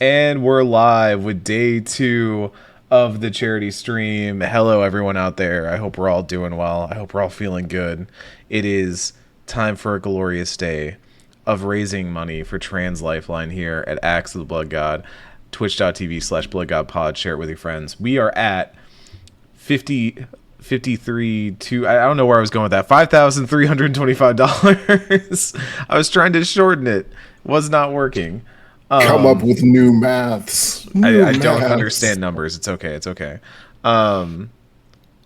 And we're live with day 2 of the charity stream. Hello, everyone out there. I hope we're all doing well. I hope we're all feeling good. It is time for a glorious day of raising money for Trans Lifeline here at Axe of the Blood God, twitch.tv/bloodgodpod. Share it with your friends. We are at 53 to, I don't know where I was going with that, $5,325. I was trying to shorten it. Was not working. Come up with new maths. I don't understand numbers. It's okay. It's okay.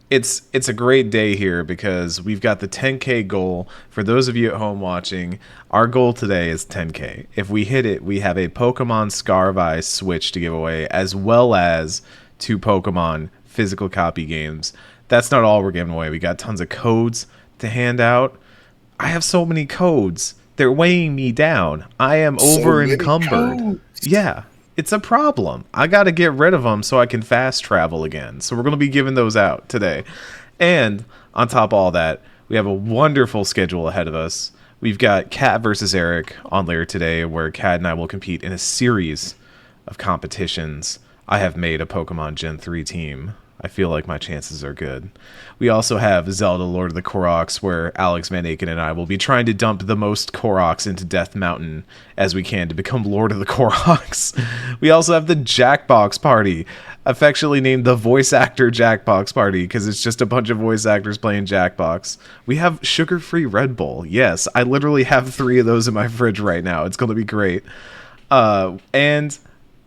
It's a great day here because we've got the 10K goal. For those of you at home watching, our goal today is 10K. If we hit it, we have a Pokemon Scarvi Switch to give away, as well as 2 Pokemon physical copy games. That's not all we're giving away. We got tons of codes to hand out. I have so many codes. They're weighing me down. I am over encumbered. Yeah, it's a problem. I got to get rid of them so I can fast travel again. So we're going to be giving those out today. And on top of all that, we have a wonderful schedule ahead of us. We've got Kat versus Eric on later today, where Kat and I will compete in a series of competitions. I have made a Pokemon Gen 3 team. I feel like my chances are good. We also have Zelda Lord of the Koroks, where Alex Van Aken and I will be trying to dump the most Koroks into Death Mountain as we can to become Lord of the Koroks. We also have the Jackbox Party, affectionately named the Voice Actor Jackbox Party, because it's just a bunch of voice actors playing Jackbox. We have sugar-free Red Bull. Yes, I literally have 3 of those in my fridge right now. It's going to be great. And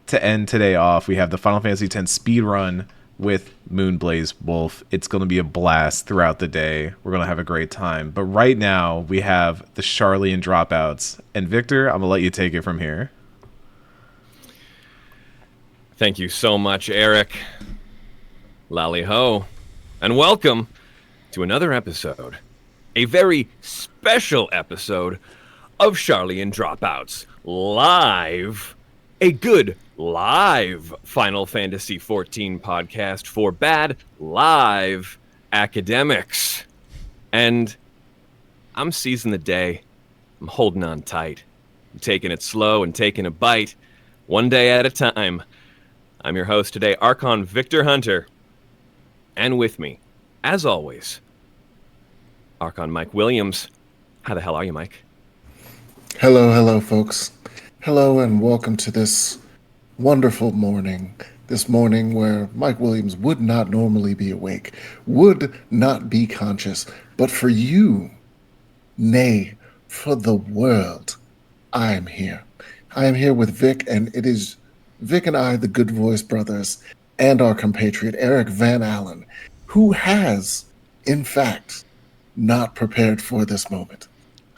to end today off, we have the Final Fantasy X speedrun with Moonblaze Wolf. It's going to be a blast throughout the day. We're going to have a great time. But right now, we have the Charlian Dropouts. And Victor, I'm going to let you take it from here. Thank you so much, Eric. Lally ho. And welcome to another episode. A very special episode of Charlian Dropouts. Live. A good live Final Fantasy XIV podcast for bad live academics. And I'm seizing the day. I'm holding on tight. I'm taking it slow and taking a bite, one day at a time. I'm your host today, Archon Victor Hunter. And with me, as always, Archon Mike Williams. How the hell are you, Mike? Hello, folks. Hello, and welcome to this wonderful morning. This morning where Mike Williams would not normally be awake, would not be conscious, but for you, nay, for the world, I am here. I am here with Vic, and it is Vic and I, the Good Voice Brothers, and our compatriot Eric Van Allen, who has, in fact, not prepared for this moment.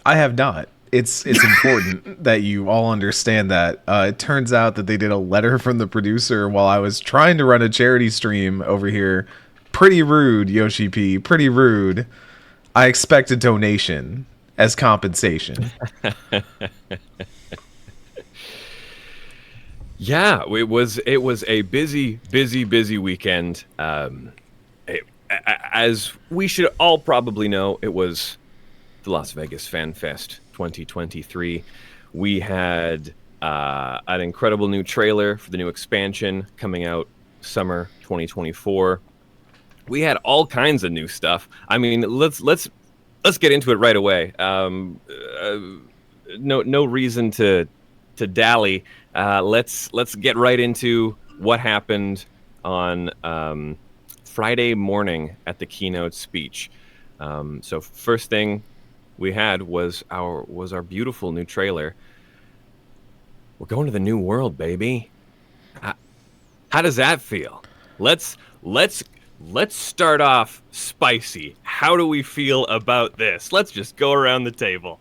I have not. It's important that you all understand that. It turns out that they did a letter from the producer while I was trying to run a charity stream over here. Pretty rude, Yoshi P. Pretty rude. I expect a donation as compensation. Yeah, it was a busy weekend. As we should all probably know, it was the Las Vegas Fan Fest 2023. We had an incredible new trailer for the new expansion coming out summer 2024. We had all kinds of new stuff. I mean, let's get into it right away. No reason to dally. Let's get right into what happened on Friday morning at the keynote speech. So first thing we had was our beautiful new trailer. We're going to the new world, baby. How does that feel? Let's start off spicy. How do we feel about this? Let's just go around the table.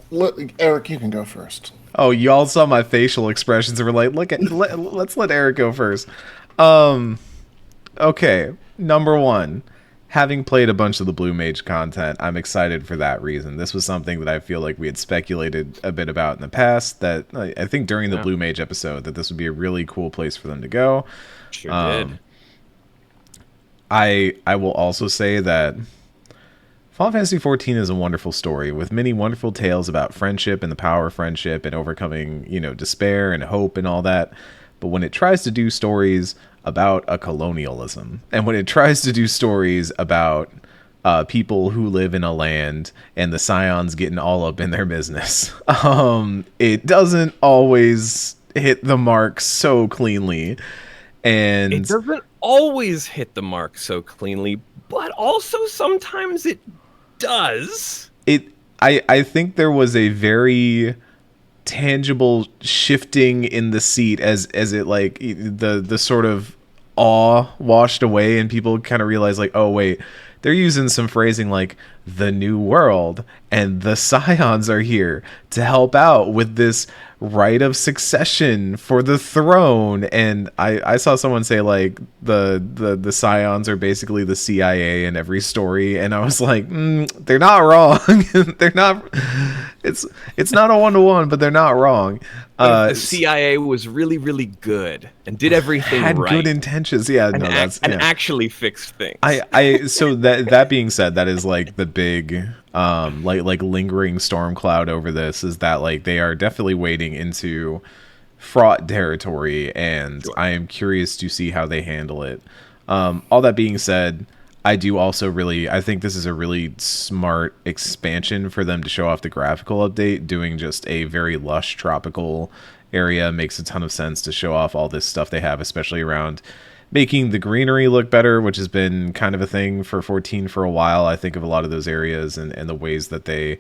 Look, Eric, you can go first. Oh, y'all saw my facial expressions and were like, let's let Eric go first. Okay, number one. Having played a bunch of the Blue Mage content, I'm excited for that reason. This was something that I feel like we had speculated a bit about in the past, that I think during the Blue Mage episode, that this would be a really cool place for them to go. Sure did. I will also say that Final Fantasy XIV is a wonderful story with many wonderful tales about friendship and the power of friendship and overcoming, despair and hope and all that. But when it tries to do stories about a colonialism, and when it tries to do stories about people who live in a land and the scions getting all up in their business, it doesn't always hit the mark so cleanly. And it doesn't always hit the mark so cleanly, but also sometimes it does. I think there was a very tangible shifting in the seat as it like the sort of awe washed away and people kind of realized like, oh wait, they're using some phrasing like the new world and the scions are here to help out with this right of succession for the throne. And I saw someone say like the scions are basically the CIA in every story, and I was like, they're not wrong. They're not. It's not a 1-to-1, but they're not wrong. The CIA was really, really good and did everything had right. Good intentions, yeah. And, no, actually fixed things. So that being said, that is like the big like lingering storm cloud over this is that like they are definitely wading into fraught territory, and Sure. I am curious to see how they handle it. All that being said, I do also I think this is a really smart expansion for them to show off the graphical update. Doing just a very lush tropical area makes a ton of sense to show off all this stuff they have, especially around making the greenery look better, which has been kind of a thing for 14 for a while. I think of a lot of those areas and the ways that they,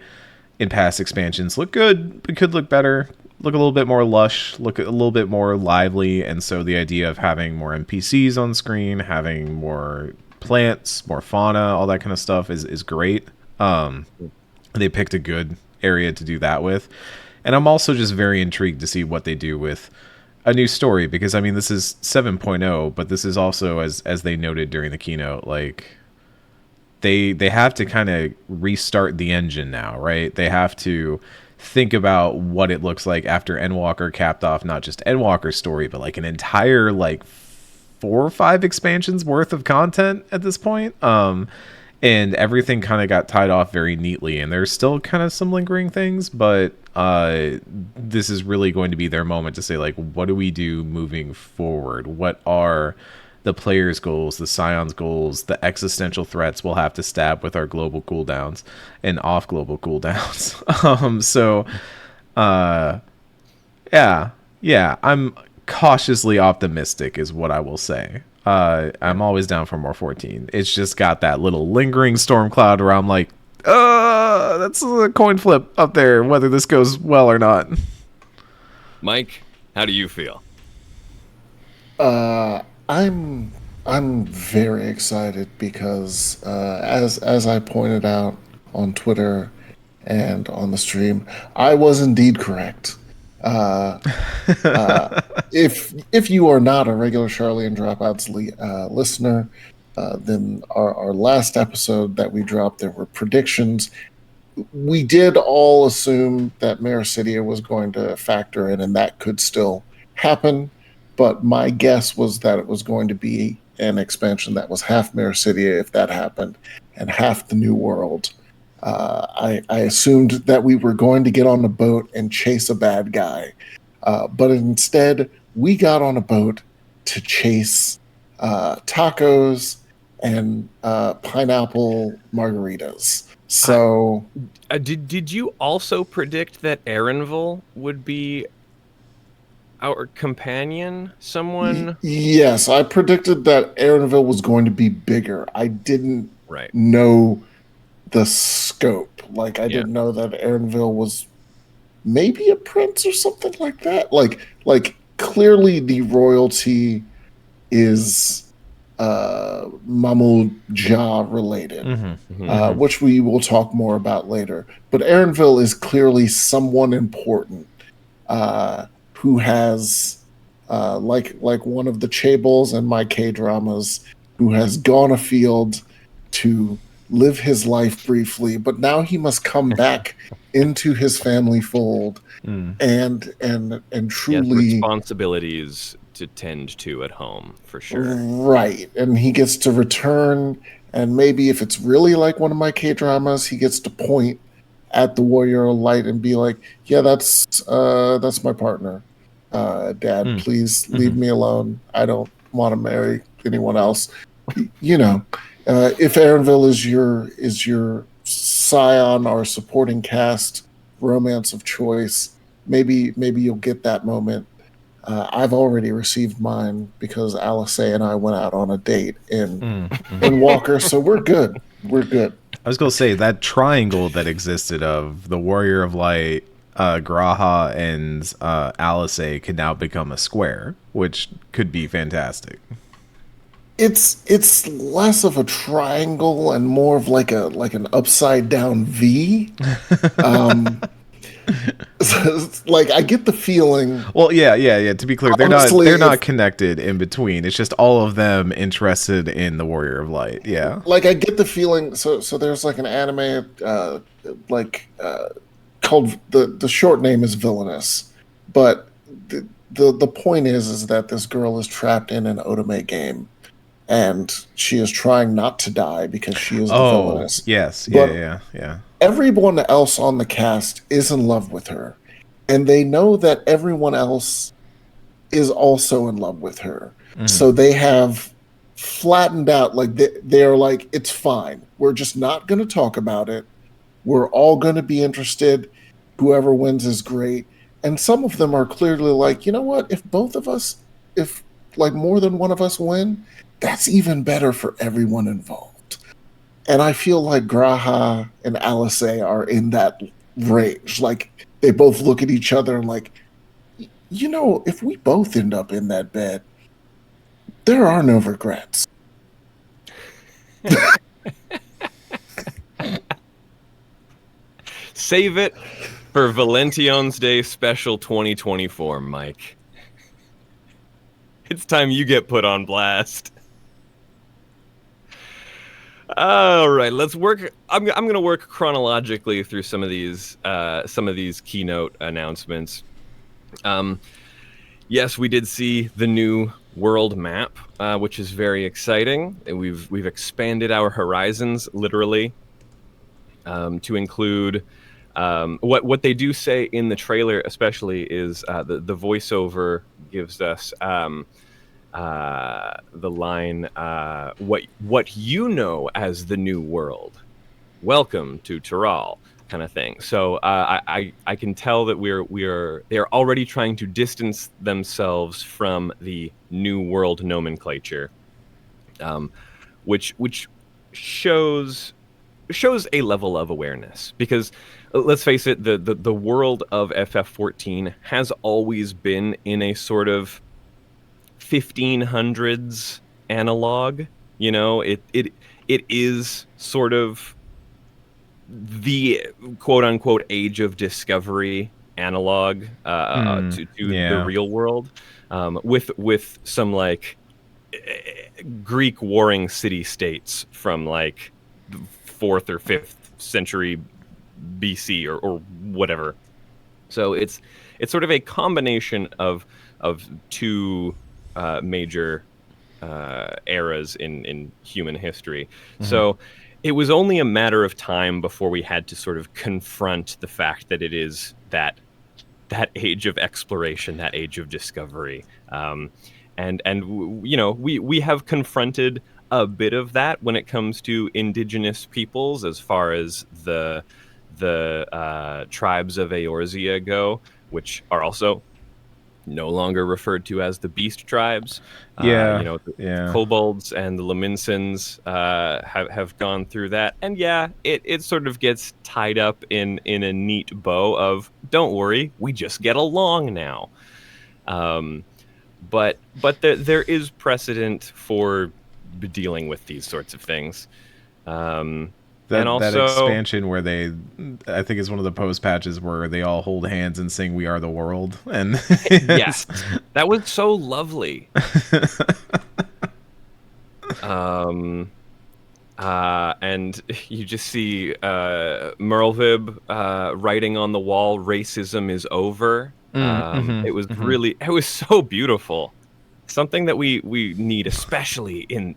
in past expansions, look good, but could look better, look a little bit more lush, look a little bit more lively. And so the idea of having more NPCs on screen, having more plants, more fauna, all that kind of stuff is great. They picked a good area to do that with. And I'm also just very intrigued to see what they do with a new story, because I mean this is 7.0, but this is also, as they noted during the keynote, like they have to kind of restart the engine now, right? They have to think about what it looks like after Endwalker capped off not just Endwalker's story, but like an entire like 4 or 5 expansions worth of content at this point. And everything kind of got tied off very neatly, and there's still kind of some lingering things, but this is really going to be their moment to say, like, what do we do moving forward? What are the players' goals, the Scions' goals, the existential threats we'll have to stab with our global cooldowns and off global cooldowns? Yeah, I'm cautiously optimistic is what I will say. I'm always down for more 14. It's just got that little lingering storm cloud where I'm like, that's a coin flip up there, whether this goes well or not. Mike, how do you feel? I'm very excited because as I pointed out on Twitter and on the stream, I was indeed correct. If you are not a regular Charlie and Dropouts listener, then our last episode that we dropped, there were predictions. We did all assume that Mericidia was going to factor in, and that could still happen. But my guess was that it was going to be an expansion that was half Mericidia, if that happened, and half the New World. I assumed that we were going to get on the boat and chase a bad guy. But instead, we got on a boat to chase tacos and pineapple margaritas. So, did you also predict that Erenville would be our companion? Someone? Yes, I predicted that Erenville was going to be bigger. I didn't know the scope. Like, I didn't know that Erenville was maybe a prince or something like that. Like clearly the royalty is Mahmud Jah related, which we will talk more about later. But Erenville is clearly someone important who has, like one of the Chables and my K-dramas, who has gone afield to live his life briefly, but now he must come back into his family fold and truly responsibilities to tend to at home, for sure. Right. And he gets to return, and maybe if it's really like one of my K-dramas, he gets to point at the Warrior of Light and be like, yeah, that's my partner. Dad, please leave me alone. I don't want to marry anyone else. You know, if Aaronville is your scion or supporting cast romance of choice, maybe you'll get that moment. I've already received mine because Alice and I went out on a date in Walker, so we're good. We're good. I was gonna say that triangle that existed of the Warrior of Light, Graha, and Alice could now become a square, which could be fantastic. It's less of a triangle and more of like an upside down V. Like I get the feeling. Well, yeah. To be clear, Honestly, they're not connected in between. It's just all of them interested in the Warrior of Light. Yeah. Like I get the feeling. So there's like an anime, called the short name is Villainous, but the point is that this girl is trapped in an Otome game, and she is trying not to die because she is the villainess. Yes. But Yeah. everyone else on the cast is in love with her, and they know that everyone else is also in love with her. So they have flattened out, like they're like, it's fine. We're just not going to talk about it. We're all going to be interested. Whoever wins is great. And some of them are clearly like, you know what? If like more than one of us win, that's even better for everyone involved. And I feel like Graha and Alice are in that range. Like they both look at each other and like, you know, if we both end up in that bed, there are no regrets. Save it for Valentine's Day Special 2024, Mike. It's time you get put on blast. All right, let's work. I'm going to work chronologically through some of these keynote announcements. Yes, we did see the new world map, which is very exciting. And we've expanded our horizons literally to include what they do say in the trailer, especially is the voiceover gives us the line, what you know as the new world. Welcome to Tural, kind of thing. So I can tell that they're already trying to distance themselves from the new world nomenclature, which shows a level of awareness, because let's face it, the world of FF14 has always been in a sort of 1500s analog. You know, it is sort of the quote unquote age of discovery analog to the real world, with some like Greek warring city states from like the 4th or 5th century BC or whatever. So it's sort of a combination of two major eras in human history. So it was only a matter of time before we had to sort of confront the fact that it is that age of exploration, that age of discovery. And you know, we have confronted a bit of that when it comes to indigenous peoples, as far as the tribes of Eorzea go, which are also no longer referred to as the beast tribes. You know, the kobolds and the Laminsons have gone through that, and it sort of gets tied up in a neat bow of, don't worry, we just get along now. But there is precedent for dealing with these sorts of things. That expansion where I think is one of the post patches where they all hold hands and sing "We Are the World," and yes, that was so lovely. And you just see Merlvib writing on the wall, "Racism is over." It was really, it was so beautiful. something that we need, especially in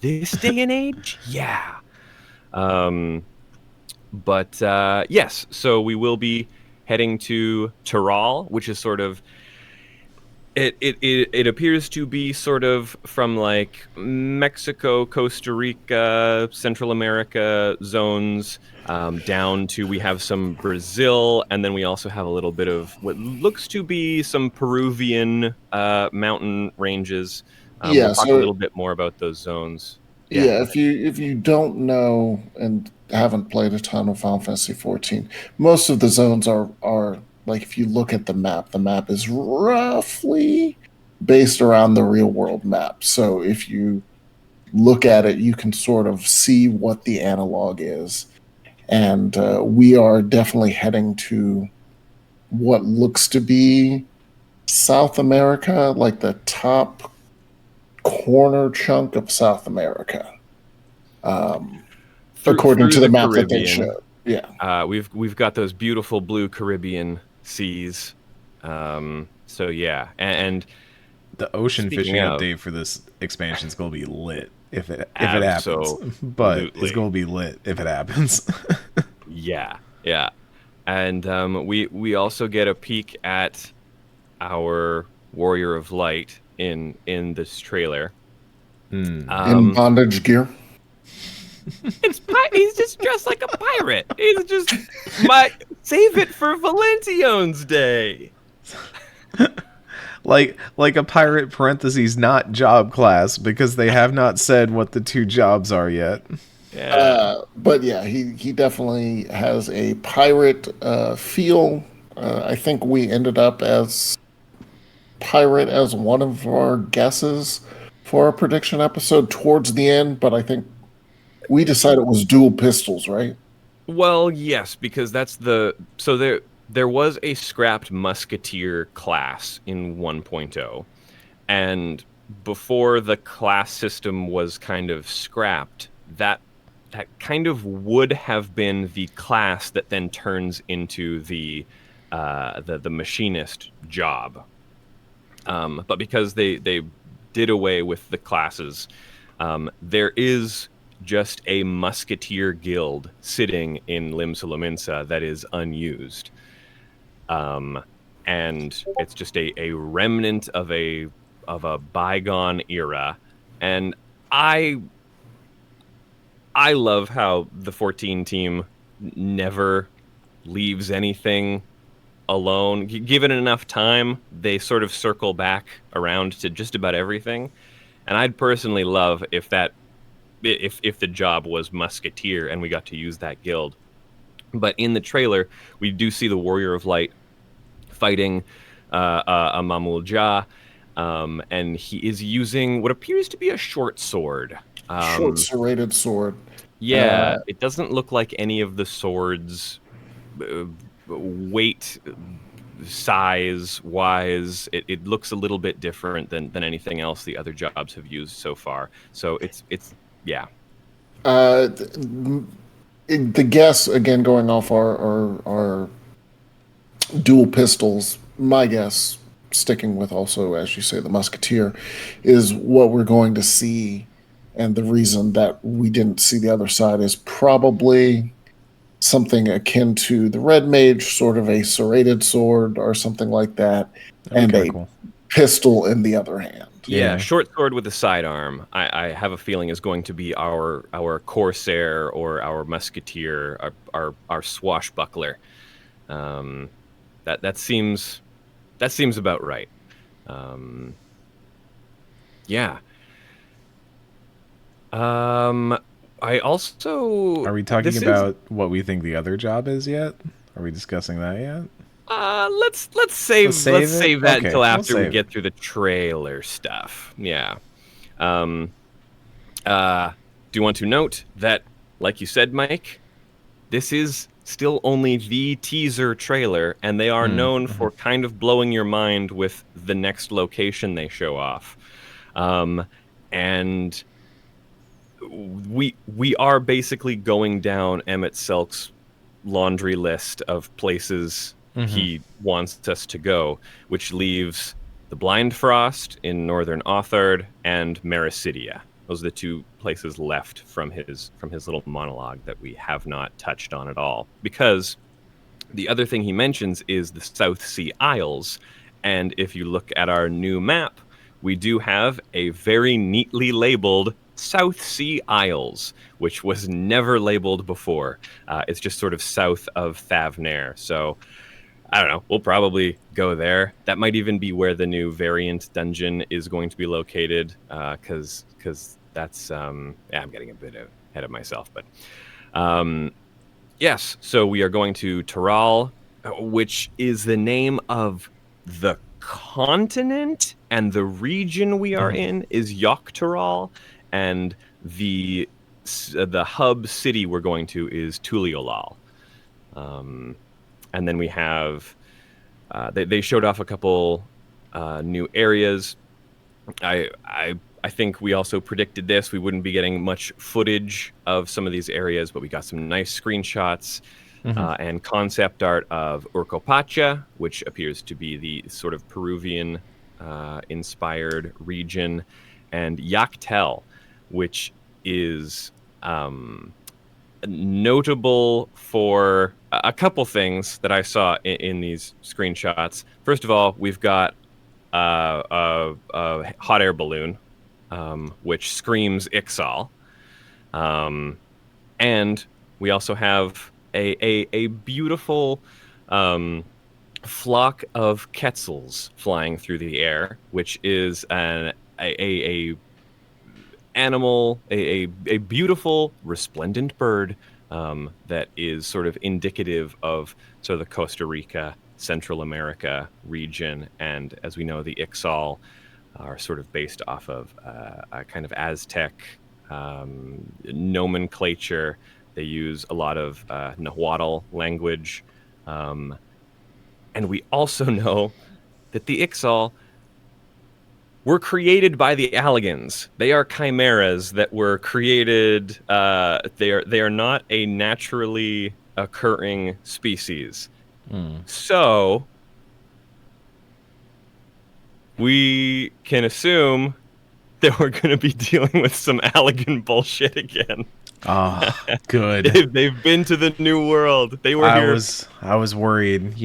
this day and age. Yeah. But yes, so we will be heading to Tyrol, which is sort of it appears to be sort of from like Mexico, Costa Rica, Central America zones down to we have some Brazil, and then we also have a little bit of what looks to be some Peruvian mountain ranges. Yeah, We'll talk a so little bit more about those zones. Yeah. yeah, if you don't know and haven't played a ton of Final Fantasy 14, most of the zones are like if you look at the map is roughly based around the real world map. So if you look at it, you can sort of see what the analog is. And we are definitely heading to what looks to be South America, like the top corner chunk of South America, according Through to the the map that they Caribbean. showed. Yeah, We've got those beautiful blue Caribbean seas. So yeah, and The ocean speaking fishing of, update for this expansion is going to be lit if it happens. But it's absolutely. going to be lit if it happens. Yeah, yeah, and we also get a peek at our Warrior of Light in this trailer. in bondage gear. He's just dressed like a pirate. He's just save it for Valention's Day. like a pirate parentheses not job class because they have not said what the two jobs are yet. Yeah. But yeah, he definitely has a pirate feel. I think we ended up as pirate as one of our guesses for our prediction episode towards the end, but I think we decided it was dual pistols, right? Well, yes, because that's so there was a scrapped musketeer class in 1.0, and before the class system was kind of scrapped, that kind of would have been the class that then turns into the machinist job. But because they did away with the classes, there is just a musketeer guild sitting in Lim Solominsa that is unused. And it's just a remnant of a bygone era. And I love how the 14 team never leaves anything alone. Given enough time, they sort of circle back around to just about everything. And I'd personally love if the job was musketeer and we got to use that guild. But in the trailer, we do see the Warrior of Light fighting a Mamul Ja, and he is using what appears to be a short sword. Short serrated sword. Yeah, it doesn't look like any of the swords weight size wise. It looks a little bit different than anything else the other jobs have used so far. So it's yeah. The guess again, going off our dual pistols. My guess, sticking with also as you say the musketeer, is what we're going to see, and the reason that we didn't see the other side is probably something akin to the red mage, sort of a serrated sword or something like that, and a Cool. pistol in the other hand. Yeah, short sword with a sidearm. I have a feeling is going to be our corsair or our musketeer, our swashbuckler. That seems about right. Yeah. I also Are we talking about what we think the other job is yet? Are we discussing that yet? Let's save that Okay, until after we'll we save get it. through the trailer stuff. Yeah. Do you want to note that, like you said, Mike, this is still only the teaser trailer, and they are known for kind of blowing your mind with the next location they show off. And we are basically going down Emmett Selk's laundry list of places he wants us to go, which leaves the the Blind Frost in northern Authard, and Mericidia. Those are the 2 places left from his little monologue that we have not touched on at all. Because the other thing he mentions is the South Sea Isles. And if you look at our new map, we do have a very neatly labeled South Sea Isles, which was never labeled before. It's just sort of south of Thavnair. So I don't know. We'll probably go there. That might even be where the new variant dungeon is going to be located, because that's I'm getting a bit ahead of myself. But yes, so we are going to Taral, which is the name of the continent, and the region we are in is Yogg-Taral, and the hub city we're going to is Tuliolal. And then we have, they showed off a couple new areas. I think we also predicted this. We wouldn't be getting much footage of some of these areas, but we got some nice screenshots and concept art of Urcopacha, which appears to be the sort of Peruvian inspired region, and Yactel, which is notable for a couple things that I saw in these screenshots. First of all, we've got a hot air balloon, which screams Ixal. And we also have a beautiful flock of quetzals flying through the air, which is a animal, a beautiful resplendent bird that is sort of indicative of sort of the Costa Rica, Central America region. And as we know, the Ixal are sort of based off of a kind of Aztec nomenclature. They use a lot of Nahuatl language. And we also know that the Ixal were created by the Alligans. They are chimeras that were created. They are not a naturally occurring species. So we can assume that we're going to be dealing with some Allagan bullshit again. Oh, good. They've been to the New World. They were here. I was worried,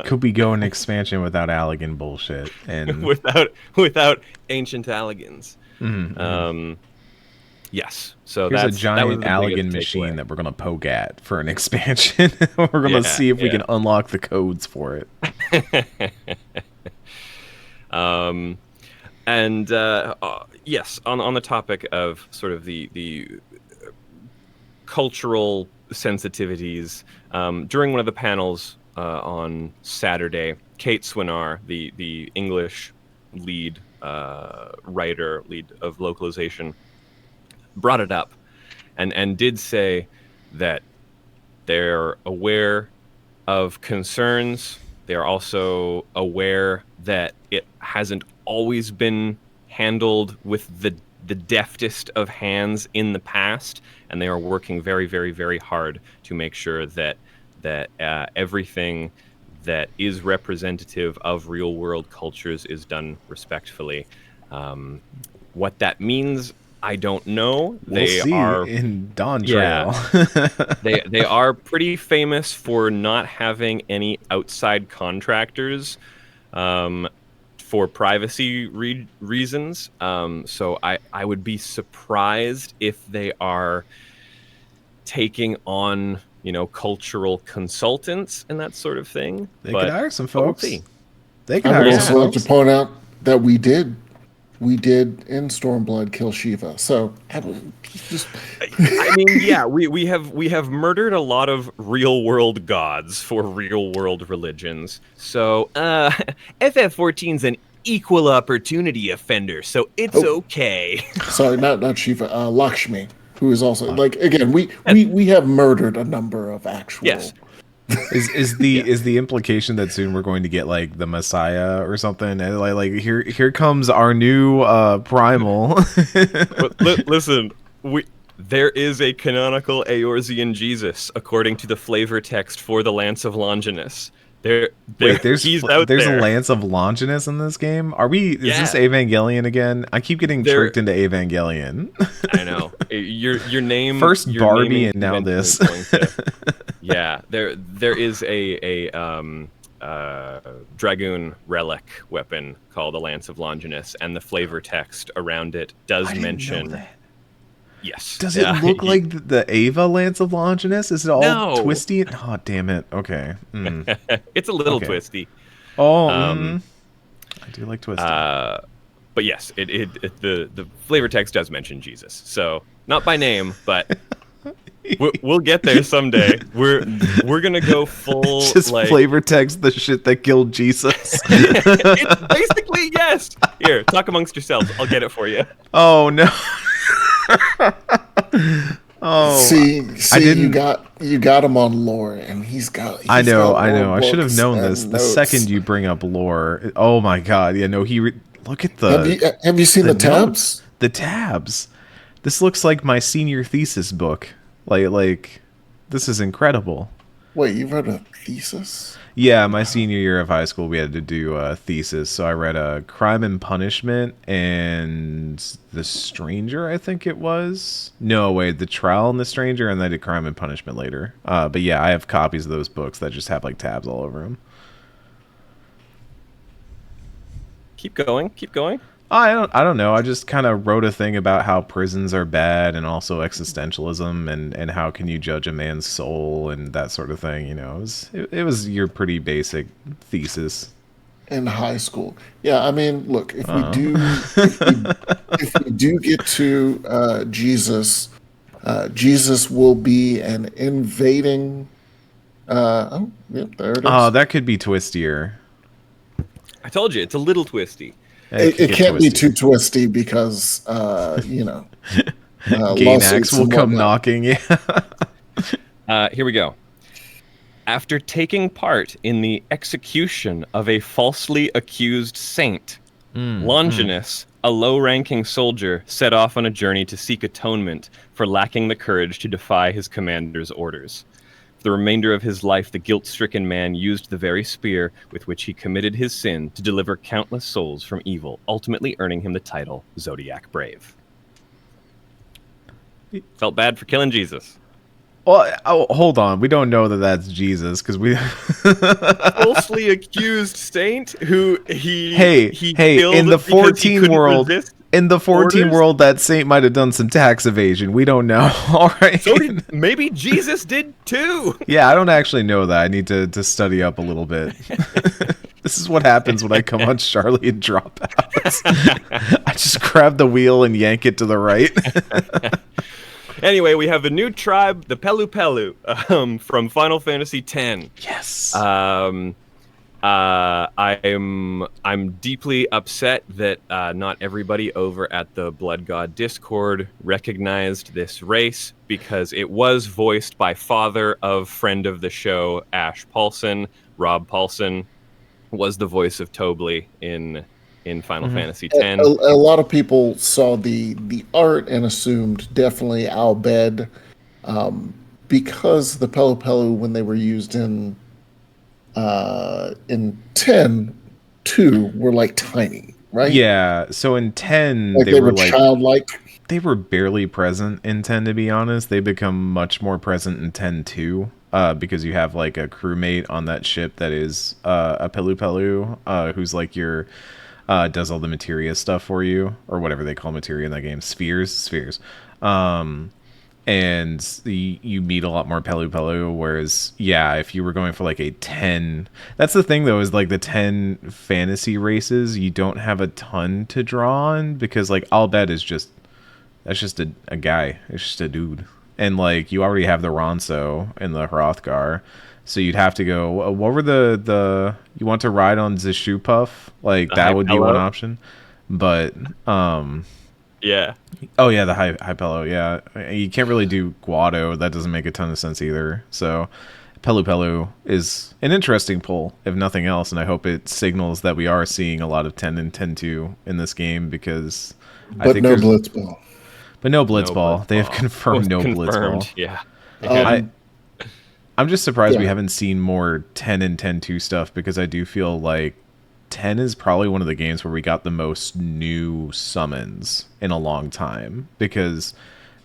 could we go an expansion without Allagan bullshit and without ancient Alligans. Yes. So here's that's a giant Allagan machine that we're gonna poke at for an expansion. We're gonna see if we can unlock the codes for it. Yes, on the topic of sort of the cultural sensitivities, during one of the panels on Saturday, Kate Swinar, the English lead writer, lead of localization, brought it up and did say that they're aware of concerns. They're also aware that it hasn't always been handled with the deftest of hands in the past, and they are working very, very, very hard to make sure that everything that is representative of real world cultures is done respectfully. What that means, I don't know. We'll see in Dawn Trail. They are pretty famous for not having any outside contractors for privacy reasons. So I would be surprised if they are taking on cultural consultants and that sort of thing. They could hire some folks. I would also like to point out that we did in Stormblood kill Shiva. So we have murdered a lot of real world gods for real world religions. So FF14's an equal opportunity offender, so it's okay. Sorry, not Shiva, Lakshmi, who is also again we have murdered a number of actual. Yes. Is the implication that soon we're going to get the Messiah or something? And here comes our new primal. Listen, there is a canonical Eorzean Jesus according to the flavor text for the Lance of Longinus. Wait, he's out there's there. a Lance of Longinus in this game. Is this Yeah. Evangelion again? I keep getting There- tricked into Evangelion. I know your name. First your Barbie naming and now convention is this. going to- yeah, there is a dragoon relic weapon called a Lance of Longinus, and the flavor text around it does I didn't mention. know that. Yes. Does it look like the Ava Lance of Longinus? Is it all No. twisty? Oh, damn it. Okay. Mm. It's a little Okay. twisty. Oh, Um, I do like twisty. But yes, the flavor text does mention Jesus. So not by name, but we'll get there someday. We're gonna go full Just like flavor text the shit that killed Jesus. it's basically yes. Here, talk amongst yourselves. I'll get it for you. Oh no. Oh, See, didn't- you got him on lore, and he's got. I know. lore I should have books known and this. The notes. second you bring up lore, oh my god, yeah, no, look at the Have you seen the tabs? notes, the tabs. This looks like my senior thesis book. Like, this is incredible. Wait, you wrote a thesis? Yeah, my senior year of high school, we had to do a thesis. So I read Crime and Punishment and The Stranger, I think it was. No, wait, The Trial and the Stranger, and then I did Crime and Punishment later. But yeah, I have copies of those books that just have like tabs all over them. Keep going. Keep going. I don't know. I just kind of wrote a thing about how prisons are bad and also existentialism and how can you judge a man's soul and that sort of thing. You know, it was your pretty basic thesis. In high school. Yeah, I mean, look, if we do get to Jesus, Jesus will be an invading. Oh, yep, there it is. Oh, that could be twistier. I told you it's a little twisty. It could get can't be twisty. too twisty because, you know, Gainax will and come whatnot. knocking. Yeah. Here we go. After taking part in the execution of a falsely accused saint, Longinus, a low-ranking soldier, set off on a journey to seek atonement for lacking the courage to defy his commander's orders. For the remainder of his life, the guilt-stricken man used the very spear with which he committed his sin to deliver countless souls from evil, ultimately earning him the title Zodiac Brave. Felt bad for killing Jesus. Well, hold on. We don't know that that's Jesus because we. Falsely accused saint who he Hey, killed in the because he 14 couldn't world, resist in the 14 orders? world, that saint might have done some tax evasion. We don't know. All right. So did maybe Jesus did too. Yeah, I don't actually know that. I need to study up a little bit. This is what happens when I come on Charlie and drop out. I just grab the wheel and yank it to the right. Anyway, we have a new tribe, the Pelu Pelu, from Final Fantasy X. Yes. I'm deeply upset that not everybody over at the Blood God Discord recognized this race because it was voiced by father of friend of the show Ash Paulson. Rob Paulson was the voice of Tobley in Final Fantasy X. A lot of people saw the art and assumed definitely Al Bhed, because the Pelu Pelu, when they were used in 10, 2 were like tiny, right? Yeah. So in 10, Like they were like childlike. they were barely present in 10, to be honest. They become much more present in 10 too, because you have like a crewmate on that ship that is a Pelu Pelu, who's like your does all the materia stuff for you, or whatever they call materia in that game, spheres. And you meet a lot more Pelu Pelu, whereas yeah, if you were going for like a 10, that's the thing though, is like the 10 fantasy races, you don't have a ton to draw on because like Al Bhed is just a guy. It's just a dude. And like you already have the Ronso and the Hrothgar. So you'd have to go, what were the you want to ride on Zishupuff? Like that would be one option. But Yeah. oh yeah, the high Pelo, yeah. You can't really do Guado. That doesn't make a ton of sense either. So Pelu Pelu is an interesting pull, if nothing else, and I hope it signals that we are seeing a lot of 10 and 10-2 in this game because I But think no there's Blitzball. But no Blitzball. No They have Blitzball. confirmed no Confirmed, Blitzball. yeah. I'm just surprised we Yeah. haven't seen more 10 and 10-2 stuff, because I do feel like 10 is probably one of the games where we got the most new summons in a long time, because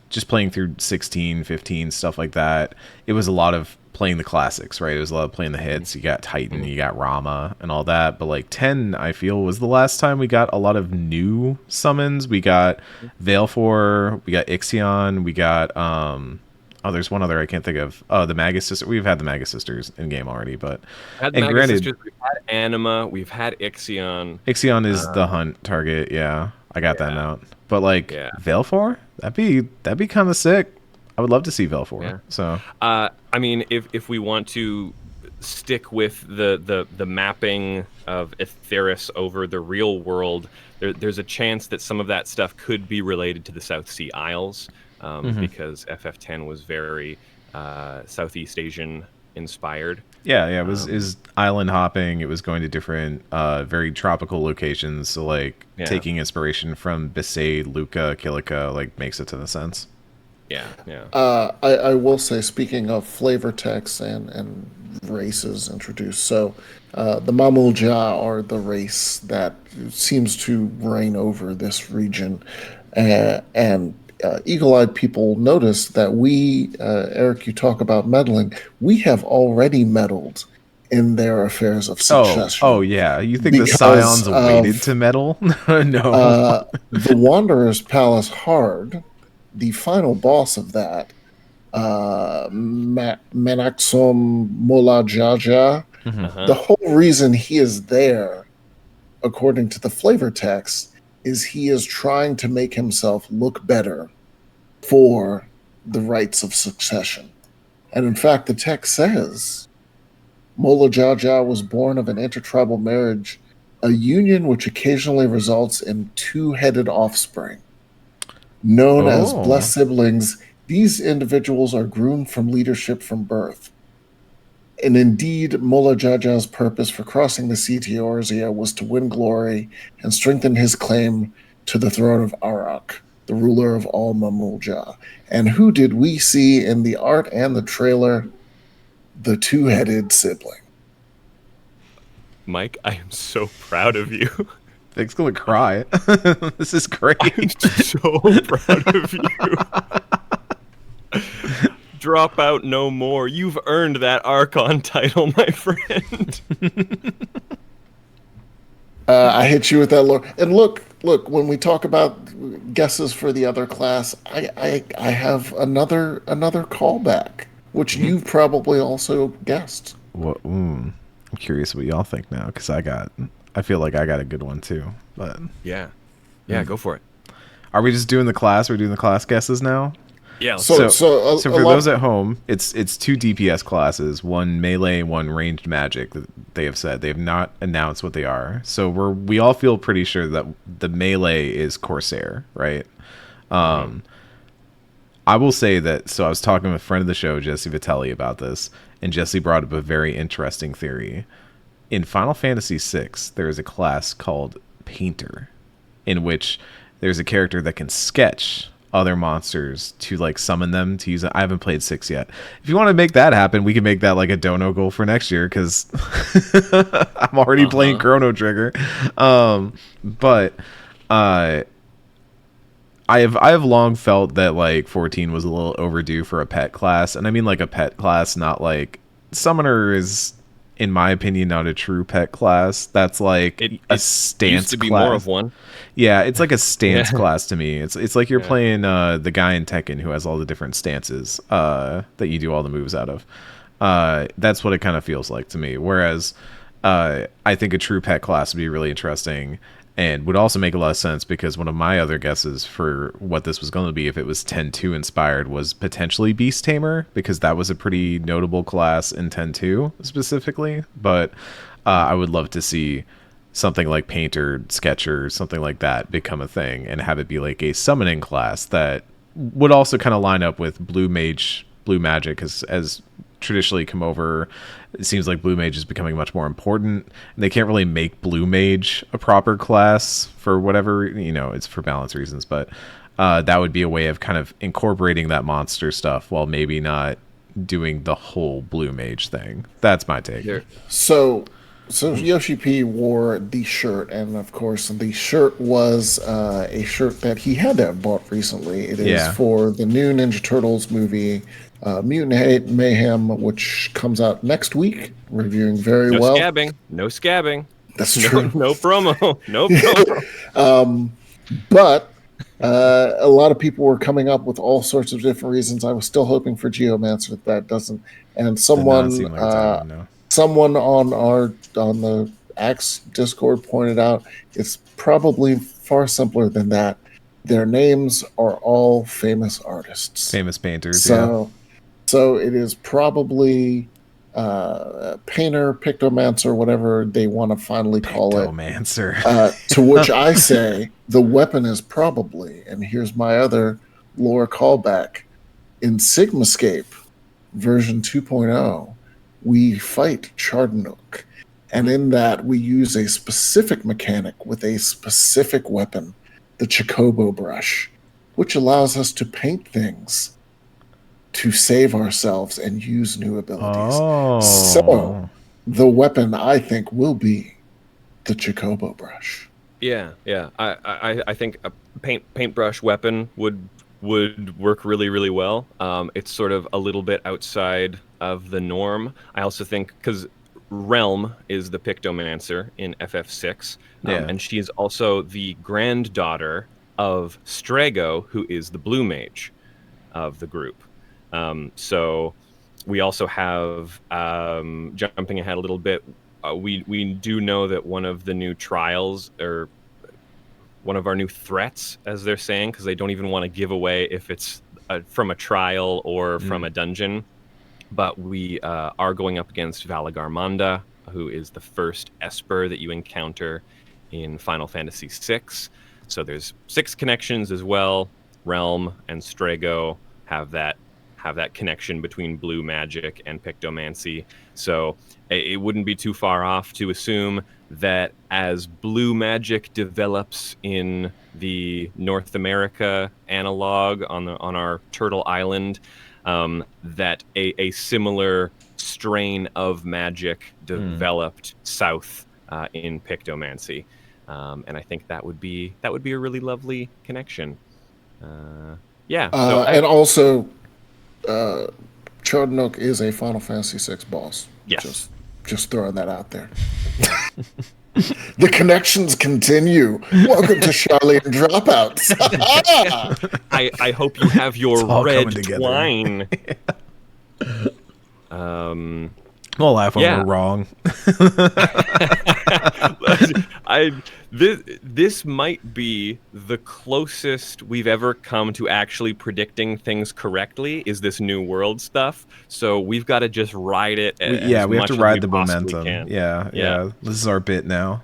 just playing through 16, 15, stuff like that, it was a lot of playing the classics, right? It was a lot of playing the hits. You got Titan, you got Rama, and all that. But like 10, I feel, was the last time we got a lot of new summons. We got Valefor, we got Ixion, we got oh, there's one other I can't think of. Oh, the Magus Sister. We've had the Magus Sisters in game already, but Had and Magus granted, Sisters, we've had Anima, we've had Ixion. Ixion is the hunt target. Yeah, I got that note. But like Valefor, that'd be kind of sick. I would love to see Valefor. Yeah. So I mean, if we want to stick with the mapping of Aetheris over the real world, there's a chance that some of that stuff could be related to the South Sea Isles, because FF10 was very Southeast Asian inspired. yeah, it was island hopping. It was going to different, very tropical locations. So like taking inspiration from Besaid, Luca, Kilika, like makes a ton of sense. Yeah. I will say, speaking of flavor text and races introduced, so the Mamulja are the race that seems to reign over this region, and eagle-eyed people notice that we, Eric, you talk about meddling, we have already meddled in their affairs of succession. Oh yeah, you think the Scions waited to meddle? No. The Wanderer's Palace Hard, the final boss of that, Menaxum Molajaja, the whole reason he is there, according to the flavor text, is he is trying to make himself look better for the rites of succession. And in fact, the text says, Molajaja was born of an intertribal marriage, a union which occasionally results in two-headed offspring. Known as blessed siblings, these individuals are groomed from leadership from birth. And indeed, Molajaja's purpose for crossing the sea to Eorzea was to win glory and strengthen his claim to the throne of Arak, the ruler of all Mamulja. And who did we see in the art and the trailer? The two-headed sibling. Mike, I am so proud of you. Nick's gonna cry. This is great. I'm so proud of you. Drop out no more. You've earned that Archon title, my friend. I hit you with that lore. And look, when we talk about guesses for the other class, I have another callback, which you've probably also guessed. What? I'm curious what y'all think now, because I feel like I got a good one too. But yeah, go for it. Are we just doing the class? We're doing the class guesses now. Yeah. So for those at home, it's two DPS classes, one melee, one ranged magic. That they have said they have not announced what they are. So we all feel pretty sure that the melee is Corsair, right? I will say that. So I was talking with a friend of the show, Jesse Vitelli, about this, and Jesse brought up a very interesting theory. In Final Fantasy VI, there is a class called Painter, in which there's a character that can sketch other monsters to like summon them to use it. I haven't played 6 yet. If you want to make that happen, we can make that like a dono goal for next year, because I'm already playing Chrono Trigger. But I have long felt that like 14 was a little overdue for a pet class, and I mean like a pet class, not like Summoner is, in my opinion, not a true pet class. That's like a stance used to be class. more of one. Yeah, it's like a stance class to me. It's like you're playing the guy in Tekken who has all the different stances that you do all the moves out of. That's what it kind of feels like to me. Whereas I think a true pet class would be really interesting and would also make a lot of sense, because one of my other guesses for what this was going to be, if it was 10-2 inspired, was potentially Beast Tamer, because that was a pretty notable class in 10-2 specifically. But I would love to see something like Painter, Sketcher, something like that become a thing, and have it be like a summoning class that would also kind of line up with Blue Magic, as traditionally come over. It seems like Blue Mage is becoming much more important, and they can't really make Blue Mage a proper class for whatever, it's for balance reasons, but that would be a way of kind of incorporating that monster stuff while maybe not doing the whole blue mage thing. That's my take. So Yoshi P wore the shirt, and of course, the shirt was a shirt that he had to have bought recently. It is for the new Ninja Turtles movie, Mutant Hate Mayhem, which comes out next week, reviewing very well. No scabbing. That's true. No promo. No promo. But a lot of people were coming up with all sorts of different reasons. I was still hoping for Geomancer. That doesn't. And someone, someone on the Axe Discord pointed out it's probably far simpler than that. Their names are all famous artists, famous painters. So it is probably painter, pictomancer, whatever they want to finally call it. To which I say the weapon is probably, and here's my other lore callback, in Sigmascape version 2.0, we fight Chardnook. And in that, we use a specific mechanic with a specific weapon, the Chocobo brush, which allows us to paint things to save ourselves and use new abilities. So the weapon, I think, will be the Chocobo brush. Yeah. I think a paintbrush weapon would work really, really well. It's sort of a little bit outside of the norm. I also think because Realm is the Pictomancer in FF6, and she is also the granddaughter of Strago, who is the blue mage of the group. So we also have, jumping ahead a little bit, we do know that one of the new trials, or one of our new threats, as they're saying, because they don't even want to give away if it's from a trial or from a dungeon, but we are going up against Valagarmanda, who is the first Esper that you encounter in Final Fantasy VI. So there's 6 connections as well. Realm and Strago have that connection between blue magic and pictomancy. So it wouldn't be too far off to assume that as blue magic develops in the North America analog on our Turtle Island, that a similar strain of magic developed south in pictomancy, and I think that would be a really lovely connection. And also, Chardnook is a Final Fantasy VI boss. Yes. Just throwing that out there. The connections continue. Welcome to Charlie and Dropouts. I hope you have your red twine. We'll laugh when we're wrong. This might be the closest we've ever come to actually predicting things correctly, is this New World stuff. So we've got to just ride it. We have to ride the momentum. Yeah. This is our bit now.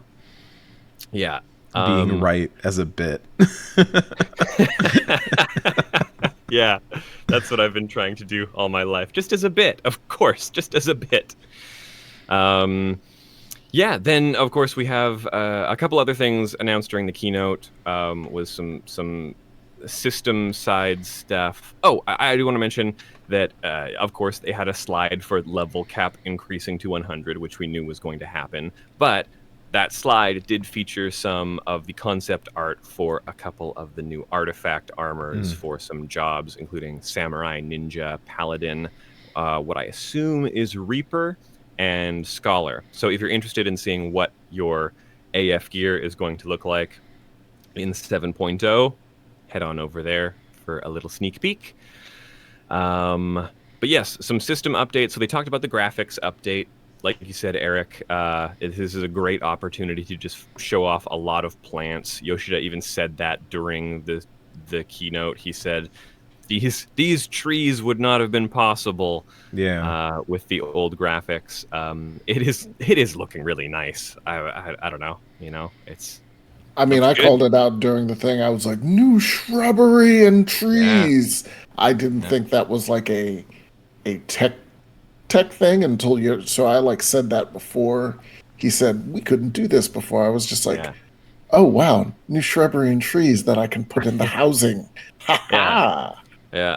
Yeah. Being right as a bit. Yeah, that's what I've been trying to do all my life. Just as a bit, of course, just as a bit. Then, of course, we have a couple other things announced during the keynote, with some system side stuff. Oh, I do want to mention that, of course, they had a slide for level cap increasing to 100, which we knew was going to happen. But that slide did feature some of the concept art for a couple of the new artifact armors for some jobs, including Samurai, Ninja, Paladin, what I assume is Reaper, and Scholar. So if you're interested in seeing what your AF gear is going to look like in 7.0, head on over there for a little sneak peek. But yes, some system updates. So they talked about the graphics update. Like you said, Eric, this is a great opportunity to just show off a lot of plants. Yoshida even said that during the keynote. He said, these trees would not have been possible with the old graphics. It is looking really nice. I don't know, it's. I mean, I called it out during the thing. I was like, new shrubbery and trees. Yeah. I didn't think that was like a tech thing until so I said that before he said we couldn't do this before. I was just like, oh wow, new shrubbery and trees that I can put in the housing. Yeah.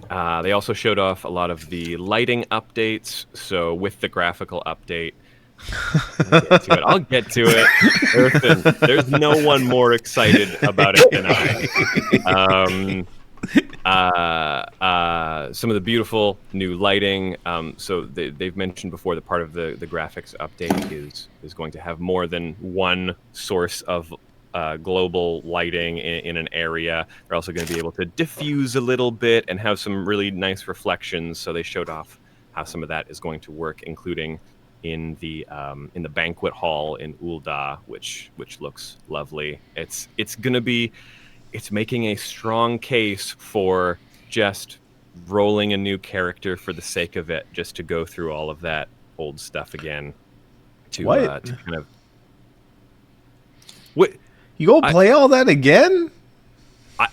They also showed off a lot of the lighting updates. So with the graphical update, I'll get to it. Listen, there's no one more excited about it than I. Some of the beautiful new lighting. So they've mentioned before that part of the graphics update is going to have more than one source of global lighting in an area. They're also going to be able to diffuse a little bit and have some really nice reflections. So they showed off how some of that is going to work, including in the banquet hall in Ul'dah, which looks lovely. It's making a strong case for just rolling a new character for the sake of it, just to go through all of that old stuff again. To kind of what You gonna play all that again?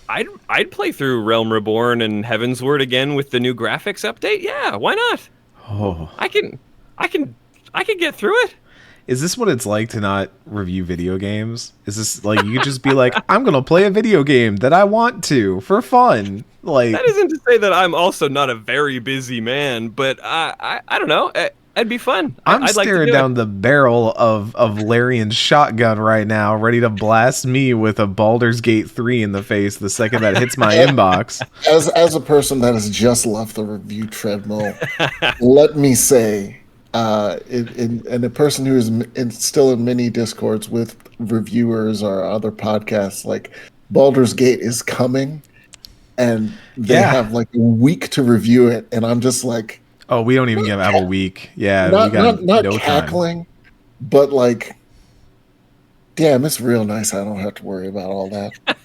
I'd play through Realm Reborn and Heavensward again with the new graphics update. Yeah, why not? Oh, I can get through it. is this what it's like to not review video games? Is this like you could just be like, I'm gonna play a video game that I want to for fun? Like, That isn't to say that I'm also not a very busy man, but I don't know. It'd be fun. I'm I'd like to staring do down it. the barrel of Larian's shotgun right now, ready to blast me with a Baldur's Gate 3 in the face the second that hits my inbox. As a person that has just left the review treadmill, let me say, and a person who is still in many discords with reviewers or other podcasts, like Baldur's Gate is coming, and they have like a week to review it, and I'm just like, Oh, we don't even have a week. Yeah, we not got not no cackling, but like, damn, it's real nice. I don't have to worry about all that. time.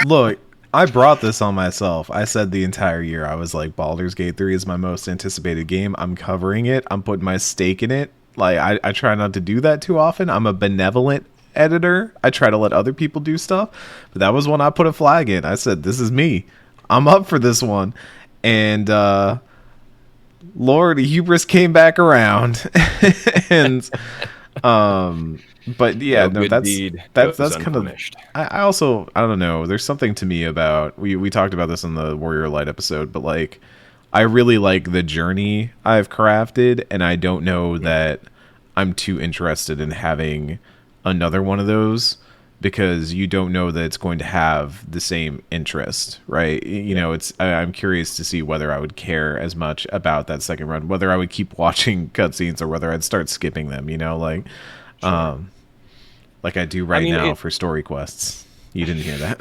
Look, I brought this on myself. I said the entire year, I was like, Baldur's Gate 3 is my most anticipated game. I'm covering it. I'm putting my stake in it. Like, I try not to do that too often. I'm a benevolent editor. I try to let other people do stuff. But that was one I put a flag in. I said, this is me. I'm up for this one. And, Lord, hubris came back around. And, but yeah, no, that's kind of. I also, I don't know. There's something to me about we talked about this in the Warrior Light episode, but like, I really like the journey I've crafted, and I don't know that I'm too interested in having another one of those because you don't know that it's going to have the same interest, right? You know, I'm curious to see whether I would care as much about that second run, whether I would keep watching cutscenes or whether I'd start skipping them, you know, like I do now for story quests. You didn't hear that.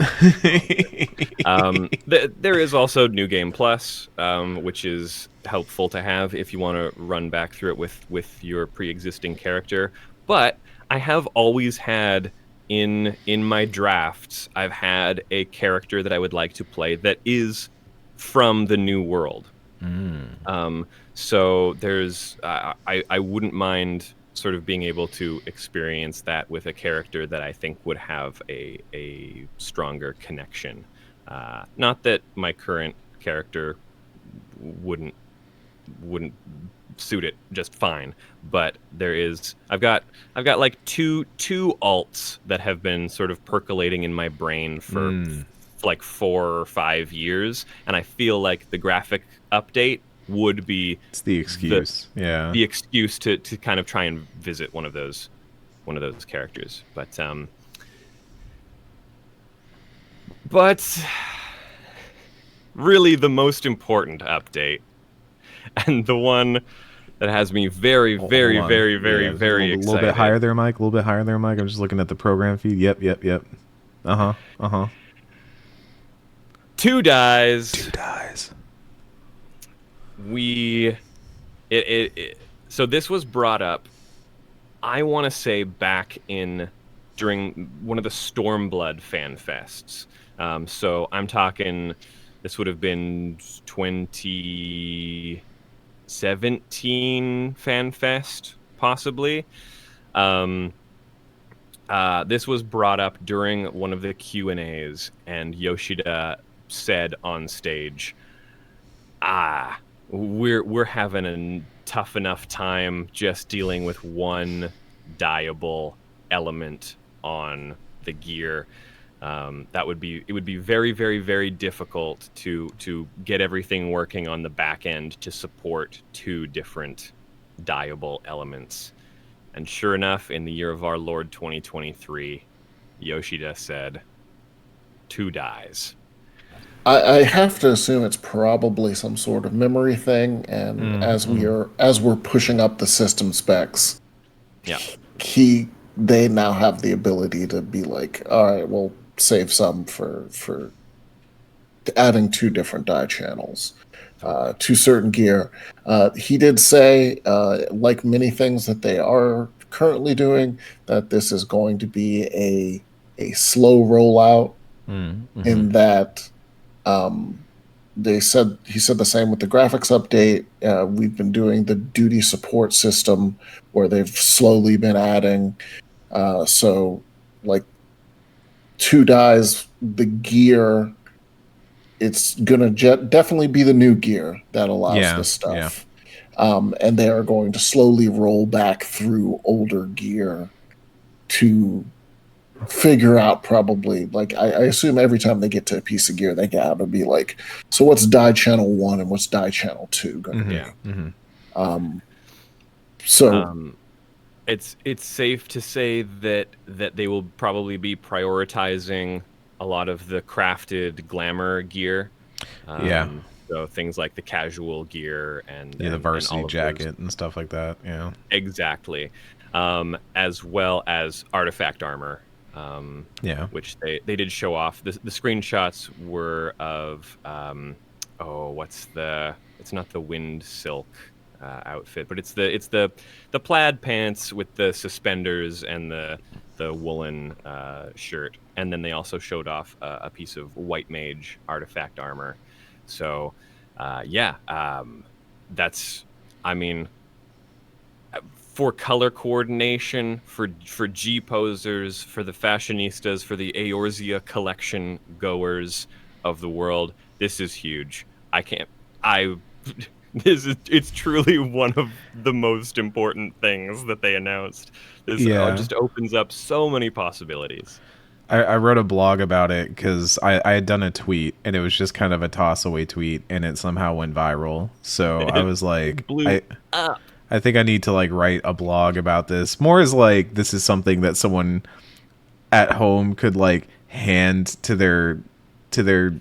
There is also New Game Plus, which is helpful to have if you want to run back through it with your pre-existing character. But I have always had in my drafts, I've had a character that I would like to play that is from the new world. So there's I wouldn't mind sort of being able to experience that with a character that I think would have a stronger connection. Not that my current character wouldn't suit it just fine, but I've got like two alts that have been sort of percolating in my brain for like 4 or 5 years, and I feel like the graphic update would be the excuse to kind of try and visit one of those characters. But really the most important update, and the one that has me very very excited. A little bit higher there, Mike. A little bit higher there, Mike. I'm just looking at the program feed. Yep. Two dies. So this was brought up, I want to say, back during one of the Stormblood fan fests. So I'm talking, this would have been 2017 fan fest, possibly. This was brought up during one of the Q&As, and Yoshida said on stage, we're having a tough enough time just dealing with one dyeable element on the gear. It would be very, very, very difficult to get everything working on the back end to support two different dyeable elements. And sure enough, in the year of our Lord 2023, Yoshida said, 2 dyes. I have to assume it's probably some sort of memory thing, and as we're pushing up the system specs, Yeah. they now have the ability to be like, all right, we'll save some for adding 2 different dye channels to certain gear. He did say, like many things that they are currently doing, that this is going to be a slow rollout. In that, he said the same with the graphics update. We've been doing the duty support system where they've slowly been adding. So, like, 2 dyes, the gear, it's gonna definitely be the new gear that allows this stuff. And they are going to slowly roll back through older gear to figure out, probably, like, I assume every time they get to a piece of gear, they gotta be like, so what's dye channel 1 and what's dye channel 2 gonna be? It's safe to say that they will probably be prioritizing a lot of the crafted glamour gear. So things like the casual gear and the varsity jacket those. And stuff like that. Yeah, exactly. As well as artifact armor. Which they did show off. The screenshots were of it's not the wind silk outfit, but it's the plaid pants with the suspenders and the woolen shirt, and then they also showed off a piece of white mage artifact armor. So that's, I mean, for color coordination, for G posers, for the fashionistas, for the Eorzea collection goers of the world, this is huge. It's truly one of the most important things that they announced. This just opens up so many possibilities. I wrote a blog about it because I had done a tweet and it was just kind of a toss away tweet and it somehow went viral. So I was like, blew up. I think I need to like write a blog about this. More as like this is something that someone at home could like hand to their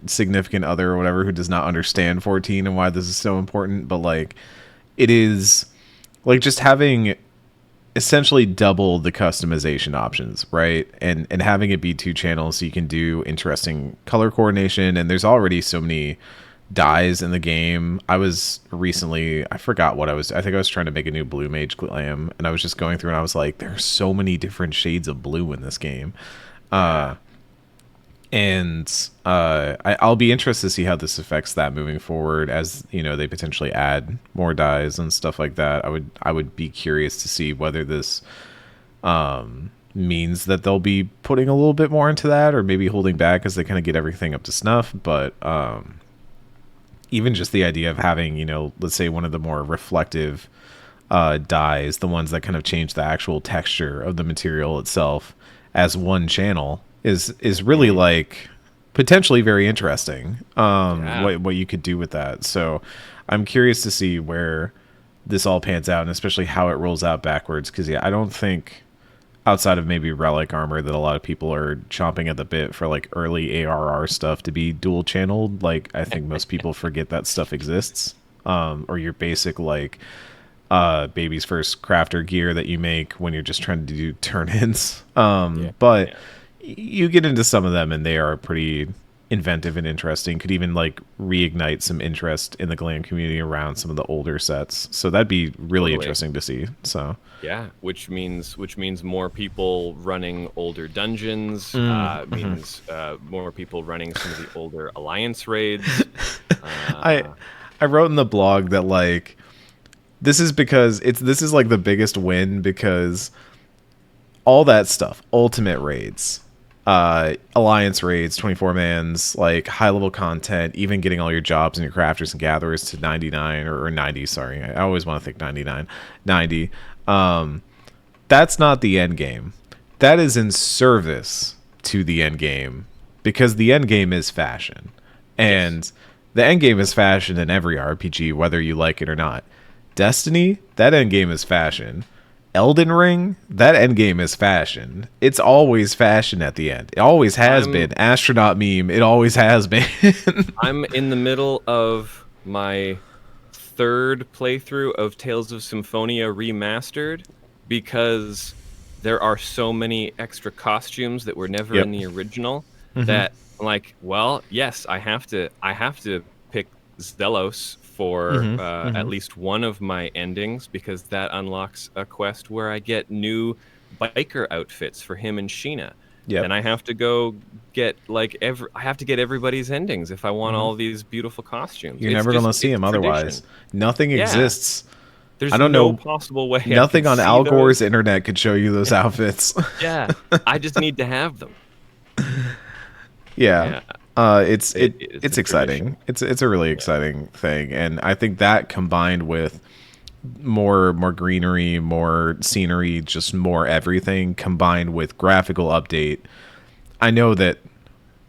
significant other or whatever who does not understand 14 and why this is so important. But like it is like just having essentially double the customization options, right? And having it be 2 channels so you can do interesting color coordination. And there's already so many dyes in the game. I forgot what I think I was trying to make a new blue mage glam, and I was just going through and I was like, there's so many different shades of blue in this game. I'll be interested to see how this affects that moving forward, as you know, they potentially add more dyes and stuff like that. I would be curious to see whether this means that they'll be putting a little bit more into that, or maybe holding back as they kind of get everything up to snuff. But even just the idea of having, you know, let's say one of the more reflective dyes, the ones that kind of change the actual texture of the material itself, as 1 channel is really like potentially very interesting. What you could do with that. So I'm curious to see where this all pans out, and especially how it rolls out backwards. Because I don't think, outside of maybe relic armor, that a lot of people are chomping at the bit for like early ARR stuff to be dual channeled. Like I think most people forget that stuff exists. Or your basic like baby's first crafter gear that you make when you're just trying to do turn-ins. You get into some of them and they are pretty inventive and interesting. Could even like reignite some interest in the glam community around some of the older sets. So that'd be really interesting to see. So yeah, which means more people running older dungeons. Means more people running some of the older alliance raids. I wrote in the blog that like this is like the biggest win, because all that stuff, ultimate raids, alliance raids, 24 mans, like high level content, even getting all your jobs and your crafters and gatherers to 99 or 90, sorry, I always want to think 99, 90. That's not the end game. That is in service to the end game because the end game is fashion, and the end game is fashion in every RPG, whether you like it or not. Destiny, that end game is fashion. Elden Ring, that end game is fashion. It's always fashion at the end. It always has been. Astronaut meme, it always has been. I'm in the middle of my third playthrough of Tales of Symphonia Remastered because there are so many extra costumes that were never in the original that I'm like, well, yes, I have to pick Zelos for at least one of my endings because that unlocks a quest where I get new biker outfits for him and Sheena. Yep. Then I have to go get I have to get everybody's endings if I want all these beautiful costumes. You're never gonna see them otherwise. Nothing exists. There's I don't no know possible way. Nothing on Al Gore's internet could show you those outfits. Yeah, I just need to have them. Yeah. It's exciting. It's a really exciting thing, and I think that combined with more greenery, more scenery, just more everything combined with graphical update. I know that,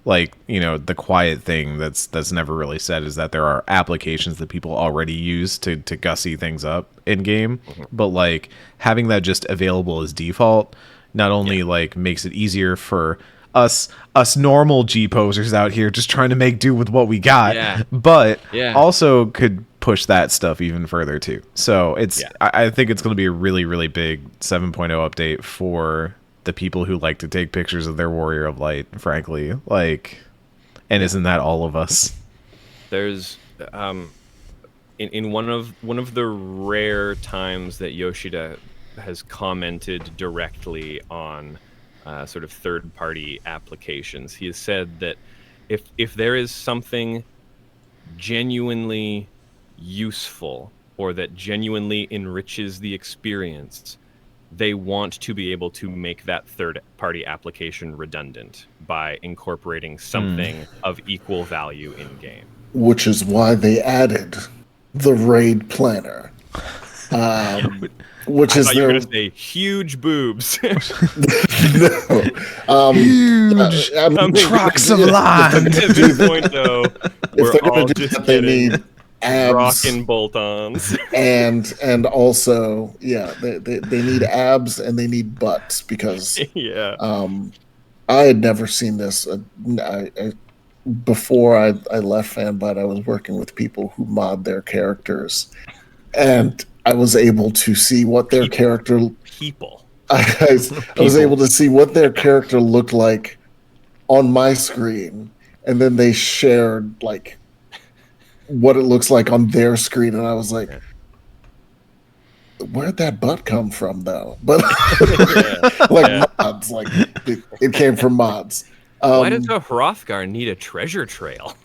like, you know, the quiet thing that's never really said is that there are applications that people already use to gussy things up in game, but like having that just available as default not only like makes it easier for us normal G posers out here just trying to make do with what we got, but also could push that stuff even further too. So it's I think it's going to be a really, really big 7.0 update for the people who like to take pictures of their Warrior of Light, frankly. Like, and isn't that all of us? There's in one of the rare times that Yoshida has commented directly on sort of third-party applications, he has said that if there is something genuinely useful or that genuinely enriches the experience, they want to be able to make that third-party application redundant by incorporating something of equal value in-game. Which is why they added the raid planner. Which I is thought you were going to say huge boobs. Huge trucks of land. At this point, though, we're all just they need abs, rockin' bolt-ons, and also they need abs and they need butts because I had never seen this. Before I left Fanbot, I was working with people who mod their characters, and I was able to see what their character. I was able to see what their character looked like on my screen, and then they shared like what it looks like on their screen, and I was like, "Where'd that butt come from, though?" But mods, like it came from mods. Why does a Hrothgar need a treasure trail?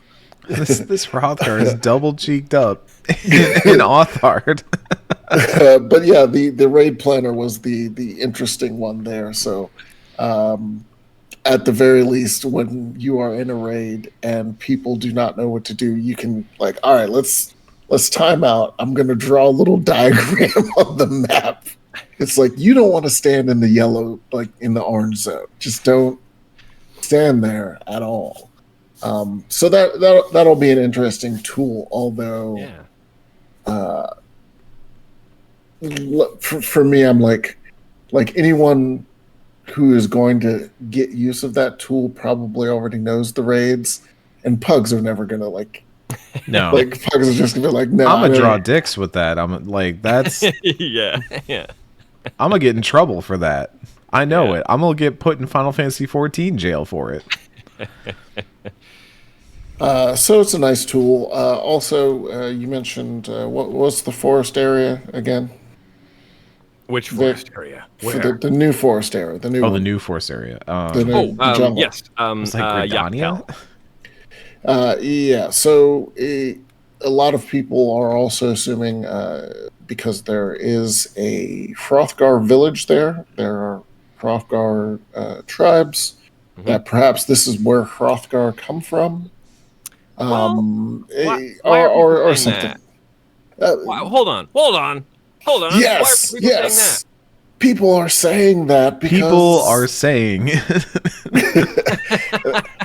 This Hrothgar is double cheeked up in Authard. But yeah, the raid planner was the interesting one there. So at the very least, when you are in a raid and people do not know what to do, you can like, all right, let's time out. I'm going to draw a little diagram on the map. It's like, you don't want to stand in the yellow, like in the orange zone. Just don't stand there at all. So that'll be an interesting tool. Although, for me, I'm like anyone who is going to get use of that tool probably already knows the raids, and pugs are never gonna like. No, like pugs are just gonna be like, no. I'm gonna draw dicks with that. I'm like, that's yeah. I'm gonna get in trouble for that. I know it. I'm gonna get put in Final Fantasy 14 jail for it. So it's a nice tool. Also, you mentioned what was the forest area again? Which forest area? For the new forest area. The new one. The new forest area. Yes. It's like Gridania? Yeah. So a lot of people are also assuming because there is a Hrothgar village there. There are Hrothgar tribes. That perhaps this is where Hrothgar come from. Or something. Hold on. Yes. People are saying that because People are saying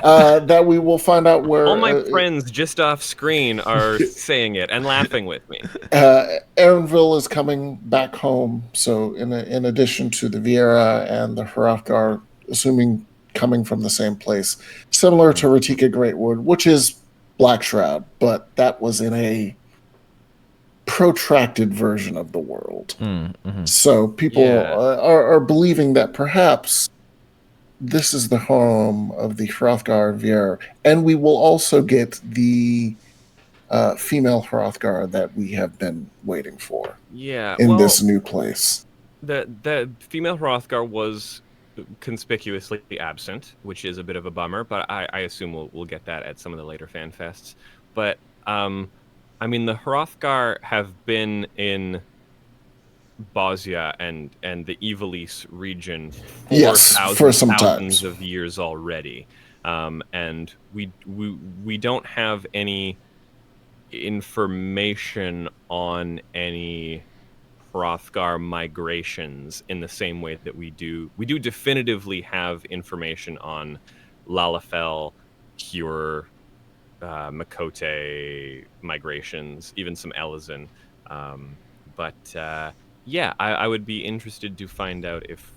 that we will find out where All my friends just off screen are saying it and laughing with me. Aaronville is coming back home. So in addition to the Vieira and the Hrothgar, assuming coming from the same place, similar to Ratika Greatwood, which is Black Shroud, but that was in a protracted version of the world. So people are believing that perhaps this is the home of the Hrothgar Vieira, and we will also get the female Hrothgar that we have been waiting for. Yeah, in this new place. The female Hrothgar was conspicuously absent, which is a bit of a bummer, but I assume we'll get that at some of the later fan fests. But I mean, the Hrothgar have been in Bosnia and the Ivalice region for thousands of years already, and we don't have any information on any Hrothgar migrations in the same way that we do. We do definitively have information on Lalafell, Cure, Makote migrations, even some Elizin. But yeah, I would be interested to find out if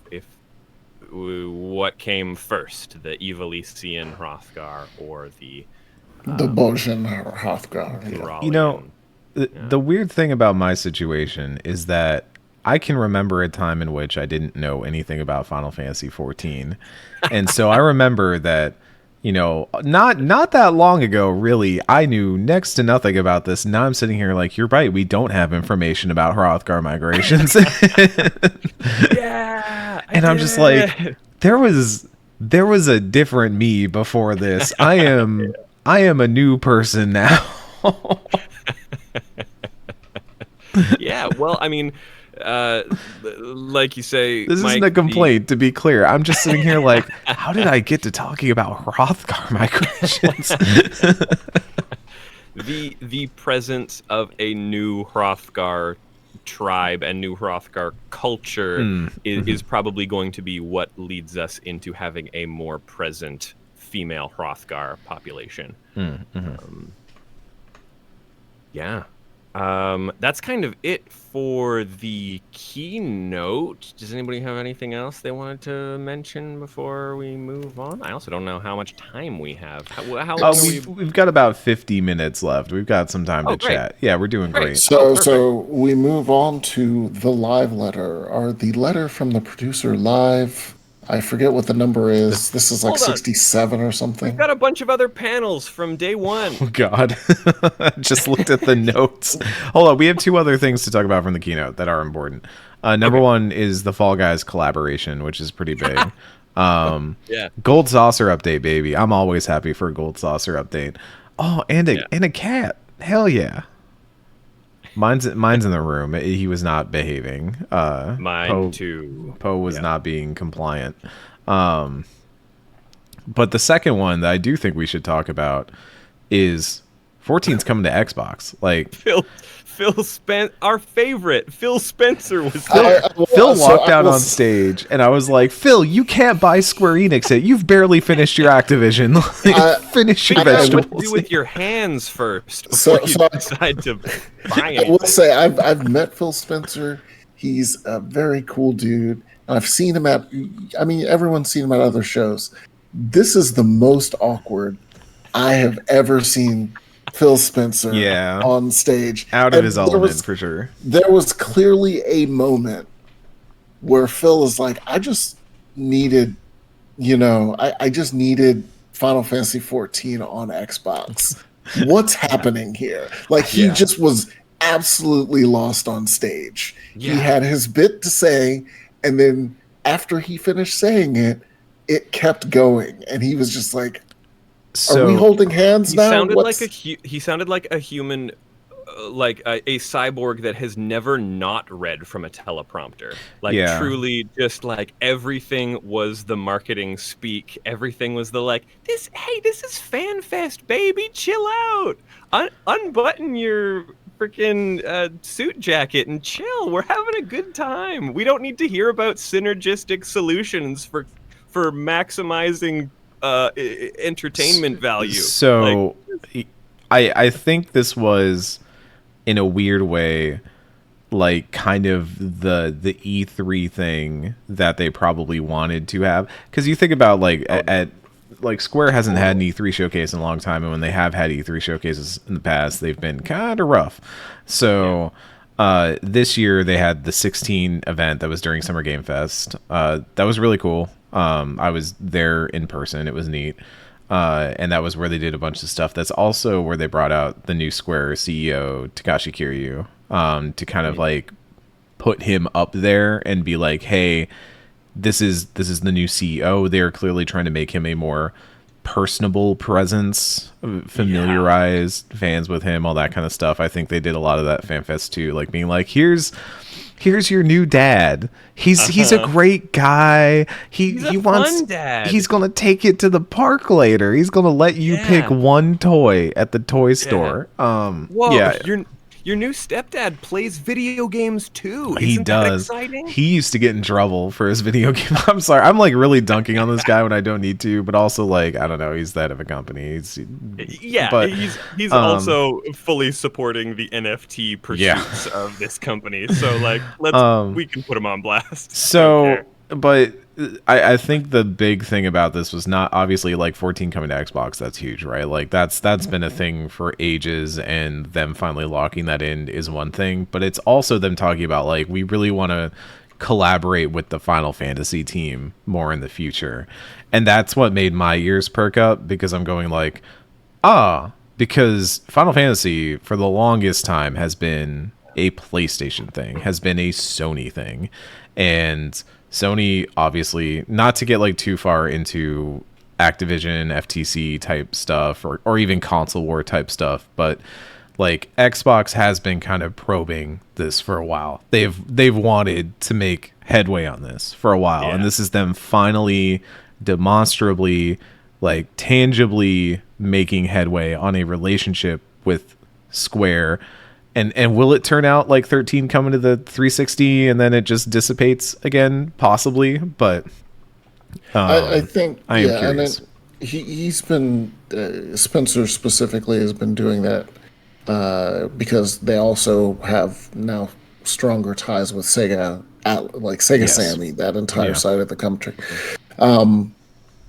what came first, the Ivalician Hrothgar or the Bosnian Hrothgar. You know, the weird thing about my situation is that I can remember a time in which I didn't know anything about Final Fantasy XIV. And so I remember that, you know, not that long ago, really, I knew next to nothing about this. Now I'm sitting here like, you're right, we don't have information about Hrothgar migrations. Yeah. And I'm just like, there was a different me before this. I am a new person now. Yeah, well, I mean, like you say, this Mike, isn't a complaint, to be clear. I'm just sitting here like, how did I get to talking about Hrothgar migrations? the presence of a new Hrothgar tribe and new Hrothgar culture is probably going to be what leads us into having a more present female Hrothgar population. Yeah. That's kind of it for the keynote. Does anybody have anything else they wanted to mention before we move on? I also don't know how much time we have. How long we've got about 50 minutes left. We've got some time to chat. Yeah, we're doing great. So we move on to the live letter, or the letter from the producer live. I forget what the number is. This is like 67 or something. We've got a bunch of other panels from day one. Oh, God. Just looked at the notes. Hold on. We have two other things to talk about from the keynote that are important. Number one is the Fall Guys collaboration, which is pretty big. Yeah. Gold Saucer update, baby. I'm always happy for a Gold Saucer update. Oh, and a cat. Hell yeah. Mine's in the room. He was not behaving. Mine too. Poe was not being compliant. But the second one that I do think we should talk about is 14's coming to Xbox. Like Phil Spencer, our favorite Phil Spencer was Phil walked out on stage, and I was like, "Phil, you can't buy Square Enix it. You've barely finished your Activision. Finish your vegetables. What to do with your hands first before you decide to buy it." I will say I've met Phil Spencer. He's a very cool dude. I've seen him everyone's seen him at other shows. This is the most awkward I have ever seen Phil Spencer on stage. Out of his element, for sure. There was clearly a moment where Phil is like, I just needed Final Fantasy 14 on Xbox. What's happening here? Like, he just was absolutely lost on stage. He had his bit to say, and then after he finished saying it, it kept going. And he was just like, are we holding hands now? He sounded like a human, like a cyborg that has never not read from a teleprompter. Like, truly, just like everything was the marketing speak. Everything was the like, this is FanFest, baby. Chill out. Unbutton your freaking suit jacket and chill. We're having a good time. We don't need to hear about synergistic solutions for maximizing entertainment value. So, I think this was, in a weird way, like kind of the E3 thing that they probably wanted to have, because you think about like at like Square hasn't had an E3 showcase in a long time, and when they have had E3 showcases in the past, they've been kind of rough. So this year they had the 16 event that was during Summer Game Fest. That was really cool. I was there in person. It was neat. And that was where they did a bunch of stuff. That's also where they brought out the new Square CEO, Takashi Kiryu, to kind of like put him up there and be like, hey, this is the new CEO. They're clearly trying to make him a more personable presence, familiarize fans with him, all that kind of stuff. I think they did a lot of that FanFest too, like being like, here's your new dad. He's a great guy. He wants fun dad. He's gonna take it to the park later. He's gonna let you pick one toy at the toy store. Whoa, your new stepdad plays video games too. He Isn't does. That exciting? He used to get in trouble for his video game. I'm sorry. I'm like really dunking on this guy when I don't need to, but also like I don't know. He's the head of a company. He's also fully supporting the NFT pursuits of this company. So like, we can put him on blast. So, but I think the big thing about this was not obviously like 14 coming to Xbox. That's huge, right? Like that's been a thing for ages, and them finally locking that in is one thing. But it's also them talking about like we really want to collaborate with the Final Fantasy team more in the future, and that's what made my ears perk up, because I'm going like, because Final Fantasy for the longest time has been a PlayStation thing, has been a Sony thing, and Sony, obviously, not to get like too far into Activision, FTC type stuff, or even console war type stuff, but like Xbox has been kind of probing this for a while. They've wanted to make headway on this for a while, and this is them finally demonstrably, like tangibly making headway on a relationship with Square. And will it turn out like 13 coming to the 360 and then it just dissipates again? Possibly, but I think I am curious. And he's been Spencer specifically has been doing that because they also have now stronger ties with Sega, like Sega Sammy, that entire side of the country.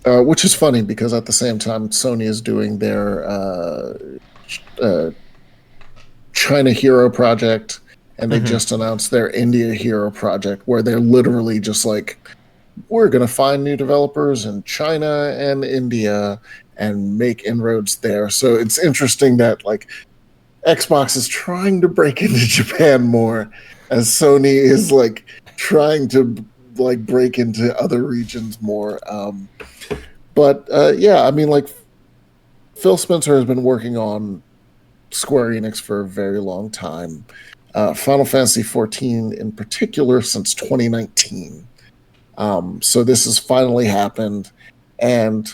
Which is funny because at the same time Sony is doing their China Hero project, and they just announced their India Hero project, where they're literally just like, we're going to find new developers in China and India and make inroads there. So it's interesting that like Xbox is trying to break into Japan more, as Sony is like trying to like break into other regions more. But I mean, like Phil Spencer has been working on Square Enix for a very long time. Final Fantasy XIV in particular since 2019. So this has finally happened. And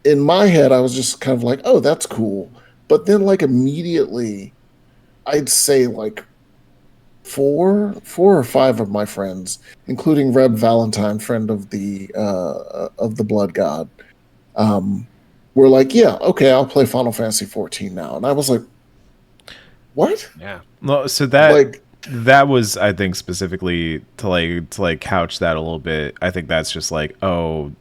in my head, I was just kind of like, oh, that's cool. But then like immediately, I'd say like four or five of my friends, including Reb Valentine, friend of the Blood God, we're like, yeah, okay, I'll play Final Fantasy 14 now. And I was like, what? Yeah. Well, so that was, I think, specifically to couch that a little bit. I think that's just like, oh,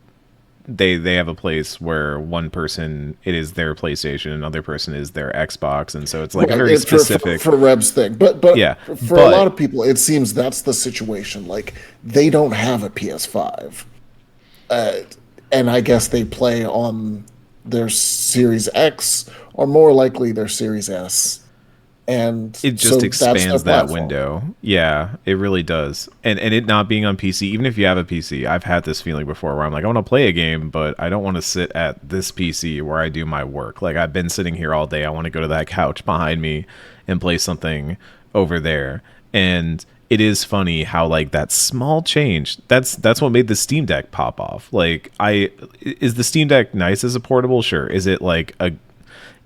they have a place where one person, it is their PlayStation, another person is their Xbox, and so it's like very specific for Reb's thing. But yeah, for a lot of people, it seems that's the situation. Like they don't have a PS5, and I guess they play on their Series X or more likely their Series S. And it just expands that window. Yeah, it really does. And it not being on PC, even if you have a PC, I've had this feeling before where I'm like, I want to play a game, but I don't want to sit at this PC where I do my work. Like I've been sitting here all day. I want to go to that couch behind me and play something over there. And it is funny how like that small change, that's what made the Steam Deck pop off. Like is the Steam Deck nice as a portable? Sure. Is it like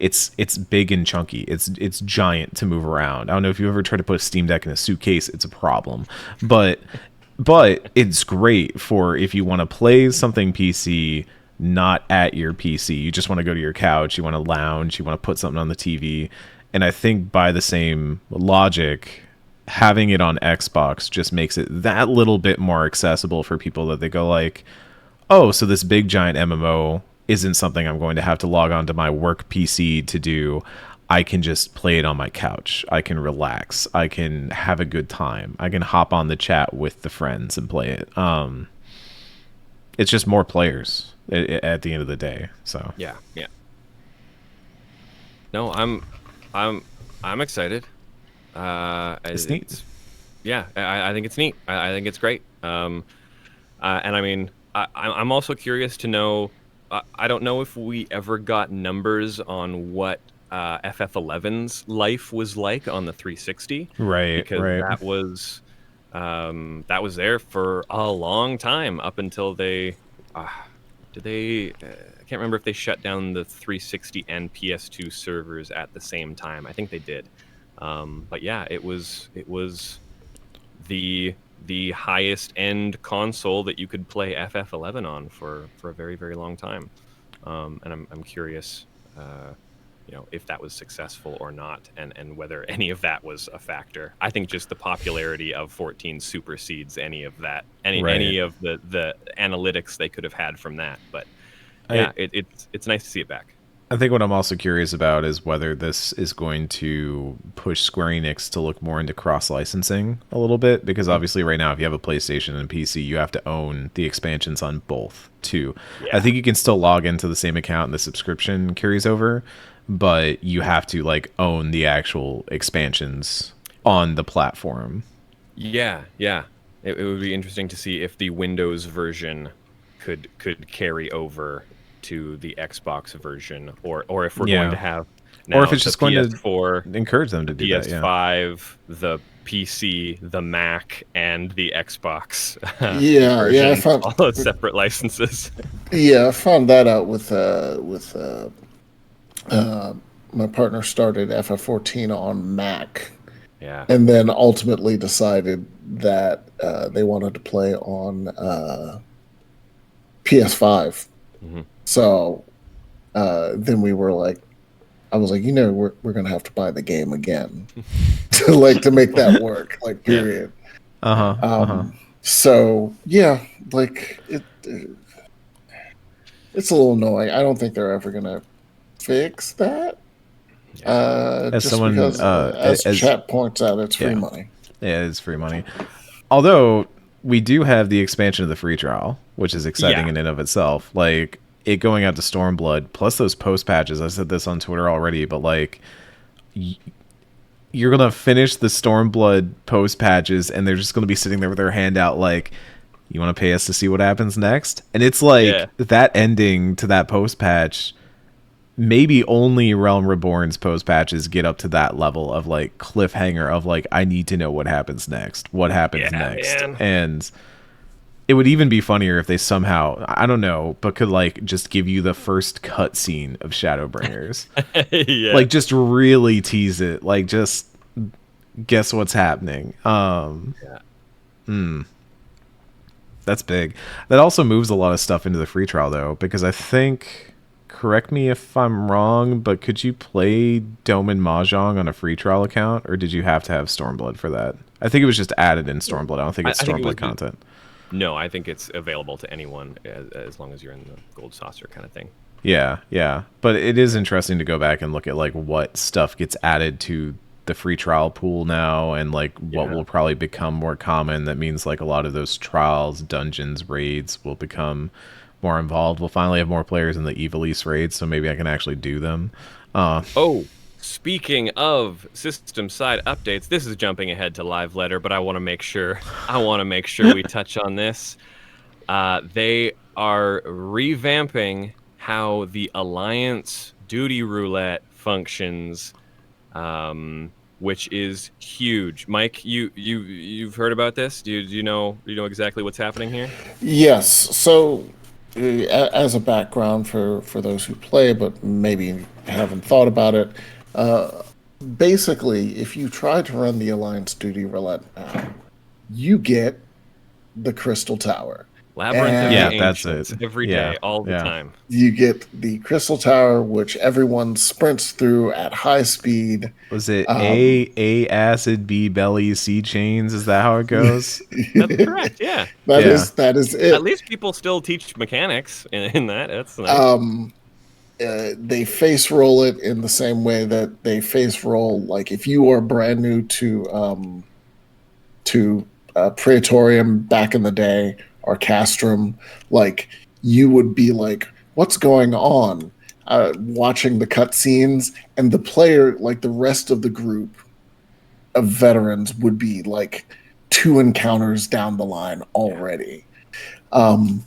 it's big and chunky. It's giant to move around. I don't know if you ever tried to put a Steam Deck in a suitcase. It's a problem, but it's great for if you want to play something PC, not at your PC. You just want to go to your couch. You want to lounge. You want to put something on the TV. And I think by the same logic, having it on Xbox just makes it that little bit more accessible for people that they go like, oh, so this big giant MMO isn't something I'm going to have to log on to my work PC to do. I can just play it on my couch. I can relax. I can have a good time. I can hop on the chat with the friends and play it. It's just more players at the end of the day. So yeah. No, I'm excited. it's neat. Yeah, I think it's neat. I think it's great. And I mean, I'm also curious to know. I don't know if we ever got numbers on what FF11's life was like on the 360, Right, because that was there for a long time up until they did they I can't remember if they shut down the 360 and PS2 servers at the same time. I think they did, but yeah, it was the highest end console that you could play FF11 on for a very, very long time. And I'm curious, if that was successful or not, and whether any of that was a factor. I think just the popularity of 14 supersedes any of that, any of the analytics they could have had from that. But yeah, it's nice to see it back. I think what I'm also curious about is whether this is going to push Square Enix to look more into cross-licensing a little bit, because obviously right now if you have a PlayStation and PC, you have to own the expansions on both too. Yeah. I think you can still log into the same account and the subscription carries over, but you have to like own the actual expansions on the platform. Yeah. It would be interesting to see if the Windows version could carry over to the Xbox version, or if we're going to have now, or if it's just going PS4, to encourage them to do PS5, that. Yeah. The PC, the Mac, and the Xbox. I found all separate licenses. Yeah, I found that out with my partner started FF14 on Mac. Yeah, and then ultimately decided that they wanted to play on PS5. Mm-hmm. So then we were like, I was like, we're gonna have to buy the game again to make that work, like period. Yeah. So yeah, like it's a little annoying. I don't think they're ever gonna fix that. As just someone, because, as chat points out, it's free money. Yeah, it's free money. Although we do have the expansion of the free trial, which is exciting in and of itself. Like it going out to Stormblood, plus those post patches. I said this on Twitter already, but like you're gonna finish the Stormblood post patches, and they're just gonna be sitting there with their hand out, like, you want to pay us to see what happens next? And it's like that ending to that post patch. Maybe only Realm Reborn's post patches get up to that level of like cliffhanger of like, I need to know what happens next. What happens next? Man. And it would even be funnier if they somehow, I don't know, but could like just give you the first cutscene of Shadowbringers. Yeah. Like just really tease it. Like just guess what's happening. That's big. That also moves a lot of stuff into the free trial though, because I think, correct me if I'm wrong, but could you play Dome and Mahjong on a free trial account, or did you have to have Stormblood for that? I think it was just added in Stormblood. I don't think it's Stormblood content. No, I think it's available to anyone as long as you're in the gold saucer kind of thing. Yeah. But it is interesting to go back and look at like what stuff gets added to the free trial pool now, and like what will probably become more common. That means like a lot of those trials, dungeons, raids will become more involved. We'll finally have more players in the Evilise raids, so maybe I can actually do them. Speaking of system side updates, this is jumping ahead to live letter, but I want to make sure we touch on this. They are revamping how the Alliance duty roulette functions, which is huge. Mike, you've heard about this? Do you know exactly what's happening here? Yes. So as a background for those who play but maybe haven't thought about it, uh, basically, if you try to run the Alliance Duty Roulette now, you get the Crystal Tower. Labyrinth of Yeah, the And that's it. Ancients every Yeah, day, all the yeah. time. you get the Crystal Tower, which everyone sprints through at high speed. Was it Um, A acid, B belly, C chains? Is that how it goes? That's correct. Yeah. Yeah. that is At it. least people still teach mechanics in that. That's nice. Um, they face roll it in the same way that they face roll. Like if you are brand new to Praetorium back in the day or Castrum, like you would be like, "What's going on?" Watching the cutscenes, and the player, like the rest of the group of veterans, would be like two encounters down the line already. Um,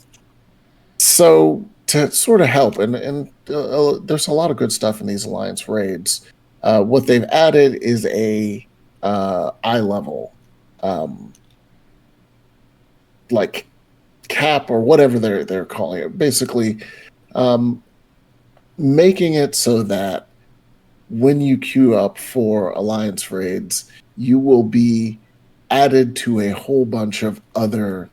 so to sort of help, and there's a lot of good stuff in these alliance raids. What they've added is a eye level, um, like cap or whatever they're calling it. Basically, um, making it so that when you queue up for alliance raids, you will be added to a whole bunch of other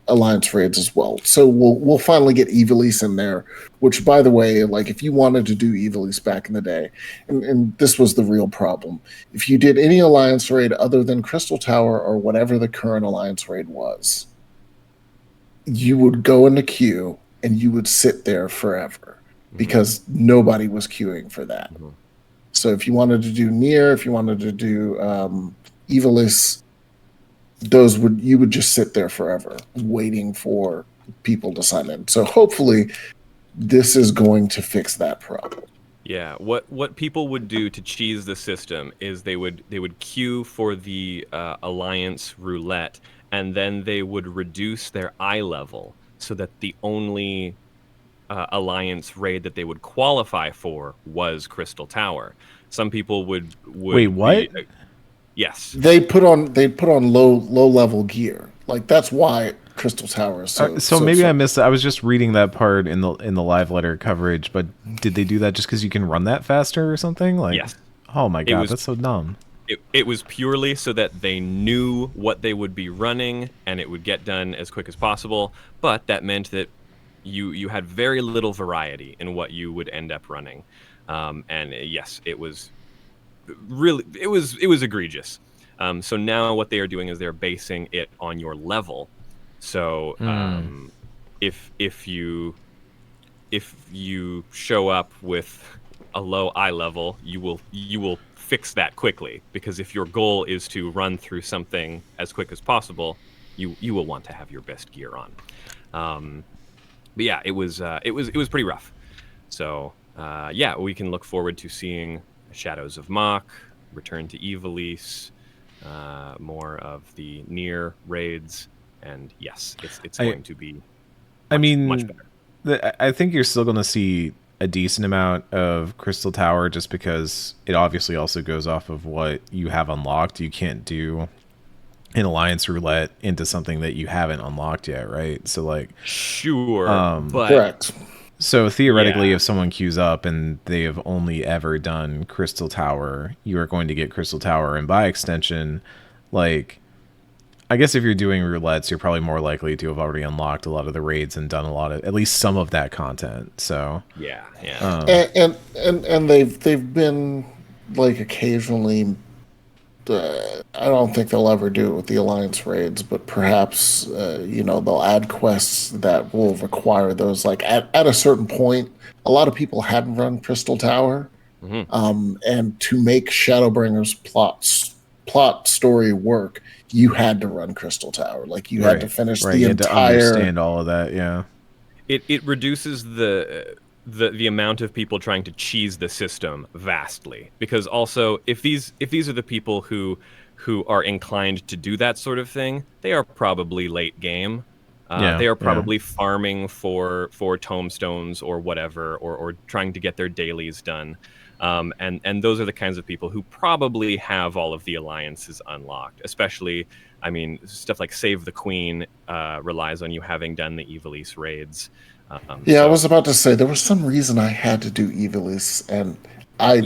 alliance raids as well. So we'll finally get Evilise in there. Which, by the way, like if you wanted to do Evilise back in the day, and this was the real problem, if you did any alliance raid other than Crystal Tower or whatever the current alliance raid was, you would go in the queue and you would sit there forever because nobody was queuing for that. Mhm. So if you wanted to do Nier, if you wanted to do Evilise, you would just sit there forever waiting for people to sign in. So hopefully this is going to fix that problem. Yeah, what people would do to cheese the system is they would queue for the alliance roulette, and then they would reduce their eye level so that the only alliance raid that they would qualify for was Crystal Tower. Some people would Wait, be what? yes. They put on low level gear. Like that's why Crystal Tower is So maybe I missed it. I was just reading that part in the live letter coverage, but did they do that just because you can run that faster or something? Like, Yes. oh my It god, was that's so dumb. it was purely so that they knew what they would be running and it would get done as quick as possible, but that meant that you had very little variety in what you would end up running. And yes, it was really it was egregious. So now what they are doing is they're basing it on your level. So if you show up with a low eye level, you will fix that quickly, because if your goal is to run through something as quick as possible, you will want to have your best gear on. But yeah, it was pretty rough. So yeah, we can look forward to seeing Shadows of Mach, Return to Evilise, more of the Nier raids, and yes, it's going to be I much mean, better. I think you're still going to see a decent amount of Crystal Tower just because it obviously also goes off of what you have unlocked. You can't do an alliance roulette into something that you haven't unlocked yet, right? So like, Sure, but correct. so theoretically, Yeah. if someone queues up and they have only ever done Crystal Tower, you are going to get Crystal Tower, and by extension, like, I guess if you're doing roulettes, you're probably more likely to have already unlocked a lot of the raids and done a lot of, at least some of that content. So Yeah, yeah. And they've been like occasionally. I don't think they'll ever do it with the alliance raids, but perhaps they'll add quests that will require those. Like at a certain point, a lot of people hadn't run Crystal Tower, and to make Shadowbringers plot story work, you had to run Crystal Tower. Like you had to finish right, the you had to entire. understand all of that. Yeah, It reduces the amount of people trying to cheese the system vastly, because also if these are the people who are inclined to do that sort of thing, they are probably late game. yeah, They are yeah. probably farming for tomestones or whatever, or trying to get their dailies done. And those are the kinds of people who probably have all of the alliances unlocked. Especially, I mean, stuff like Save the Queen relies on you having done the Ivalice raids. I was about to say there was some reason I had to do Ivalice, and I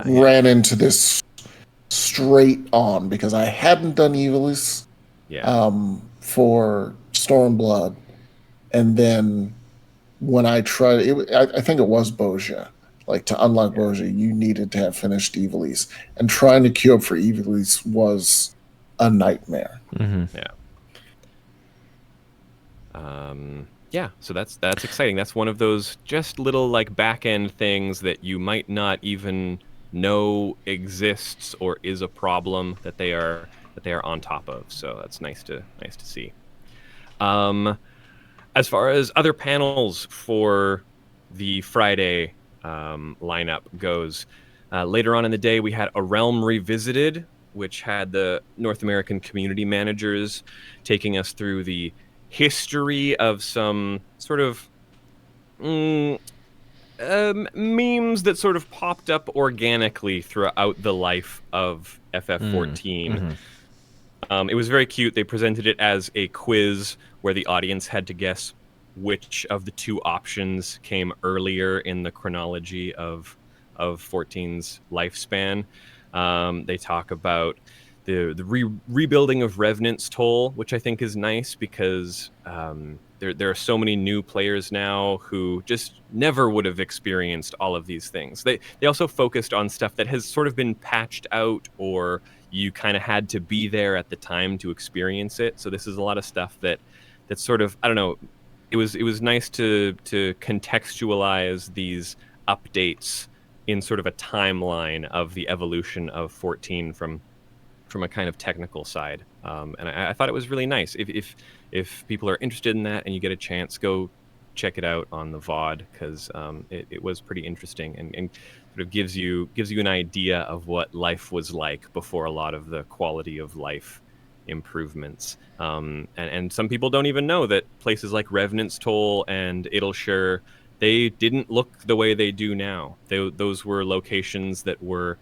ran into this straight on because I hadn't done Ivalice for Stormblood, and then when I tried it, I think it was Boja. Like, to unlock Boja, you needed to have finished Ivalice, and trying to queue up for Ivalice was a nightmare. So that's exciting. That's one of those just little like back end things that you might not even know exists or is a problem that they are on top of. So that's nice to see. As far as other panels for the Friday lineup goes, later on in the day we had A Realm Revisited, which had the North American community managers taking us through the history of some sort of memes that sort of popped up organically throughout the life of FF14. It was very cute. They presented it as a quiz where the audience had to guess which of the two options came earlier in the chronology of 14's lifespan. They talk about the rebuilding of Revenant's Toll, which I think is nice because there are so many new players now who just never would have experienced all of these things. They also focused on stuff that has sort of been patched out, or you kind of had to be there at the time to experience it. So this is a lot of stuff that's sort of, I don't know, it was nice to contextualize these updates in sort of a timeline of the evolution of 14 from a kind of technical side, and I thought it was really nice. If people are interested in that and you get a chance, go check it out on the VOD, because it was pretty interesting and sort of gives you an idea of what life was like before a lot of the quality of life improvements. And some people don't even know that places like Revenant's Toll and Idleshire, they didn't look the way they do now. Those were locations that were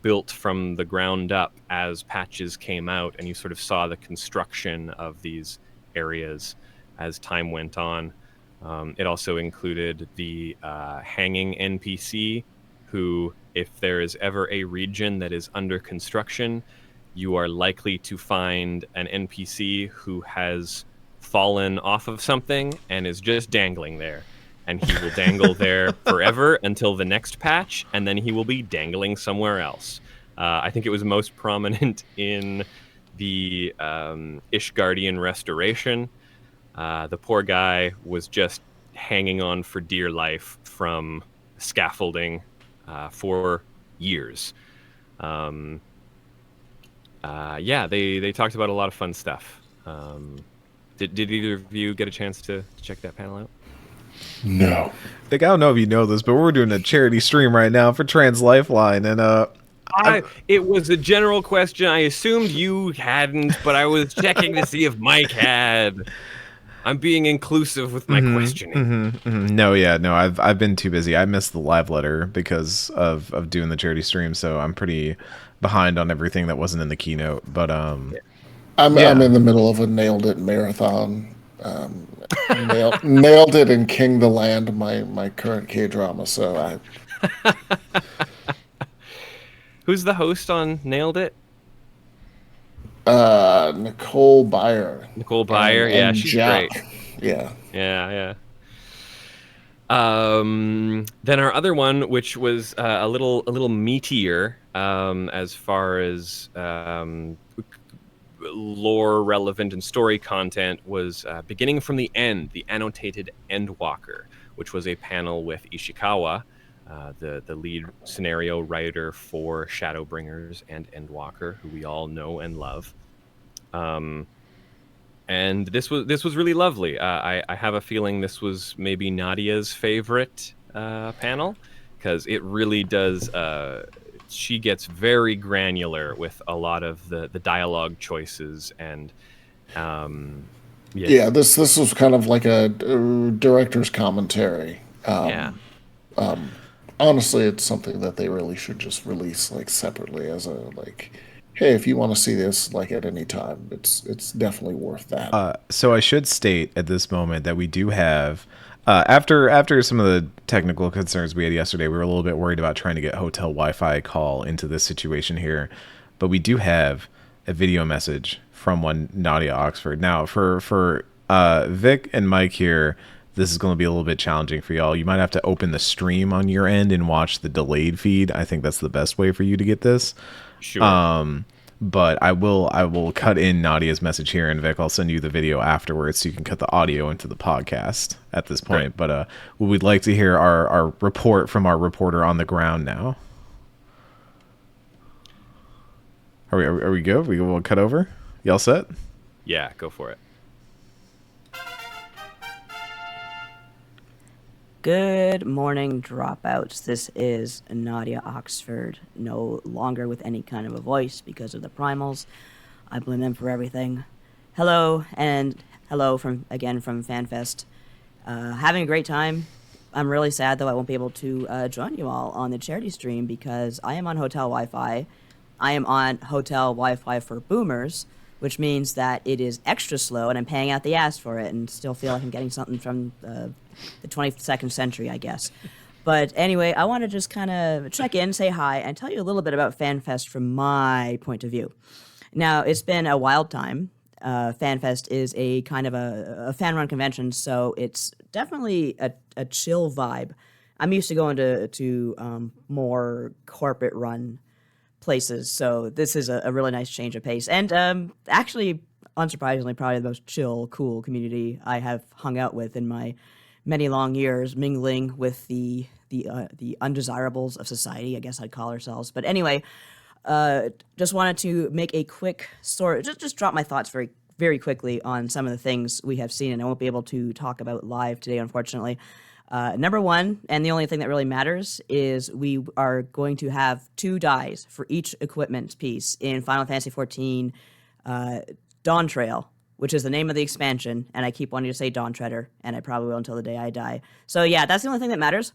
built from the ground up as patches came out, and you sort of saw the construction of these areas as time went on. It also included the hanging NPC, who, if there is ever a region that is under construction, you are likely to find an NPC who has fallen off of something and is just dangling there. And he will dangle there forever until the next patch, and then he will be dangling somewhere else. I think it was most prominent in the Ishgardian Restoration. The poor guy was just hanging on for dear life from scaffolding for years. They talked about a lot of fun stuff. Did either of you get a chance to check that panel out? No. I don't know if you know this, but we're doing a charity stream right now for Trans Lifeline, and it was a general question. I assumed you hadn't, but I was checking to see if Mike had. I'm being inclusive with my questioning. No, I've been too busy. I missed the live letter because of doing the charity stream, so I'm pretty behind on everything that wasn't in the keynote. But I'm in the middle of a Nailed It marathon. Nailed It and King the Land, my current K-drama. So Who's the host on Nailed It? Nicole Byer. Nicole Byer, and she's great. Yeah. Then our other one, which was a little meatier as far as lore relevant and story content, was Beginning from the End, the annotated Endwalker, which was a panel with Ishikawa, the lead scenario writer for Shadowbringers and Endwalker, who we all know and love. And this was really lovely. I have a feeling this was maybe Nadia's favorite panel, because it really does. She gets very granular with a lot of the dialogue choices, and this was kind of like a director's commentary. honestly, it's something that they really should just release like separately as a like, hey, if you want to see this like at any time, it's definitely worth that. So I should state at this moment that we do have, after some of the technical concerns we had yesterday, we were a little bit worried about trying to get hotel Wi-Fi call into this situation here, but we do have a video message from one Nadia Oxford. Now, for Vic and Mike here, this is going to be a little bit challenging for y'all. You might have to open the stream on your end and watch the delayed feed. I think that's the best way for you to get this. Sure. But I will cut in Nadia's message here, and Vic, I'll send you the video afterwards so you can cut the audio into the podcast at this point. Great. But we'd like to hear our report from our reporter on the ground now. Are we good? We will cut over? Y'all set? Yeah, go for it. Good morning, dropouts. This is Nadia Oxford, no longer with any kind of a voice because of the primals. I blame them for everything. Hello, and hello from FanFest. Having a great time. I'm really sad, though, I won't be able to join you all on the charity stream because I am on hotel Wi-Fi. I am on hotel Wi-Fi for boomers, which means that it is extra slow, and I'm paying out the ass for it, and still feel like I'm getting something from the 22nd century, I guess. But anyway, I want to just kind of check in, say hi, and tell you a little bit about FanFest from my point of view. Now, it's been a wild time. FanFest is a kind of a fan-run convention, so it's definitely a chill vibe. I'm used to going to more corporate-run places, so this is a really nice change of pace. And actually, unsurprisingly, probably the most chill, cool community I have hung out with in my many long years, mingling with the undesirables of society, I guess I'd call ourselves. But anyway, just wanted to make a quick story, just drop my thoughts very, very quickly on some of the things we have seen, and I won't be able to talk about live today, unfortunately. Number one, and the only thing that really matters, is we are going to have 2 dies for each equipment piece in Final Fantasy XIV Dawn Trail, which is the name of the expansion, and I keep wanting to say Dawn Treader, and I probably will until the day I die. So yeah, that's the only thing that matters.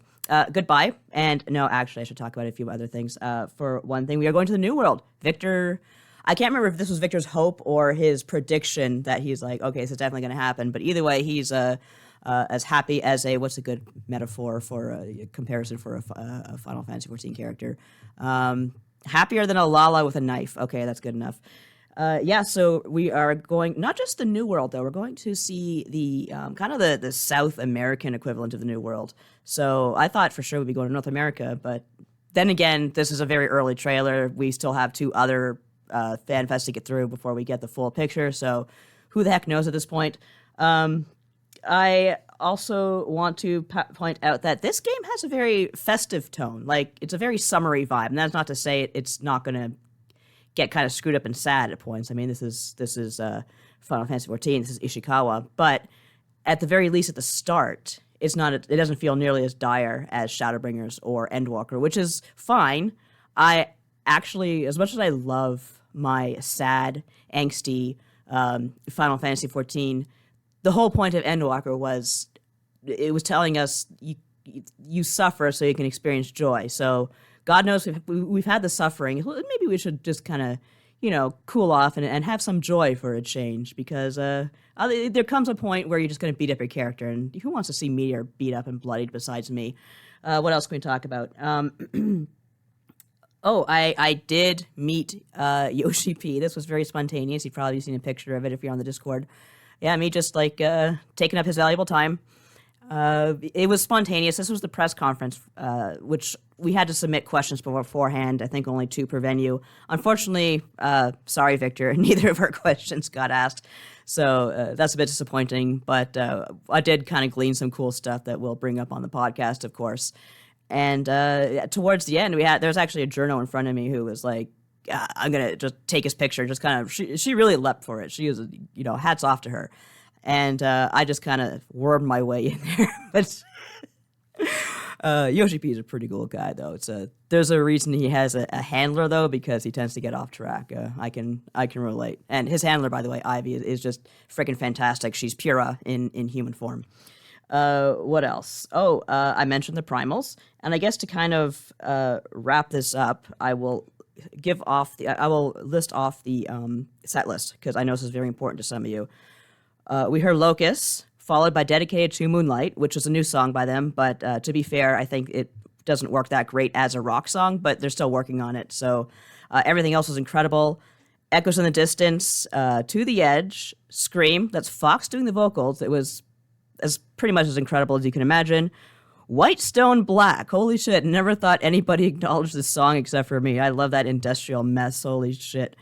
Goodbye. And no, actually, I should talk about a few other things. For one thing, we are going to the New World. Victor, I can't remember if this was Victor's hope or his prediction that he's like, okay, this is definitely going to happen. But either way, he's as happy as what's a good metaphor for a comparison for a Final Fantasy XIV character? Happier than a Lala with a knife. Okay, that's good enough. Yeah, so we are going, not just the New World, though. We're going to see the kind of the South American equivalent of the New World. So I thought for sure we'd be going to North America, but then again, this is a very early trailer. We still have 2 other FanFests to get through before we get the full picture, so who the heck knows at this point. I also want to point out that this game has a very festive tone. Like, it's a very summery vibe, and that's not to say it's not going to get kind of screwed up and sad at points. I mean, this is Final Fantasy XIV. This is Ishikawa, but at the very least, at the start, it's not. It doesn't feel nearly as dire as Shadowbringers or Endwalker, which is fine. I actually, as much as I love my sad, angsty Final Fantasy XIV, the whole point of Endwalker was it was telling us you suffer so you can experience joy. So God knows we've had the suffering. Maybe we should just kind of, cool off and have some joy for a change, because there comes a point where you're just going to beat up your character, and who wants to see Meteor beat up and bloodied besides me? What else can we talk about? I did meet Yoshi P. This was very spontaneous. You've probably seen a picture of it if you're on the Discord. Yeah, me just taking up his valuable time. It was spontaneous. This was the press conference, which we had to submit questions beforehand. I think only 2 per venue. Unfortunately, sorry, Victor, neither of our questions got asked. So that's a bit disappointing, but I did kind of glean some cool stuff that we'll bring up on the podcast, of course. And towards the end, there was actually a journo in front of me who was like, I'm going to just take his picture. Just kind of, she really leapt for it. She was, hats off to her. And I just kind of wormed my way in there. But Yoshi P is a pretty cool guy, though. There's a reason he has a handler, though, because he tends to get off track. I can relate. And his handler, by the way, Ivy, is just freaking fantastic. She's Pura in human form. What else? Oh, I mentioned the primals, and I guess to kind of wrap this up, I will list off the set list because I know this is very important to some of you. We heard Locust, followed by Dedicated to Moonlight, which was a new song by them, but to be fair, I think it doesn't work that great as a rock song, but they're still working on it. So everything else was incredible. Echoes in the Distance, To the Edge, Scream, that's Fox doing the vocals. It was as pretty much as incredible as you can imagine. White Stone Black, holy shit, never thought anybody acknowledged this song except for me. I love that industrial mess, holy shit.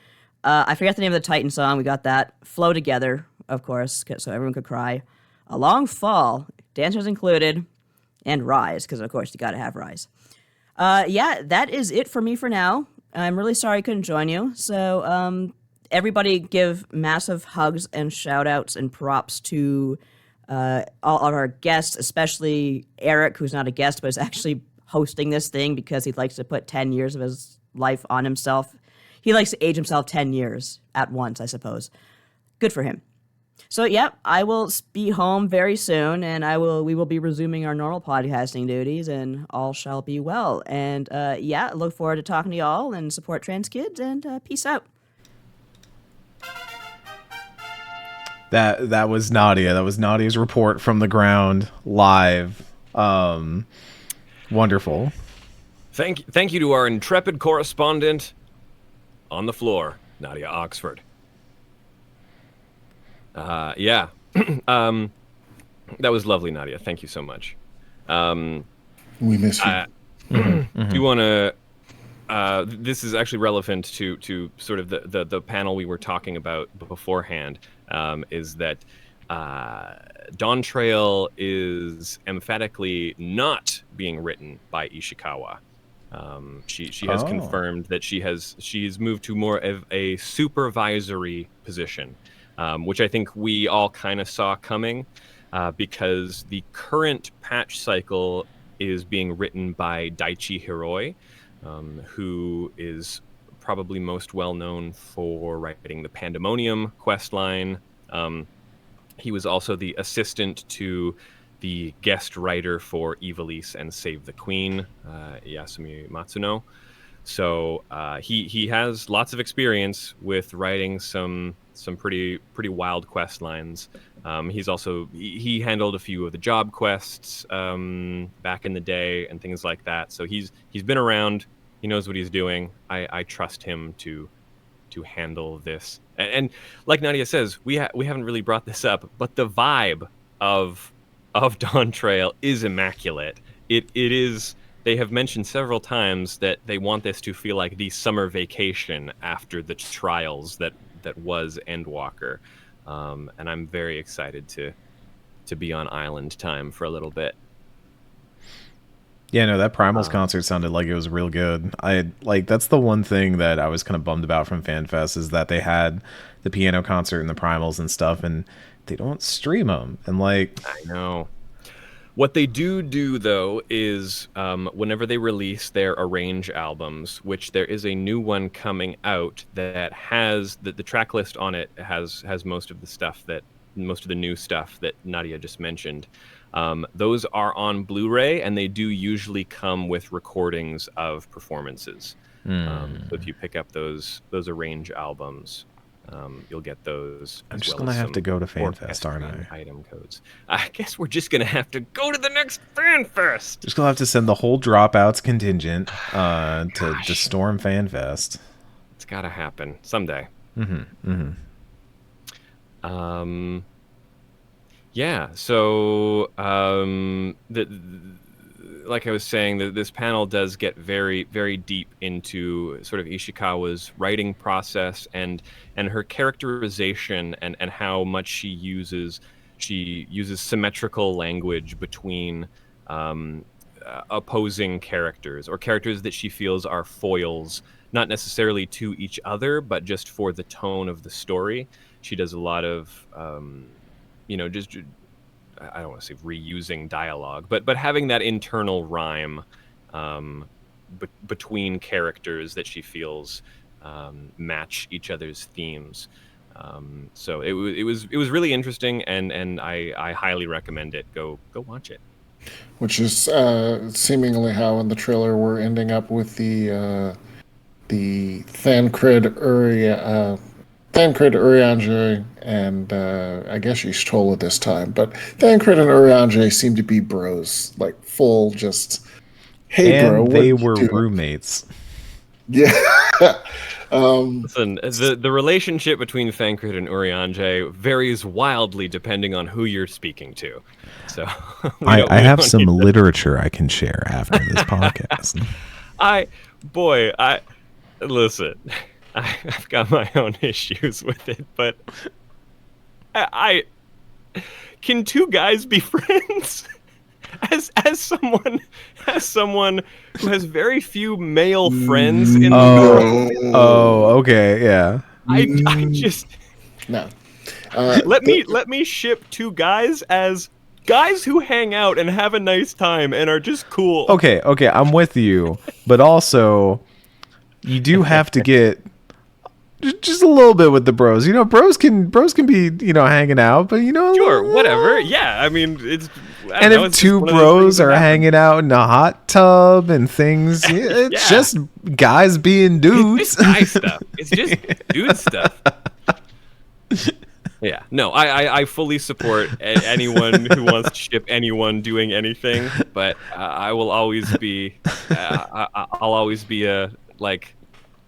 I forget the name of the Titan song, we got that. Flow Together, of course, so everyone could cry. A Long Fall, dancers included, and Rise, because of course you gotta have Rise. Yeah, that is it for me for now. I'm really sorry I couldn't join you. So, everybody give massive hugs and shout outs and props to all of our guests, especially Eric, who's not a guest, but is actually hosting this thing because he likes to put 10 years of his life on himself. He likes to age himself 10 years at once, I suppose. Good for him. So, yeah, I will be home very soon, and we will be resuming our normal podcasting duties, and all shall be well. And, yeah, look forward to talking to y'all, and support trans kids, and peace out. That was Nadia. That was Nadia's report from the ground live. Wonderful. Thank you to our intrepid correspondent on the floor, Nadia Oxford. Yeah. That was lovely, Nadia. Thank you so much. We miss you. Do you want to... this is actually relevant to sort of the panel we were talking about beforehand, is that Dawn Trail is emphatically not being written by Ishikawa. She has confirmed that she's moved to more of a supervisory position, which I think we all kind of saw coming, because the current patch cycle is being written by Daichi Hiroi, who is probably most well known for writing the Pandemonium questline. He was also the assistant to the guest writer for Ivalice and Save the Queen, Yasumi Matsuno. So he has lots of experience with writing some pretty wild quest lines. He's also he handled a few of the job quests back in the day and things like that. So he's been around. He knows what he's doing. I trust him to handle this. And like Nadia says, we haven't really brought this up, but the vibe of Dawn Trail is immaculate. It is. They have mentioned several times that they want this to feel like the summer vacation after the trials that was Endwalker, and I'm very excited to be on island time for a little bit. Yeah, no, that Primals concert sounded like it was real good. That's the one thing that I was kind of bummed about from FanFest is that they had the piano concert and the Primals and stuff, and they don't stream them. And I know. What they do though is whenever they release their Arrange albums, which there is a new one coming out that has the track list on it has most of the new stuff that Nadia just mentioned. Those are on Blu-ray, and they do usually come with recordings of performances. So if you pick up those Arrange albums, you'll get those. I'm just going to have to go to FanFest, aren't I? Item codes. I guess we're just going to have to go to the next FanFest. Just going to have to send the whole Dropouts contingent to storm FanFest. It's got to happen someday. Yeah, so like I was saying, this panel does get very, very deep into sort of Ishikawa's writing process and her characterization and how much she uses symmetrical language between opposing characters or characters that she feels are foils, not necessarily to each other, but just for the tone of the story. She does a lot of just, I don't want to say reusing dialogue, but having that internal rhyme between characters that she feels match each other's themes. So it was really interesting, and I highly recommend it. Go watch it. Which is seemingly how in the trailer we're ending up with the Thancred Urianger, and I guess she's Tola this time, but Thancred and Urianger seem to be bros, like full just, hey bro, And what they you were doing? roommates. Yeah. Listen, the relationship between Thancred and Urianger varies wildly depending on who you're speaking to. So I have some literature I can share after this podcast. Listen, I've got my own issues with it, but I can two guys be friends? As someone who has very few male friends in the world. Oh, okay, yeah. I just No. let me ship two guys as guys who hang out and have a nice time and are just cool. Okay, I'm with you, but also you do have to get just a little bit with the bros. You know, bros can be, hanging out, but Sure, whatever. Yeah, I mean, it's. And if two bros are hanging out in a hot tub and things, it's just guys being dudes. It's guy stuff. It's just dude stuff. Yeah, no, I fully support anyone who wants to ship anyone doing anything, but I will always be, I'll always be a like,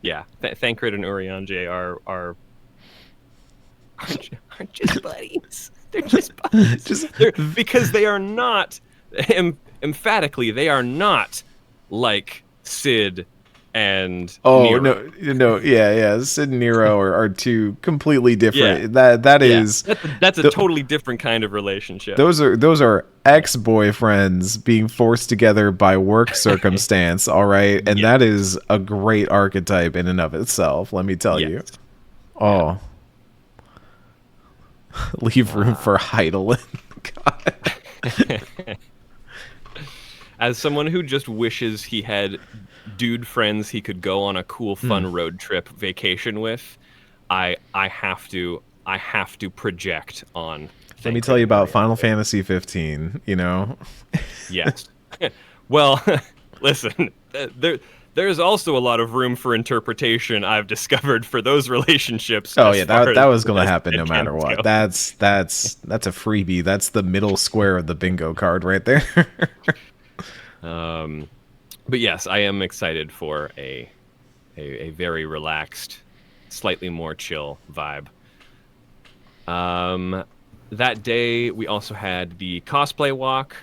yeah. Thancred and Urianger are just buddies. They're just buddies. Because they are not, emphatically, they are not like Sid and Nero. No, yeah. Sid and Nero are two completely different. Yeah. That's a totally different kind of relationship. Those are ex-boyfriends being forced together by work circumstance. All right, and that is a great archetype in and of itself. Let me tell you. Oh. Yeah. Leave room for Heidelin. God. As someone who just wishes he had dude friends he could go on a cool, fun road trip vacation with, I have to project on. Let me tell you about Final Fantasy 15. Yes. Well, listen. There's also a lot of room for interpretation I've discovered for those relationships. Oh yeah, that was going to happen no matter what. Go. That's a freebie. That's the middle square of the bingo card right there. But yes, I am excited for a very relaxed, slightly more chill vibe. That day we also had the cosplay walk,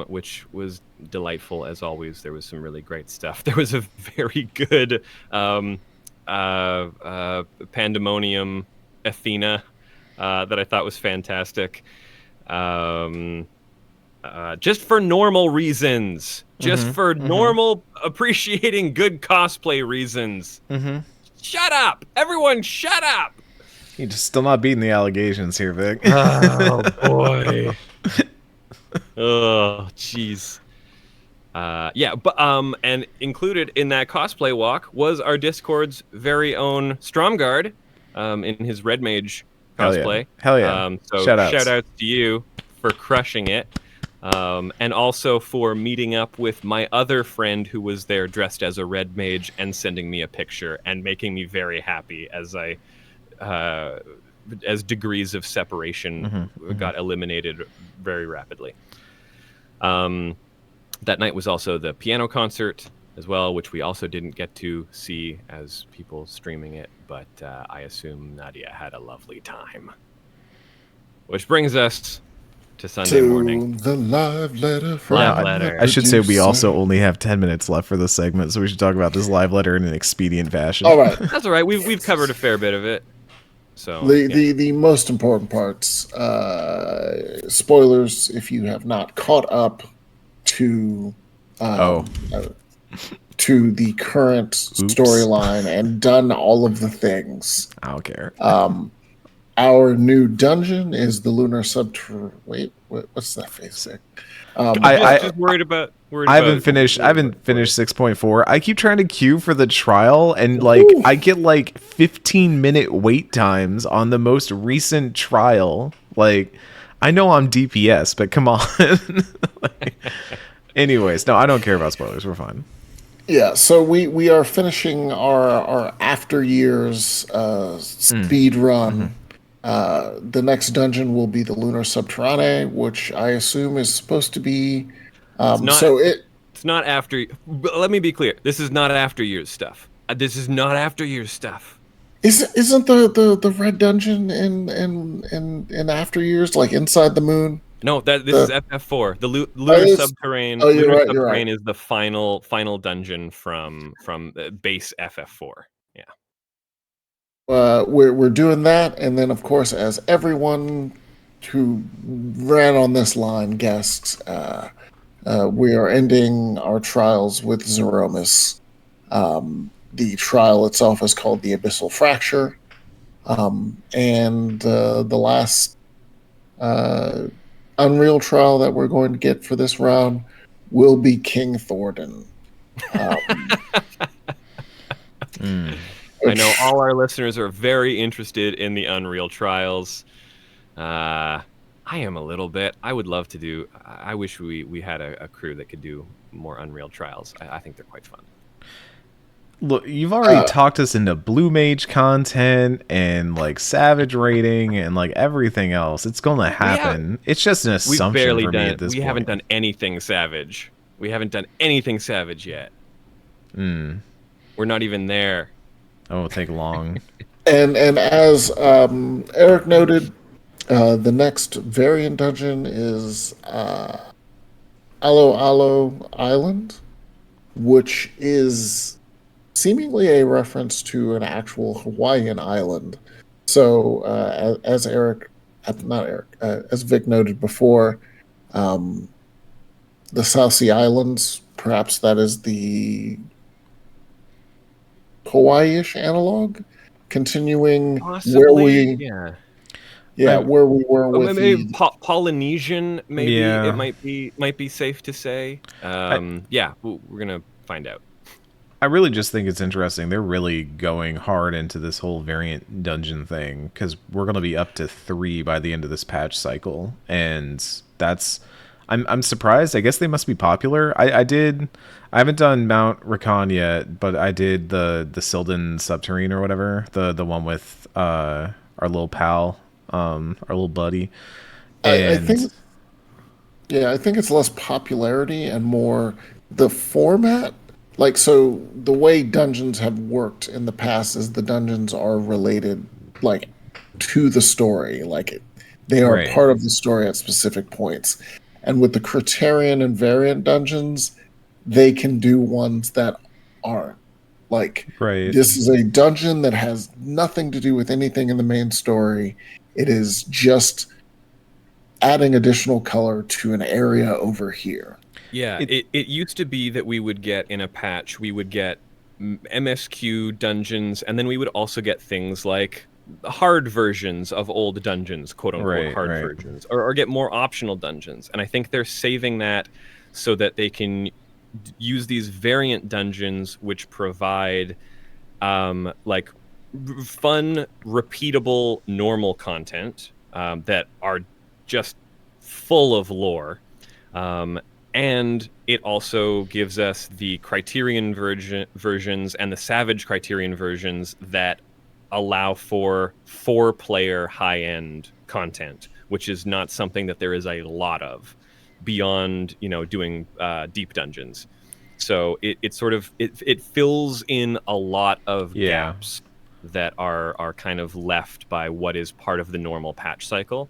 which was delightful as always. There was some really great stuff. There was a very good Pandemonium Athena that I thought was fantastic. Just for normal reasons. Just for normal appreciating good cosplay reasons. Shut up! Everyone shut up! You're just still not beating the allegations here, Vic. Oh, boy. Oh, jeez. Yeah, but and included in that cosplay walk was our Discord's very own Stromgard, in his Red Mage cosplay. Hell yeah. So shout outs to you for crushing it. And also for meeting up with my other friend who was there dressed as a Red Mage and sending me a picture and making me very happy as degrees of separation got eliminated very rapidly. That night was also the piano concert as well, which we also didn't get to see as people streaming it, but I assume Nadia had a lovely time. Which brings us to Sunday morning. The live letter. I should say we also only have 10 minutes left for this segment, so we should talk about this live letter in an expedient fashion. All right. That's all right. We've covered a fair bit of it. So the most important parts, spoilers if you have not caught up to to the current storyline and done all of the things. I don't care. our new dungeon is the lunar Wait, what's that face say? Just worried about. I haven't finished 6.4. I keep trying to queue for the trial, and like I get like 15-minute wait times on the most recent trial. Like, I know I'm DPS, but come on. Anyways, no, I don't care about spoilers. We're fine. Yeah, so we are finishing our after years speed run. The next dungeon will be the Lunar Subterrane, which I assume is supposed to be. It's not after. Let me be clear. This is not after years stuff. This is not after years stuff. Isn't the red dungeon in after years, like inside the moon? No, this is FF4. The Lunar Subterrane. Lunar Subterrane is the final dungeon from base FF4. Yeah. We're doing that, and then of course, as everyone who ran on this line guessed, we are ending our trials with Zeromus. The trial itself is called the Abyssal Fracture, and the last Unreal trial that we're going to get for this round will be King Thornton. I know all our listeners are very interested in the Unreal trials. I am a little bit. I would love to do. I wish we had a crew that could do more Unreal trials. I think they're quite fun. Look, you've already talked us into Blue Mage content and like Savage rating and like everything else. It's going to happen. It's just an assumption for me at this point. We haven't done anything Savage. We haven't done anything Savage yet. We're not even there. It won't take long. And as Eric noted, the next variant dungeon is Alo Alo Island, which is seemingly a reference to an actual Hawaiian island. So, as Vic noted before, the South Sea Islands, perhaps that is the Hawaii-ish analog, continuing possibly, where we were with maybe Polynesian. Maybe it might be safe to say. We're gonna find out. I really just think it's interesting. They're really going hard into this whole variant dungeon thing because we're going to be up to 3 by the end of this patch cycle, and I'm surprised. I guess they must be popular. I haven't done Mount Rakan yet, but I did the Sylvan Subterrane or whatever, the one with our little pal, our little buddy. I think it's less popularity and more the format. Like, so the way dungeons have worked in the past is the dungeons are related, like, to the story. Like, they are part of the story at specific points. And with the Criterion and Variant dungeons, they can do ones that aren't. Like, this is a dungeon that has nothing to do with anything in the main story. It is just adding additional color to an area over here. Yeah, it used to be that we would get in a patch, we would get MSQ dungeons, and then we would also get things like hard versions of old dungeons, quote unquote versions, or get more optional dungeons. And I think they're saving that so that they can use these variant dungeons, which provide like fun, repeatable, normal content that are just full of lore. And it also gives us the Criterion versions and the Savage Criterion versions that allow for 4-player high-end content, which is not something that there is a lot of beyond, doing deep dungeons. So it sort of fills in a lot of gaps that are kind of left by what is part of the normal patch cycle.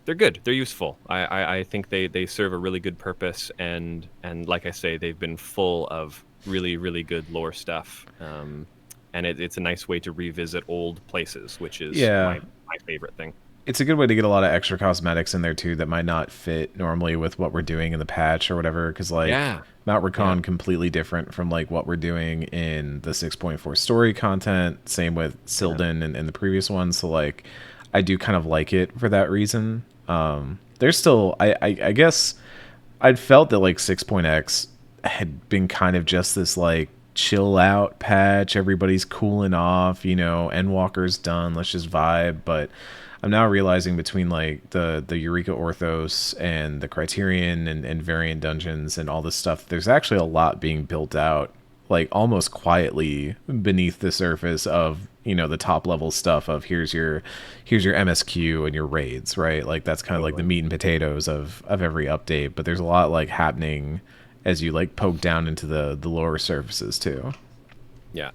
They're good. They're useful. I think they serve a really good purpose, and like I say, they've been full of really, really good lore stuff. And it's a nice way to revisit old places, which is my favorite thing. it's a good way to get a lot of extra cosmetics in there too that might not fit normally with what we're doing in the patch or whatever. Because like Yeah. Mount Racon Yeah. completely different from like what we're doing in the 6.4 story content. Same with Silden and the previous one. So like I do kind of like it for that reason. There's still I guess I'd felt that like 6.x had been kind of just this like chill out patch. Everybody's cooling off, you know, Endwalker's done. Let's just vibe. But I'm now realizing between like the Eureka Orthos and the Criterion and variant dungeons and all this stuff, there's actually a lot being built out like almost quietly beneath the surface of, you know, the top level stuff of here's your MSQ and your raids, right? Like that's kind of like the meat and potatoes of every update, but there's a lot like happening as you like poke down into the lower surfaces too. Yeah.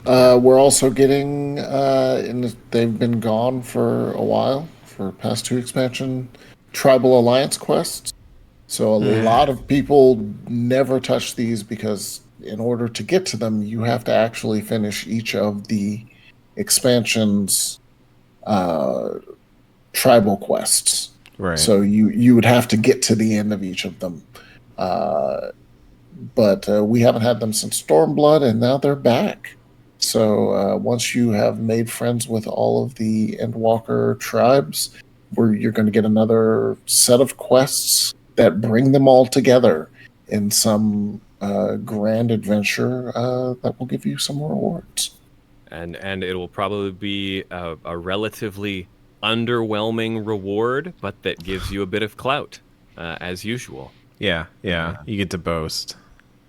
We're also getting, and they've been gone for a while, for past 2 expansion, Tribal Alliance quests. So a lot of people never touch these because in order to get to them, you have to actually finish each of the expansion's tribal quests. Right. So you would have to get to the end of each of them. But we haven't had them since Stormblood, and now they're back. So once you have made friends with all of the Endwalker tribes, you're going to get another set of quests that bring them all together in some grand adventure that will give you some rewards. And it will probably be a relatively underwhelming reward, but that gives you a bit of clout, as usual. Yeah. You get to boast.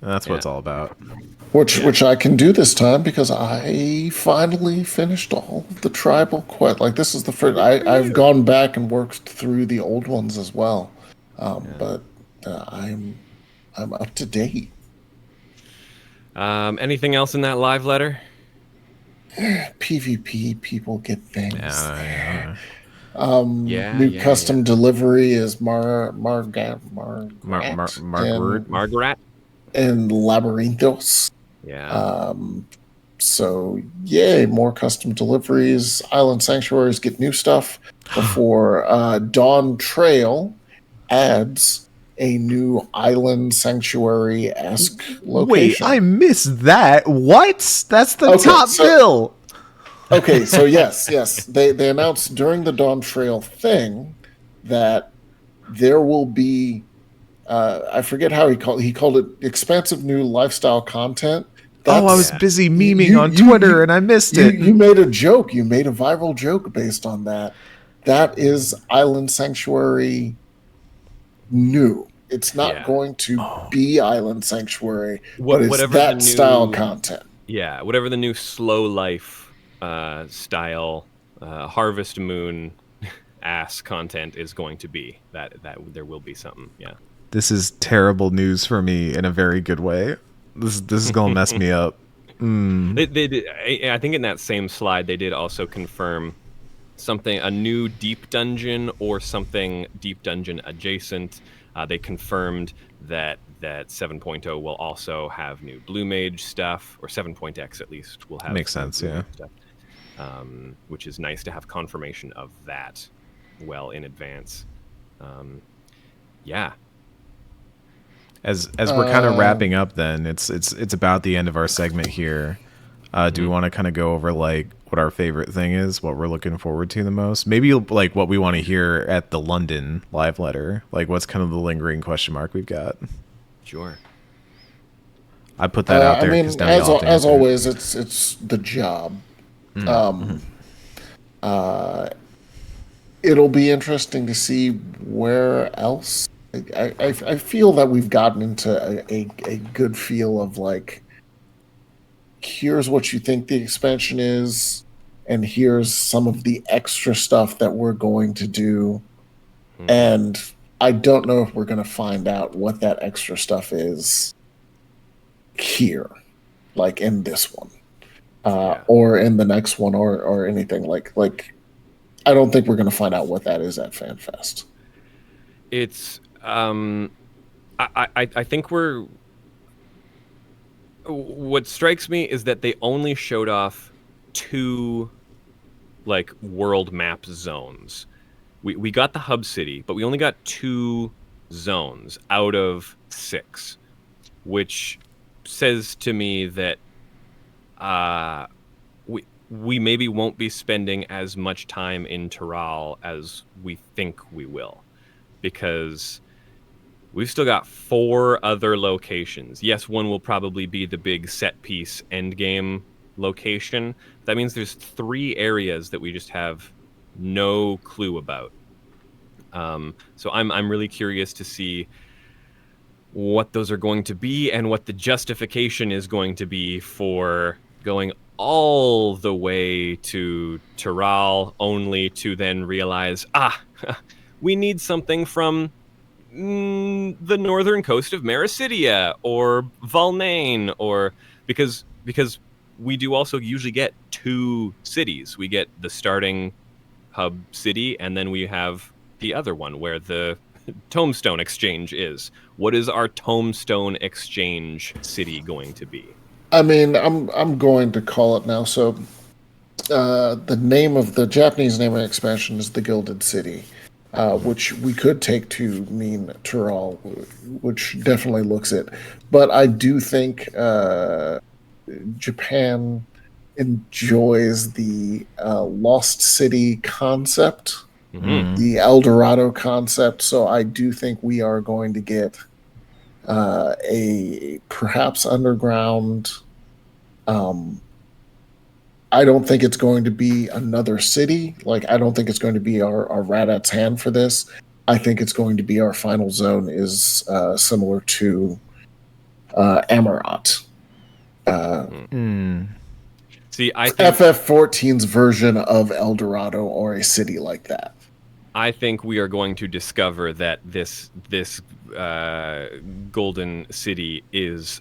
And that's what it's all about. Which I can do this time because I finally finished all of the tribal quest. Like this is the first I've gone back and worked through the old ones as well, but I'm up to date. Anything else in that live letter? PvP people get things. Yeah. Custom delivery is Margaret. Margaret. And Labyrinthos. Yeah. So yay, more custom deliveries. Island Sanctuaries get new stuff before Dawn Trail adds a new Island Sanctuary-esque location. Wait, I missed that. What? That's the top bill. Okay, so yes. They announced during the Dawn Trail thing that there will be I forget how he called it expansive new lifestyle content. I was busy memeing on Twitter and I missed it. You made a joke. You made a viral joke based on that. That is Island Sanctuary new. It's not going to be Island Sanctuary, but it's that style content. Yeah, whatever the new slow life style Harvest Moon ass content is going to be. That there will be something. Yeah. This is terrible news for me in a very good way. This is gonna mess me up. They did, I think in that same slide they did also confirm a new deep dungeon or something deep dungeon adjacent. They confirmed that 7.0 will also have new Blue Mage stuff, or 7.x at least will have. Makes sense, yeah. Stuff, which is nice to have confirmation of that well in advance. Yeah. As we're kind of wrapping up, then it's about the end of our segment here. Do we want to kind of go over like what our favorite thing is, what we're looking forward to the most? Maybe like what we want to hear at the London live letter. Like what's kind of the lingering question mark we've got? Sure. I put that out there. I mean, as always, it's the job. It'll be interesting to see where else. I feel that we've gotten into a good feel of like, here's what you think the expansion is, and here's some of the extra stuff that we're going to do. And I don't know if we're going to find out what that extra stuff is here, like in this one, or in the next one, or anything like. I don't think we're going to find out what that is at FanFest. It's I think what strikes me is that they only showed off 2 like world map zones. We got the hub city, but we only got 2 zones out of 6, which says to me that we maybe won't be spending as much time in Tyrrell as we think we will, because we've still got 4 other locations. Yes, one will probably be the big set piece endgame location. That means there's 3 areas that we just have no clue about. So I'm really curious to see what those are going to be and what the justification is going to be for going all the way to Tyrrell, only to then realize, we need something from the northern coast of Mericidia or Valnain, or because we do also usually get 2 cities. We get the starting hub city, and then we have the other one where the Tombstone Exchange is. What is our Tombstone Exchange city going to be? I mean, I'm going to call it now. So, the Japanese name of expansion is the Gilded City, which we could take to mean Tyrrell, which definitely looks it. But I do think Japan enjoys the Lost City concept, the El Dorado concept. So I do think we are going to get a perhaps underground. I don't think it's going to be another city. Like, I don't think it's going to be our Radat's Hand for this. I think it's going to be our final zone is similar to Amarat. See, I think FF14's version of El Dorado or a city like that. I think we are going to discover that this Golden City is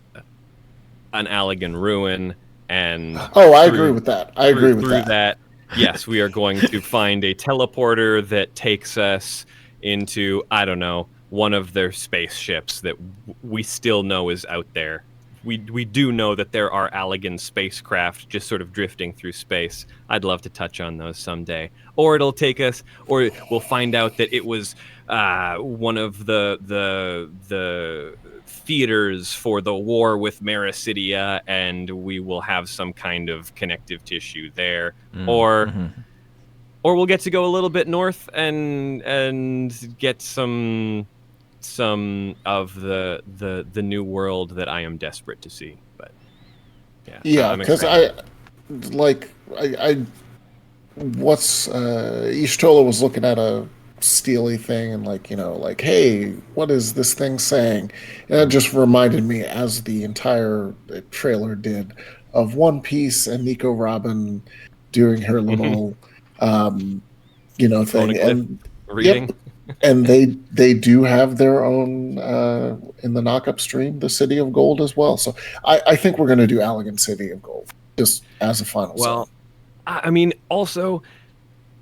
an Allegan ruin, and I agree with that. I agree with that. Yes, we are going to find a teleporter that takes us into, I don't know, one of their spaceships that we still know is out there. We do know that there are Allegan spacecraft just sort of drifting through space. I'd love to touch on those someday. Or it'll take us, or we'll find out that it was one of the theaters for the war with Mericidia, and we will have some kind of connective tissue there. Or we'll get to go a little bit north and get some of the new world that I am desperate to see. But yeah, because Ishtola was looking at a steely thing and like, hey, what is this thing saying? And it just reminded me, as the entire trailer did, of One Piece and Nico Robin doing her little thing and reading. Yep. And they do have their own in the knock-up stream, the City of Gold as well. So I think we're going to do Allegan City of Gold just as a final. Well, I mean, also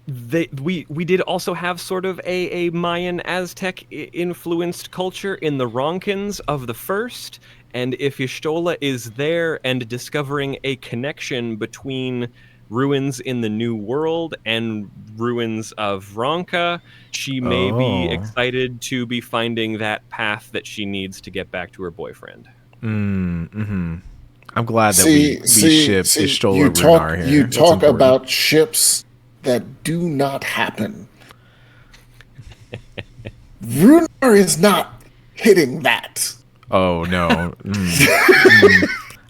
we did also have sort of a Mayan Aztec influenced culture in the Ronkins of the first, and if Ishtola is there and discovering a connection between ruins in the New World and ruins of Ronka, she may be excited to be finding that path that she needs to get back to her boyfriend. I'm glad that we ship Ishtola Runar here. You talk about ships that do not happen. Runar is not hitting that. Oh, no.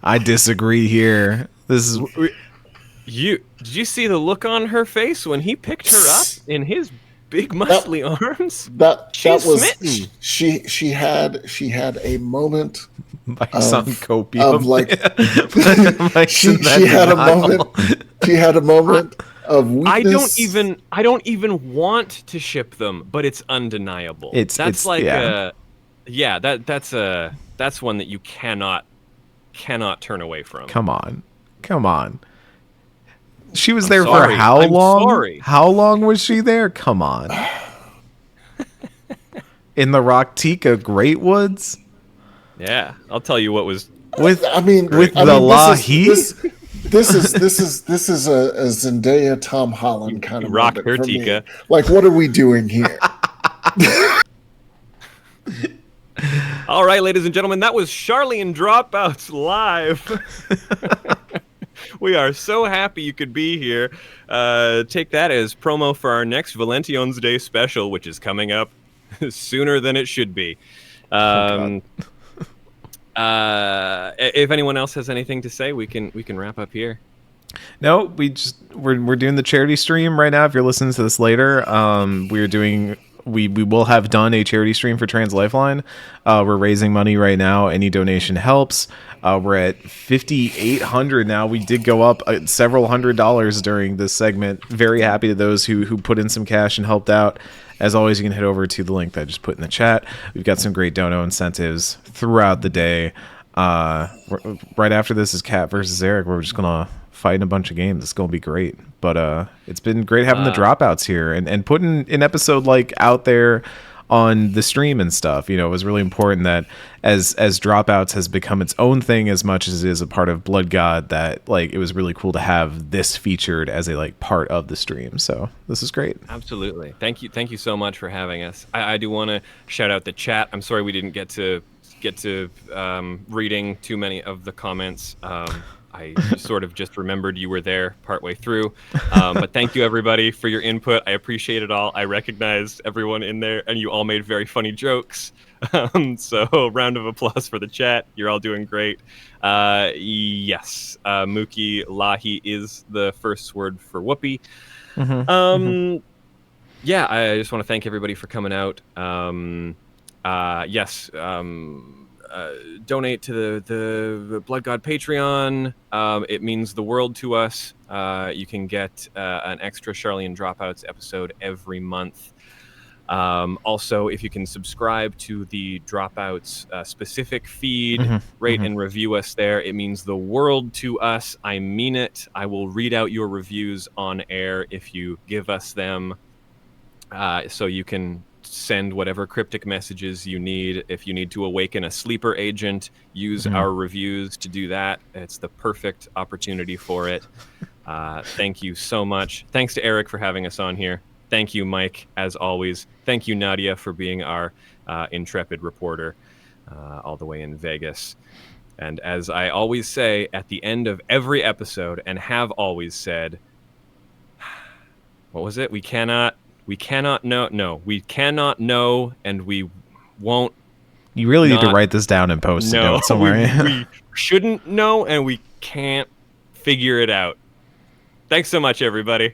I disagree here. This is... Did you see the look on her face when he picked her up in his big muscly arms? She's smitten. She had a moment. My son copium. Of like she had a moment. She had a moment of weakness. I don't even want to ship them, but it's undeniable. That's one that you cannot turn away from. Come on. She was there for how long? Sorry. How long was she there? Come on. In the Rocktika Great Woods? Yeah, I'll tell you what was with the this This is a Zendaya Tom Holland kind of Rock moment her, for Tika. me. Like, what are we doing here? All right, ladies and gentlemen, that was Charlene Dropouts live. We are so happy you could be here. Take that as promo for our next Valentine's Day special, which is coming up sooner than it should be. If anyone else has anything to say, we can wrap up here. No, we're doing the charity stream right now. If you're listening to this later, we will have done a charity stream for Trans Lifeline. We're raising money right now. Any donation helps. We're at 5,800 now. We did go up several $100s during this segment. Very happy to those who put in some cash and helped out. As always, you can head over to the link that I just put in the chat. We've got some great dono incentives throughout the day. Right after this is Kat versus Eric. We're just gonna fight in a bunch of games. It's gonna be great. But it's been great having the dropouts here and putting an episode like out there on the stream and stuff. You know, it was really important that as dropouts has become its own thing as much as it is a part of Blood God, that like it was really cool to have this featured as a like part of the stream. So this is great. Absolutely. Thank you so much for having us. I do want to shout out the chat. I'm sorry we didn't get to reading too many of the comments. I sort of just remembered you were there partway through. But thank you, everybody, for your input. I appreciate it all. I recognized everyone in there, and you all made very funny jokes. So round of applause for the chat. You're all doing great. Yes, Mookie Lahi is the first word for whoopee. Yeah, I just want to thank everybody for coming out. Yes, donate to the Blood God Patreon. It means the world to us. You can get an extra Charlene Dropouts episode every month. Also, if you can subscribe to the Dropouts specific feed, rate and review us there. It means the world to us. I mean it. I will read out your reviews on air if you give us them. So you can send whatever cryptic messages you need. If you need to awaken a sleeper agent, use our reviews to do that. It's the perfect opportunity for it. Thank you so much. Thanks to Eric for having us on here. Thank you, Mike, as always. Thank you, Nadia, for being our intrepid reporter all the way in Vegas. And as I always say at the end of every episode, and have always said, what was it? We cannot know, and we won't. You really need to write this down and post it somewhere. We shouldn't know, and we can't figure it out. Thanks so much, everybody.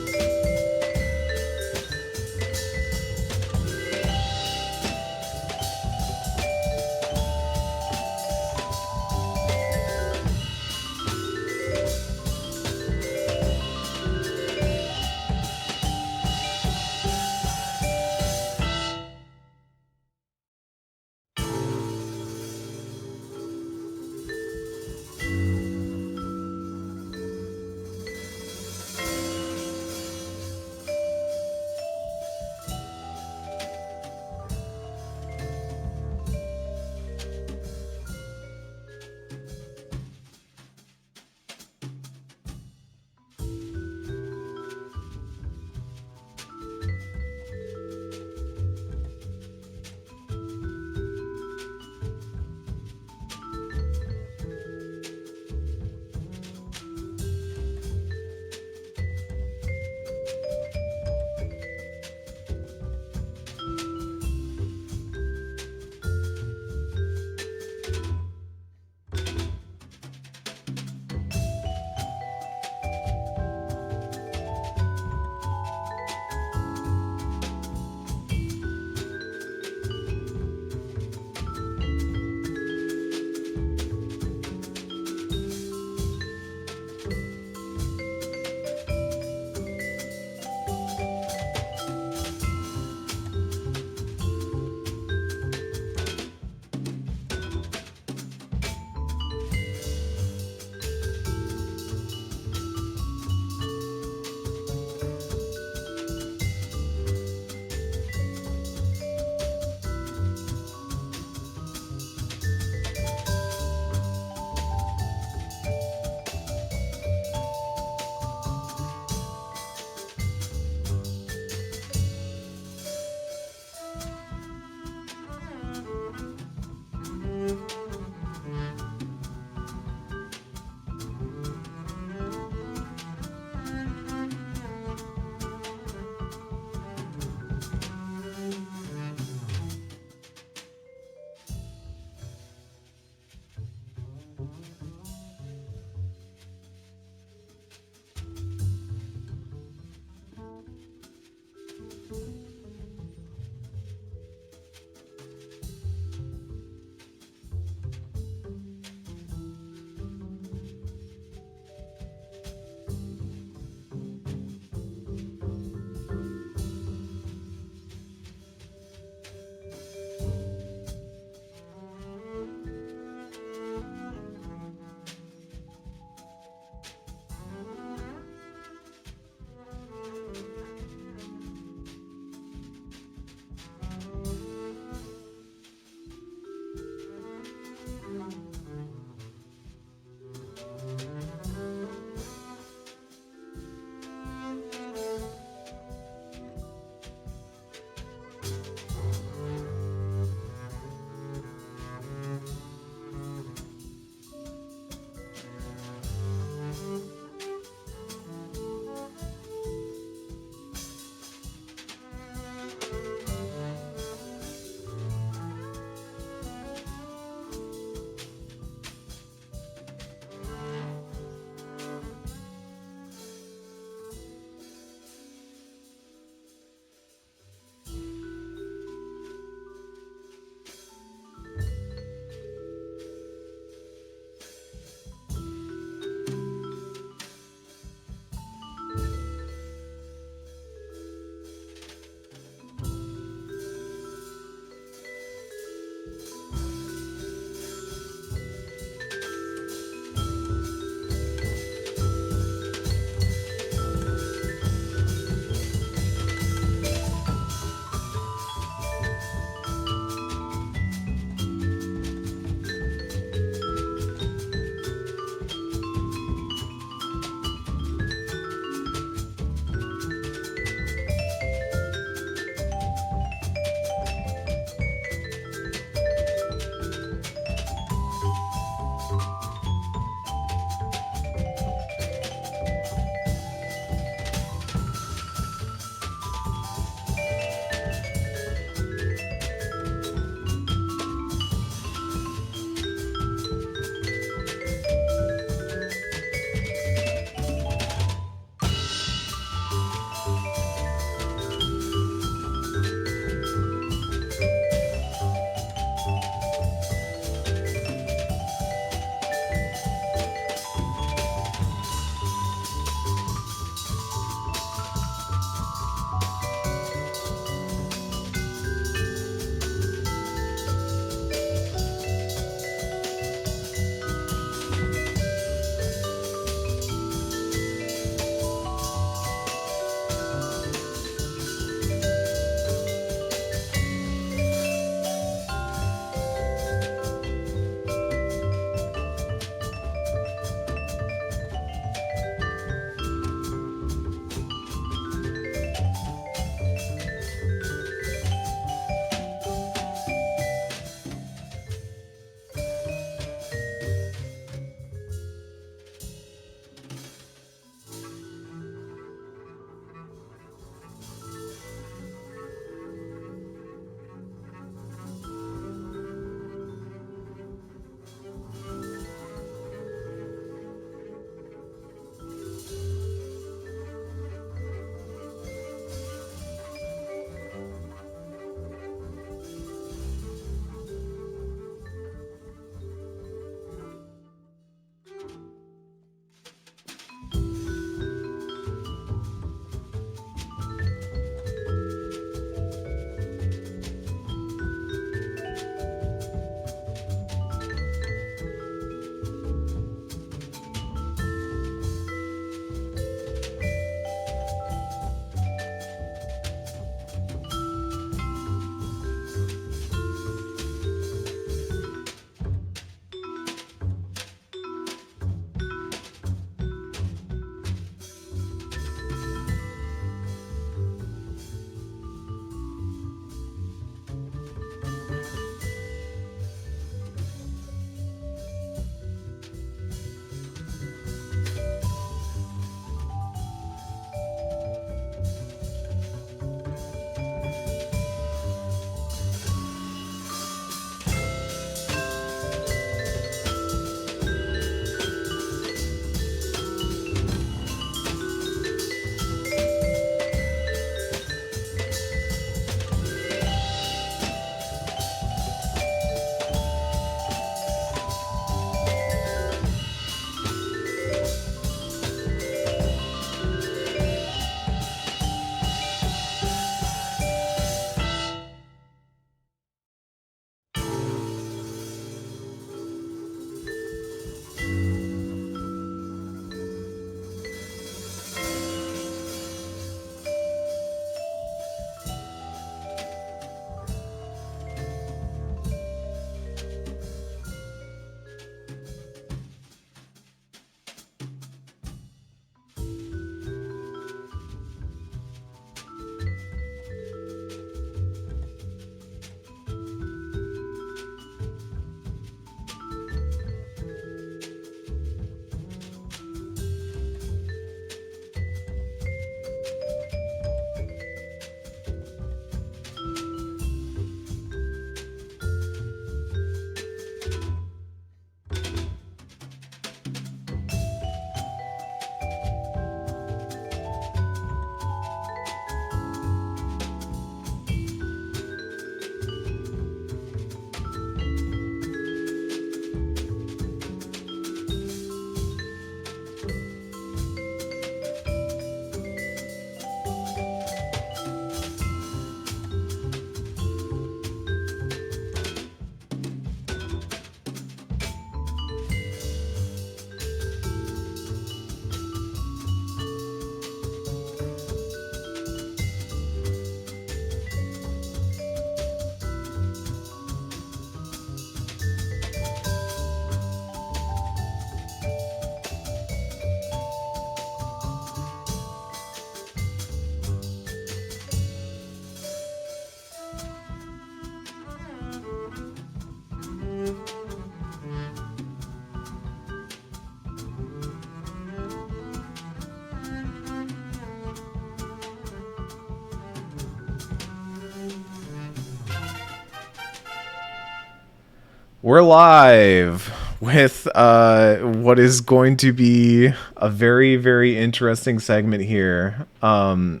We're live with what is going to be a very, very interesting segment here. I mean,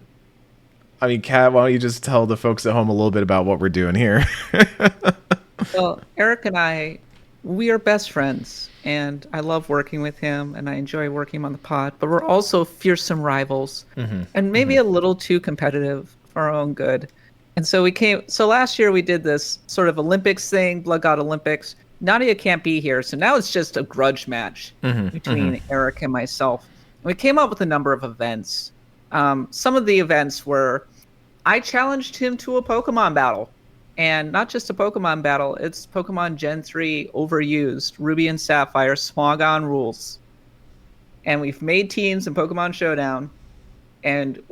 Kat, why don't you just tell the folks at home a little bit about what we're doing here? Well, Eric and I, we are best friends, and I love working with him, and I enjoy working on the pod, but we're also fearsome rivals, and maybe a little too competitive for our own good. And so last year we did this sort of Olympics thing, Blood God Olympics. Nadia can't be here, so now it's just a grudge match between Eric and myself. And we came up with a number of events. Some of the events were, I challenged him to a Pokemon battle. And not just a Pokemon battle, it's Pokemon Gen 3 overused, Ruby and Sapphire, Smogon rules. And we've made teams in Pokemon Showdown, and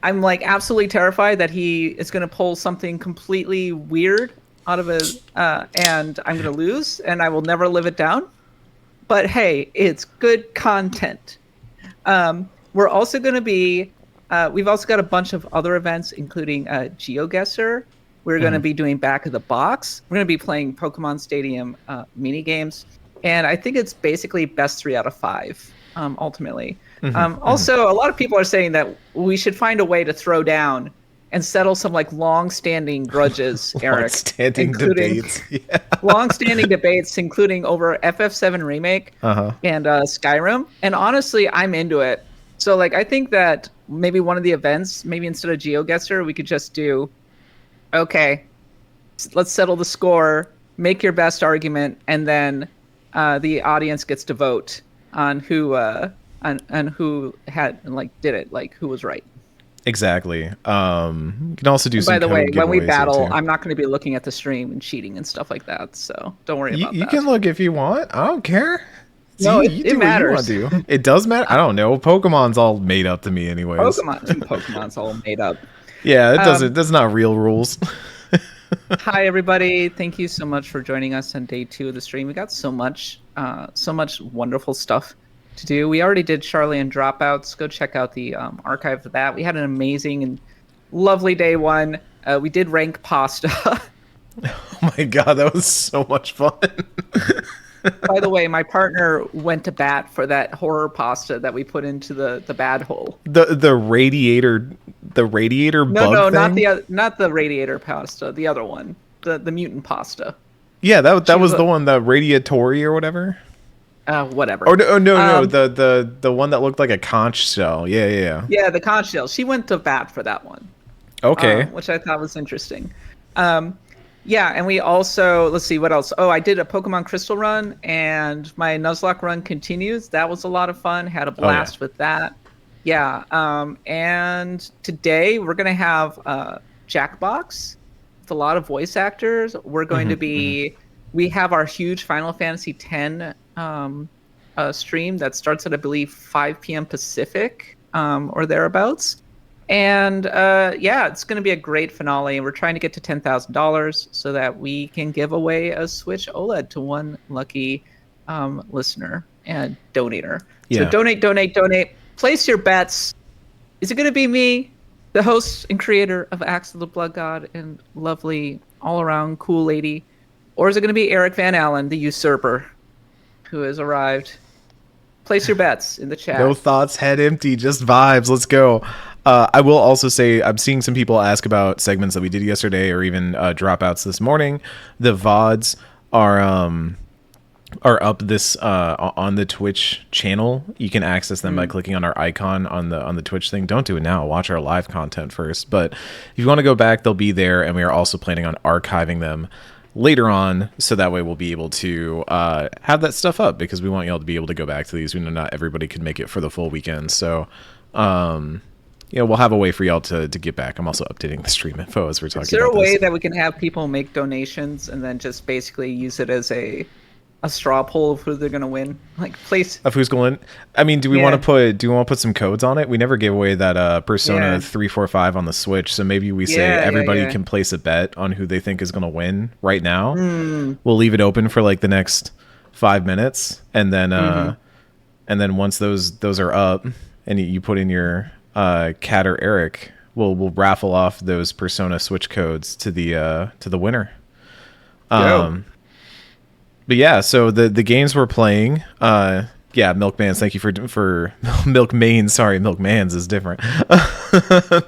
I'm like absolutely terrified that he is going to pull something completely weird out of and I'm going to lose, and I will never live it down. But hey, it's good content. We're also going to be, we've also got a bunch of other events, including GeoGuessr. We're going to be doing Back of the Box. We're going to be playing Pokemon Stadium mini games. And I think it's basically best 3 out of 5, ultimately. Also, a lot of people are saying that we should find a way to throw down and settle some like long-standing grudges, Eric. Long-standing debates. Yeah. Long-standing debates, including over FF7 Remake and Skyrim. And honestly, I'm into it. So like, I think that maybe one of the events, maybe instead of GeoGuessr, we could just do, okay, let's settle the score, make your best argument, and then the audience gets to vote on who and who did it, like who was right. Exactly. You can also do some. By the way, when we giveaways battle, too. I'm not going to be looking at the stream and cheating and stuff like that. So don't worry about that. You can look if you want. I don't care. No, you it do matters. What you want to do. It does matter. I don't know. Pokemon's all made up to me, anyways. Pokemon's all made up. Yeah, it doesn't. That's not real rules. Hi, everybody. Thank you so much for joining us on day 2 of the stream. We got so much wonderful stuff to do. We already did Charlie and Dropouts. Go check out the archive of that. We had an amazing and lovely day 1. We did rank pasta. Oh my god, that was so much fun. By the way, my partner went to bat for that horror pasta that we put into the bad hole. The radiator bug thing? Not the radiator pasta, the other one, the mutant pasta. Yeah, that was the one, the radiatory or whatever. Whatever. Oh no, the one that looked like a conch shell. Yeah. Yeah, the conch shell. She went to bat for that one. Okay. Which I thought was interesting. Yeah, and we also, let's see, what else? Oh, I did a Pokemon Crystal run, and my Nuzlocke run continues. That was a lot of fun. Had a blast with that. Yeah, and today we're going to have Jackbox with a lot of voice actors. We're going to be, we have our huge Final Fantasy X stream that starts at, I believe, 5 p.m. Pacific or thereabouts. And it's going to be a great finale. And we're trying to get to $10,000 so that we can give away a Switch OLED to one lucky listener and donator. Yeah. So donate. Place your bets. Is it going to be me, the host and creator of Axe of the Blood God and lovely all-around cool lady? Or is it going to be Eric Van Allen, the usurper, who has arrived? Place your bets in the chat. No thoughts, head empty, just vibes. Let's go. I will also say I'm seeing some people ask about segments that we did yesterday or even dropouts this morning. The VODs are up this on the Twitch channel. You can access them by clicking on our icon on the Twitch thing. Don't do it now. Watch our live content first. But if you want to go back, they'll be there, and we are also planning on archiving them later on, so that way we'll be able to have that stuff up, because we want y'all to be able to go back to these. We know not everybody could make it for the full weekend, so we'll have a way for y'all to get back. I'm also updating the stream info as we're talking about this. Is there a way that we can have people make donations and then just basically use it as a straw poll of who they're going to win? Like, place of who's going. I mean, do we want to put some codes on it? We never gave away that Persona 345 on the Switch, so maybe we say everybody can place a bet on who they think is going to win right now. We'll leave it open for like the next 5 minutes, and then once those are up and you put in your Kat or Eric, we'll raffle off those Persona Switch codes to the winner. Go. But yeah, so the games we're playing, yeah, Milkmans, thank you for Milkmain, sorry, Milkmans is different.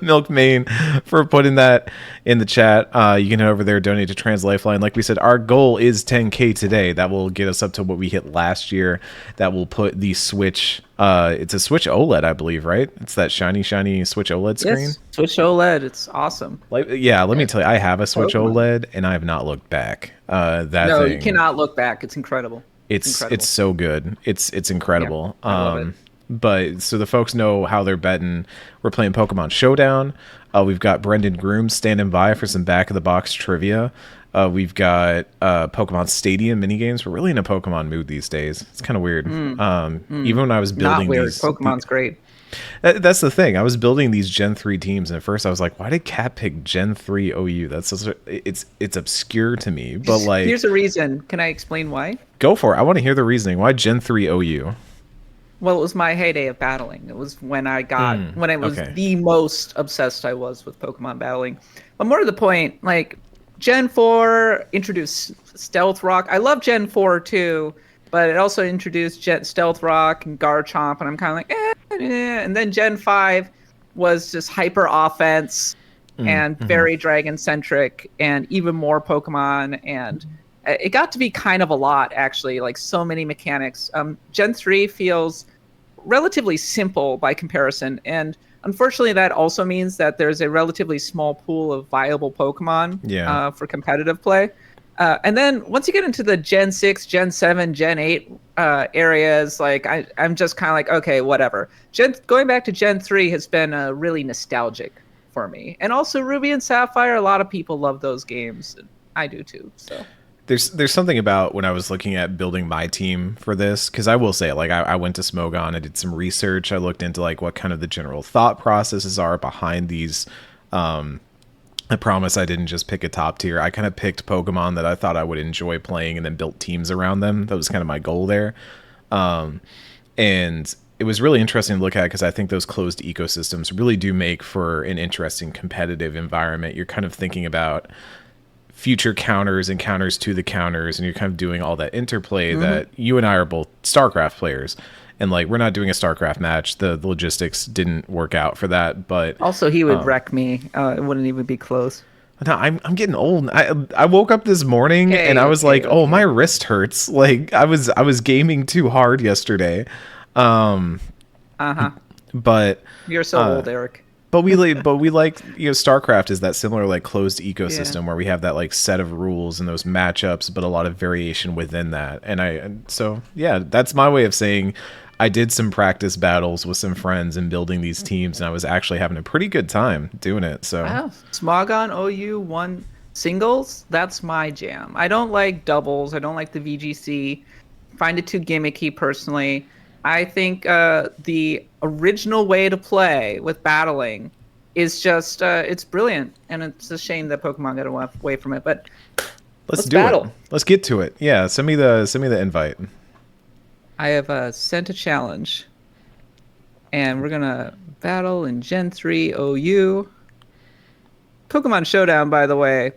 Milkmain for putting that in the chat. You can head over there, donate to Trans Lifeline. Like we said, our goal is 10K today. That will get us up to what we hit last year. That will put the Switch, it's a Switch OLED, I believe, right? It's that shiny Switch OLED screen. Yes, Switch OLED. It's awesome. Like, yeah, let me tell you, I have a Switch Pokemon. OLED, and I have not looked back. That No, thing, you cannot look back. It's incredible. it's so good. It's incredible. Yeah, I love it. But so the folks know how they're betting. We're playing Pokemon Showdown. We've got Brendan Groom standing by for some back of the box trivia. We've got Pokemon Stadium minigames. We're really in a Pokemon mood these days. It's kind of weird. Even when I was building Not weird. these, Pokemon's great. that's the thing. I was building these Gen 3 teams, and at first I was like, why did Cat pick Gen 3 OU? That's it's obscure to me. But like, Here's a reason. Can I explain why? go for it. I want to hear the reasoning. Why Gen 3 OU? Well, it was my heyday of battling. It was when I got when I was okay. the most obsessed I was with Pokemon battling. But more to the point, like Gen 4 introduced Stealth Rock. I love Gen 4 too, but it also introduced Stealth Rock and Garchomp, and I'm kind of like, And then Gen 5 was just hyper offense and very dragon centric, and even more Pokemon, and it got to be kind of a lot, actually, like so many mechanics. Gen 3 feels relatively simple by comparison, and unfortunately that also means that there's a relatively small pool of viable Pokemon for competitive play. And then once you get into the Gen 6, Gen 7, Gen 8 areas, like I'm just kind of like, okay, whatever. Going back to Gen 3 has been really nostalgic for me. And also Ruby and Sapphire, a lot of people love those games. I do too, so... There's something about when I was looking at building my team for this, because I will say, like, I went to Smogon, I did some research, I looked into like what kind of the general thought processes are behind these. I promise I didn't just pick a top tier. I kind of picked Pokemon that I thought I would enjoy playing and then built teams around them. That was kind of my goal there. And it was really interesting to look at because I think those closed ecosystems really do make for an interesting competitive environment. You're kind of thinking about future counters and counters to the counters, and you're kind of doing all that interplay that you and I are both StarCraft players, and like we're not doing a StarCraft match. The logistics didn't work out for that, but also he would wreck me. It wouldn't even be close. no, I'm getting old. I woke up this morning and I was like, oh, my wrist hurts. Like I was gaming too hard yesterday. But You're so old, Eric. But we like StarCraft is that similar like closed ecosystem where we have that like set of rules and those matchups, but a lot of variation within that. And so that's my way of saying I did some practice battles with some friends and building these teams, and I was actually having a pretty good time doing it. So wow. Smogon OU won singles. That's my jam. I don't like doubles. I don't like the VGC. Find it too gimmicky personally. I think the original way to play with battling is just it's brilliant, and it's a shame that Pokemon got away from it. But let's do battle. it. Let's get to it. Yeah, send me the invite. I have sent a challenge, and we're gonna battle in Gen 3 OU. Pokemon Showdown, by the way.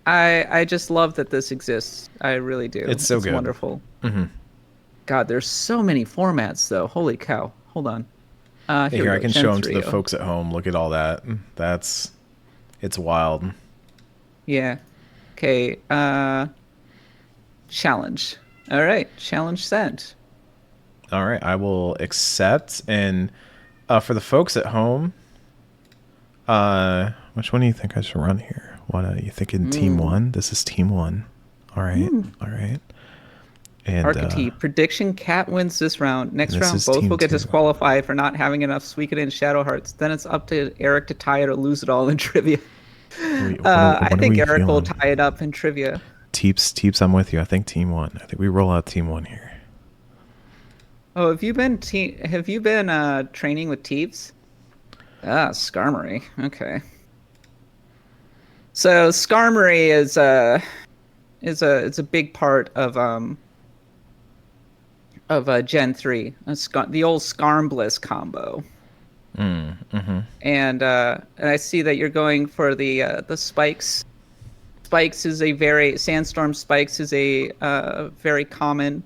I just love that this exists. I really do. It's so good. Wonderful. Mm-hmm. God, there's so many formats, though. Holy cow. Hold on. Here I can show them to the folks at home. Look at all that. It's wild. Yeah. Okay. Challenge. All right. Challenge sent. All right. I will accept. And for the folks at home, which one do you think I should run here? What are you thinking? Team 1? This is Team 1. All right. All right. And Archetype prediction: Cat wins this round. Next round, both Team will get 2. disqualified for not having enough Suicune and Shadow Hearts. Then it's up to Eric to tie it or lose it all in trivia. I think Eric will tie it up in trivia. Teeps, I'm with you. I think Team 1. I think we roll out Team 1 here. Oh, have you been training with Teeps? Skarmory. Okay. So Skarmory is a big part of Gen 3, the old Skarmbliss combo. And I see that you're going for the spikes. Spikes is a very sandstorm. Spikes is a very common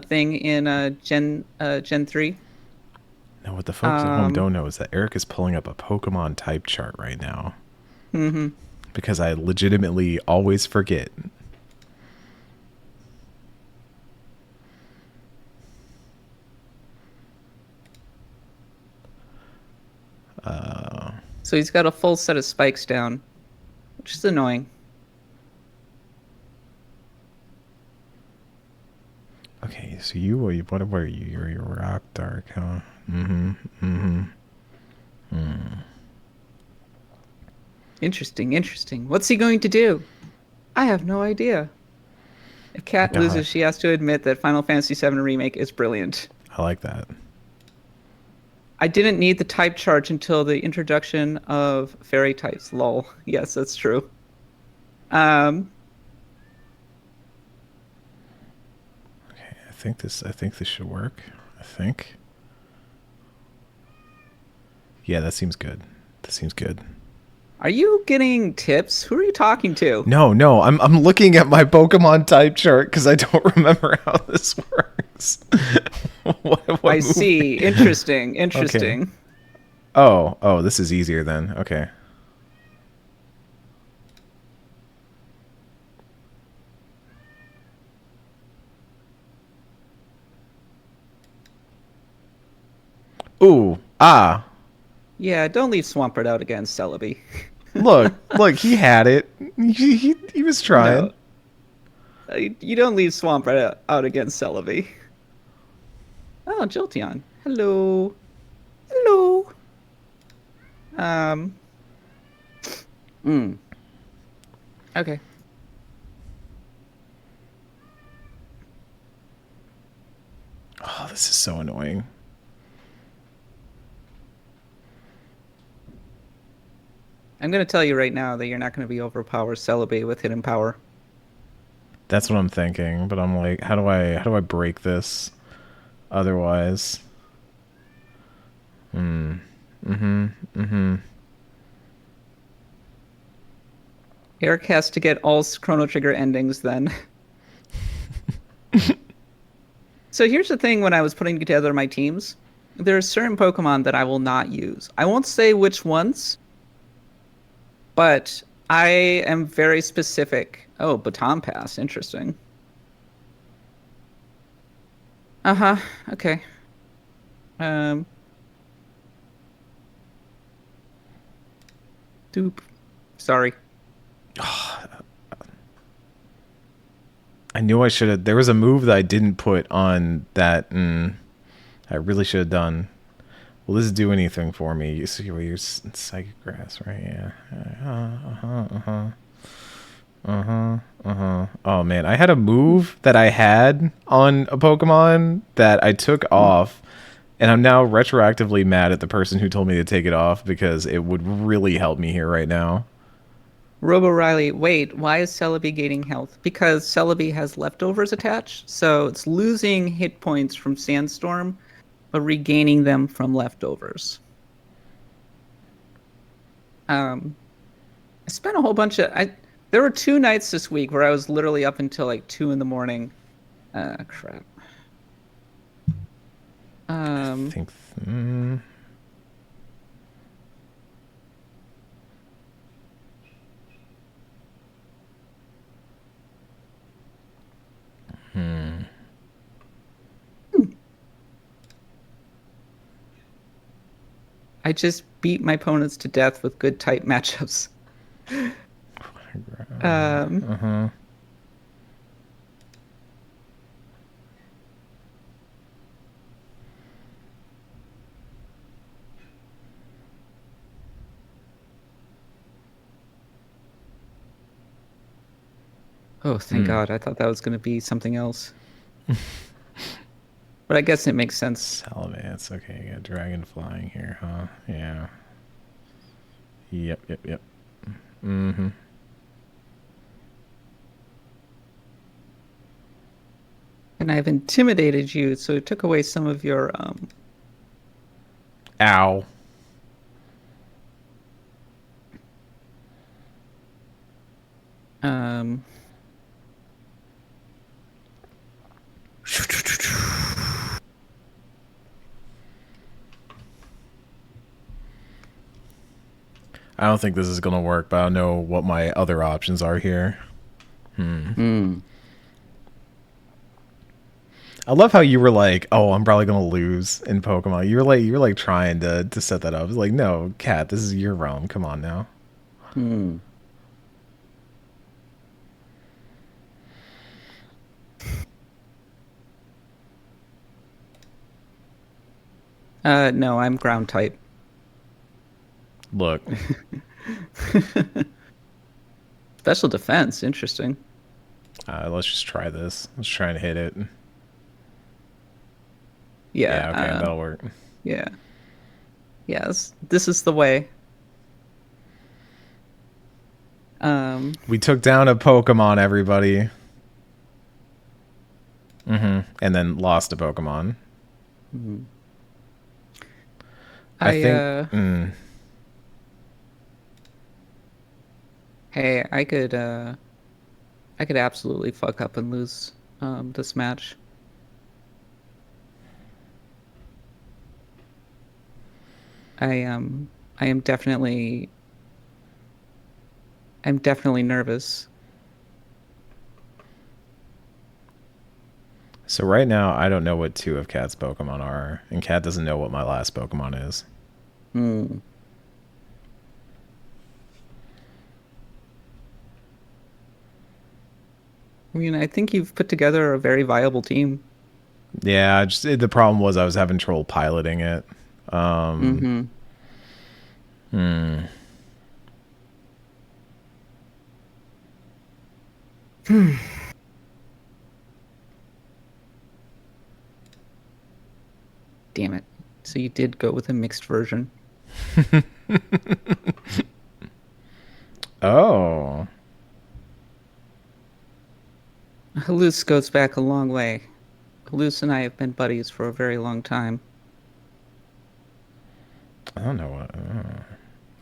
thing in Gen 3. Now, what the folks at home don't know is that Eric is pulling up a Pokemon type chart right now. Mm-hmm. Because I legitimately always forget. So he's got a full set of spikes down, which is annoying. Okay, so what were you? You're rock dark, huh? Interesting. What's he going to do? I have no idea. If Kat God. loses, she has to admit that Final Fantasy VII Remake is brilliant. I like that. I didn't need the type charge until the introduction of fairy types. Lol. Yes, that's true. Okay, I think this should work. I think. Yeah, that seems good. Are you getting tips? Who are you talking to? No, I'm looking at my Pokemon type chart because I don't remember how this works. what I see. Interesting. Okay. Oh, this is easier then. Okay. Ooh, Yeah, don't leave Swampert out against Celebi. Look, he had it. He was trying. No, you don't leave Swampert out against Celebi. Oh, Jolteon. Hello. Okay. Oh, this is so annoying. I'm going to tell you right now that you're not going to be overpower Celebi with hidden power. That's what I'm thinking, but I'm like, how do I break this otherwise? Eric has to get all Chrono Trigger endings then. So here's the thing, when I was putting together my teams, there are certain Pokemon that I will not use. I won't say which ones, but I am very specific. Oh, Baton Pass. Interesting. Uh-huh. Okay. Doop. Sorry. I knew I should have. There was a move that I didn't put on that. I really should have done. Will this do anything for me? You see where you're Psychic Grass, right? Yeah. Oh man, I had a move that I had on a Pokemon that I took off, and I'm now retroactively mad at the person who told me to take it off because it would really help me here right now. Robo Riley, wait, why is Celebi gaining health? Because Celebi has leftovers attached, so it's losing hit points from Sandstorm, but regaining them from leftovers. I spent a whole bunch of... There were 2 nights this week where I was literally up until like 2 in the morning. Crap. I think... I just beat my opponents to death with good type matchups. Oh, thank God. I thought that was going to be something else. But I guess it makes sense. Salamence. Okay, you got Dragon Flying here, huh? Yeah. Yep. And I've intimidated you, so it took away some of your Ow. Um. I don't think this is going to work, but I know what my other options are here. I love how you were like, "Oh, I'm probably gonna lose in Pokemon." You were like trying to set that up. It's like, no, Cat, this is your realm. Come on now. No, I'm ground type. Look, Special defense, interesting. let's just try this. Let's try and hit it. Yeah. Okay, that'll work. Yeah. Yes, this is the way. We took down a Pokemon, everybody. And then lost a Pokemon. I think. Hey, I could absolutely fuck up and lose this match. I am definitely nervous. So right now, I don't know what two of Cat's Pokemon are, and Cat doesn't know what my last Pokemon is. I mean, I think you've put together a very viable team. Yeah, the problem was I was having trouble piloting it. Damn it. So you did go with a mixed version. Oh. Halus goes back a long way. Halus and I have been buddies for a very long time. I don't know what.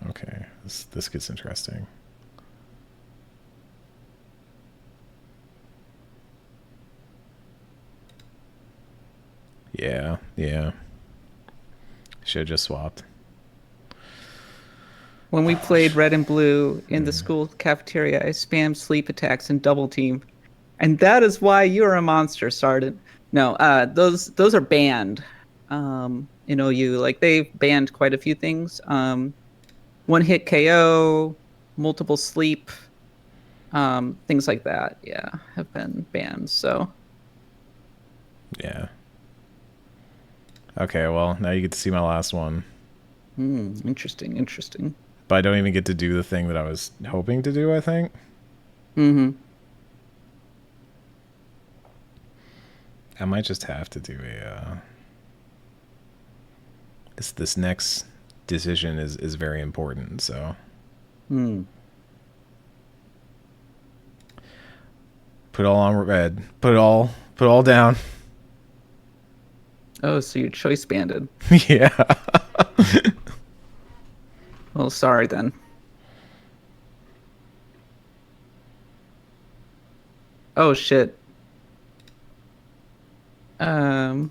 Okay, this gets interesting. Yeah. Should have just swapped. When we played Red and Blue in the school cafeteria, I spammed sleep attacks and double team. And that is why you're a monster, Sergeant. No, those are banned in OU. Like, they've banned quite a few things. One hit KO, multiple sleep, things like that, yeah, have been banned. So Yeah. Okay, well, now you get to see my last one. Interesting. But I don't even get to do the thing that I was hoping to do, I think. I might just have to do a... This next decision is very important, so... Put all on red. Put it all down. Oh, so you're choice banded. Yeah. Well, sorry then. Oh shit. No,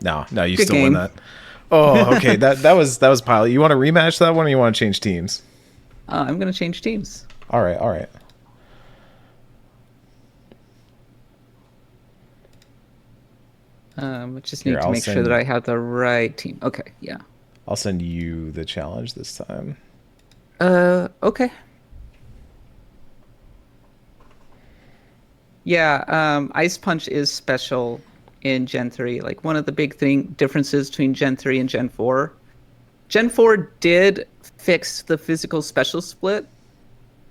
you Good still win game. that. Oh, okay. that was pilot. You want to rematch that one, or you want to change teams? I'm gonna change teams. All right. I just need Here, to I'll make sure send- that I have the right team. Okay, yeah. I'll send you the challenge this time. Okay. Yeah, Ice Punch is special in Gen 3. Like, one of the big differences between Gen 3 and Gen 4. Gen 4 did fix the physical special split.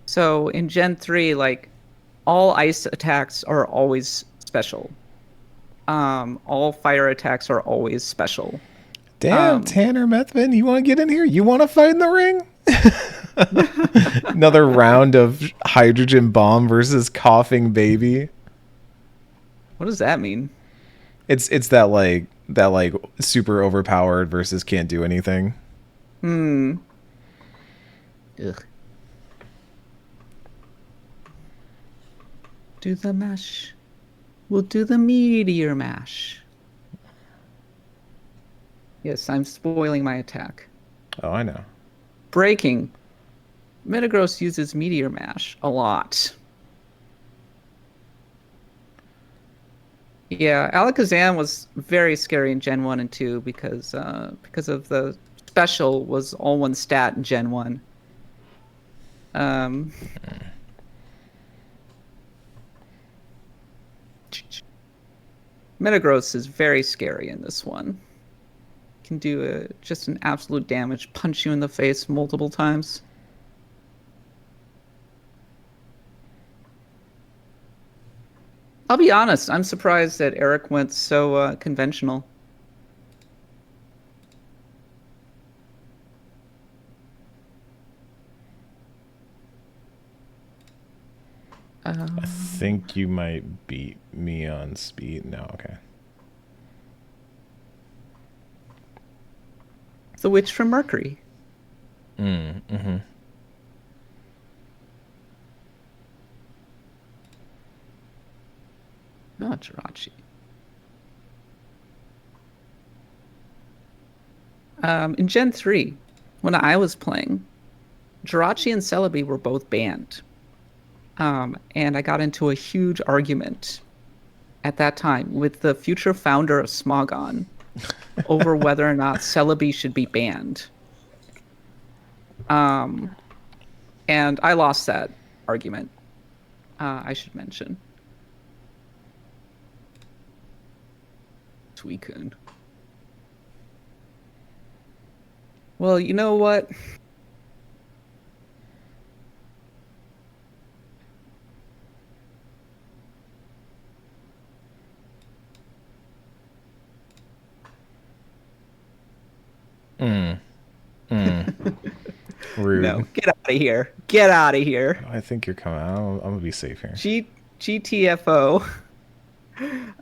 So in Gen 3, like, all ice attacks are always special. All fire attacks are always special. Damn, Tanner Methvin, you want to get in here? You want to fight in the ring? Another round of hydrogen bomb versus coughing baby. What does that mean? It's that super overpowered versus can't do anything. Ugh. Do the mash. We'll do the meteor mash. Yes, I'm spoiling my attack. Oh, I know. Breaking. Metagross uses meteor mash a lot. Yeah, Alakazam was very scary in Gen 1 and 2 because of the special was all one stat in Gen 1. Metagross is very scary in this one. Can do just an absolute damage, punch you in the face multiple times. I'll be honest, I'm surprised that Eric went so conventional. I think you might beat me on speed. No, okay. The Witch from Mercury. Mm-hmm. Oh, Jirachi. In Gen 3, when I was playing, Jirachi and Celebi were both banned. And I got into a huge argument at that time with the future founder of Smogon over whether or not Celebi should be banned. And I lost that argument, I should mention. Suicune. Well, you know what? Rude. No, get out of here. Get out of here. I think you're coming. I'm gonna be safe here. GTFO.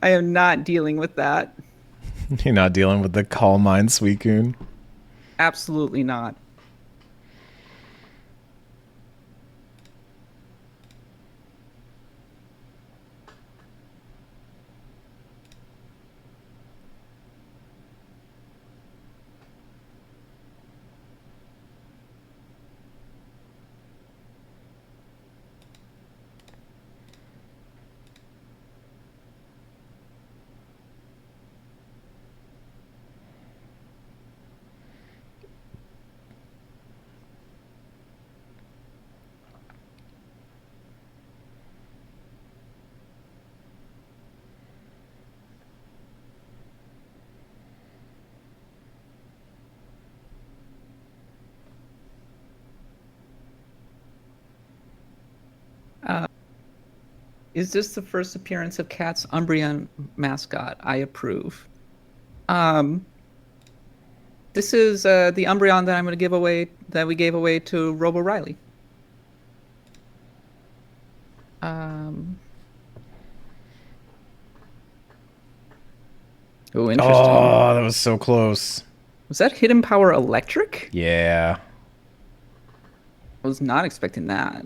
I am not dealing with that. You're not dealing with the Calm Mind Suicune. Absolutely not. Is this the first appearance of Cat's Umbreon mascot? I approve. This is the Umbreon that I'm going to give away, that we gave away to Robo Riley. Oh, interesting. Oh, that was so close. Was that Hidden Power Electric? Yeah. I was not expecting that.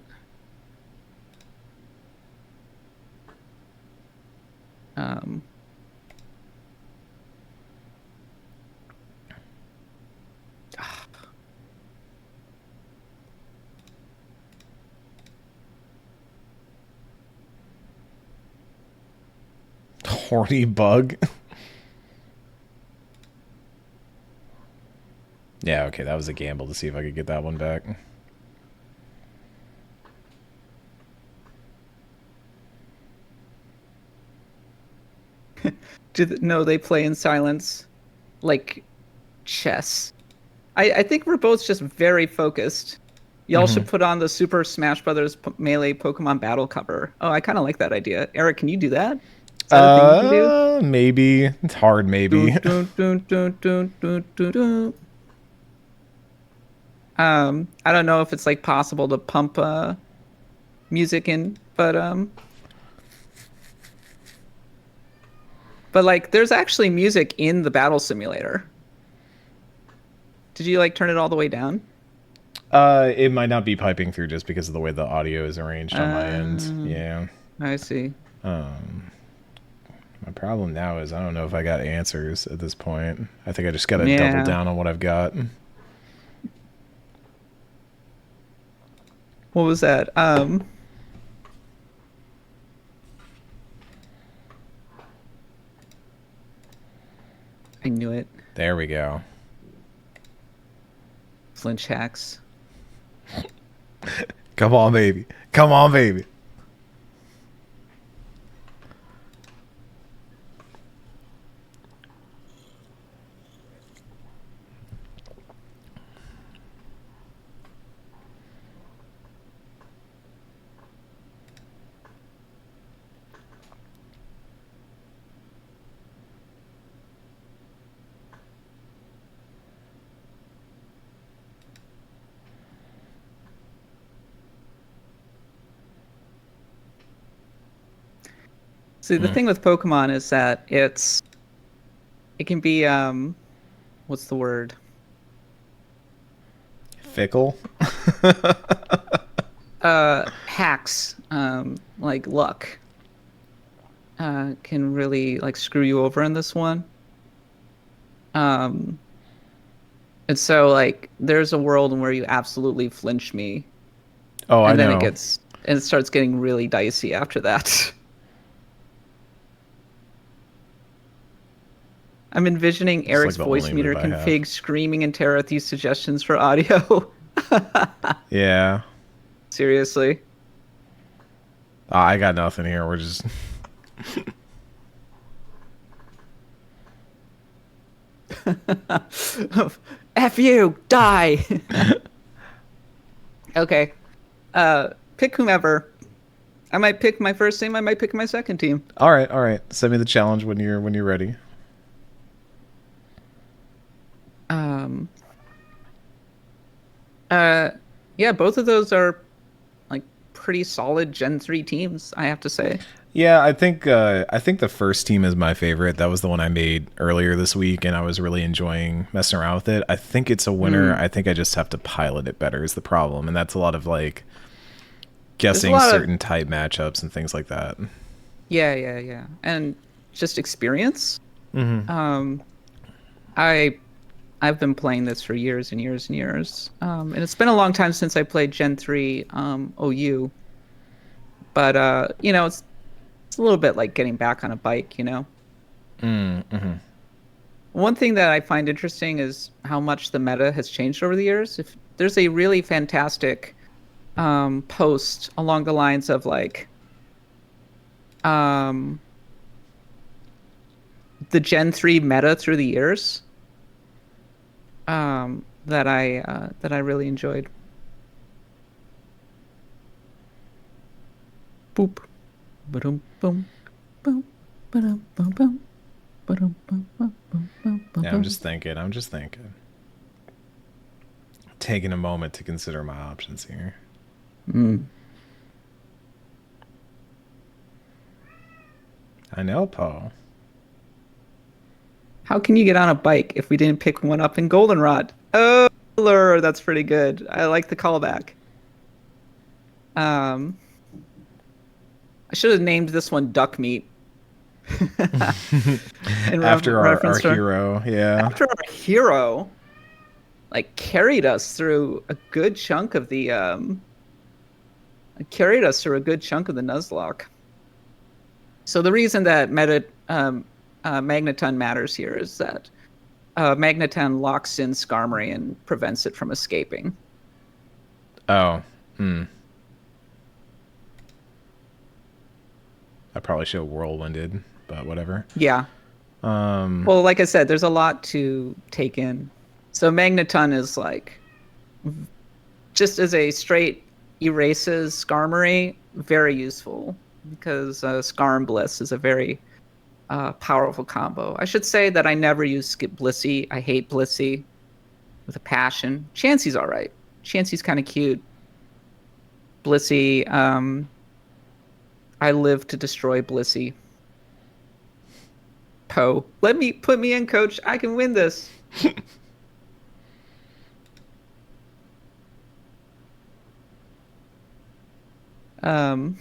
Horny bug. Yeah, okay, that was a gamble to see if I could get that one back. No, they play in silence, like chess. I think we're both just very focused. Y'all should put on the Super Smash Brothers Melee Pokemon Battle cover. Oh, I kind of like that idea. Eric, can you do that? Is that a thing you can do? Maybe. It's hard, maybe. Dun, dun, dun, dun, dun, dun, dun. I don't know if it's like possible to pump music in, but But like, there's actually music in the battle simulator. Did you like turn it all the way down? It might not be piping through just because of the way the audio is arranged on my end. Yeah. I see. My problem now is I don't know if I got answers at this point. I think I just got to Yeah. double down on what I've got. What was that? I knew it. There we go. Flinch hacks. Come on, baby. Come on, baby. See, the thing with Pokemon is that it can be what's the word? Fickle. Hacks, like luck, can really like screw you over in this one. And so like there's a world where you absolutely flinch me, Oh, and I then know. it starts getting really dicey after that. I'm envisioning Eric's the voice only meter move I have. config screaming in terror at these suggestions for audio. Yeah. Seriously. I got nothing here. We're just... F you, die. Okay. Pick whomever. I might pick my first team, I might pick my second team. All right, all right. Send me the challenge when you're ready. Yeah, both of those are like pretty solid Gen 3 teams, I have to say. Yeah, I think the first team is my favorite. That was the one I made earlier this week, and I was really enjoying messing around with it. I think it's a winner. I think I just have to pilot it better is the problem, and that's a lot of like guessing certain type matchups and things like that. Yeah. And just experience. Mm-hmm. I've been playing this for years and years and years. And it's been a long time since I played Gen 3 OU. But you know, it's a little bit like getting back on a bike, you know. Mm-hmm. One thing that I find interesting is how much the meta has changed over the years. If there's a really fantastic post along the lines of like the Gen 3 meta through the years, that I really enjoyed. Boop. Ba-dum, boom. Boom. Ba-dum, boom, boom. Ba-dum, boom, boom, boom, boom, boom, Yeah, I'm boom. just thinking. Taking a moment to consider my options here. I know, Paul. How can you get on a bike if we didn't pick one up in Goldenrod? Oh, lure, that's pretty good. I like the callback. I should have named this one Duck Meat. After our hero, yeah. After our hero, like carried us through a good chunk of the Nuzlocke. So the reason that Magneton matters here is that Magneton locks in Skarmory and prevents it from escaping. Oh, I probably should have whirlwinded, but whatever. Yeah. Well, like I said, there's a lot to take in. So Magneton is like, just as a straight erases Skarmory, very useful because Skarm Bliss is a very powerful combo. I should say that I never use Skip Blissey. I hate Blissey with a passion. Chansey's all right. Chansey's kind of cute. Blissey, I live to destroy Blissey. Poe. Put me in, coach. I can win this. um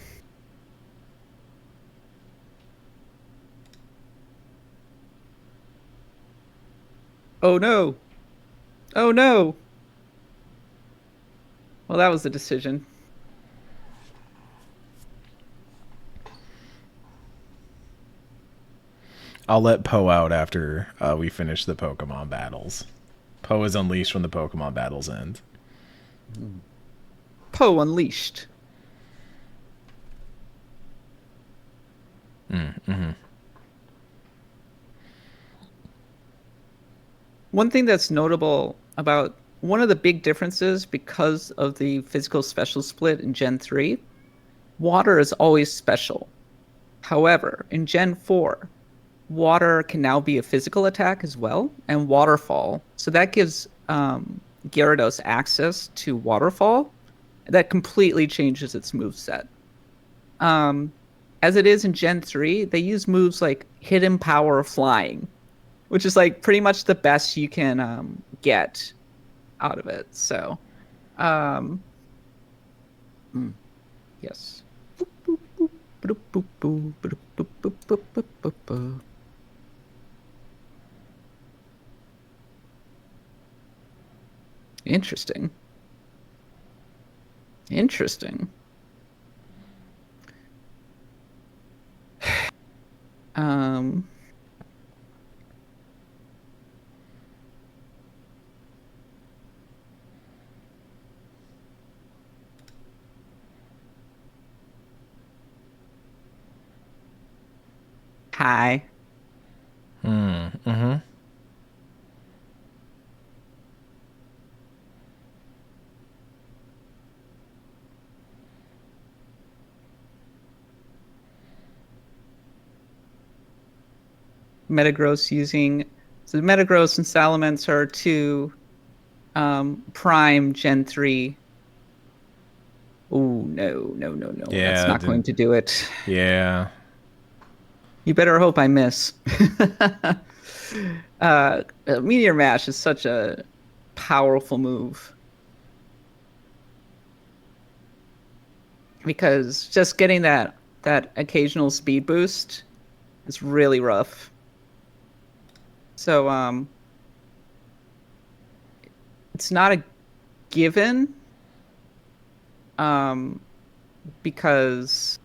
Oh no. Oh no. Well, that was the decision. I'll let Poe out after we finish the Pokemon battles. Poe is unleashed when the Pokemon battles end. Poe unleashed. One thing that's notable about one of the big differences because of the physical special split in Gen 3, water is always special. However, in Gen 4, water can now be a physical attack as well, and waterfall. So that gives Gyarados access to waterfall. That completely changes its moveset. As it is in Gen 3, they use moves like Hidden Power Flying, which is like pretty much the best you can get out of it. So, yes. Interesting. Interesting. Um, Hi. Mm-hmm. Metagross using... So Metagross and Salamence are two prime Gen 3. Oh, no. That's Yeah, not going to do it. Yeah. You better hope I miss. Meteor Mash is such a powerful move. Because just getting that occasional speed boost is really rough. So it's not a given because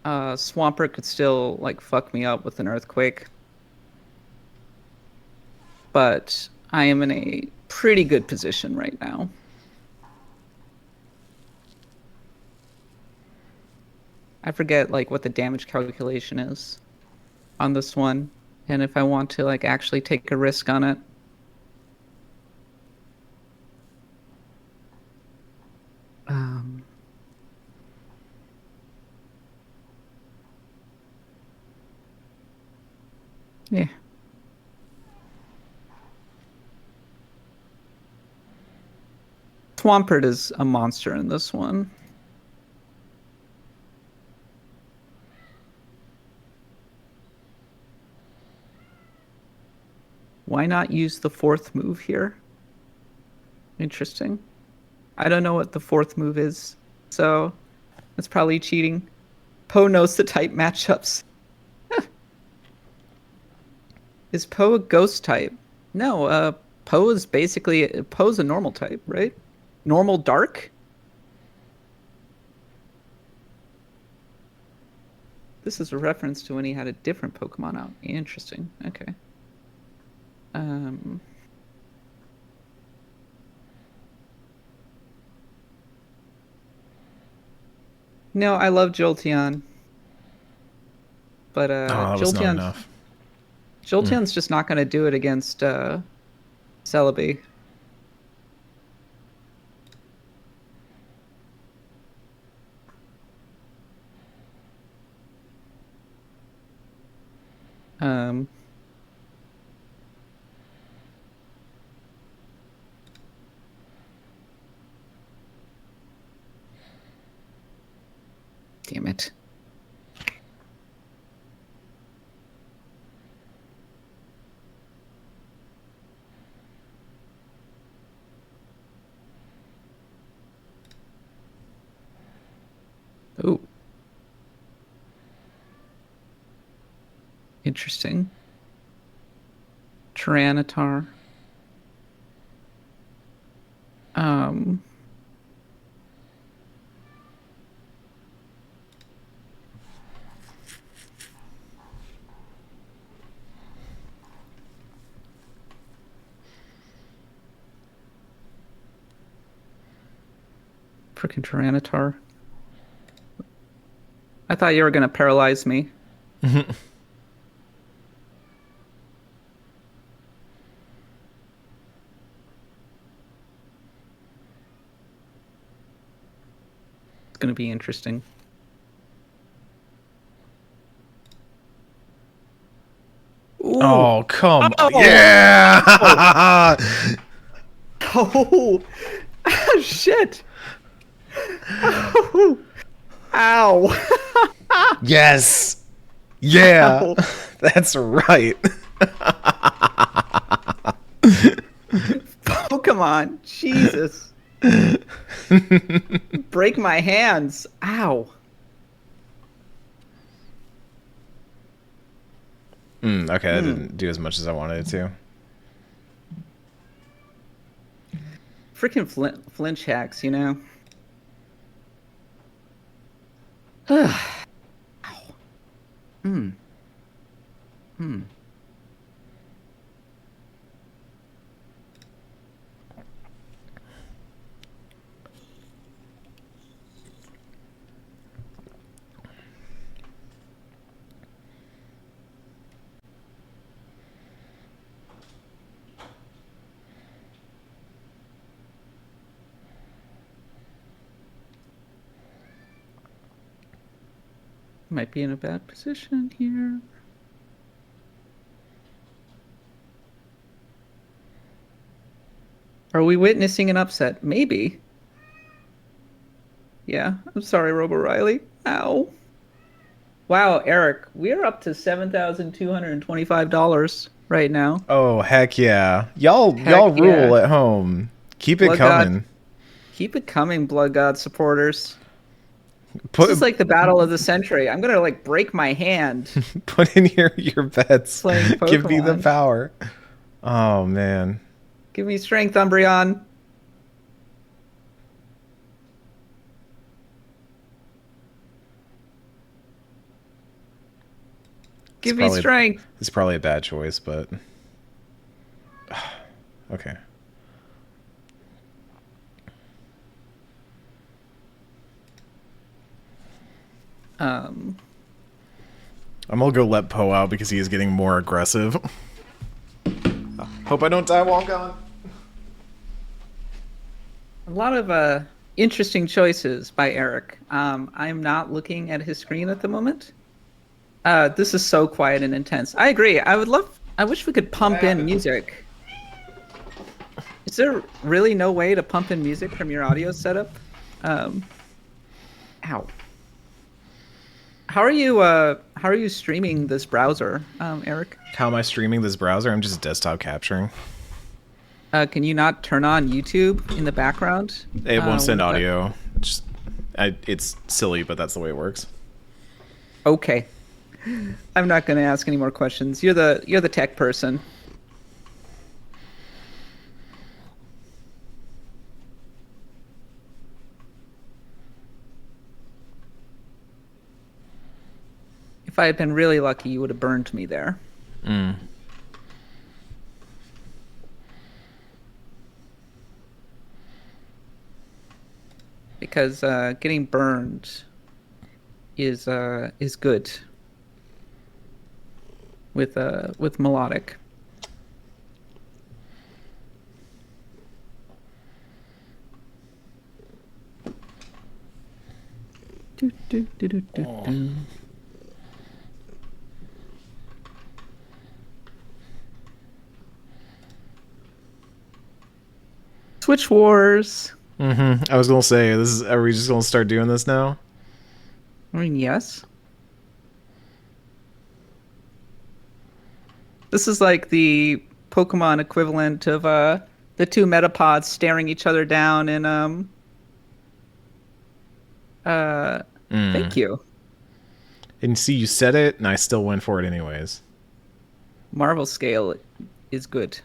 Swampert could still like fuck me up with an earthquake. But I am in a pretty good position right now. I forget like what the damage calculation is on this one, and if I want to like actually take a risk on it. Yeah. Swampert is a monster in this one. Why not use the fourth move here? Interesting. I don't know what the fourth move is, so that's probably cheating. Poe knows the type matchups. Is Poe a ghost type? No, Poe's a normal type, right? Normal dark? This is a reference to when he had a different Pokemon out. Interesting. Okay. No, I love Jolteon. But that was not enough. Jolteon's just not going to do it against Celebi. Damn it. Ooh. Interesting. Tyranitar. Freaking Tyranitar. I thought you were gonna paralyze me. It's gonna be interesting. Ooh. Oh, come Oh! on. Yeah. Oh, shit. Oh. Ow. Yes. Yeah. Ow. That's right. Pokemon. Jesus. Break my hands. Ow. Okay, that didn't do as much as I wanted it to. Freaking flinch hacks, you know? Ow. Might be in a bad position here. Are we witnessing an upset? Maybe. Yeah, I'm sorry, Robo Riley. Ow. Wow, Eric, we're up to $7,225 right now. Oh, heck yeah. Y'all Heck rule yeah. at home. Keep it Blood God. coming. Keep it coming, Blood God supporters. Put This is like the battle of the century. I'm gonna like break my hand. put in your bets. Playing Give me the Pokemon. power. Oh man. Give me strength, Umbreon. Give me probably- strength. It's probably a bad choice, but okay. I'm gonna go let Poe out because he is getting more aggressive. Hope I don't die while I'm gone. A lot of interesting choices by Eric. I'm not looking at his screen at the moment. This is so quiet and intense. I agree. I wish we could pump in music. Is there really no way to pump in music from your audio setup? Ow. How are you streaming this browser, Eric? How am I streaming this browser? I'm just desktop capturing. Can you not turn on YouTube in the background? It won't send with the- audio. It's silly, but that's the way it works. Okay. I'm not going to ask any more questions. You're the tech person. If I had been really lucky, you would have burned me there. Because getting burned is good with melodic. Do, do, do, do, do, do. Switch Wars. I was gonna say, are we just gonna start doing this now? I mean, yes. This is like the Pokemon equivalent of the two Metapods staring each other down in Thank you. And see, you said it, and I still went for it anyways. Marvel scale is good.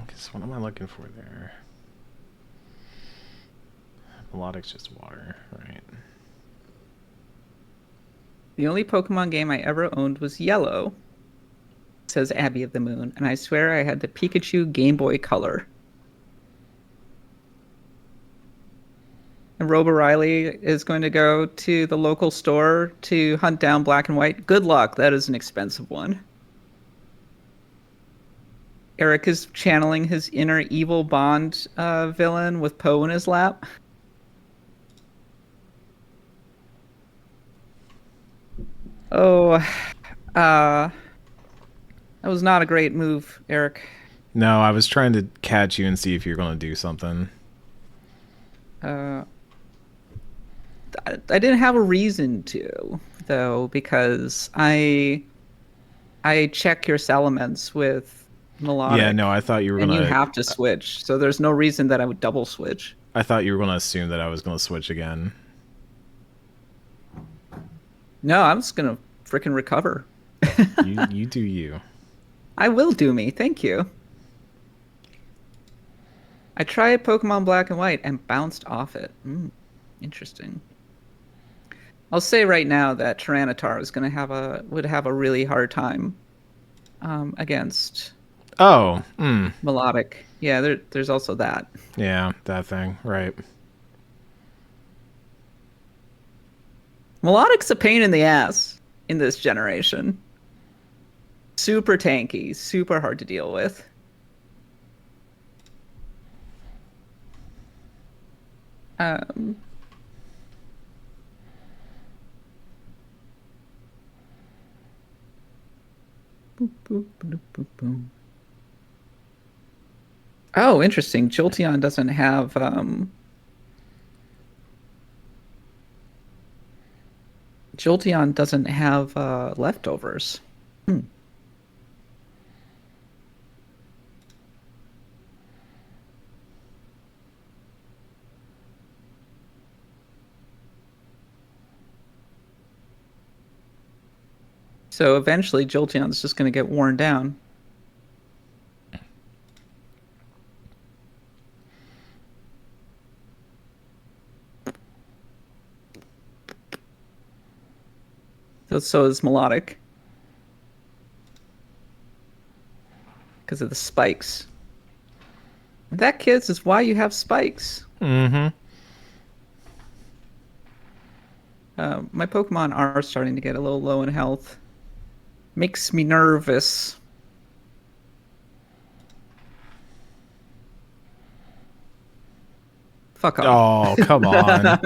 Okay, so what am I looking for there? Melodic's just water, right? The only Pokemon game I ever owned was Yellow, says Abby of the Moon, and I swear I had the Pikachu Game Boy Color. And Rob O'Reilly is going to go to the local store to hunt down Black and White. Good luck. That is an expensive one. Eric is channeling his inner evil Bond villain with Poe in his lap. Oh, that was not a great move, Eric. No, I was trying to catch you and see if you're going to do something. I didn't have a reason to, though, because I check your Salamence with Melodic. Yeah, no, I thought you were going and to... you have to switch, so there's no reason that I would double switch. I thought you were going to assume that I was going to switch again. No, I'm just going to freaking recover. You do you. I will do me, thank you. I tried Pokemon Black and White and bounced off it. Interesting. I'll say right now that Tyranitar is going to would have a really hard time against Melodic. Yeah, there's also that. Yeah, that thing, right. Melodic's a pain in the ass in this generation. Super tanky, super hard to deal with. Oh, interesting. Jolteon doesn't have leftovers. So eventually Jolteon's just going to get worn down. So is Melodic. Because of the spikes. And that, kids, is why you have spikes. Mm-hmm. My Pokemon are starting to get a little low in health. Makes me nervous. Fuck off. Oh, come on.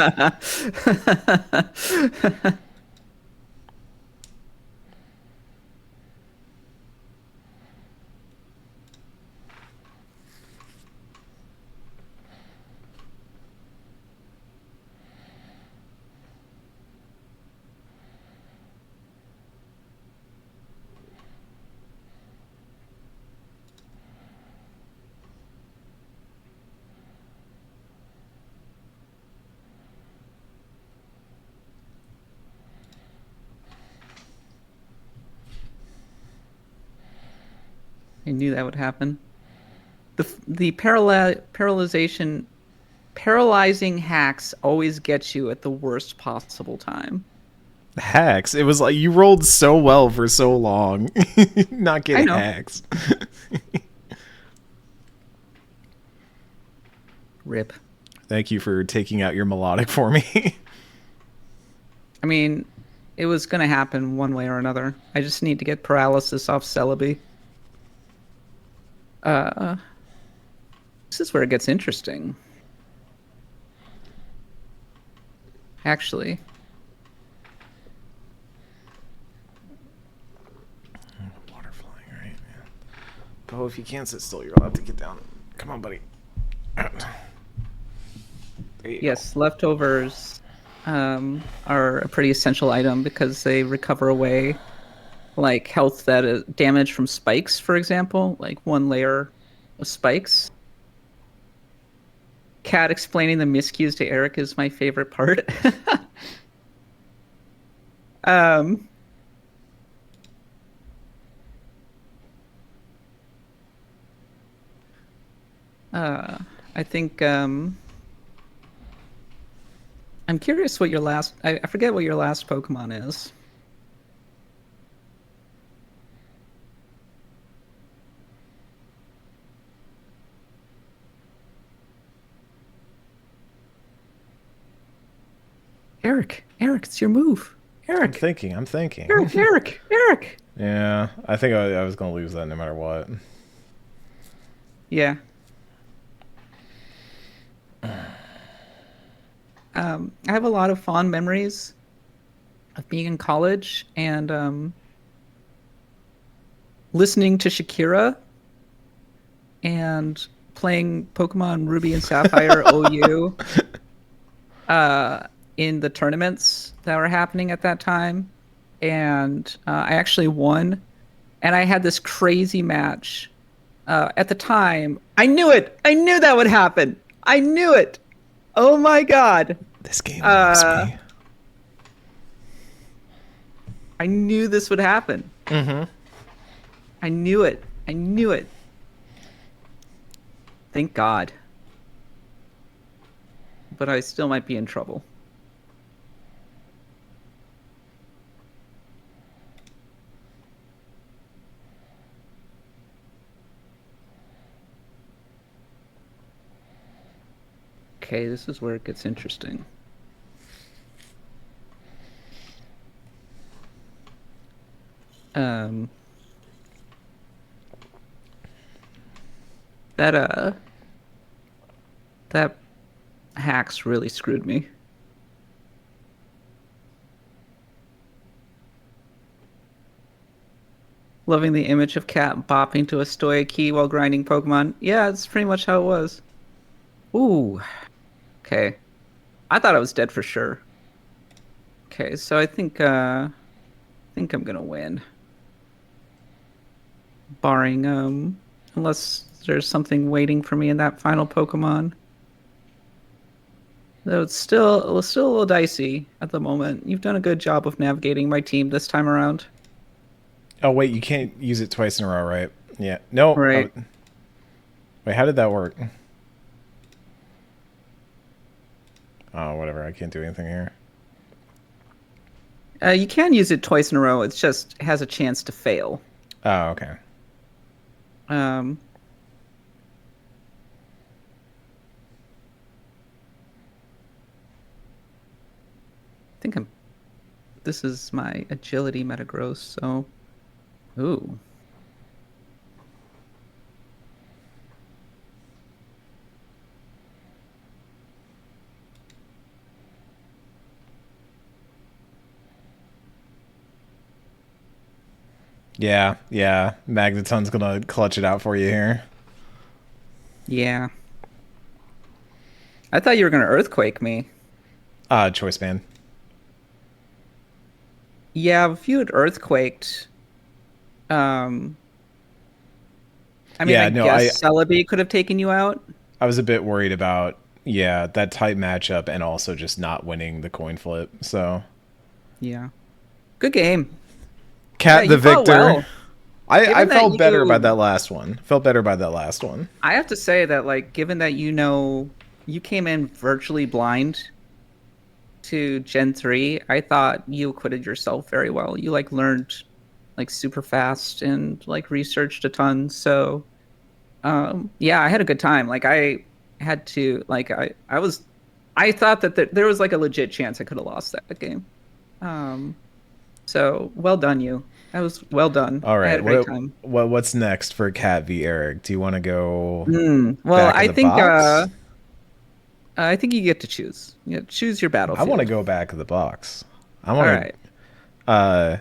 I knew that would happen. The paralyzing hacks always get you at the worst possible time. Hacks. It was like you rolled so well for so long. Not getting hacks. Rip. Thank you for taking out your Melodic for me. I mean, it was going to happen one way or another. I just need to get paralysis off Celebi. This is where it gets interesting. Actually. Water flying, right? Yeah. Bo, if you can't sit still, you're allowed to get down. Come on, buddy. Yes, leftovers are a pretty essential item because they recover away like health that is damage from spikes, for example, like one layer spikes. Cat explaining the miscues to Eric is my favorite part. um, I think I'm curious what your last. I forget what your last Pokemon is. Eric, it's your move. Eric, I'm thinking. Eric. Yeah, I think I was gonna lose that no matter what. Yeah. I have a lot of fond memories of being in college and listening to Shakira and playing Pokemon Ruby and Sapphire OU in the tournaments that were happening at that time. And I actually won. And I had this crazy match. At the time, I knew it. I knew that would happen. I knew it. Oh my god. This game loves me. I knew this would happen. Mm-hmm. I knew it. I knew it. Thank God. But I still might be in trouble. Okay, this is where it gets interesting. That hacks really screwed me. Loving the image of Cat bopping to a stoy key while grinding Pokemon. Yeah, it's pretty much how it was. Ooh. Okay. I thought I was dead for sure. Okay, so I think I'm gonna win. Barring unless there's something waiting for me in that final Pokemon. Though it's still a little dicey at the moment. You've done a good job of navigating my team this time around. Oh wait, you can't use it twice in a row, right? Yeah. No. Right. Oh. Wait, how did that work? Oh, whatever. I can't do anything here. You can use it twice in a row. It's just it has a chance to fail. Oh, okay. I think I'm. This is my agility Metagross, so. Ooh. Yeah. Magneton's gonna clutch it out for you here. Yeah. I thought you were gonna Earthquake me. Choice band. Yeah, if you had Earthquaked, I mean, Yeah, I no, guess Celebi could have taken you out. I was a bit worried about, that type matchup and also just not winning the coin flip. So, Yeah. Good game. Cat Yeah, the you fought victor. well. I Given that felt better you- by that last one. Felt better by that last one. I have to say that, like, given that you came in virtually blind to Gen 3, I thought you acquitted yourself very well. You, like, learned, like, super fast and, like, researched a ton. So, yeah, I had a good time. Like, I had to, like, I thought that there was, like, a legit chance I could have lost that game. So, well done, you. That was well done. All I had right. a great time. What's next for Cat v Eric? Do you want to go Well, back of the box? I think you get to choose. Yeah, choose your I battlefield. want to go back of the box. I All want right.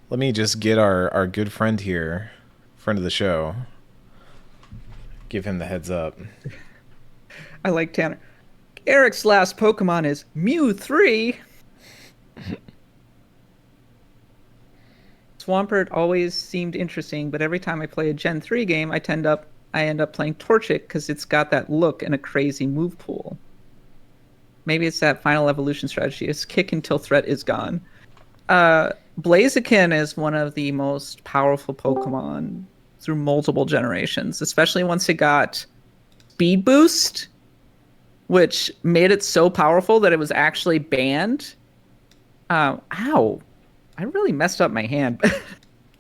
let me just get our good friend here, friend of the show. Give him the heads up. I like Tanner. Eric's last Pokemon is Mew 3. Swampert always seemed interesting, but every time I play a Gen 3 game, I I end up playing Torchic because it's got that look and a crazy move pool. Maybe it's that final evolution strategy. It's kick until threat is gone. Blaziken is one of the most powerful Pokemon through multiple generations, especially once it got speed boost, which made it so powerful that it was actually banned. Ow. I really messed up my hand.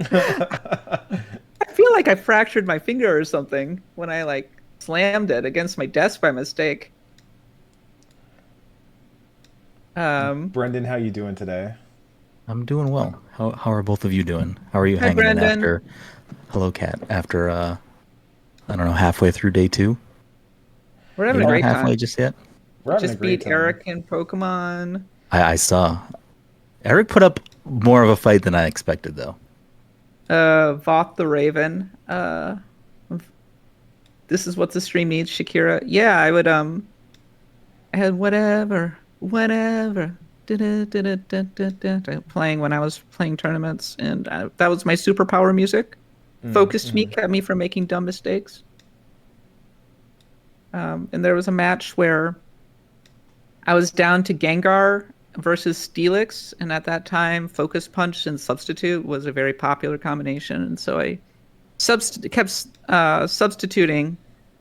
I feel like I fractured my finger or something when I like slammed it against my desk by mistake. Brendan, how you doing today? I'm doing well. How are both of you doing? How are you Hi, hanging in Brendan. after? Hello, Kat. After I don't know, halfway through day 2. We're having You're a not great halfway time. just yet. We're having a Just great beat time. Eric in Pokemon. I saw. Eric put up more of a fight than I expected, though. Voth the Raven. This is what the stream needs, Shakira. Yeah, I would I had whatever, whenever. Playing when I was playing tournaments, and that was my superpower music. Focused me, kept me from making dumb mistakes. And there was a match where I was down to Gengar versus Steelix, and at that time, Focus Punch and Substitute was a very popular combination, and so I kept substituting,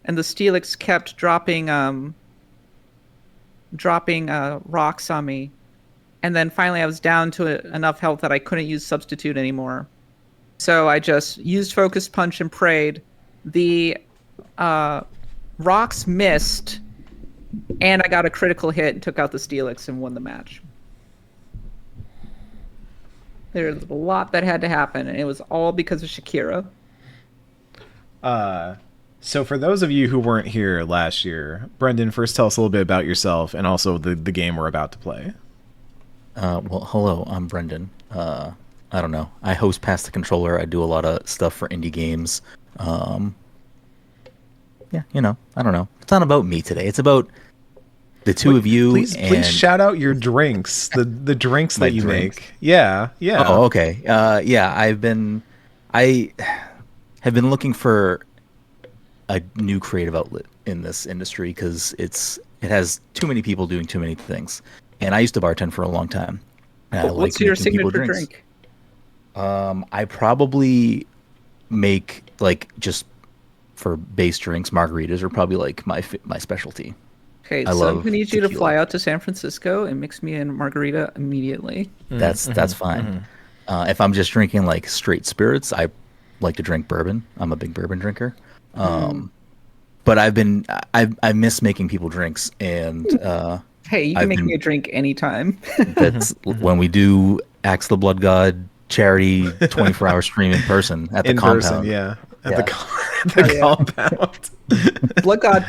and the Steelix kept dropping rocks on me, and then finally I was down to enough health that I couldn't use Substitute anymore. So I just used Focus Punch and prayed. The rocks missed, and I got a critical hit and took out the Steelix and won the match. There's a lot that had to happen, and it was all because of Shakira. So for those of you who weren't here last year, Brendan, first tell us a little bit about yourself and also the game we're about to play. Well, hello, I'm Brendan. I don't know. I host Pass the Controller. I do a lot of stuff for indie games. Yeah, I don't know. It's not about me today. It's about the two of you. Please shout out your drinks. The drinks that you drinks? make. Yeah. Oh, okay. Yeah, I have been looking for a new creative outlet in this industry because it has too many people doing too many things. And I used to bartend for a long time. And I What's like your making people signature drinks. drink? I probably make just for base drinks, margaritas are probably like my specialty. Okay, I so I'm love gonna need you to tequila. fly out to San Francisco and mix me a margarita immediately. That's fine. If I'm just drinking like straight spirits, I like to drink bourbon. I'm a big bourbon drinker. But I miss making people drinks, and Hey, you can make me a drink anytime. that's when we do Axe the Blood God charity 24-hour stream in person at the In compound. person, yeah. At Yeah. the compound. Blood God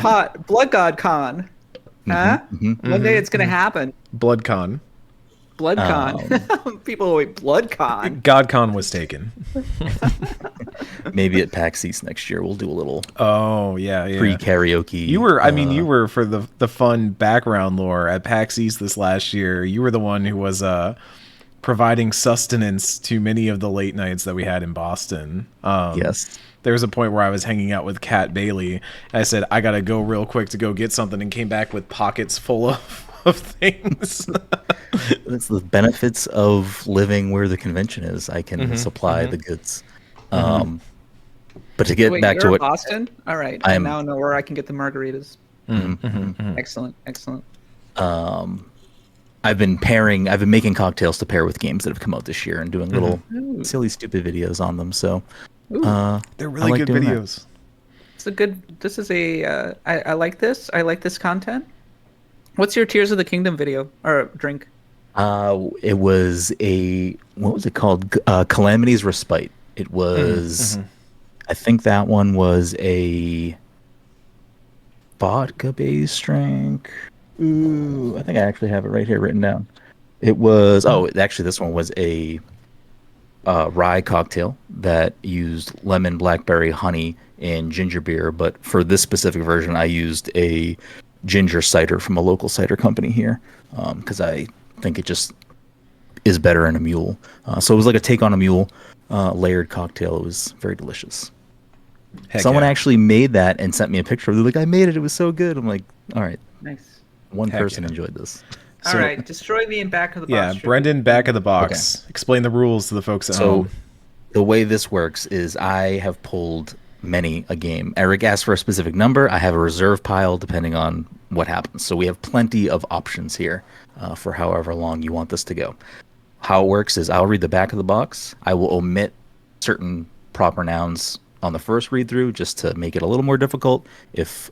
Con. Huh? One day it's gonna happen. BloodCon. Blood Con. People wait, Blood Con. GodCon was taken. Maybe at PAX East next year we'll do a little Oh, yeah. pre-karaoke. You were for the fun background lore at PAX East this last year. You were the one who was providing sustenance to many of the late nights that we had in Boston. Yes. There was a point where I was hanging out with Kat Bailey. And I said, I got to go real quick to go get something, and came back with pockets full of things. That's the benefits of living where the convention is. I can supply the goods. But to get Wait, back you're to in what Boston? All right, I now know where I can get the margaritas. Excellent. I've been making cocktails to pair with games that have come out this year and doing little silly, stupid videos on them. So They're really like good doing that. videos. I like this. I like this content. What's your Tears of the Kingdom video or drink? It was what was it called? Calamity's Respite. It was, I think that one was a vodka-based drink. Ooh, I think I actually have it right here written down. It was, actually this one was a rye cocktail that used lemon, blackberry, honey, and ginger beer. But for this specific version, I used a ginger cider from a local cider company here because I think it just is better in a mule. So it was like a take on a mule layered cocktail. It was very delicious. Heck Someone yeah. actually made that and sent me a picture. They're like, I made it. It was so good. I'm like, all right, Nice. one Heck person yeah. enjoyed this. All So- right, destroy me in back of the box. Yeah, trivia. Brendan, back of the box. Explain the rules to the folks at So home. the way this works is I have pulled many a game. Eric asked for a specific number. I have a reserve pile depending on what happens. So we have plenty of options here for however long you want this to go. How it works is I'll read the back of the box. I will omit certain proper nouns on the first read through just to make it a little more difficult. If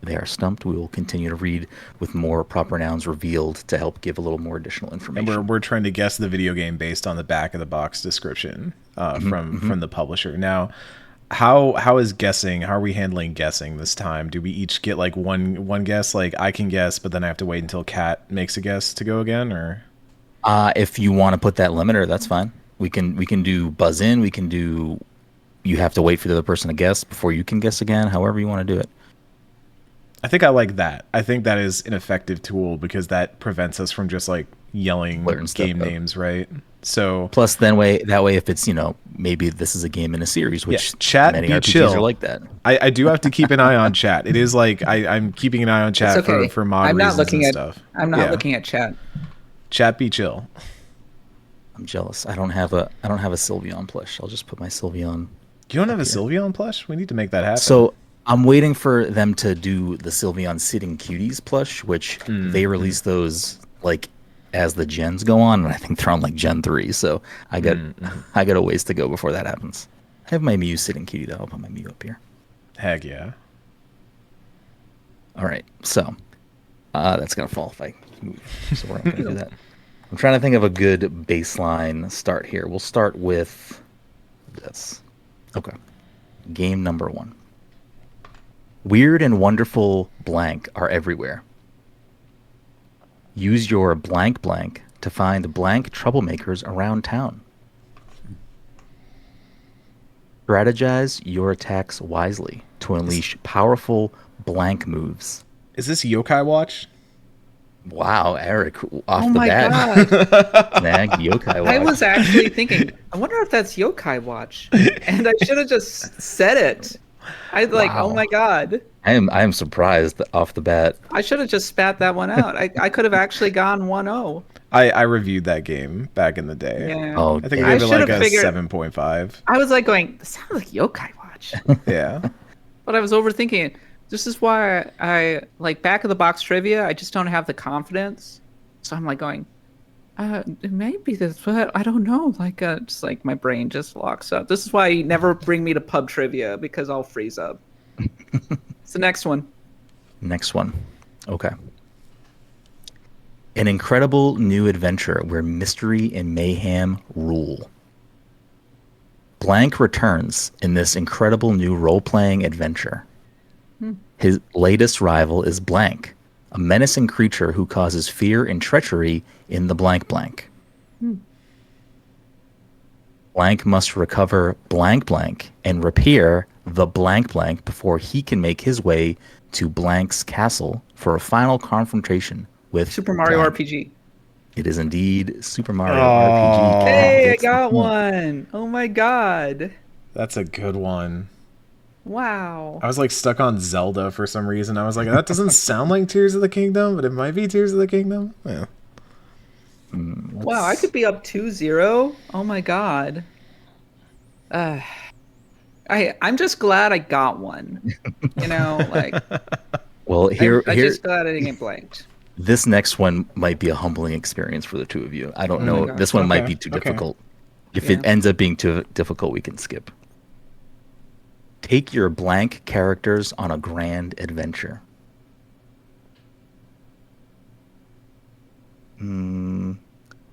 they are stumped, we will continue to read with more proper nouns revealed to help give a little more additional And information. we're trying to guess the video game based on the back of the box description from the publisher. Now, how is guessing? How are we handling guessing this time? Do we each get like one guess? Like I can guess, but then I have to wait until Kat makes a guess to go again, or If you want to put that limiter, that's fine. We can do buzz in. We can do. You have to wait for the other person to guess before you can guess again. However you want to do it. I think I like that. I think that is an effective tool because that prevents us from just like yelling Blurting stuff game out. names, right? So Plus, that way, if it's maybe this is a game in a series, which chat many be RPGs chill. are like that. I do have to keep an eye on chat. It is like I'm keeping an eye on chat It's okay. for mod I'm not reasons looking and at. stuff. I'm not Yeah. looking at chat. Chat be chill. I'm jealous. I don't have a Sylveon plush. I'll just put my Sylveon. You don't have a Sylveon plush? We need to make that happen. So I'm waiting for them to do the Sylveon Sitting Cuties plush, which they release those like as the gens go on, and I think they're on like Gen 3. So I got a ways to go before that happens. I have my Mew Sitting Cutie though. I'll put my Mew up here. Heck yeah. All right, so that's gonna fall if I move. So we're not gonna do that. I'm trying to think of a good baseline start here. We'll start with this. Okay. Game number 1. Weird and wonderful blank are everywhere. Use your blank blank to find blank troublemakers around town. Strategize your attacks wisely to unleash powerful blank moves. Is this Yokai Watch? Wow, Eric, off Oh the my bat. god! Snag Yokai Watch. I was actually thinking. I wonder if that's Yokai Watch, and I should have just said it. I like. Wow. Oh my god! I am surprised off the bat. I should have just spat that one out. I could have actually gone 1-0. I reviewed that game back in the day. Yeah. Oh, I think damn. I I gave it should like have a figured- 7.5. I was like going. This sounds like Yokai Watch, Yeah. but I was overthinking it. This is why I like back of the box trivia. I just don't have the confidence, so I'm like going. It may be this, but I don't know. Like, just like my brain just locks up. This is why you never bring me to pub trivia because I'll freeze up. It's the next one. Next one. Okay. An incredible new adventure where mystery and mayhem rule. Blank returns in this incredible new role-playing adventure. His latest rival is Blank, a menacing creature who causes fear and treachery in the blank blank. Blank must recover blank blank and repair the blank blank before he can make his way to Blank's castle for a final confrontation with Super Mario Blank. RPG. It is indeed Super Mario Oh. RPG. Hey, I Gets the got point. one. Oh my god. That's a good one. Wow. I was like stuck on Zelda for some reason. I was like, that doesn't sound like Tears of the Kingdom, but it might be Tears of the Kingdom. Yeah. Wow, I could be up 2-0. Oh my god. I'm just glad I got one. You know, like Well, I'm here, just glad I didn't get blanked. this next one might be a humbling experience for the two of you. I don't my know. gosh. This one might Okay, be too okay. difficult. If Yeah. it ends up being too difficult, we can skip. Take your blank characters on a grand adventure.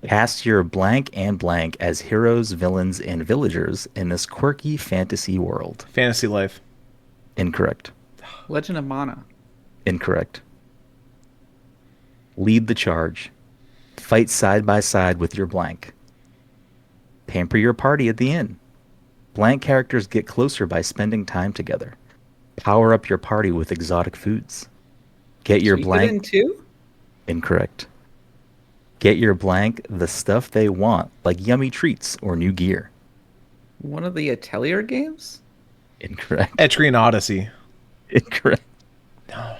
Cast your blank and blank as heroes, villains, and villagers in this quirky fantasy world. Fantasy Life. Incorrect. Legend of Mana. Incorrect. Lead the charge. Fight side by side with your blank. Pamper your party at the inn. Blank characters get closer by spending time together. Power up your party with exotic foods. Get your So you blank. did in two? Incorrect. Get your blank the stuff they want, like yummy treats or new gear. One of the Atelier games? Incorrect. Etrian Odyssey. Incorrect. No.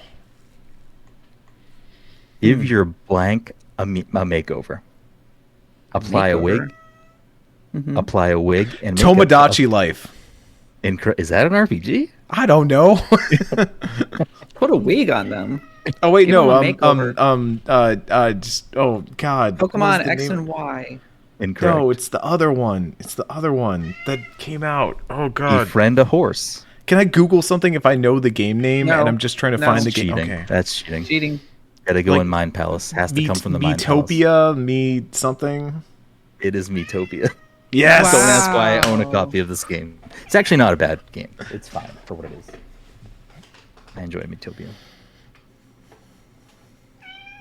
Give your blank a makeover. Apply a wig. Mhm. Apply a wig and make Tomodachi Life. Incorrect. Is that an RPG? I don't know. Put a wig on them. Oh wait, Give no. them a makeover. Just oh god. what was Pokemon the X name? and Y. Incorrect. No, it's the other one. It's the other one that came out. Oh god. Befriend a horse. Can I Google something if I know the game name No. and I'm just trying to No. find the That's game? cheating. Okay. That's cheating. Cheating. Gotta go Like, in Mind Palace. Has to come from the Mind Metopia, me something. Palace. It is Metopia. Yes. Don't ask why I own a Wow. copy of this game. It's actually not a bad game. It's fine for what it is. I enjoy Metopia.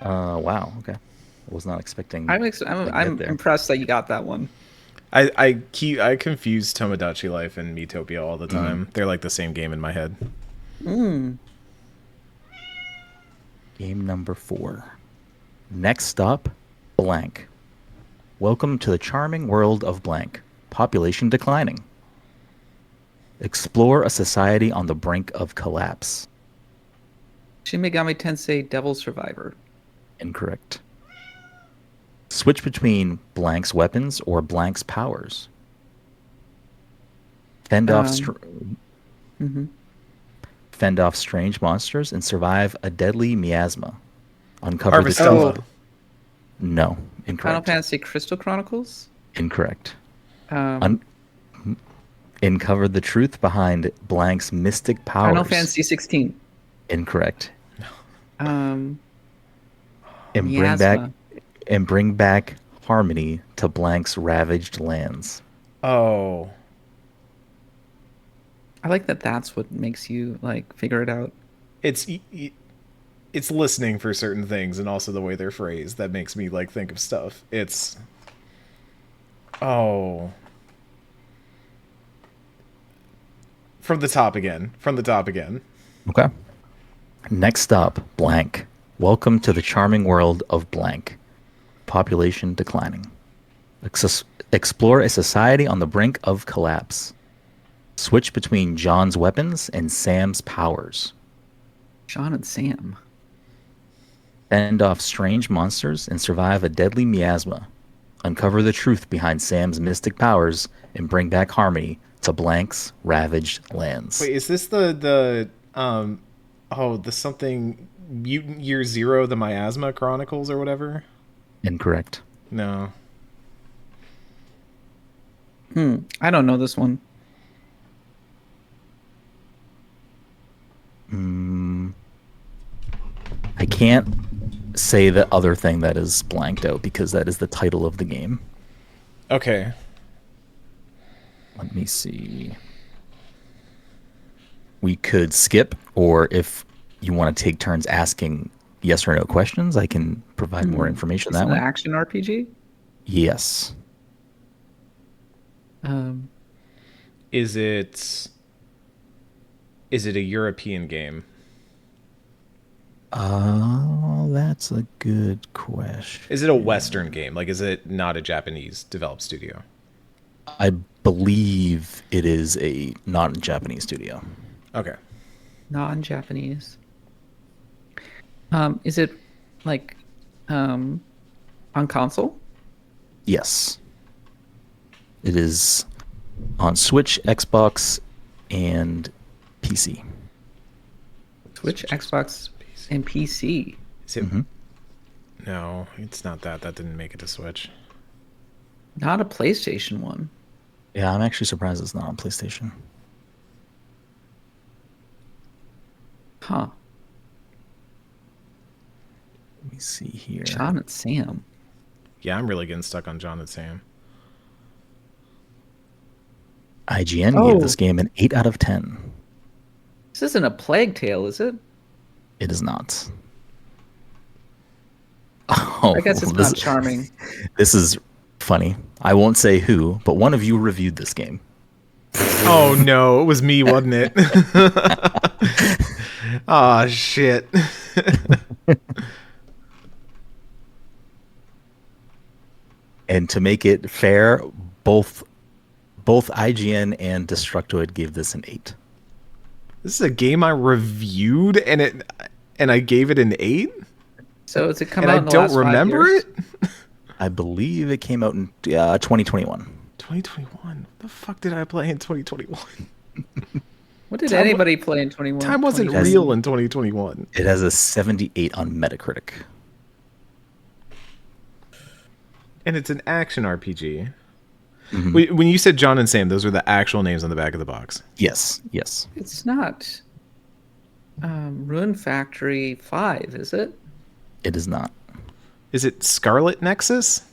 Wow. Okay. I was not expecting. I'm get there. impressed that you got that one. I confuse Tomodachi Life and Metopia all the time. They're like the same game in my head. Mm. Game number 4. Next stop, blank. Welcome to the charming world of blank. Population declining. Explore a society on the brink of collapse. Shin Megami Tensei Devil Survivor. Incorrect. Switch between blank's weapons or blank's powers. Fend off Mhm. fend off strange monsters and survive a deadly miasma. Uncover Harvestella. No, Final incorrect. Fantasy Crystal Chronicles. Incorrect. Um, Uncover the truth behind blank's mystic powers. Final Fantasy 16. Incorrect. Um, And Miasma. bring back harmony to blank's ravaged lands. Oh. I like that. That's what makes you like figure it out. It's listening for certain things and also the way they're phrased that makes me like think of stuff. It's oh. From the top again. Okay. Next up, blank. Welcome to the charming world of blank. Population declining. Explore a society on the brink of collapse. Switch between John's weapons and Sam's powers. Sean and Sam. Fend off strange monsters and survive a deadly miasma. Uncover the truth behind Sam's mystic powers and bring back harmony to blank's ravaged lands. Wait, is this the something Mutant Year Zero, the Miasma Chronicles or whatever? Incorrect. No. I don't know this one. I can't say the other thing that is blanked out because that is the title of the game. Okay. Let me see. We could skip, or if you want to take turns asking yes or no questions, I can provide more information Is it that an way. action RPG? Yes. Is it a European game? Oh, that's a good question. Is it a Western game? Like, is it not a Japanese developed studio? I believe it is a non-Japanese studio. Okay. Non-Japanese. Is it like on console? Yes. It is on Switch, Xbox, and PC. Switch, Xbox, and PC. Is it? Mhm. No, it's not that. That didn't make it to Switch. Not a PlayStation one. Yeah, I'm actually surprised it's not on PlayStation. Huh. Let me see here. Sean and Sam. Yeah, I'm really getting stuck on John and Sam. IGN Oh. gave this game an 8 out of 10. This isn't a Plague Tale, is it? It is not. Oh, I guess it's this, not charming. This is funny. I won't say who, but one of you reviewed this game. Oh no, it was me, wasn't it? Ah, shit. And to make it fair, both IGN and Destructoid gave this an 8. This is a game I reviewed and I gave it an 8? So it's come And out I in the don't last 5 remember years? it? I believe it came out in 2021. 2021. What the fuck did I play in 2021? What did Time- anybody play in 21? Time wasn't 2020? real in 2021. It has a 78 on Metacritic. And it's an action RPG. Mhm. When you said John and Sam, those were the actual names on the back of the box. Yes, yes. It's not Ruin Factory 5, is it? It is not. Is it Scarlet Nexus?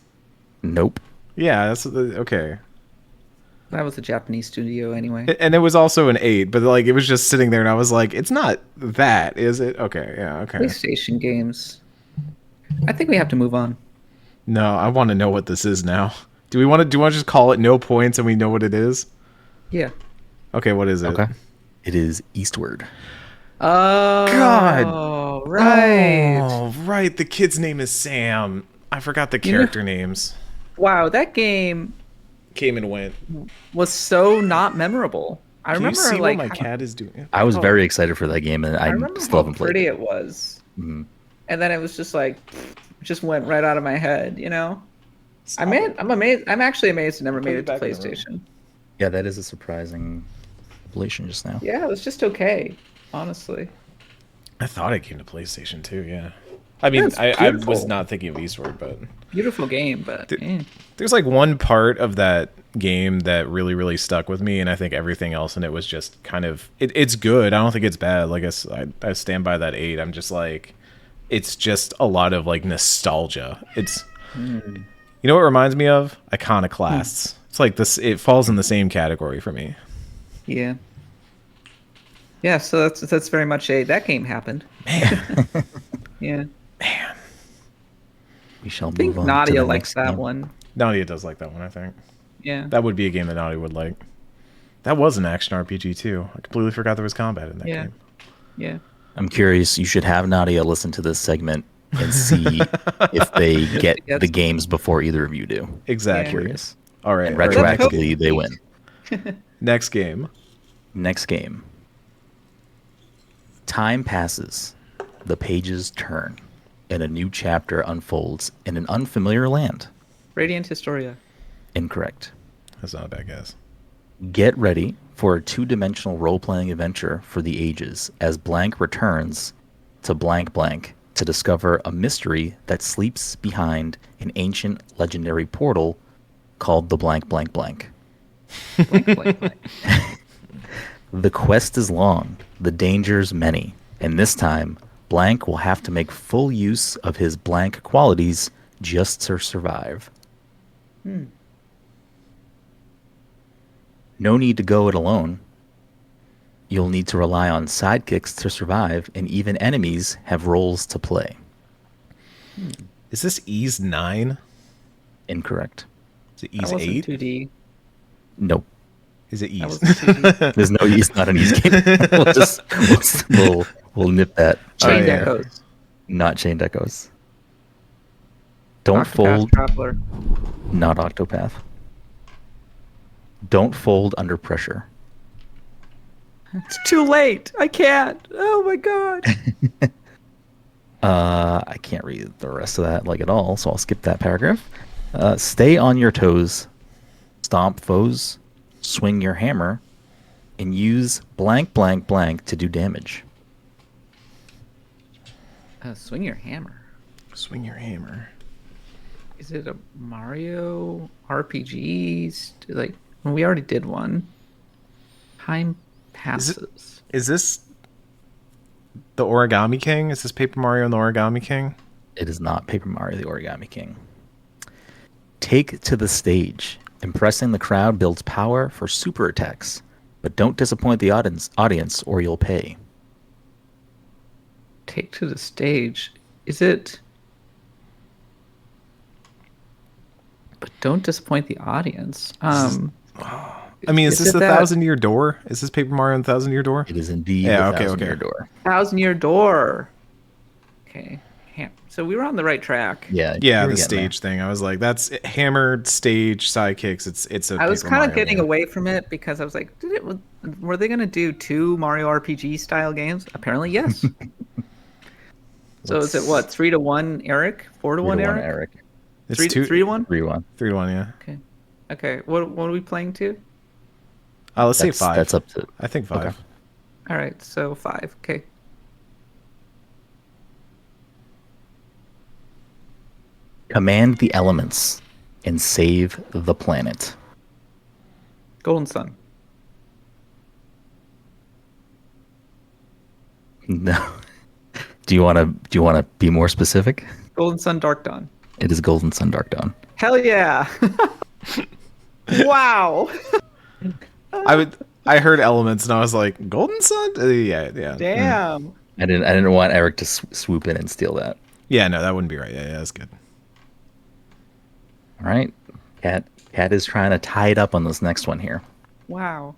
Nope. Yeah, that's okay. That was a Japanese studio anyway. And it was also an 8, but like it was just sitting there, and I was like, it's not that, is it? Okay, yeah, okay. PlayStation games. I think we have to move on. No, I want to know what this is now. Do you want to just call it no points and we know what it is? Yeah. Okay, what is it? Okay. It is Eastward. Oh, God. right. Oh, right. The kid's name is Sam. I forgot the You know- character names. Wow, that game Came and went. was so not memorable. I Can you remember see like what my cat is doing? I was Oh. very excited for that game, and I I remember still how haven't played pretty it. it was. Mhm. And then it was just like just went right out of my head, you know? I'm amazed. I'm actually amazed it never Put made it it to back in the room. PlayStation. Yeah, that is a surprising revelation just now. Yeah, it was just okay, honestly. I thought it came to PlayStation too, yeah. I mean, That's I was beautiful. not thinking of Eastward, but Beautiful game, but there's like one part of that game that really, really stuck with me, and I think everything else in it was just kind of it's good. I don't think it's bad. Like I stand by that 8. I'm just like, it's just a lot of like nostalgia. It's you know what it reminds me of? Iconoclasts. It's like this. It falls in the same category for me. yeah. Yeah, so that's very much that game happened. Man, Yeah. We shall I think move on. to Nadia the likes next that game. one. Nadia does like that one. I think Yeah. that would be a game that Nadia would like. That was an action RPG too. I completely forgot there was combat in that Yeah. game. Yeah. I'm curious. You should have Nadia listen to this segment and see if they get Yes. the games before either of you do. Exactly. Curious. All right. And all right. retroactively, they win. Next game. Next game. Time passes. The pages turn. And a new chapter unfolds in an unfamiliar land. Radiant Historia. Incorrect. That's not a bad guess. Get ready for a two-dimensional role-playing adventure for the ages as blank returns to blank blank to discover a mystery that sleeps behind an ancient legendary portal called the blank blank blank. Blank, blank, blank. The quest is long, the dangers many, and this time blank will have to make full use of his blank qualities just to survive. No need to go it alone. You'll need to rely on sidekicks to survive, and even enemies have roles to play. Is this Ease 9? Incorrect. Is it That Ease wasn't 8? 2D. Nope. Is it That Ease? wasn't 2D. There's no. It's not an easy game. we'll nip that. Chain yeah. Echoes. Not Chained Echoes. Don't Octopath fold. Traveler. Not Octopath. Don't fold under pressure. It's too late. I can't. Oh my god. I can't read the rest of that like at all, so I'll skip that paragraph. Stay on your toes, stomp foes, swing your hammer, and use blank blank blank to do damage. Swing your hammer. Swing your hammer. Is it a Mario RPG? Like we already did one. Time passes. Is this the Origami King? Is this Paper Mario and the Origami King? It is not Paper Mario the Origami King. Take to the stage. Impressing the crowd builds power for super attacks, but don't disappoint the audience or you'll pay. Take to the stage. Is it? But don't disappoint the audience. I mean, is Is this it the that- 1,000-Year Door? Is this Paper Mario and the 1,000-Year Door? It is indeed Yeah, the okay, 1,000 Year okay. Door. 1,000-Year Door. Okay. So we were on the right track. Yeah, Yeah, you were the getting there. stage thing. I was like, that's hammered stage sidekicks. It's a I was Paper kind of Mario getting game. away from it because I was like, were they going to do 2 Mario RPG style games? Apparently, yes. So is it what, 3-1 Eric? 4-1 3-1 Eric? Eric. It's 3-1? 3-1. 3-1, yeah. Okay. Okay. What are we playing to? Let's say 5. That's up to. I think 5. Okay. All right. So 5. Okay. Command the elements and save the planet. Golden Sun. No. Do you want to be more specific? Golden Sun Dark Dawn. It is Golden Sun Dark Dawn. Hell yeah. Wow. I heard elements and I was like, Golden Sun? Yeah. Damn. I didn't want Eric to swoop in and steal that. Yeah, no, that wouldn't be right. Yeah, that's good. All right. Cat is trying to tie it up on this next one here. Wow.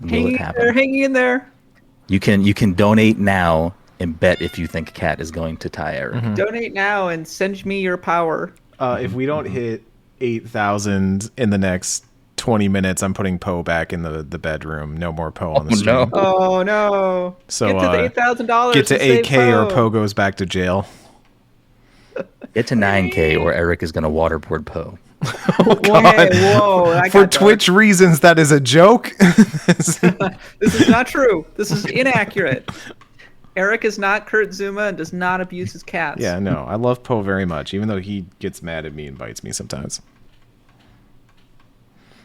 Will Hanging it in happen? there, hanging in there. You can donate now and bet if you think Cat is going to tie Eric. Donate now and send me your power. If we don't hit 8,000 in the next 20 minutes, I'm putting Poe back in the bedroom. No more Poe on the Oh, stream. no. Oh no. So, get to the $8,000. Get to and save 8K or Poe. Poe goes back to jail. Get to 9K or Eric is going to waterboard Poe. Whoa, that For got dark. Twitch reasons, that is a joke. This is not true. This is inaccurate. Eric is not Kurt Zuma and does not abuse his cats. Yeah, no, I love Poe very much, even though he gets mad at me and bites me sometimes.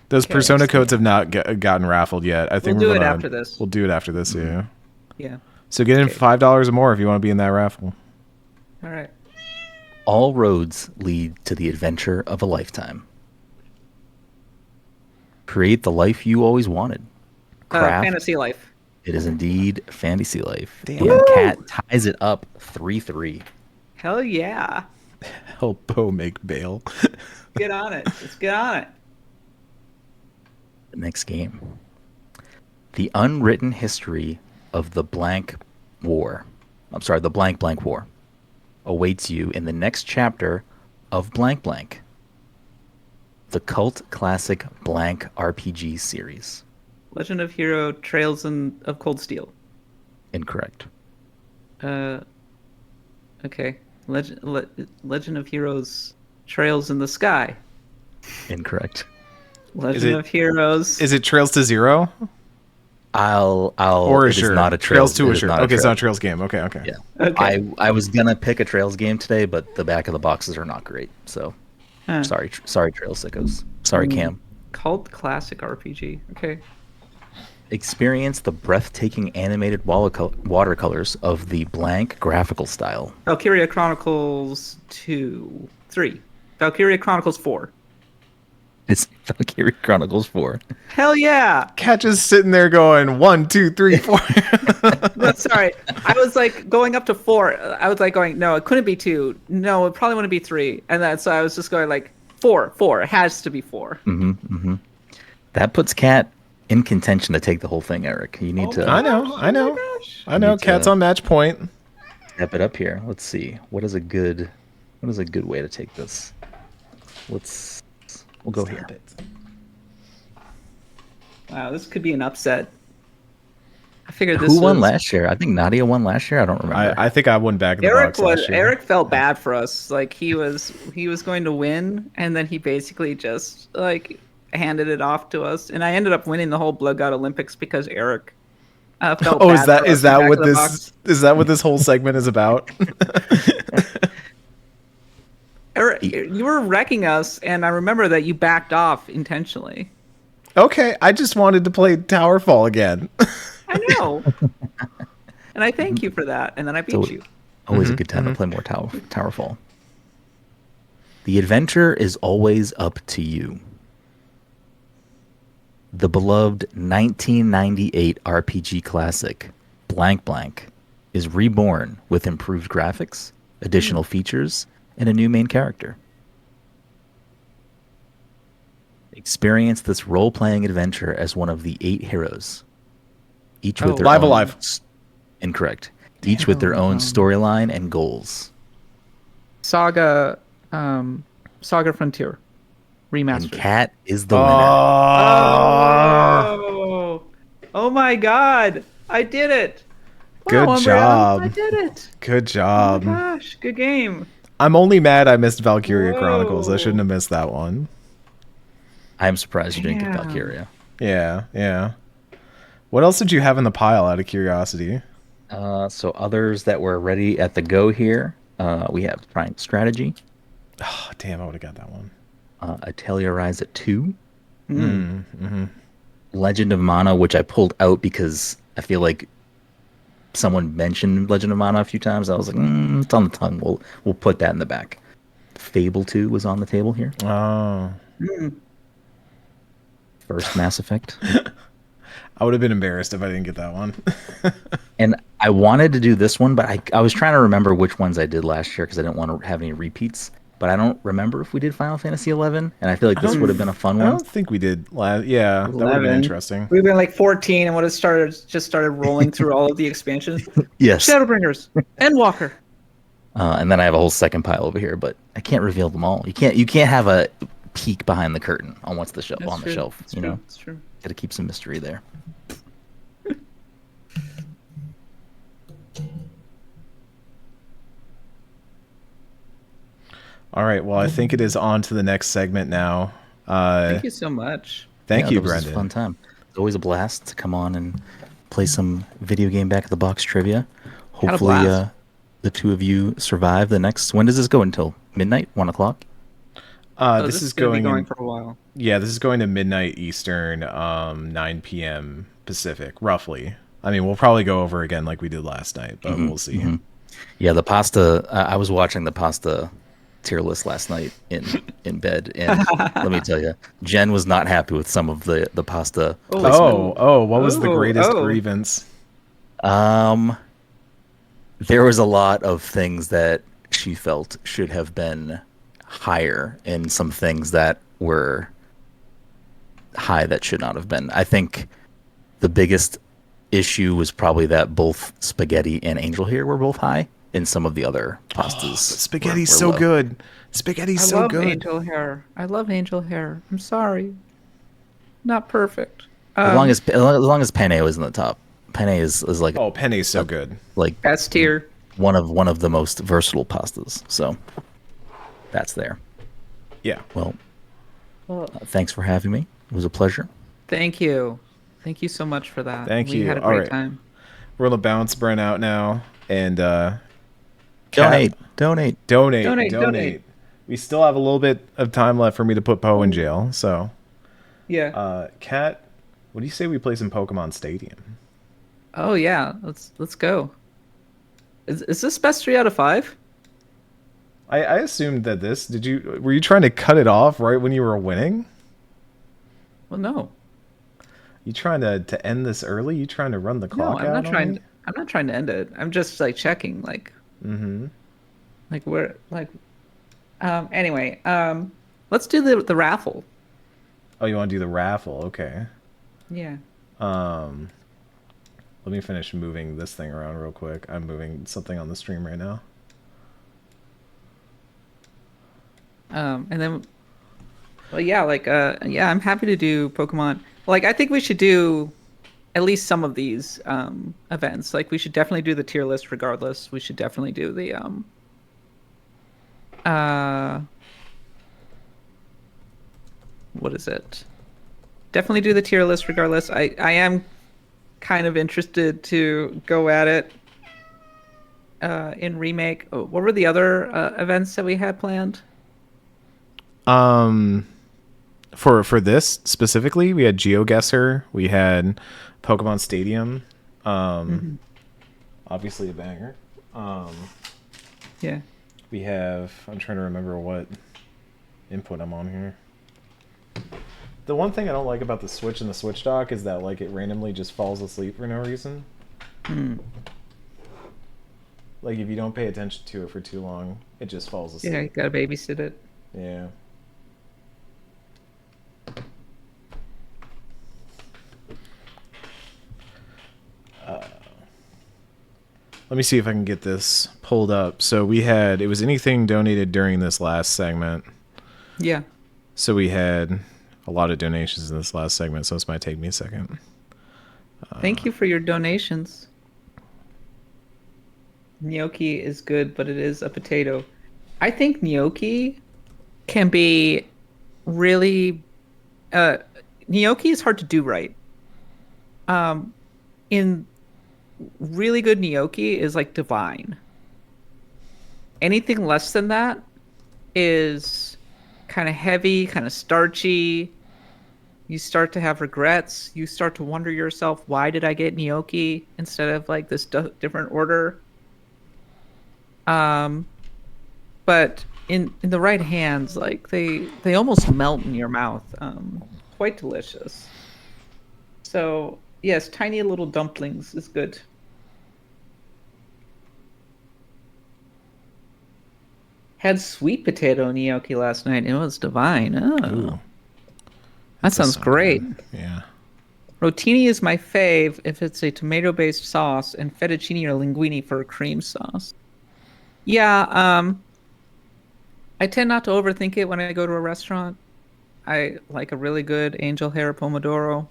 Those Okay. Persona codes have not gotten raffled yet. I think We'll do we're it gonna- after this. We'll do it after this, yeah. Yeah. So get in Okay. $5 or more if you want to be in that raffle. All right. All roads lead to the adventure of a lifetime. Create the life you always wanted. Craft. Fantasy Life. It is indeed Fantasy Life. Damn. And Cat ties it up 3-3. Hell yeah. Help Poe make bail. Get on it. Let's get on it. The next game. The unwritten history of the blank war. I'm sorry, the blank blank war awaits you in the next chapter of blank blank. The cult classic blank RPG series. Legend of Hero Trails of Cold Steel. Incorrect. Okay. Legend of Heroes Trails in the Sky. Incorrect. Legend of Heroes. Is it Trails to Zero? Or Or it is Assure? not a Trails to it is Assure. not a Okay, it's Trail. not a Trails game. Okay. Yeah. Okay. I was gonna pick a Trails game today, but the back of the boxes are not great. So Huh. sorry, Trails sickos. Sorry, Cam. Cult classic RPG. Okay. Experience the breathtaking animated watercolors of the blank graphical style. Valkyria Chronicles 2. 3. Valkyria Chronicles 4. It's Valkyrie Chronicles 4. Hell yeah! Cat just sitting there going 1, 2, 3, 4. No, sorry. I was like going up to 4. I was like going, no, it couldn't be 2. No, it probably wouldn't be 3. And then so I was just going like 4. It has to be 4. That puts Cat in contention to take the whole thing, Eric. You need to I know. gosh. I know. need to- Cat's on match point. step it up here. Let's see. What is a good way to take this? We'll go here. Wow, this could be an upset. I figured this Who won was... last year? I think Nadia won last year. I don't remember. I think I won back in the Eric box was last year. Eric felt bad for us. Like he was going to win, and then he basically just like handed it off to us. And I ended up winning the whole Blood God Olympics because Eric felt Oh, bad for us is in that back what of the this box. is that what this whole segment is about? Eric, you were wrecking us, and I remember that you backed off intentionally. Okay, I just wanted to play Towerfall again. I know, and I thank you for that. And then I beat So- you. Always a good time to play more Towerfall. The adventure is always up to you. The beloved 1998 RPG classic, Blank Blank, is reborn with improved graphics, additional features, and a new main character. Experience this role-playing adventure as one of the 8 heroes, each with their Live own... Alive. Incorrect. each with their own Damn. storyline and goals. Saga Frontier And remastered. Cat is the winner. Oh! Oh my God! I did it! Good Wow, Umbriel, job. I did it! Good Oh job. my gosh! Good game. I'm only mad I missed Valkyria Chronicles. I Whoa. shouldn't have missed that one. I'm surprised you didn't get Damn. Valkyria. Yeah. What else did you have in the pile out of curiosity? So others that were ready at the go here, we have Triangle Strategy, Oh, damn, I would have got that one. Atelier Rise at 2, Mm-hmm. Legend of Mana, which I pulled out because I feel like someone mentioned Legend of Mana a few times. I was like, it's on the tongue. We'll put that in the back. Fable 2 was on the table here. Oh. First Mass Effect. I would have been embarrassed if I didn't get that one. And I wanted to do this one, but I was trying to remember which ones I did last year because I didn't want to have any repeats. But I don't remember if we did Final Fantasy 11, and I feel like this would have been a fun I one. don't think we did. Yeah, that would have been 11. interesting. We've been like 14 and would have started rolling through all of the expansions. Yes. Shadowbringers, Endwalker. And then I have a whole second pile over here, but I can't reveal them all. You can't have a peek behind the curtain on what's the shelf on the shelf. That's You true. know, That's true. got to keep some mystery there. All right, well, I think it is on to the next segment now. Thank you so much. Thank you, that was a Brendan. fun time. It's always a blast to come on and play some video game back at the box trivia. Had a Hopefully, blast. the two of you survive the next. When does this go until midnight? 1 o'clock. This is gonna be going for a while. Yeah, this is going to midnight Eastern, 9 p.m. Pacific, roughly. I mean, we'll probably go over again like we did last night, but we'll see. Yeah, the pasta. I was watching the pasta tier list last night in bed, and let me tell you, Jen was not happy with some of the pasta. What was the greatest Oh. grievance? There was a lot of things that she felt should have been higher, and some things that were high that should not have been. I think the biggest issue was probably that both spaghetti and angel hair were both high, and some of the other pastas. Spaghetti's were so low. good. Spaghetti's I so love good. angel hair. I love angel hair. I'm sorry. Not perfect. As long as penne was in the top. Penne is like Oh, penny's so good. like S tier. one of the most versatile pastas. So that's there. Yeah. Well, thanks for having me. It was a pleasure. Thank you. Thank you so much for that. Thank we you. had a All great right. time. We're gonna bounce Brent out now and Donate. donate. We still have a little bit of time left for me to put Poe in jail. So, Yeah. Kat, what do you say we play some Pokemon Stadium? Oh yeah. Let's go. Is this best 3 out of 5? I assumed that were you trying to cut it off right when you were winning? Well, no. You trying to end this early? You trying to run the No, clock out on me? I'm not trying to end it. I'm just like checking like like where like anyway, let's do the raffle. Oh, you want to do the raffle? Okay. Yeah. Let me finish moving this thing around real quick. I'm moving something on the stream right now. And then well yeah, like yeah, I'm happy to do Pokemon. Like I think we should do at least some of these events. Like we should definitely do the tier list regardless. We should definitely do the what is it? Definitely do the tier list regardless. I am kind of interested to go at it in remake. Oh, what were the other events that we had planned? For this specifically, we had GeoGuessr, we had Pokemon Stadium, obviously a banger. Yeah. We have, I'm trying to remember what input I'm on here. The one thing I don't like about the Switch and the Switch dock is that like it randomly just falls asleep for no reason. Like if you don't pay attention to it for too long, it just falls asleep. Yeah, you gotta babysit it. Yeah. Let me see if I can get this pulled up. So it was anything donated during this last segment. Yeah. So we had a lot of donations in this last segment, so this might take me a second. Thank you for your donations. Gnocchi is good, but it is a potato. I think gnocchi can be really... gnocchi is hard to do right. In really good gnocchi is like divine. Anything less than that is kind of heavy, kind of starchy. You start to have regrets. You start to wonder yourself, why did I get gnocchi instead of like this different order? But in the right hands, like they almost melt in your mouth. Quite delicious. So yes, tiny little dumplings is good. Had sweet potato gnocchi last night. It was divine. Oh, Ooh, that sounds sound great. good. Yeah. Rotini is my fave if it's a tomato-based sauce, and fettuccine or linguine for a cream sauce. Yeah, I tend not to overthink it when I go to a restaurant. I like a really good angel hair pomodoro,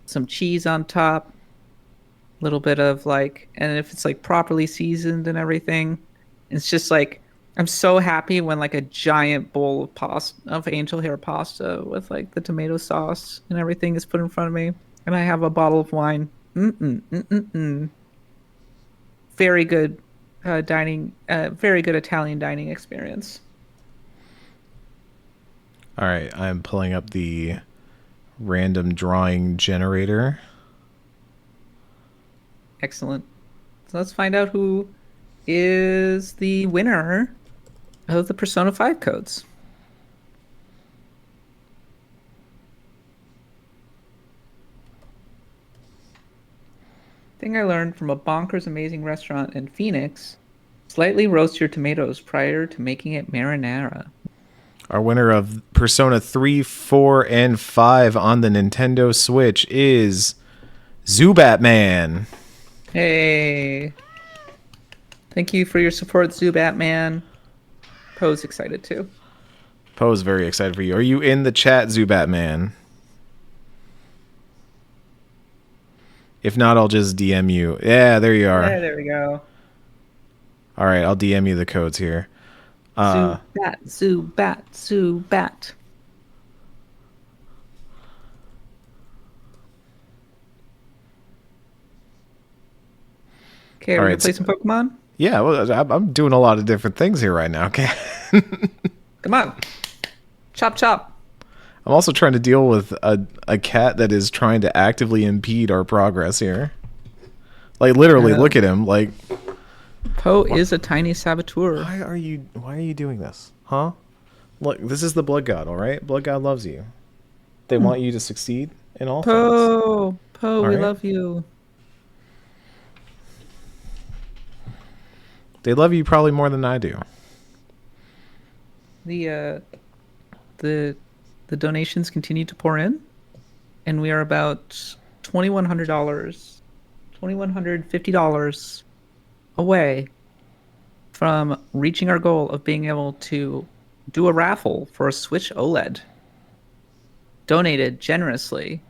some cheese on top, a little bit of like, and if it's like properly seasoned and everything, it's just like, I'm so happy when like a giant bowl of of angel hair pasta with like the tomato sauce and everything is put in front of me, and I have a bottle of wine. Very good dining, very good Italian dining experience. All right, I'm pulling up the random drawing generator. Excellent. So let's find out who is the winner of the Persona 5 codes. Thing I learned from a bonkers amazing restaurant in Phoenix: slightly roast your tomatoes prior to making it marinara. Our winner of Persona 3, 4, and 5 on the Nintendo Switch is Zubatman. Hey. Thank you for your support, Zubatman. Poe's excited too. Poe's very excited for you. Are you in the chat, Zubatman? If not, I'll just DM you. Yeah, there you are. Yeah, there we go. All right, I'll DM you the codes here. Zubat, Zubat, Zubat. Okay, All we're right, gonna play some Pokemon? Yeah, well, I'm doing a lot of different things here right now. Okay. Come on. Chop, chop. I'm also trying to deal with a cat that is trying to actively impede our progress here. Like literally, look at him. Like, Poe is a tiny saboteur. why are you doing this? Huh? Look, this is the Blood God, all right? Blood God loves you. They want you to succeed in all things. Poe, we right. love you. They love you probably more than I do. The donations continue to pour in, and we are about $2,100, $2,150 away from reaching our goal of being able to do a raffle for a Switch OLED, donated generously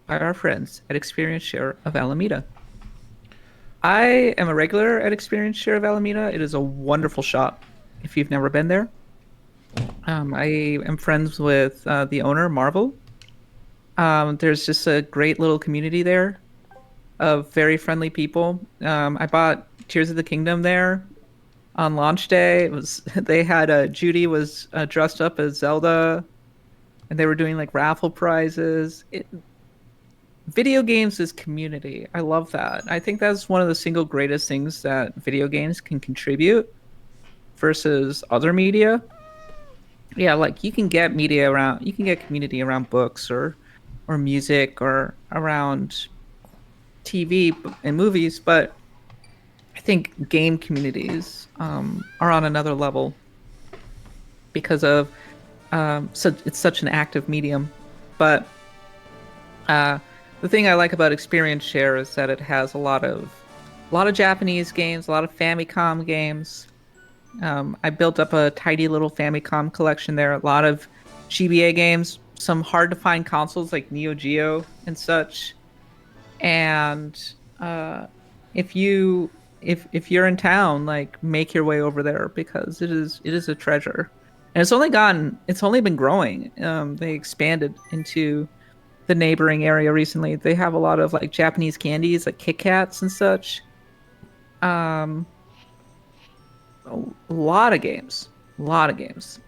by our friends at Experience Share of Alameda. I am a regular at Experience Share of Alameda. It is a wonderful shop if you've never been there. I am friends with the owner, Marvel. There's just a great little community there of very friendly people. I bought Tears of the Kingdom there on launch day. They had Judy was dressed up as Zelda, and they were doing like raffle prizes. Video games is community. I love that. I think that's one of the single greatest things that video games can contribute versus other media. Yeah, like you can get community around books or music or around TV and movies, but I think game communities are on another level because of so it's such an active medium. But the thing I like about Experience Share is that it has a lot of a lot of Japanese games, a lot of Famicom games. I built up a tidy little Famicom collection there. A lot of GBA games, some hard to find consoles like Neo Geo and such. And if you're in town, like make your way over there because it is a treasure. And it's only been growing. They expanded into the neighboring area recently. They have a lot of like Japanese candies, like Kit Kats and such. A lot of games.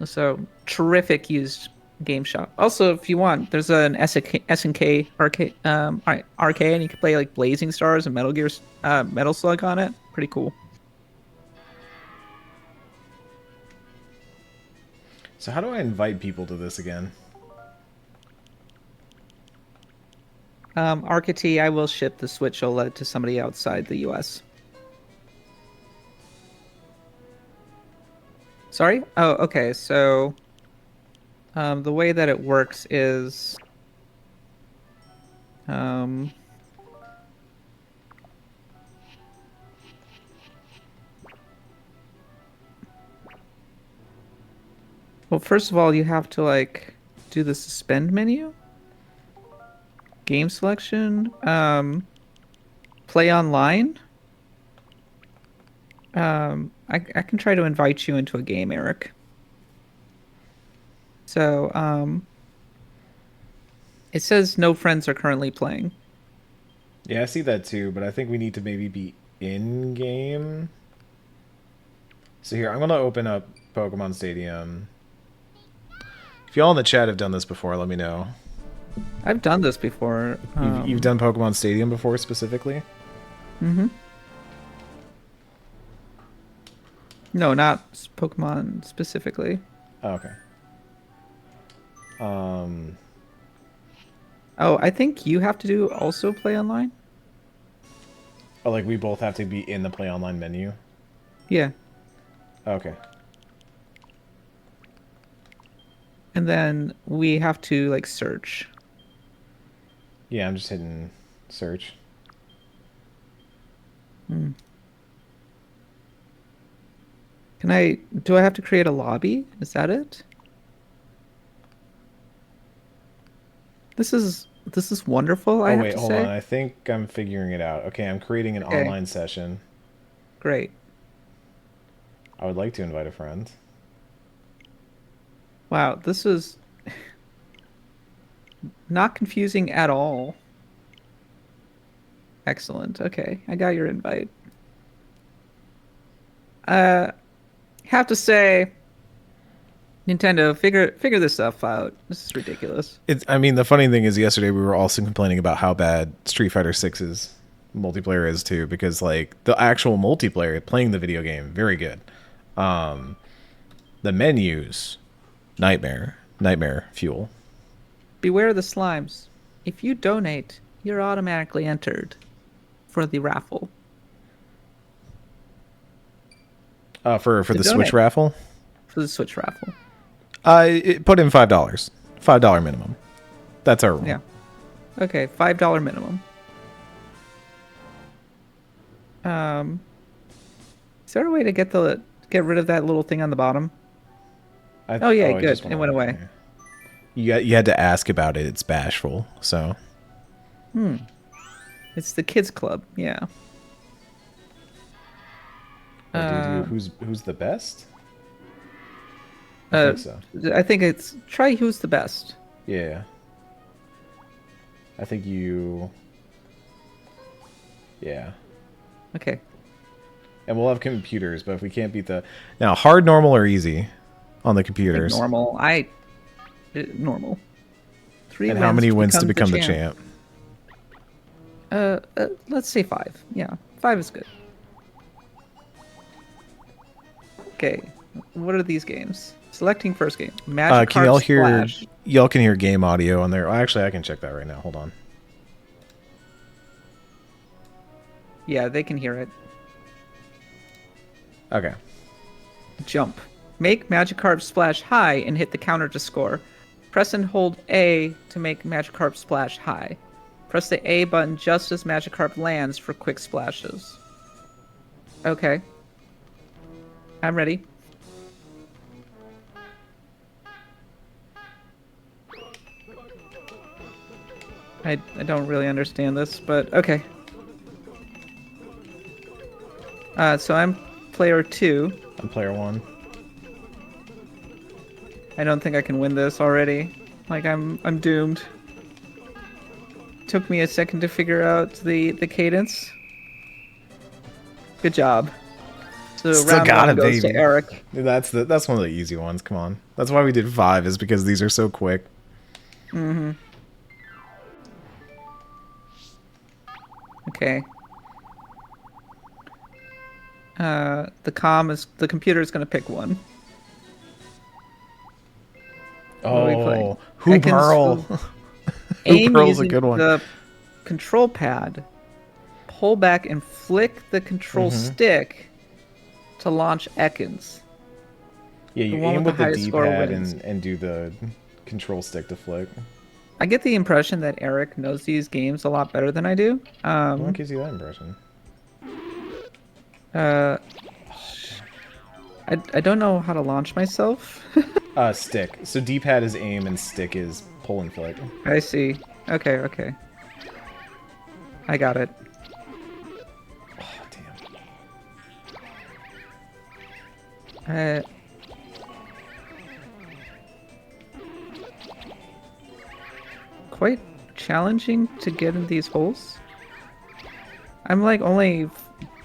So terrific used game shop. Also, if you want, there's an SNK arcade, arcade, and you can play like Blazing Stars and Metal Slug on it. Pretty cool. So how do I invite people to this again? Arcity, I will ship the Switch OLED to somebody outside the US. Sorry? Oh, okay. So, the way that it works is, well, first of all, you have to like do the suspend menu, game selection, play online. I can try to invite you into a game, Eric. So, it says no friends are currently playing. Yeah, I see that too, but I think we need to maybe be in game. So here, I'm gonna open up Pokemon Stadium. If y'all in the chat have done this before, let me know. I've done this before. You've done Pokemon Stadium before specifically? Mm-hmm. No, not Pokemon specifically. Oh, okay. Oh, I think you have to do also play online. Oh, like we both have to be in the play online menu? Yeah. Okay. And then we have to like search. Yeah, I'm just hitting search. Do I have to create a lobby? Is that it? This is wonderful, I Oh, have wait, to hold say. on. I think I'm figuring it out. Okay, I'm creating an online session. Great. I would like to invite a friend. Wow, this is not confusing at all. Excellent. Okay, I got your invite. Have to say, Nintendo, figure this stuff out. This is ridiculous. I mean, the funny thing is, yesterday we were also complaining about how bad Street Fighter 6's multiplayer is too, because like the actual multiplayer, playing the video game, very good. The menus, nightmare fuel. Beware the slimes. If you donate, you're automatically entered for the raffle. For the donate. Switch raffle? For the Switch raffle. Put in $5. $5 minimum. That's our rule. Yeah. Okay, $5 minimum. Is there a way to get rid of that little thing on the bottom? Oh yeah, good. It went away. You had to ask about it. It's bashful. So. It's the kids club. Yeah. Who's the best? I think so. I think it's try who's the best. Yeah. I think you. Yeah. Okay. And we'll have computers, but if we can't beat now hard, normal, or easy on the computers. Normal. Normal. 3 and how many wins to become the champ? Let's say 5. Yeah, 5 is good. Okay, what are these games? Selecting first game. Magic can y'all hear? Splash. Y'all can hear game audio on there. Actually, I can check that right now. Hold on. Yeah, they can hear it. Okay. Jump. Make Magikarp splash high and hit the counter to score. Press and hold A to make Magikarp splash high. Press the A button just as Magikarp lands for quick splashes. Okay. I'm ready. I don't really understand this, but okay. So I'm player 2. I'm player 1. I don't think I can win this already. Like I'm doomed. Took me a second to figure out the cadence. Good job. So Still round got 1 it, goes baby. to Eric. That's one of the easy ones. Come on. That's why we did 5, is because these are so quick. Mm-hmm. Okay. The computer is gonna pick one. What are we playing? Oh, who Ekans pearl? Who Who Aim pearl's a using good one. the control pad. Pull back and flick the control stick to launch Ekans. Yeah, you one aim with with the the highest score D-pad wins. and do the control stick to flick. I get the impression that Eric knows these games a lot better than I do. What gives you that impression? I don't know how to launch myself. Stick. So D-pad is aim and stick is pull and flick. I see. Okay. I got it. Oh, damn. Quite challenging to get in these holes. I'm like only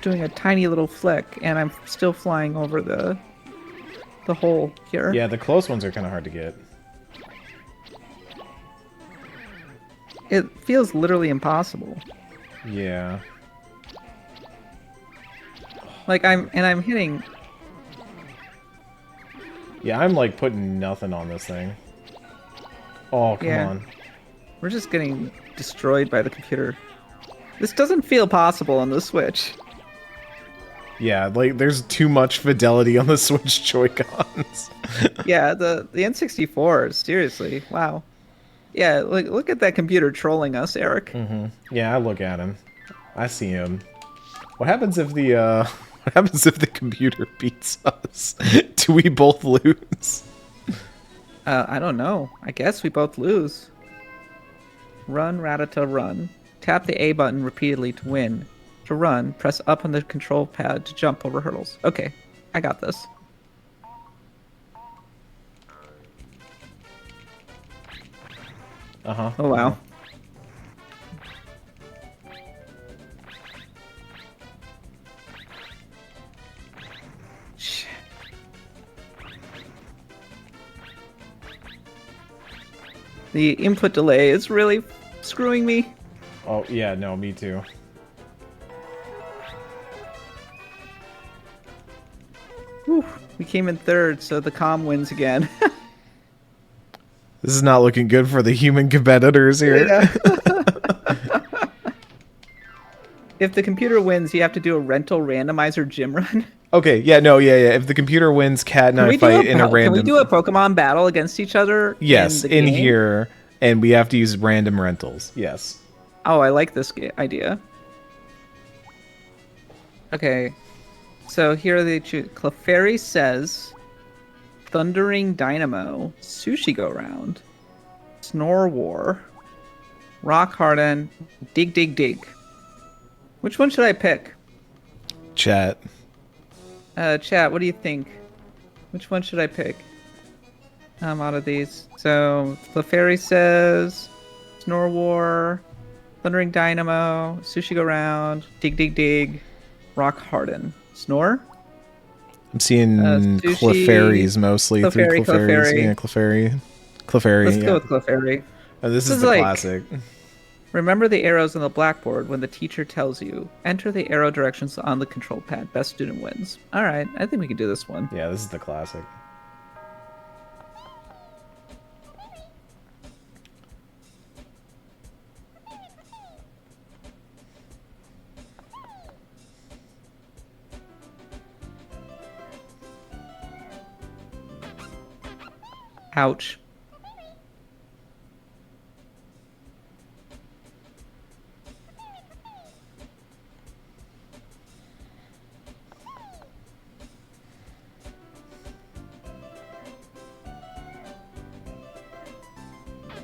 doing a tiny little flick, and I'm still flying over the hole here. Yeah, the close ones are kind of hard to get. It feels literally impossible. Yeah. Like I'm hitting. Yeah, I'm like putting nothing on this thing. Oh, come Yeah. on. We're just getting destroyed by the computer. This doesn't feel possible on the Switch. Yeah, like there's too much fidelity on the Switch Joy-Cons. Yeah, the N64, seriously. Wow. Yeah, look at that computer trolling us, Eric. Yeah, I look at him. I see him. What happens if the what happens if the computer beats us? Do we both lose? I don't know. I guess we both lose. Run, Ratata, run. Tap the A button repeatedly to win. To run, press up on the control pad to jump over hurdles. Okay, I got this. Uh-huh. Oh, wow. Shit. The input delay is really screwing me. Oh, yeah, no, me too. Whew. We came in third, so the comm wins again. This is not looking good for the human competitors here. Yeah. If the computer wins, you have to do a rental randomizer gym run. Okay, yeah, no, yeah. If the computer wins, Cat and I fight in a random... Can we do a Pokemon battle against each other? Yes, in the in game? here, and we have to use random rentals. Yes. Oh, I like this idea. Okay, so here are the Clefairy says, Thundering Dynamo, Sushi Go Round, Snore War, Rock Harden, Dig Dig Dig. Which one should I pick? Chat. Chat, what do you think? Which one should I pick? Out of these. So, Clefairy says, Snore War, Thundering Dynamo, Sushi Go Round, Dig Dig Dig, Rock Harden. Snore? I'm seeing Sushi, Clefairies mostly. Clefairy, 3 Clefairies. Clefairy. Yeah, Clefairy. Clefairy, Let's yeah. go with Clefairy. Oh, this This is is the like- classic. Remember the arrows on the blackboard when the teacher tells you, enter the arrow directions on the control pad. Best student wins. Alright, I think we can do this one. Yeah, this is the classic. Ouch.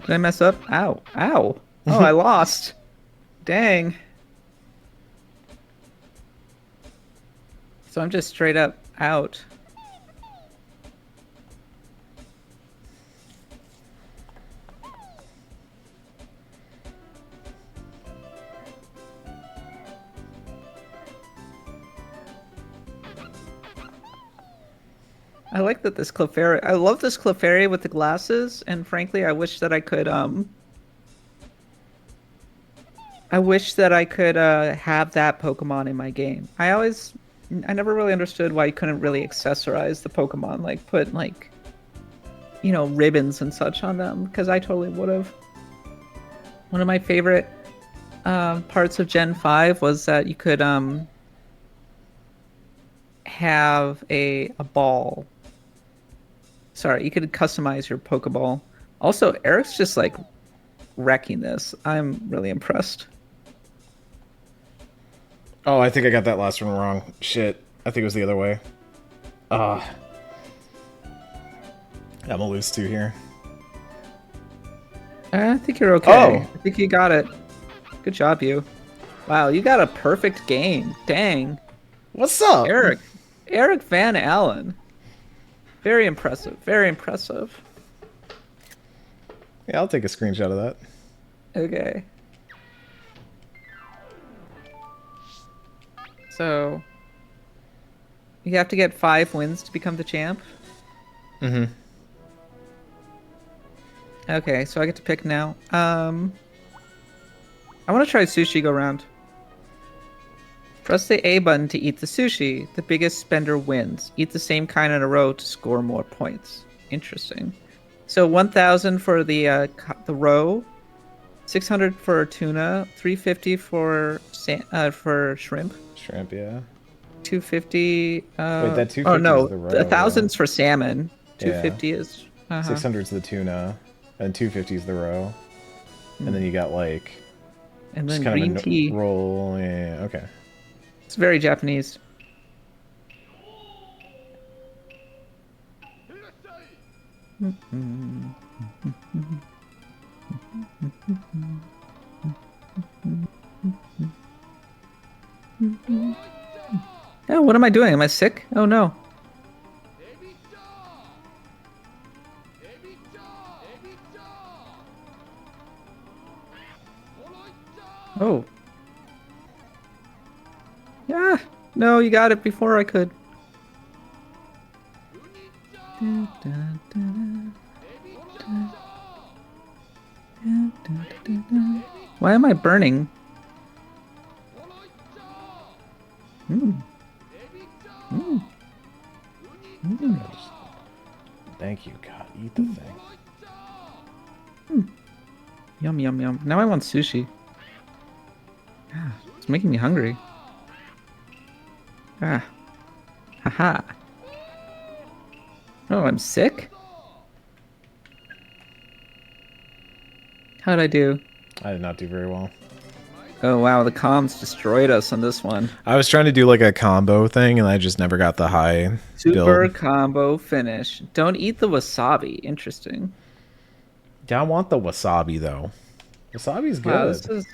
Did I mess up? Ow. Ow. Oh, I lost. Dang. So I'm just straight up out. I like that this Clefairy. I love this Clefairy with the glasses, and frankly, I wish that I could have that Pokemon in my game. I never really understood why you couldn't really accessorize the Pokemon, like put like, ribbons and such on them, because I totally would have. One of my favorite parts of Gen 5 was that you could have a ball. Sorry, you could customize your Pokeball. Also, Eric's just like wrecking this. I'm really impressed. Oh, I think I got that last one wrong. Shit. I think it was the other way. I'm gonna lose 2 here. I think you're okay. Oh. I think you got it. Good job, you. Wow, you got a perfect game. Dang. What's up? Eric Van Allen. Very impressive. Very impressive. Yeah, I'll take a screenshot of that. Okay. So, you have to get 5 wins to become the champ? Mm-hmm. Okay, so I get to pick now. I want to try sushi go round. Press the A button to eat the sushi. The biggest spender wins. Eat the same kind in a row to score more points. Interesting. So 1,000 for the row, 600 for tuna, 350 for shrimp. Shrimp, yeah. 250. Wait, that 250 oh no, is the row. 1,000's for salmon. 250 Yeah. is 600 is the tuna, and 250 is the row. And then you got like and just then kind green of a tea. roll. Yeah, okay. It's very Japanese. Oh, what am I doing? Am I sick? Oh no. Oh. Yeah. No, you got it before I could. Why am I burning? Thank you, God. Eat the thing. Yum, yum, yum. Now I want sushi. Ah, it's making me hungry. Ah. Haha. Oh, I'm sick? How'd I do? I did not do very well. Oh wow, the comms destroyed us on this one. I was trying to do like a combo thing, and I just never got the high Super build. combo finish. Don't eat the wasabi. Interesting. Yeah, I want the wasabi though. Wasabi's good. Wow, this is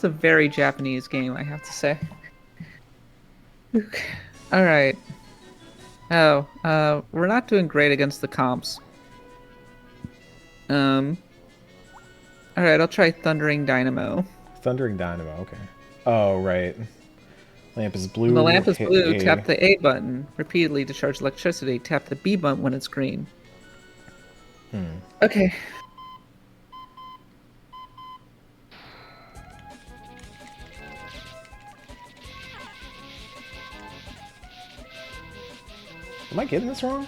a very Japanese game, I have to say. Okay. All right. Oh, we're not doing great against the comps. All right, I'll try Thundering Dynamo. Thundering Dynamo, okay. Oh, right. Lamp is blue. When the lamp is hit blue, A. tap the A button repeatedly to charge electricity. Tap the B button when it's green. Okay. Am I getting this wrong?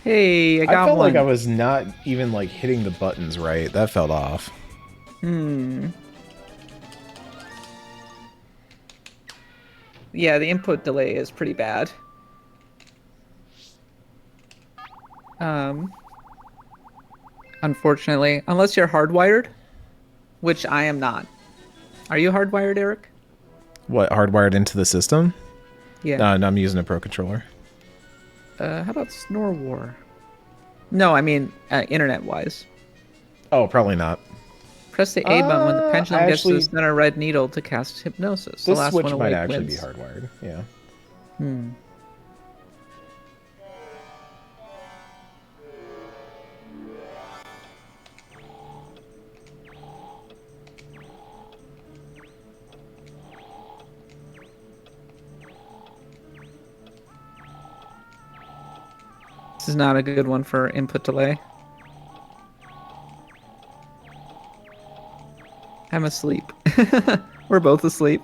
Hey, I I got felt one. like I was not even like hitting the buttons right. That felt off. Yeah, the input delay is pretty bad. Unfortunately, unless you're hardwired, which I am not. Are you hardwired, Eric? What, hardwired into the system? Yeah. No, I'm using a Pro Controller. How about Snore War? No, I mean internet-wise. Oh, probably not. Press the A button when the pendulum gets to the actually- center red needle to cast hypnosis. The This last Switch one might awake actually wins. be hardwired. Yeah. This is not a good one for input delay. I'm asleep. We're both asleep.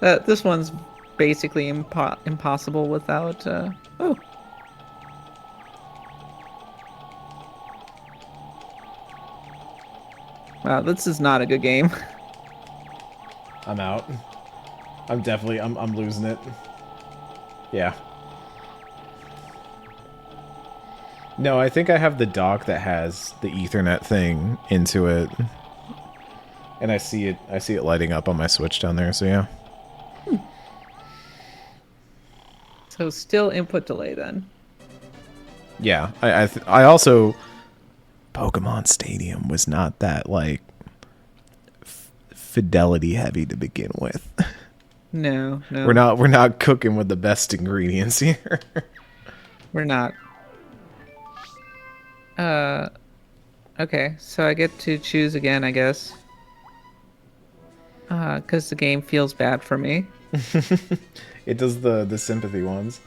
This one's basically impossible without... Oh. Wow, this is not a good game. I'm out. I'm definitely I'm losing it. Yeah. No, I think I have the dock that has the Ethernet thing into it. And I see it lighting up on my Switch down there, so yeah. So still input delay then. Yeah. I also Pokemon Stadium was not that like fidelity heavy to begin with. No. We're not cooking with the best ingredients here. We're not. Okay, so I get to choose again, I guess. Because the game feels bad for me. It does the sympathy ones.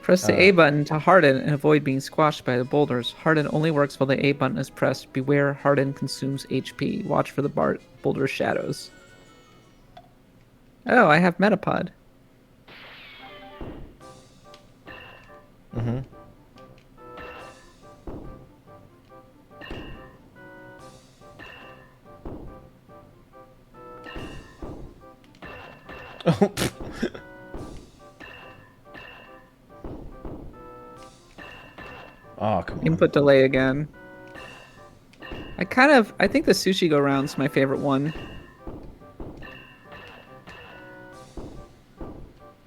Press the A button to harden and avoid being squashed by the boulders. Harden only works while the A button is pressed. Beware, harden consumes HP. Watch for the boulder shadows. Oh, I have Metapod. Mm-hmm. Oh, come on. Input delay again. I think the sushi go round's my favorite one.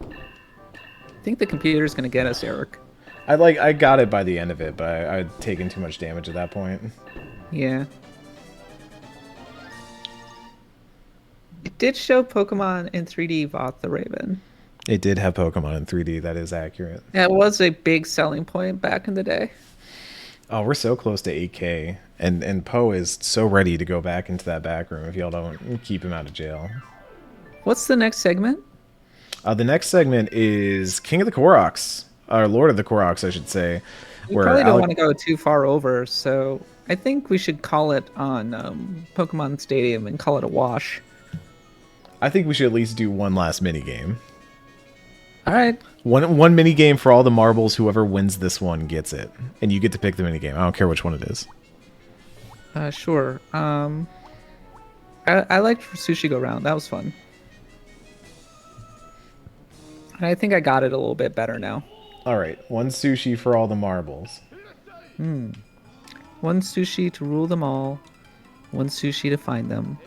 I think the computer's gonna get us, Eric. I got it by the end of it, but I'd taken too much damage at that point. Yeah. It did show Pokemon in 3D Voth the Raven. It did have Pokemon in 3D, that is accurate. That was a big selling point back in the day. Oh, we're so close to 8K, and Poe is so ready to go back into that back room if y'all don't keep him out of jail. What's the next segment? The next segment is King of the Koroks, or Lord of the Koroks, I should say. We probably don't want to go too far over, so I think we should call it on Pokemon Stadium and call it a wash. I think we should at least do one last mini game. All right. One mini game for all the marbles. Whoever wins this one gets it, and you get to pick the mini game. I don't care which one it is. Sure. I liked Sushi Go Round. That was fun. And I think I got it a little bit better now. All right, one sushi for all the marbles. One sushi to rule them all. One sushi to find them.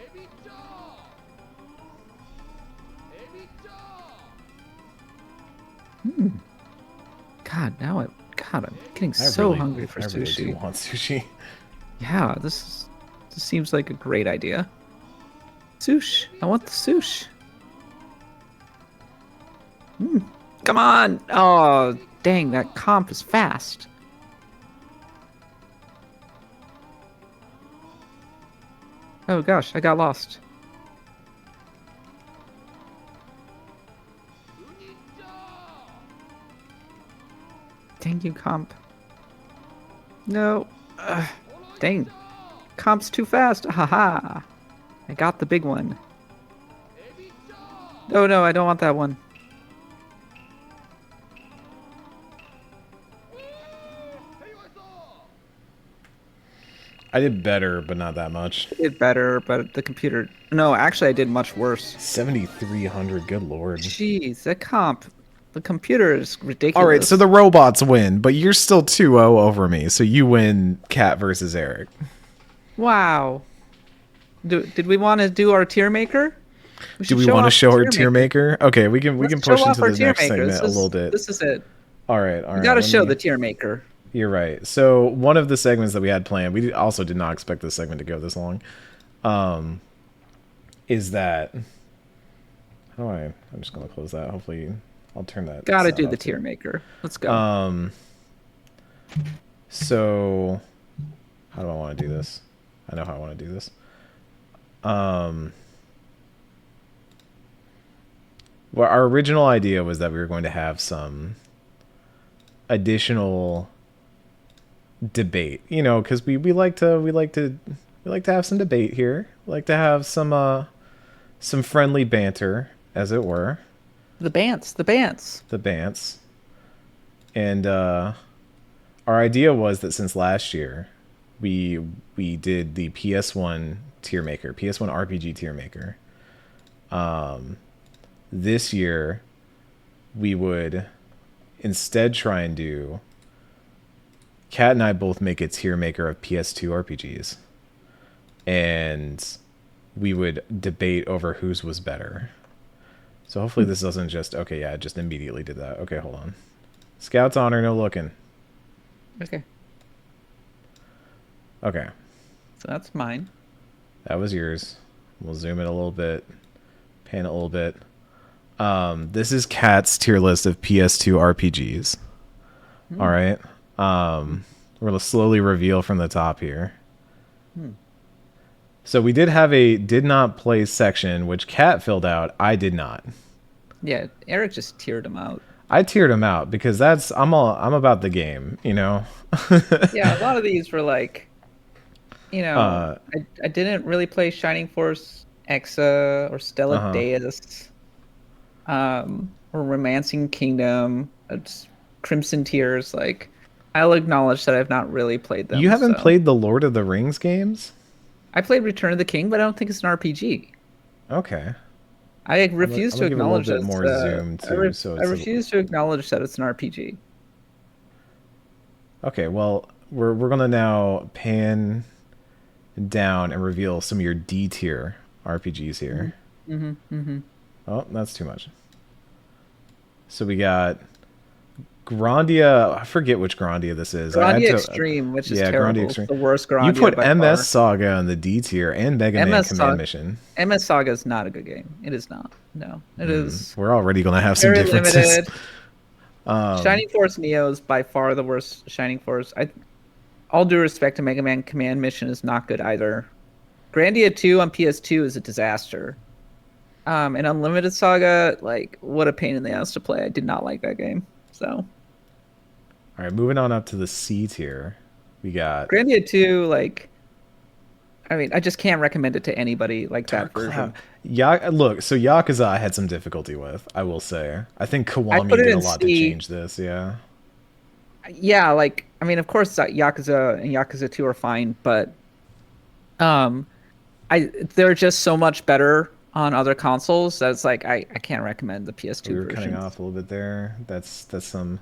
God, I'm getting so hungry for sushi. I really do want sushi. Yeah, this seems like a great idea. Sush, I want the sush. Come on! Oh, dang, that comp is fast. Oh gosh, I got lost. Dang you, comp. No. Dang. Comp's too fast. Haha. I got the big one. No, I don't want that one. I did better, but not that much. I did better, but the computer... No, actually, I did much worse. 7,300, good lord. Jeez, that comp... The computer is ridiculous. All right, so the robots win, but you're still 2-0 over me, so you win Cat versus Eric. Wow. Did we want to do our tier maker? Do we want to show our tier maker? Okay, we can Let's push show off into our the tier next maker. segment a little bit. This is it. All right. We got to show let me- the tier maker. You're right. So one of the segments that we had planned, we also did not expect this segment to go this long. Is that? I'm just gonna close that. Hopefully, I'll turn that. Got to sound do off the too. tier maker. Let's go. So, how do I want to do this? I know how I want to do this. Well, our original idea was that we were going to have some additional debate, because we like to have some debate here. We like to have some friendly banter, as it were. The bants. And our idea was that since last year we did the PS1 tier maker, PS1 RPG tier maker. This year we would instead try and do Kat and I both make a tier maker of PS2 RPGs, and we would debate over whose was better. So hopefully this doesn't just I just immediately did that. Okay, hold on. Scout's honor, no looking. Okay. Okay. So that's mine. That was yours. We'll zoom in a little bit, pan it a little bit. This is Kat's tier list of PS2 RPGs. All right. We're gonna slowly reveal from the top here. So we did have a did not play section, which Kat filled out. I did not. Yeah, Eric just tiered them out. I tiered them out because I'm about the game, Yeah, a lot of these were like, I didn't really play Shining Force Exa or Stella Deus, or Romancing Kingdom, Crimson Tears. Like, I'll acknowledge that I've not really played them. You haven't played the Lord of the Rings games? I played Return of the King, but I don't think it's an RPG. Okay. I refuse to acknowledge that. More zoom too, I refuse to acknowledge that it's an RPG. Okay, well, we're gonna now pan down and reveal some of your D tier RPGs here. Oh, that's too much. So we got Grandia. I forget which Grandia this is. Grandia Extreme, which is terrible. Grandia Extreme. The worst Grandia. You put by MS far. Saga on the D tier and Mega Man Command Mission. MS Saga is not a good game. It is not. No, it is. We're already gonna have some Very differences. limited. Shining Force Neo is by far the worst Shining Force. All due respect to Mega Man Command Mission is not good either. Grandia 2 on PS2 is a disaster. And Unlimited Saga, like, what a pain in the ass to play. I did not like that game. So. All right, moving on up to the C tier, we got Grandia 2. Like, I mean, I just can't recommend it to anybody like that version. Look, so Yakuza I had some difficulty with, I will say. I think Kiwami did a lot to change this, yeah. Yeah, like, I mean, of course, Yakuza and Yakuza 2 are fine, but they're just so much better on other consoles that it's like I can't recommend the PS2 We were versions. cutting off a little bit there. That's some.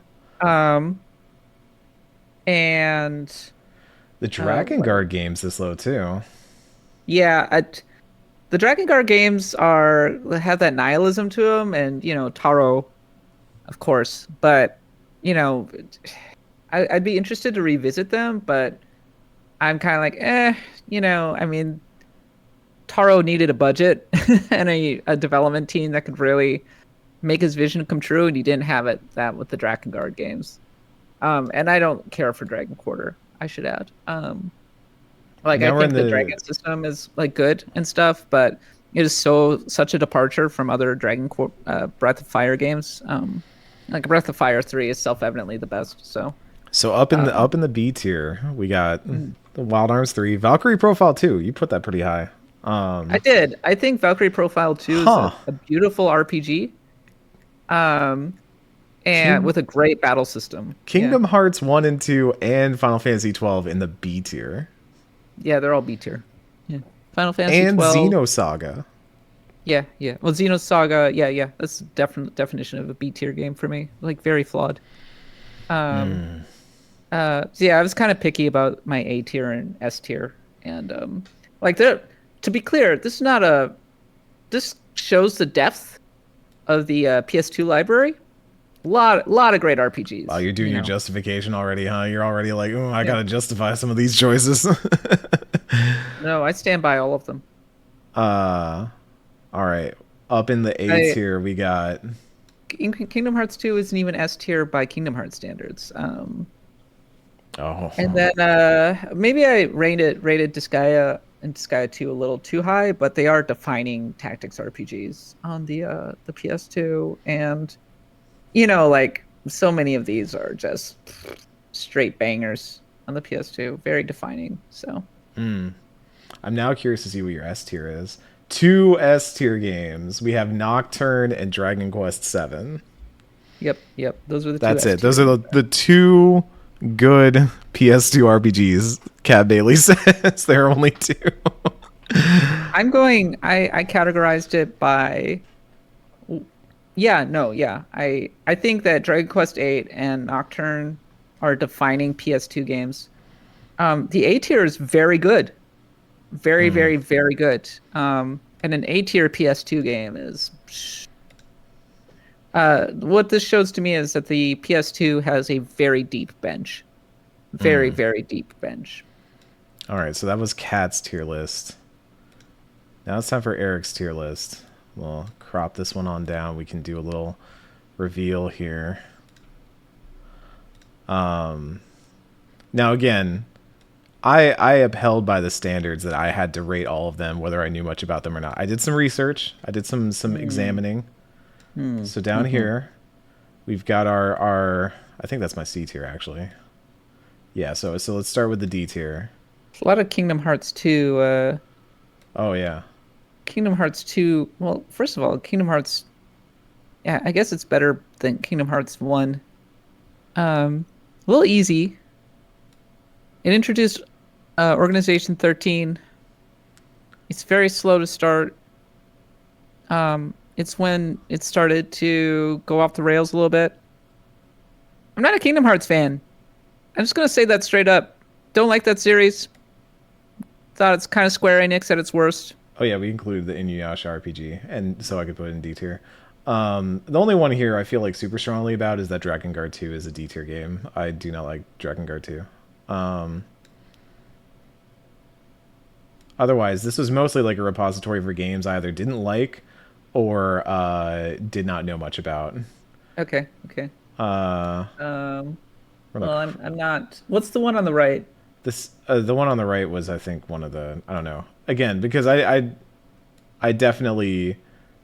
And the Dragon Guard games this low too. Yeah, the Dragon Guard games have that nihilism to them, and Taro, of course. But I'd be interested to revisit them, but I'm kind of like, I mean, Taro needed a budget and a development team that could really make his vision come true, and he didn't have that with the Dragon Guard games. And I don't care for Dragon Quarter, I should add. I think the Dragon system is like good and stuff, but it is such a departure from other Breath of Fire games. Like Breath of Fire 3 is self-evidently the best. So up in the B tier, we got the Wild Arms 3, Valkyrie Profile 2. You put that pretty high. I did. I think Valkyrie Profile 2 is a beautiful RPG. And with a great battle system. Kingdom Hearts 1 and 2 and Final Fantasy 12 in the B tier. Yeah, they're all B tier. Yeah. Final Fantasy and 12. Xenosaga. Yeah. Well, Xenosaga, yeah. That's definite definition of a B tier game for me. Like, very flawed. So yeah, I was kind of picky about my A tier and S tier. And, to be clear, this shows the depth of the PS2 library. Lot of great RPGs. Wow, you're doing your justification already, huh? You're already like, oh, I gotta justify some of these choices. No, I stand by all of them. All right. Up in the A tier, we got Kingdom Hearts 2 isn't even S tier by Kingdom Hearts standards. Oh. And then maybe I rated Disgaea and Disgaea 2 a little too high, but they are defining tactics RPGs on the PS2, and like so many of these are just straight bangers on the PS2, very defining. So I'm now curious to see what your S tier is. 2 S tier games. We have Nocturne and Dragon Quest VII. Yep. Those are the That's two. That's it. Those are the 2 good PS2 RPGs. Cat Bailey says there are only 2. I categorized it by. I think that Dragon Quest VIII and Nocturne are defining PS2 games. The A tier is very good. Very, very, very good. And an A tier PS2 game is. What this shows to me is that the PS2 has a very deep bench. Very, very deep bench. All right, so that was Cat's tier list. Now it's time for Eric's tier list. We'll crop this one on down. We can do a little reveal here. Now again, I upheld by the standards that I had to rate all of them, whether I knew much about them or not. I did some research. I did some examining. So down here, we've got our I think that's my C tier actually. Yeah, so let's start with the D tier. A lot of Kingdom Hearts 2. Oh yeah. Kingdom Hearts 2. Well, first of all, Kingdom Hearts. Yeah, I guess it's better than Kingdom Hearts 1. A little easy. It introduced Organization 13. It's very slow to start. It's when it started to go off the rails a little bit. I'm not a Kingdom Hearts fan. I'm just going to say that straight up. Don't like that series. Thought it's kind of Square Enix at its worst. Oh yeah, we included the Inuyasha RPG, and so I could put it in D tier. The only one here I feel like super strongly about is that Dragon Guard 2 is a D tier game. I do not like Dragon Guard 2. Otherwise, this was mostly like a repository for games I either didn't like or did not know much about. Okay. Well, I'm not. What's the one on the right? This the one on the right was, I think, one of the, I don't know. Again, because I definitely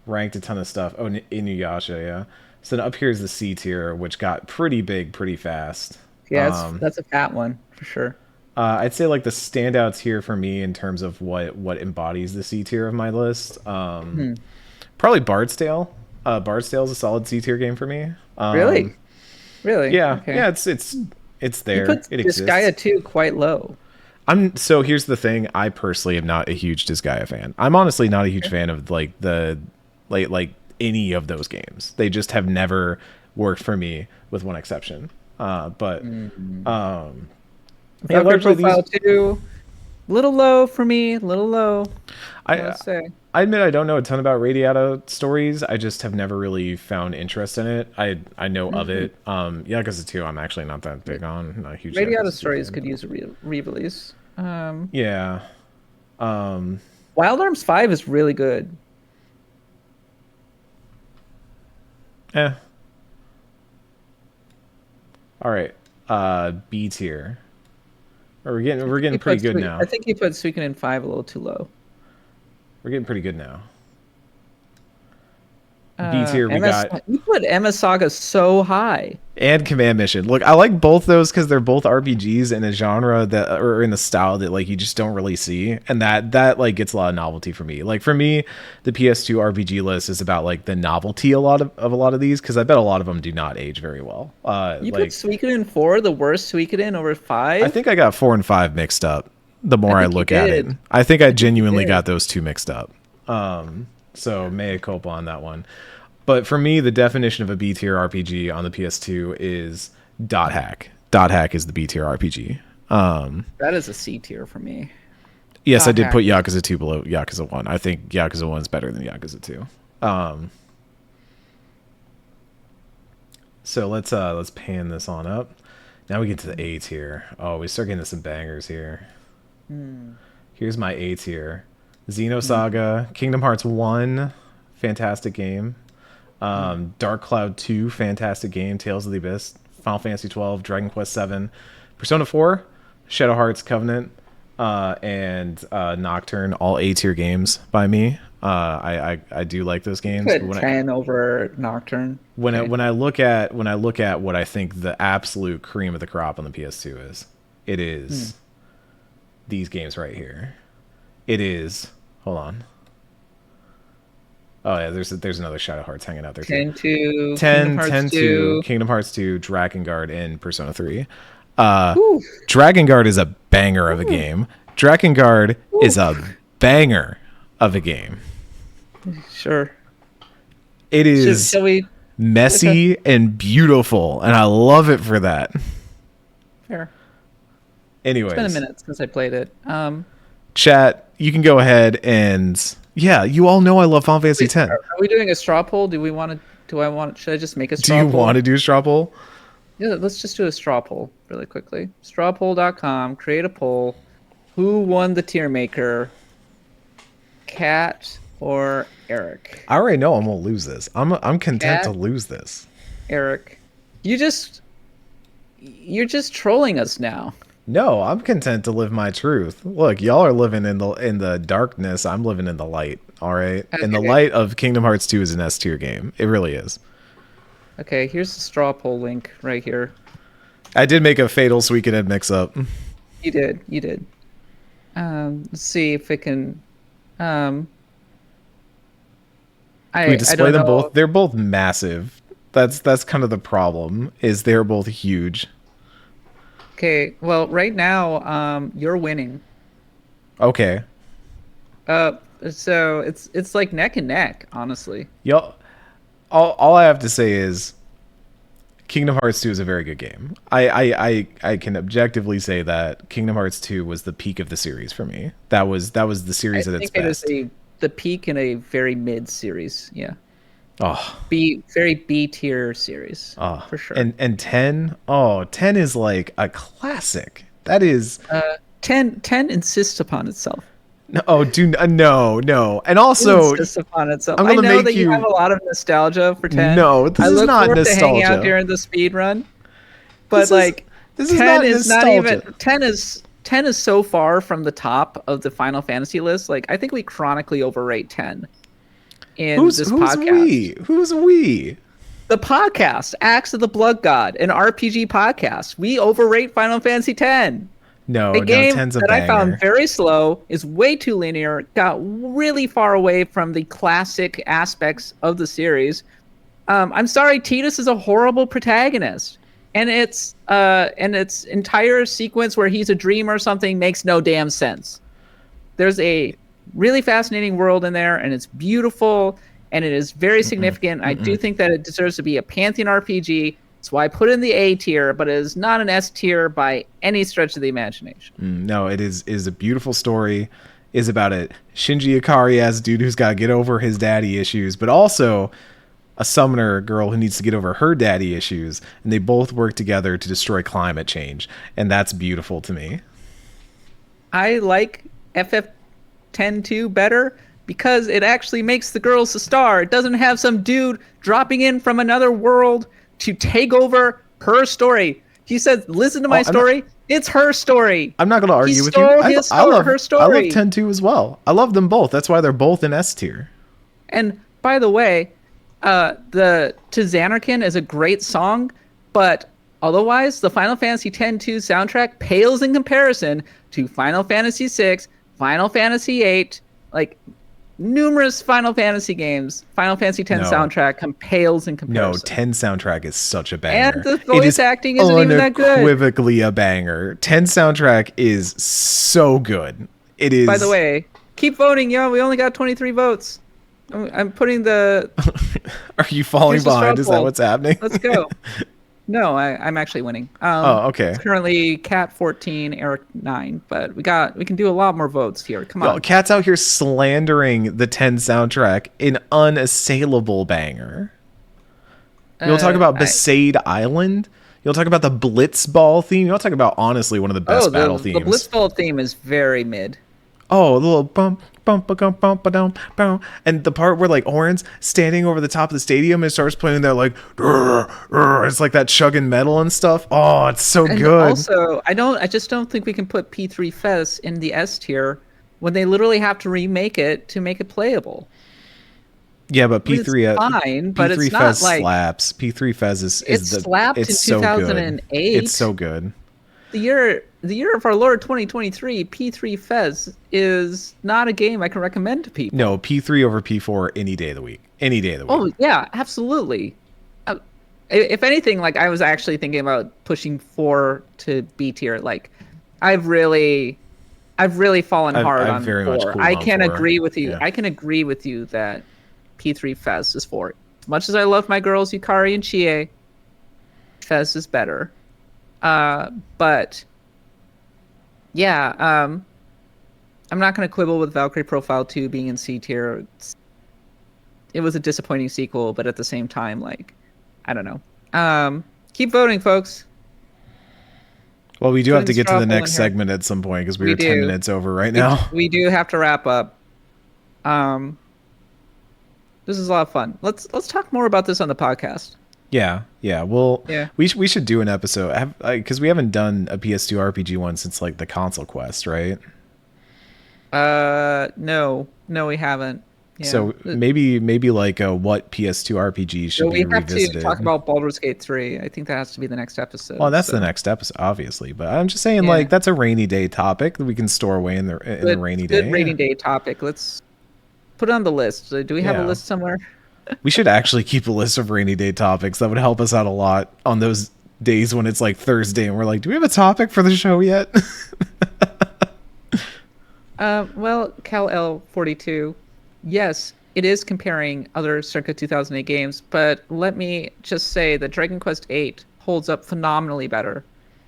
ranked a ton of stuff. Oh, Inuyasha, yeah. So then up here is the C tier, which got pretty big pretty fast. Yeah, that's a fat one for sure. I'd say like the standouts here for me in terms of what embodies the C tier of my list. Probably Bard's Tale. Bard's Tale is a solid C tier game for me. Really? Yeah, okay. yeah. It's there. You put it exists. Disgaea 2 quite low. So here's the thing. I personally am not a huge Disgaea fan. I'm honestly not a huge fan of like any of those games. They just have never worked for me, with one exception. Developer Profile 2, little low for me. Little low. I admit I don't know a ton about Radiata stories. I just have never really found interest in it. I know of it. Yakuza 2 I'm actually not that big on. Not a huge Radiata stories could use a re-release. Yeah. Wild Arms 5 is really good. All right. B tier. We're getting pretty good now. I think you put Suikoden 5 a little too low. We're getting pretty good now. B tier, we got. You put MS Saga so high. And Command Mission. Look, I like both those because they're both RPGs in a genre that, or in a style that like you just don't really see, and that like gets a lot of novelty for me. Like for me, the PS2 RPG list is about like the novelty of a lot of these, because I bet a lot of them do not age very well. You put Suikoden 4, the worst Suikoden, over 5. I think I got 4 and 5 mixed up. The more I look at it, I think I genuinely got those two mixed up. So mea culpa on that one. But for me, the definition of a B tier RPG on the PS2 is dot hack. Dot hack is the B tier RPG. That is a C tier for me. Yes, I did hack. put Yakuza 2 below Yakuza 1. I think Yakuza 1 is better than Yakuza 2. So let's pan this on up. Now we get to the A tier. Oh, we start getting to some bangers here. Here's my A tier. Xenosaga, Kingdom Hearts 1, fantastic game. Dark Cloud 2, fantastic game. Tales of the Abyss, Final Fantasy 12, Dragon Quest 7, Persona 4, Shadow Hearts Covenant, and Nocturne, all A tier games by me. I do like those games. Put but when 10 over Nocturne. when I look at what I think the absolute cream of the crop on the PS2 is, it is these games right here. It is. Hold on. Oh yeah, there's another Shadow Hearts hanging out there too. 10-2, 10, Kingdom Hearts 10 2. 2, Kingdom Hearts 2, Drakengard, and Persona 3. Drakengard is a banger of a game. Drakengard is a banger of a game. Sure. It is Shall we? messy and beautiful, and I love it for that. Fair. Anyways, It's been a minute since I played it. chat, you can go ahead and you all know I love Final Fantasy X. Are we doing a straw poll? Should I just make a Do straw you poll? want to do a straw poll? Yeah, let's just do a straw poll really quickly. Strawpoll.com, create a poll. Who won the tier maker? Kat or Eric? I already know I'm gonna lose this. I'm content Cat? to lose this. Eric. You're just trolling us now. No, I'm content to live my truth. Look, y'all are living in the darkness. I'm living in the light. All right, and the Okay. light of Kingdom Hearts 2 is an S tier game. It really is. Okay, here's the straw poll link right here. I did make a fatal Suikoden mix up. You did. Let's see if it can. We display them know. both. They're both massive. That's kind of the problem. Is they're both huge. Okay, well, right now, you're winning. Okay, So it's like neck and neck, honestly. y'all. All I have to say is, Kingdom Hearts 2 is a very good game. I can objectively say that Kingdom Hearts 2 was the peak of the series for me. That was the series at its it is best. the peak in a very mid series. Yeah, Oh, very B tier series. oh, for sure. And 10, 10 is like a classic. That is 10 insists upon itself. no. And also, Insists upon itself. I'm I gonna know make that you you- have a lot of nostalgia for 10. No, this I is look not forward to hanging out nostalgia. during the speed run. But This is- like this is 10 not is not nostalgia. even 10 is so far from the top of the Final Fantasy list. Like I think we chronically overrate 10 in this podcast. Who's we? The podcast, Axe of the Blood God, an RPG podcast. We overrate Final Fantasy X. No, A game 10's a that banger. I found very slow, is way too linear, got really far away from the classic aspects of the series. I'm sorry, Tidus is a horrible protagonist, and its entire sequence where he's a dream or something makes no damn sense. There's a really fascinating world in there, and it's beautiful, and it is very significant. I do think that it deserves to be a Pantheon RPG. That's why I put it in the A tier, but it is not an S tier by any stretch of the imagination. No, it is a beautiful story. Is about a Shinji Ikari as a dude who's got to get over his daddy issues, but also a summoner girl who needs to get over her daddy issues, and they both work together to destroy climate change, and that's beautiful to me. I like FF10-2 better because it actually makes the girls a star. It doesn't have some dude dropping in from another world to take over her story. He said, listen to my story. It's her story. I'm not going to argue with you. stole his I love her I story. love 10-2 as well. I love them both. That's why they're both in S tier. And by the way, the To Xanarkin is a great song, but otherwise, the Final Fantasy X-2 soundtrack pales in comparison to Final Fantasy VI, Final Fantasy VIII, like numerous Final Fantasy games. Final Fantasy X soundtrack pales in comparison. No, 10 soundtrack is such a banger. And the voice acting isn't even that good. Unequivocally a banger. 10 soundtrack is so good. It is. By the way, keep voting, yo. We only got 23 votes. I'm putting the... Are you falling Here's the straw behind? Is that poll. what's happening? Let's go. No, I'm actually winning. Oh, okay. It's currently Cat 14, Eric 9, but we can do a lot more votes here. Come Yo, on. Cat's out here slandering the 10 soundtrack, an unassailable banger. You'll talk about Besaid Island. You'll talk about the Blitzball theme. You'll talk about, honestly, one of the best battle themes. The Blitzball theme is very mid. Oh, a little bump, bump, bump, bump, bump, bump, and the part where like Orin's standing over the top of the stadium and starts playing there like, it's like that chugging metal and stuff. Oh, it's so good. Also, I just don't think we can put P3 Fez in the S tier when they literally have to remake it to make it playable. Yeah, but P3 it's fine, but P3 it's not Fez like slaps. P3 Fez is it slapped in so 2008. Good. It's so good. The year of our Lord 2023, P3 Fez is not a game I can recommend to people. No, P3 over P4 any day of the week. Any day of the week. Oh yeah, absolutely. If anything, like I was actually thinking about pushing 4 to B tier. Like I've really fallen hard on very 4. much cooled I on can 4. agree with you. Yeah. I can agree with you that P3 Fez is 4. As much as I love my girls Yukari and Chie, Fez is better. But yeah, I'm not going to quibble with Valkyrie Profile 2 being in C tier. It was a disappointing sequel, but at the same time, like, I don't know. Keep voting, folks. Well, we do have to get to the Straw next poll in here. segment at some point because we We are 10 do. minutes over right now. We do have to wrap up. This is a lot of fun. Let's talk more about this on the podcast. Yeah. Well, Yeah. we should do an episode because we haven't done a PS2 RPG one since like the Console Quest, right? No, we haven't. Yeah. So maybe like what PS2 RPG should So be we have revisited. to talk about Baldur's Gate 3. I think that has to be the next episode. Well, that's so. the next episode, obviously. But I'm just saying, Yeah. like, that's a rainy day topic that we can store away in the rainy day. Good rainy day topic. Let's put it on the list. Do we have Yeah. a list somewhere? We should actually keep a list of rainy day topics. That would help us out a lot on those days when it's like Thursday and we're like, do we have a topic for the show yet? Well, Cal L42. Yes, it is comparing other circa 2008 games, but let me just say that Dragon Quest VIII holds up phenomenally better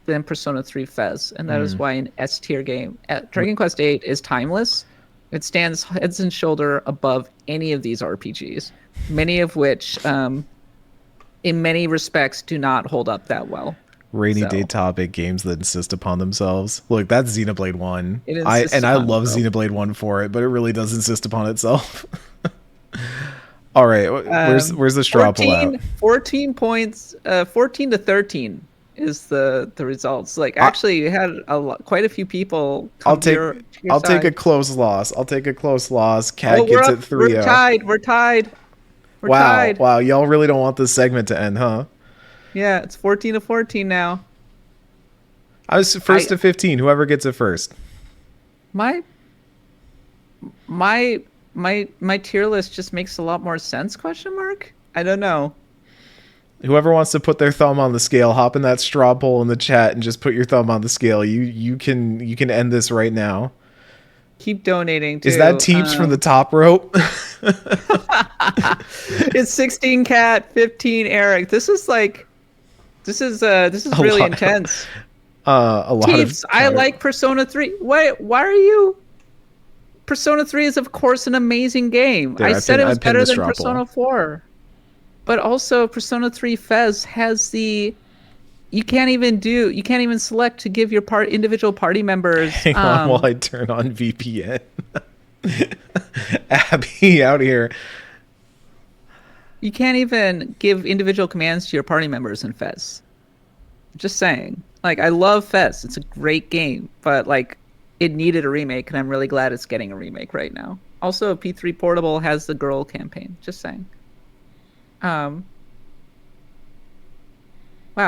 than Persona 3 Fez, and that is why an S tier game. Dragon Quest VIII is timeless. It stands heads and shoulder above any of these RPGs, many of which, in many respects, do not hold up that well. Rainy So. day topic games that insist upon themselves. Look, that's Xenoblade 1. It I insists upon love itself. Xenoblade 1 for it, but it really does insist upon itself. All right, where's the straw pull out? 14 points, 14 to 13 is the results. Like actually, you had quite a few people. I'll take a close loss. Cat gets it 3-0. We're tied. We're Wow, tied. wow, y'all really don't want this segment to end, huh? Yeah, it's 14 to 14 now. I was first to 15. Whoever gets it first. My tier list just makes a lot more sense? ? I don't know. Whoever wants to put their thumb on the scale, hop in that straw poll in the chat and just put your thumb on the scale. You can end this right now. Keep donating too. Is that Teeps from the top rope? It's 16 Cat, 15 Eric. This is really lot. intense. A lot Teeps, of I like Persona 3. Why are you? Persona 3 is of course an amazing game. There, I said it was pinned better the than straw Persona poll. 4. But also Persona 3 Fez has you can't even select to give your individual party members Hang on while I turn on VPN. Abby out here. you can't even give individual commands to your party members in Fez. Just saying. Like I love Fez. It's a great game, but like it needed a remake and I'm really glad it's getting a remake right now. Also P3 Portable has the girl campaign. Just saying. Wow,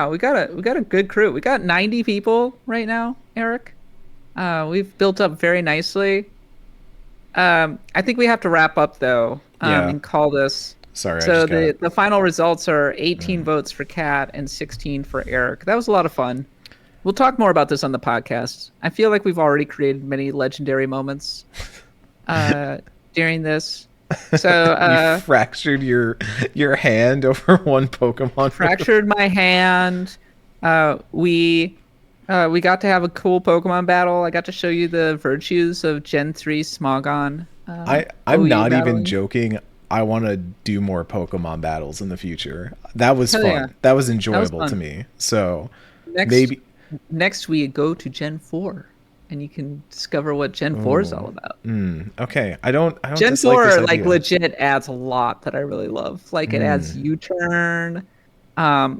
we got a good crew. We got 90 people right now, Eric. We've built up very nicely. I think we have to wrap up though, Yeah. and call this. Sorry, So I just the final results are 18 votes for Kat and 16 for Eric. That was a lot of fun. We'll talk more about this on the podcast. I feel like we've already created many legendary moments during this. So You fractured your hand over one Pokemon. fractured my hand. We got to have a cool Pokemon battle. I got to show you the virtues of Gen 3 Smogon. I'm OU not even battling. joking. I want to do more Pokemon battles in the future. That was Hell fun. yeah. That was That was enjoyable to fun. me. So Next, maybe next we go to Gen 4, and you can discover what Gen 4 is all about. okay. I don't Gen dislike this 4 like idea. legit adds a lot that I really love. Like it adds Hmm. U-turn.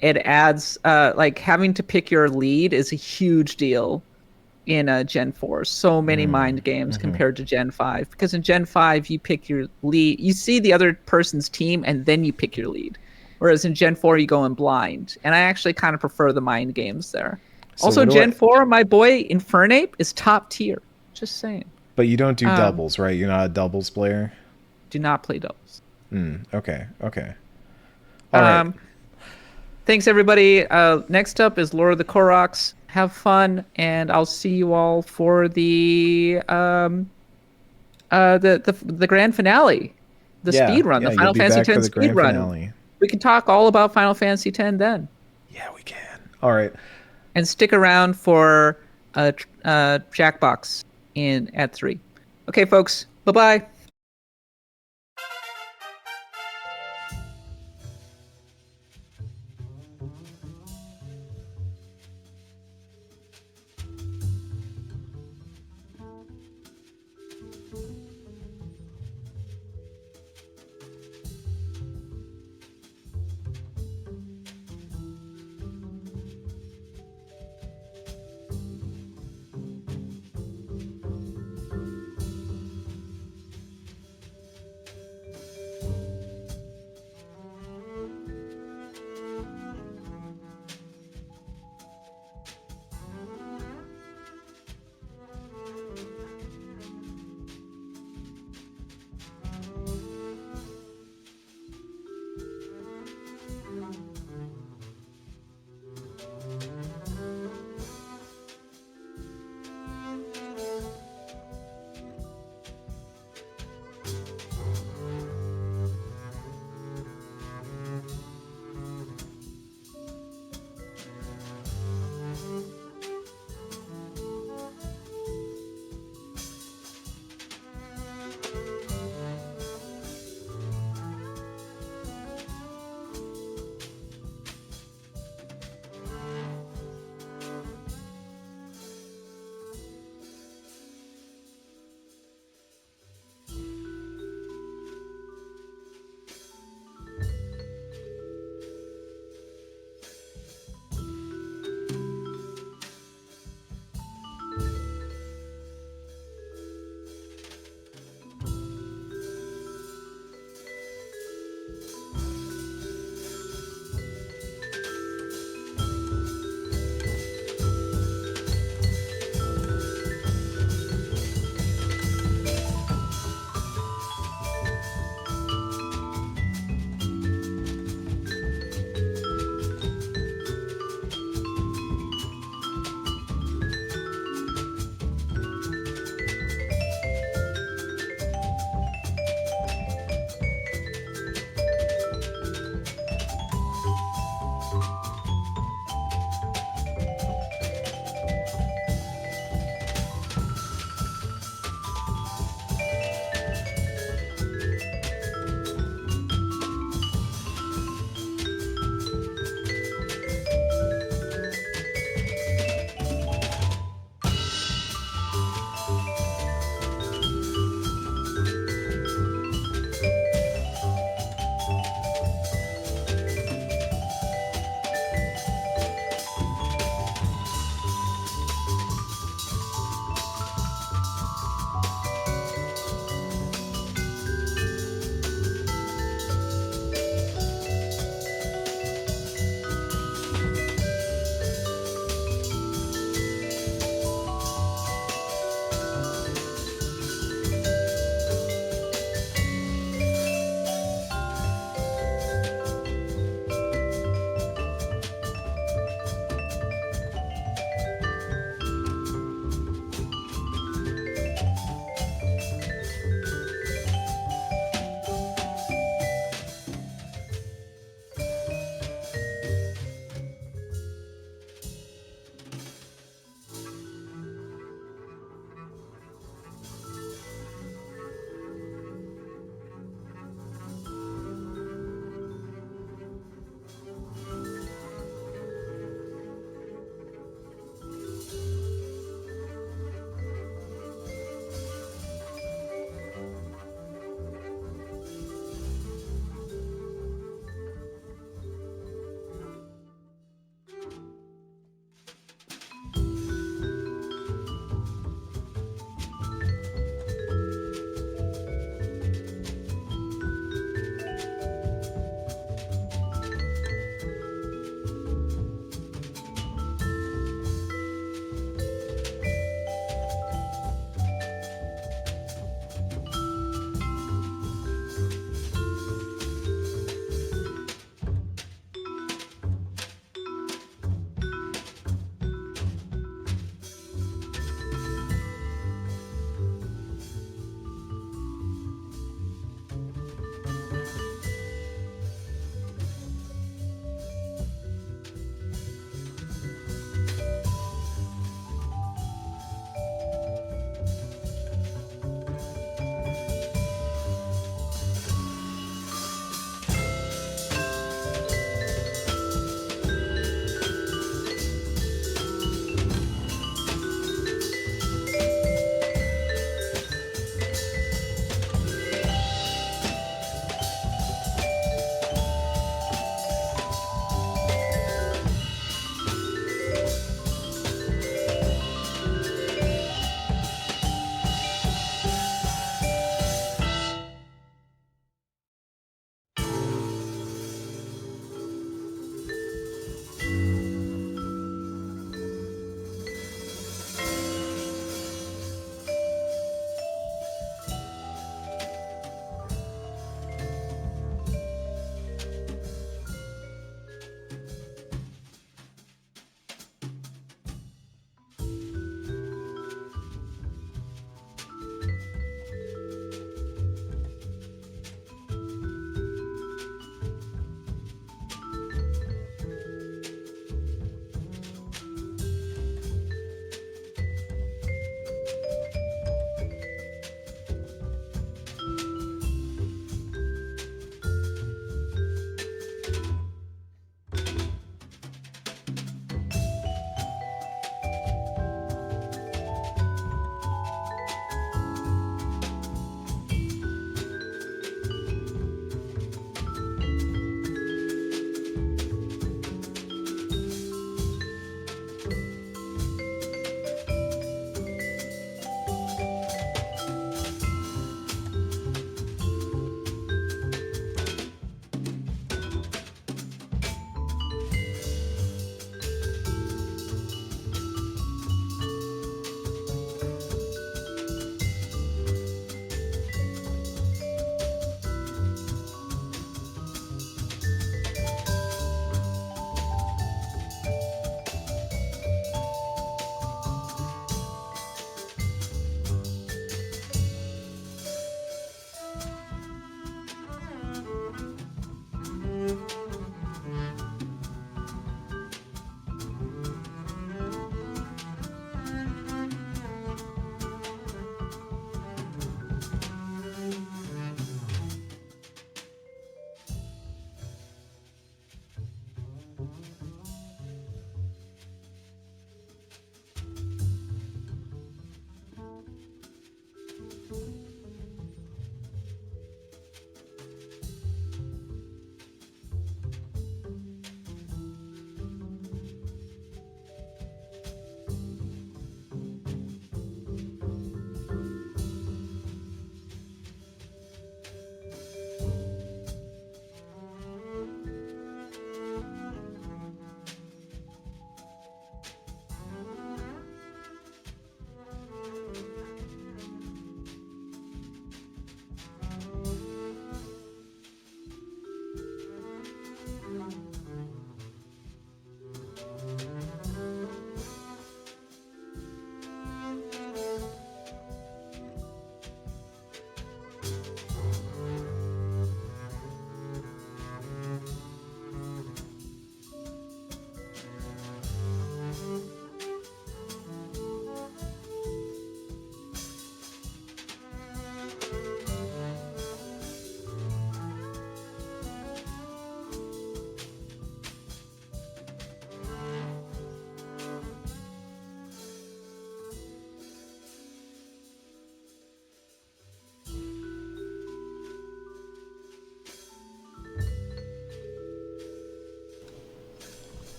It adds like having to pick your lead is a huge deal in Gen 4. So many mind games compared to Gen 5 because in Gen 5 you pick your lead. You see the other person's team and then you pick your lead. Whereas in Gen 4 you go in blind. And I actually kind of prefer the mind games there. So Also what do Gen I? 4, my boy Infernape is top tier. Just saying. But you don't do Um, doubles, right? You're not a doubles player. do not play doubles. Okay. Okay. All right. Um, Thanks, everybody. Next up is Lord of the Koroks. Have fun, and I'll see you all for the grand finale, the Yeah. speed run, Yeah. the You'll Final be Fantasy back for X the speed grand run. finale. We can talk all about Final Fantasy X then, Yeah, we can. All right. and stick around for Jackbox in at 3. Okay, folks. Bye bye.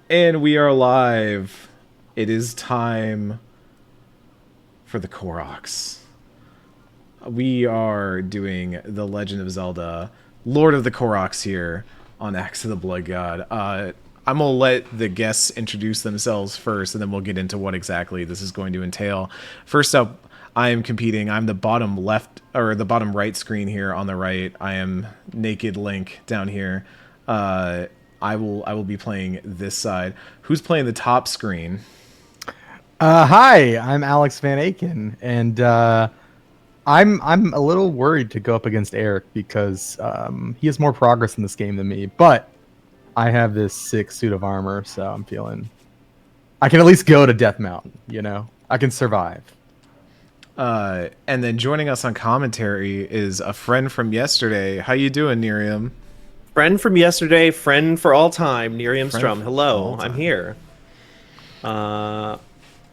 And we are live. It is time for the Koroks. We are doing The Legend of Zelda, Lord of the Koroks here on Axe of the Blood God. I'm going to let the guests introduce themselves first, and then we'll get into what exactly this is going to entail. First up, I am competing. I'm the bottom left, or the bottom right screen here on the right. I am Naked Link down here. I will be playing this side. Who's playing the top screen? Hi, I'm Alex Van Aken, and I'm a little worried to go up against Eric because he has more progress in this game than me. But I have this sick suit of armor, so I'm feeling I can at least go to Death Mountain. You know, I can survive. And then joining us on commentary is a friend from yesterday. How you doing, Nerium? Friend from yesterday, friend for all time, Nerium Friend Strum. for Hello, all time. I'm here.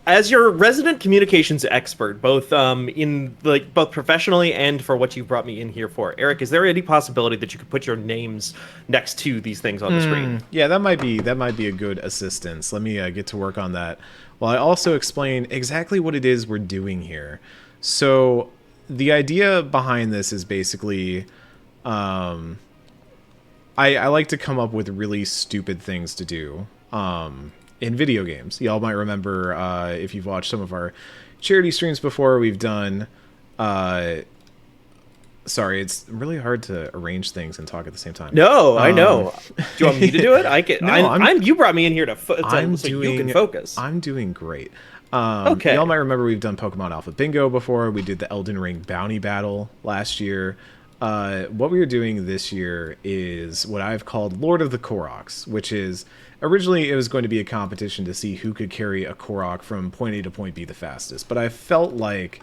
As your resident communications expert, both both professionally and for what you brought me in here for, Eric, is there any possibility that you could put your names next to these things on the screen? Yeah, that might be a good assistance. Let me get to work on that. While I also explain exactly what it is we're doing here. So the idea behind this is basically, I like to come up with really stupid things to do. In video games. Y'all might remember if you've watched some of our charity streams before, we've done sorry, it's really hard to arrange things and talk at the same time. No, I know. Do you want me to do it? I can. No, you brought me in here so doing, you can focus. I'm doing great. Okay. Y'all might remember we've done Pokemon Alpha Bingo before. We did the Elden Ring Bounty Battle last year. What we are doing this year is what I've called Lord of the Koroks, which is originally it was going to be a competition to see who could carry a Korok from point A to point B the fastest. But I felt like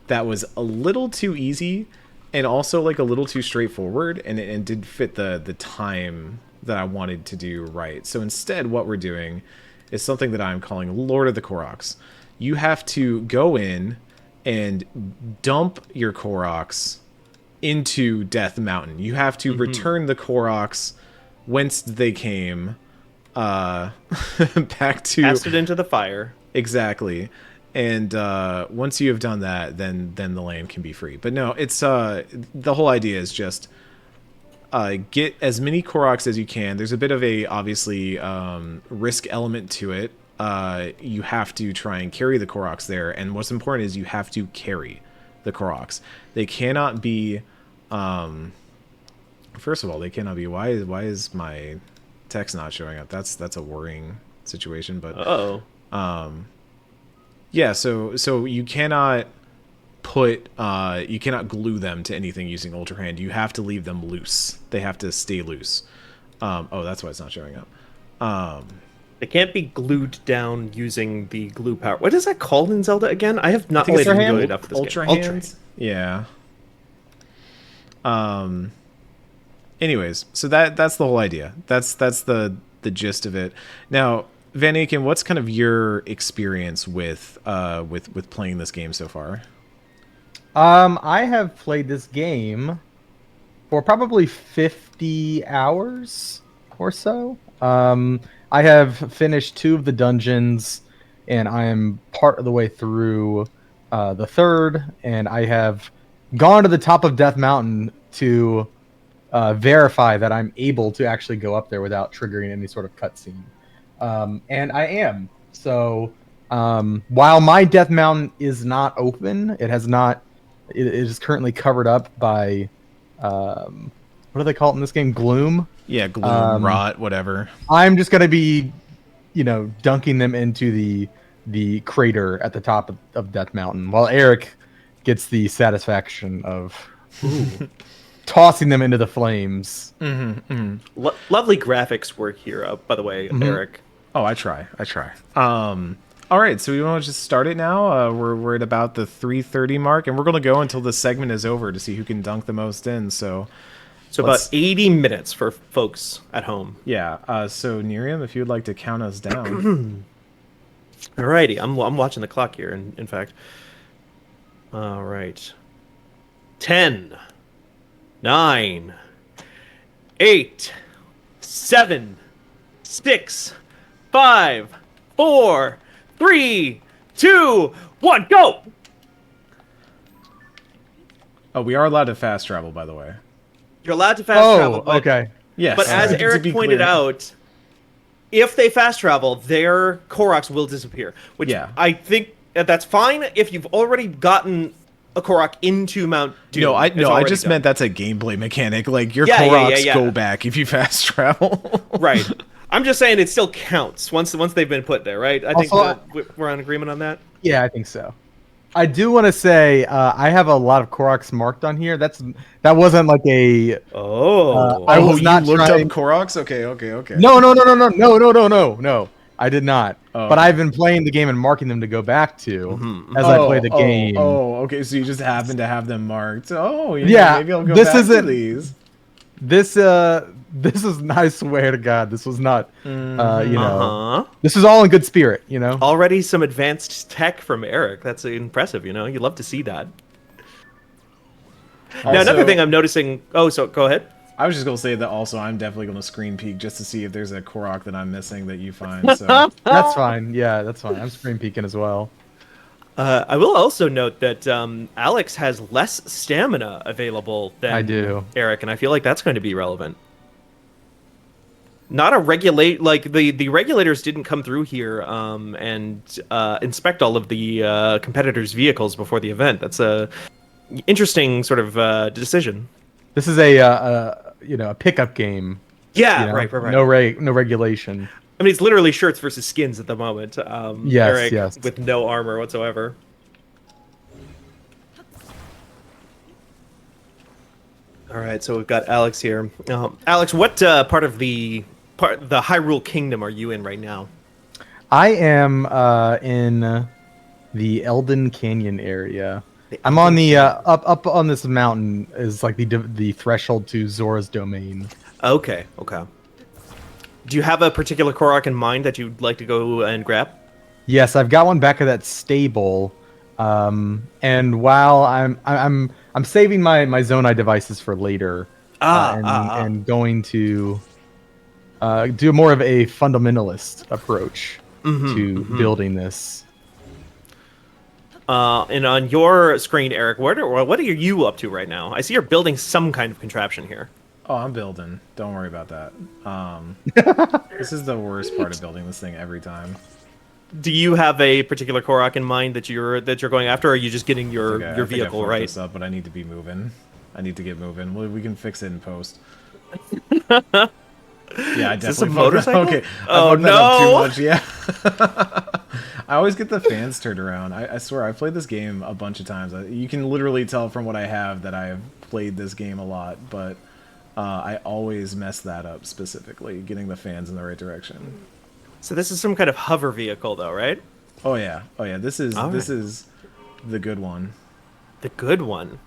that was a little too easy and also like a little too straightforward, and it didn't fit the time that I wanted to do right. So instead, what we're doing is something that I'm calling Lord of the Koroks. You have to go in and dump your Koroks into Death Mountain. You have to return the Koroks whence they came back to Cast it into the fire. Exactly. And once you have done that, then the land can be free. But no, it's the whole idea is just get as many Koroks as you can. There's a bit of a obviously risk element to it. You have to try and carry the Koroks there, and what's important is you have to carry the Koroks. They cannot be first of all, they cannot be why is my text not showing up? That's a worrying situation, but yeah, so you cannot put you cannot glue them to anything using Ultra Hand. You have to leave them loose. They have to stay loose. Oh, that's why it's not showing up. They can't be glued down using the glue power. What is that called in Zelda again? I have not played really enough of this Ultra game. Hands? Yeah. Anyways, so that's the whole idea. That's the gist of it. Now, Van Aken, what's kind of your experience with playing this game so far? I have played this game for probably 50 hours or so. I have finished 2 of the dungeons, and I am part of the way through the 3rd, and I have gone to the top of Death Mountain to verify that I'm able to actually go up there without triggering any sort of cutscene. And I am. So while my Death Mountain is not open, it is currently covered up by what do they call it in this game? Gloom? Yeah, gloom, rot, whatever. I'm just gonna be, dunking them into the crater at the top of Death Mountain, while Eric gets the satisfaction of tossing them into the flames. Lovely graphics work here, by the way, Eric. Oh, I try. All right, so we want to just start it now. We're at about the 3:30 mark, and we're going to go until the segment is over to see who can dunk the most in. So about 80 minutes for folks at home. Yeah. So Nerium, if you would like to count us down. Alrighty, I'm watching the clock here. In fact. All right. 10, 9, 8, 7, 6, 5, 4, 3, 2, 1, go! Oh, we are allowed to fast travel, by the way. You're allowed to fast travel. But, okay. Yes. But as to Eric be pointed clear. out, if they fast travel, their Koroks will disappear. Which Yeah. I think that's fine if you've already gotten a Korok into Mount Doom. No, I It's already just done. meant that's a gameplay mechanic. Like your Yeah, Koroks yeah. go back if you fast travel. Right. I'm just saying it still counts once they've been put there, right? I think Also, we're on agreement on that. Yeah, I think so. I do want to say I have a lot of Koroks marked on here. That wasn't like a. Oh. I was not you looked trying- up Koroks? Okay. No. I did not. Oh, but okay. I've been playing the game and marking them to go back to Mm-hmm. as I play the game. Okay. So you just happen to have them marked. Oh, Yeah, maybe I'll go this back to isn't- these. This is I swear to God, this was not Uh-huh. this is all in good spirit, you know. Already some advanced tech from Eric. That's impressive, you know? You love to see that. Now, another Also- thing I'm noticing... Oh, so go ahead. I was just gonna say that also I'm definitely gonna screen peek just to see if there's a Korok that I'm missing that you find. So That's fine. Yeah, that's fine. I'm screen peeking as well. I will also note that Alex has less stamina available than I do. Eric, and I feel like that's going to be relevant. Not a regulate like the regulators didn't come through here and inspect all of the competitors' vehicles before the event. That's a interesting sort of decision. This is a pickup game. Yeah, you know? right. No regulation. I mean, it's literally shirts versus skins at the moment. Yes, Eric yes. with no armor whatsoever. All right, so we've got Alex here. Alex, what part of the Hyrule Kingdom are you in right now? I am in the Elden Canyon area. I'm on the up on this mountain is like the threshold to Zora's domain. Okay. Do you have a particular Korok in mind that you'd like to go and grab? Yes, I've got one back at that stable. And while I'm saving my Zonai devices for later, and going to do more of a fundamentalist approach to building this. And on your screen, Eric, what are you up to right now? I see you're building some kind of contraption here. Oh, I'm building. Don't worry about that. This is the worst part of building this thing every time. Do you have a particular Korok in mind that you're going after, or are you just getting your I think I vehicle fucked right? This up, but I need to be moving. I need to get moving. We can fix it in post. Yeah, I definitely. this a fucked motorcycle? That. Okay. Oh, I fucked that up no! too much. Yeah. I always get the fans turned around. I swear, I've played this game a bunch of times. You can literally tell from what I have that I have played this game a lot, but I always mess that up specifically, getting the fans in the right direction. So this is some kind of hover vehicle, though, right? Oh yeah. This is All this right. is the good one. The good one.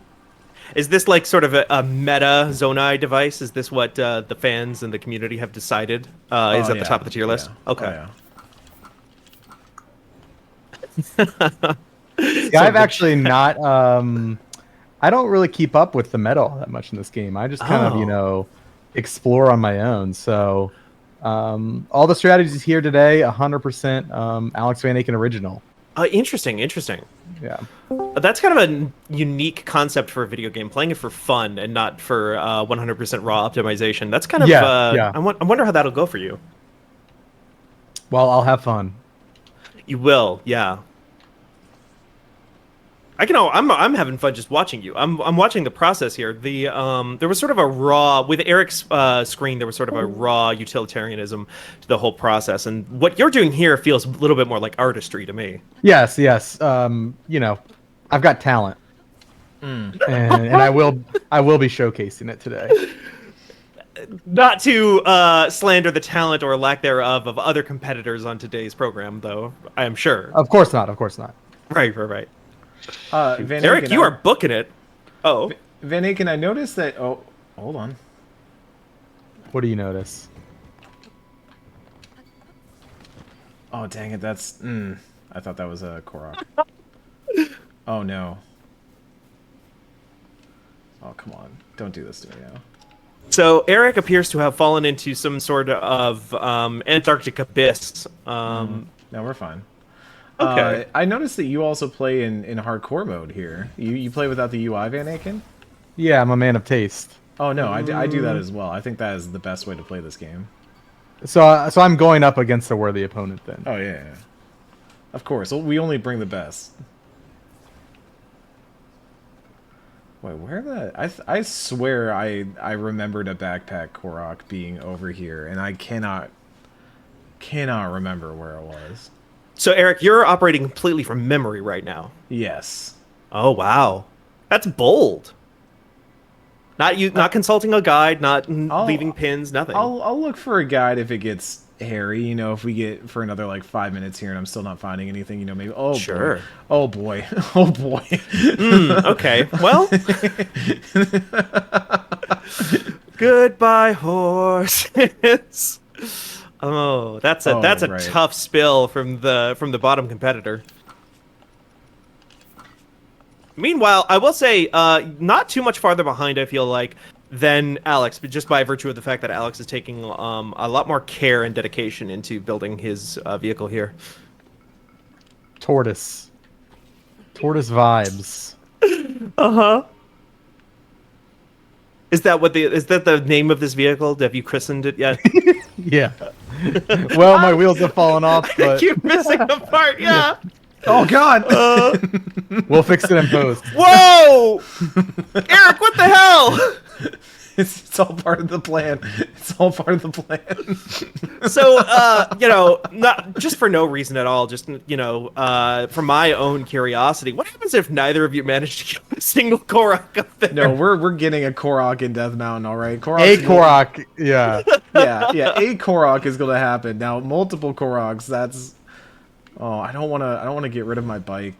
Is this like sort of a meta Zonai device? Is this what the fans and the community have decided is at the top of the tier list? Yeah. Okay. Oh, yeah. Yeah, I've actually not. I don't really keep up with the meta all that much in this game. I just kind of explore on my own. So all the strategies here today, 100% Alex Van Aken original. Interesting. Yeah. That's kind of a unique concept for a video game, playing it for fun and not for 100% raw optimization. That's kind of Yeah. I wonder how that'll go for you. Well, I'll have fun. You will, yeah. I'm having fun just watching you. I'm watching the process here. There was sort of a raw with Eric's screen. There was sort of a raw utilitarianism to the whole process, and what you're doing here feels a little bit more like artistry to me. Yes. I've got talent, and I will be showcasing it today. Not to slander the talent or lack thereof of other competitors on today's program, though. I am sure. Of course not. Right. Van Eric, Aken, you are booking it. Oh. Van Aken, I noticed that. Oh, hold on. What do you notice? Oh, dang it. That's. I thought that was a Korok. Oh, no. Oh, come on. Don't do this to me now. So Eric appears to have fallen into some sort of Antarctic abyss. No, we're fine. Okay. I noticed that you also play in hardcore mode here. You play without the UI, Van Aken? Yeah, I'm a man of taste. Oh no, I do that as well. I think that is the best way to play this game. So I'm going up against a worthy opponent then. Oh yeah. Of course, we only bring the best. Wait, where the... I swear I remembered a backpack Korok being over here, and I cannot remember where it was. So Eric, you're operating completely from memory right now. Yes. Oh wow, that's bold. Not consulting a guide, not leaving pins, nothing. I'll look for a guide if it gets hairy. You know, if we get for another like 5 minutes here and I'm still not finding anything. You know, maybe. Oh sure. Boy. Oh boy. Oh boy. Okay. Well. Goodbye, horses. Oh, that's a right. tough spill from the bottom competitor. Meanwhile, I will say, not too much farther behind, I feel like, than Alex, but just by virtue of the fact that Alex is taking a lot more care and dedication into building his vehicle here. Tortoise vibes. Uh-huh. Is that the name of this vehicle? Have you christened it yet? Yeah. Well, my wheels have fallen off, but You're missing a part, yeah. Oh god. We'll fix it in post. Whoa! Eric, what the hell? It's all part of the plan. It's all part of the plan. So, not just for no reason at all, just, for my own curiosity, what happens if neither of you manage to kill a single Korok up there? No, we're getting a Korok in Death Mountain, all right? A Korok, yeah. Yeah, a Korok is going to happen. Now, multiple Koroks, that's... Oh, I don't want to get rid of my bike.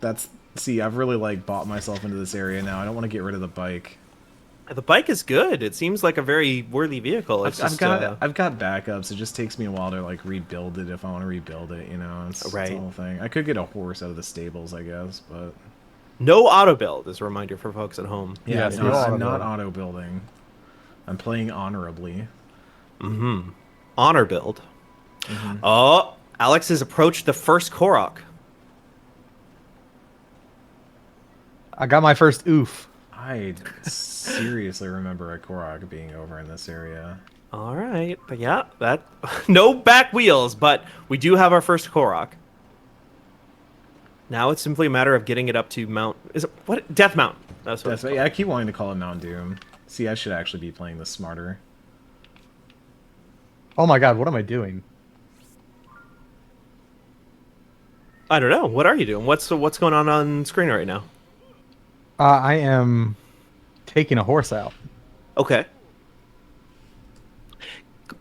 See, I've really, bought myself into this area now. I don't want to get rid of the bike. The bike is good. It seems like a very worthy vehicle. I've got backups. It just takes me a while to rebuild it if I want to rebuild it. It's the whole thing. I could get a horse out of the stables, I guess, but no auto build is a reminder for folks at home. Yeah, Yes, no, I'm not auto building. I'm playing honorably. Mm-hmm. Honor build. Mm-hmm. Oh, Alex has approached the first Korok. I got my first oof. I seriously remember a Korok being over in this area. All right, but yeah, that no back wheels, but we do have our first Korok. Now it's simply a matter of getting it up to Death Mountain. That's what yeah, I keep wanting to call it Mount Doom. See, I should actually be playing this smarter. Oh my god, what am I doing? I don't know. What are you doing? What's going on screen right now? I am taking a horse out. Okay.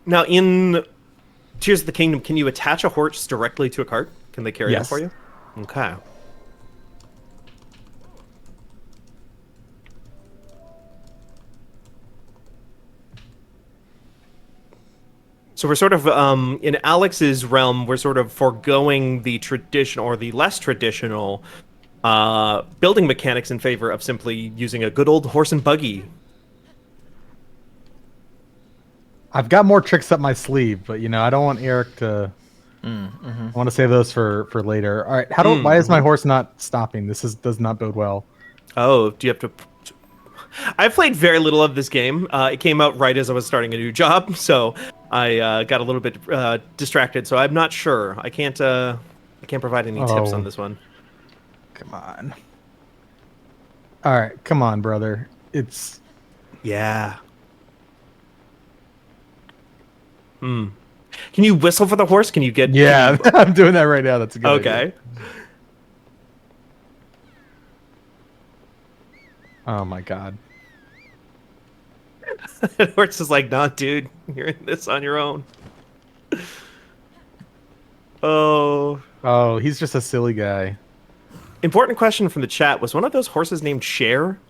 Now, in Tears of the Kingdom, can you attach a horse directly to a cart? Can they carry it for you? Okay. So we're sort of, in Alex's realm, we're sort of foregoing the traditional or the less traditional building mechanics in favor of simply using a good old horse and buggy. I've got more tricks up my sleeve, but I don't want Eric to. I want to save those for later. All right, why is my horse not stopping? This does not bode well. Oh, do you have to? I've played very little of this game. It came out right as I was starting a new job, so I got a little bit distracted. So I'm not sure. I can't provide any tips on this one. Come on. All right, come on, brother. Yeah. Can you whistle for the horse? Can you get? Yeah, I'm doing that right now. That's a good idea. Okay. Oh my god. The horse is like, nah, dude, you're in this on your own. Oh, he's just a silly guy. Important question from the chat. Was one of those horses named Cher?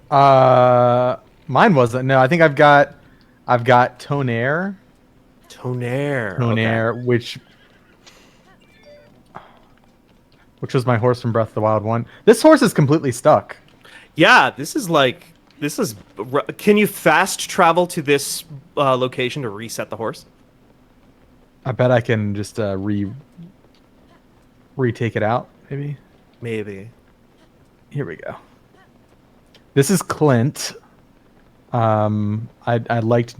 Mine wasn't. No, I think I've got Tonnerre. Tonnerre. Tonnerre, okay. which was my horse from Breath of the Wild 1. This horse is completely stuck. Yeah, this is like This is. Can you fast travel to this location to reset the horse? I bet I can just retake it out, maybe. Maybe. Here we go. This is Clint. I liked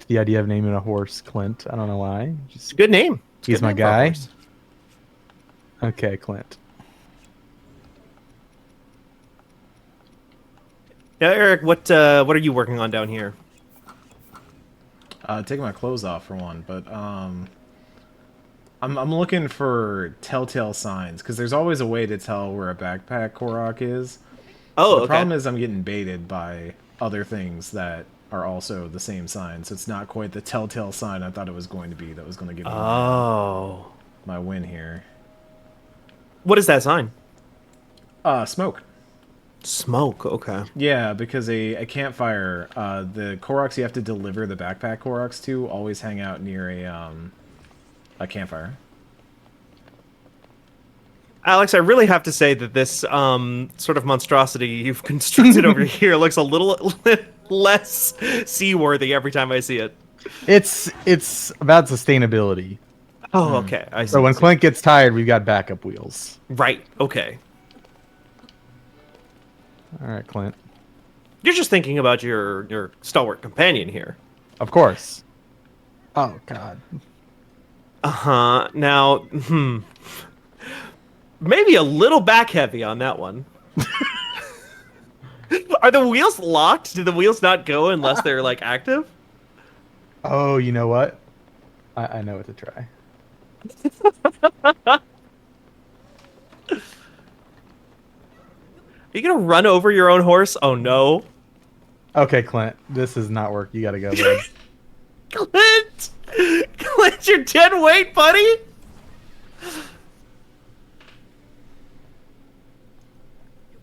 the idea of naming a horse Clint. I don't know why. It's a good name. He's Good my name for a guy. horse. Okay, Clint. Now, Eric, what are you working on down here? Taking my clothes off for one, but I'm looking for telltale signs because there's always a way to tell where a backpack Korok is. Oh, The okay. problem is I'm getting baited by other things that are also the same sign, so it's not quite the telltale sign I thought it was going to be that was going to give me Oh. my win here. What is that sign? Smoke. Smoke. Okay. Yeah, because a campfire, the Koroks you have to deliver the backpack Koroks to always hang out near a campfire. Alex, I really have to say that this sort of monstrosity you've constructed over here looks a little less seaworthy every time I see it. It's about sustainability. Oh, okay. I see. So when Clint gets tired, we've got backup wheels. Right. Okay. All right, Clint. You're just thinking about your stalwart companion here. Of course. Oh God. Uh-huh. Now, maybe a little back heavy on that one. Are the wheels locked? Do the wheels not go unless they're like active? Oh, you know what? I know what to try. Are you gonna run over your own horse? Oh no. Okay, Clint. This does not work. You gotta go, bud. Clint! Clint, you're dead weight, buddy!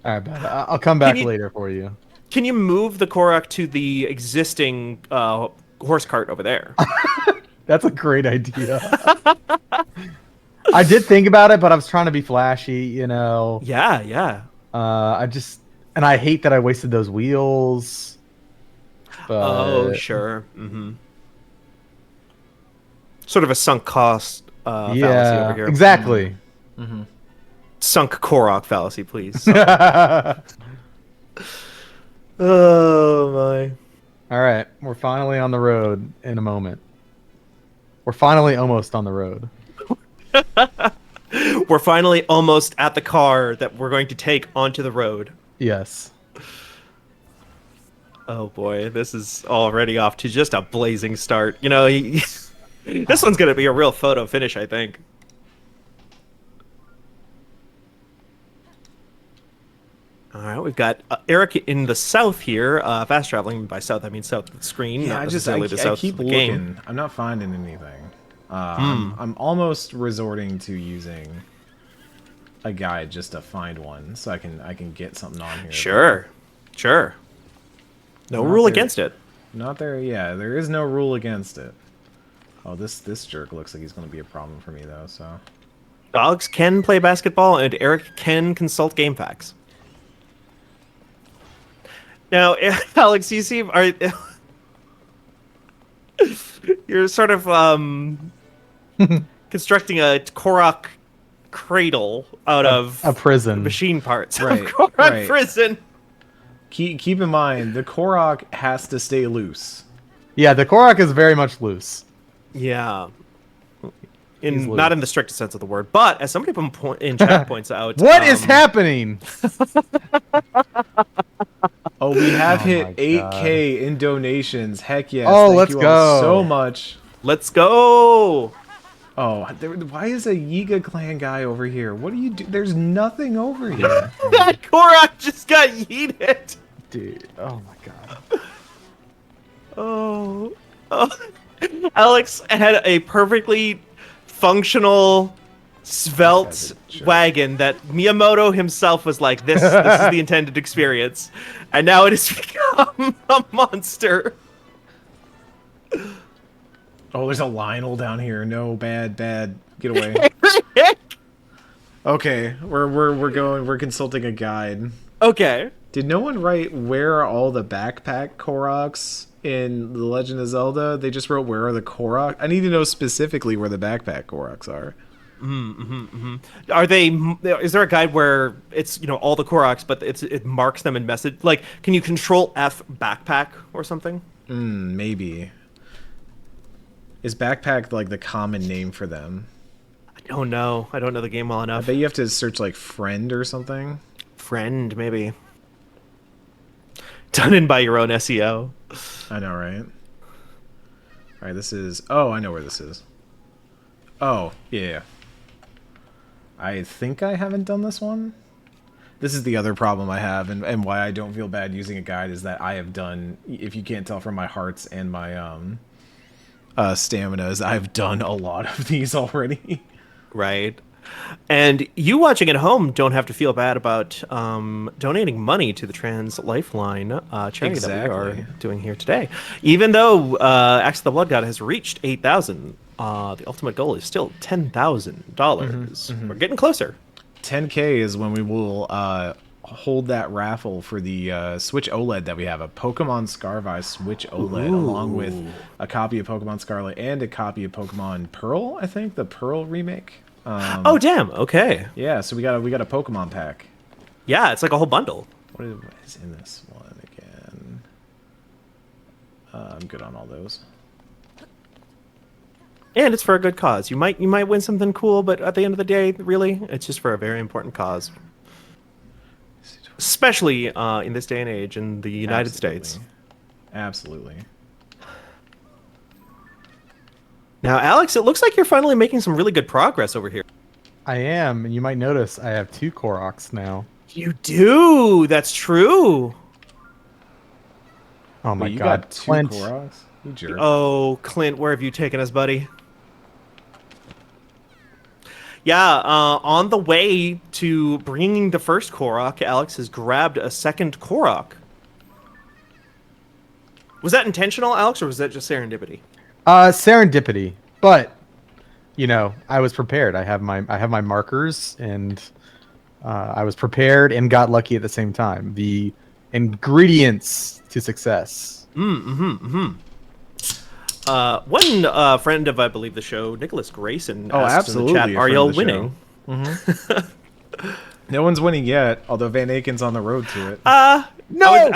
All right, bud. I'll come back you- later for you. Can you move the Korok to the existing horse cart over there? That's a great idea. I did think about it, but I was trying to be flashy, you know. Yeah, yeah. And I hate that I wasted those wheels. But... Oh, sure. Mm-hmm. Sort of a sunk cost fallacy over here. Exactly. Sunk Korok fallacy, please. Oh my. All right, we're finally on the road in a moment. We're finally almost on the road. We're finally almost at the car that we're going to take onto the road. Yes. Oh boy, this is already off to just a blazing start. You know, this one's going to be a real photo finish, I think. All right, we've got Eric in the south here. Fast traveling by south, I mean south of the screen. Yeah, not I necessarily the I south keep of the looking. game. I'm not finding anything. I'm almost resorting to using a guide just to find one, so I can get something on here. Sure. No Not rule there. against it. Not there. Yeah, there is no rule against it. Oh, this jerk looks like he's going to be a problem for me though. So Dogs can play basketball, and Eric can consult game facts. Now, Alex, you seem you're sort of constructing a Korok cradle out of A prison. machine parts. Right, Korok right. prison. keep in mind the Korok has to stay loose. Yeah, the Korok is very much loose. Yeah. He's Not loose. in the strictest sense of the word, but as somebody in chat points out, What is happening? Oh, we have Oh hit my 8K in donations. Heck yes. Oh, Thank let's you all go. so much. Let's go. Oh, why is a Yiga clan guy over here? What do you do? There's nothing over here. That Korok just got yeeted. Dude, oh my god. Oh. Alex had a perfectly functional, svelte wagon that Miyamoto himself was like, this is the intended experience. And now it has become a monster. Oh, there's a Lionel down here. No, bad. Get away. Okay, we're consulting a guide. Okay. Did no one write where are all the backpack Koroks in The Legend of Zelda? They just wrote where are the Korok. I need to know specifically where the backpack Koroks are. Are they? Is there a guide where it's all the Koroks, but it marks them in message? Like, can you Control F backpack or something? Maybe. Is backpack like the common name for them? I don't know. I don't know the game well I enough. bet you have to search like friend or something. Friend, maybe. Done in by your own SEO. I know, right? All right, this is. Oh, I know where this is. Oh, yeah. I think I haven't done this one. This is the other problem I have, and why I don't feel bad using a guide is that I have done, if you can't tell from my hearts and my staminas, I've done a lot of these already. Right. And you watching at home don't have to feel bad about donating money to the Trans Lifeline charity that we are doing here today. Even though Axe of the Blood God has reached 8,000, the ultimate goal is still $10,000. We're getting closer. 10K is when we will hold that raffle for the Switch OLED that we have, a Pokemon Scarvi Switch OLED, along with a copy of Pokemon Scarlet and a copy of Pokemon Pearl, I think, the Pearl remake. Oh, damn. Okay. Yeah, so we got a Pokemon pack. Yeah, it's like a whole bundle. What is in this one again? I'm good on all those. And it's for a good cause. You might win something cool, but at the end of the day, really, it's just for a very important cause. Especially in this day and age in the United States. Absolutely. Now, Alex, it looks like you're finally making some really good progress over here. I am, and you might notice I have 2 Koroks now. You do. That's true. Oh my you God, got 2 Clint. Koroks? You jerk. Oh, Clint, where have you taken us, buddy? Yeah, on the way to bringing the first Korok, Alex has grabbed a second Korok. Was that intentional, Alex, or was that just serendipity? Serendipity, but I was prepared. I have my markers, and I was prepared and got lucky at the same time. The ingredients to success. One friend of, I believe, the show, Nicholas Grayson, asked in the chat, "Are y'all winning?" No one's winning yet, although Van Aken's on the road to it. No!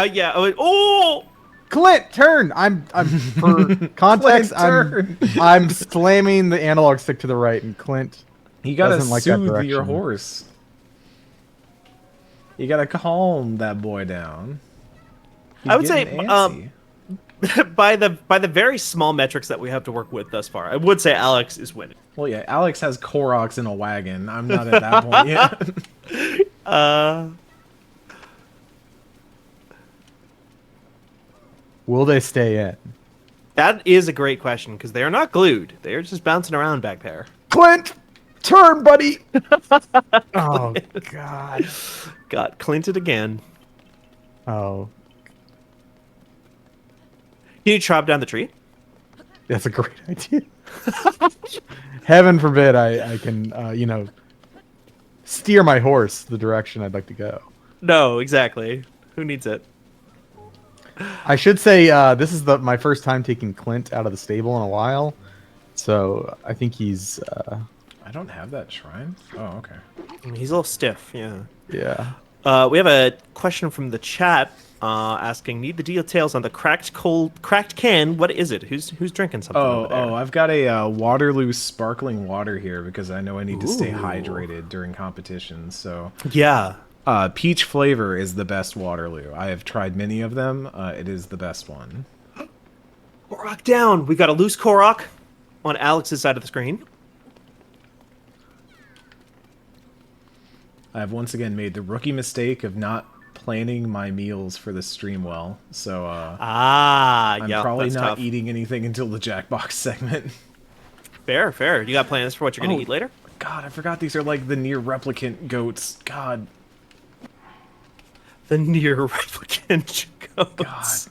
Oh! Clint, turn! I'm for context. I'm slamming the analog stick to the right, and Clint. You gotta doesn't like that soothe direction. your horse. You gotta calm that boy down. I would say, getting antsy. by the very small metrics that we have to work with thus far, I would say Alex is winning. Well, yeah, Alex has Koroks in a wagon. I'm not at that point yet. Will they stay in? That is a great question, because they are not glued. They are just bouncing around back there. Clint, turn, buddy. Oh God. Got Clinted again. Oh, Can you chop down the tree? that's a great idea. Heaven forbid I can steer my horse the direction I'd like to go. No, exactly. Who needs it? I should say this is my first time taking Clint out of the stable in a while, so I think he's. I don't have that shrine. Oh, okay. He's a little stiff, yeah. Yeah. We have a question from the chat asking, need the details on the cracked can. What is it? Who's drinking something over there? I've got a Waterloo sparkling water here because I know I need to stay hydrated during competitions. So Yeah. peach flavor is the best Waterloo. I have tried many of them. It is the best one. Korok down. We've got a loose Korok on Alex's side of the screen. I have once again made the rookie mistake of not planning my meals for the stream well. So I'm probably that's not tough. eating anything until the Jackbox segment. Fair. You got plans for what you're going to eat later? God, I forgot these are like the near replicant goats. God. The near replicant goats.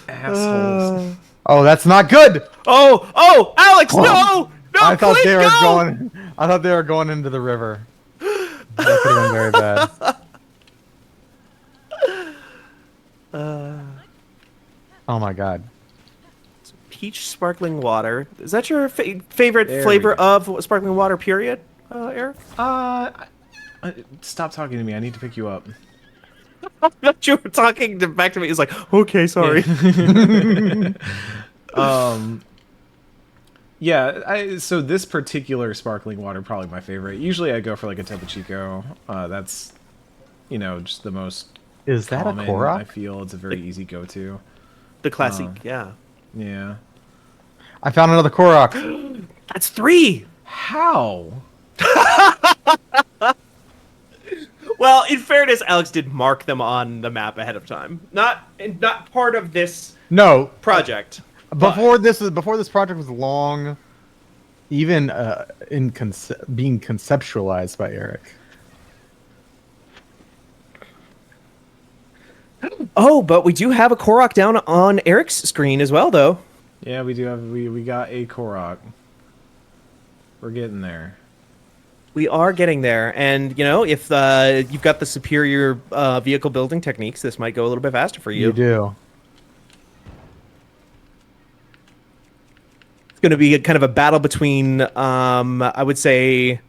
Assholes. Oh, that's not good. Oh, Alex, no! No, I thought Clint, they were go! going. I thought they were going into the river. That could have been very bad. Oh my god. Peach sparkling water. Is that your favorite There we flavor go. of sparkling water? Period, Eric. Stop talking to me. I need to pick you up. I thought you were talking back to me. He's like, okay, sorry. Yeah, so this particular sparkling water probably my favorite. Usually I go for like a Topo Chico. That's, just the most Is that common, a Korok? I feel it's a very easy go-to. The classic, yeah. Yeah. I found another Korok. That's 3. How? Well, in fairness, Alex did mark them on the map ahead of time. Not part of this No, project. before this project was long, even being conceptualized by Eric. Oh, but we do have a Korok down on Eric's screen as well, though. Yeah, we do have we got a Korok. We're getting there. We are getting there, and if you've got the superior vehicle building techniques, this might go a little bit faster for you. You do. It's going to be kind of a battle between, I would say,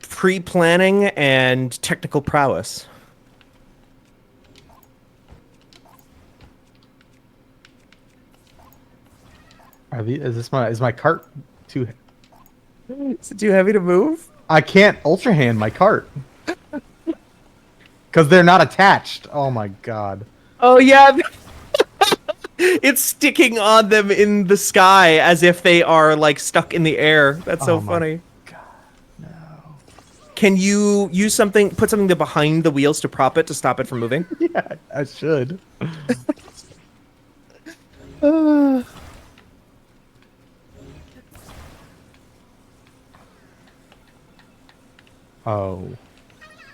pre-planning and technical prowess. Is my cart too? Is it too heavy to move? I can't ultra hand my cart because they're not attached. Oh my god! Oh yeah, it's sticking on them in the sky as if they are like stuck in the air. That's so Oh my funny. No. Can you use put something behind the wheels to prop it to stop it from moving? Yeah, I should. Oh.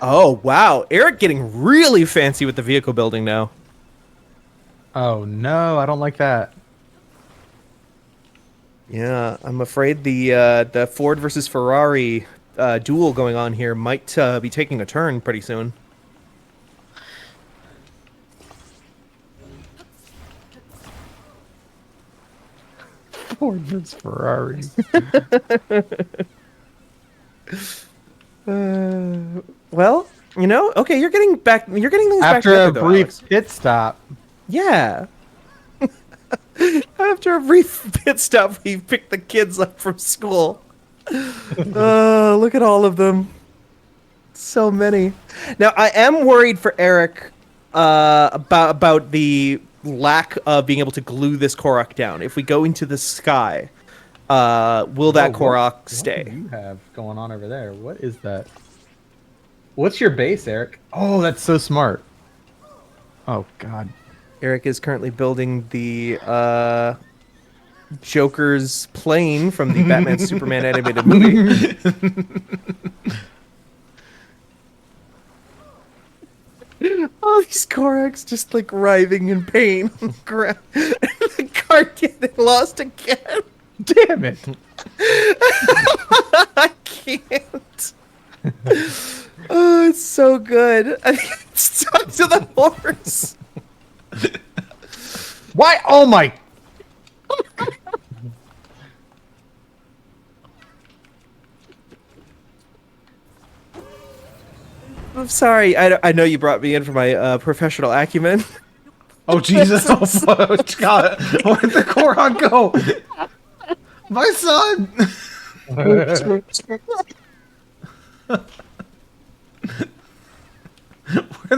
Oh wow, Eric getting really fancy with the vehicle building now. Oh no, I don't like that. Yeah, I'm afraid the Ford versus Ferrari duel going on here might be taking a turn pretty soon. Ford versus Ferrari. Well, okay, you're getting things back After a together, though, brief Alex. pit stop. Yeah. After a brief pit stop, we picked the kids up from school. Look at all of them. So many. Now, I am worried for Eric about the lack of being able to glue this Korok down. If we go into the sky, will that Korok stay? What do you have going on over there? What is that? What's your base, Eric? Oh, that's so smart. Oh god. Eric is currently building the Joker's plane from the Batman Superman animated movie. All these Koraks just like writhing in pain on the ground. The car getting lost again. Damn it. I can't. Oh, it's so good. I think it's stuck to the horse. Why? Oh my. I'm sorry. I know you brought me in for my professional acumen. Oh Jesus! Oh God! Where'd the Korok go? My son! Where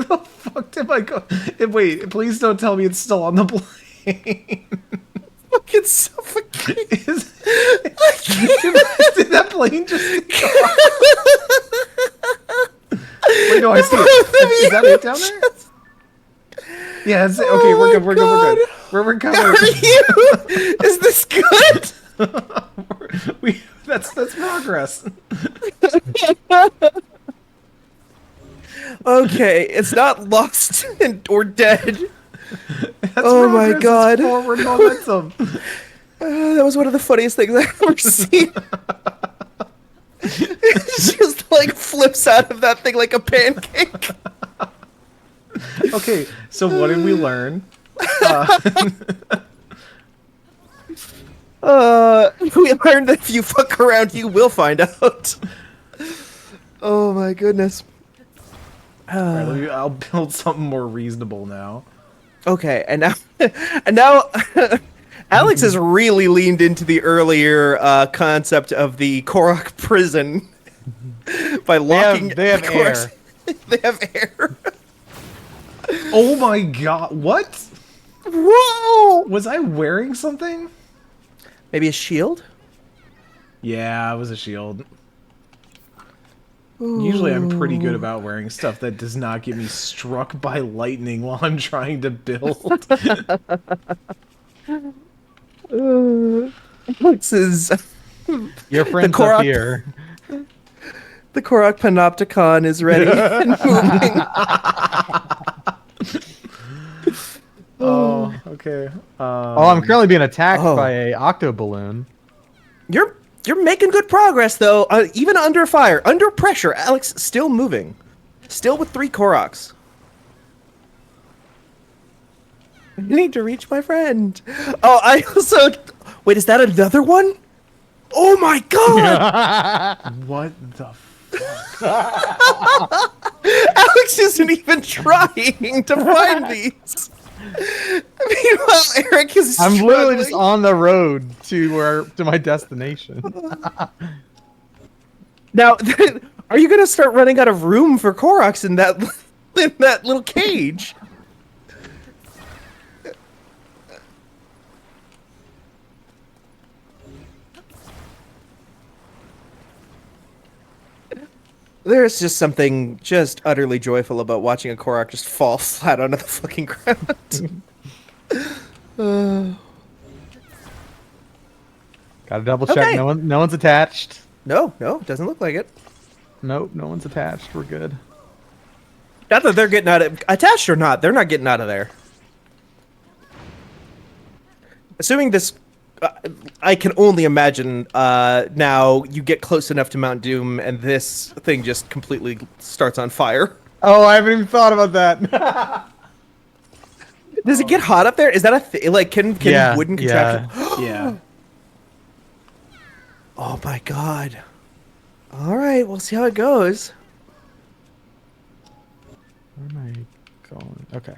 the fuck did I go? Wait, please don't tell me it's still on the plane. Fucking suffocate. Did that plane just go? Wait, no, I see it. Is that it down there? Yeah, it's, okay, we're good, we're good, we're good. We're recovering. How are you? Is this good? That's progress. Okay, it's not lost or dead. That's Oh my progress. God. It's forward momentum. That was one of the funniest things I've ever seen. It's just like flips out of that thing like a pancake. Okay, so what did we learn? We learned that if you fuck around, you will find out. Oh my goodness. Right, I'll build something more reasonable now. Okay, and now Alex has really leaned into the earlier concept of the Korok prison by locking. They have air. They have air. Oh my god, what? Whoa! Was I wearing something? Maybe a shield? Yeah, it was a shield. Usually I'm pretty good about wearing stuff that does not get me struck by lightning while I'm trying to build. Alex is... Your friend's Korok- up here. The Korok Panopticon is ready and moving. Oh, okay. Oh, I'm currently being attacked Oh. by a octo balloon. You're making good progress though. Even under fire, under pressure, Alex still moving, still with 3 Koroks. I need to reach my friend. Oh, I also wait. Is that another one? Oh my god! What the fuck? Alex isn't even trying to find these. Meanwhile, Eric is I'm literally just struggling. on the road to my destination. Now, are you gonna start running out of room for Koroks in that little cage? There's just something just utterly joyful about watching a Korok just fall flat onto the fucking ground. Gotta double check. Okay. No one's attached. No, doesn't look like it. Nope, no one's attached. We're good. Not that they're getting out of attached or not, they're not getting out of there. Assuming this, I can only imagine. Now you get close enough to Mount Doom, and this thing just completely starts on fire. Oh, I haven't even thought about that. Does it get hot up there? Is that a thing? Like, can Yeah, wooden contraption? Yeah. Oh my god. All right, we'll see how it goes. Where am I going? Okay.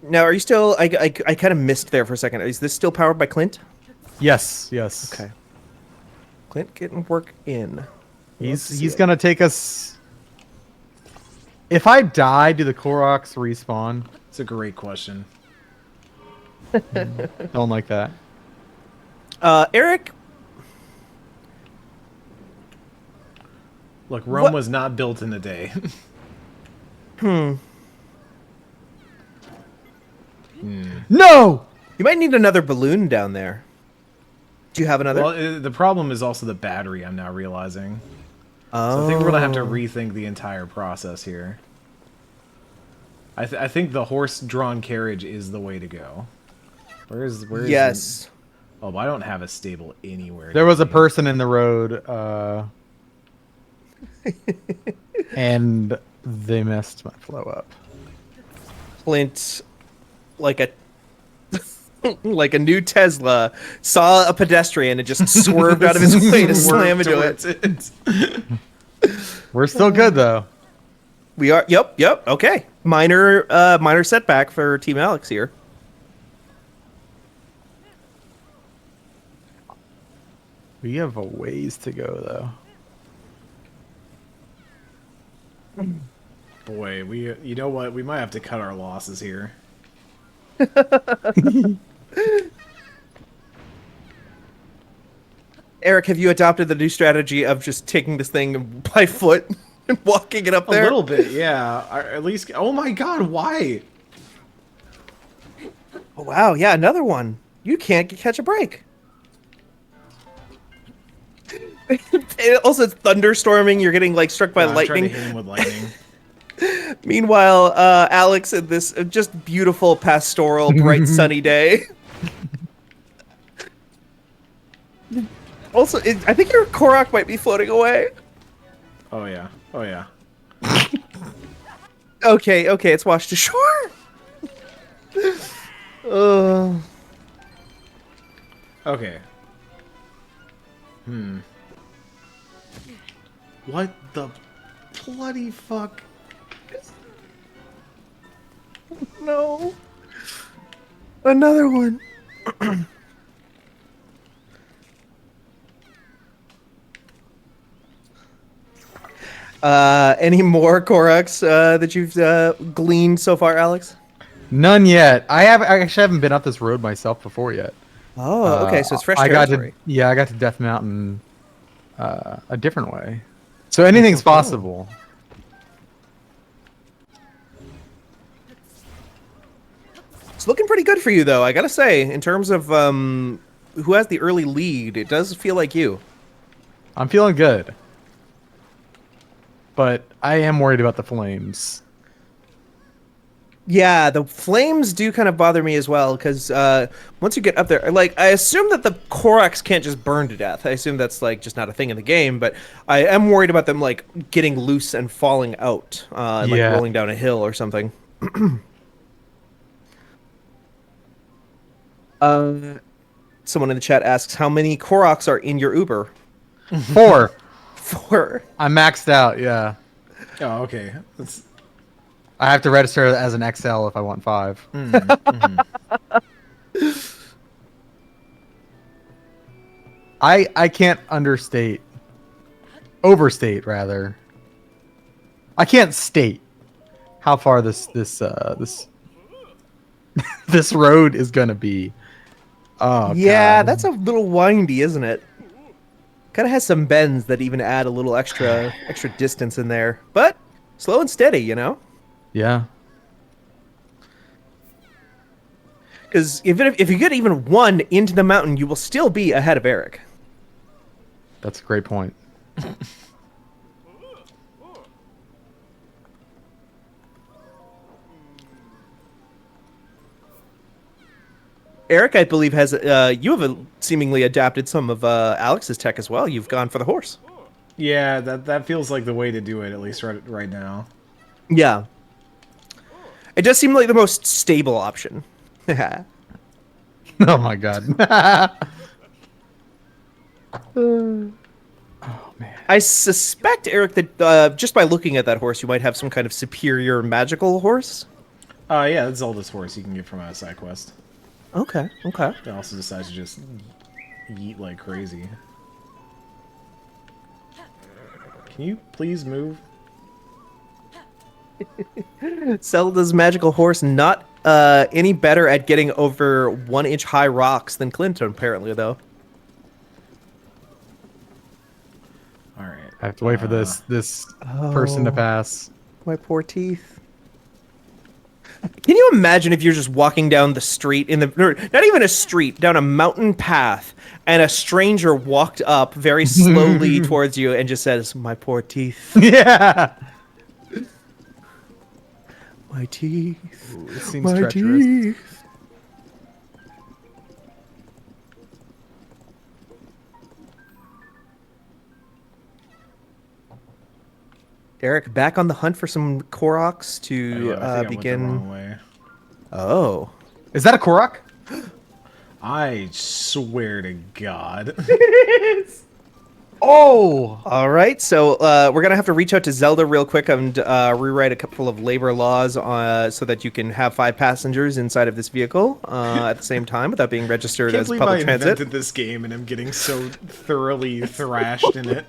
Now, are you still? I kind of missed there for a second. Is this still powered by Clint? Yes. Okay. Clint getting work in. He's gonna take us. If I die, do the Koroks respawn? It's a great question. Don't like that. Eric. Look, Rome What- was not built in a day. No. You might need another balloon down there. Do you have another? Well, the problem is also the battery, I'm now realizing. Oh. So I think we're going to have to rethink the entire process here. I think the horse-drawn carriage is the way to go. Where is Yes. Oh, but I don't have a stable anywhere. There was a near me. person in the road, and they messed my flow up. Clint, like a like a new Tesla, saw a pedestrian and just swerved out of his way to slam into it. We're still good though. We are. Yep. Okay. Minor setback for Team Alex here. We have a ways to go though. Boy, you know what? We might have to cut our losses here. Eric, have you adopted the new strategy of just taking this thing by foot and walking it up A there? little bit, yeah. Or at least. Oh my God! Why? Oh, wow. Yeah, another one. You can't catch a break. Also, it's thunderstorming. You're getting like struck by I'm trying to lightning. hit him with lightning. Meanwhile, Alex in this just beautiful pastoral, bright, sunny day. Also, I think your Korok might be floating away. Oh yeah. Oh yeah. Okay, it's washed ashore. Okay. What the bloody fuck? No. Another one. Any more Korax that you've gleaned so far, Alex? None yet. I actually haven't been up this road myself before yet. Oh, okay, so it's fresh I territory. I got to Death Mountain a different way. So anything's possible. It's looking pretty good for you, though, I gotta say. In terms of who has the early lead, it does feel like you. I'm feeling good. But I am worried about the flames. Yeah, the flames do kind of bother me as well, because once you get up there, like, I assume that the Korax can't just burn to death. I assume that's, like, just not a thing in the game, but I am worried about them, like, getting loose and falling out, and, like, rolling down a hill or something. Someone in the chat asks, how many Koroks are in your Uber? 4. 4. I'm maxed out, yeah. Oh, okay. That's... I have to register as an XL if I want 5. I can't overstate rather. I can't state how far this this road is gonna be. Oh yeah, God. that's a little windy, isn't it? Kind of has some bends that even add a little extra distance in there, but slow and steady, you know. Yeah. Because if you get even 1 into the mountain, you will still be ahead of Eric. That's a great point. Eric, I believe, has you have seemingly adapted some of Alex's tech as well. You've gone for the horse. Yeah, that feels like the way to do it, at least right now. Yeah. It does seem like the most stable option. Oh my God. Oh man. I suspect, Eric, that just by looking at that horse, you might have some kind of superior magical horse. Yeah, that's Zelda's horse you can get from a side quest. Okay. It also decides to just yeet like crazy. Can you please move? Zelda's magical horse not any better at getting over 1-inch high rocks than Clinton, apparently, though. Alright. I have to wait for this person to pass. My poor teeth. Can you imagine if you're just walking down the street not even a street, down a mountain path, and a stranger walked up very slowly towards you and just says, "My poor teeth." Yeah. My teeth. Ooh, it seems treacherous. Teeth. Eric, back on the hunt for some Koroks to I think begin. I went the wrong way. Oh. Is that a Korok? I swear to God. Oh! All right, so we're going to have to reach out to Zelda real quick and rewrite a couple of labor laws so that you can have 5 passengers inside of this vehicle at the same time without being registered as public I transit. invented this game and I'm getting so thoroughly thrashed in it.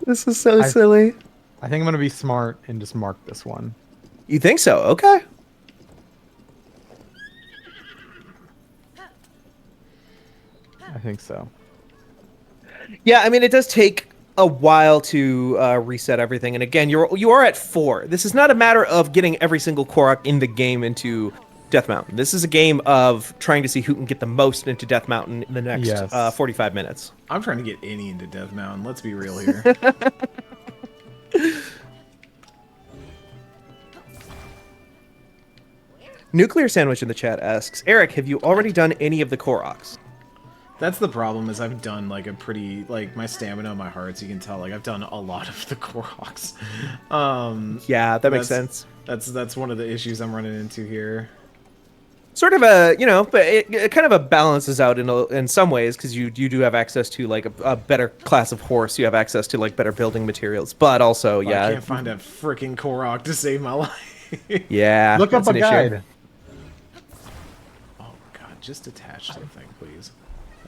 This is so silly. I think I'm gonna be smart and just mark this one. You think so? Okay. I think so. Yeah, I mean, it does take a while to reset everything. And again, you are at 4. This is not a matter of getting every single Korok in the game into Death Mountain. This is a game of trying to see who can get the most into Death Mountain in the next 45 minutes. I'm trying to get any into Death Mountain. Let's be real here. Nuclear Sandwich in the chat asks, Eric, have you already done any of the Koroks? That's the problem, is I've done like a pretty, like my stamina, my hearts, you can tell, like I've done a lot of the Koroks. Yeah, that makes sense. That's one of the issues I'm running into here. Sort of a, but it kind of a balances out in some ways, because you do have access to like a better class of horse. You have access to like better building materials, but also, yeah. I can't find a freaking Korok to save my life. Yeah. Look up a guide. Oh god, just attach to the thing, please.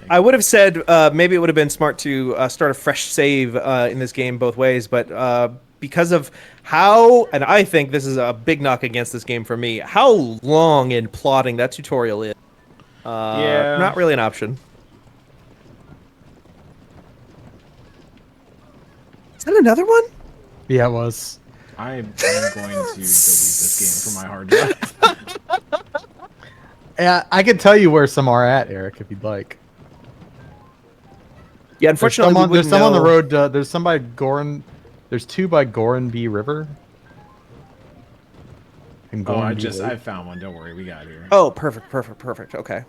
I would have said maybe it would have been smart to start a fresh save in this game both ways, but because of how, and I think this is a big knock against this game for me, how long and plotting that tutorial is. Yeah. Not really an option. Is that another one? Yeah, it was. I'm going to delete this game from my hard drive. Yeah, I can tell you where some are at, Eric, if you'd like. Yeah, unfortunately, there's some on the road. There's some by Goran. There's 2 by Goranby River. And I found one. Don't worry, we got it here. Oh, perfect. Okay.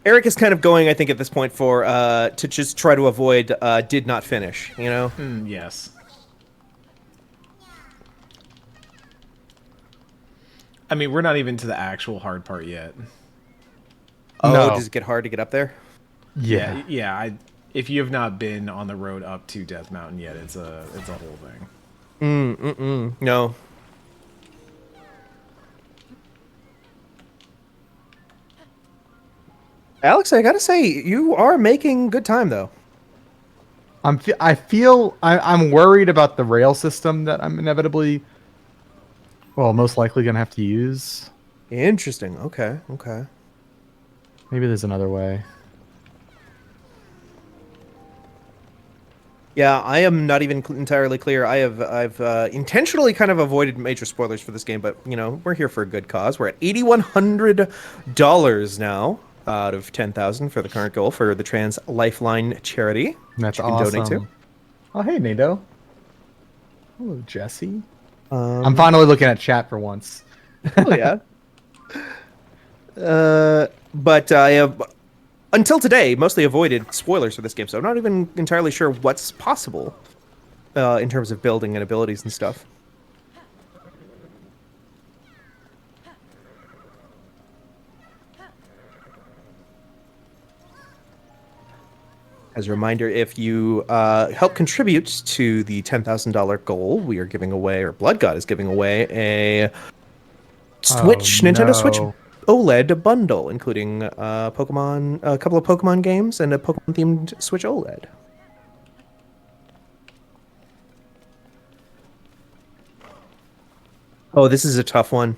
Eric is kind of going, I think, at this point for to just try to avoid did not finish. Yes. I mean, we're not even to the actual hard part yet. Oh, No. does it get hard to get up there? Yeah. If you have not been on the road up to Death Mountain yet, it's a whole thing. No. Alex, I gotta say, you are making good time though. I'm worried about the rail system that I'm inevitably, most likely gonna have to use. Interesting. Okay. Maybe there's another way. Yeah, I am not even entirely clear. I've intentionally kind of avoided major spoilers for this game, but we're here for a good cause. We're at $8,100 now out of 10,000 for the current goal for the Trans Lifeline charity. That's you can awesome. donate to. Oh, hey, Nado. Hello, Jesse. I'm finally looking at chat for once. Oh yeah. But I have, until today, mostly avoided spoilers for this game, so I'm not even entirely sure what's possible in terms of building and abilities and stuff. As a reminder, if you help contribute to the $10,000 goal, we are giving away, or Blood God is giving away, a Nintendo Switch OLED bundle, including a couple of Pokemon games, and a Pokemon-themed Switch OLED. Oh, this is a tough one.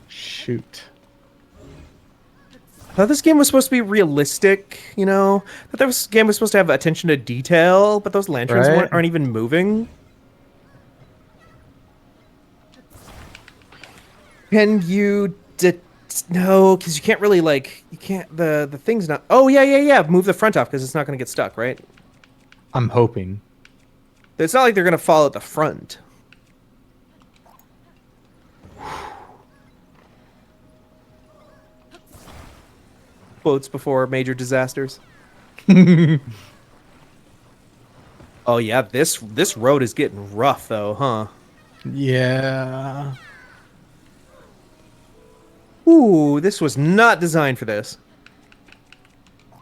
Shoot. I thought this game was supposed to be realistic, That this game was supposed to have attention to detail, but those lanterns aren't even moving. Can you... No, because you can't really, you can't... The thing's not... Oh, yeah. Move the front off, because it's not going to get stuck, right? I'm hoping. It's not like they're going to fall at the front. Quotes before major disasters. Oh yeah, this road is getting rough though, huh? Yeah. Ooh, this was not designed for this. A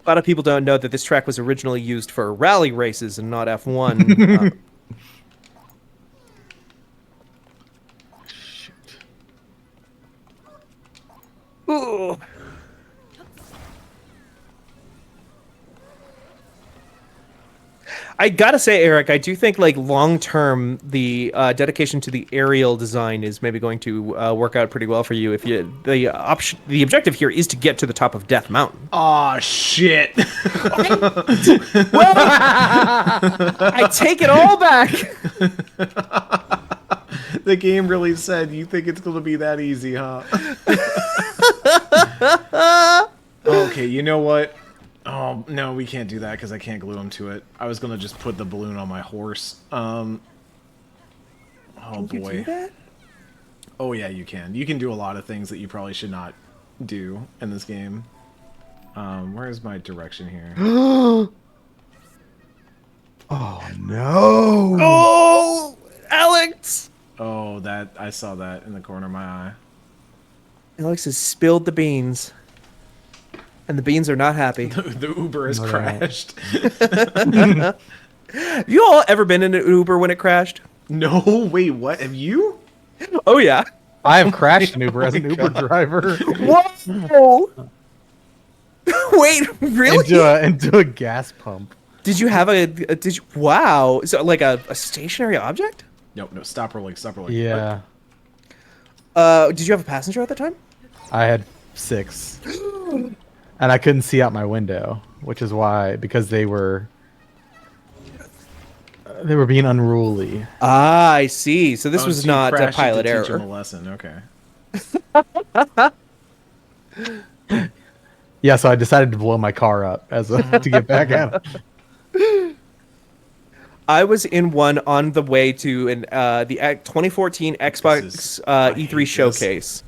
lot of people don't know that this track was originally used for rally races and not F1. Ooh. I gotta say, Eric, I do think long term, the dedication to the aerial design is maybe going to work out pretty well for you. If the objective here is to get to the top of Death Mountain. Oh shit! Well, I take it all back. The game really said, you think it's going to be that easy, huh? Okay, you know what? Oh, no, we can't do that because I can't glue them to it. I was going to just put the balloon on my horse. Oh, Can you boy. do that? Oh, yeah, you can. You can do a lot of things that you probably should not do in this game. Where is my direction here? Oh no! Oh, Alex! Oh, that I saw that in the corner of my eye. Alex has spilled the beans, and the beans are not happy. The Uber has No, crashed. Have you all ever been in an Uber when it crashed? No, wait, what? Have you? Oh yeah. I have crashed an Uber as an Uber driver Whoa! Wait, really? into a gas pump. Did you have did you? Wow. So like a stationary object? No, stop rolling, stop rolling. Yeah, Did you have a passenger at the time? I had 6, and I couldn't see out my window, which is why because they were being unruly. Ah, I see. So this Oh, was so you not a crashed it pilot to teach error. him a lesson. Okay. Yeah, so I decided to blow my car up to get back at it. I was in one on the way to the 2014 Xbox I hate E3 this. showcase.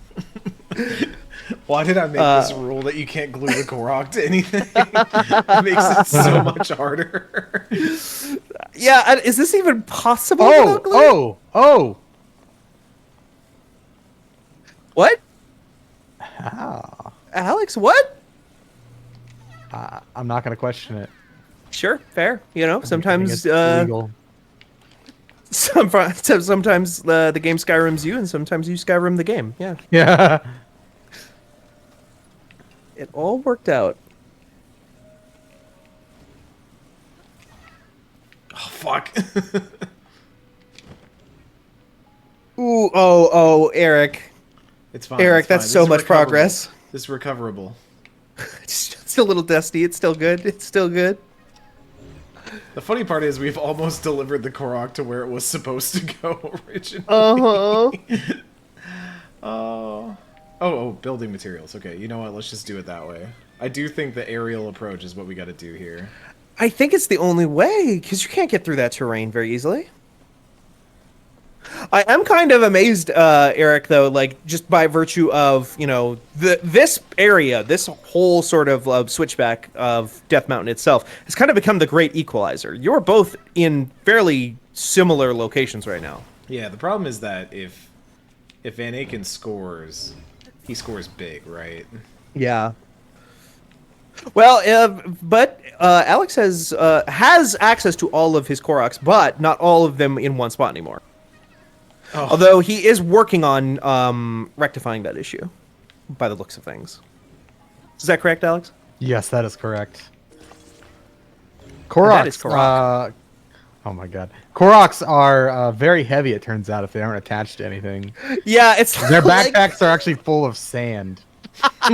Why did I make this rule that you can't glue the Korok to anything? It makes it so much harder. Yeah, is this even possible? without glue? Oh! What? Ah, Alex, what? I'm not gonna question it. Sure, fair. You know, I think sometimes it's legal. sometimes the game Skyrim's you, and sometimes you Skyrim the game. Yeah, Yeah. it all worked out. Oh, fuck. Oh, Eric. It's fine. Eric, it's fine. that's This so is much recoverable. progress. This is recoverable. It's a little dusty. It's still good. It's still good. The funny part is we've almost delivered the Korok to where it was supposed to go originally. Uh-huh. Oh, building materials. Okay, you know what? Let's just do it that way. I do think the aerial approach is what we got to do here. I think it's the only way, because you can't get through that terrain very easily. I am kind of amazed, Eric, though, like, just by virtue of, you know, this area, this whole sort of switchback of Death Mountain itself has kind of become the great equalizer. You're both in fairly similar locations right now. Yeah, the problem is that if Van Aken scores, he scores big, right? Yeah. Well, but Alex has access to all of his Koroks, but not all of them in one spot anymore. Oh. Although he is working on rectifying that issue, by the looks of things. Is that correct, Alex? Yes, that is correct. That is Koroks. Korok. Oh my god. Koroks are very heavy, it turns out, if they aren't attached to anything. Yeah, it's Their like, backpacks are actually full of sand. I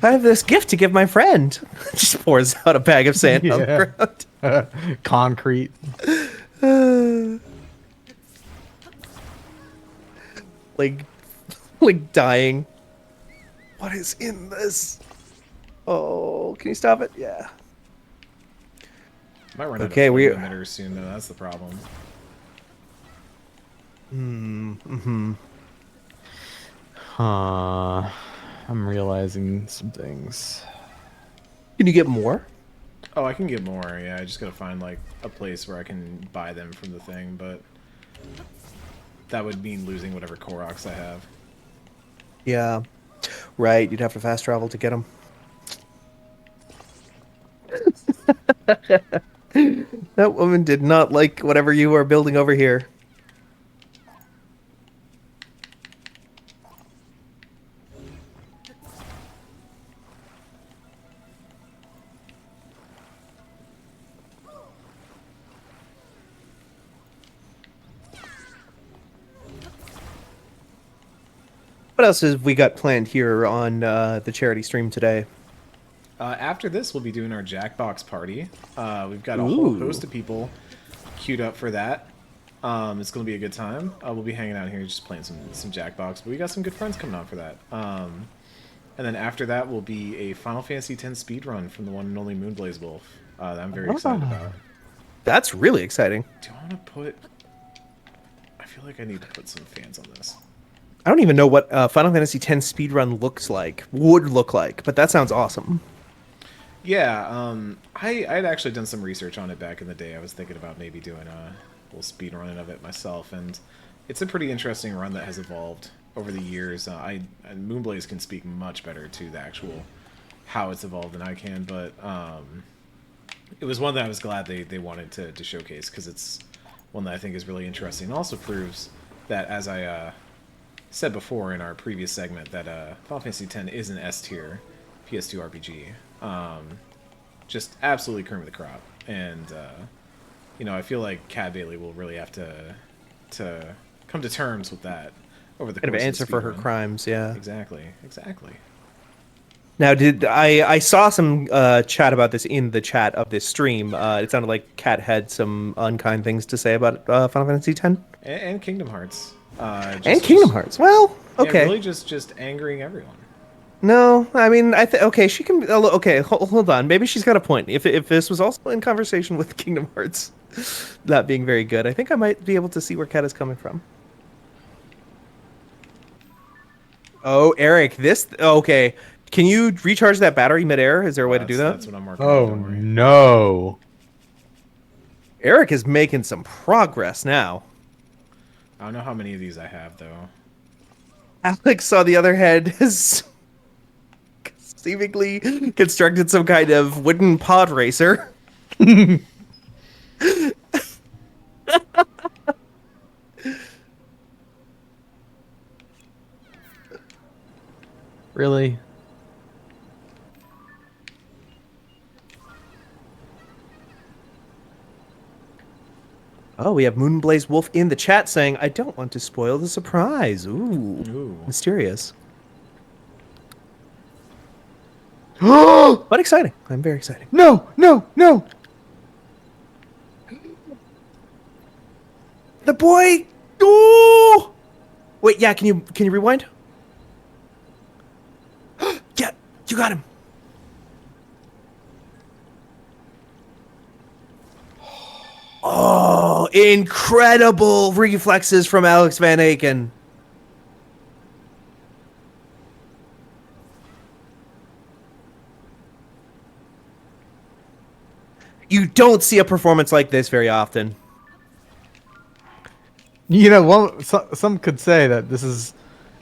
have this gift to give my friend. Just pours out a bag of sand on the ground. Concrete. like dying. What is in this? Oh, can you stop it? Yeah. Might run out Okay, of we- flame emitters soon, though. That's the problem. I'm realizing some things. Can you get more? Oh, I can get more. Yeah, I just gotta find like a place where I can buy them from the thing, but that would mean losing whatever Koroks I have. Yeah. Right, you'd have to fast travel to get them. That woman did not like whatever you are building over here. What else have we got planned here on the charity stream today? After this, we'll be doing our Jackbox party. We've got a whole host of people queued up for that. It's going to be a good time. We'll be hanging out here just playing some Jackbox, but we got some good friends coming out for that. And then after that will be a Final Fantasy X speedrun from the one and only Moonblaze Wolf that I'm very excited about. That's really exciting. Do I want to put... I feel like I need to put some fans on this. I don't even know what Final Fantasy X would look like, but that sounds awesome. Yeah, I'd actually done some research on it back in the day. I was thinking about maybe doing a little speed run of it myself, and it's a pretty interesting run that has evolved over the years. Moonblaze can speak much better to the actual how it's evolved than I can, but it was one that I was glad they wanted to showcase, because it's one that I think is really interesting. It also proves that, as I said before in our previous segment, that Final Fantasy X is an S tier PS2 RPG. Just absolutely cream of the crop, and I feel like Cad Bailey will really have to come to terms with that over the course Kind of of answer the for her speedrun. crimes, yeah. Exactly. Now, I saw some chat about this in the chat of this stream. It sounded like Kat had some unkind things to say about Final Fantasy X. And Kingdom Hearts. And Kingdom Hearts. Well, okay. Yeah, really just angering everyone. No, I mean, okay, she can. Okay, hold on. Maybe she's got a point. If this was also in conversation with Kingdom Hearts not being very good, I think I might be able to see where Kat is coming from. Oh, Eric, okay. Can you recharge that battery midair? Is there a way to do that? That's what I'm working on. Oh Don't worry. no. Eric is making some progress now. I don't know how many of these I have, though. Alex, on the other hand, has seemingly constructed some kind of wooden pod racer. Really? Oh, we have Moonblaze Wolf in the chat saying, I don't want to spoil the surprise. Ooh. Mysterious. But exciting. I'm very excited. No! The boy! Oh! Wait, yeah, can you rewind? Yeah, you got him. Oh, incredible reflexes from Alex Van Aken. You don't see a performance like this very often. You know, some could say that this is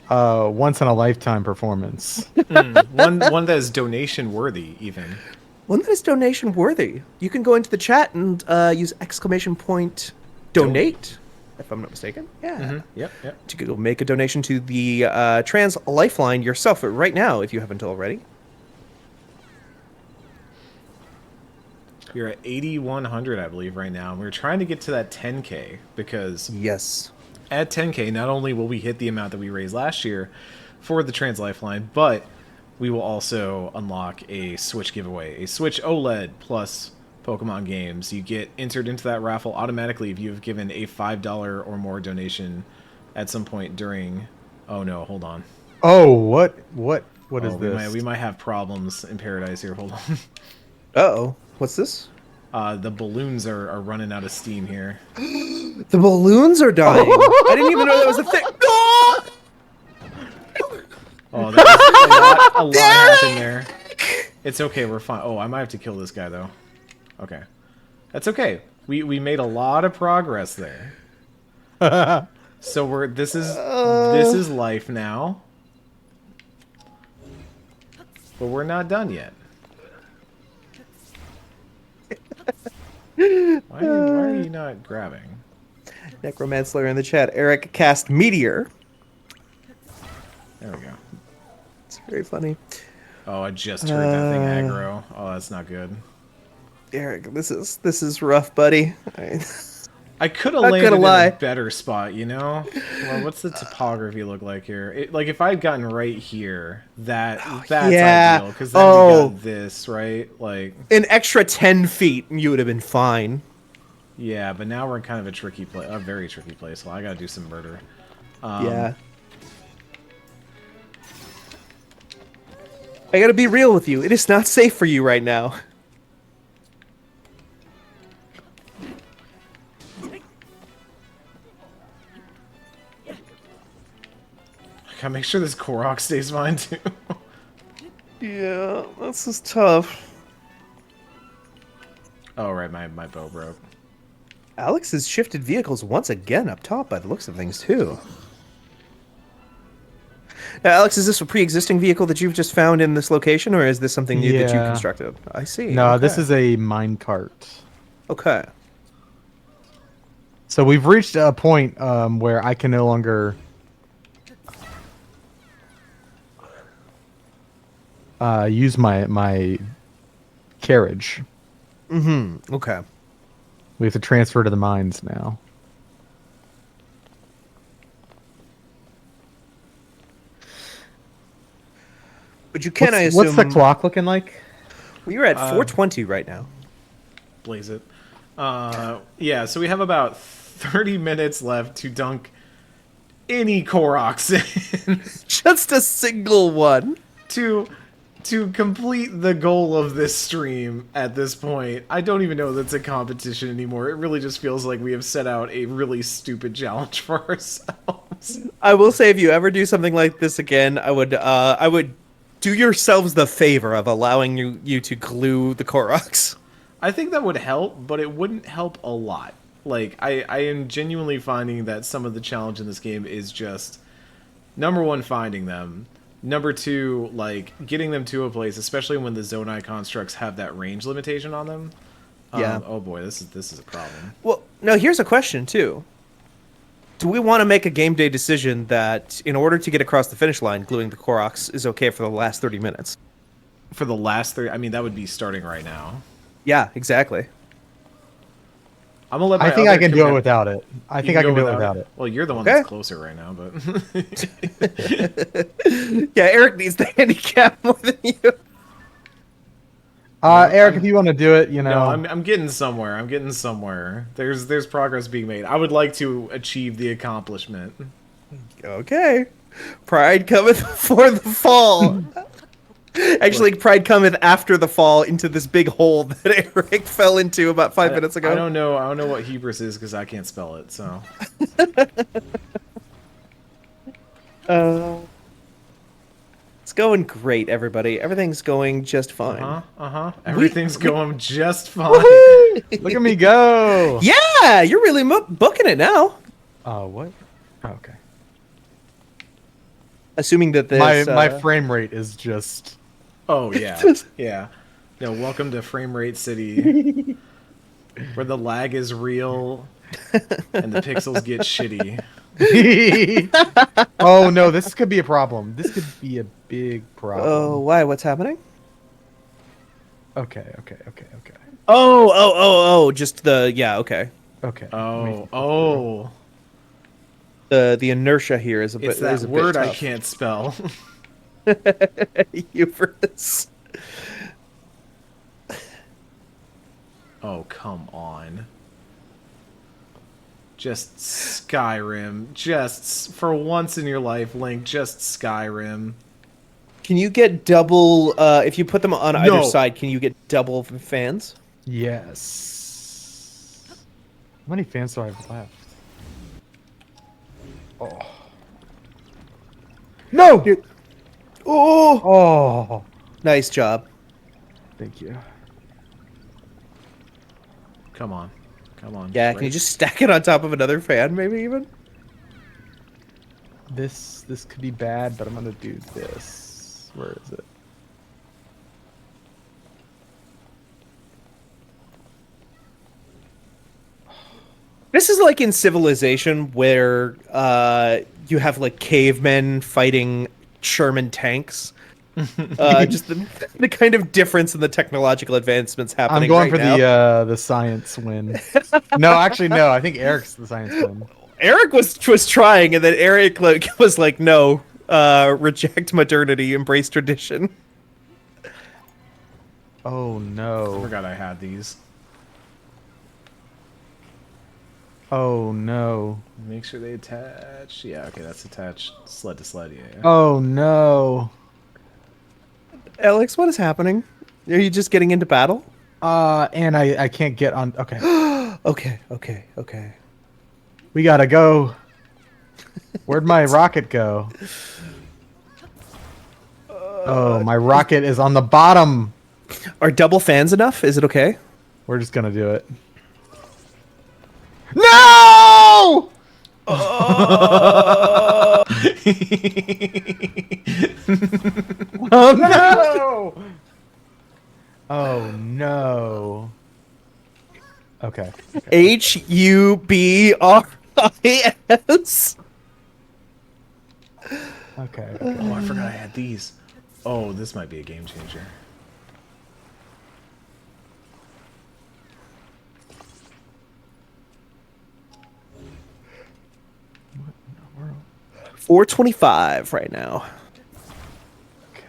once in a lifetime performance. One that is donation worthy, even. One that is donation worthy. You can go into the chat and use !donate, if I'm not mistaken. Yeah. Mm-hmm. Yep. To go make a donation to the Trans Lifeline yourself right now, if you haven't already. You're at 8,100, I believe, right now. And we're trying to get to that 10K, because Yes. at 10K, not only will we hit the amount that we raised last year for the Trans Lifeline, but we will also unlock a Switch giveaway, a Switch OLED plus Pokemon games. You get entered into that raffle automatically if you have given a $5 or more donation at some point during... Oh no, hold on. Oh, what is this? We might have problems in Paradise here. Hold on. Uh-oh. What's this? The balloons are running out of steam here. The balloons are dying. I didn't even know that was a thing. No! Oh, that was a lot happened there. It's okay, we're fine. Oh, I might have to kill this guy, though. Okay. That's okay. We made a lot of progress there. So this is life now. But we're not done yet. Why are you not grabbing? Necromancer in the chat. Eric cast Meteor. There we go. It's very funny. Oh, I just heard that thing aggro. Oh, that's not good. Eric, this is rough, buddy. I could have landed in a better spot, you know? Well, what's the topography look like here? Like, if I'd gotten right here, that's ideal. Because then we got this, right? Like, an extra 10 feet, and you would have been fine. Yeah, but now we're in kind of a very tricky place. Well, I gotta do some murder. Yeah. I gotta be real with you. It is not safe for you right now. Gotta make sure this Korok stays fine too. Yeah, this is tough. Oh right, my bow broke. Alex has shifted vehicles once again up top by the looks of things too. Now, Alex, is this a pre-existing vehicle that you've just found in this location, or is this something new that you Yeah. constructed? I see. No, okay. this is a minecart. Okay. So we've reached a point where I can no longer use my carriage. Mm-hmm. Okay. We have to transfer to the mines now. But you can, I assume. What's the clock looking like? Well, you're at 4:20 right now. Blaze it. Yeah, so we have about 30 minutes left to dunk any Koroks in Just a single one. to complete the goal of this stream at this point. I don't even know that's a competition anymore. It really just feels like we have set out a really stupid challenge for ourselves. I will say, if you ever do something like this again, I would do yourselves the favor of allowing you to glue the Koroks. I think that would help, but it wouldn't help a lot. Like, I am genuinely finding that some of the challenge in this game is just, number one, finding them. Number two, like, getting them to a place, especially when the Zonai constructs have that range limitation on them. Yeah. Oh boy, this is a problem. Well, no, here's a question, too. Do we want to make a game day decision that, in order to get across the finish line, gluing the Koroks is okay for the last 30 minutes? For the last 30, I mean, that would be starting right now. Yeah, exactly. I'm gonna let my I think other I can do it command- without it. I You think can I can go do it without it. Well, you're the one Okay. that's closer right now, but Yeah, Eric needs the handicap more than you. Eric, if you want to do it, you know. no, I'm getting somewhere. I'm getting somewhere. There's progress being made. I would like to achieve the accomplishment. Okay. Pride cometh before the fall. Actually, pride cometh after the fall into this big hole that Eric fell into about 5 minutes ago. I don't know what hubris is because I can't spell it. So It's going great, everybody. Everything's going just fine. everything's going just fine. Look at me go. Yeah, you're really booking it now. What? Okay. Assuming that this My frame rate is just. Oh yeah, yeah. No, welcome to Frame Rate City, where the lag is real and the pixels get shitty. Oh no, this could be a problem. This could be a big problem. Oh, why? What's happening? Okay. Oh, just the okay. Okay. Oh. The inertia here is a bit. It's that is a bit word I tough. can't spell. Hubris. Oh, come on. Just Skyrim. Just, for once in your life, Link, just Skyrim. Can you get double? If you put them on either No. side, can you get double fans? Yes. How many fans do I have left? Oh. No! Oh, Oh. nice job. Thank you. Come on. Yeah, can you just stack it on top of another fan, maybe even? This could be bad, but I'm gonna do this. Where is it? This is like in Civilization, where you have like cavemen fighting Sherman tanks. Just the kind of difference in the technological advancements happening. I'm going right for now. the science win. No, actually, no. I think Eric's the science win. Eric was trying, and then Eric was like, "No, reject modernity, embrace tradition." Oh I no! forgot I had these. Oh no! Make sure they attach. Yeah, okay, that's attached. Sled to sled, yeah. Oh no! Alex, what is happening? Are you just getting into battle? And I can't get on. Okay, Okay. we gotta go. Where'd my rocket go? Oh, my rocket is on the bottom. Are double fans enough? Is it okay? We're just gonna do it. No! Oh! Oh no! Oh no. Okay. HUBRIS. Okay. Oh, I forgot I had these. Oh, this might be a game changer. What in the world? 425 right now. Okay.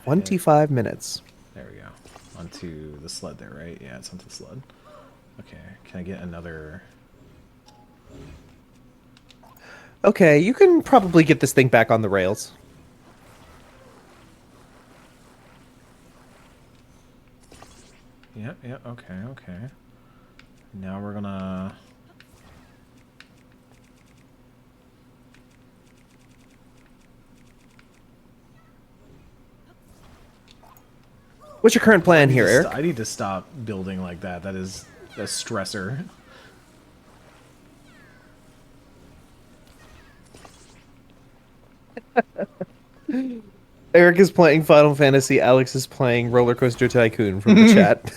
25 minutes. There we go. Onto the sled there, right? Yeah, it's onto the sled. Okay, can I get another... Okay, you can probably get this thing back on the rails. Yep, okay. Now we're gonna... What's your current plan here, Eric? I need to stop building like that. That is a stressor. Eric is playing Final Fantasy. Alex is playing Roller Coaster Tycoon from the chat.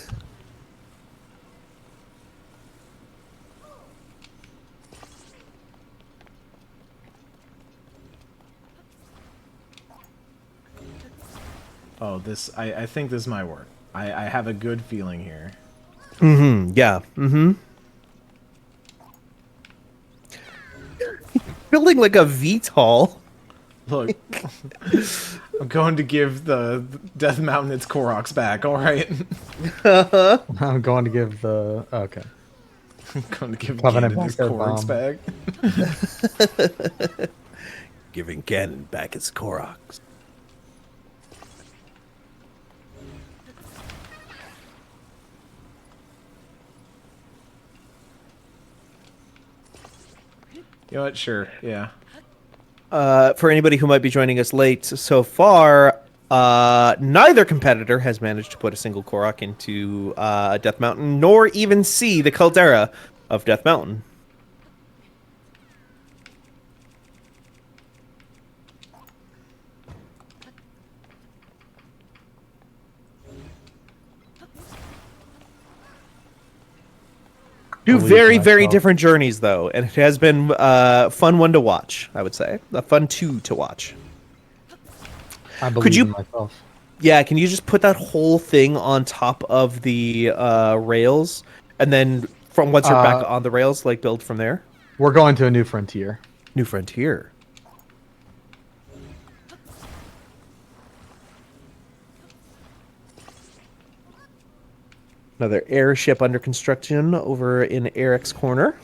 Oh, I think this might work. I have a good feeling here. Mm-hmm. Yeah. Mm-hmm. Building like a VTOL. Look, I'm going to give the Death Mountain its Koroks back, alright? I'm going to give the... Okay. I'm going to give Covenant Ganon his Blaster Koroks Bomb. back. Giving Ganon back his Koroks. You know what? Sure, yeah. For anybody who might be joining us late, so far, neither competitor has managed to put a single Korok into Death Mountain, nor even see the caldera of Death Mountain. Two very, very different journeys, though, and it has been a fun one to watch, I would say. A fun two to watch. I believe in myself. Yeah, can you just put that whole thing on top of the rails, and then from once you're back on the rails, like build from there? We're going to a new frontier. New frontier. Another airship under construction over in Eric's corner.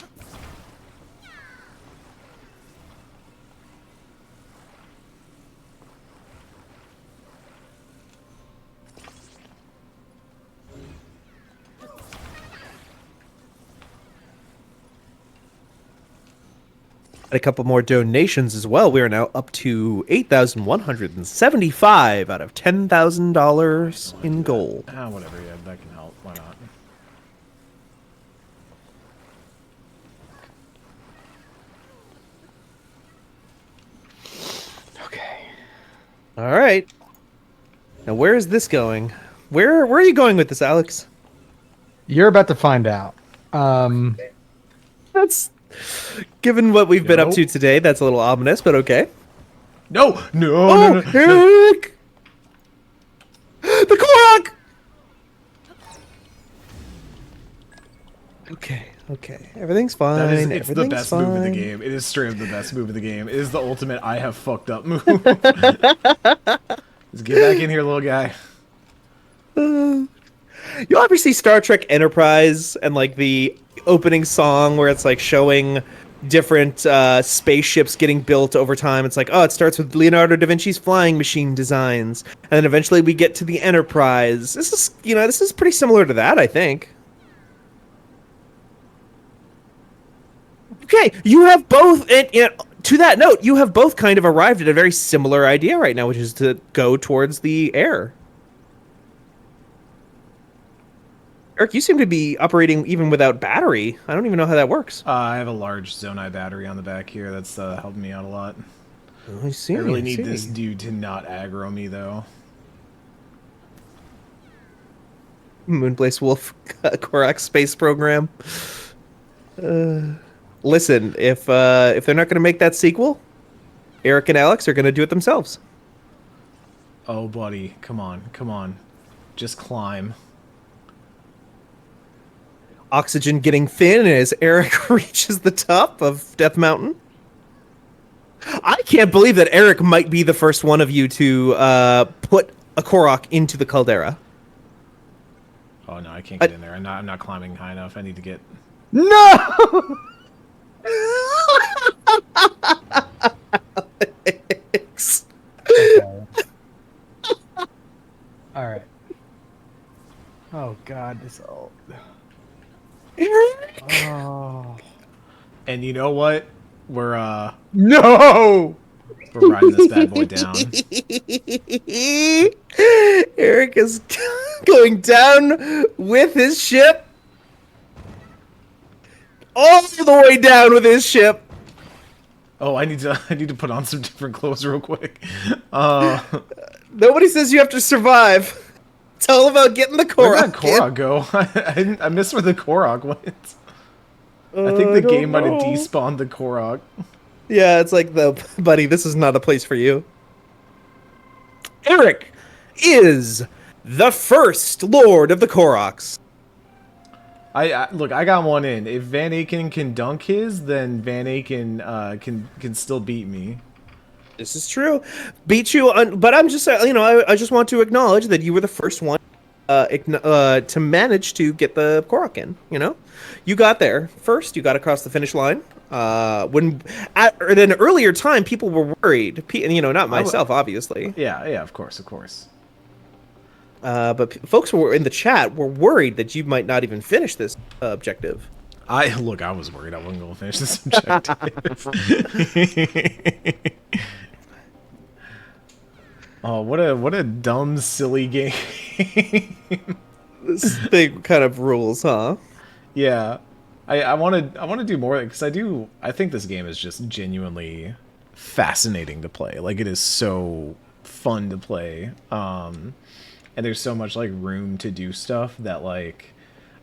A couple more donations as well. We are now up to $8,175 out of $10,000 in gold. Whatever, yeah, that can help. Why not? Okay. All right. Now, where is this going? Where are you going with this, Alex? You're about to find out. That's given what we've been up to today. That's a little ominous, but okay. No. Eric! The Korok! Okay. Everything's fine. It's the best move of the game. It is straight up the best move of the game. It is the ultimate I have fucked up move. Just get back in here, little guy. You obviously Star Trek Enterprise and like the opening song where it's like showing different spaceships getting built over time. It's like, oh, it starts with Leonardo da Vinci's flying machine designs, and then eventually we get to the Enterprise. This is pretty similar to that, I think. Okay, you have both, and to that note, you have both kind of arrived at a very similar idea right now, which is to go towards the air. Eric, you seem to be operating even without battery. I don't even know how that works. I have a large Zonai battery on the back here. That's helping me out a lot. I see. I really need this dude to not aggro me, though. Moonblaze Wolf Korak space program. Listen, if they're not going to make that sequel, Eric and Alex are going to do it themselves. Oh, buddy, come on, just climb. Oxygen getting thin as Eric reaches the top of Death Mountain. I can't believe that Eric might be the first one of you to put a Korok into the caldera. Oh no, I can't get in there. I'm not climbing high enough. I need to get. No. Okay. All right. Oh God, this all. Oh. And you know what? We're No. riding this bad boy down. Eric is going down with his ship. All the way down with his ship. Oh, I need to put on some different clothes real quick. Nobody says you have to survive. It's all about getting the Where Korok. did Korok go? I missed where the Korok went. I think the game might have despawned the Korok. Yeah, it's like buddy, this is not a place for you. Eric is the first Lord of the Koroks. Look, I got one in. If Van Aken can dunk his, then Van Aken can still beat me. This is true. Beat you, but I'm just I just want to acknowledge that you were the first one to manage to get the Korok in. You know, you got there first. You got across the finish line. When at an earlier time, people were worried. Not myself, obviously. Yeah, of course. But folks who were in the chat were worried that you might not even finish this objective. I was worried I wasn't going to finish this objective. Oh, what a dumb, silly game. This thing kind of rules, huh? Yeah. I want to do more because I think this game is just genuinely fascinating to play. Like, it is so fun to play. And there's so much like room to do stuff that, like,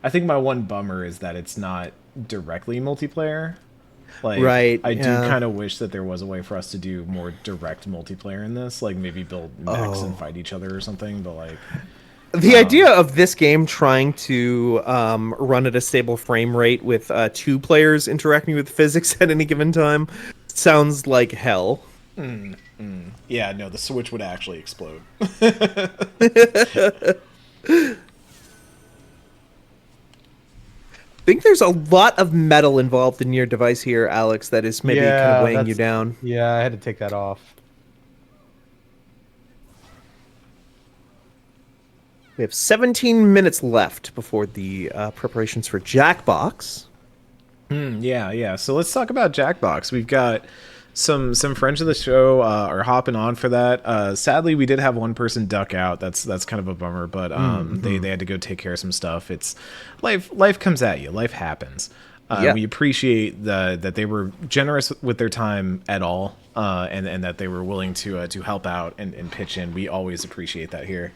I think my one bummer is that it's not directly multiplayer. Like, right, I do kind of wish that there was a way for us to do more direct multiplayer in this, like maybe build mechs and fight each other or something, but like the idea of this game trying to run at a stable frame rate with 2 players interacting with physics at any given time sounds like hell. Yeah, no, the Switch would actually explode. I think there's a lot of metal involved in your device here, Alex, that is maybe kind of weighing you down. Yeah, I had to take that off. We have 17 minutes left before the preparations for Jackbox. Yeah. So let's talk about Jackbox. We've got some friends of the show are hopping on for that. Sadly, we did have one person duck out. That's kind of a bummer, but they had to go take care of some stuff. It's life comes at you. Life happens. We appreciate that they were generous with their time at all, and that they were willing to help out and pitch in. We always appreciate that here.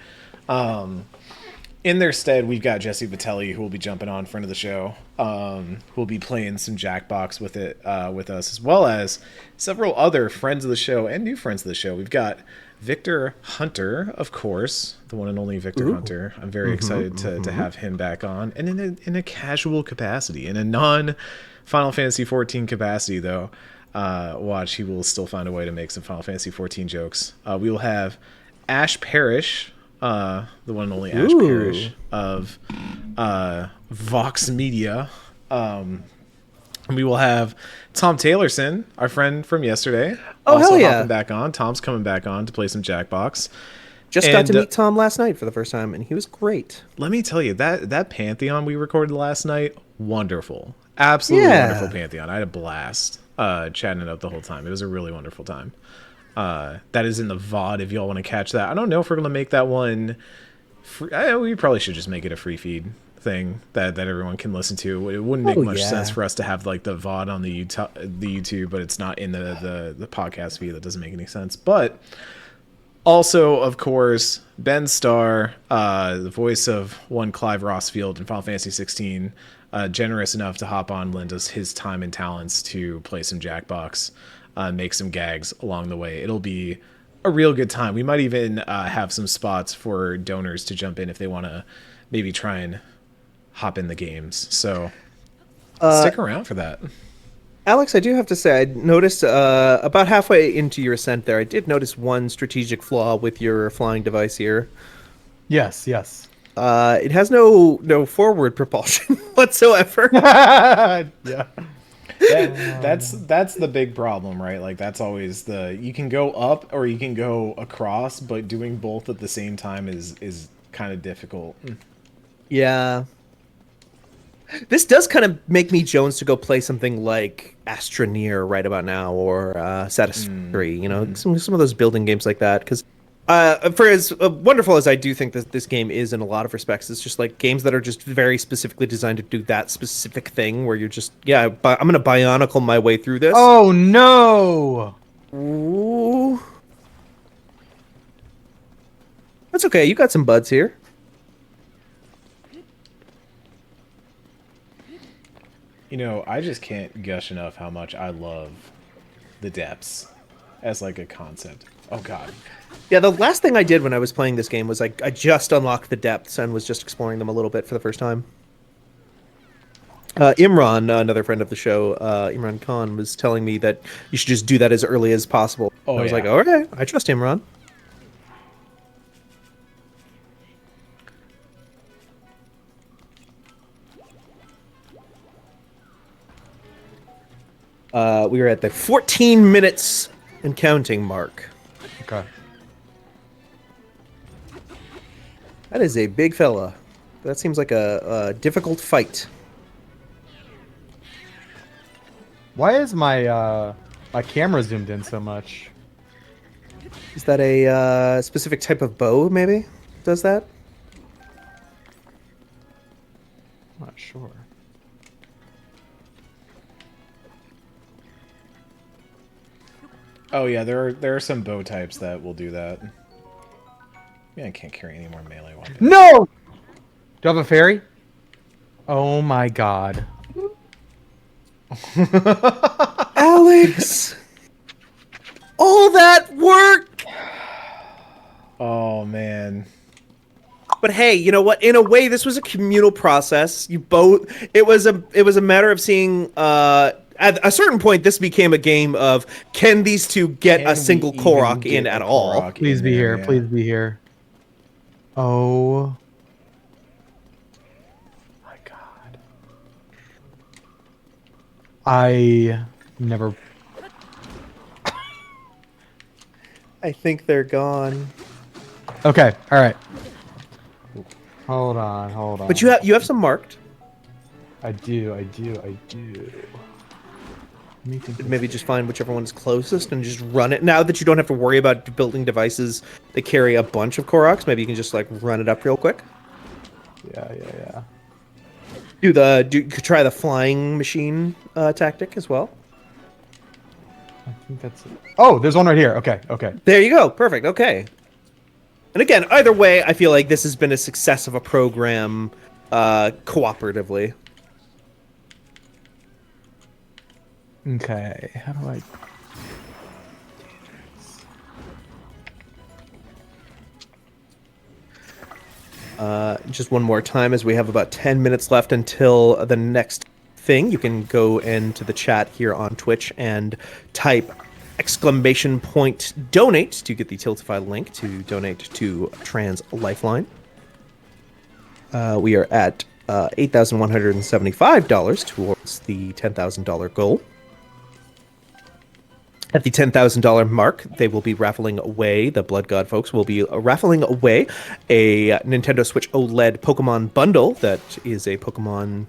In their stead, we've got Jesse Vitelli, who will be jumping on front of the show, who will be playing some Jackbox with us, as well as several other friends of the show and new friends of the show. We've got Victor Hunter, of course, the one and only Victor Hunter. I'm very excited to have him back on, and in a casual capacity, in a non-Final Fantasy XIV capacity, though. Watch, he will still find a way to make some Final Fantasy XIV jokes. We will have Ash Parrish, the one and only Ash Parrish of Vox Media. And we will have Tom Taylorson, our friend from yesterday. Oh, hell yeah. Hopping back on. Tom's coming back on to play some Jackbox. Just got to meet Tom last night for the first time, and he was great. Let me tell you, that Pantheon we recorded last night, wonderful. Absolutely Yeah. wonderful Pantheon. I had a blast chatting it up the whole time. It was a really wonderful time. That is in the VOD if y'all want to catch that. I don't know if we're going to make that one free. We probably should just make it a free feed thing that everyone can listen to. It wouldn't make much sense for us to have like the VOD on the YouTube, but it's not in the podcast feed. That doesn't make any sense. But also, of course, Ben Starr, the voice of one Clive Rossfield in Final Fantasy 16, generous enough to hop on, lend us his time and talents to play some Jackbox, make some gags along the way. It'll be a real good time. We might even have some spots for donors to jump in if they want to maybe try and hop in the games. So stick around for that. Alex, I do have to say, I noticed about halfway into your ascent there, I did notice one strategic flaw with your flying device here. Yes. It has no forward propulsion whatsoever. Yeah. That's the big problem, right? Like that's always you can go up or you can go across, but doing both at the same time is kind of difficult. Yeah. This does kind of make me Jones to go play something like Astroneer right about now, or Satisfactory, some of those building games like that. Because for as wonderful as I do think that this game is in a lot of respects, it's just like games that are just very specifically designed to do that specific thing where you're just, I'm going to bionicle my way through this. Oh, no! Ooh. That's okay. You got some buds here. I just can't gush enough how much I love the depths as like a concept. Oh god. Yeah, the last thing I did when I was playing this game was I just unlocked the depths and was just exploring them a little bit for the first time. Imran, another friend of the show, Imran Khan, was telling me that you should just do that as early as possible. I was like, okay, I trust Imran. We are at the 14 minutes and counting mark. Okay. That is a big fella. That seems like a difficult fight. Why is my my camera zoomed in so much? Is that a specific type of bow, maybe? Does that? I'm not sure. Oh yeah, there are some bow types that will do that. Yeah, I can't carry any more melee weapons. No! Do I have a fairy? Oh my god. Alex! All that work! Oh man. But hey, you know what? In a way, this was a communal process. It was a matter of seeing. At a certain point, this became a game of can these two get a single Korok in at all? Please be here. Please be here. Oh my god. I never. I think they're gone. Okay. All right. Hold on. But you have some marked. I do. Let me think. Maybe just find whichever one is closest and just run it. Now that you don't have to worry about building devices that carry a bunch of Koroks, maybe you can just like run it up real quick. Yeah. Try the flying machine tactic as well. I think that's it. Oh, there's one right here. Okay. There you go. Perfect. Okay. And again, either way, I feel like this has been a success of a program cooperatively. Okay. How do I... Just one more time, as we have about 10 minutes left until the next thing. You can go into the chat here on Twitch and type !donate to get the Tiltify link to donate to Trans Lifeline. We are at $8,175 towards the $10,000 goal. At the $10,000 mark, they will be raffling away, the Blood God folks will be raffling away a Nintendo Switch OLED Pokemon bundle that is a Pokemon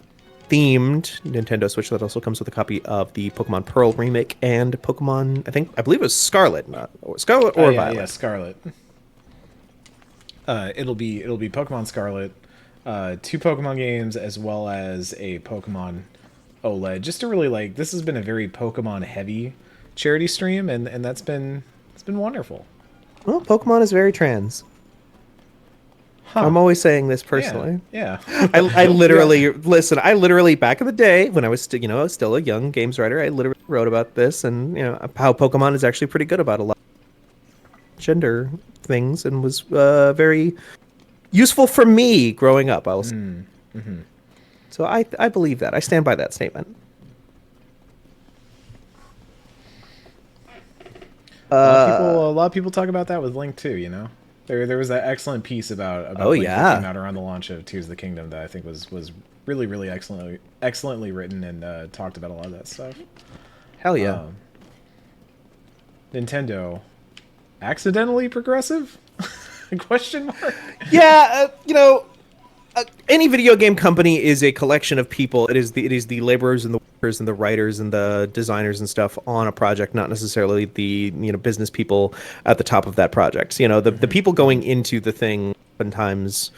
themed Nintendo Switch that also comes with a copy of the Pokemon Pearl remake and Pokemon, I believe it was Scarlet, not or Scarlet or Violet. Yeah, Scarlet. It'll be Pokemon Scarlet, 2 Pokemon games as well as a Pokemon OLED. Just to really this has been a very Pokemon heavy charity stream, and it's been wonderful. Well, Pokemon is very trans. Huh. I'm always saying this personally. Yeah. I literally listen. I literally back in the day when I was still a young games writer, I literally wrote about this and how Pokemon is actually pretty good about a lot of gender things and was very useful for me growing up. So I believe that. I stand by that statement. A lot of people talk about that with Link too. There was that excellent piece about Link that came out around the launch of Tears of the Kingdom that I think was really, really excellently written and talked about a lot of that stuff. Hell yeah. Nintendo, accidentally progressive? Question mark? Yeah, any video game company is a collection of people. It is the laborers and the workers and the writers and the designers and stuff on a project, not necessarily the business people at the top of that project. The people going into the thing sometimes,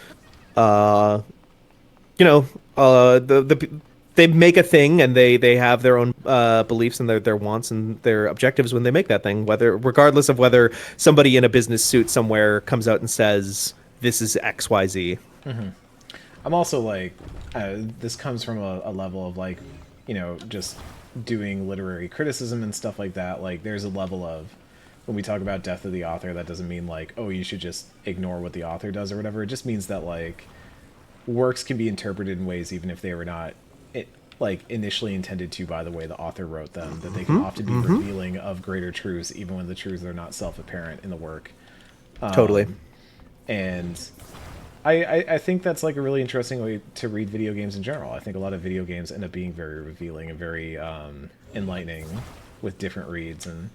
they make a thing and they have their own beliefs and their wants and their objectives when they make that thing, regardless of whether somebody in a business suit somewhere comes out and says this is XYZ. Mm-hmm. I'm also this comes from a level of just doing literary criticism and stuff like that. There's a level of, when we talk about death of the author, that doesn't mean you should just ignore what the author does or whatever. It just means that works can be interpreted in ways, even if they were not initially intended to by the way the author wrote them, that they can often be revealing of greater truths, even when the truths are not self-apparent in the work. Totally. And I think that's a really interesting way to read video games in general. I think a lot of video games end up being very revealing and very enlightening with different reads, and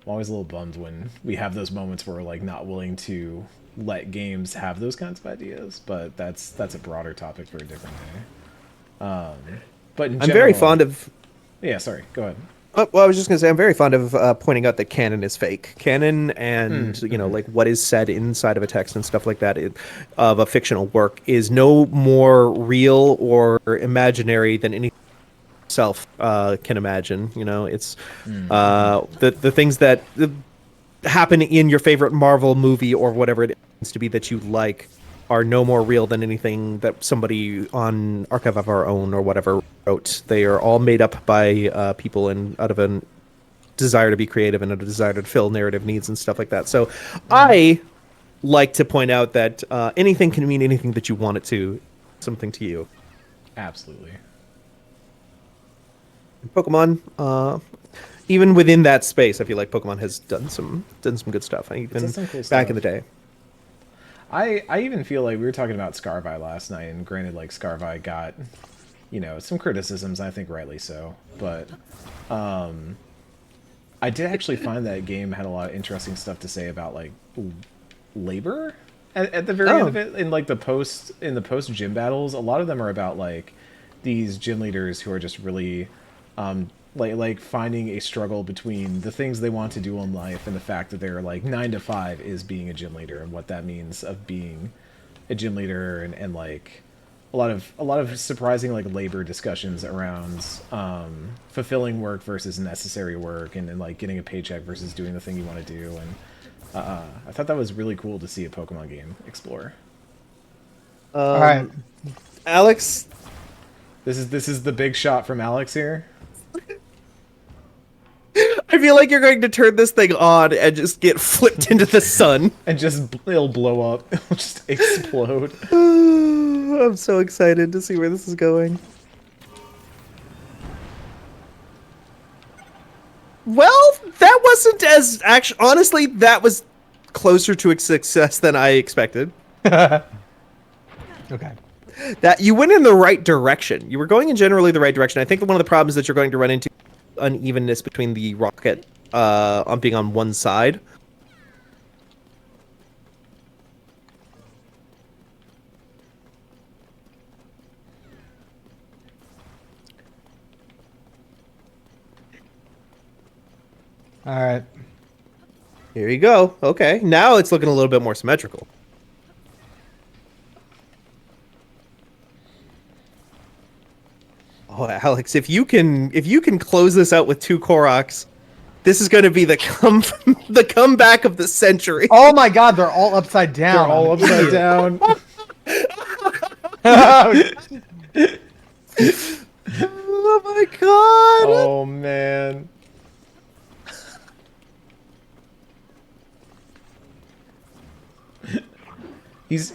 I'm always a little bummed when we have those moments where we're not willing to let games have those kinds of ideas, but that's a broader topic for a different day. But in I'm very general, fond of... Yeah, sorry, go ahead. Well, I was just going to say, I'm very fond of pointing out that canon is fake. Canon and, what is said inside of a text and stuff like that of a fictional work is no more real or imaginary than any self can imagine. It's the things that happen in your favorite Marvel movie or whatever it happens to be that you like are no more real than anything that somebody on Archive of Our Own or whatever wrote. They are all made up by people and out of a desire to be creative and a desire to fill narrative needs and stuff like that. So I like to point out that anything can mean anything that you want it to, something to you. Absolutely. Pokemon, even within that space, I feel like Pokemon has done some good stuff. Even cool back stuff. in the day. I even feel like we were talking about Scarvi last night, and granted, Scarvi got, some criticisms, I think rightly so, but I did actually find that game had a lot of interesting stuff to say about labor at the very end of it. In the post gym battles, a lot of them are about these gym leaders who are just really finding a struggle between the things they want to do in life and the fact that they're 9 to 5 is being a gym leader, and what that means of being a gym leader, and a lot of surprising labor discussions around fulfilling work versus necessary work, and getting a paycheck versus doing the thing you want to do. And I thought that was really cool to see a Pokemon game explore. All right, Alex, this is the big shot from Alex here. I feel like you're going to turn this thing on and just get flipped into the sun. And it'll blow up. It'll just explode. I'm so excited to see where this is going. Well, that wasn't as... honestly, that was closer to a success than I expected. Okay. That you went in the right direction. You were going in generally the right direction. I think one of the problems that you're going to run into unevenness between the rocket on being on one side. All right. Here you go. Okay, now it's looking a little bit more symmetrical. Oh, Alex, if you can close this out with 2 Koroks, this is going to be the the comeback of the century. Oh my God, they're all upside down. They're all I'm an upside idiot. down. Oh my god! Oh man. He's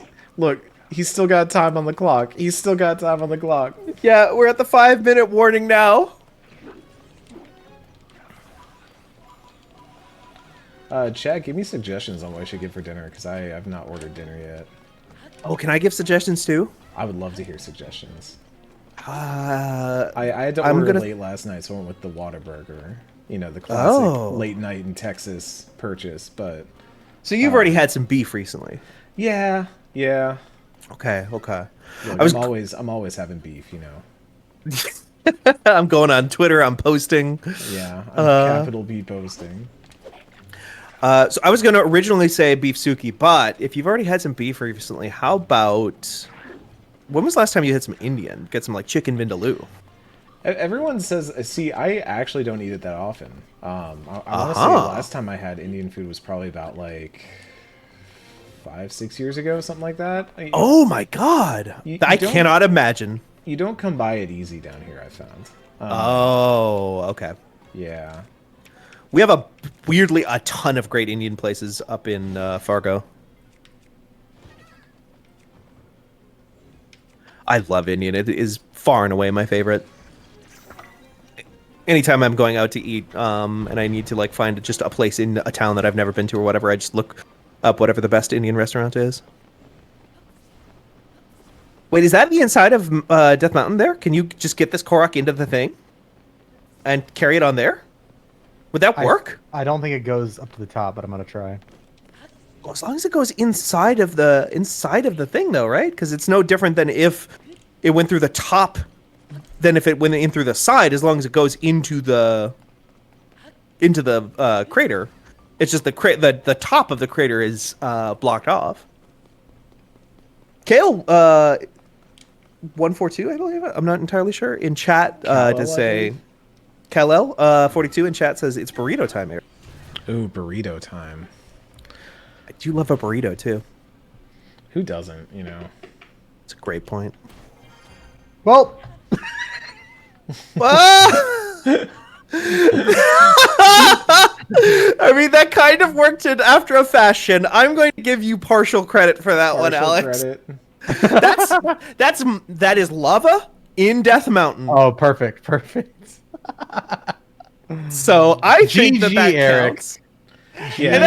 still got time on the clock. He's still got time on the clock. Yeah, we're at the 5-minute warning now. Chad, give me suggestions on what I should get for dinner, because I have not ordered dinner yet. Oh, can I give suggestions too? I would love to hear suggestions. I had to order late last night, so I went with the Whataburger. You know, the classic late night in Texas purchase, but... So you've already had some beef recently? Yeah. Okay. Look, I'm always having beef, you know. I'm going on Twitter, I'm posting. Yeah, I'm capital B posting. So I was going to originally say beef suki, but if you've already had some beef recently, how about... When was the last time you had some Indian? Get some, like, chicken vindaloo. Everyone says... See, I actually don't eat it that often. I want to say last time I had Indian food was probably about, like... 5-6 years ago, something like that. Oh my god! I cannot imagine. You don't come by it easy down here, I found. Okay. Yeah. We have weirdly a ton of great Indian places up in Fargo. I love Indian. It is far and away my favorite. Anytime I'm going out to eat, and I need to like find just a place in a town that I've never been to or whatever, I just look up whatever the best Indian restaurant is. Wait, is that the inside of Death Mountain there? Can you just get this Korok into the thing and carry it on there? Would that work? I don't think it goes up to the top, but I'm gonna try. Well, as long as it goes inside of the thing, though, right? Because it's no different than if it went through the top than if it went in through the side. As long as it goes into the crater, it's just the top of the crater is blocked off. Kale 142, I believe. I'm not entirely sure. In chat, to say Kal-El 42 in chat says it's burrito time, Eric. Ooh, burrito time. I do love a burrito too. Who doesn't? You know, it's a great point. Well, I mean, that kind of worked in after a fashion. I'm going to give you partial credit for that one, Alex. That is lava in Death Mountain. oh, perfect. So I think GG, that Eric. counts. Yeah, and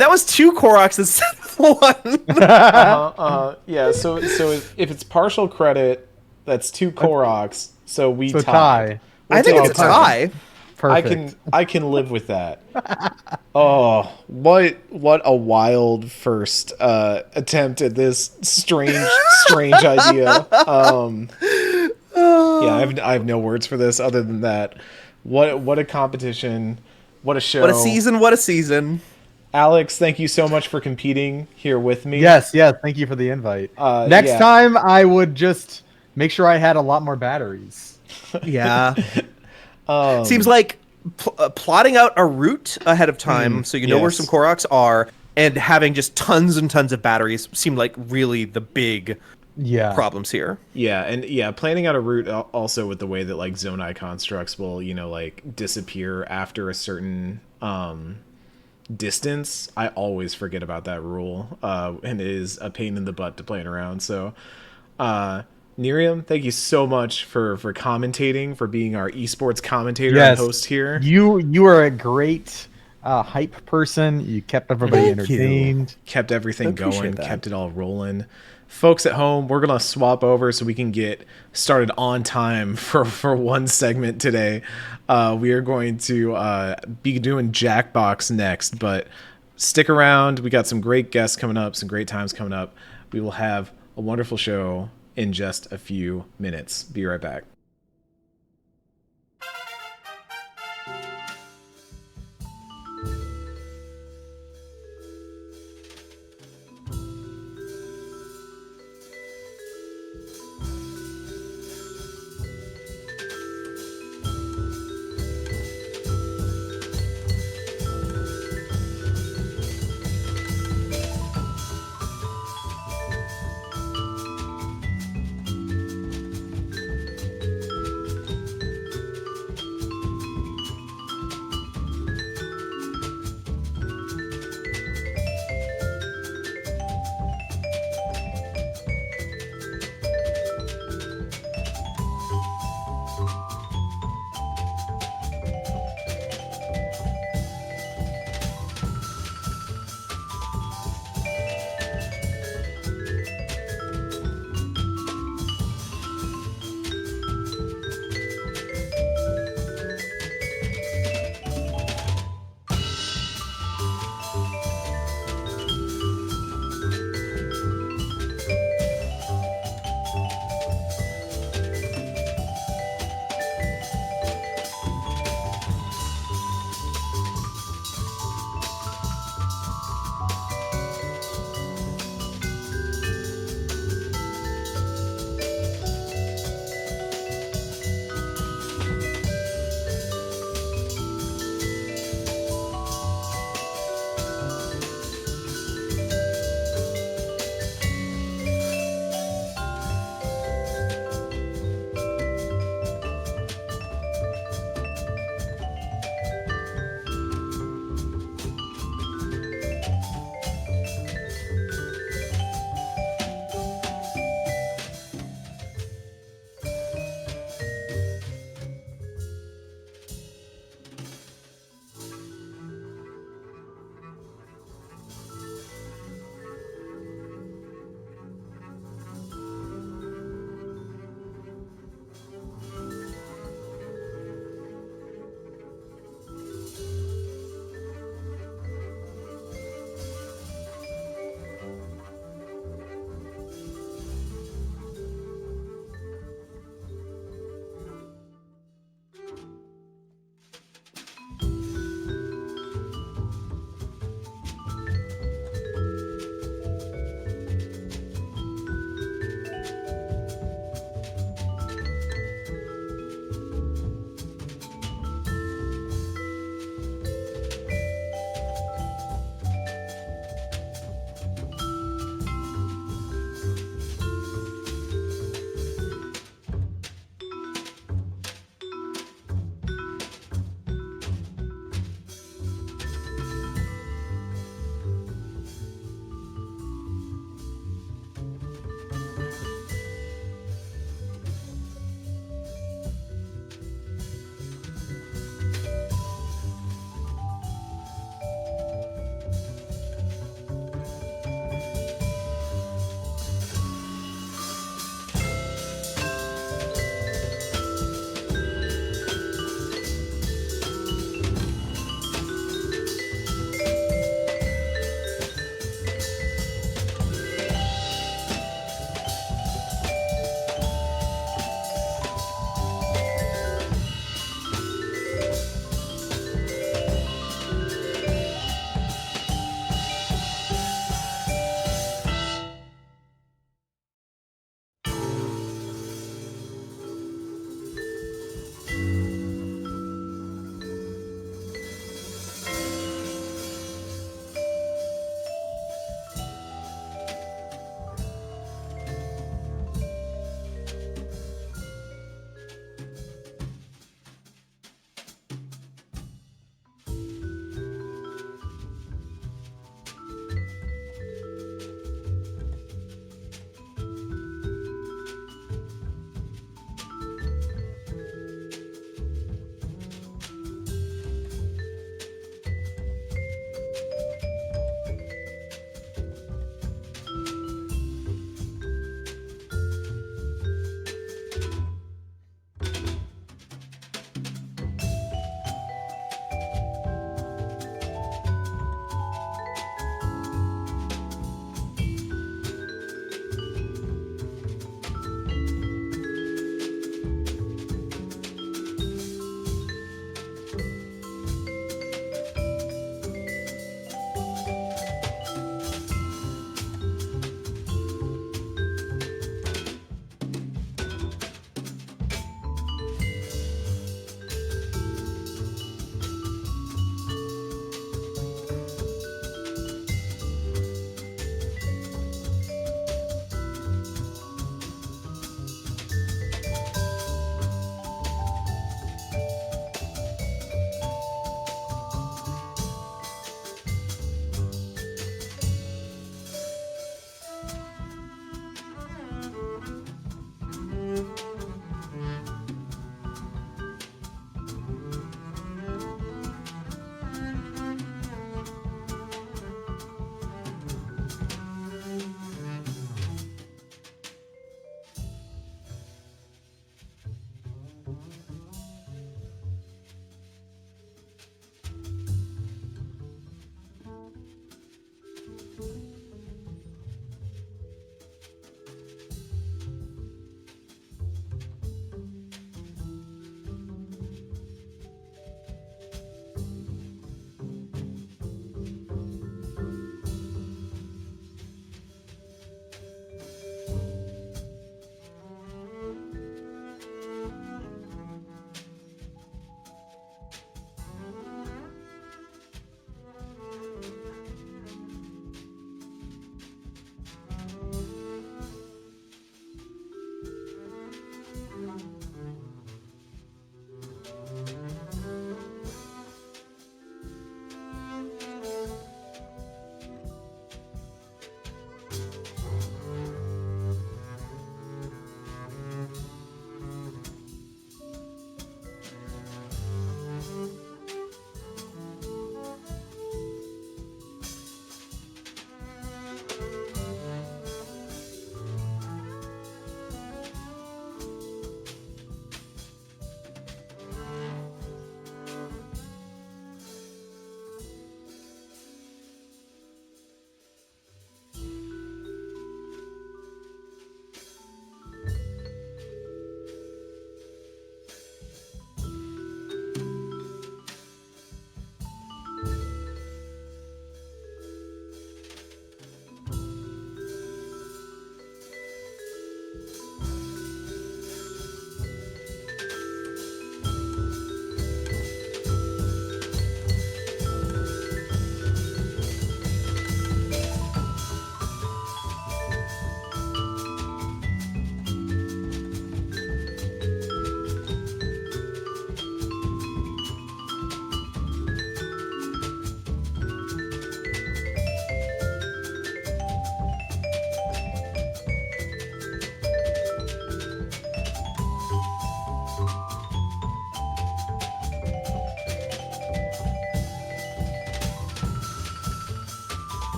that was 2 Koroks instead of 1. Yeah. So if it's partial credit, that's 2 Koroks. So we So tie. tie. I think it's a tie. Perfect. I can live with that. Oh, what a wild first attempt at this strange idea. Yeah, I have no words for this other than that. What a competition. What a show. What a season. Alex, thank you so much for competing here with me. Yes. Thank you for the invite. Next time, I would just make sure I had a lot more batteries. Yeah. Seems like plotting out a route ahead of time so you know where some Koroks are and having just tons and tons of batteries seem like really the big problems here. Yeah, and planning out a route also with the way that like Zonai constructs will, you know, like disappear after a certain distance. I always forget about that rule, and it is a pain in the butt to playing around. So Nerium, thank you so much for commentating, for being our esports commentator and host here. You are a great hype person. You kept everybody entertained. Kept everything going, kept it all rolling. Folks at home, we're going to swap over so we can get started on time for one segment today. We are going to be doing Jackbox next, but stick around. We got some great guests coming up, some great times coming up. We will have a wonderful show in just a few minutes. Be right back.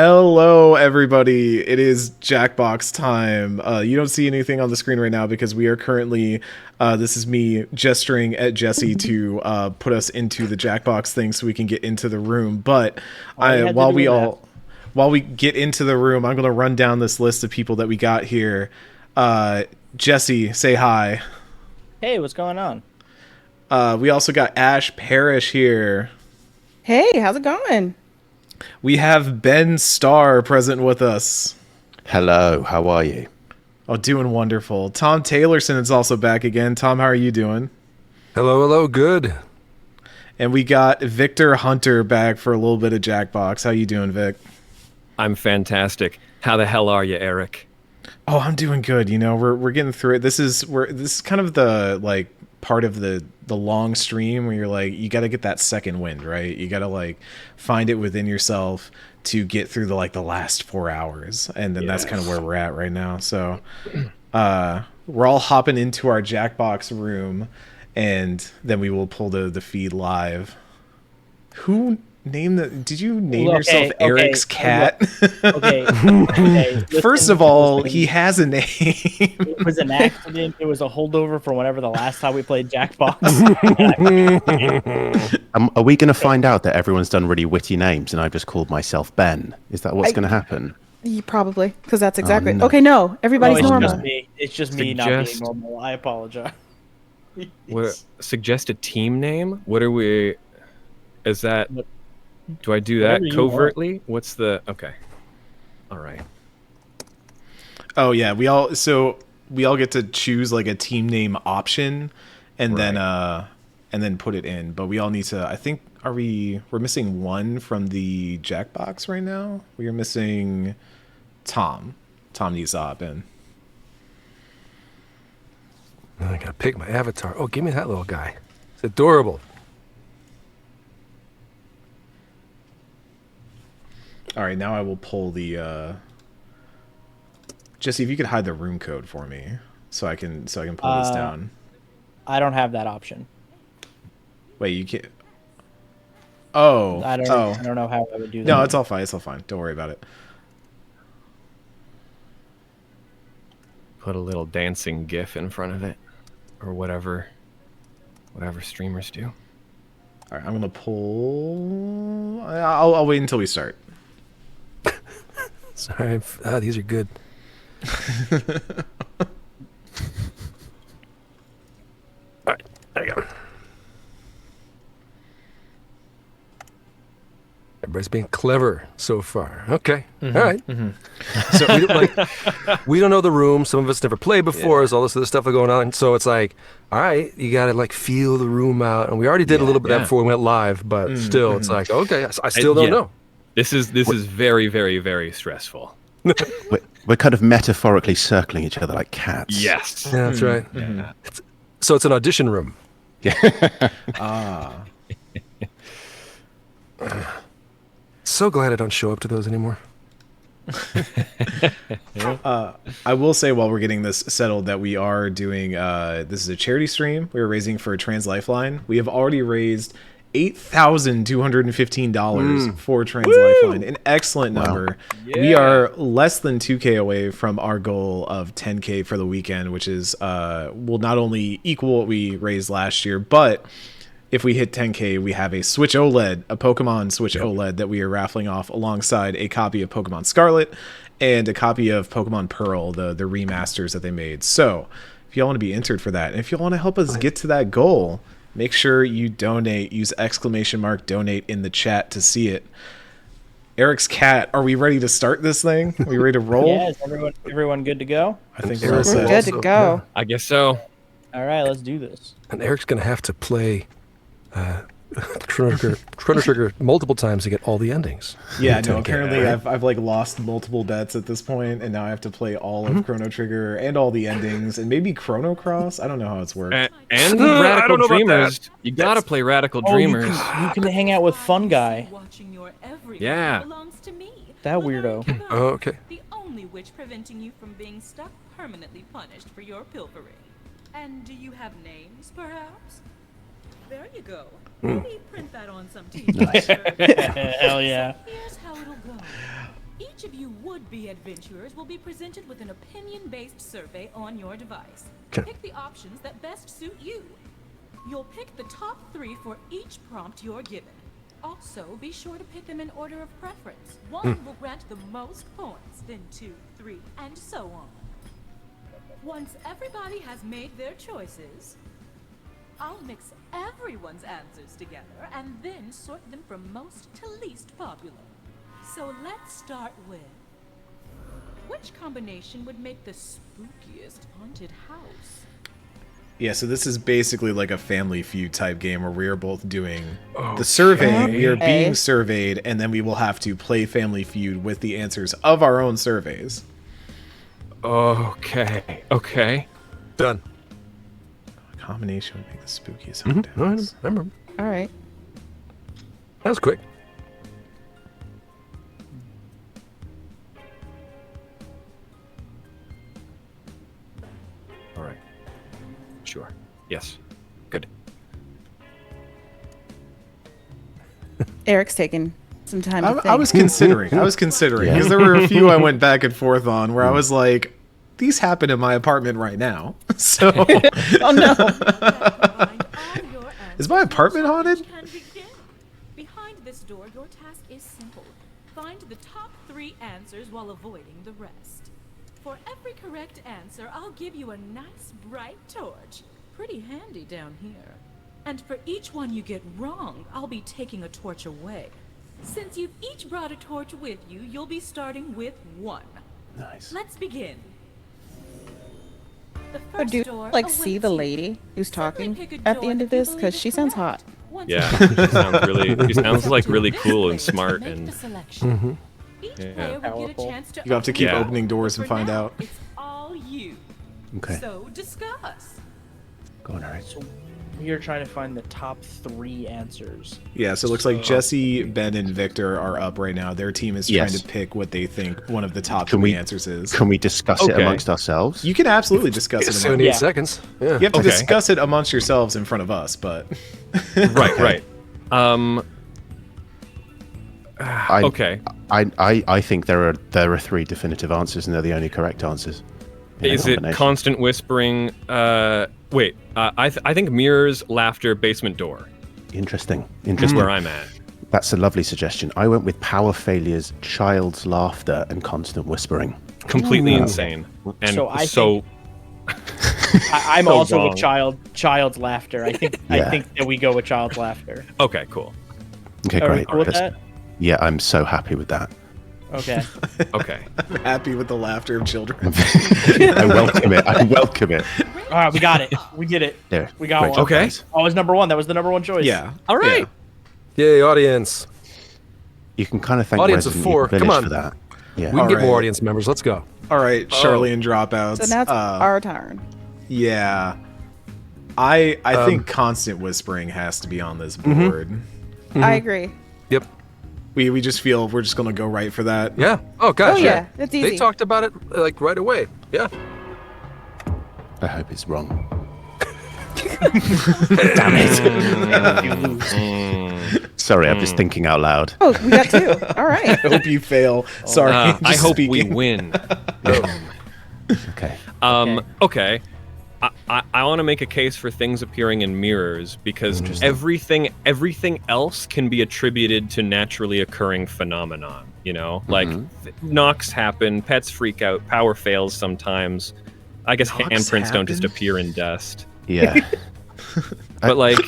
Hello, everybody. It is Jackbox time. You don't see anything on the screen right now because we are currently, this is me gesturing at Jesse to put us into the Jackbox thing so we can get into the room. But while we get into the room, I'm going to run down this list of people that we got here. Jesse, say hi. Hey, what's going on? We also got Ash Parrish here. Hey, how's it going? We have Ben Starr present with us. Hello, how are you? Oh, doing wonderful. Tom Taylorson is also back again. Tom, how are you doing? Hello, good. And we got Victor Hunter back for a little bit of Jackbox. How you doing, Vic? I'm fantastic. How the hell are you, Eric? Oh, I'm doing good. You know, we're getting through it. This is kind of the like part of the long stream where you're like, you got to get that second wind, right? You got to like find it within yourself to get through the last 4 hours, and then that's kind of where we're at right now. So we're all hopping into our Jackbox room, and then we will pull the feed live. Who named the? Did you name yourself Eric's cat? Okay. First of all, he has a name. It was an accident. It was a holdover from whatever the last time we played Jackbox. Are we going to find out that everyone's done really witty names and I've just called myself Ben? Is that what's going to happen? Probably, because that's exactly. no. Okay, no, everybody's No, normal. It's just me not being normal. I apologize. Suggest a team name? What are we... Is that... Do I do that Whatever you covertly? What's the... Okay. All right. Oh yeah, we all get to choose like a team name option, and then put it in. But we all need to. I think we're missing one from the Jackbox right now. We are missing Tom. Tom needs to hop in. I gotta pick my avatar. Oh, give me that little guy. It's adorable. All right, now I will pull the. Jesse, if you could hide the room code for me, so I can pull this down. I don't have that option. Wait, you can't. Oh. I don't know how I would do that. No, it's all fine. It's all fine. Don't worry about it. Put a little dancing GIF in front of it, or whatever streamers do. All right, I'm gonna pull. I'll wait until we start. Sorry, these are good. All right, there you go. Everybody's being clever so far. Okay, all right. So we don't know the room. Some of us never played before. There's all this other stuff going on. So it's like, all right, you got to like feel the room out. And we already did a little bit of that before we went live, but still, it's like, okay, I still don't know. This is very, very, very stressful. We're kind of metaphorically circling each other like cats. Yes. Yeah, that's right. Yeah. So it's an audition room. Ah. So glad I don't show up to those anymore. I will say while we're getting this settled that we are doing this is a charity stream. We're raising for Trans Lifeline. We have already raised $8,215 for Trans Lifeline, an excellent number. Yeah. We are less than 2K away from our goal of 10K for the weekend, which is will not only equal what we raised last year, but if we hit 10K, we have a Switch OLED, a Pokemon Switch OLED that we are raffling off alongside a copy of Pokemon Scarlet and a copy of Pokemon Pearl, the remasters that they made. So if y'all want to be entered for that, and if y'all want to help us get to that goal, make sure you donate. Use !donate in the chat to see it. Eric's cat, are we ready to start this thing? Are we ready to roll? Yeah, is everyone good to go? I think We're good to go. I guess so. All right, let's do this. And Eric's going to have to play Chrono Trigger multiple times to get all the endings. Yeah, no, apparently I've like lost multiple bets at this point, and now I have to play all of Chrono Trigger and all the endings, and maybe Chrono Cross. I don't know how it's worked. And Radical Dreamers. You gotta play Radical Dreamers. You can hang out with Fun Guy. Yeah. That weirdo. Oh, okay. The only witch preventing you from being stuck permanently punished for your pilfering. And do you have names, perhaps? There you go. Maybe print that on some t-shirt. Hell yeah. Here's how it'll go. Each of you would-be adventurers will be presented with an opinion-based survey on your device. Pick the options that best suit you. You'll pick the top 3 for each prompt you're given. Also, be sure to pick them in order of preference. 1 will grant the most points, then 2, 3, and so on. Once everybody has made their choices, I'll mix everyone's answers together and then sort them from most to least popular. So let's start with, which combination would make the spookiest haunted house? Yeah, so this is basically like a Family Feud type game where we are both doing the survey. We are being surveyed, and then we will have to play Family Feud with the answers of our own surveys. Okay. Okay. Done. A combination would make the spookiest haunted I house. remember. All right. That was quick. All right. Sure. Yes. Good. Eric's taking some time to think. I was considering because there were a few I went back and forth on where I was like, these happen in my apartment right now. So, oh no. Is my apartment haunted? Behind this door, your task is simple. Find the top 3 answers while avoiding the rest. For every correct answer, I'll give you a nice bright torch. Pretty handy down here. And for each one you get wrong, I'll be taking a torch away. Since you've each brought a torch with you, you'll be starting with 1. Nice. Let's begin. The Or first do you door like see the awaits lady who's talking pick a at door the end that of you this? believe Because is she sounds hot. Once Yeah. again, He sounds like really This cool player and to smart make and the selection. Each Yeah. player will get a Powerful. chance to You have to keep Yeah. opening doors and For find now, out. It's all you. Okay. So discuss. Go on, Eric. So we are trying to find the top 3 answers. Yeah, so it looks like Jesse, Ben, and Victor are up right now. Their team is trying Yes. to pick what they think one of the top Can 3 we- answers is. Can we discuss it Okay. amongst ourselves? You can absolutely discuss it. 78 Yeah. seconds. Yeah. You have to Okay. discuss it amongst yourselves in front of us, but right. I, Okay. I think there are 3 definitive answers, and they're the only correct answers. in a Is it combination. constant whispering? Wait. I think mirrors, laughter, basement door. Interesting. Is Interesting. where I'm at. That's a lovely suggestion. I went with power failures, child's laughter, and constant whispering. Completely insane. And So I so I'm So also wrong. with child's laughter. I think that we go with child's laughter. okay, cool. Okay, Are we great. cool with That's- that? Yeah, I'm so happy with that. Okay. Okay. happy with the laughter of children. I welcome it. I welcome it. All right, we got it. We did it. There. We got Great one. job, Okay. guys. Oh, it was number 1. That was the number 1 choice. Yeah. All right. Yay, audience. You can kind of thank Audience of Resident 4, Evil come Village on. for that. Yeah. We can All get right. more audience members. Let's go. All right, Charlie and dropouts. So now it's our turn. Yeah. I think constant whispering has to be on this board. I agree. Yep. We just feel we're just gonna go right for that. Yeah. Oh, gosh. Oh, yeah. It's They easy. talked about it like right away. Yeah. I hope it's wrong. Damn it. You lose. Sorry, I'm just thinking out loud. Oh, we got 2. All right. I hope you fail. Sorry. I just hope speaking. we win. Okay. Okay. I want to make a case for things appearing in mirrors because everything else can be attributed to naturally occurring phenomenon. You know, like knocks happen, pets freak out, power fails sometimes. I guess Knocks handprints don't just happen? appear in dust. Yeah. But like,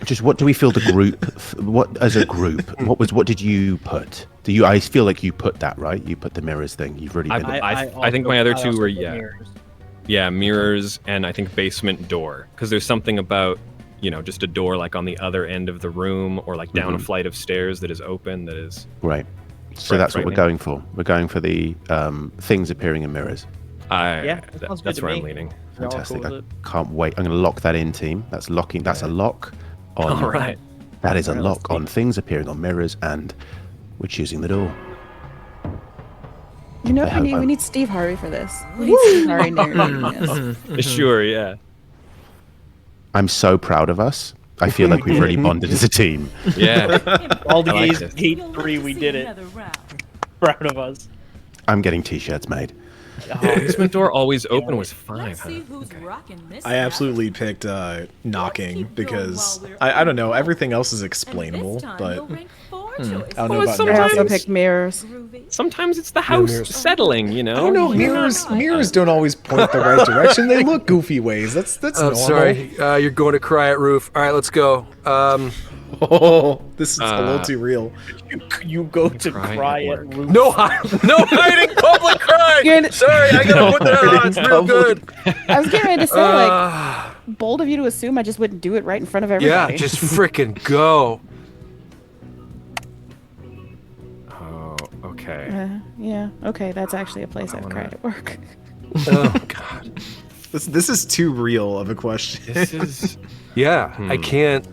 Just what do we feel the group? What as a group? What did you put? Do you? I feel like you put that right. You put the mirrors thing. You've really been. I think my other 2 were yeah, mirrors and I think basement door because there's something about just a door like on the other end of the room or like down a flight of stairs that is open that is Right. So that's what we're going for. We're going for the things appearing in mirrors. Yeah, that sounds good that's to where me. I'm leaning. You're all Fantastic. cool I with it? can't wait. I'm going to lock that in, team. That's locking. That's a lock on. All right. That is a Alright, lock on things appearing on mirrors, and we're choosing the door. You know what I we hope need? We need Steve Harvey for this. We need Steve Harvey narrating this. Sure, yeah. I'm so proud of us. I feel like we've really bonded as a team. Yeah. All the I like gays this. hate You'll 3. live to We see did it. another round. proud of us. I'm getting t-shirts made. Basement door always open was 5. Let's Huh? see who's rocking this I absolutely picked knocking because I don't know, everything else is explainable, but I don't know about sometimes- I also mirrors. picked mirrors. Sometimes it's the house mirrors. settling, you know. I don't know. Mirrors don't always point the right direction. They look goofy ways. That's I'm normal. sorry. You're going to cry at roof. All right, let's go. Oh, this is a little too real. You go to cry at roof. No hiding, public crying. Sorry, I gotta put that on. It's real good. I was getting ready to say, like, bold of you to assume I just wouldn't do it right in front of everybody. Yeah, just freaking go. Oh, okay. Yeah, okay, that's actually a place I've cried at work. Oh God. This is too real of a question. This is Yeah, I can't.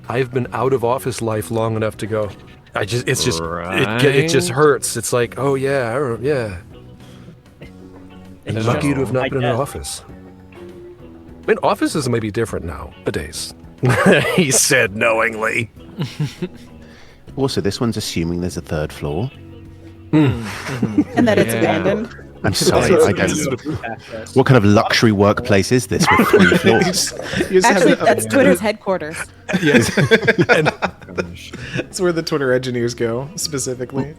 I've been out of office life long enough to go. It's just, it just hurts. It's like, oh yeah, yeah. I'm It's lucky just to have not my been in an death. office. I mean, offices may be different nowadays. He said knowingly. Also, this one's assuming there's a third floor. And that it's abandoned. I'm sorry, I don't. What kind of luxury workplace is this with 3 floors? Actually, that's Twitter's headquarters. Yes. That's where the Twitter engineers go specifically.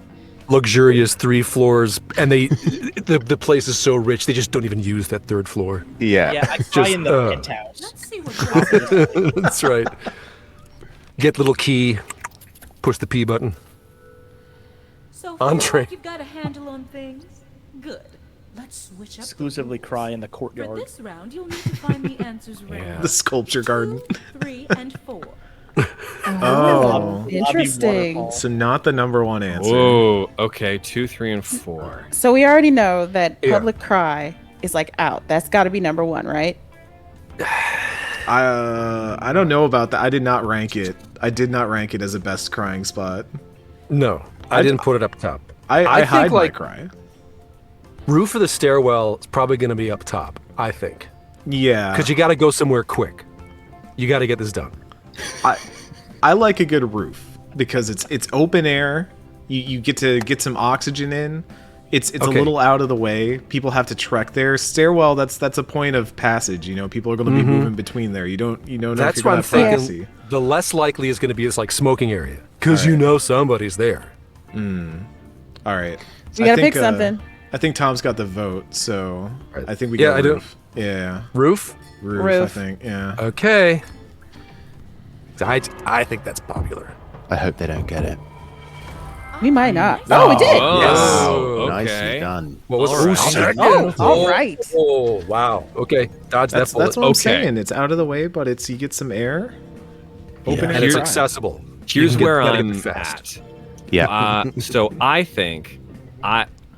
Luxurious 3 floors, and the place is so rich they just don't even use that 3rd floor. Yeah, I cry in the penthouse. Let's see what That's right. Get little key, push the P button. So Entree. like you've got a handle on things. Good. Let's switch up. Exclusively cry in the For courtyard. this round, you'll need to find the answers right. The sculpture garden. 2, 3, and 4. Oh, Interesting. so not the number one answer. Whoa. Okay. 2, 3, and 4. So we already know that Yeah. public cry is like out. That's got to be number 1, right? I don't know about that. I did not rank it. I did not rank it as a best crying spot. No, I didn't put it up top. I think, hide my like, cry. Roof of the stairwell is probably going to be up top, I think. Yeah, Because you got to go somewhere quick. You got to get this done. I like a good roof because it's open air. You get to get some oxygen in. It's a little out of the way. People have to trek there. Stairwell, that's a point of passage. You know, people are going to be moving between there. You don't know That's if you're why going I'm to thinking privacy. the less likely is going to be this like smoking area. Because you know somebody's there. All right, We gotta pick something. I think Tom's got the vote, so I think we Yeah, go I do. roof. Yeah, Roof? roof. I Roof. think. Yeah. Okay. I think that's popular. I hope they don't get it. We might not. Oh, we did. Oh, Nicely okay. done. What was All right. second? Oh, all right. Oh, wow. Okay. Dodge That's that bullet. what I'm Okay. saying. It's out of the way, but you get some air. Open And air. it's cry. accessible. Here's You can where get it I'm fast. at. Yeah. So I think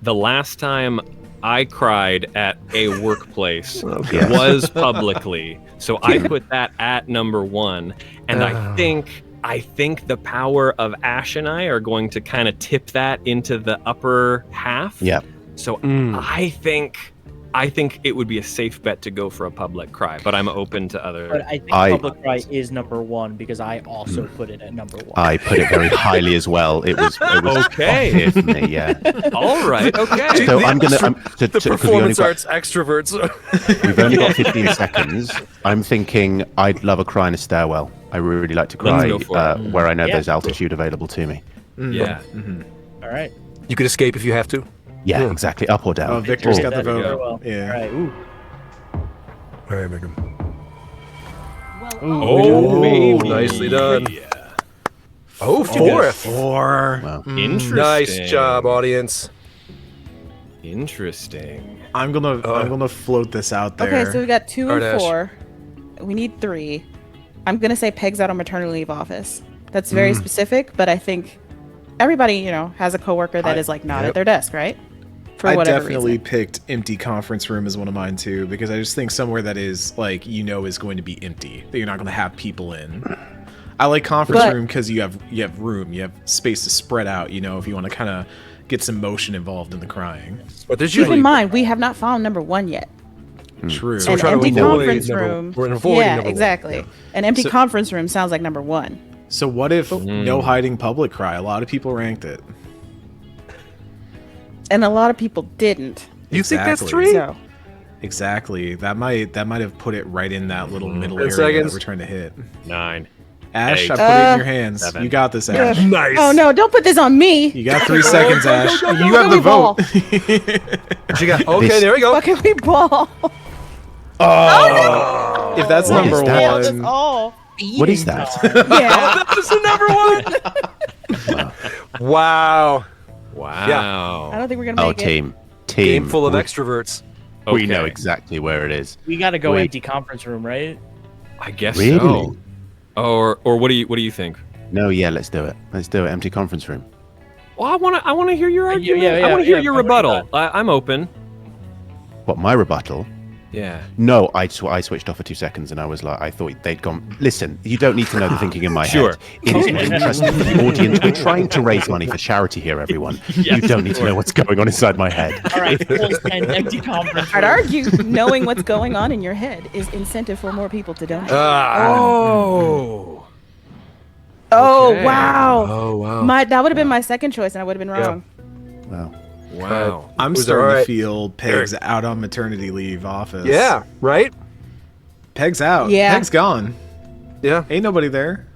the last time I cried at a workplace Yes. was publicly. So I put that at number 1, and I think the power of Ash and I are going to kind of tip that into the upper half. Yeah. So I think it would be a safe bet to go for a public cry, but I'm open to other. But I think public cry is number 1 because I also put it at number 1. I put it very highly as well. It was Okay. top tier for me, yeah. All right. Okay. So I'm gonna. The 'cause we only performance got- arts extroverts. We've only got 15 seconds. I'm thinking I'd love a cry in a stairwell. I really like to Let's cry go for it. where I know Yeah. there's altitude available to me. Yeah. All right. You can escape if you have to. Yeah, exactly. Up or down. Oh, Victor's got the There we vote. go. Well, Yeah. All right. Ooh. All right, Megan. Well, Oh, baby. Nicely done. Oh, fourth. 4. Wow. Interesting. Nice job, audience. Interesting. I'm gonna float this out there. Okay, so we got 2 and Alright, Ash. 4. We need 3. I'm gonna say Peg's out on maternity leave office. That's very specific, but I think everybody, has a coworker that is like not at their desk, right? For I whatever definitely reason. picked empty conference room as one of mine too, because I just think somewhere that is like is going to be empty, that you're not going to have people in. I like conference But- room because you have room, you have space to spread out. If you want to kind of get some motion involved in the crying. But there's Keep usually in mind, we have not found number 1 yet. True. So we're An trying to empty avoid conference number- room. we're avoiding Yeah, number 1. exactly. An empty So- conference room sounds like number 1. So what if no hiding public cry? A lot of people ranked it. and a lot of people didn't. You think that's Exactly. 3? So Exactly. That might have put it right in that little middle 10 area seconds. that we're trying to hit. 9. Ash, 8, I put it in your hands. 7. You got this, Ash. Nice. oh no, don't put this on me. You got 3 seconds, Ash. go, You go, have go, the vote. What you got? Okay, This- there we go. What can we ball? If that's What number is that? Nailed us one, all. What is that? Yeah. That's the number 1. Wow. Wow. I don't think we're gonna Oh, make it. team. Game full of we- extroverts. We know Okay. exactly where it is. We gotta go Wait. empty conference room, right? I guess Really? so. Or what do you think? No, yeah, let's do it. Let's do it. Empty conference room. Well, I want to hear your argument. yeah, I want to hear yeah, your what do you rebuttal. I'm open. What, my rebuttal? Yeah. No, I switched off for 2 seconds and I was like, I thought they'd gone. Listen, you don't need to know the thinking in my Sure. head. It is interesting for the audience. We're trying to raise money for charity here, everyone. You don't need to know what's going on inside my head. All right, full 10 empty conference I'd room. argue knowing what's going on in your head is incentive for more people to donate. Oh. Oh okay. wow! Oh, wow. That would have been my second choice, and I would have been wrong. Wow. Wow. I'm Was starting alright. to feel Peg's out on maternity leave office. Yeah, right? Peg's out. Yeah. Peg's gone. Yeah. Ain't nobody there.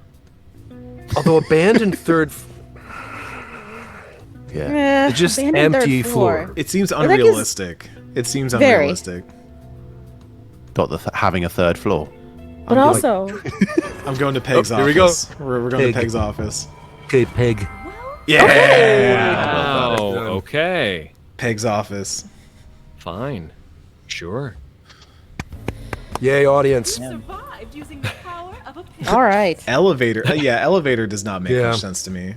Although abandoned third... Yeah. Eh, Just abandoned third empty floor. It seems Well, that gives- unrealistic. It seems Very. unrealistic. Got having a third floor. But also, I'm going to Peg's Oh, office. here we go. We're going Peg. to Peg's office. Okay, Peg. Yeah. Oh, okay. Peg's office. Fine. Sure. Yay, audience. Survived using the power of a pig. all right. Elevator. Yeah, elevator does not make Yeah. much sense to me.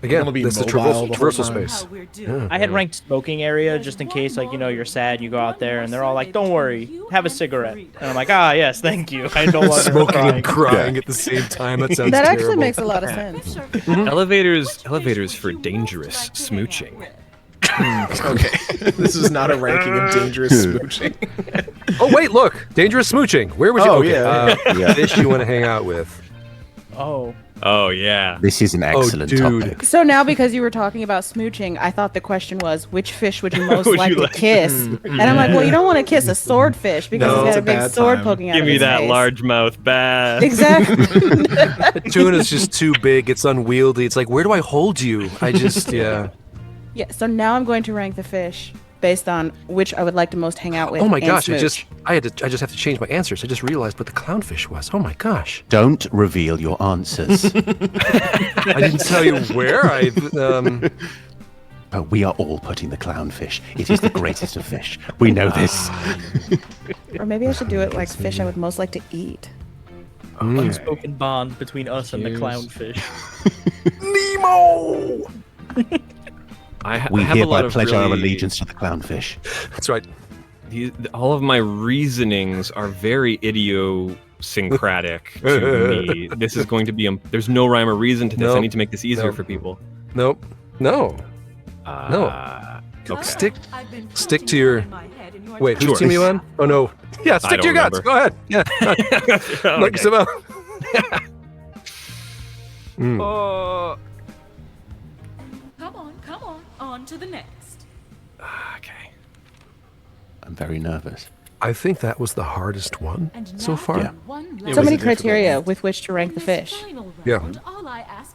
Again, gonna be that's the mobile the whole traversal time. space. How we're doing. I had ranked smoking area just in case, like, you know, you're sad and you go out there and they're all like, don't worry, have a cigarette. And I'm like, ah, yes, thank you. I no longer Smoking crying. and crying at the same time. That sounds That terrible. actually makes a lot of sense. Elevators for dangerous smooching. Okay. This is not a ranking of dangerous smooching. Oh, wait, look. Dangerous smooching. Where would you... Oh, okay, yeah. Yeah. Fish you want to hang out with. Oh. Oh yeah. This is an excellent dude. topic. So now, because you were talking about smooching, I thought the question was, which fish would you most Would you like to like- kiss? And I'm like, well, you don't want to kiss a swordfish because No, he's it's got a a big bad sword time. poking out Give of me his that face. largemouth bass. Exactly. Tuna's just too big. It's unwieldy. It's like, where do I hold you? I just, yeah. Yeah. So now I'm going to rank the fish based on which I would like to most hang out with. Oh my and gosh, smooch. I just have to change my answers. I just realized what the clownfish was. Oh my gosh. Don't reveal your answers. I didn't tell you where I But we are all putting the clownfish. It is the greatest of fish. We know this. Or maybe I should do it like fish I would most like to eat. Unspoken bond between us and the Cheers. clownfish. Nemo. We have a lot hereby of pledge our really- allegiance to the clownfish. That's right. All of my reasonings are very idiosyncratic to me. This is going to be there's no rhyme or reason to this. I Nope. need to make this easier Nope. for people. Nope. No. Okay. Stick to your. Wait, whose Sure. team are you on? Oh no. Yeah, stick to your don't guts. remember. Go ahead. Yeah. Knock yourself out. Oh. Come on to the next. Okay. I'm very nervous. I think that was the hardest one so far. Yeah. So many criteria with which to rank the fish. Yeah.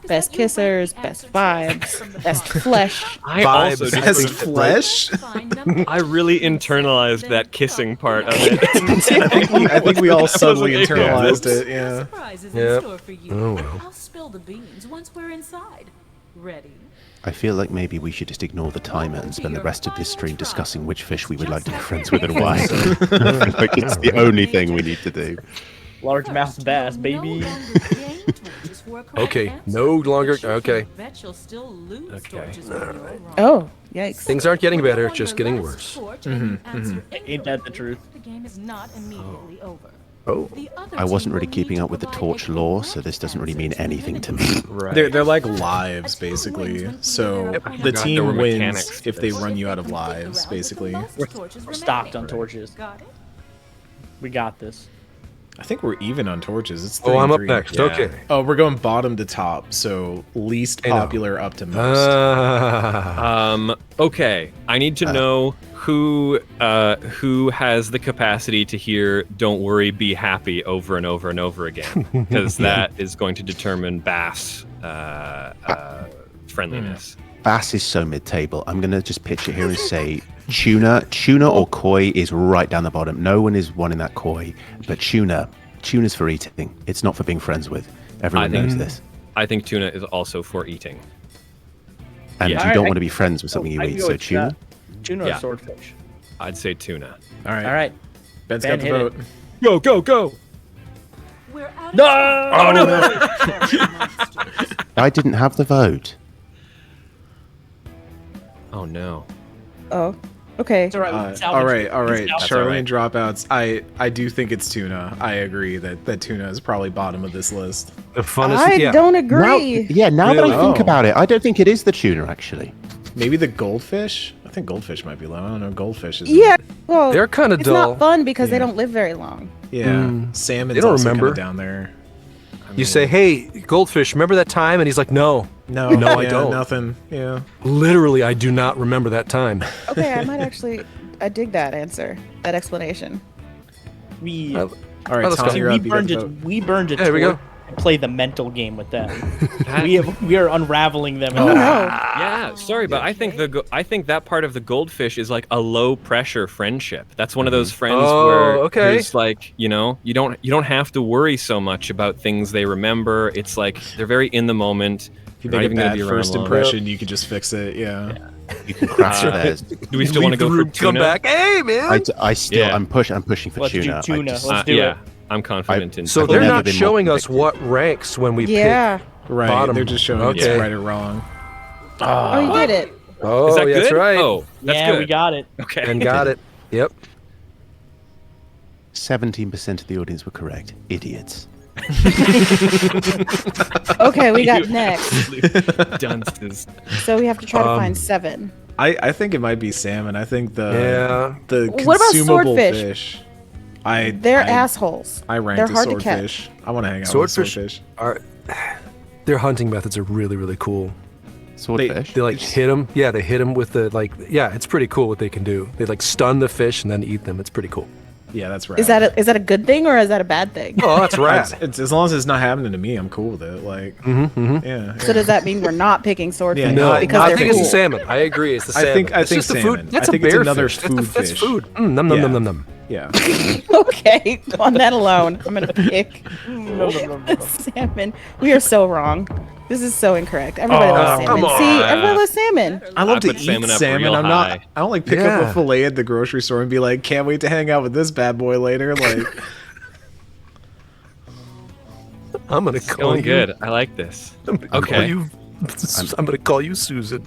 Best kissers, best vibes, best flesh. I Vibes. also Best just flesh? I really internalized that kissing part of it. I think we all subtly like, internalized yeah. it. Yeah. Surprises Yep. in store for you. Oh, well. I'll spill the beans once we're inside. Ready? I feel like maybe we should just ignore the timer and spend the rest of this stream discussing which fish we would like to be friends with and why. I feel like it's the only thing we need to do. Largemouth bass, baby. Okay, no longer. Okay. Okay. Oh, yikes. Things aren't getting better, just getting worse. Ain't that the truth? The game is not immediately over. Oh, I wasn't really keeping up with the torch lore, so this doesn't really mean anything to me. Right. They're like lives, basically. So the forgot there team were wins mechanics to if they this. run you out of lives, basically. We're stocked on torches. Got it? We got this. I think we're even on torches. It's Oh, I'm up 3-3. next. Okay. Oh, we're going bottom to top, so least popular up to most. Okay. I need to know who has the capacity to hear "Don't worry, be happy" over and over and over again, because that is going to determine Bass friendliness. Bass is so mid-table. I'm gonna just pitch it here and say tuna or koi is right down the bottom. No one is wanting that koi, but tuna's for eating. It's not for being friends with. Everyone knows this. I think tuna is also for eating. And Yeah. you don't want to be friends with something you eat, so tuna. Tuna Yeah. or swordfish? I'd say tuna. All right. All right. Ben's Ben, got the hit vote. Go, go, go! We're out of No! time. Oh, no! I didn't have the vote. Oh no. Oh, okay. It's all right. we can salvage All right, it. all We can right. salvage it. Charlene dropouts. I do think it's tuna. I agree that tuna is probably bottom of this list. The funnest. I don't agree. Now that I Really? think Oh. about it, I don't think it is the tuna actually. Maybe the goldfish. I think goldfish might be low. I don't know. Goldfish is. Yeah, well, They're kinda it's dull. not fun because they Yeah. don't live very long. Yeah. Salmon's They don't also remember. kinda down there. You say, "Hey, goldfish, remember that time?" And he's like, "No, No, no, I yeah, don't. Nothing. Yeah. Literally, I do not remember that time." Okay, I might actually. I dig that answer, that explanation. We All right, let's Tom, go. you're we up. You got burned the it. vote. We burned it. There we go. Play the mental game with them. we are unraveling them. Oh no! Yeah, sorry, but I think I think that part of the goldfish is like a low pressure friendship. That's one of those friends Oh, where okay. there's like, you don't have to worry so much about things they remember. It's like they're very in the moment. If you Not make a even gonna bad be around first long. impression, you could just fix it. Yeah. You can crash it there. Do we still want to go for tuna? Come back, hey man. Yeah. I'm pushing for Let's do tuna. tuna. I just- Let's do yeah, it. I'm confident in. So I've they're never not been more showing us convicted. what ranks when we Yeah. Right. Bottom. They're just showing Okay. it's right or wrong. Oh, you did it. pick. Oh, Is that that's good? right. Oh, that's Yeah, good. we got it. Okay. And got it. Yep. 17% of the audience were correct. Idiots. Okay, we got next. Dunces. So we have to try to find 7. I think it might be salmon. I think the What about consumable swordfish? fish. They're assholes. I ranked They're a hard to swordfish. I want to hang out Swordfish with swordfish. are their hunting methods are really really cool. Swordfish. They like hit them. Yeah, they hit them with the like. Yeah, it's pretty cool what they can do. They like stun the fish and then eat them. It's pretty cool. Yeah, that's right. Is that a good thing or is that a bad thing? Oh, that's rad. It's as long as it's not happening to me, I'm cool with it. Like, yeah. So does that mean we're not picking swordfish Yeah, No, because I they're think cool? it's the salmon. I agree. It's the I salmon. think It's think just a salmon. food. That's I a think it's bear another fish. food That's fish. food. Num num Yeah. num num num. Yeah. Okay, on that alone, I'm gonna pick salmon. We are so wrong. This is so incorrect. Everybody loves come salmon. See, on. everybody loves salmon. I love I to put eat salmon salmon. up real I'm not. high. I don't like pick up Yeah. a fillet at the grocery store and be like, can't wait to hang out with this bad boy later. Like, I'm gonna call Going you. good. I like this. Call Okay. you. I'm gonna call you Susan.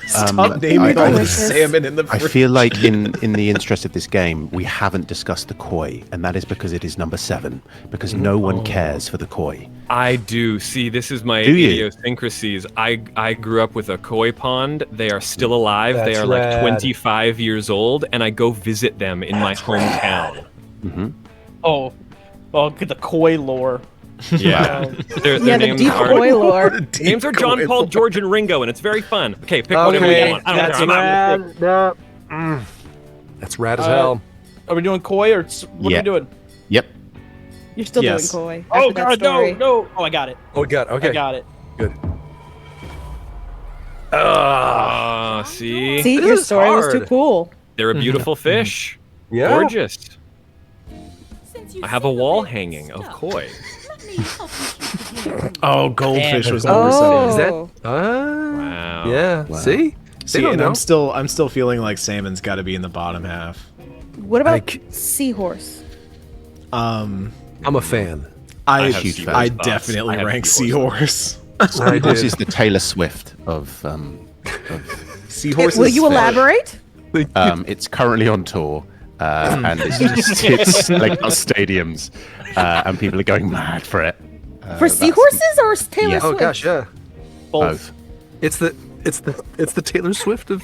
stop naming all the delicious. salmon in the I fridge. feel like in the interest of this game, we haven't discussed the koi, and that is because it is number 7, because no one cares for the koi. I do. See, this is my Do you? idiosyncrasies. I grew up with a koi pond. They are still alive. They That's are rad. like 25 years old, and I go visit them in my hometown. Oh, the koi lore. Yeah. Their Yeah, the names deep are, koi lore. names are John, Paul, George, and Ringo, and it's very fun. Okay, pick whatever you want. I don't that's care. I'm out. rad. That's rad as hell. Are we doing koi or what Yeah. are we doing? Yep. You're still Yes. doing koi. Oh after that god, no, story. no. Oh, I got it. Oh, we got. Okay. I got it. Good. See? See, This your is story was too hard. cool. They're a beautiful fish. Yeah. Gorgeous. Since you I have a seem wall bit hanging of stuck, koi. let me help you keep the game. Oh, goldfish Damn. was number 7. Oh, Is that? Wow. Yeah. Wow. See? See, don't and know. I'm still feeling like salmon's got to be in the bottom half. what about Like- seahorse? Um, I'm a fan. I have huge seahorse I thoughts. definitely I have rank seahorse seahorse. I Seahorse did. is the Taylor Swift of Seahorse. Will is you fish. elaborate? it's currently on tour, and it's like our stadiums, and people are going mad for it. For seahorses or Taylor Yeah. Swift? Oh gosh, yeah. Both. It's the Taylor Swift of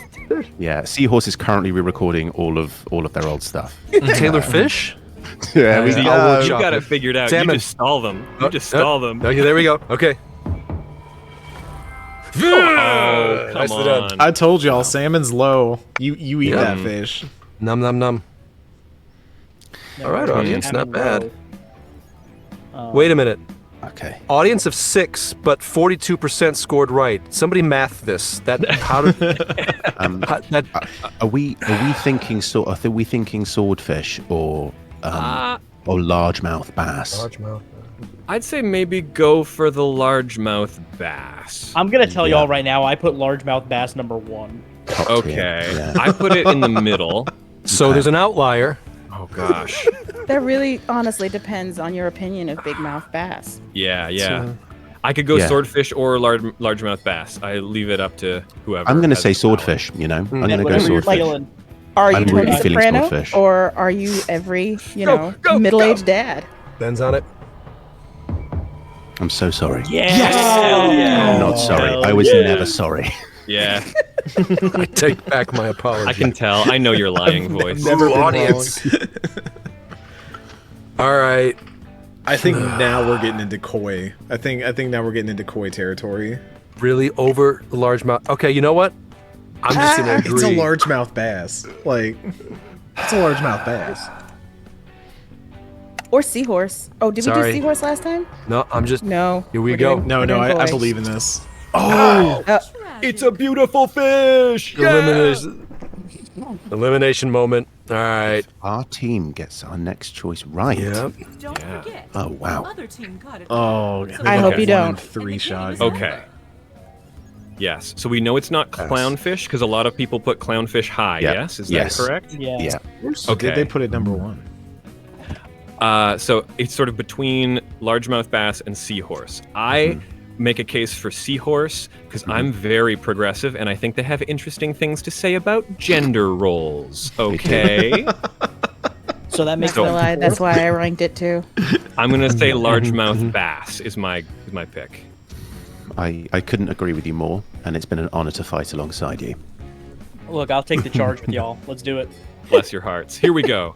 Yeah, Seahorse is currently re-recording all of their old stuff. Taylor Fish. Yeah, we See, go. You got it figured out. Salmon. You just stall them. You just stall them. Okay, there we go. Okay. Oh, come Nicely done. on. I told y'all, salmon's low. You eat that fish. Num num num. All right, audience, not bad. Wait a minute. Okay. Audience of 6, but 42% scored right. Somebody math this. That how did Are we thinking swordfish or largemouth bass? largemouth? I'd say maybe go for the largemouth bass. I'm gonna tell y'all right now. I put largemouth bass number 1. Okay. Yeah. I put it in the middle. So there's an outlier. Oh gosh. That really honestly depends on your opinion of big mouth bass. Yeah, yeah. So- I could go Yeah. swordfish or largemouth bass. I leave it up to whoever. I'm going to has say the power. swordfish. I'm going to go Whatever you're swordfish. feeling. Are you I'm Tony really feeling Soprano, swordfish. or are you every, Go, middle-aged dad? Ben's on it. I'm so sorry. Yes. I'm not sorry. I was never sorry. Yeah, I take back my apology. I can tell. I know your lying voice. Never been audience. All right. I think now we're getting into koi. I think now we're getting into koi territory. Really over the largemouth. Okay, you know what? I'm just gonna agree. It's a largemouth bass. Like, it's a largemouth bass. Or seahorse? Oh, did we Sorry. do seahorse last time? No, I'm just. No. Here we we're go. doing- No, we're no, doing I koi. believe in this. It's a beautiful fish. Elimination moment. All right. Our team gets our next choice right. Yep. Don't forget. Oh, wow. the other team got it Oh, wrong. I hope you one in don't. 3 shots. Okay. Yes. So we know it's not clownfish because a lot of people put clownfish high. Yeah. Yes. Is Yes. that correct? Yeah. Yeah. Okay. Did they put it number 1? So it's sort of between largemouth bass and seahorse. I make a case for seahorse because I'm very progressive and I think they have interesting things to say about gender roles. Okay. So that makes Not gonna lie, that's why I ranked it too. I'm gonna say largemouth bass is my pick. I couldn't agree with you more, and it's been an honor to fight alongside you. Look, I'll take the charge with y'all. Let's do it. Bless your hearts. Here we go.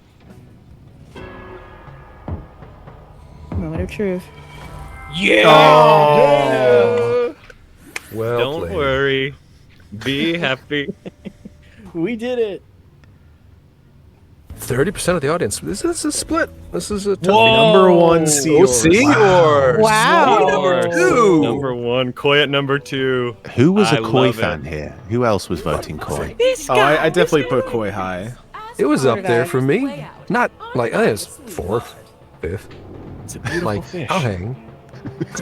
Moment of truth. Yeah. Well Don't played. worry. Be happy. We did it. 30% of the audience. This is a split. This is a tough. Number 1 seahorse. Seahorse. Wow. Number 2. Number 1. Koi at number 2. Who was I a koi love fan it. here? Who else was voting koi? Oh, I definitely put koi high. It was up did there I. for me. Not like I think it's 4th, 5th. It's a beautiful Like fish. I'll hang.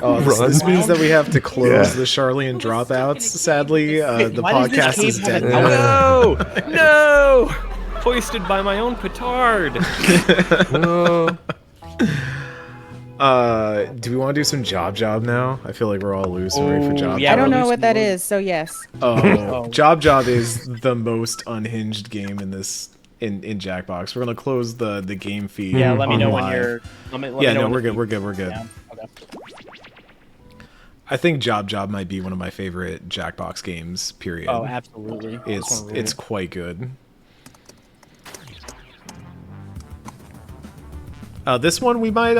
Oh, Run. this means that we have to close the Charlene dropouts. Sadly, the Why does this podcast is cave have dead. an now. No! No! Hoisted by my own petard. No. Do we want to do some job now? I feel like we're all loose and ready for job. yeah, I don't we're know loose what that and is, so yes. Oh, job is the most unhinged game in this in Jackbox. We're gonna close the game feed. Yeah, let me on know when live. you're. Let me Yeah, know no, when we're the good. We're good. We're good. Yeah, okay. I think Job might be one of my favorite Jackbox games. Period. Oh, absolutely. This one rules. It's quite good. This one we might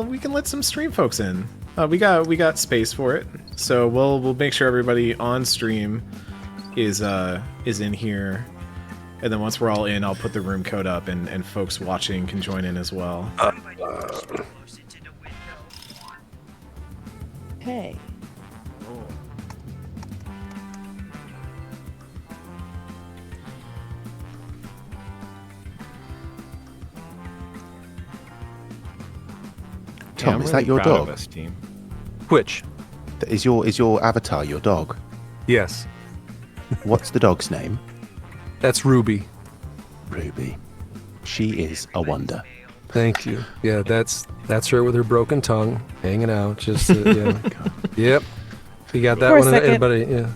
we can let some stream folks in. We got space for it, so we'll make sure everybody on stream is in here, and then once we're all in, I'll put the room code up, and folks watching can join in as well. Hey. Tom, is that your Proud of dog? us, team. Which? Is your avatar your dog? Yes. What's the dog's name? That's Ruby. Ruby. She is a wonder. Thank you. Yeah, that's her with her broken tongue, hanging out. Just yeah. Yep. You got that For a one? second, Anybody? Yeah.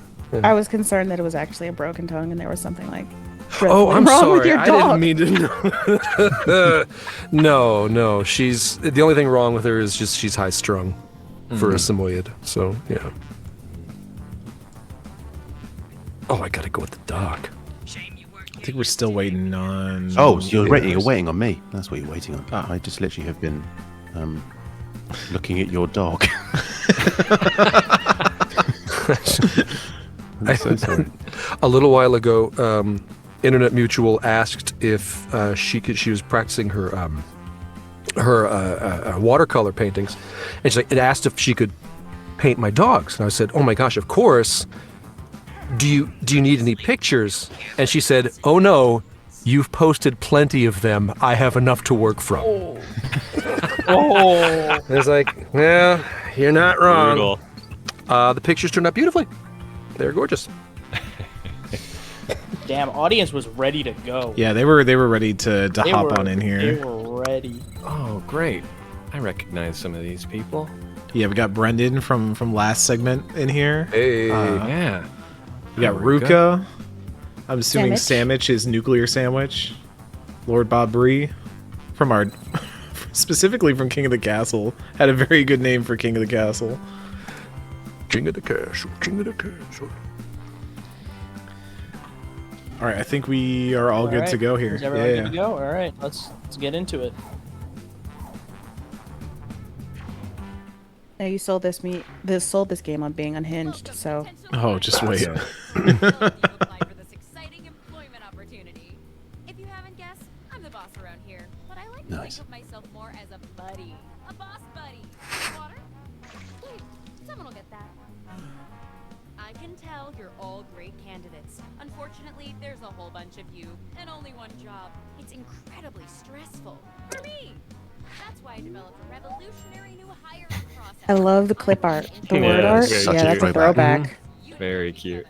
I was concerned that it was actually a broken tongue and there was something like Oh, I'm wrong sorry. with your I dog. didn't mean to. No. She's the only thing wrong with her is just she's high strung for a Samoyed. So yeah. Oh, I gotta go with the dog. I think we're still waiting on. Oh, you're waiting on me. That's what you're waiting on. Oh. I just literally have been looking at your dog. I'm so sorry. A little while ago, Internet Mutual asked if she was practicing her watercolor paintings, and it asked if she could paint my dogs. And I said, "Oh my gosh, of course. Do you need any pictures?" And she said, "Oh no, you've posted plenty of them. I have enough to work from." Oh. I was like, "Yeah, you're not wrong." Brutal. The pictures turned out beautifully. They're gorgeous. Damn, audience was ready to go. Yeah, they were ready to hop on in here. They were ready. Oh, great. I recognize some of these people. Yeah, we got Brendan from last segment in here. Hey, Yeah. We got There we Ruka. I'm assuming Sandwich. Sandwich is Nuclear Sandwich. Lord Bob Bree from our specifically from King of the Castle had a very good name for King of the Castle. King of the Castle, King of the Castle. All right, I think we are all good right. to go here. Is everyone good to go? All right, let's get into it. Now you sold this game on being unhinged, so Oh, just wait. You apply for this exciting employment opportunity. If you haven't guessed, I'm the boss around here, but I like to Nice. think of myself more as a buddy, a boss buddy. Water? Someone will get that. I can tell you're all great candidates. Unfortunately, there's a whole bunch of you and only one job. It's incredibly stressful for me. That's why I developed a revolutionary new hiring process. I love the clip art, the Yeah, word art. it's Yeah, very that's a cute. throwback. Very cute.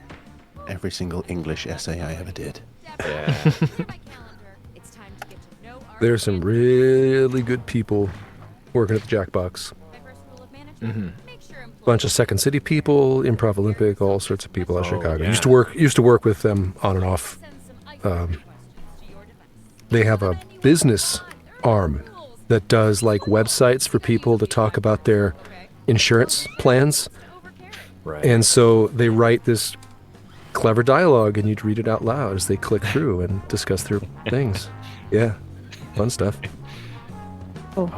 Every single English essay I ever did. Yeah. Clear my calendar. It's time to get to know our There's some really good people working at the Jackbox. My first rule of management, make sure employees Bunch of Second City people, Improv Olympic, all sorts of people out of Chicago. yeah. Used to work with them on and off. send some icebreaker questions to your device. They have a business arm that does like websites for people to talk about their insurance plans. Right. And so they write this clever dialogue and you'd read it out loud as they click through and discuss their things. Yeah. Fun stuff. All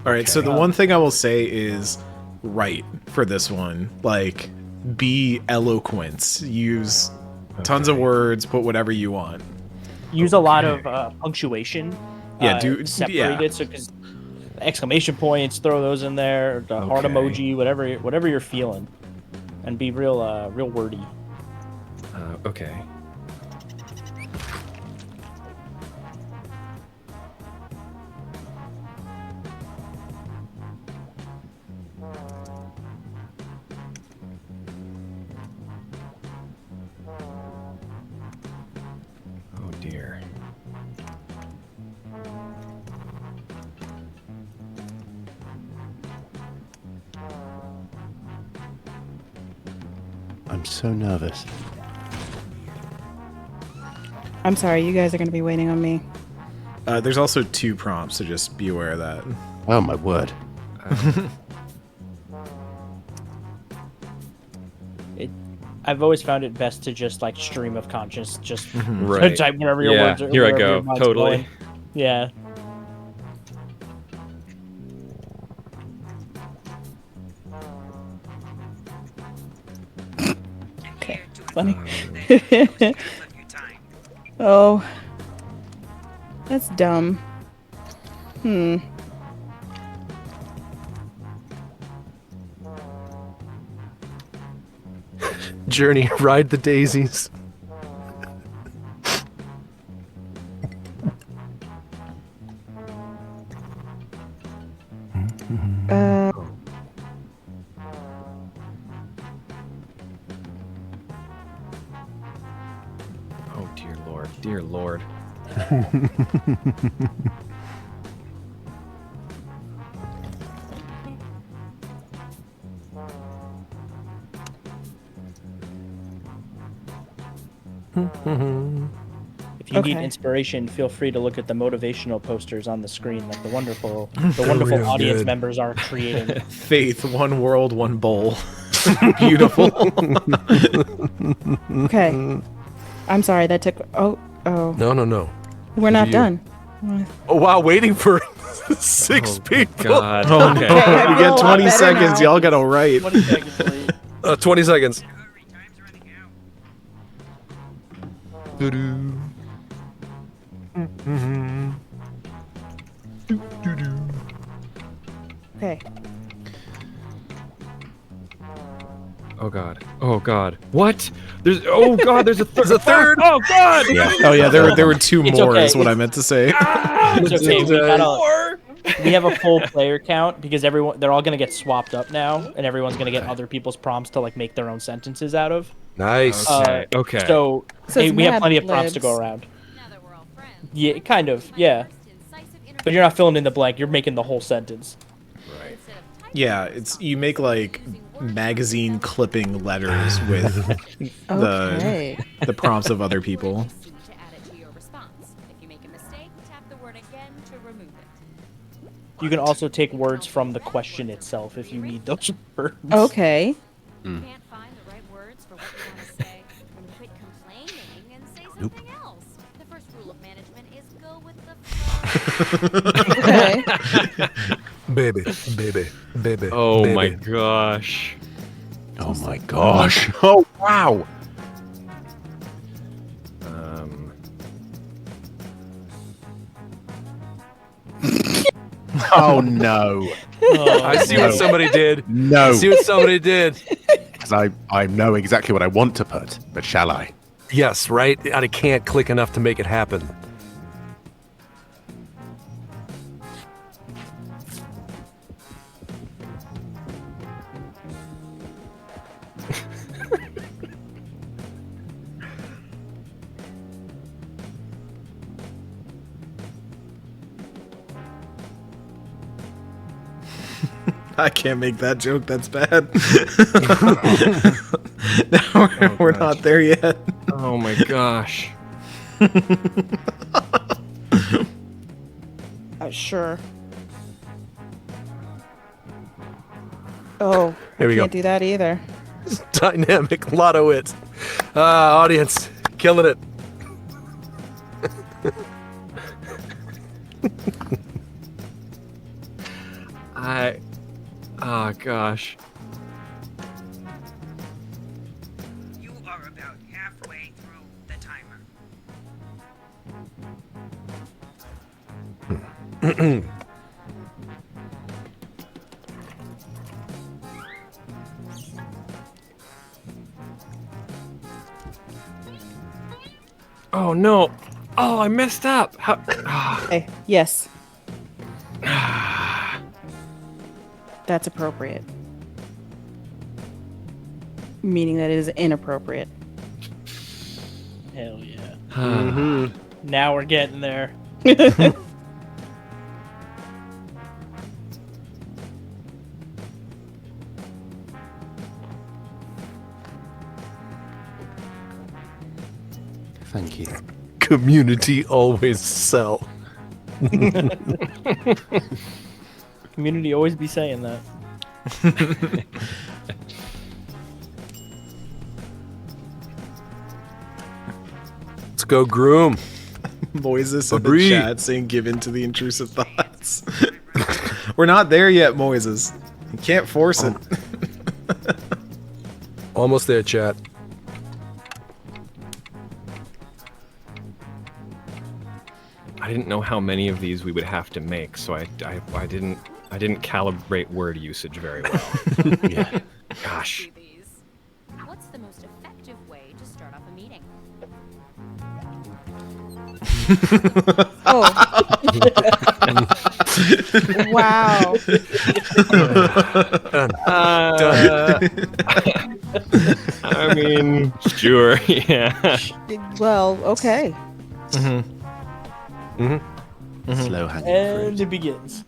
right, so the one thing I will say is write for this one. Like, be eloquent. Use tons of words, put whatever you want. Use a lot of punctuation. Yeah, separated. So, because exclamation points, throw those in there. The heart Okay. emoji, whatever you're feeling, and be real wordy. Okay. Oh dear. I'm so nervous. I'm sorry, you guys are going to be waiting on me. There's also 2 prompts, so just be aware of that. Oh my word. I've always found it best to just like stream of conscious, just Right. type wherever your Yeah, words are. here I wherever go. your mind's Totally. going. Yeah. Okay, funny. Oh, that's dumb. Journey, ride the daisies. Oh dear lord. Dear lord. If you need Okay. inspiration, feel free to look at the motivational posters on the screen that the wonderful audience good. members are creating. Faith, one world, one bowl. Beautiful. Okay. I'm sorry, that took. Oh, Oh. No. We're not You. done. Oh wow, waiting for 6 people. God. Oh, Okay. no. I You feel a get lot 20 better seconds. now. Y'all got to write. 20 seconds late. 20 seconds. Okay. Oh God. Oh God. What? There's. Oh God. There's a third. There's a third. Oh God. Yeah. Oh, yeah, there were 2 It's more, okay. is what I meant to say. It's okay. We have a full player count because they're all gonna get swapped up now, and everyone's gonna get other people's prompts to like make their own sentences out of. Nice. Okay. So So it's we have mad plenty of prompts to go libs. around. Yeah, kind of. Yeah. But you're not filling in the blank. You're making the whole sentence. Yeah, it's you make like magazine clipping letters with Okay. the prompts of other people. You can also take words from the question itself if you need those words. Okay. Mm. Can't find the right words for what you want to say, then quit complaining and say something else. The first rule of management is go with the flow. Okay. Baby. Oh baby. my gosh. Oh my gosh. Oh wow. Oh no. I see what somebody did. No. I see what somebody did. Because I know exactly what I want to put, but shall I? Yes, right? And I can't click enough to make it happen. I can't make that joke. That's bad. No, we're not there yet. Oh my gosh. Sure. Oh, Here we can't go. do that either. Dynamic lotto it. Audience, killing it. Oh gosh. You are about halfway through the timer. Oh no. Oh, I messed up. How? Okay. Yes. That's appropriate. Meaning that it is inappropriate. Hell yeah. Mm-hmm. Now we're getting there. Thank you. Community always sell. Community always be saying that. Let's go groom. Moises in Abri. the chat saying give in to the intrusive thoughts. We're not there yet, Moises. You can't force it. Almost there, chat. I didn't know how many of these we would have to make, so I didn't calibrate word usage very well. Yeah. Gosh. What's the most effective way to start off a meeting? Oh. Wow. I mean, sure, yeah. Well, okay. Slow hanging And fruit. it begins.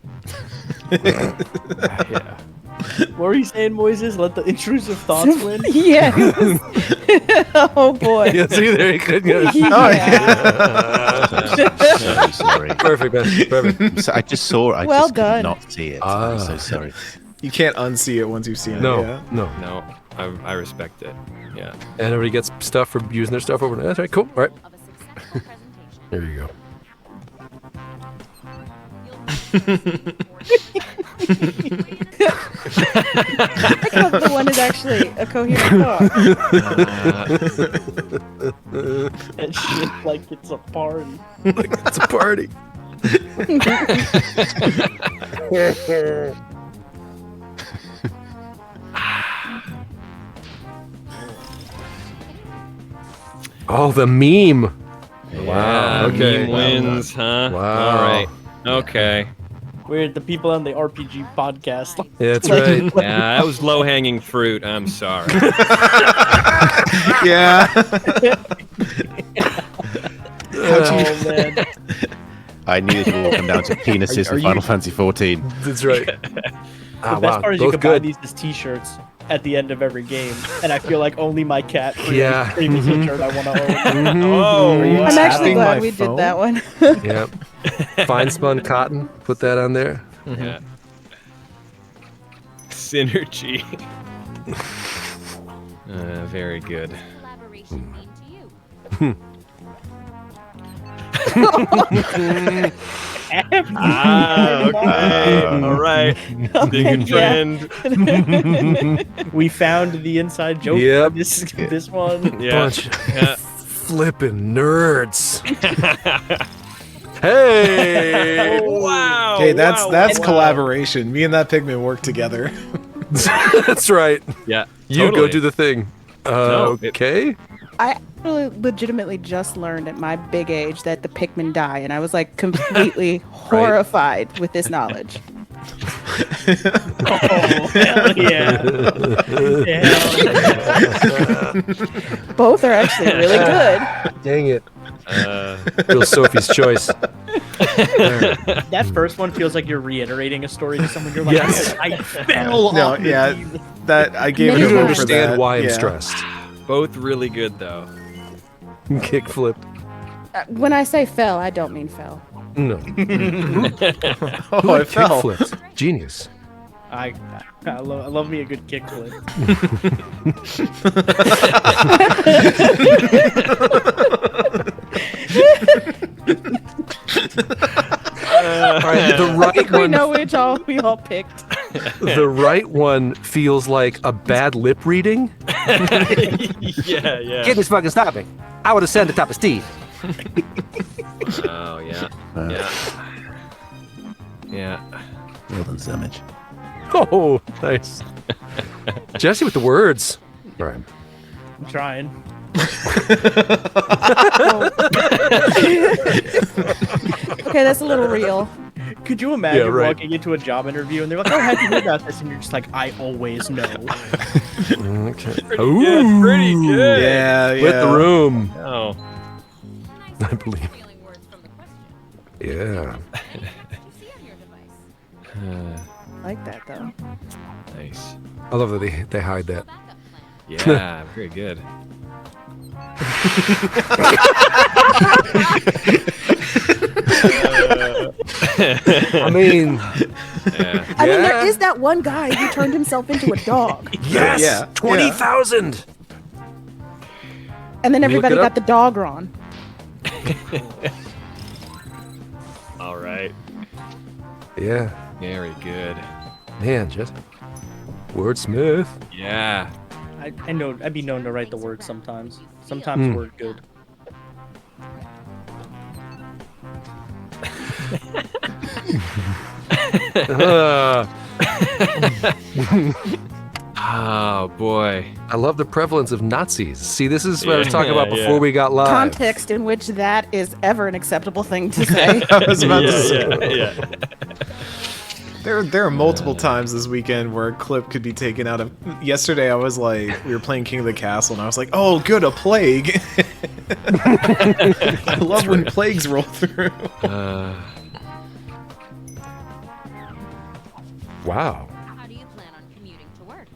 Yeah. What were you saying, Moises? Let the intrusive thoughts win? Yeah. Oh boy. Yeah, see, there you could go. So sorry. Perfect, man. Perfect. So I just saw it. I Well just could done. not see it. I'm so sorry. You can't unsee it once you've seen No, it. Yeah. no. No, I respect it. Yeah. And everybody gets stuff for using their stuff over there. That's right, cool. All right. Of a successful presentation There you go. I thought the one is actually a coherent thought. And shit like it's a party. Like it's a party. Oh, the meme. Wow. Okay. Meme wins, huh? Wow. All right. Okay. We're the people on the RPG podcast. Yeah, that's right. Yeah, that was low-hanging fruit. I'm sorry. Yeah. Oh man. I knew it will come down to penises in Final Fantasy 14. That's right. The Ah, best wow. part is you Both can buy good. these as t-shirts at the end of every game, and I feel like only my cat Yeah. creates a shirt I want to own. Oh, I'm actually tapping glad my we phone? did that one. Yep. Fine spun cotton. Put that on there. Yeah. Synergy. Very good. Collaboration mean to you? Okay. All right. Sticking trend. We found the inside joke. Yep. For this one. Yeah. Bunch Yeah. flipping nerds. Hey. Wow. Okay, that's wow. collaboration. Me and that pigman work together. That's right. Yeah. You totally. go do the thing. Okay. I actually legitimately just learned at my big age that the Pikmin die, and I was like completely horrified with this knowledge. Oh, hell yeah. Both are actually really good. Dang it. Real Sophie's choice. That first one feels like you're reiterating a story to someone. You're like, Yes. I fell No, off the yeah, team. that I gave Many it a You don't vote for understand that. why I'm Yeah. stressed. Both really good though. Kick flip. When I say fell, I don't mean fell. No. Oh, I Kick fell. flipped. Genius. I love me a good kickflip. All right, the I think right we one. know which we all picked. The right one feels like a bad lip reading. Yeah, yeah. Get this fucking stopping. I would have sent the top of Steve. Oh yeah. Yeah. Yeah. Well done, Zamage. Oh, nice. Jesse with the words. All right. I'm trying. Okay, that's a little real. Could you imagine Yeah, right. walking into a job interview and they're like, "Oh, how'd you hear about this?" And you're just like, "I always know." Okay. Good, pretty good. Yeah, yeah. With the room. Oh. I believe. Feeling words from the question. Yeah. What do you see on your device? I like that though. Nice. I love that they hide that. Backup plan. Yeah, very good. I mean, Yeah. I mean, there Yeah. is that one guy who turned himself into a dog, yes, Yeah. 20,000. and then Can you look everybody it got up? the dog wrong. All right. Yeah, Very good. man, just wordsmith. Yeah. I know I'd be known to write the word sometimes. Sometimes word good. Oh boy. I love the prevalence of Nazis. See, this is what I was talking about Yeah, before yeah. we got live. Context in which that is ever an acceptable thing to say. I was about to say. Yeah. There are multiple times this weekend where a clip could be taken out of. Yesterday, I was like, we were playing King of the Castle, and I was like, oh, good, a plague. I love when plagues roll through. Wow. How do you plan on commuting to work?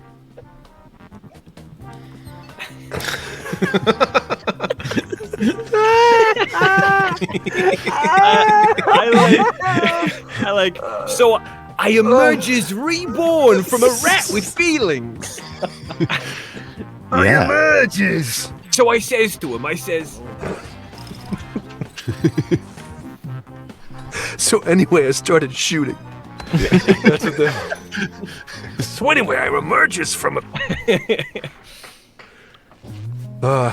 I like. So I emerge as reborn from a rat with feelings. Yeah. Emerges. So I says to him, I says, So anyway, I started shooting. That's what so anyway, I emerges from a...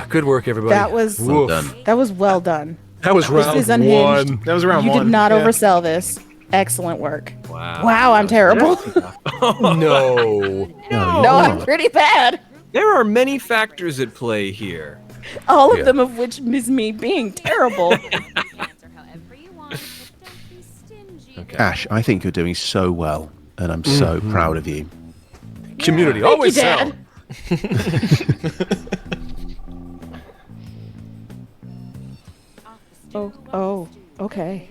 good work, everybody. That was Woof. that was well done. That was round This is unhinged. one. That was round You one. did not Yeah. oversell this. Excellent work. Wow. Wow, I'm terrible. No. No, I'm pretty bad. There are many factors at play here. All of them of which is me being terrible. Ash, I think you're doing so well, and I'm so proud of you. Community, Thank always you, sell. Dad. Oh, okay.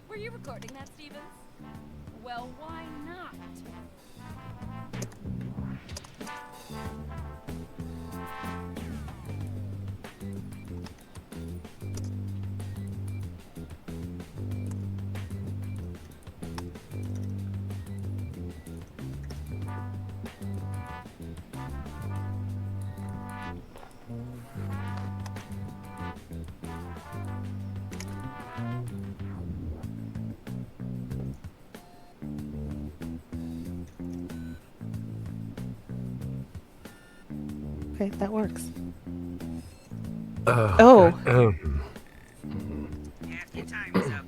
Were you recording that, Stevens? Well, why not? Okay, that works. Oh. Half your time is up.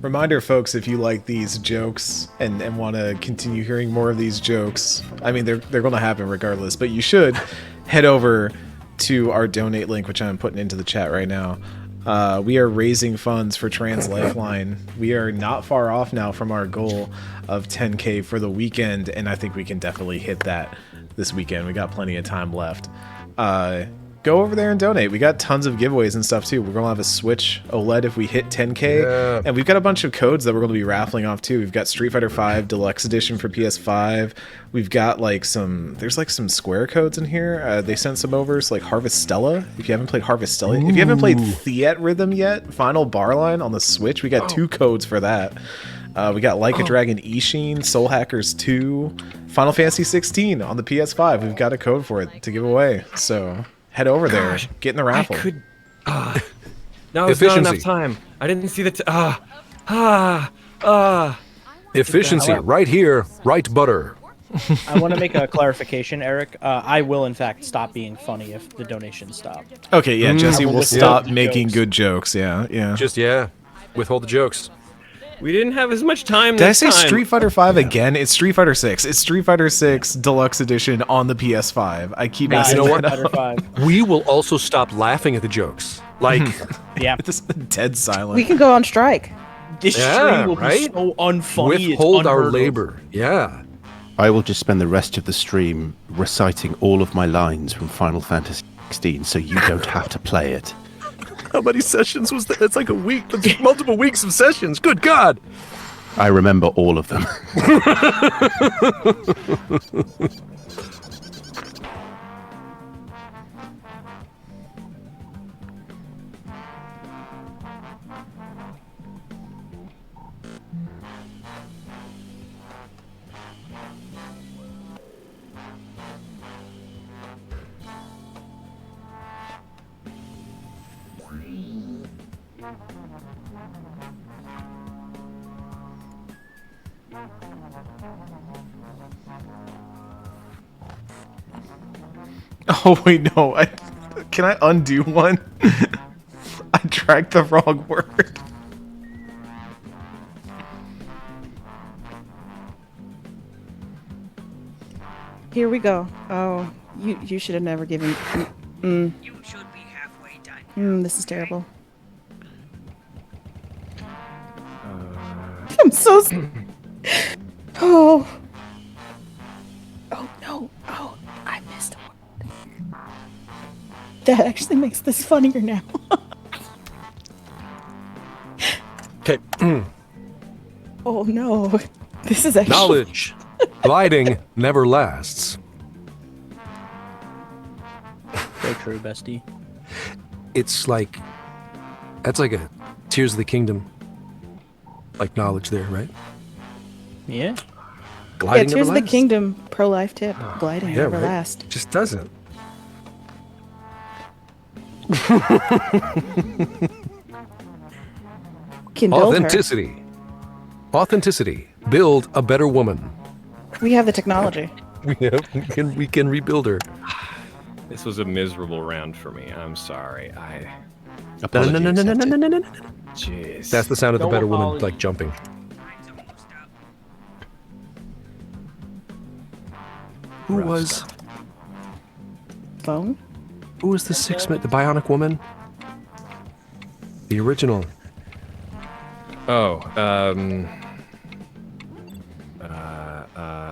Reminder, folks, if you like these jokes and want to continue hearing more of these jokes, I mean, they're going to happen regardless, but you should head over to our donate link, which I'm putting into the chat right now. We are raising funds for Trans Lifeline. We are not far off now from our goal of 10K for the weekend, and I think we can definitely hit that this weekend. We got plenty of time left. Go over there and donate. We got tons of giveaways and stuff too. We're gonna have a Switch OLED if we hit 10K, and we've got a bunch of codes that we're gonna be raffling off too. We've got Street Fighter V Deluxe Edition for PS5. We've got like there's like some Square codes in here. They sent some over. So like Harvestella. If you haven't played Harvestella, if you haven't played Theat Rhythm yet, Final Barline on the Switch, we got 2 codes for that. We got Like a Dragon Ishin, Soul Hackers 2, Final Fantasy 16 on the PS5. We've got a code for it to give away. So head over there, get in the raffle. No, it's not enough time. I didn't see the Efficiency, right here, right butter. I want to make a clarification, Eric. I will, in fact, stop being funny if the donations stop. Okay, yeah, Jesse will stop the making jokes. good jokes. Yeah, yeah. Just, withhold the jokes. We didn't have as much time Did I this say time. Street Fighter V again? It's Street Fighter 6. It's Street Fighter 6 Deluxe Edition on the PS5. I keep messing you know that what? up. We will also stop laughing at the jokes. Like, yeah, it's dead silent. We can go on strike. This stream will be so unfunny. Withhold it's our unheard of. labor. Yeah. I will just spend the rest of the stream reciting all of my lines from Final Fantasy 16 so you don't have to play it. How many sessions was that? It's like a week. That's multiple weeks of sessions. Good God. I remember all of them. Oh wait, no. Can I undo one? I dragged the wrong word. Here we go. Oh, you should have never given. You should be halfway done. This is terrible. I'm so. Oh. Oh no. Oh, I missed a word. That actually makes this funnier now. Okay. Oh no. This is actually... Knowledge. Gliding never lasts. So true, bestie. It's like... That's like a Tears of the Kingdom. Like knowledge there, right? Yeah. Gliding Tears never of the lasts. Kingdom pro-life tip. Gliding Yeah, never right? last. Just doesn't. Can build her. Authenticity. Authenticity. Build a better woman. We have the technology. We can rebuild her. This was a miserable round for me. I'm sorry. No. Jeez. That's the sound of the No better woman, apology. like jumping. Who Rough was stuff. Phone? the the bionic woman? The original. Oh,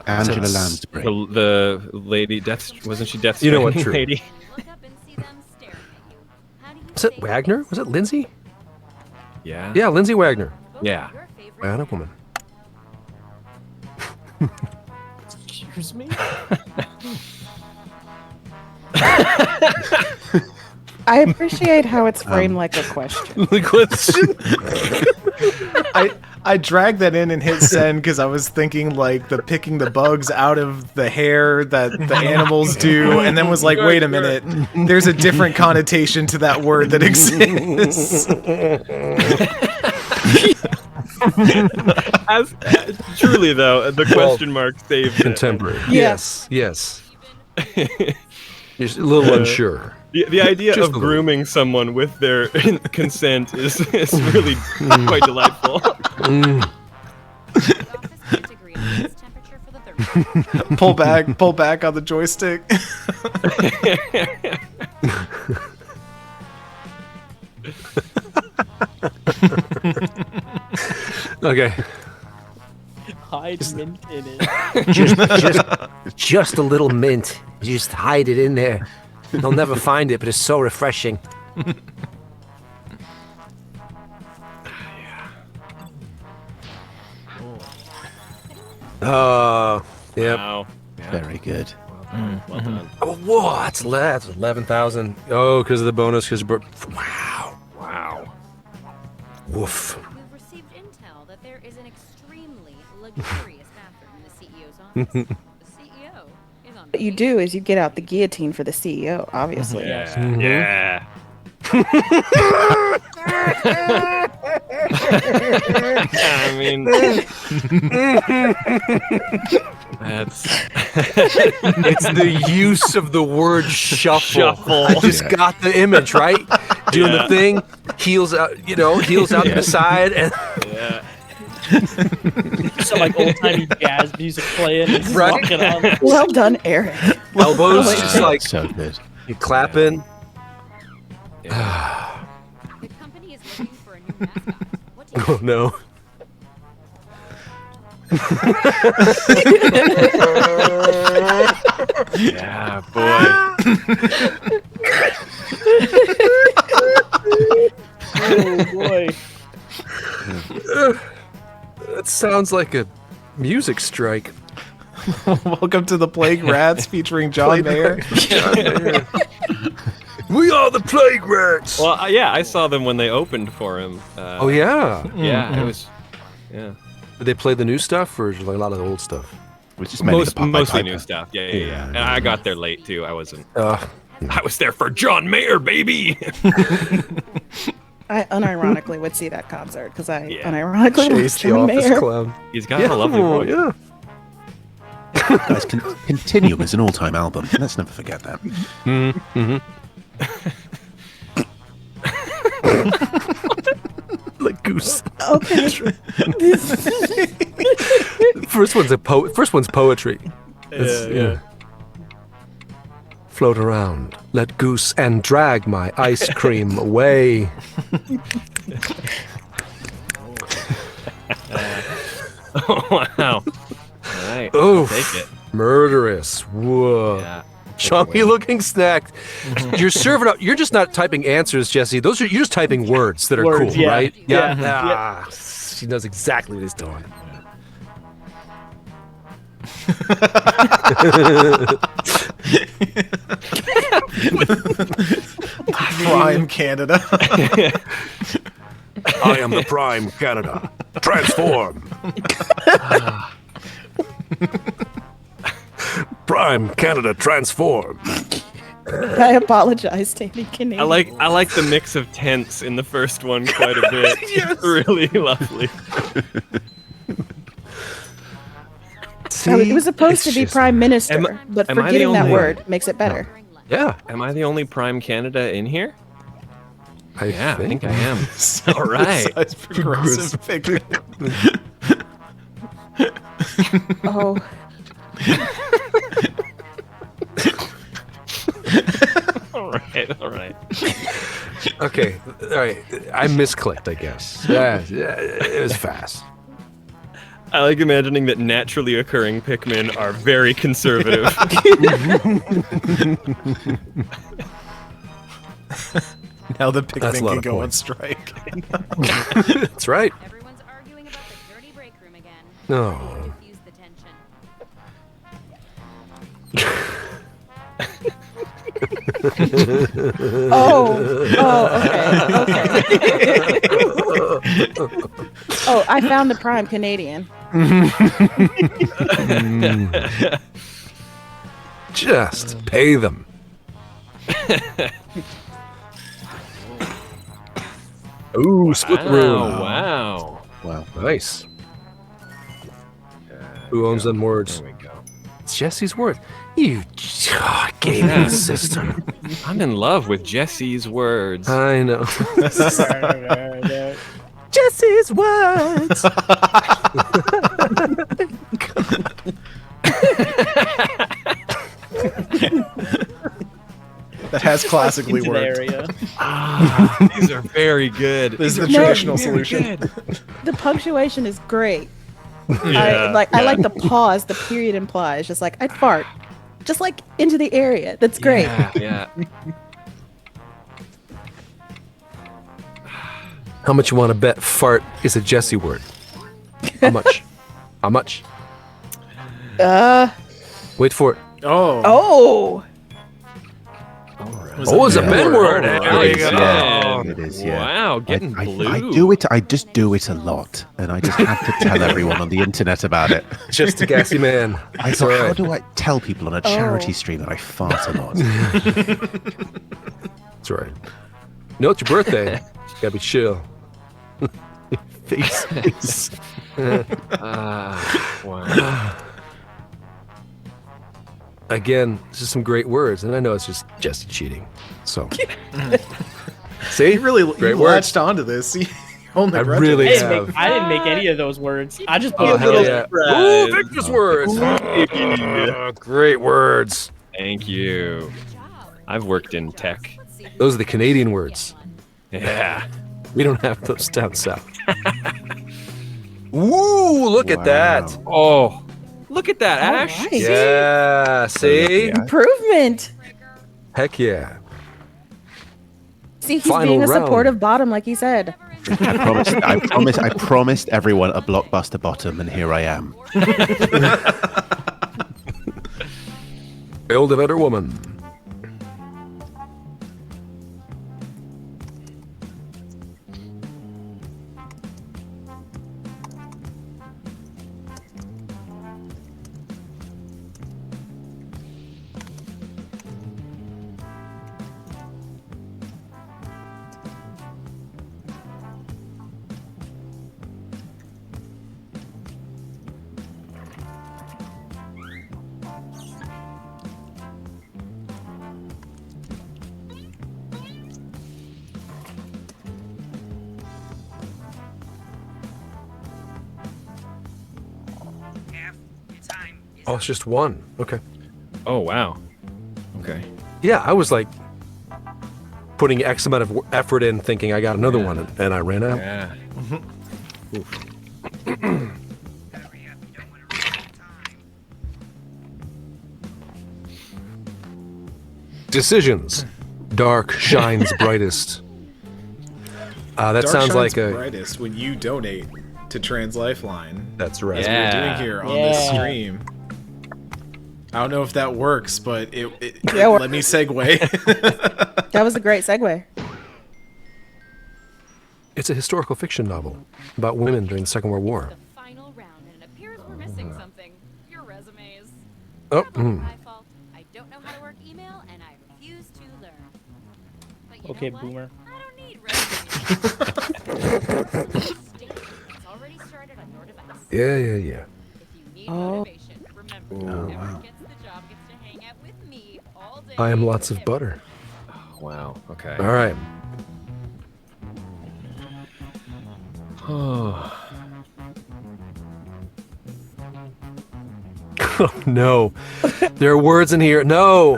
Angela Lansbury. the lady, Death, wasn't she Death You know what, Stranding true. lady? Look up and see them staring at you. How do you Was it say Wagner? Was it Lindsay? Yeah. Yeah, Lindsay Wagner. Yeah. your favorite Bionic woman. Excuse me? I appreciate how it's framed like a question. I dragged that in and hit send because I was thinking like the picking the bugs out of the hair that the animals do, and then was like, wait a minute, there's a different connotation to that word that exists. As truly though, the question mark saved it. Contemporary. Yes. Yes. You're a little unsure. The idea Just of a little. grooming someone with their consent is really quite delightful. office can't agree on this temperature for the thermostat. Pull back on the joystick. Okay. Hide mint in it. Just a little mint. Just hide it in there. They'll never find it, but it's so refreshing. Yep. Wow. Yeah. Very good. Well done. Oh, whoa, that's 11,000. Oh, because of the bonus. Wow. Wow. Woof. We've received intel that there is an extremely luxurious bathroom in the CEO's office. The CEO is on What you do is you get out the guillotine for the CEO, obviously. Yeah. Mhm. Yeah. I mean, that's It's the use of the word shuffle. I just got the image, right? Doing the thing, heels out, heels out to the side, and yeah. Some like old timey jazz music playing and just Right. walking on. Well done, Eric. elbows just like So good. you clapping. The company is looking for a new mascot. What do you Oh no. Yeah, boy. Oh boy. That sounds like a music strike. Welcome to the Plague Rats featuring John Mayer. We are the Plague Rats. Well, yeah, I saw them when they opened for him. Oh yeah. Yeah, it was. Yeah. Did they play the new stuff or just like a lot of the old stuff? Which is mainly the Popeye Mostly Piper. new stuff. Yeah. And I got there late too. I wasn't. Uh, I was there for John Mayer, baby. I unironically would see that concert because I Yeah. unironically love Chase the John office Mayer. clown. He's got a lovely voice. Yeah. Guys, Continuum is an all-time album. Let's never forget that. Like Goose. Okay. First one's poetry. Yeah. Float around, let goose and drag my ice cream away. Oh, wow. All right. Oof. Take it. Murderous. Whoa. Yeah. Chunky looking snack. You're serving up. You're just not typing answers, Jesse. You're just typing words that are Words, cool, yeah. right? Yeah. Ah, she knows exactly what he's doing. Prime Canada. I am the Prime Canada. Transform. Prime Canada, transform. I apologize, Danny Canadian. I like the mix of tense in the first one quite a bit. Yes. Really lovely. See, it was supposed to be Prime Minister, but forgetting that word makes it better. Yeah. Am I the only Prime Canada in here? I think I am. All right. Progressive figure. Oh. All right. Okay, all right. I misclicked, I guess. Yeah, it was fast. I like imagining that naturally occurring Pikmin are very conservative. Now the Pikmin can go on strike. That's right. Everyone's arguing about the dirty break room again. No. Diffuse the tension. Okay. Oh, I found the Prime Canadian. Just pay them. Ooh, split room. Wow. Nice. Who owns them words? There we go. It's Jesse's word. You gaming system. I'm in love with Jesse's words. I know. Jesse's words. That has classically Into the worked. area. These are very good. This is the traditional solution. The punctuation is great. Yeah, I like the pause the period implies. Just like I'd fart, just like into the area. That's great. Yeah. How much you want to bet fart is a Jesse word? How much? How much? Wait for it. Oh. Oh, it's a Ben word. It There you is, go. yeah. It is, yeah. Wow, getting blue. I do it. I just do it a lot, and I just have to tell everyone on the internet about it. Just a gassy man. I thought, how do I tell people on a charity stream that I fart a lot? That's right. You know, it's your birthday. Gotta be chill. Face. Wow. Again, this is some great words, and I know it's just Jesse cheating. So, see, You really great latched onto this. You only I read really it. have. I didn't make any of those words. I just put Oh, a hell little. yeah. surprise. Ooh, Victor's words. Great words. Thank you. I've worked in tech. Those are the Canadian words. Yeah. We don't have those down south. Ooh, look at that. Oh, look at that, All Ash. right. Yeah, see? Improvement. Heck yeah. See, he's Final being a round. supportive bottom, like he said. I promised everyone a blockbuster bottom, and here I am. Build a better woman. Oh, it's just one. Okay. Oh, wow. Okay. Yeah, I was like putting X amount of effort in thinking I got another one, and I ran out. Yeah. Decisions. Dark shines brightest. That Dark sounds shines like a... brightest when you donate to Trans Lifeline. That's right. As we're doing here on this stream. I don't know if that works, but it Yeah, let me segue. That was a great segue. It's a historical fiction novel about women during the Second World War. The final round, and it appears we're missing something. Your resumes. Oh. Probably my fault. I don't know how to work email, and I refuse to learn. But you Okay, know what? boomer. I don't need resumes. It's already started on your device. Yeah. If you need motivation, remember, Oh, whoever wow. gets the job gets to hang out with me all day. I am lots of butter. Wow. Okay. All right. Oh no, there are words in here. No.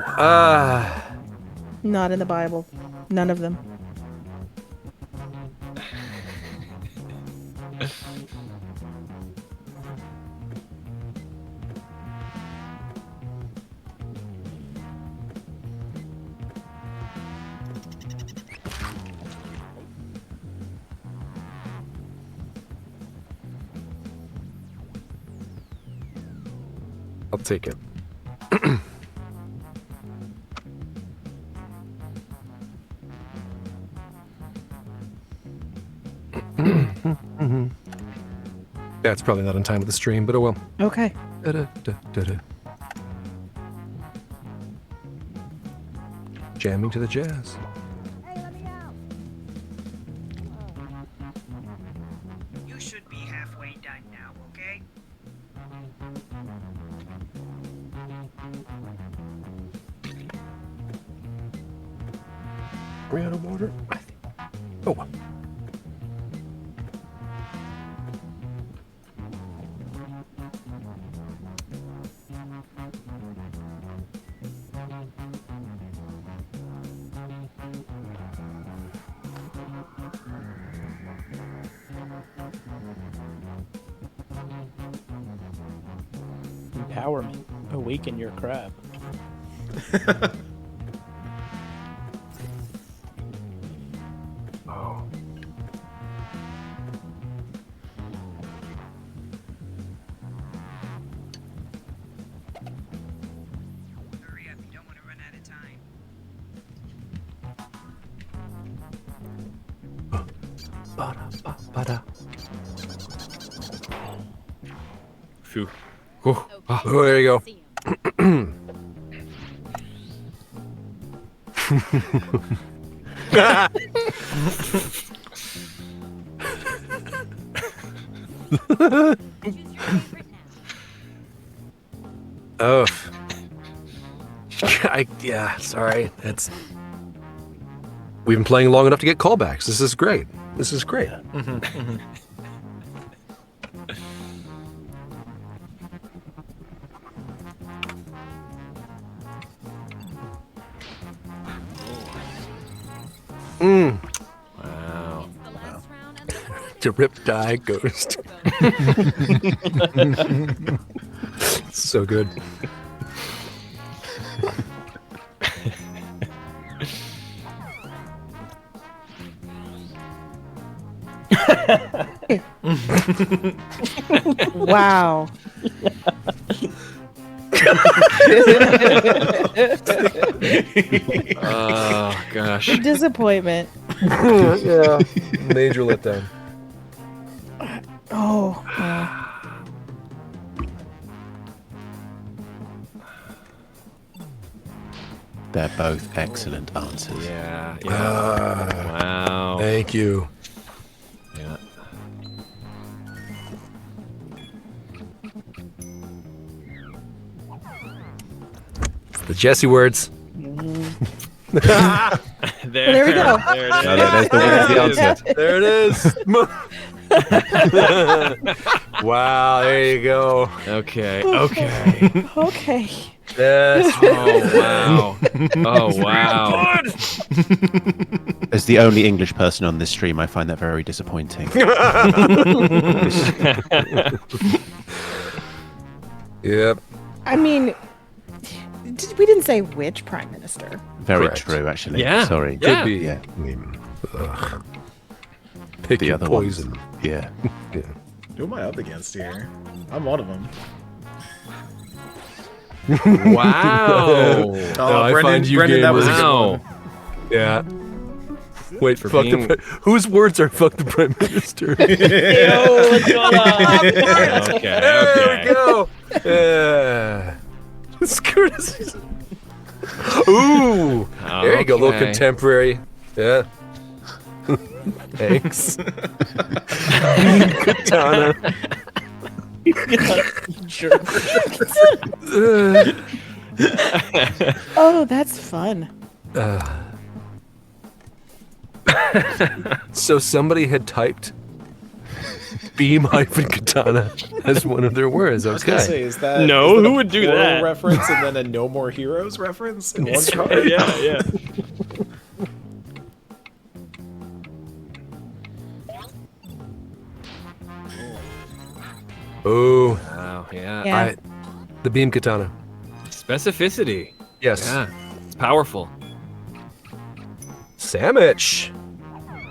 Not in the Bible. None of them. I'll take it. Yeah, it's probably not on time with the stream, but oh well. Okay. Da-da-da-da-da. Jamming to the jazz. You should be halfway done now, okay? Are we out of order? Oh well. Empowerment. Awaken your crab. Oh. Hurry up, you don't want to run out of time. Ba-da-ba-ba-da. Phew. Oh, there you go. Oh. Yeah, sorry. It's we've been playing long enough to get callbacks. This is great. This is great. Wow. To rip die ghost. So good. Wow. Oh gosh. Disappointment. Yeah. Major letdown. Oh. They're both excellent answers. Yeah. Ah, Wow. Thank you. Yeah. The Jesse words. There we go. There it is. There's the answer. There it is. Wow, there you go. Okay. Okay. Okay. Yes. Oh wow. Oh wow. As the only English person on this stream, I find that very disappointing. Yep. I mean, we didn't say which prime minister. Very Correct. true, actually. Yeah. Sorry. Yeah. Could be. Yeah. I mean, pick The your other poison. ones. Yeah. Yeah. Who am I up against here? I'm one of them. Wow. Oh, I Brendan, find you Brendan, that was a good Wow. one. Yeah. Wait, For fuck being- whose words are fuck the Prime Minister? Yo, what's going on? Okay. There we go. Yeah. It's courtesy. Ooh. There you go. A little Okay. contemporary. Yeah. Thanks. Katana. Oh, that's fun. So somebody had typed beam-katana as one of their words. I was gonna say, Okay. is that No, is that who a would do Portal that? reference and then a No More Heroes reference in one card? Yeah. Oh, Wow. Yeah. Yeah. the beam katana. Specificity. Yes. Yeah. It's powerful. Sandwich.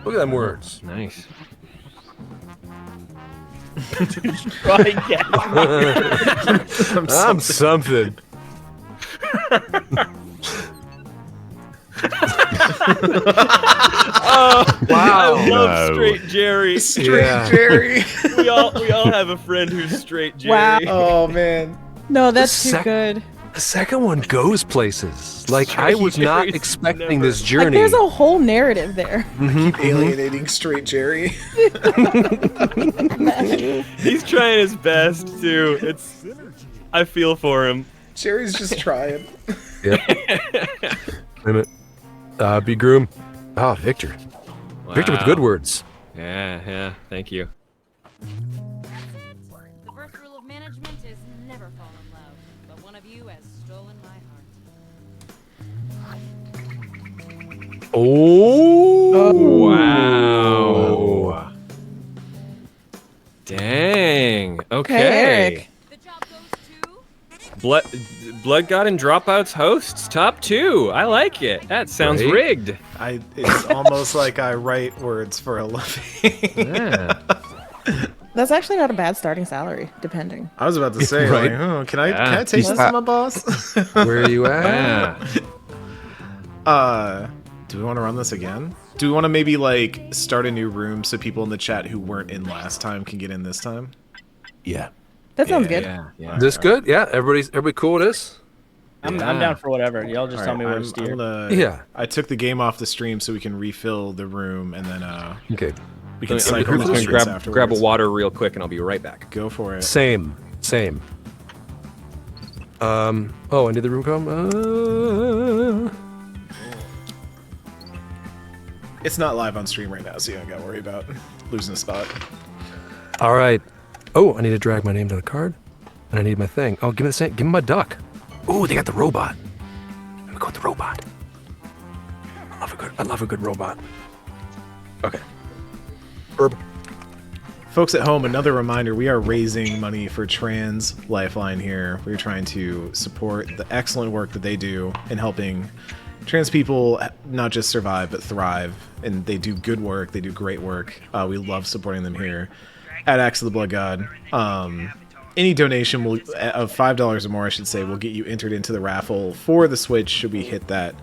Look at them words. Nice. Try again. I'm something. Wow. I love Straight Jerry. Yeah. Jerry. we all have a friend who's Straight Jerry. Wow. Oh man. No, that's too Sec- good. The second one goes places. Like I was not Jerry's expecting never- this Like, journey. there's a whole narrative there. Alienating Straight Jerry. He's trying his best too. I feel for him. Jerry's just trying. Yep. Wait a minute. Be groom. Ah, Victor. Victor with Wow. good words. Yeah. Thank you. The first rule of management is never fall in love, but one of you has stolen my heart. Oh. Wow. Dang. Okay. Eric. The job goes to Blood God and Dropouts hosts top 2. I like it. That sounds Right? rigged. It's almost like I write words for a living. Yeah. That's actually not a bad starting salary, depending. I was about to say, Right. like, oh, can I Yeah. take this to my boss? Where are you at? Yeah. Do we want to run this again? Do we want to maybe like start a new room so people in the chat who weren't in last time can get in this time? Yeah. That sounds good. Yeah. This good? Yeah. Everybody cool with this? I'm Yeah. down for whatever. Y'all just All tell right, me where to I'm steer. gonna- Yeah. I took the game off the stream so we can refill the room and then Okay. we can I'm cycle just the gonna streams grab a afterwards. water real quick and I'll be right back. Go for it. Same. Oh, I need the room come. It's not live on stream right now, so you don't gotta worry about losing a spot. All right. Oh, I need to drag my name to the card, and I need my thing. Oh, give me my duck. Oh, they got the robot. Let me go with the robot. I love a good robot. Okay. Herb. Folks at home, another reminder, we are raising money for Trans Lifeline here. We're trying to support the excellent work that they do in helping trans people not just survive, but thrive. And they do good work. They do great work. We love supporting them here at Axe of the Blood God. Any donation of $5 or more, I should say, will get you entered into the raffle for the Switch should we hit that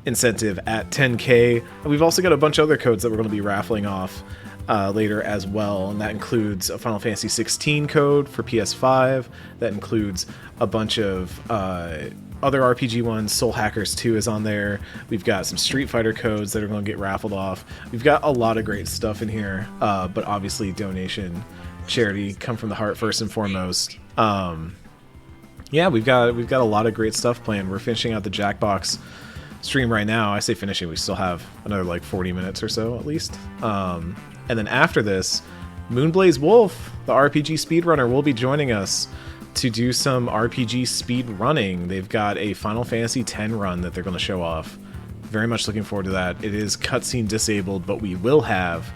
incentive at 10K. And we've also got a bunch of other codes that we're going to be raffling off later as well, and that includes a Final Fantasy 16 code for PS5. That includes a bunch of other RPG ones. Soul Hackers 2 is on there. We've got some Street Fighter codes that are going to get raffled off. We've got a lot of great stuff in here, but obviously donation, charity, come from the heart first and foremost. Yeah, we've got a lot of great stuff planned. We're finishing out the Jackbox stream right now. I say finishing, we still have another like 40 minutes or so at least. And then after this, Moonblaze Wolf, the RPG speedrunner, will be joining us to do some RPG speed running. They've got a Final Fantasy X run that they're going to show off. Very much looking forward to that. It is cutscene disabled, but we will have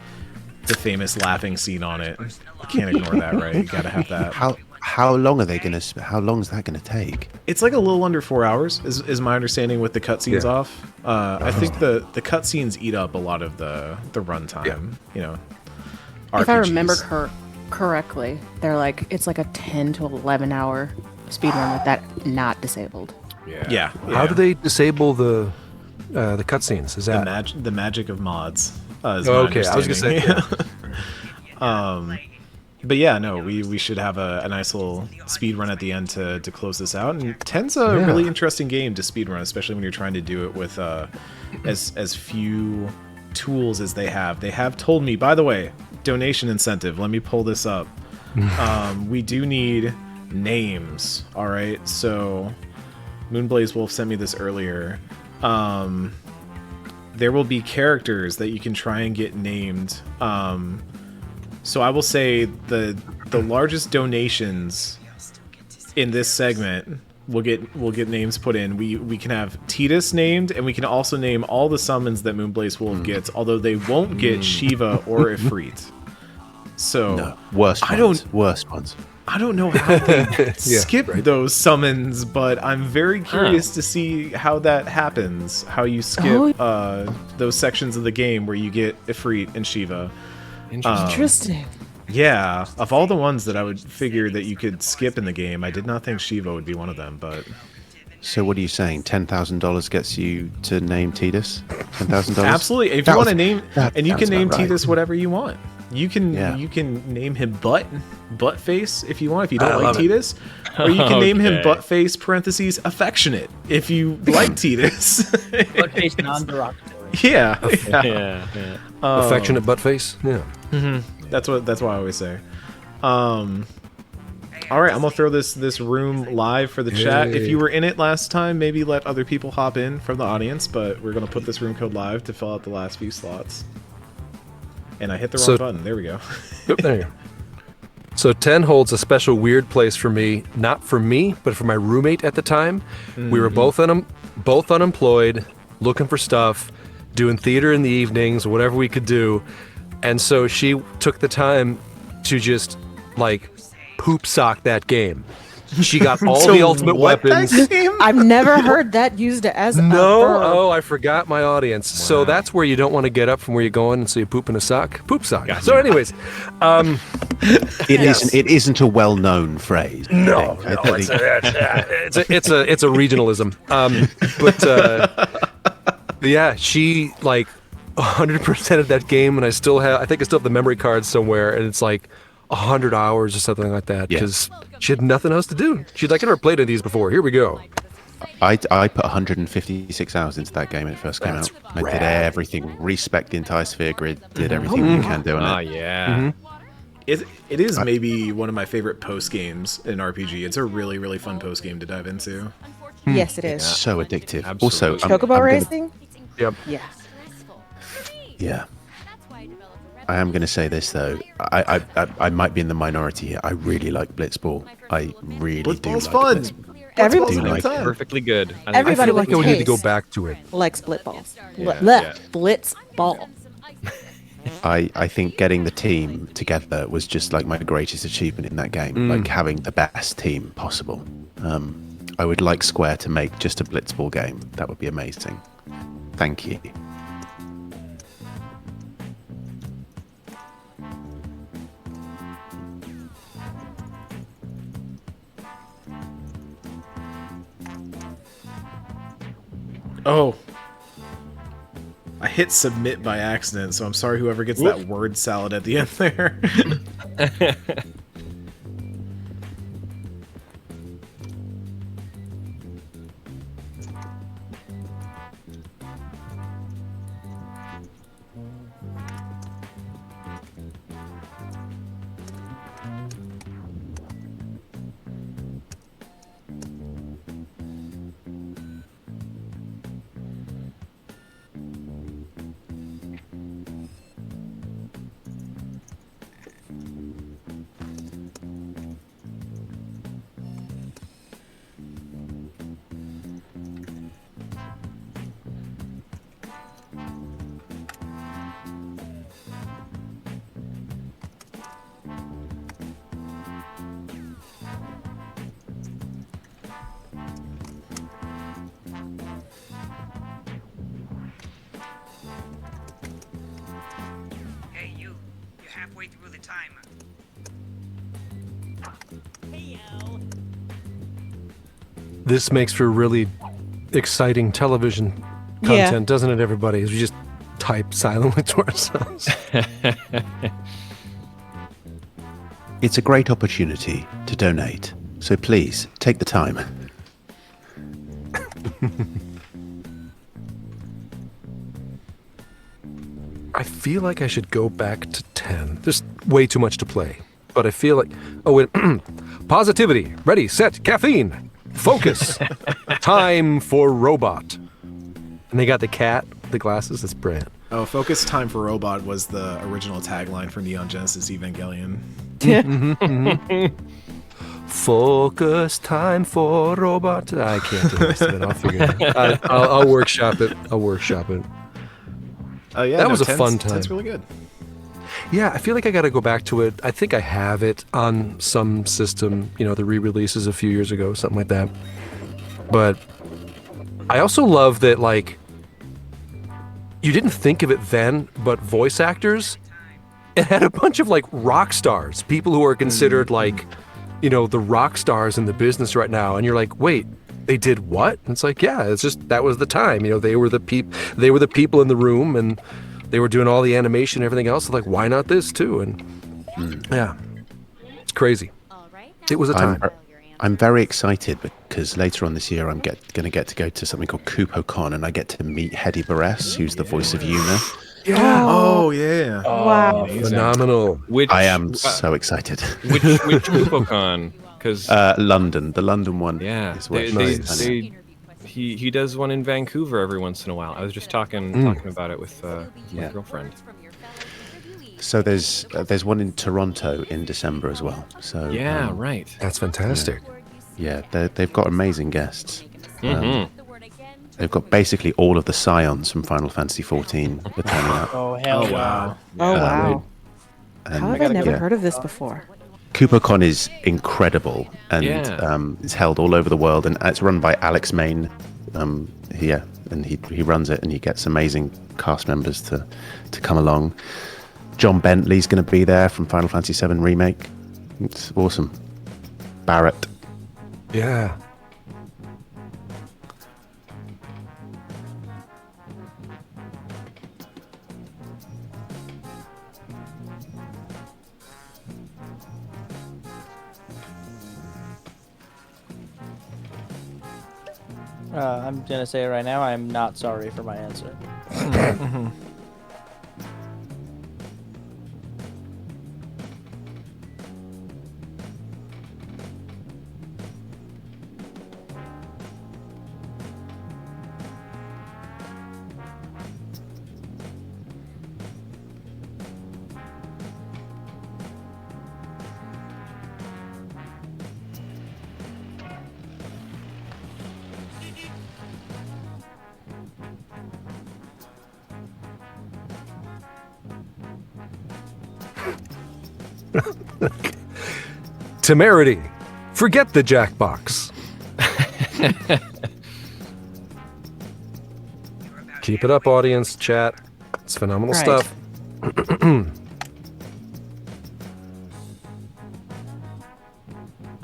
the famous laughing scene on it. You can't ignore that, right? You gotta have that. How long are they gonna? How long is that gonna take? It's like a little under 4 hours, is my understanding with the cutscenes off. I think the cutscenes eat up a lot of the runtime. You know, If I RPGs. remember correctly, they're like it's like a 10 to 11 hour speedrun with that not disabled. Yeah. How do they disable the cutscenes? Is that the magic of mods? Is my okay, I was gonna say. Yeah. But yeah, no, we should have a nice little speed run at the end to close this out. And 10's a really interesting game to speed run, especially when you're trying to do it with as few tools as they have. They have told me, by the way, donation incentive. Let me pull this up. We do need names. All right, so Moonblaze Wolf sent me this earlier. There will be characters that you can try and get named. So I will say the largest donations in this segment will get names put in. We can have Tidus named, and we can also name all the summons that Moonblaze Wolf gets, although they won't get Shiva or Ifrit. So no, worst ones. I don't know how they skip those summons, but I'm very curious to see how that happens. How you skip those sections of the game where you get Ifrit and Shiva. Interesting. Yeah, of all the ones that I would figure that you could skip in the game, I did not think Shiva would be one of them, but... So what are you saying? $10,000 gets you to name Tidus? $10,000? Absolutely. If you want to name... And you can name right. Tidus whatever you want. You can name him Buttface if you want, if you don't like Tidus. Or you can name him Buttface parentheses affectionate if you like Tidus. Buttface non-derogatory. Yeah. Affectionate buttface? Yeah. Mm-hmm. That's what I always say. All right, I'm gonna throw this room live for the chat. If you were in it last time, maybe let other people hop in from the audience, but we're gonna put this room code live to fill out the last few slots. And I hit the wrong button. There we go. There you go. So 10 holds a special weird place for me, not for me, but for my roommate at the time. Mm-hmm. We were both unemployed, looking for stuff, doing theater in the evenings, whatever we could do. And so she took the time to just like poop sock that game. She got all the ultimate weapons. I've never heard that used as a verb. Oh, I forgot my audience. Wow. So that's where you don't want to get up from where you're going, and so you poop in a sock. Poop sock. Gotcha. So, anyways, it isn't a well-known phrase. No, it's a regionalism. But yeah, she like 100% of that game, and I still have the memory card somewhere, and it's like 100 hours or something like that, because she had nothing else to do. She'd like, I never played any of these before. Here we go. I put 156 hours into that game when it first came out. I did everything, respec the entire sphere grid, did everything you can do on it. Mm-hmm. It is maybe one of my favorite post games in RPG. It's a really, really fun post game to dive into. Yes, it is. It's so addictive. Absolutely. Also, Chocobo racing? Yep. Yeah. Yeah. I am going to say this though. I might be in the minority here. I really like Blitzball. I really Blitzball's do fun. like Blitzball. Everybody like likes Perfectly good. Everybody I feel like I would need to Case go back to it. likes Blitzball. Yeah. Blitzball. I think getting the team together was just like my greatest achievement in that game. Like having the best team possible. I would like Square to make just a Blitzball game. That would be amazing. Thank you. Oh. I hit submit by accident, so I'm sorry whoever gets that word salad at the end there. Hey, you're halfway through the timer. this makes for really exciting television content, doesn't it, everybody? As we just type silently to ourselves. It's a great opportunity to donate, so please take the time. I feel like I should go back to 10. There's way too much to play. But I feel like... Oh, wait. Positivity. Ready, set, caffeine. Focus. Time for robot. And they got the cat, the glasses. That's brilliant. Oh, focus time for robot was the original tagline for Neon Genesis Evangelion. Focus time for robot. I can't do this. I'll figure it out. I'll workshop it. Oh yeah, that was a fun 10's time. That's really good. Yeah, I feel like I got to go back to it. I think I have it on some system, the re-releases a few years ago, something like that. But I also love that, like, you didn't think of it then, but voice actors, it had a bunch of, like, rock stars, people who are considered, like, the rock stars in the business right now. And you're like, wait, they did what? And it's like, yeah, it's just, that was the time. They were the people in the room, and they were doing all the animation and everything else. So like, why not this too? And yeah, it's crazy. It was a time. I'm very excited because later on this year I'm going to get to go to something called KupoCon, and I get to meet Hedy Barres, who's the voice of Yuna. Yeah. Oh yeah. Wow. Phenomenal. I am so excited. Which KupoCon? Because the London one. Yeah. Is where he does one in Vancouver every once in a while. I was just talking about it with my girlfriend. So there's one in Toronto in December as well. So right. That's fantastic. Yeah, they've got amazing guests. They've got basically all of the Scions from Final Fantasy XIV are turning up. Oh hell wow. Oh wow. And, How have I never heard of this before? KupoCon is incredible, and it's held all over the world, and it's run by Alex Main. And he runs it, and he gets amazing cast members to come along. John Bentley's going to be there from Final Fantasy VII Remake. It's awesome. Barrett. Yeah. I'm gonna say it right now. I'm not sorry for my answer. Temerity. Forget the Jackbox. Keep it up, audience, chat. It's phenomenal stuff.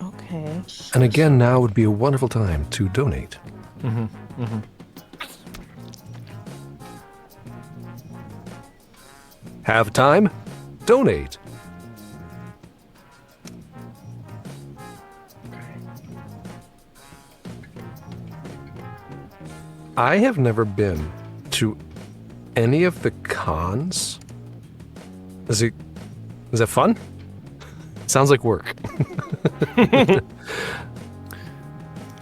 Okay. And again, now would be a wonderful time to donate. Have time? Donate. I have never been to any of the cons. Is that fun? Sounds like work.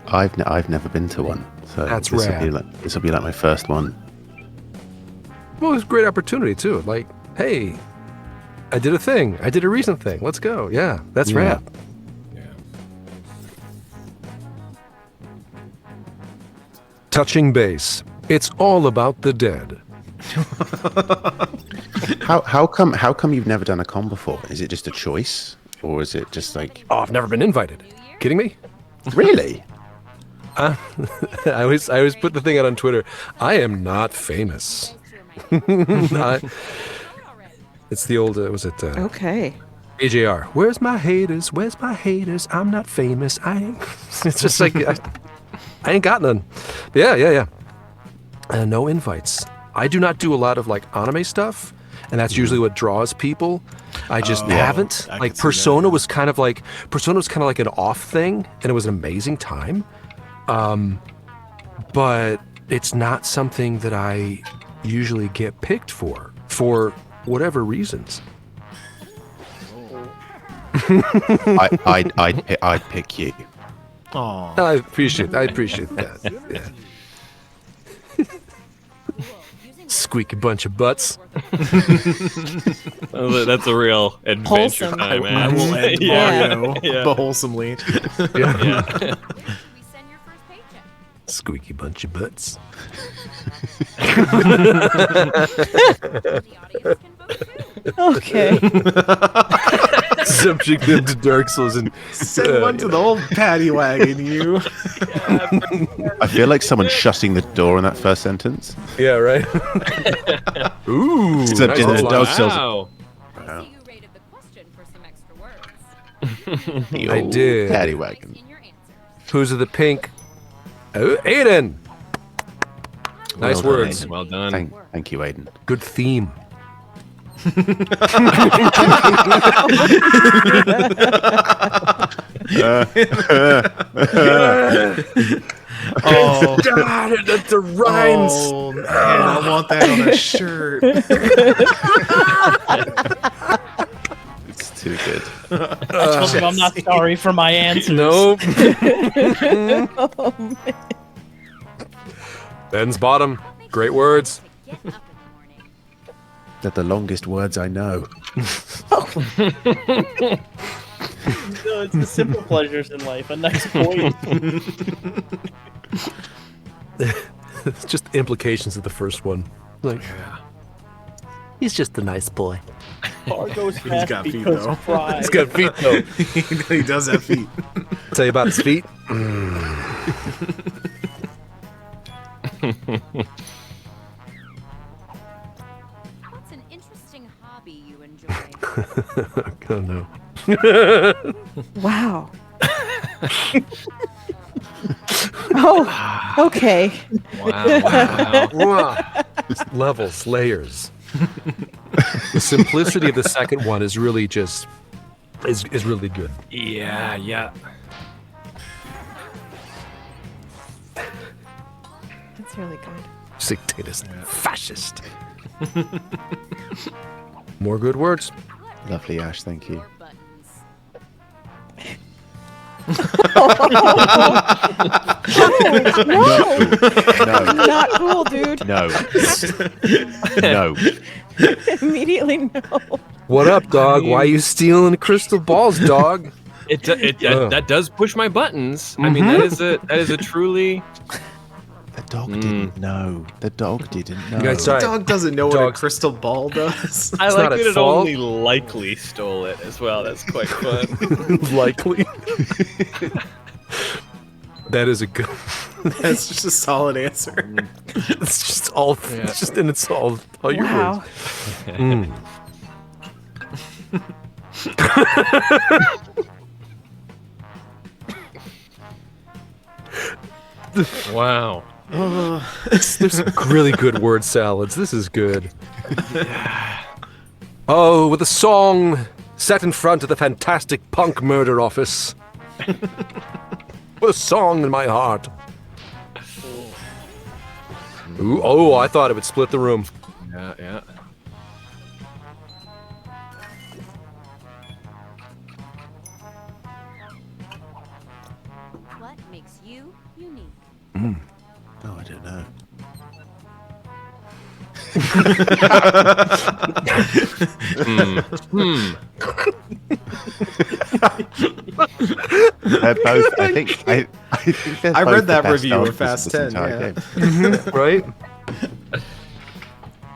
I've never been to one, so That's this rad. will be like my first one. Well, it's a great opportunity too. Like, hey, I did a thing. I did a recent thing. Let's go. Yeah, that's rad. Touching base. It's all about the dead. How come you've never done a con before? Is it just a choice, or is it just like? Oh, I've never been invited. Kidding me? Really? I always put the thing out on Twitter. I am not famous. It's the old. Was it? Okay. AJR. Where's my haters? Where's my haters? I'm not famous. It's just like. I ain't got none. Yeah. No invites. I do not do a lot of like anime stuff, and that's usually what draws people. I just haven't. Like Persona was kind of like an off thing, and it was an amazing time. But it's not something that I usually get picked for whatever reasons. I'd pick you. Aww. I appreciate that. Yeah. Squeaky bunch of butts. That's a real adventure Wholesome. time, man. I will end Mario, but wholesomely. Yeah. Squeaky bunch of butts. Okay. Subject them to Dark Souls and Send one to the old paddy wagon, you. I feel like someone's shutting the door in that first sentence. Yeah, right. Ooh, Except in the Dark Souls. Wow. You rated the question for some extra words. The I old did. Paddy wagon. In your answers. Who's of the pink? Oh, Aiden. Nice Well done, words. Aiden. Well done. Thank you, Aiden. Good theme. Oh, God, the rhymes. Oh man, I want that on a shirt. It's too good. I told him I'm not sorry for my answers. Nope. Oh, man. Ben's bottom. Great words. Get up in the morning. They're the longest words I know. No, it's the simple pleasures in life. A nice point. It's just implications of the first one. Like, he's just a nice boy. Car goes He's fast got feet because though. of pride. He's got feet though. He does have feet. Tell you about his feet. What's an interesting hobby you enjoy? I don't know. Wow. Oh, okay. Wow. Just levels, layers. The simplicity of the second one is really just is really good. Yeah. That's really good. Dictatist, fascist. More good words. Lovely, Ash. Thank you. Or buttons. No, No. not cool, dude. No. No. Immediately no. What up, dog? Why you stealing crystal balls, dog? That does push my buttons. I mean, that is a truly. The dog didn't know. The dog didn't know. You guys, The sorry. dog doesn't know what a Dogs. crystal ball does. I It's like not that at it fault. only likely stole it as well. That's quite fun. Likely. That is a good. That's just a solid answer. It's just all. Yeah. It's just and it's all your Wow. words. Mm. Wow. There's some really good word salads. This is good. Oh, with a song set in front of the fantastic punk murder office. With a song in my heart. Ooh, oh, I thought it would split the room. Yeah. What makes you unique? Oh, I don't know. They're both. I think they're I both read the that best review of answers Fast this 10, entire yeah. game. Right?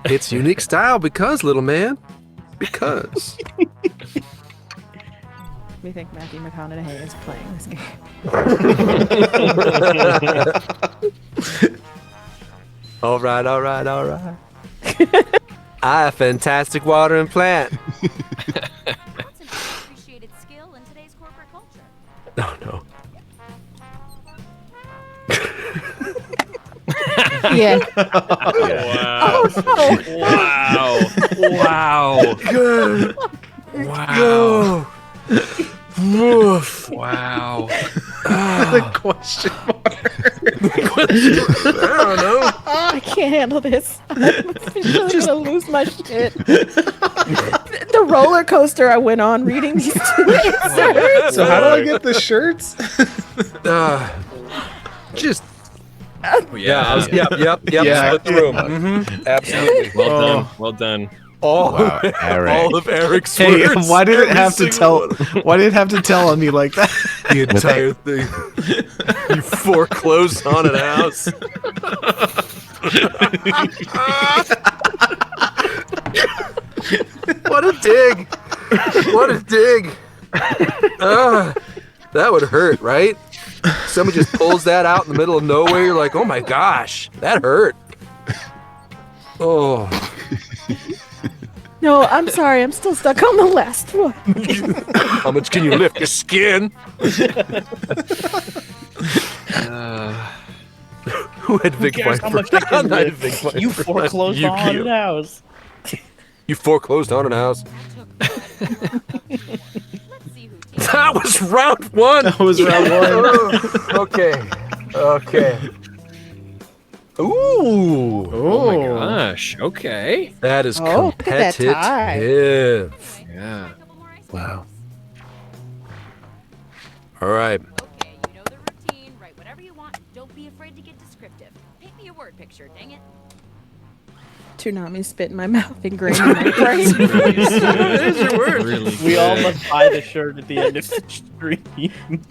It's unique style because, little man. Because. We think Matthew McConaughey is playing this game. All right. A fantastic watering plant. What's an underappreciated skill in today's corporate culture? Oh, no. Yeah. Wow. Oh, no. Wow. Good. Wow. Woof. Wow. The question mark. I don't know. I can't handle this. I'm just gonna lose my shit. The roller coaster I went on reading these two answers. So how do I get the shirts? Just. Yeah. Yep. Yeah. Split the room. Mm-hmm. Absolutely. Well done. Well done. All, Wow, Eric. all of Eric's Hey, words. why did it every have to single tell? one. Why did it have to tell on me like that? The entire thing. You foreclosed on an house. What a dig! What a dig! That would hurt, right? Somebody just pulls that out in the middle of nowhere. You're like, oh my gosh, that hurt. Oh. No, I'm sorry. I'm still stuck on the last one. How much can you lift your skin? Who had Vic Who cares how Viper? much I can I had lift? Vic Viper. You foreclosed You on cute. an house. You foreclosed on an house. That was round one. That was round one. Okay. Ooh. Oh my gosh. Okay. That is Oh, look at that tie. competitive. Yeah. Wow. All right. Okay, you know the routine. Write whatever you want. Don't be afraid to get descriptive. Paint me a word picture, dang it. Toonami spit in my mouth, ingrained in my brain. There's your word. Really We all good. must buy the shirt at the end of the stream. Lunch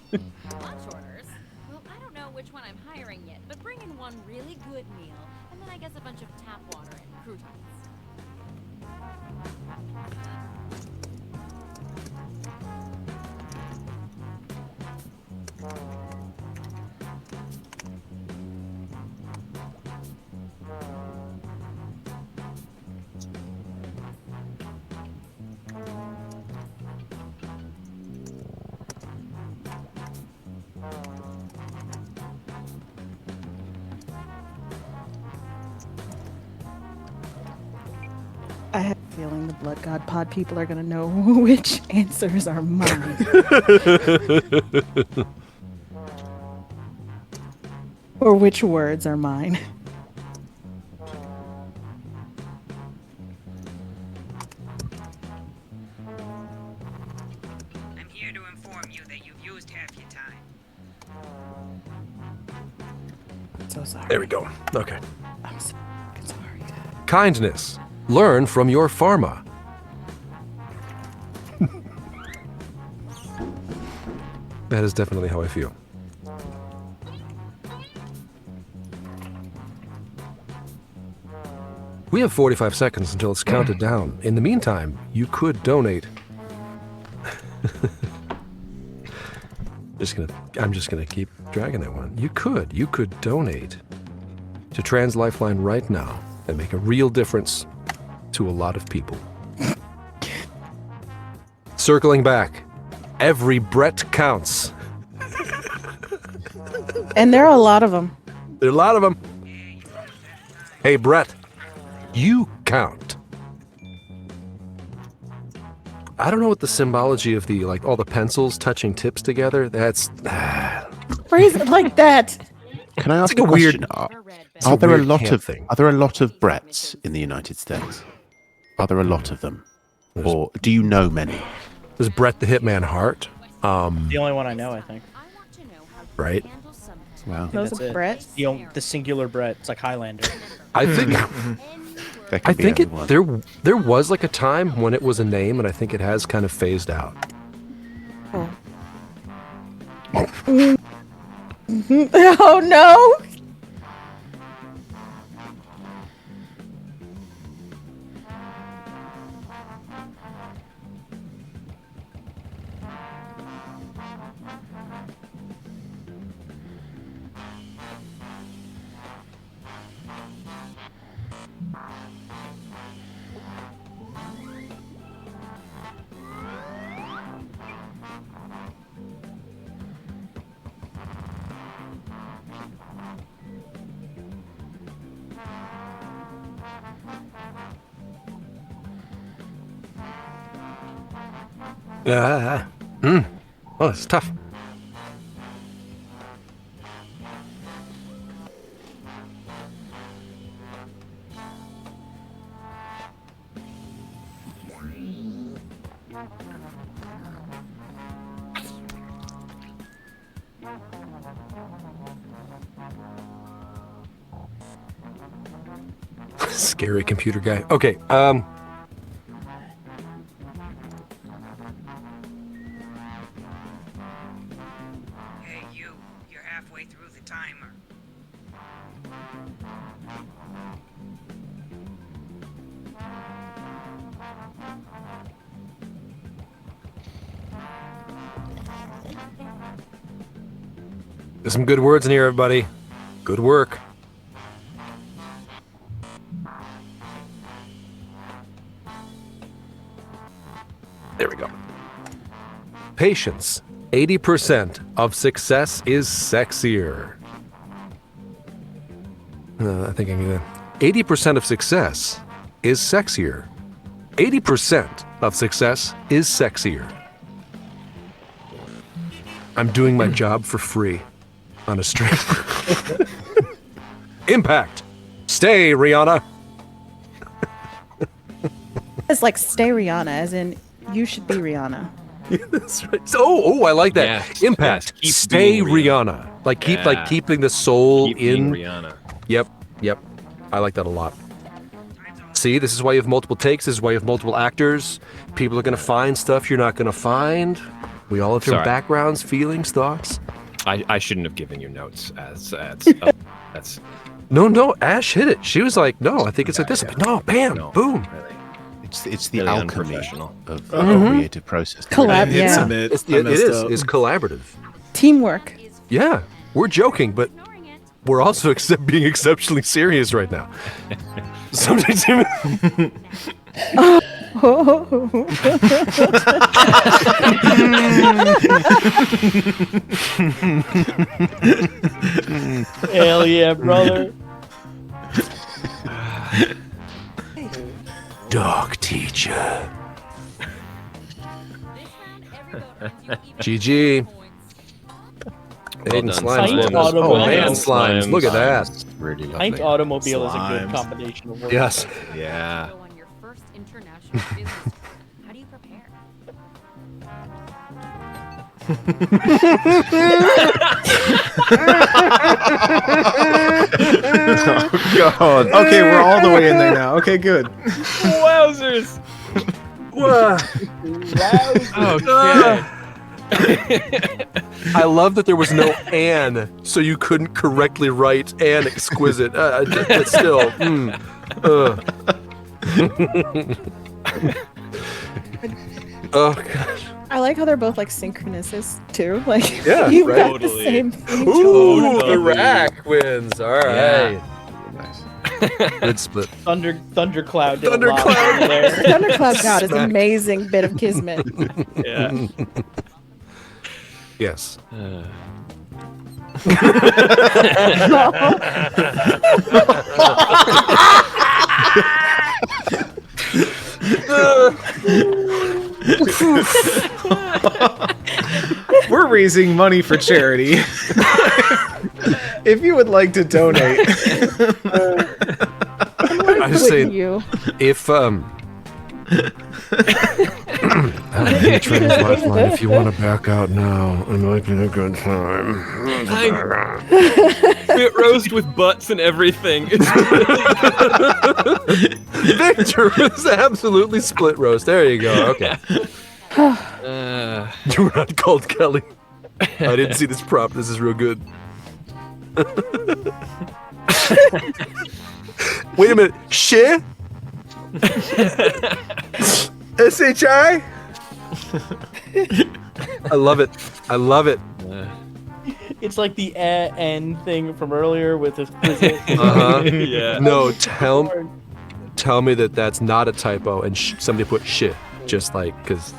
orders? Well, I don't know which one I'm hiring yet, but bring in one really good meal, and then I guess a bunch of tap water and croutons. I have a feeling the Blood God Pod people are gonna know which answers are mine. Or which words are mine. I'm here to inform you that you've used half your time. So sorry. There we go. Okay. I'm so fucking sorry. Kindness. Learn from your pharma. That is definitely how I feel. We have 45 seconds until it's counted down. In the meantime, you could donate. I'm just gonna keep dragging that one. You could donate to Trans Lifeline right now and make a real difference to a lot of people. Circling back, every Brett counts. And there are a lot of them. There are a lot of them. Hey, Brett, you count. I don't know what the symbology of the, like, all the pencils touching tips together, that's... Phrase it like that. Can I ask like a a weird- question? it's a Are there a weird lot camp of thing. Are there a lot of Bretts in the United States? Are there a lot of them, or do you know many? There's Brett the Hitman Hart. The only one I know, I think. Right? Wow. Those That's are it. Brett. The singular Brett. It's like Highlander. I think... There can I be think anyone. there was like a time when it was a name, and I think it has kind of phased out. Oh no! Oh, it's tough. Scary computer guy. Okay, Hey, you're halfway through the timer. there's some good words in here, everybody. Good work. There we go. Patience. 80% of success is sexier. I think I can do that. 80% of success is sexier. 80% of success is sexier. I'm doing my job for free on a stream. Impact. Stay, Rihanna. It's like stay Rihanna, as in you should be Rihanna. That's right. Oh, I like that. Yes, Impact. yes, keep Stay being Rihanna. Like Yeah. keeping the soul Keep being in. Rihanna. Yep. I like that a lot. See, this is why you have multiple takes. This is why you have multiple actors. People are going to find stuff you're not going to find. We all have different Sorry. backgrounds, feelings, thoughts. I shouldn't have given you notes as that's No, Ash hit it. She was like, no, I think it's like this. No, bam, boom. really. It's the Really alchemy unprofessional. of creative process. Collab, yeah. It is. It's collaborative. Teamwork. Yeah, we're joking, but we're also being exceptionally serious right now. Sometimes Hell yeah, brother. Dog teacher. GG. Aiden done, Slimes. Slimes. Oh man, Slimes. Slimes. Look at that. Really I think automobile is a good Slimes. combination of words. Yes. Yeah. Go on your first international business trip. How do you prepare? Oh, God. Okay, we're all the way in there now. Okay, good. Wowzers. Okay. I love that there was no "an," so you couldn't correctly write "an exquisite." But still, Oh gosh. I like how they're both like synchronous too. Like Yeah, you've right. got the Totally. same thing. Ooh, the rack wins. All right. Yeah. Good split. Thundercloud. Did Thundercloud. A lot over there. Thundercloud God is an Smack. amazing bit of kismet. Yeah. Yes. We're raising money for charity. If you would like to donate, I just say, you. if Patron's Lifeline, if you want to back out now, I'm making a good time. Spit roast with butts and everything. It's Victor is absolutely split roast. There you go. Okay. You were not called Kelly. I didn't see this prop. This is real good. Wait a minute. Shit? S-H-I? I love it. I love it. It's like the N thing from earlier with the Yeah. No, tell me that that's not a typo and somebody put shit. Just like, because...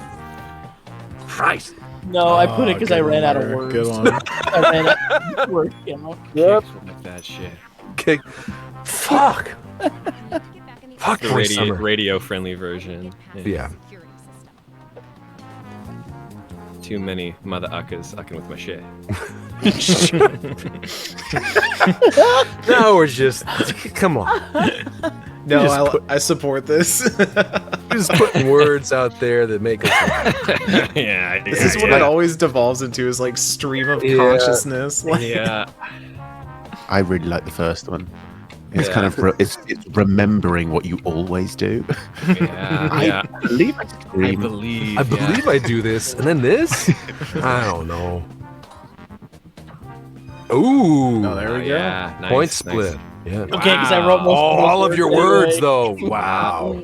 Christ. No, I put it because I ran out of Good words. one. I ran out of words. You know? Yep. Like that shit. Okay. Fuck. Fuck The boy summer. radio friendly version. Yeah. too many mother uckers ucking with my shit. No, we're just come on. No, I support this. Just putting words out there that make us. Yeah, This is what it always devolves into, is like stream of consciousness. Like, yeah. I really like the first one. It's kind of it's remembering what you always do. Yeah, I believe I scream. I believe I do this, and then this. I don't know. Ooh. Oh, there we go. Yeah, nice, Point nice. split. Yeah. Okay, because I wrote most of those all of your words words, anyway. though. Wow.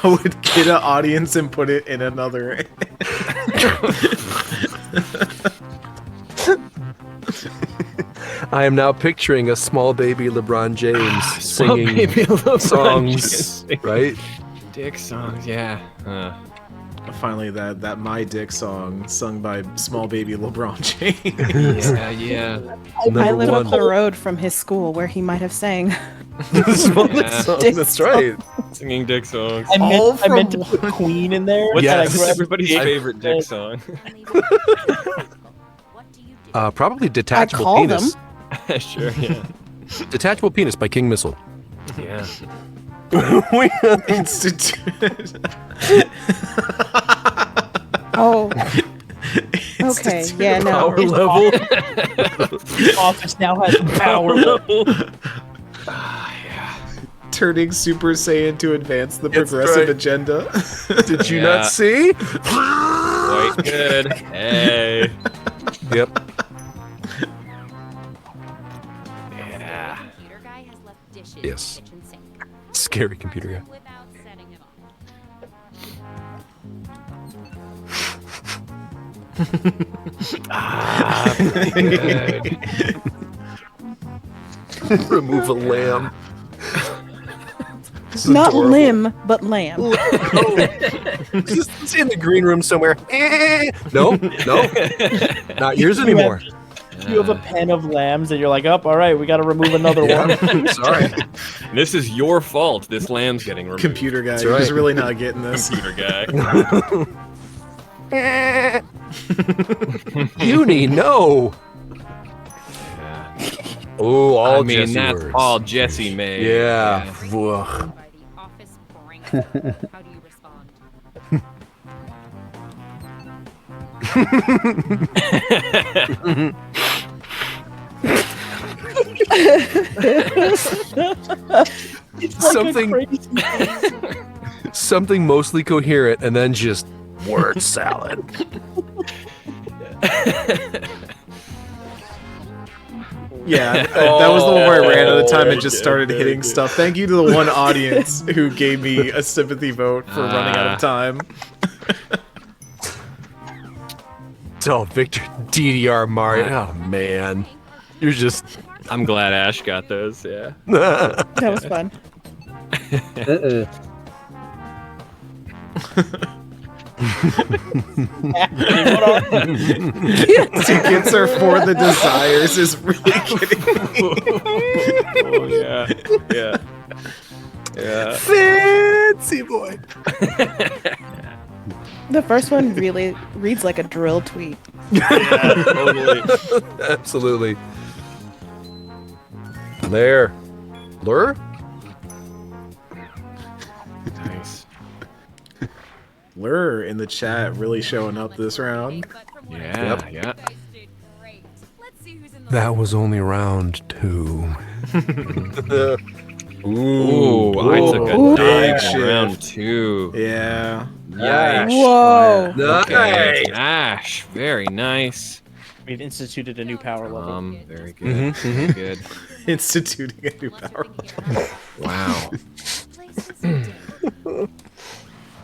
I would get an audience and put it in another. I am now picturing a small baby LeBron James Small singing baby LeBron songs, James. right? Dick songs, yeah. Finally, that My Dick song sung by small baby LeBron James. Yeah. I live up the road from his school where he might have sang. Yeah. That's right. Singing dick songs. I meant to put Queen in there. What's Yes. everybody's favorite dick song? Probably Detachable call Penis. Sure, yeah. Detachable Penis by King Missile. Yeah. Institute. Oh. Okay. Yeah. No. Power level. The office now has power level. Turning Super Saiyan to advance the That's progressive right. agenda. Did you Yeah. not see? Quite good. Hey. Yep. Yeah. Computer guy has left dishes Yes. in the kitchen sink. Scary computer guy. Without setting it off. Remove a lamb. This is Not adorable. limb, but lamb. It's in the green room somewhere. No, not yours anymore. You have a pen of lambs that you're like, oh, all right, we got to remove another one. Sorry. This is your fault. This lamb's getting removed. Computer guy. That's He's right. really not getting this. Computer guy. Uni, no. Oh, all I mean, Jesse that's words. all Jesse made. Yeah. Ugh. By the office boring. How do you respond? It's like Something- a crazy Something mostly coherent, and then just word salad. Yeah, that was the one where I ran out of time and just Okay, started okay, hitting okay. stuff. Thank you to the one audience who gave me a sympathy vote for running out of time. Oh, Victor DDR Mario. Oh, man. You're just. I'm glad Ash got those. Yeah. That was fun. Tickets are for the desires is really kidding me. Oh yeah. Yeah. Yeah. Fancy boy. The first one really reads like a drill tweet. Yeah. Totally. Absolutely. There. Lure? Nice. Lure in the chat really showing up this round. Yeah. Yeah. That was only round 2. Ooh, I took a Ooh. dive Big in round shift. 2. Yeah. Yikes. Whoa. Okay. Ash, very nice. We've instituted a new power level. Very good. Very good. Instituting a new power level. Wow.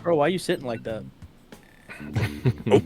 Bro, why are you sitting like that? Oh.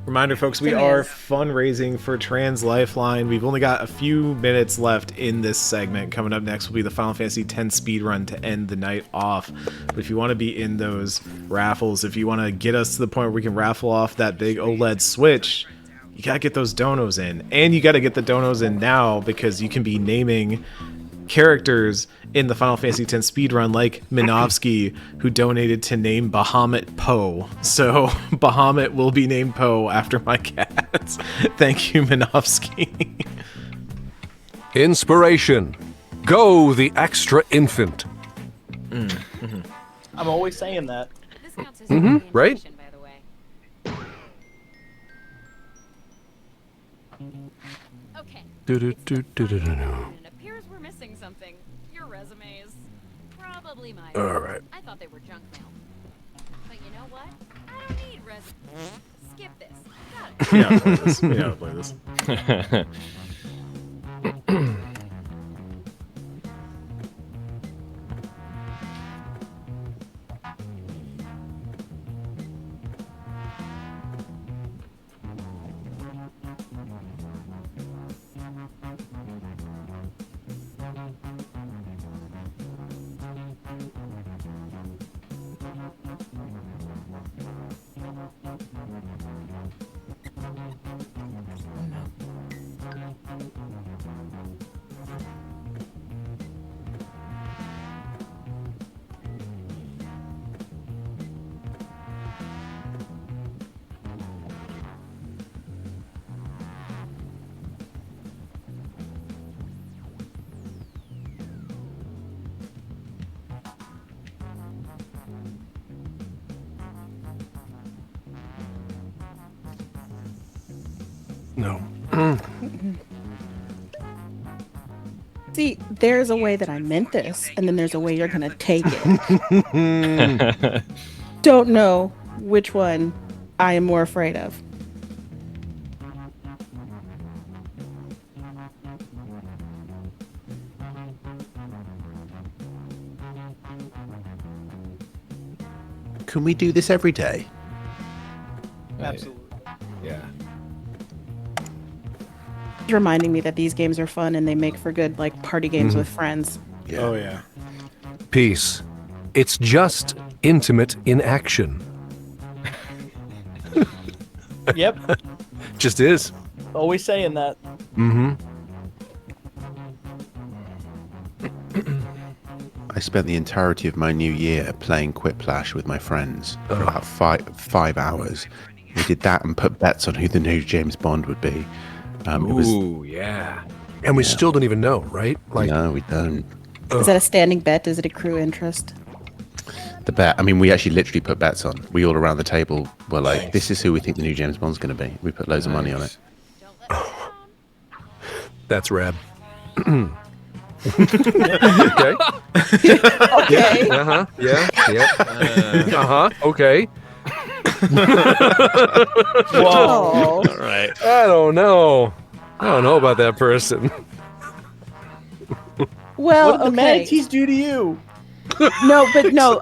Reminder, folks, we are fundraising for Trans Lifeline. We've only got a few minutes left in this segment. Coming up next will be the Final Fantasy X speedrun to end the night off. But if you want to be in those raffles, if you want to get us to the point where we can raffle off that big OLED Switch, you got to get those donos in. And you got to get the donos in now because you can be naming characters in the Final Fantasy X speedrun like Minovsky, who donated to name Bahamut Poe. So Bahamut will be named Poe after my cats. Thank you, Minovsky. Inspiration. Go the extra infant. I'm always saying that. Right? Okay. It appears we're missing something. Your resumes. Probably my All right. I thought they were junk mail. But you know what? I don't need resumes. Skip this. Got it. We gotta play this. We gotta play this. No. See, there's a way that I meant this, and then there's a way you're gonna take it. Don't know which one I am more afraid of. Can we do this every day? Absolutely. Yeah. Reminding me that these games are fun and they make for good like party games with friends. Yeah. Oh, yeah. Peace. It's just intimate in action. Yep. Just is. Always saying that. I spent the entirety of my new year playing Quiplash with my friends for about five hours. We did that and put bets on who the new James Bond would be. Ooh, yeah. And we still don't even know, right? Like, no, we don't. Is that a standing bet? Does it accrue interest? The bet. I mean, we actually literally put bets on. We all around the table were like, "This is who we think the new James Bond's going to be." We put loads of money on it. that's rad. Okay. Yeah. Uh-huh. Yeah. Yeah. Uh-huh. Okay. Whoa. All right. I don't know about that person. Well, What did the manatees do to you? No,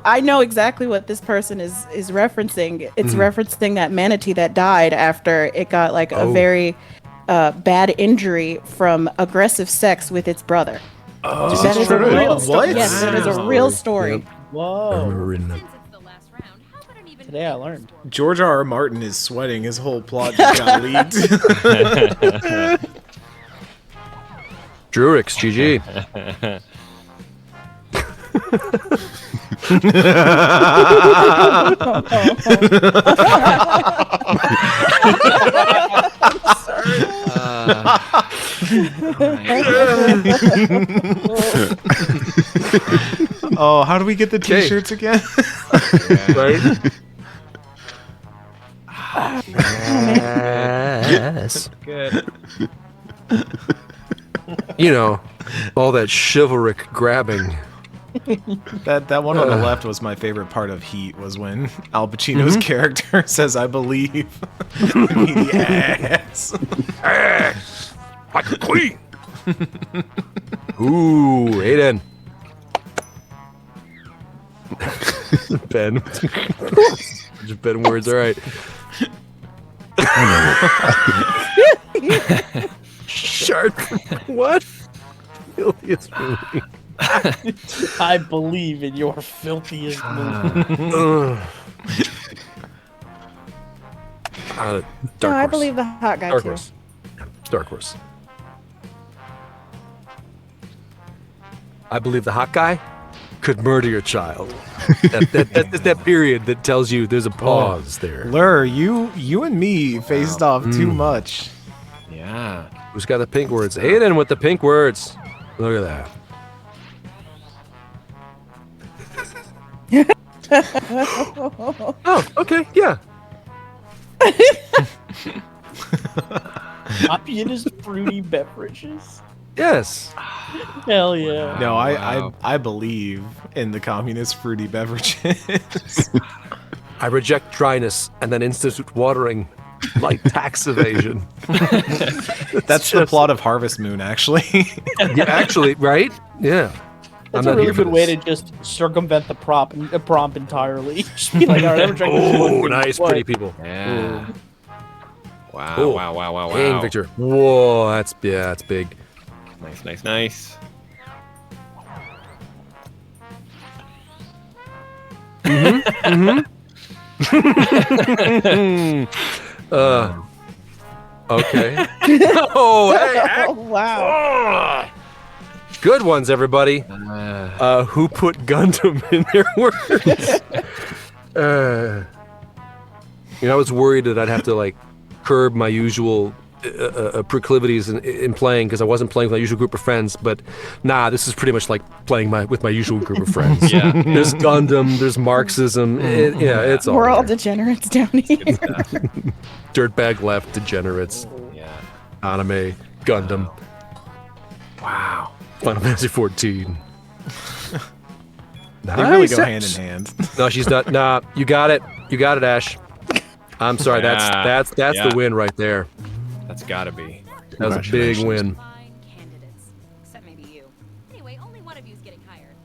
I know exactly what this person is referencing. It's referencing that manatee that died after it got like a very bad injury from aggressive sex with its brother. Oh, that is a real story. What? Yes, that is a real story. Yep. I Whoa. remember reading that. Today I learned. George R. Martin is sweating. His whole plot just got leaked. Drurix, GG. Oh, how do we get the t-shirts again? Right? Yes. Good. You know, all that chivalric grabbing. That one on the left was my favorite part of Heat, was when Al Pacino's character says, "I believe." Yes. Ass like a queen. Ooh, Aiden. Ben. Just Ben words, all right. Shark. What? Filthiest movie. I believe in your filthiest movie. No, Dark I Horse. believe the hot guy Dark too. Horse. Dark Horse. I believe the hot guy could murder your child. That period that tells you there's a pause there. Lur, you and me faced off too much. Yeah. Who's got the pink words? Aiden with the pink words. Look at that. Oh, okay, yeah. Communist fruity beverages. Yes. Hell yeah. No, I believe in the communist fruity beverages. I reject dryness and then institute watering like tax evasion. That's the plot of Harvest Moon, actually. Yeah, actually, right? Yeah. That's a really good way to just circumvent the prompt entirely. Just be like, all right, I'm trying to Oh, nice, pretty people. Yeah. Wow, Oh, wow, wow, wow, wow. Dang, Victor. Whoa, that's big. Nice, nice, nice. Okay. Oh, hey, Oh, wow. good ones, everybody. Who put Gundam in their words? I was worried that I'd have to like curb my usual proclivities in playing because I wasn't playing with my usual group of friends. But nah, this is pretty much like playing with my usual group of friends. Yeah. There's Gundam, there's Marxism. It's all We're all there. degenerates down here. Dirtbag left, degenerates, Yeah. anime, Gundam. Wow. Final Fantasy 14. They really go hand in hand. No, she's not. Nah, you got it. You got it, Ash. I'm sorry. Yeah. That's Yeah. the win right there. That's gotta be. That was a big win. Fine candidates. Except maybe you. Anyway, only one of you is getting hired.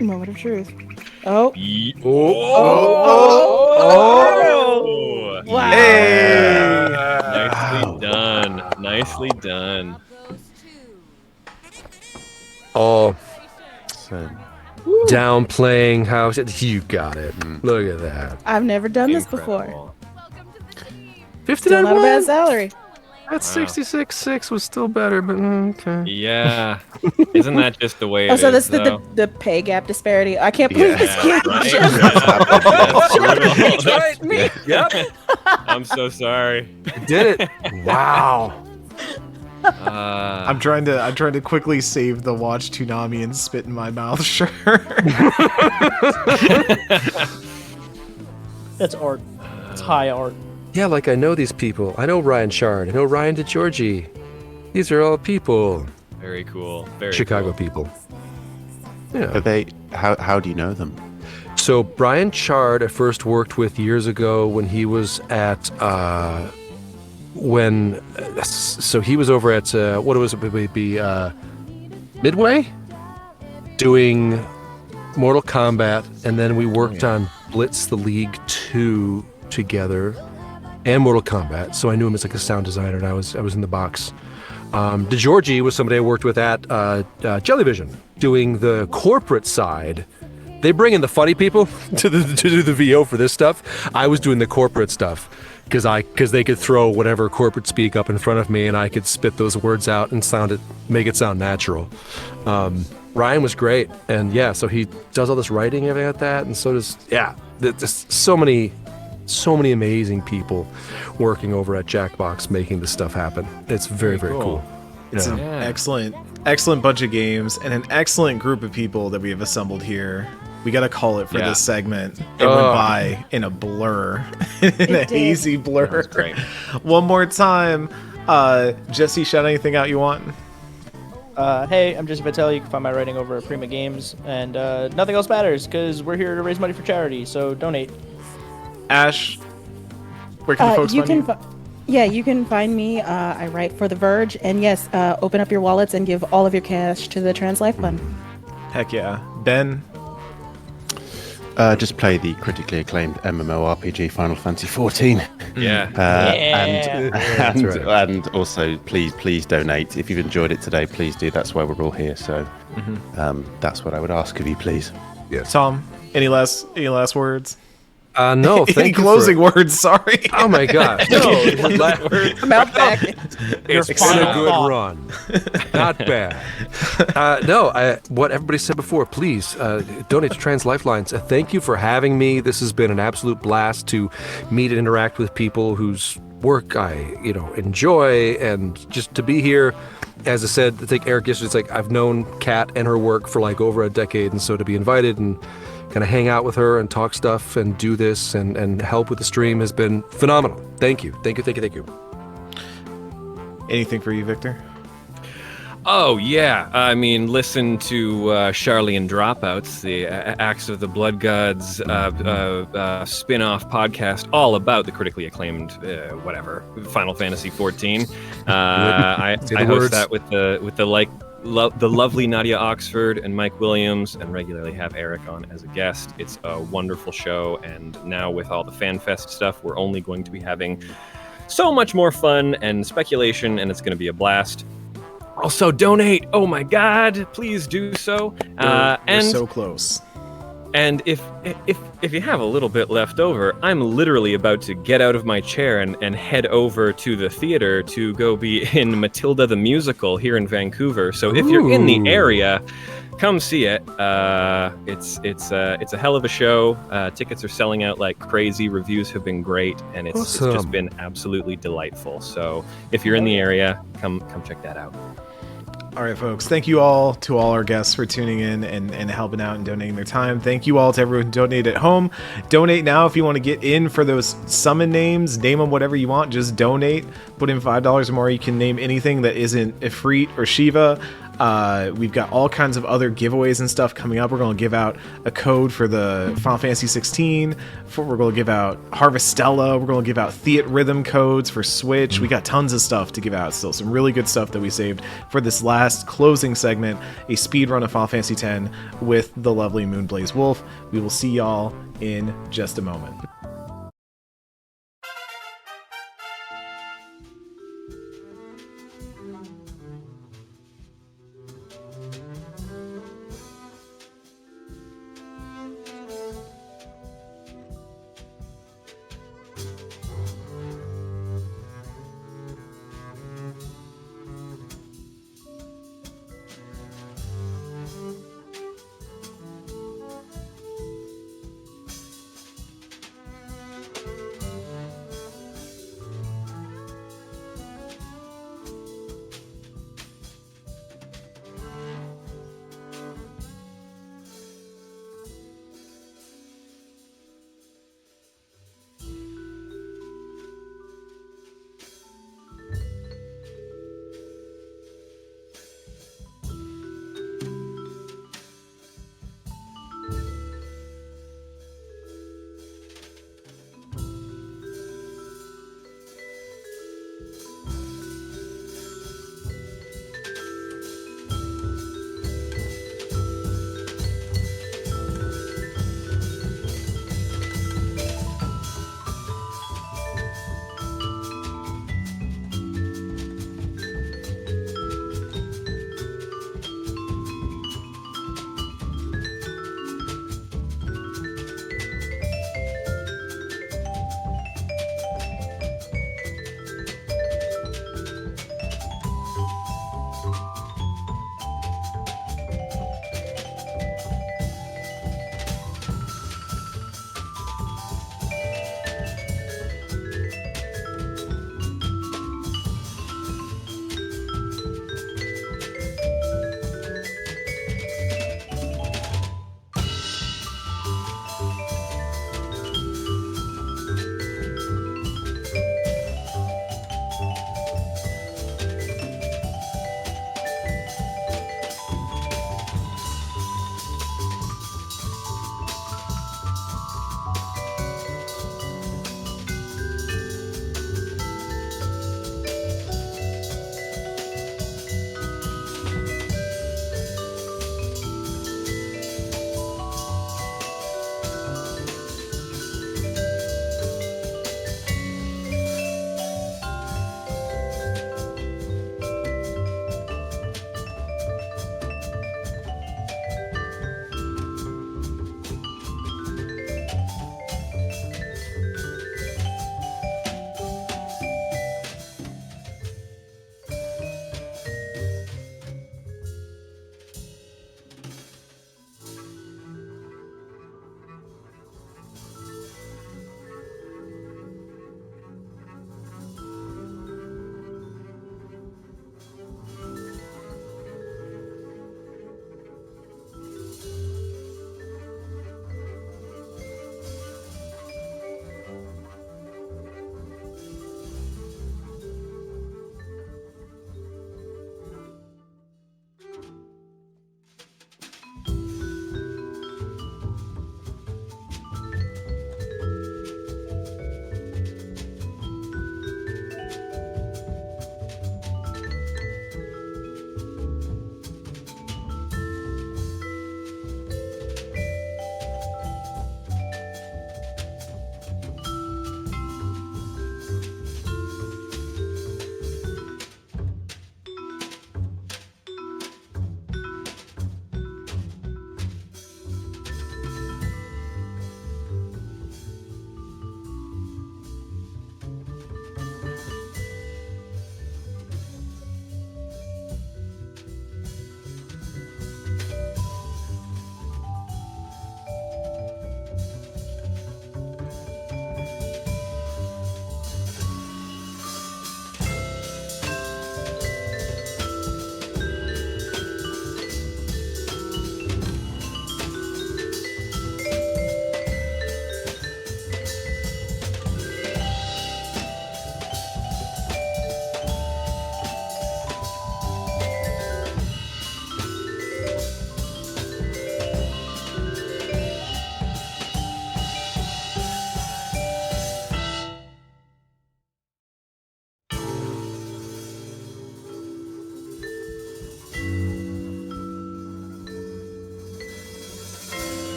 Moment of truth. Oh. Oh! Wow. Hey! Nicely done. Nicely done. Oh, So, downplaying how you got it. Look at that. I've never done this before. Incredible. 59 Still not a bad won. salary. That 66-6 was still better, but okay. Yeah. Isn't that just the way it Oh, is? so this is though? the pay gap disparity. I can't believe this Yeah, game. right? just- That's brutal. Right. me. Yep. I'm so sorry. Did it. Wow. I'm trying to quickly save the watch Toonami and spit in my mouth shirt. That's art. It's high art. Yeah, like I know these people. I know Ryan Shard. I know Ryan DeGiorgi. These are all people. Very cool. Very Chicago cool. people. Yeah. are they? How do you know them? So Brian Chard, I first worked with years ago when he was at so he was over at what was it? Would it be Midway, doing Mortal Kombat, and then we worked on Blitz the League 2 together, and Mortal Kombat. So I knew him as like a sound designer, and I was in the box. DeGiorgi was somebody I worked with at Jellyvision, doing the corporate side. They bring in the funny people to do the VO for this stuff. I was doing the corporate stuff because they could throw whatever corporate speak up in front of me, and I could spit those words out and make it sound natural. Ryan was great, and yeah, so he does all this writing and everything like that, and so does there's so many amazing people working over at Jackbox making this stuff happen. It's very cool. It's an excellent bunch of games and an excellent group of people that we have assembled here. We got to call it for this segment. It went by in a blur, in a hazy blur. That's great. One more time. Jesse, shout anything out you want? Hey, I'm Jesse Vitelli. You can find my writing over at Prima Games, and nothing else matters because we're here to raise money for charity. So donate. Ash, where can the folks find you? You can find me. I write for The Verge, and yes, open up your wallets and give all of your cash to the Trans Life Fund. Heck yeah, Ben. Just play the critically acclaimed MMORPG Final Fantasy 14. Yeah. And also, please donate. If you've enjoyed it today, please do. That's why we're all here. So that's what I would ask of you, please. Yes. Tom, any last words? No, thank any you closing words. Sorry. Oh my gosh. No. I'm out back. It's been a good run. Not bad. What everybody said before, please donate to Trans Lifelines. Thank you for having me. This has been an absolute blast to meet and interact with people whose work I, enjoy, and just to be here. As I said, I think Eric yesterday, it's like I've known Kat and her work for like over a decade, and so to be invited and kind of hang out with her and talk stuff and do this and help with the stream has been phenomenal. Thank you. Anything for you, Victor? Oh, yeah. I mean, listen to Charlie and Dropouts, the Acts of the Blood Gods spin-off podcast all about the critically acclaimed, Final Fantasy 14. I host that with the lovely Nadia Oxford and Mike Williams, and regularly have Eric on as a guest. It's a wonderful show, and now with all the FanFest stuff, we're only going to be having so much more fun and speculation, and it's going to be a blast. Also, donate. Oh my God, please do so. We're so close. And if you have a little bit left over, I'm literally about to get out of my chair and head over to the theater to go be in Matilda the Musical here in Vancouver. So if you're in the area, come see it. It's a hell of a show. Tickets are selling out like crazy. Reviews have been great, and it's just been absolutely delightful. So if you're in the area, come check that out. All right, folks. Thank you all to all our guests for tuning in and helping out and donating their time. Thank you all to everyone who donated at home. Donate now if you want to get in for those summon names. Name them whatever you want. Just donate. Put in $5 or more. You can name anything that isn't Ifrit or Shiva. We've got all kinds of other giveaways and stuff coming up. We're going to give out a code for the Final Fantasy 16. We're going to give out Harvestella. We're going to give out Theat Rhythm codes for Switch. We got tons of stuff to give out still. Some really good stuff that we saved for this last closing segment, a speed run of Final Fantasy X with the lovely Moonblaze Wolf. We will see y'all in just a moment.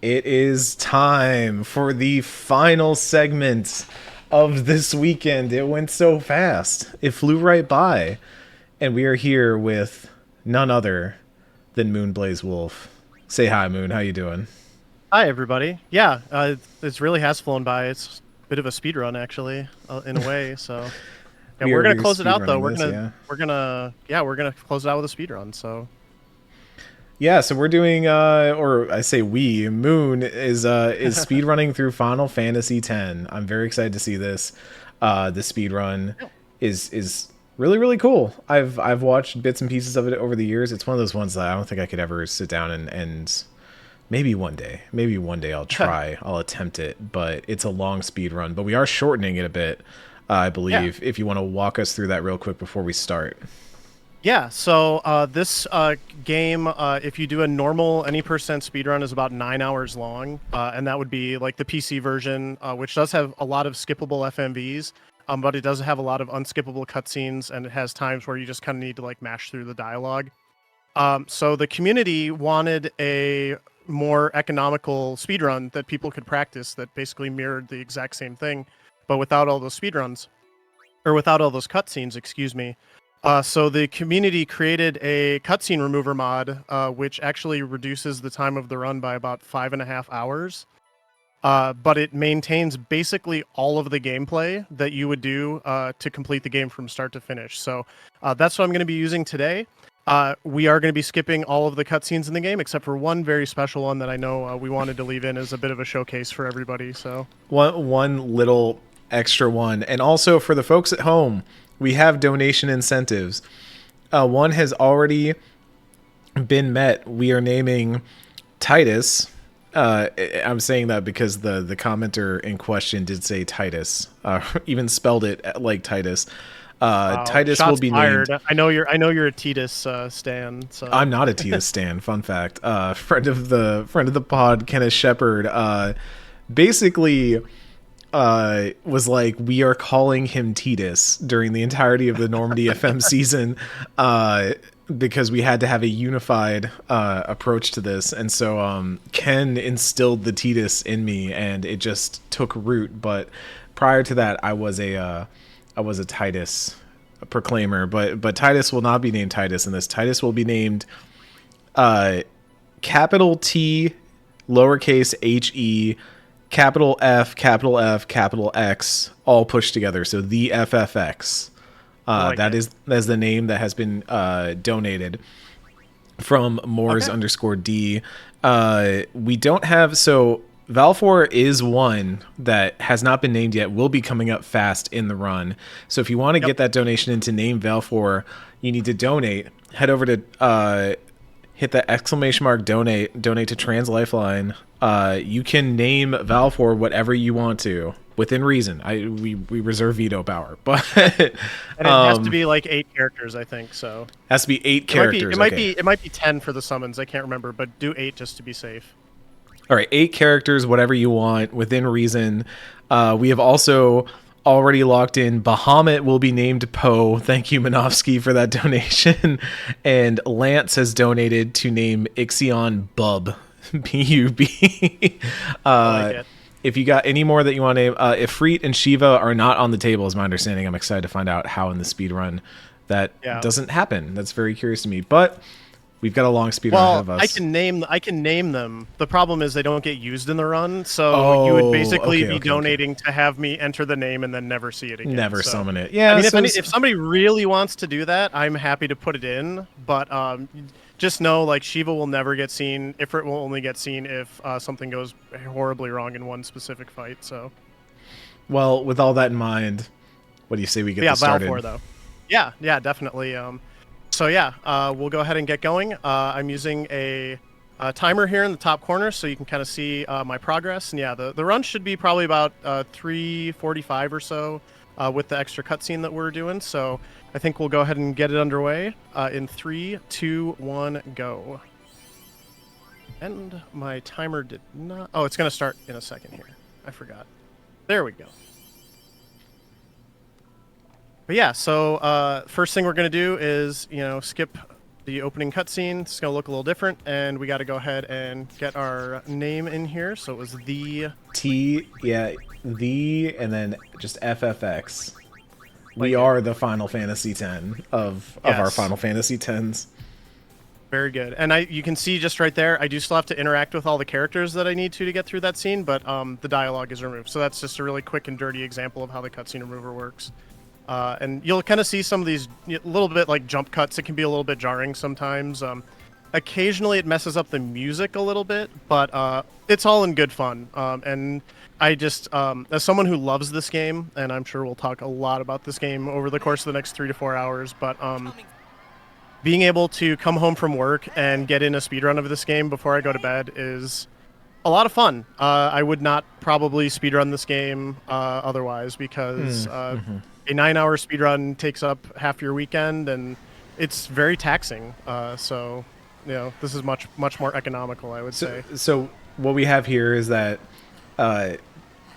It is time for the final segment of this weekend. It went so fast. It flew right by. And we are here with none other than Moonblaze Wolf. Say hi, Moon. How you doing? Hi, everybody. Yeah, it really has flown by. It's a bit of a speed run, actually, in a way. So, yeah, we're gonna close it out though. We're gonna close it out with a speed run. So, yeah. So we're doing, or I say we. Moon is speed running through Final Fantasy X. I'm very excited to see this. The speed run is really, really cool. I've watched bits and pieces of it over the years. It's one of those ones that I don't think I could ever sit down and maybe one day I'll try. I'll attempt it, but it's a long speed run. But we are shortening it a bit, I believe. If you want to walk us through that real quick before we start. yeah. So this game, if you do a normal any percent speed run, is about 9 hours long, and that would be like the PC version, which does have a lot of skippable FMVs. But it does have a lot of unskippable cutscenes, and it has times where you just kind of need to like mash through the dialogue. So the community wanted a more economical speedrun that people could practice that basically mirrored the exact same thing, but without all those speedruns, or without all those cutscenes, excuse me. So the community created a cutscene remover mod, which actually reduces the time of the run by about 5.5 hours. But it maintains basically all of the gameplay that you would do to complete the game from start to finish. So that's what I'm going to be using today. We are going to be skipping all of the cutscenes in the game, except for one very special one that I know we wanted to leave in as a bit of a showcase for everybody. So one little extra one, and also for the folks at home, we have donation incentives. One has already been met. We are naming Titus. I'm saying that because the commenter in question did say Titus, even spelled it like Titus. Wow. Titus Shots will be fired. named. I know you're a Titus stan. So I'm not a Titus stan. Fun fact. Friend of the pod, Kenneth Shepard, basically was like, we are calling him Titus during the entirety of the Normandy FM season, because we had to have a unified approach to this. And so Ken instilled the Titus in me, and it just took root. But prior to that, I was a Titus proclaimer, but Titus will not be named Titus in this. Titus will be named capital T, lowercase HE, capital F, capital F, capital X, all pushed together. So the FFX. That's the name that has been donated from Moors _D. We don't have, so Valfor is one that has not been named yet, will be coming up fast in the run. So if you want to get that donation in to name Valfor, you need to donate. Head over to hit the exclamation mark donate to Trans Lifeline. You can name Valfor whatever you want to, within reason. We reserve veto power, but and it has to be like 8 characters, I think. So has to be 8 characters. It might be 10 for the summons. I can't remember, but do 8 just to be safe. All right, 8 characters, whatever you want, within reason. We have also already locked in Bahamut will be named Poe. Thank you, Minovsky, for that donation. And Lance has donated to name Ixion Bub. B-U-B. If you got any more that you want to name, Ifrit and Shiva are not on the table, is my understanding. I'm excited to find out how in the speed run that doesn't happen. That's very curious to me. But we've got a long speed run ahead of us. I can name them. The problem is they don't get used in the run, so you would basically be donating to have me enter the name and then never see it again. Never summon it. Yeah. I mean, if somebody really wants to do that, I'm happy to put it in. But just know, like, Shiva will never get seen. Ifrit will only get seen if something goes horribly wrong in one specific fight. So. Well, with all that in mind, what do you say we get this started? Valfor, though. Yeah, definitely. So yeah, we'll go ahead and get going. I'm using a timer here in the top corner, so you can kind of see my progress. And yeah, the run should be probably about 3:45 or so with the extra cutscene that we're doing. So I think we'll go ahead and get it underway in 3, 2, 1, go. And my timer did not... Oh, it's going to start in a second here. I forgot. There we go. But yeah, so first thing we're going to do is, skip the opening cutscene. It's going to look a little different, and we got to go ahead and get our name in here. So it was the... and then just FFX. We are the Final Fantasy X of our Final Fantasy X. Very good. And you can see just right there, I do still have to interact with all the characters that I need to get through that scene, but the dialogue is removed. So that's just a really quick and dirty example of how the cutscene remover works. And you'll kind of see some of these little bit like jump cuts. It can be a little bit jarring sometimes. Occasionally it messes up the music a little bit, but it's all in good fun. And I just, as someone who loves this game, and I'm sure we'll talk a lot about this game over the course of the next 3 to 4 hours, but being able to come home from work and get in a speedrun of this game before I go to bed is a lot of fun. I would not probably speedrun this game otherwise, because a 9-hour speedrun takes up half your weekend, and it's very taxing. So, this is much more economical, I would say. So what we have here is that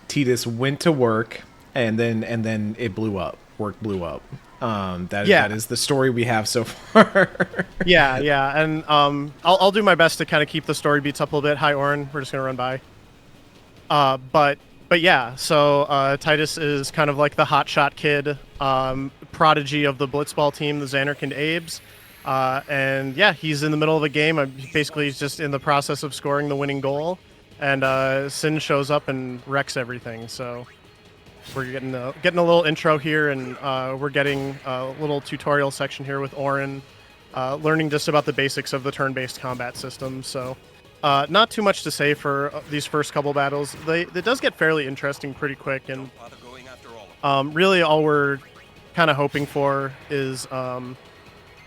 Titus went to work, and then it blew up. Work blew up. That is the story we have so far. yeah, and I'll do my best to kind of keep the story beats up a little bit. Hi, Oren. We're just gonna run by. But yeah, so Titus is kind of like the hotshot kid, prodigy of the blitzball team, the Xanarkand Abes. And yeah, he's in the middle of a game. Basically, he's just in the process of scoring the winning goal, and Sin shows up and wrecks everything. So we're getting a little intro here, and we're getting a little tutorial section here with Oren, learning just about the basics of the turn-based combat system. So not too much to say for these first couple battles. It does get fairly interesting pretty quick, and really all we're kind of hoping for is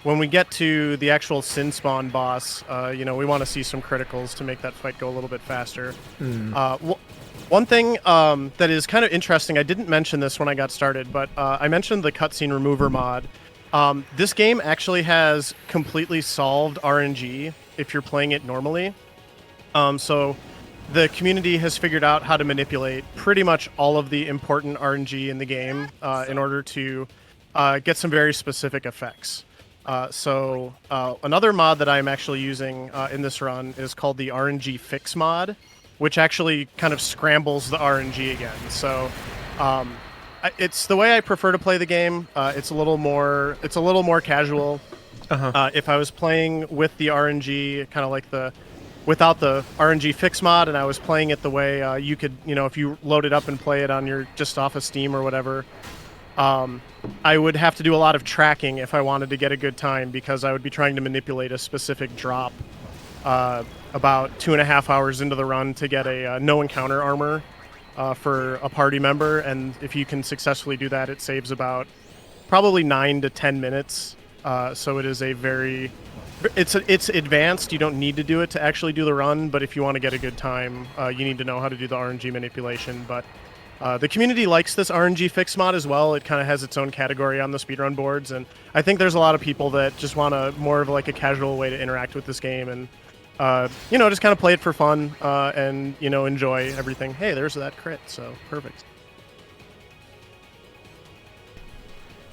when we get to the actual Sin Spawn boss, we want to see some criticals to make that fight go a little bit faster. One thing that is kind of interesting, I didn't mention this when I got started, but I mentioned the cutscene remover mod. This game actually has completely solved RNG if you're playing it normally. So the community has figured out how to manipulate pretty much all of the important RNG in the game in order to get some very specific effects. So another mod that I'm actually using in this run is called the RNG Fix mod, which actually kind of scrambles the RNG again. So it's the way I prefer to play the game. It's a little more casual. If I was playing with the RNG, kind of like without the RNG Fix mod, and I was playing it the way you could, if you load it up and play it on your just off of Steam or whatever, I would have to do a lot of tracking if I wanted to get a good time, because I would be trying to manipulate a specific drop about 2.5 hours into the run to get a no encounter armor for a party member, and if you can successfully do that, it saves about probably 9 to 10 minutes. So it is it's advanced. You don't need to do it to actually do the run, but if you want to get a good time, you need to know how to do the RNG manipulation. But the community likes this RNG Fix mod as well. It kind of has its own category on the speedrun boards, and I think there's a lot of people that just want more of like a casual way to interact with this game, and just kind of play it for fun, and enjoy everything. Hey, there's that crit, so perfect.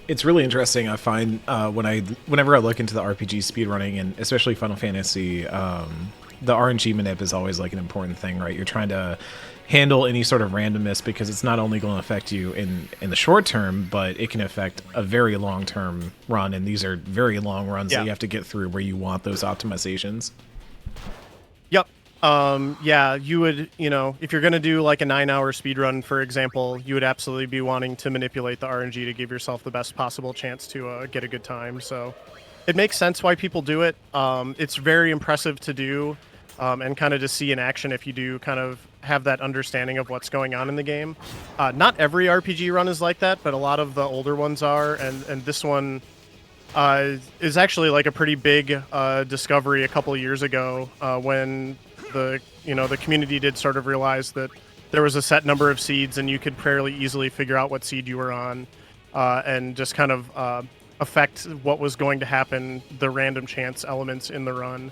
It's really interesting. I find whenever I look into the RPG speedrunning, and especially Final Fantasy, the RNG manip is always like an important thing, right? You're trying to handle any sort of randomness, because it's not only going to affect you in the short term, but it can affect a very long term run, and these are very long runs that you have to get through where you want those optimizations. Yep. You would, if you're going to do like a 9-hour speedrun, for example, you would absolutely be wanting to manipulate the RNG to give yourself the best possible chance to get a good time. So it makes sense why people do it. It's very impressive to do, and kind of to see in action if you do kind of have that understanding of what's going on in the game. Not every RPG run is like that, but a lot of the older ones are, and this one is actually like a pretty big discovery a couple of years ago, when the community did sort of realize that there was a set number of seeds, and you could fairly easily figure out what seed you were on, and just kind of affect what was going to happen, the random chance elements in the run.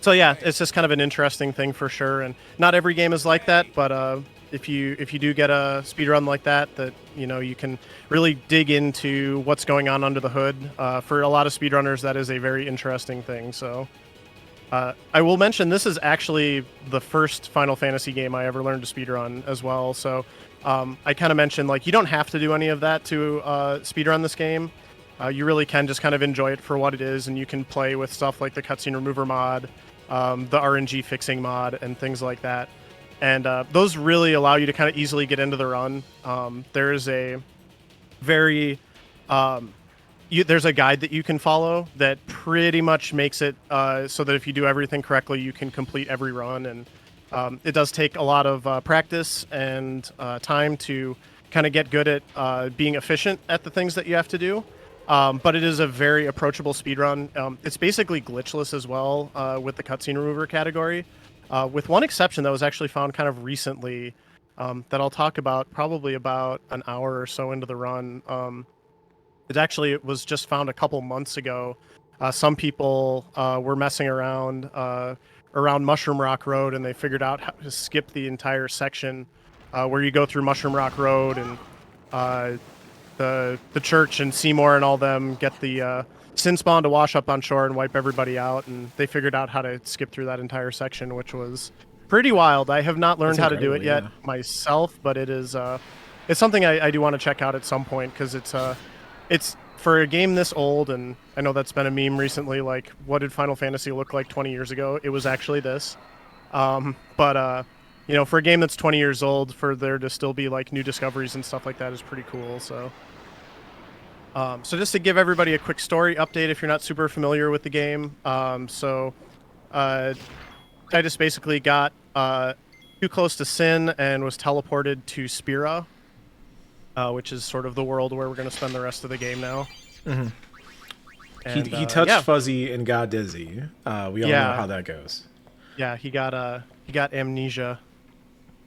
So yeah, it's just kind of an interesting thing for sure, and not every game is like that, but if you do get a speedrun like that, you can really dig into what's going on under the hood. For a lot of speedrunners, that is a very interesting thing. So I will mention this is actually the first Final Fantasy game I ever learned to speedrun as well. So I kind of mentioned like you don't have to do any of that to speedrun this game. You really can just kind of enjoy it for what it is, and you can play with stuff like the cutscene remover mod, the RNG fixing mod, and things like that. And those really allow you to kind of easily get into the run. There is a very there's a guide that you can follow that pretty much makes it so that if you do everything correctly, you can complete every run. And it does take a lot of practice and time to kind of get good at being efficient at the things that you have to do. But it is a very approachable speedrun. It's basically glitchless as well with the cutscene remover category. With one exception that was actually found kind of recently that I'll talk about probably about an hour or so into the run. It was just found a couple months ago. Some people were messing around Mushroom Rock Road, and they figured out how to skip the entire section where you go through Mushroom Rock Road and the church and Seymour and all them get the sin spawn to wash up on shore and wipe everybody out, and they figured out how to skip through that entire section, which was pretty wild. I have not learned how to do it yet myself, but it is it's something I do want to check out at some point, because it's for a game this old, and I know that's been a meme recently, like what did Final Fantasy look like 20 years ago? It was actually this. But for a game that's 20 years old, for there to still be like new discoveries and stuff like that is pretty cool. So just to give everybody a quick story update, if you're not super familiar with the game, Titus basically got too close to Sin and was teleported to Spira, which is sort of the world where we're going to spend the rest of the game now. Mm-hmm. And, he touched Fuzzy and got dizzy. We all know how that goes. Yeah, he got amnesia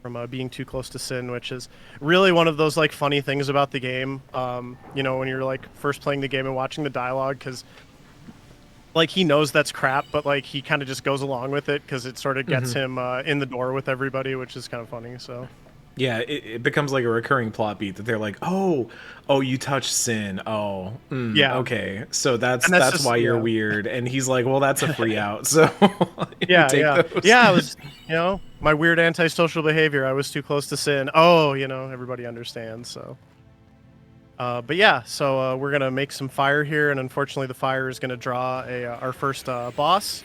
from being too close to Sin, which is really one of those like funny things about the game. When you're like first playing the game and watching the dialogue, because like he knows that's crap, but like he kind of just goes along with it because it sort of gets him in the door with everybody, which is kind of funny. So. Yeah, it becomes like a recurring plot beat that they're like, oh, you touched Sin. Oh, okay. So that's just, why you're weird. And he's like, well, that's a free out. So those. I was, my weird antisocial behavior. I was too close to Sin. Oh, everybody understands. So, so we're gonna make some fire here, and unfortunately, the fire is gonna draw our first boss.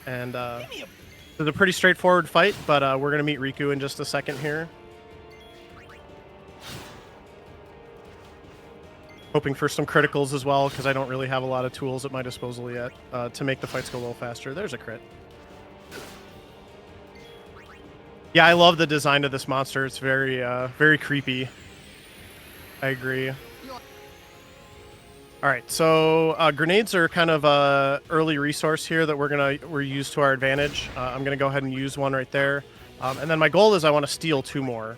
And it's a pretty straightforward fight, but we're gonna meet Riku in just a second here. Hoping for some criticals as well, because I don't really have a lot of tools at my disposal yet to make the fights go a little faster. There's a crit. Yeah, I love the design of this monster. It's very, very creepy. I agree. All right, so grenades are kind of a early resource here that we're use to our advantage. I'm gonna go ahead and use one right there, and then my goal is I want to steal 2 more.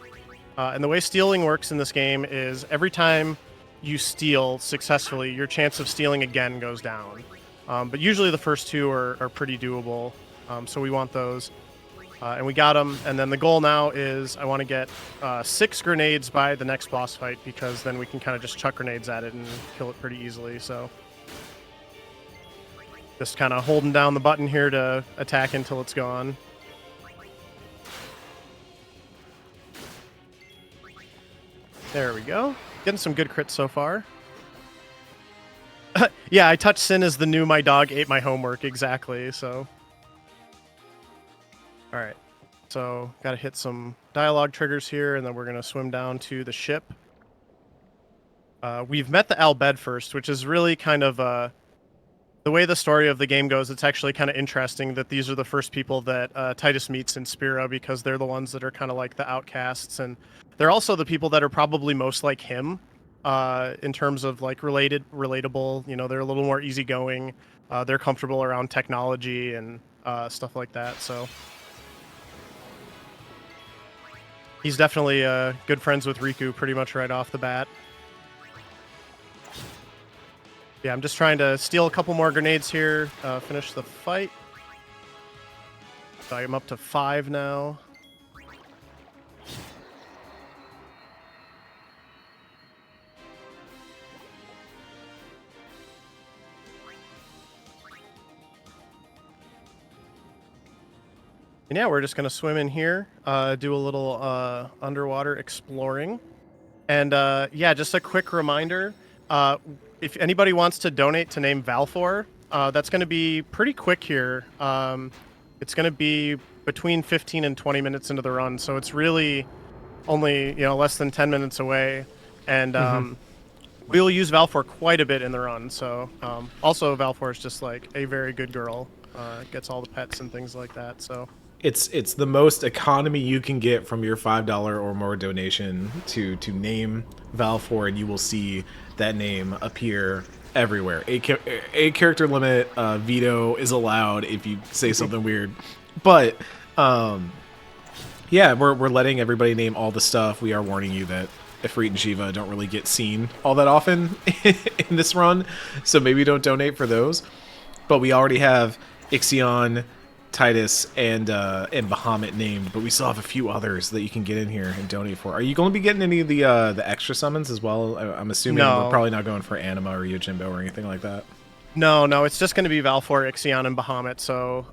And the way stealing works in this game is every time you steal successfully, your chance of stealing again goes down. But usually the first 2 are pretty doable, so we want those. And we got them, and then the goal now is I want to get 6 grenades by the next boss fight, because then we can kind of just chuck grenades at it and kill it pretty easily. So just kind of holding down the button here to attack until it's gone. There we go. Getting some good crits so far. Yeah, I touched Sin as the new my dog ate my homework, exactly, so. Alright, so gotta hit some dialogue triggers here, and then we're gonna swim down to the ship. We've met the Al Bhed first, which is really kind of, the way the story of the game goes, it's actually kind of interesting that these are the first people that Titus meets in Spira, because they're the ones that are kind of like the outcasts, and they're also the people that are probably most like him in terms of like relatable. They're a little more easygoing. They're comfortable around technology and stuff like that. So he's definitely good friends with Riku pretty much right off the bat. Yeah, I'm just trying to steal a couple more grenades here, finish the fight. So I'm up to 5 now. And yeah, we're just gonna swim in here, do a little underwater exploring, and yeah, just a quick reminder: if anybody wants to donate to name Valfor, that's gonna be pretty quick here. It's gonna be between 15 and 20 minutes into the run, so it's really only less than 10 minutes away, and we'll use Valfor quite a bit in the run. So also Valfor is just like a very good girl, gets all the pets and things like that. So. It's the most economy you can get from your $5 or more donation to name Valfor, and you will see that name appear everywhere. A character limit veto is allowed if you say something weird, but yeah, we're letting everybody name all the stuff. We are warning you that Ifrit and Shiva don't really get seen all that often in this run, so maybe don't donate for those. But we already have Ixion, Titus, and Bahamut named, but we still have a few others that you can get in here and donate for. Are you going to be getting any of the extra summons as well? I'm assuming we're probably not going for Anima or Yojimbo or anything like that. No, it's just going to be Valfor, Ixion, and Bahamut. So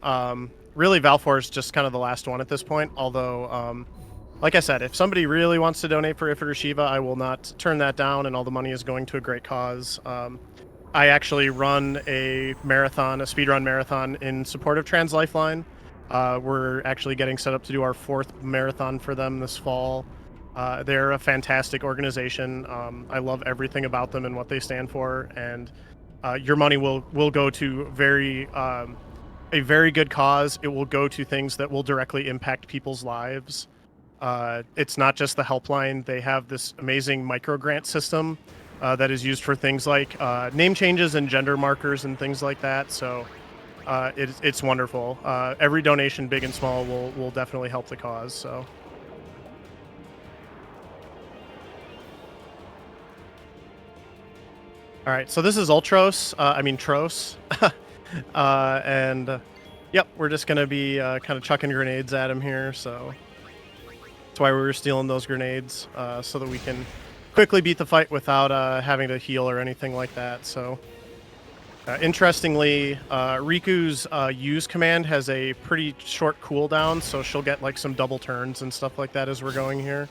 really, Valfor is just kind of the last one at this point. Although, like I said, if somebody really wants to donate for Ifrit or Shiva, I will not turn that down, and all the money is going to a great cause. I actually run a speedrun marathon in support of Trans Lifeline. We're actually getting set up to do our 4th marathon for them this fall. They're a fantastic organization. I love everything about them and what they stand for, and your money will go to a very good cause. It will go to things that will directly impact people's lives. It's not just the helpline. They have this amazing micro grant system that is used for things like name changes and gender markers and things like that. So it's wonderful. Every donation, big and small, will definitely help the cause. So. All right, so this is Ultros. Tros. And yep, we're just gonna be kind of chucking grenades at him here. So that's why we were stealing those grenades, so that we can quickly beat the fight without having to heal or anything like that. So interestingly, Riku's use command has a pretty short cooldown, so she'll get like some double turns and stuff like that as we're going here.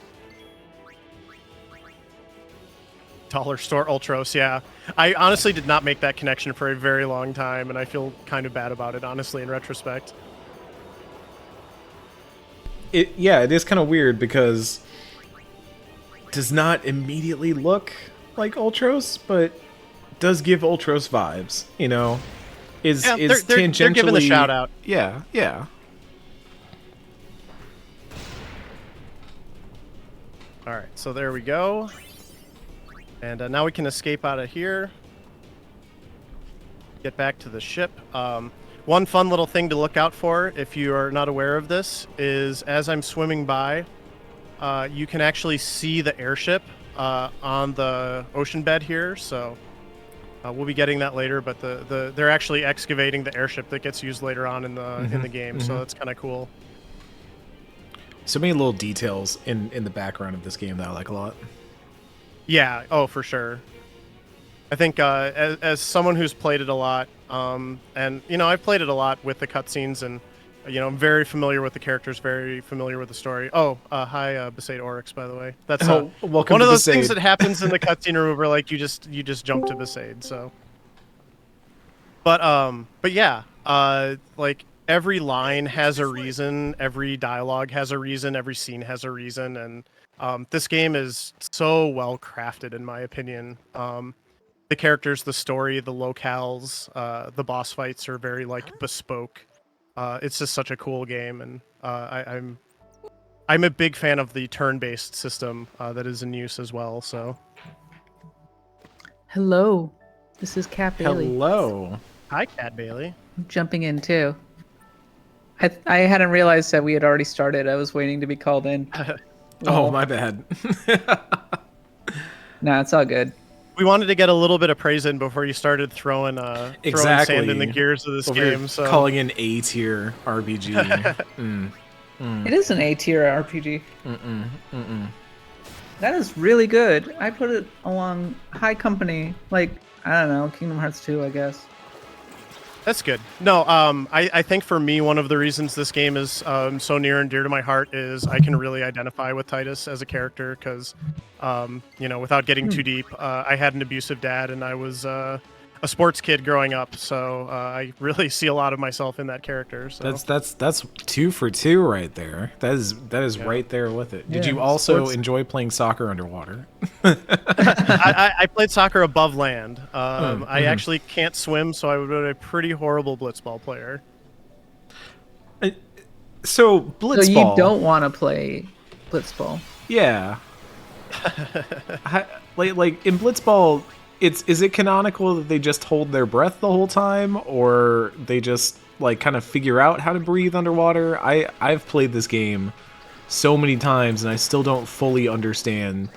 Dollar store Ultros, yeah. I honestly did not make that connection for a very long time, and I feel kind of bad about it, honestly, in retrospect. It is kind of weird because does not immediately look like Ultros, but does give Ultros vibes, is tangentially... They're giving the shout out. Yeah. Alright, so there we go. And now we can escape out of here. Get back to the ship. One fun little thing to look out for, if you are not aware of this, is as I'm swimming by, you can actually see the airship on the ocean bed here. So we'll be getting that later, but they're actually excavating the airship that gets used later on in the game. So that's kind of cool. So many little details in the background of this game that I like a lot. Yeah, oh, for sure. I think as someone who's played it a lot, and I've played it a lot with the cutscenes, and I'm very familiar with the characters, very familiar with the story. Oh, hi, Besaid Oryx, by the way. That's welcome one of to those Besaid. things that happens in the cutscene room where like you just jump to Besaid. So, but yeah, like every line has a reason, every dialogue has a reason, every scene has a reason, and this game is so well crafted, in my opinion. The characters, the story, the locales, the boss fights are very like bespoke. It's just such a cool game, and I'm a big fan of the turn-based system that is in use as well. So, hello, this is Cat Bailey. Hello, hi, Cat Bailey. I'm jumping in too. I hadn't realized that we had already started. I was waiting to be called in. Oh, my bad. Nah, it's all good. We wanted to get a little bit of praise in before you started throwing sand in the gears of this game. So calling in A-tier RPG. It is an A-tier RPG. That is really good. I put it along high company, like, I don't know, Kingdom Hearts 2, I guess. That's good. No, I think for me, one of the reasons this game is so near and dear to my heart is I can really identify with Titus as a character because, without getting too deep, I had an abusive dad and I was a sports kid growing up, so I really see a lot of myself in that character. So That's 2 for 2 right there. That is right there with it. Did you also enjoy playing soccer underwater? I played soccer above land. I actually can't swim, so I would be a pretty horrible blitzball player. So blitzball. So you don't want to play blitzball? Yeah. like in blitzball, is it canonical that they just hold their breath the whole time, or they just like kind of figure out how to breathe underwater? I've played this game so many times and I still don't fully understand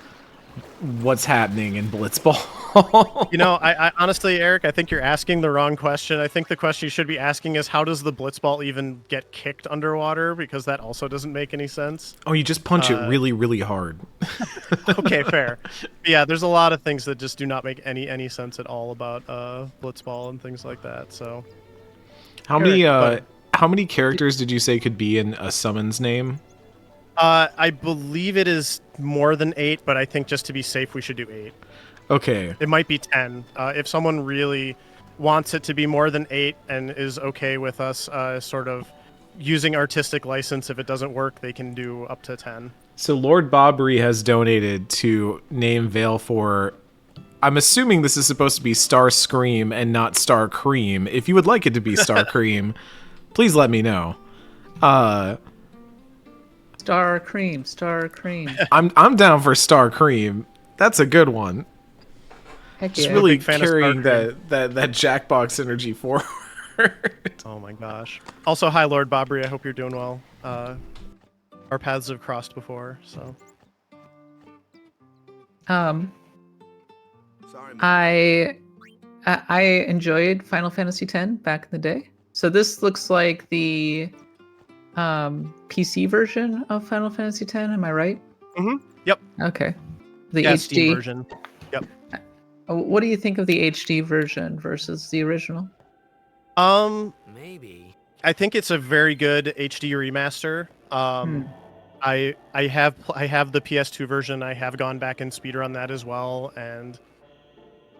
what's happening in blitzball. I honestly, Eric, I think you're asking the wrong question. I think the question you should be asking is how does the blitzball even get kicked underwater, because that also doesn't make any sense. Oh, you just punch it really, really hard. Okay, fair. Yeah, there's a lot of things that just do not make any sense at all about blitzball and things like that. So, how many characters did you say could be in a summon's name? I believe it is more than 8, but I think just to be safe, we should do 8. Okay. It might be 10. If someone really wants it to be more than 8 and is okay with us sort of using artistic license, if it doesn't work, they can do up to 10. So Lord Bobry has donated to name Vale for... I'm assuming this is supposed to be Star Scream and not Star Cream. If you would like it to be Star Cream, please let me know. Star Cream. I'm down for Star Cream. That's a good one. Heck Just yeah. really Big fan of carrying Star that Jackbox energy forward. Oh my gosh. Also, hi Lord Bobry. I hope you're doing well. Our paths have crossed before, so. I enjoyed Final Fantasy X back in the day. So this looks like the PC version of Final Fantasy X. Am I right? Mm-hmm. Yep. Okay. The Yeah, HD Steam version. Yep. What do you think of the HD version versus the original? Maybe. I think it's a very good HD remaster. I have the PS2 version. I have gone back and speedrun that as well, and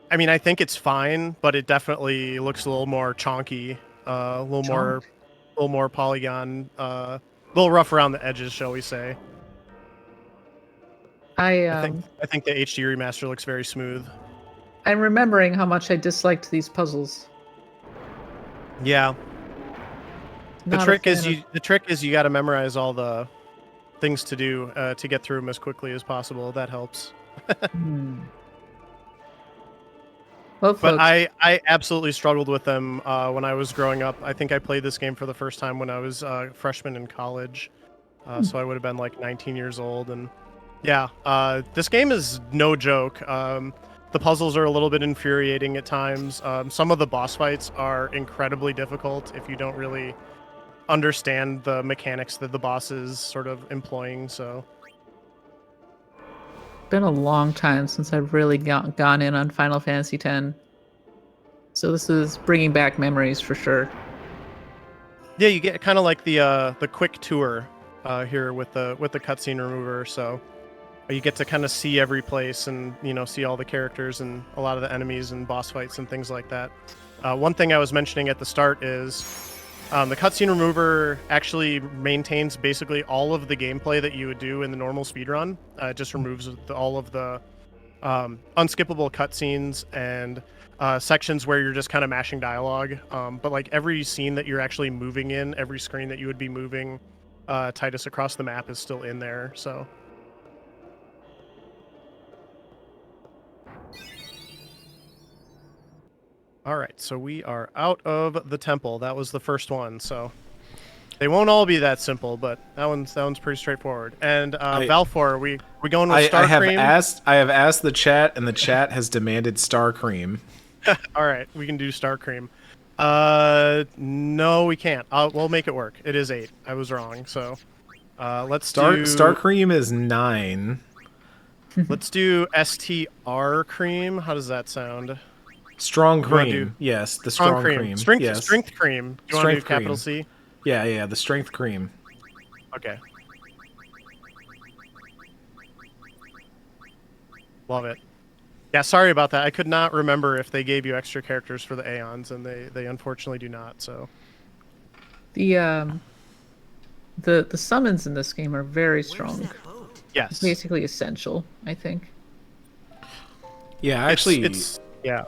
I mean I think it's fine, but it definitely looks a little more chonky, a little more polygon, a little rough around the edges, shall we say? I think the HD remaster looks very smooth. I'm remembering how much I disliked these puzzles. Yeah. The Not a trick fan is you got to memorize all the things to do to get through them as quickly as possible. That helps. Well, but folks, I absolutely struggled with them when I was growing up. I think I played this game for the first time when I was a freshman in college. So I would have been like 19 years old. And yeah, this game is no joke. The puzzles are a little bit infuriating at times. Some of the boss fights are incredibly difficult if you don't really understand the mechanics that the boss is sort of employing. So been a long time since I've really gone in on Final Fantasy X. So this is bringing back memories for sure. Yeah, you get kind of like the quick tour here with the cutscene remover. So you get to kind of see every place and see all the characters and a lot of the enemies and boss fights and things like that. One thing I was mentioning at the start is the cutscene remover actually maintains basically all of the gameplay that you would do in the normal speedrun. It just removes all of the unskippable cutscenes and sections where you're just kind of mashing dialogue. But like every scene that you're actually moving in, every screen that you would be moving Titus across the map is still in there. So. All right, so we are out of the temple. That was the first one, so they won't all be that simple, but that one's pretty straightforward. And Valfor, we going with Star Cream? I have asked the chat, and the chat has demanded Star Cream. All right, we can do Star Cream. No, we can't. We'll make it work. It is 8. I was wrong. So let's do Star Cream is 9. Let's do STR Cream. How does that sound? Strong You wanna cream. do- Yes, the strong cream. Strength, Yes. strength cream. You want to do Strength capital cream. C? Yeah, the strength cream. Okay. Love it. Yeah, sorry about that. I could not remember if they gave you extra characters for the Aeons, and they unfortunately do not. So The summons in this game are very strong. yes, It's basically essential, I think. Yeah, actually, it's yeah.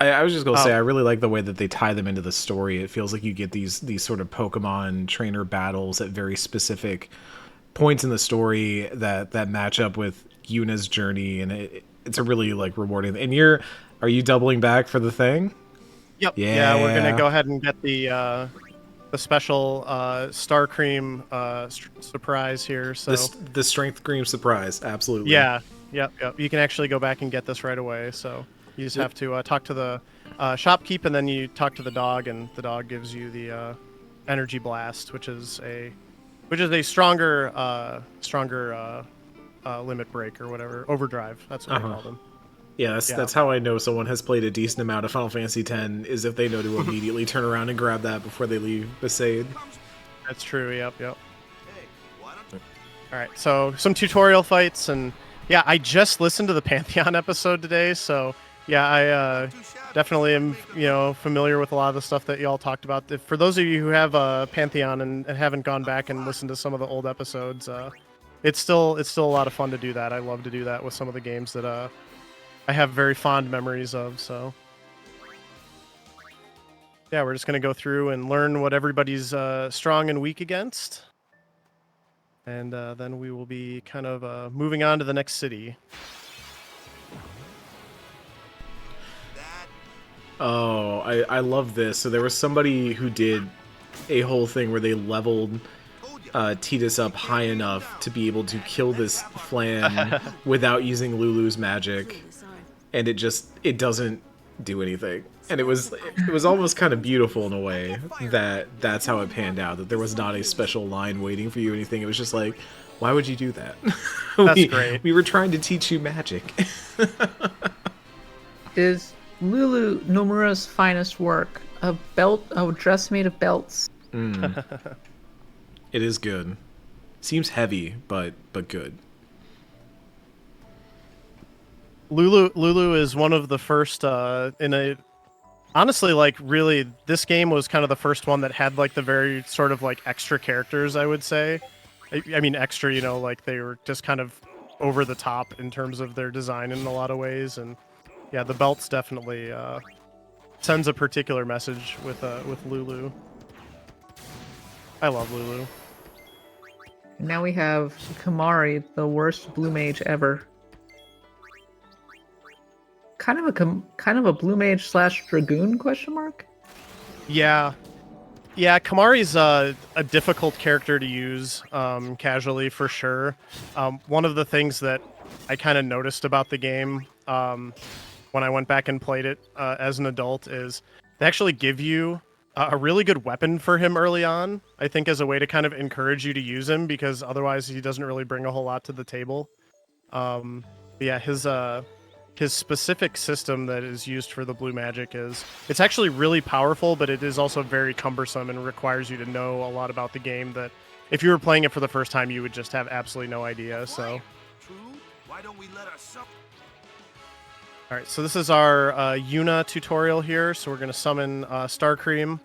I was just gonna say I really like the way that they tie them into the story. It feels like you get these sort of Pokemon trainer battles at very specific points in the story that match up with Yuna's journey, and it's a really like rewarding. And are you doubling back for the thing? Yep. Yeah, we're gonna go ahead and get the special Star Cream surprise here. So the strength cream surprise, absolutely. Yeah. Yep. You can actually go back and get this right away. So you just have to talk to the shopkeep, and then you talk to the dog, and the dog gives you the energy blast, which is a stronger limit break or whatever, overdrive. That's what I call them. Yeah, that's how I know someone has played a decent amount of Final Fantasy X, is if they know to immediately turn around and grab that before they leave Besaid. That's true. Yep. All right. So some tutorial fights, and yeah, I just listened to the Pantheon episode today, so yeah, I definitely am familiar with a lot of the stuff that y'all talked about. For those of you who have Pantheon and haven't gone back and listened to some of the old episodes, it's still a lot of fun to do that. I love to do that with some of the games that I have very fond memories of. So yeah, we're just gonna go through and learn what everybody's strong and weak against. And then we will be kind of moving on to the next city. Oh, I love this. So there was somebody who did a whole thing where they leveled Tidus up high enough to be able to kill this Flan without using Lulu's magic, and it doesn't do anything. And it was almost kind of beautiful in a way that's how it panned out, that there was not a special line waiting for you or anything. It was just like, why would you do that? That's great. We were trying to teach you magic. Is Lulu Nomura's finest work a dress made of belts? It is good. Seems heavy, but good. Lulu is one of the first honestly, like, really, this game was kind of the first one that had like the very sort of like extra characters, I would say. I mean extra, like they were just kind of over the top in terms of their design in a lot of ways. And yeah, the belts definitely sends a particular message with Lulu. I love Lulu. And now we have Kamari, the worst blue mage ever. Kind of a blue mage / dragoon question mark? Yeah, Kamari's a difficult character to use casually for sure. One of the things that I kind of noticed about the game when I went back and played it as an adult is they actually give you a really good weapon for him early on, I think, as a way to kind of encourage you to use him, because otherwise he doesn't really bring a whole lot to the table. Yeah, his specific system that is used for the blue magic it's actually really powerful, but it is also very cumbersome and requires you to know a lot about the game that if you were playing it for the first time, you would just have absolutely no idea. So Why don't we let our all right, so this is our Yuna tutorial here. So we're going to summon Star Cream.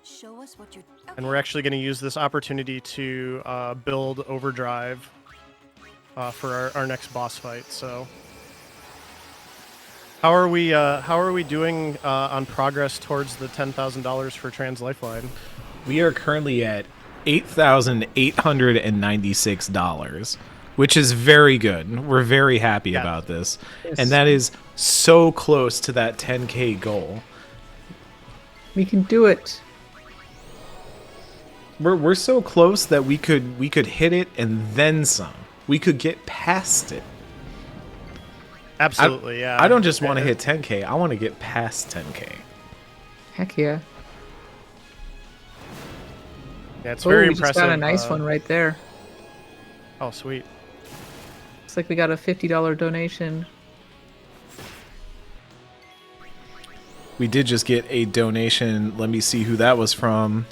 Show us what you're. And we're actually going to use this opportunity to build Overdrive for our next boss fight. So how are we doing on progress towards the $10,000 for Trans Lifeline? We are currently at $8,896. Which is very good. We're very happy about this. Yes. And that is so close to that 10K goal. We can do it. We're so close that we could hit it and then some. We could get past it. Absolutely, yeah. I don't just want to hit 10K. I want to get past 10K. Heck yeah. Yeah, it's very we impressive. just got a nice one right there. Oh, sweet. Looks like we got a $50 donation We did just get a donation. Let me see who that was from.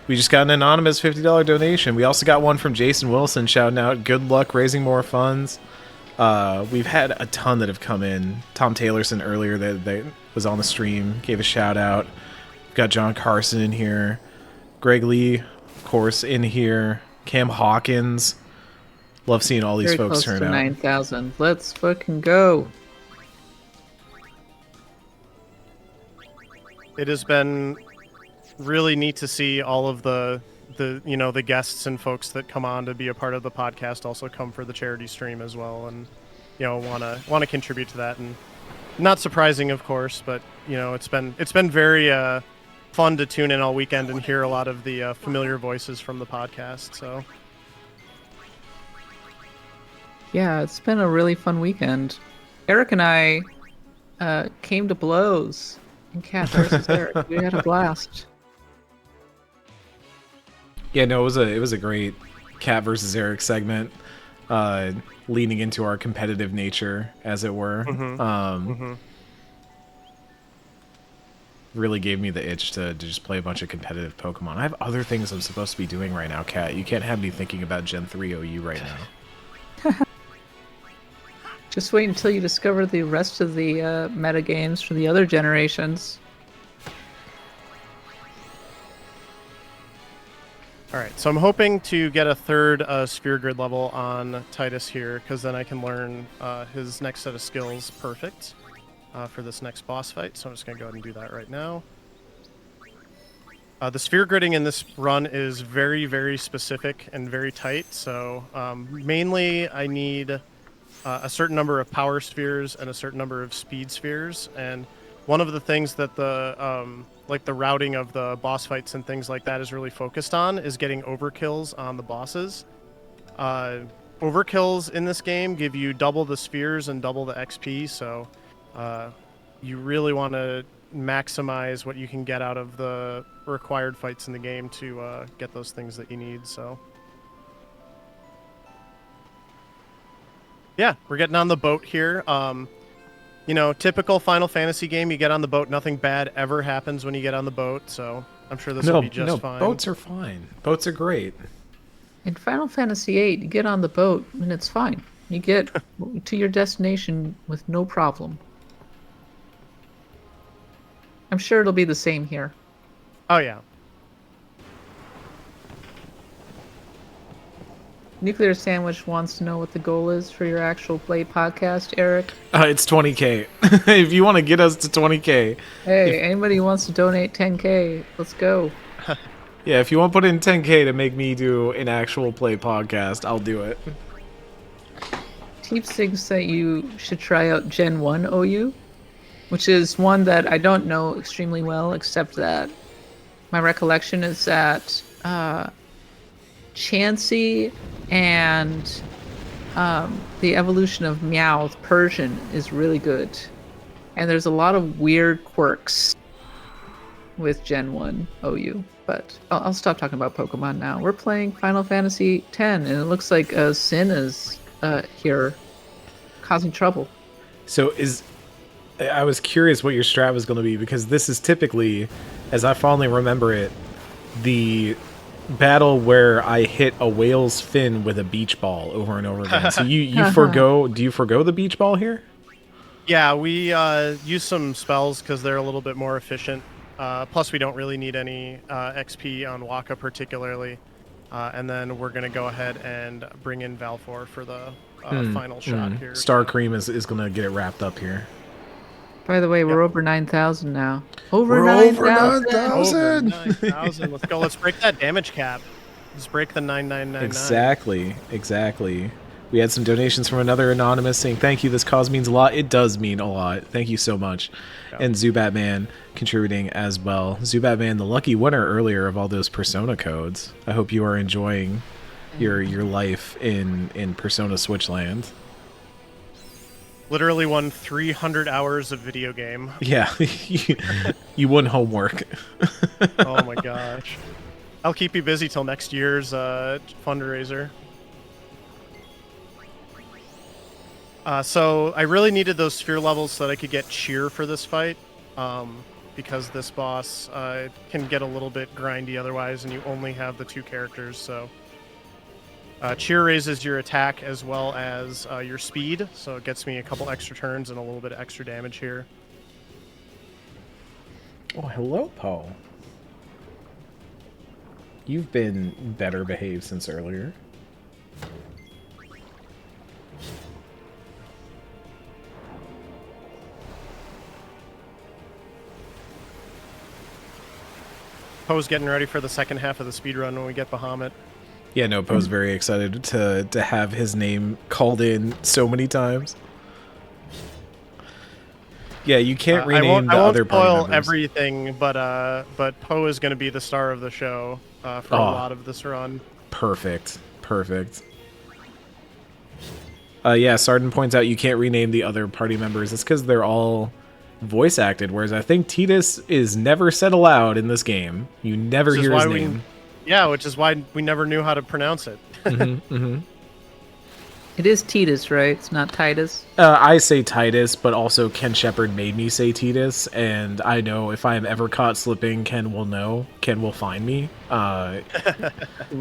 We just got an anonymous $50 donation. We also got one from Jason Wilson shouting out, good luck raising more funds. We've had a ton that have come in. Tom Taylorson earlier that was on the stream gave a shout out. We've got John Carson in here. Greg Lee, of course, in here. Cam Hawkins. Love seeing all these Very folks close turn to out. 9,000. Let's fucking go. It has been really neat to see all of the guests and folks that come on to be a part of the podcast also come for the charity stream as well, and want to contribute to that. And not surprising, of course, but it's been very fun to tune in all weekend and hear a lot of the familiar voices from the podcast. So Yeah, it's been a really fun weekend. Eric and I came to blows in Cat versus Eric. We had a blast. Yeah, no, it was a great Cat versus Eric segment, leaning into our competitive nature, as it were. Really gave me the itch to just play a bunch of competitive Pokemon. I have other things I'm supposed to be doing right now, Cat. You can't have me thinking about Gen 3 OU right now. Just wait until you discover the rest of the meta games from the other generations. all right, so I'm hoping to get a third sphere grid level on Titus here, because then I can learn his next set of skills perfect for this next boss fight. So I'm just going to go ahead and do that right now. The sphere gridding in this run is very, very specific and very tight. So mainly I need a certain number of power spheres and a certain number of speed spheres. And one of the things that the routing of the boss fights and things like that is really focused on is getting overkills on the bosses. Overkills in this game give you double the spheres and double the XP, so you really want to maximize what you can get out of the required fights in the game to get those things that you need. So yeah, we're getting on the boat here. Typical Final Fantasy game, you get on the boat, nothing bad ever happens when you get on the boat, so I'm sure this will be just fine. Boats are fine. Boats are great. In Final Fantasy VIII, you get on the boat and it's fine. You get to your destination with no problem. I'm sure it'll be the same here. Oh, yeah. Nuclear Sandwich wants to know what the goal is for your actual play podcast, Eric. It's 20K. If you want to get us to 20K. Hey, anybody who wants to donate 10K, let's go. Yeah, if you want to put in 10K to make me do an actual play podcast, I'll do it. Teeps thinks that you should try out Gen 1 OU, which is one that I don't know extremely well, except that my recollection is that Chansey and the evolution of Meowth Persian is really good. And there's a lot of weird quirks with Gen 1 OU. But I'll stop talking about Pokemon now. We're playing Final Fantasy X, and it looks like Sin is here causing trouble. So I was curious what your strat was going to be, because this is typically, as I fondly remember it, the battle where I hit a whale's fin with a beach ball over and over again. So do you forgo the beach ball here? Yeah, we use some spells because they're a little bit more efficient. Plus, we don't really need any XP on Waka particularly. And then we're going to go ahead and bring in Valfor for the final shot here. Star Cream is going to get it wrapped up here. By the way, we're over 9,000 now. We're 9,000! Over 9,000. Let's go. Let's break that damage cap. Let's break the 9999. Exactly. We had some donations from another anonymous saying, thank you, this cause means a lot. It does mean a lot. Thank you so much. Yeah. And Zubatman contributing as well. Zubatman, the lucky winner earlier of all those Persona codes. I hope you are enjoying your life in Persona Switchland. Literally won 300 hours of video game. Yeah, you won homework. Oh my gosh. I'll keep you busy till next year's fundraiser. So I really needed those sphere levels so that I could get cheer for this fight. because this boss can get a little bit grindy otherwise, and you only have the 2 characters. So cheer raises your attack as well as your speed, so it gets me a couple extra turns and a little bit of extra damage here. Oh, hello, Poe. You've been better behaved since earlier. Poe's getting ready for the second half of the speedrun when we get Bahamut. Yeah, no, Poe's very excited to have his name called in so many times. Yeah, you can't rename the other party spoil members. everything, but Poe is going to be the star of the show for a lot of this run. Perfect. Yeah, Sarden points out you can't rename the other party members. It's because they're all voice acted, whereas I think Titus is never said aloud in this game. You never hear his name. Yeah, which is why we never knew how to pronounce it. It is Titus, right? It's not Titus. I say Titus, but also Ken Shepard made me say Titus, and I know if I am ever caught slipping, Ken will know. Ken will find me.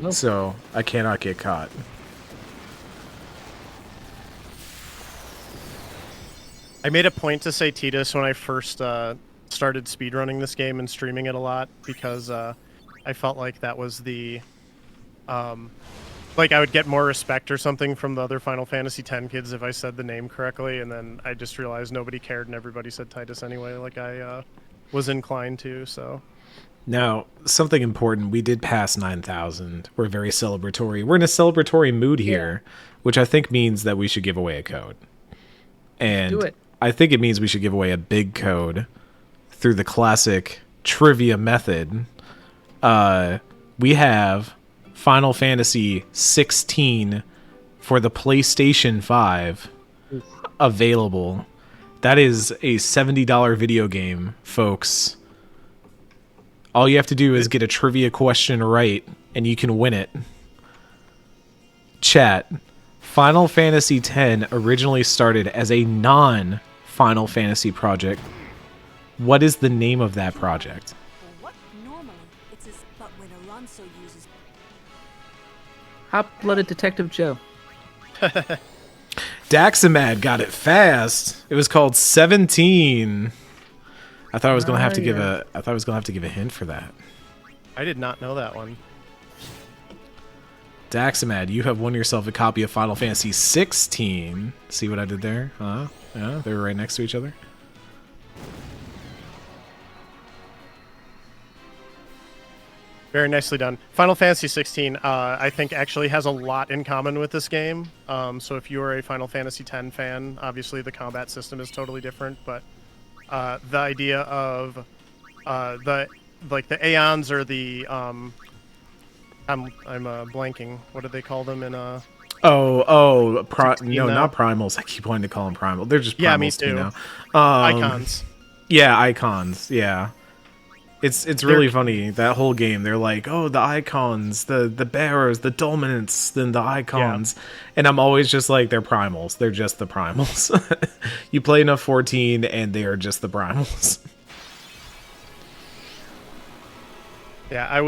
So I cannot get caught. I made a point to say Titus when I first started speedrunning this game and streaming it a lot, because I felt like that was the... like I would get more respect or something from the other Final Fantasy X kids if I said the name correctly, and then I just realized nobody cared and everybody said Titus anyway, like I was inclined to, so... Now, something important, we did pass 9,000. We're very celebratory. We're in a celebratory mood here, which I think means that we should give away a code. And do it. I think it means we should give away a big code through the classic trivia method. We have Final Fantasy 16 for the PlayStation 5 available. That is a $70 video game, folks. All you have to do is get a trivia question right, and you can win it. Chat. Final Fantasy X originally started as a non-Final Fantasy project. What is the name of that project? Hot-blooded Detective Joe. Daxamad got it fast. It was called 17. I thought I was gonna have to give a hint for that. I did not know that one. Daxamad, you have won yourself a copy of Final Fantasy 16. See what I did there? Huh? Yeah, they were right next to each other. Very nicely done. Final Fantasy 16, I think, actually has a lot in common with this game. So if you are a Final Fantasy X fan, obviously the combat system is totally different, but the idea of the Aeons or the I'm blanking. What do they call them in no, not primals. I keep wanting to call them primal. They're just primals, yeah, me too. Now. Icons. Yeah, icons. Yeah. It's really funny, that whole game. They're like, oh, the icons, the bearers, the dominants, then the icons. Yeah. And I'm always just like, they're primals. They're just the primals. You play enough 14 and they are just the primals. Yeah, I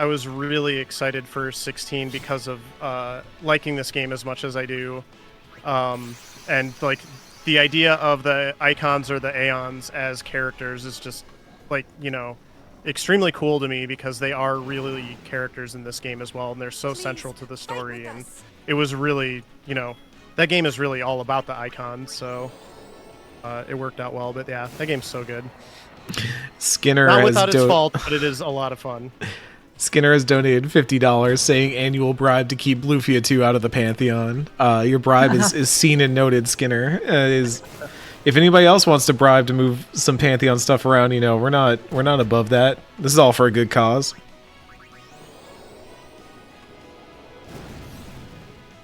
was really excited for 16 because of liking this game as much as I do. And like the idea of the icons or the Aeons as characters is just, like, you know, extremely cool to me, because they are really characters in this game as well, and they're so central to the story. And it was really, you know, that game is really all about the icons, so it worked out well. But yeah, that game's so good. Skinner not without its fault, but it is a lot of fun. Skinner has donated $50, saying annual bribe to keep Lufia 2 out of the Pantheon. Your bribe is seen and noted, Skinner. If anybody else wants to bribe to move some Pantheon stuff around, you know, we're not above that. This is all for a good cause.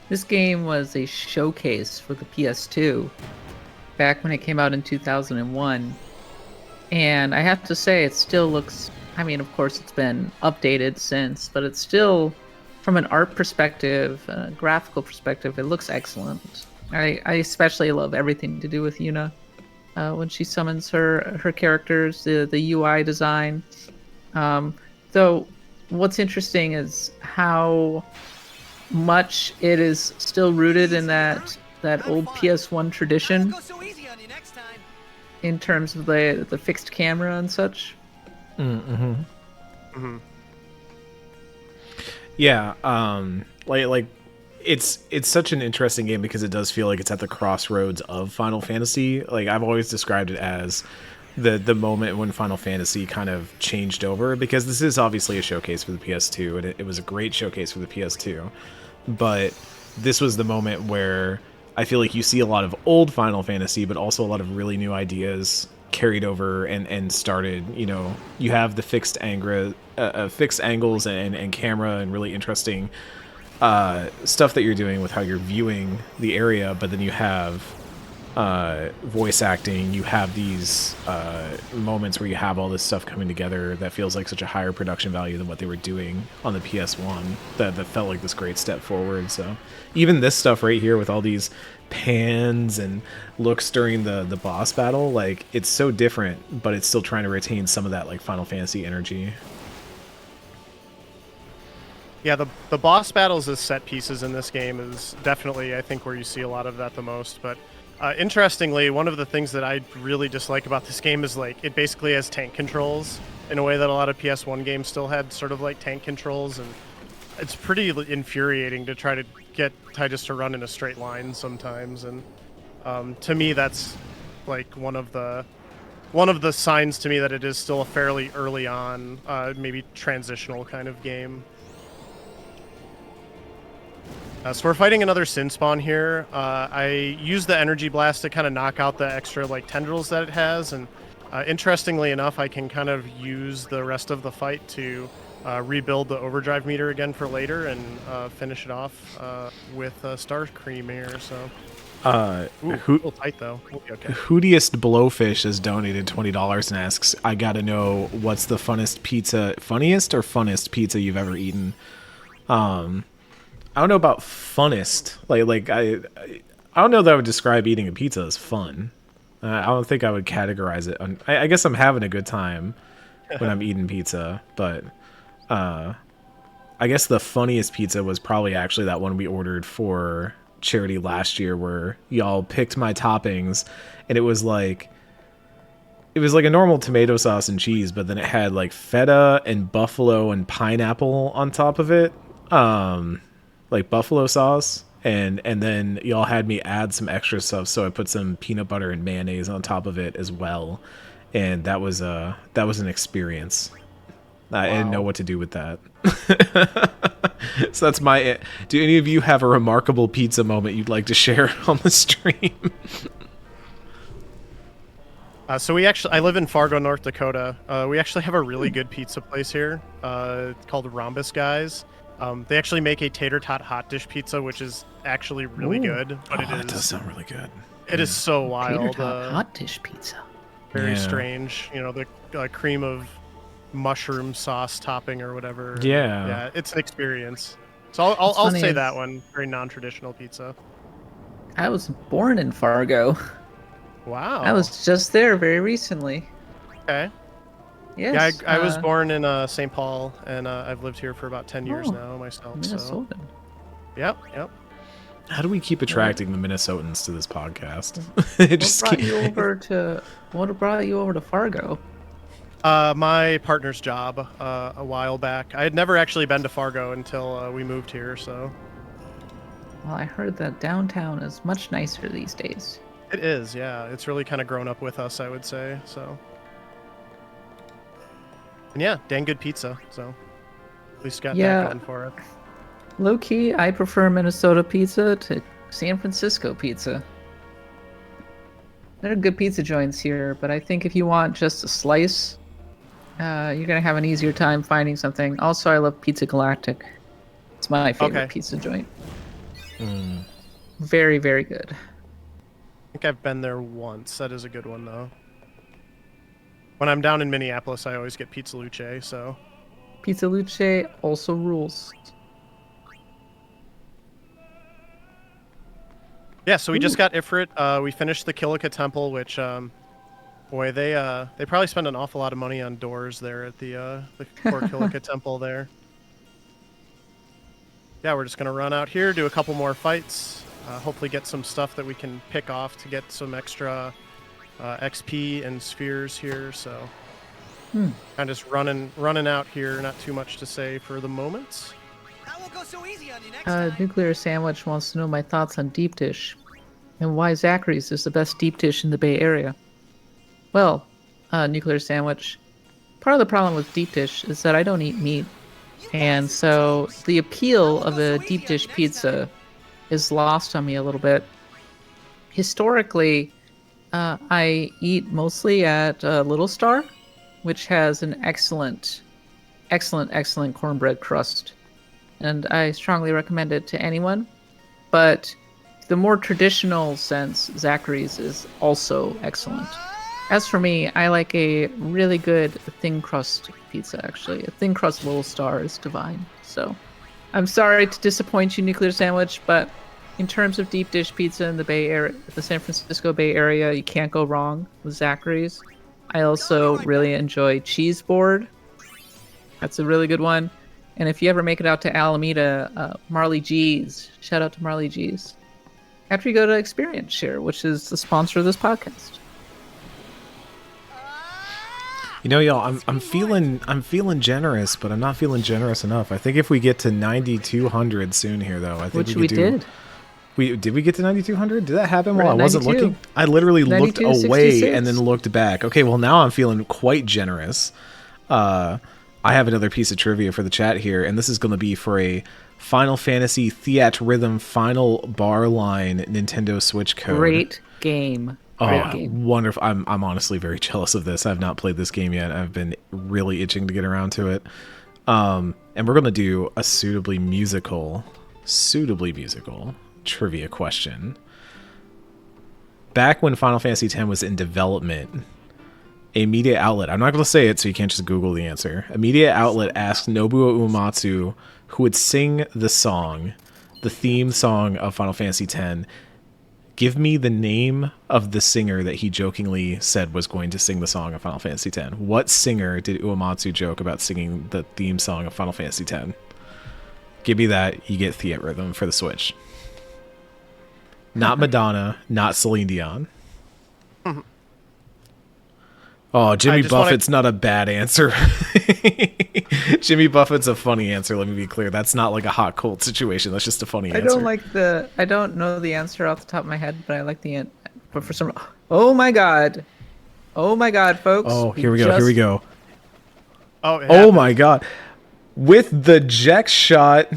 This game was a showcase for the PS2 back when it came out in 2001. And I have to say, it still looks... I mean, of course, it's been updated since, but it's still, from an art perspective, a graphical perspective, it looks excellent. I especially love everything to do with Yuna. when she summons her characters, the UI design. Though, what's interesting is how much it is still rooted in that old PS1 tradition in terms of the fixed camera and such. Mm-hmm. Mm-hmm. Yeah, like it's such an interesting game because it does feel like it's at the crossroads of Final Fantasy. Like I've always described it as the moment when Final Fantasy kind of changed over, because this is obviously a showcase for the PS2 and it was a great showcase for the PS2. But this was the moment where I feel like you see a lot of old Final Fantasy, but also a lot of really new ideas carried over and started. You know, you have the fixed angles and camera and really interesting stuff that you're doing with how you're viewing the area, but then you have voice acting. You have these moments where you have all this stuff coming together that feels like such a higher production value than what they were doing on the PS1. That felt like this great step forward. So even this stuff right here with all these pans and looks during the boss battle, like it's so different, but it's still trying to retain some of that like Final Fantasy energy. Yeah, the boss battles as set pieces in this game is definitely, I think, where you see a lot of that the most. But interestingly, one of the things that I really dislike about this game is like it basically has tank controls in a way that a lot of PS1 games still had sort of like tank controls, and it's pretty infuriating to try to get Titus to run in a straight line sometimes. And to me, that's like one of the signs to me that it is still a fairly early on, maybe transitional kind of game. So we're fighting another Sin Spawn here. I use the energy blast to kind of knock out the extra like tendrils that it has, and interestingly enough, I can kind of use the rest of the fight to rebuild the overdrive meter again for later and finish it off with Star Cream here. So a little tight though. We'll be okay. Hootiest Blowfish has donated $20 and asks, "I gotta know what's the funniest funnest pizza you've ever eaten?" I don't know about funnest. Like I don't know that I would describe eating a pizza as fun. I don't think I would categorize it. I guess I'm having a good time when I'm eating pizza, but I guess the funniest pizza was probably actually that one we ordered for charity last year, where y'all picked my toppings, and it was like a normal tomato sauce and cheese, but then it had like feta and buffalo and pineapple on top of it. Like buffalo sauce, and then y'all had me add some extra stuff, so I put some peanut butter and mayonnaise on top of it as well, and that was an experience. I didn't know what to do with that. So that's my. Do any of you have a remarkable pizza moment you'd like to share on the stream? So I live in Fargo, North Dakota. We actually have a really good pizza place here. It's called Rhombus Guys. They actually make a tater tot hot dish pizza, which is actually really good. But it does sound really good. It is so wild. Tater tot hot dish pizza. Very strange. You know, the cream of mushroom sauce topping or whatever. Yeah, it's an experience. So I'll say that one. Very non-traditional pizza. I was born in Fargo. Wow. I was just there very recently. Okay. Yes. Yeah, I was born in St. Paul, and I've lived here for about 10 years now myself. Minnesota. So. Yep. How do we keep attracting the Minnesotans to this podcast? What brought you over to Fargo? My partner's job a while back. I had never actually been to Fargo until we moved here. So. Well, I heard that downtown is much nicer these days. It is, yeah. It's really kind of grown up with us, I would say. So. And yeah, dang good pizza. So at least got that going for it. Low key, I prefer Minnesota pizza to San Francisco pizza. There are good pizza joints here, but I think if you want just a slice, you're gonna have an easier time finding something. Also, I love Pizza Galactic. It's my favorite pizza joint. Very, very good. I think I've been there once. That is a good one, though. When I'm down in Minneapolis, I always get Pizza Luce, so... Pizza Luce also rules. Yeah, so we just got Ifrit. We finished the Kilika Temple, which Boy, they probably spend an awful lot of money on doors there at the Korkilika Temple there. Yeah, we're just gonna run out here, do a couple more fights, hopefully get some stuff that we can pick off to get some extra XP and spheres here. So, kind of just running out here. Not too much to say for the moment. Nuclear Sandwich wants to know my thoughts on deep dish, and why Zachary's is the best deep dish in the Bay Area. Well, Nuclear Sandwich, part of the problem with deep dish is that I don't eat meat. And so the appeal of a deep dish pizza is lost on me a little bit. Historically, I eat mostly at Little Star, which has an excellent cornbread crust. And I strongly recommend it to anyone. But the more traditional sense, Zachary's is also excellent. As for me, I like a really good thin crust pizza, actually. A thin crust Little Star is divine. So I'm sorry to disappoint you, Nuclear Sandwich, but in terms of deep dish pizza in the Bay Area, the San Francisco Bay Area, you can't go wrong with Zachary's. I also really enjoy Cheese Board. That's a really good one. And if you ever make it out to Alameda, Marley G's. Shout out to Marley G's. After you go to Experience Share, which is the sponsor of this podcast. You know, y'all, I'm feeling generous, but I'm not feeling generous enough. I think if we get to 9,200 soon here, though, I think Which we did. Did we get to 9,200? Did that happen We're while I at wasn't 92. looking? I literally looked 92, away 66. and then looked back. Okay, well now I'm feeling quite generous. I have another piece of trivia for the chat here, and this is going to be for a Final Fantasy Theatrhythm Final Bar Line Nintendo Switch code. Great game. Oh, wonderful. I'm honestly very jealous of this. I've not played this game yet. I've been really itching to get around to it. And we're going to do a suitably musical trivia question. Back when Final Fantasy X was in development, a media outlet, I'm not going to say it so you can't just Google the answer. A media outlet asked Nobuo Uematsu, who would sing the theme song of Final Fantasy X, give me the name of the singer that he jokingly said was going to sing the song of Final Fantasy X. What singer did Uematsu joke about singing the theme song of Final Fantasy X? Give me that, you get Theatrhythm for the Switch. Not Madonna, not Celine Dion. Oh, Jimmy Buffett's not a bad answer. Jimmy Buffett's a funny answer, let me be clear. That's not like a hot cold situation. That's just a funny answer. I don't know the answer off the top of my head, but I like the but for some Oh my god, folks. Oh, here we go. Oh my god. With the Jex shot,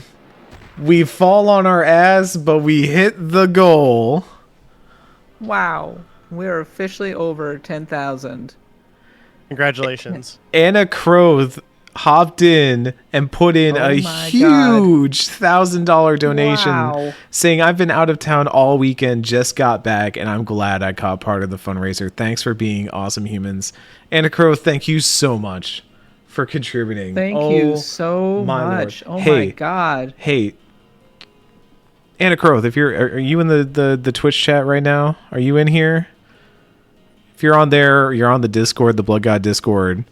we fall on our ass, but we hit the goal. Wow. We're officially over 10,000. Congratulations. Anna Croth hopped in and put in a huge $1,000 donation saying, I've been out of town all weekend, just got back, and I'm glad I caught part of the fundraiser. Thanks for being awesome humans. Anna Croth, thank you so much for contributing. Thank you so much. Lord. My god. Hey, Anna Croth, are you in the Twitch chat right now? Are you in here? If you're on there, you're on the Discord, the Blood God Discord,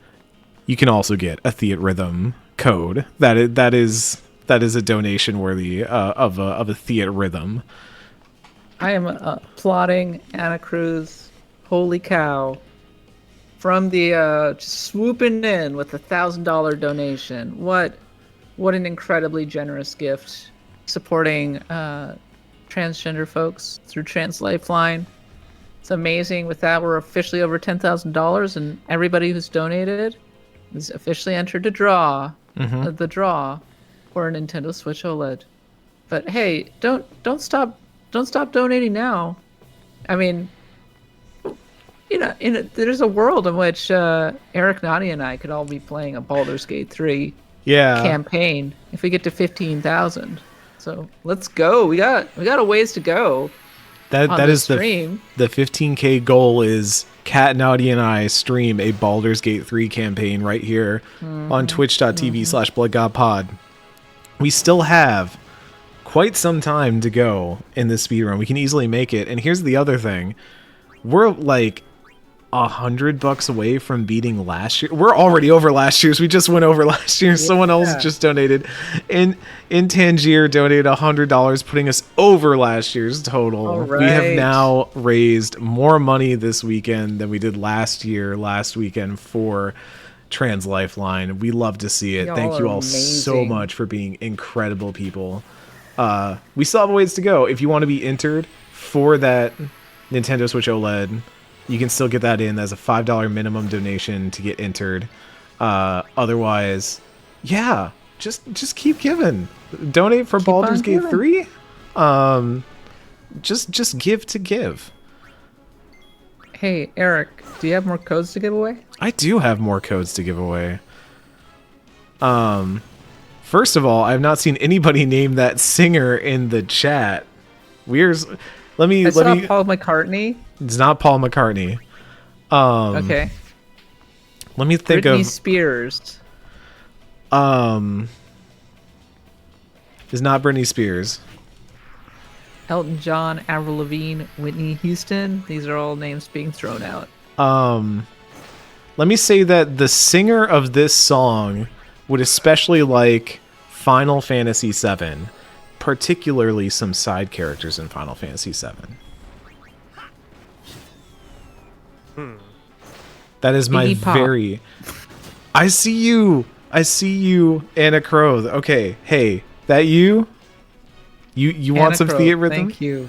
you can also get a Theatrhythm code. That is a donation worthy of a Theatrhythm. I am applauding Anna Cruz. Holy cow. From the just swooping in with a $1,000 donation. What an incredibly generous gift, supporting transgender folks through Trans Lifeline. It's amazing. With that, we're officially over $10,000, and everybody who's donated is officially entered to draw the draw for a Nintendo Switch OLED. But hey, don't stop donating now. I mean, there's a world in which Eric, Nadia, and I could all be playing a Baldur's Gate 3 campaign if we get to 15,000. So let's go. We got a ways to go. That is the 15K goal is Kat, Nadia, and I stream a Baldur's Gate 3 campaign right here on twitch.tv/bloodgodpod. We still have quite some time to go in this speedrun. We can easily make it. And here's the other thing. We're like $100 away from beating last year. We're already over last year's. We just went over last year. Someone else just donated. In Tangier donated $100, putting us over last year's total. All We have right. now raised more money this weekend than we did last weekend for Trans Lifeline. We love to see it. Y'all Thank you are all so amazing. much for being incredible people. We still have a ways to go. If you want to be entered for that Nintendo Switch OLED, you can still get that in as a $5 minimum donation to get entered. Otherwise, yeah, just keep giving. Donate for Baldur's Gate 3. Just give to give. Hey, Eric, do you have more codes to give away? I do have more codes to give away. First of all, I've not seen anybody name that singer in the chat. Let me Paul McCartney. It's not Paul McCartney. Okay. Let me think Britney of Spears. Is not Britney Spears. Elton John, Avril Lavigne, Whitney Houston. These are all names being thrown out. Let me say that the singer of this song would especially like Final Fantasy VII, particularly some side characters in Final Fantasy VII. That is my Iggy Pop. very... I see you, Anna Crow. Okay, hey, that you? You want some Anacro, Theat Rhythm? Thank you.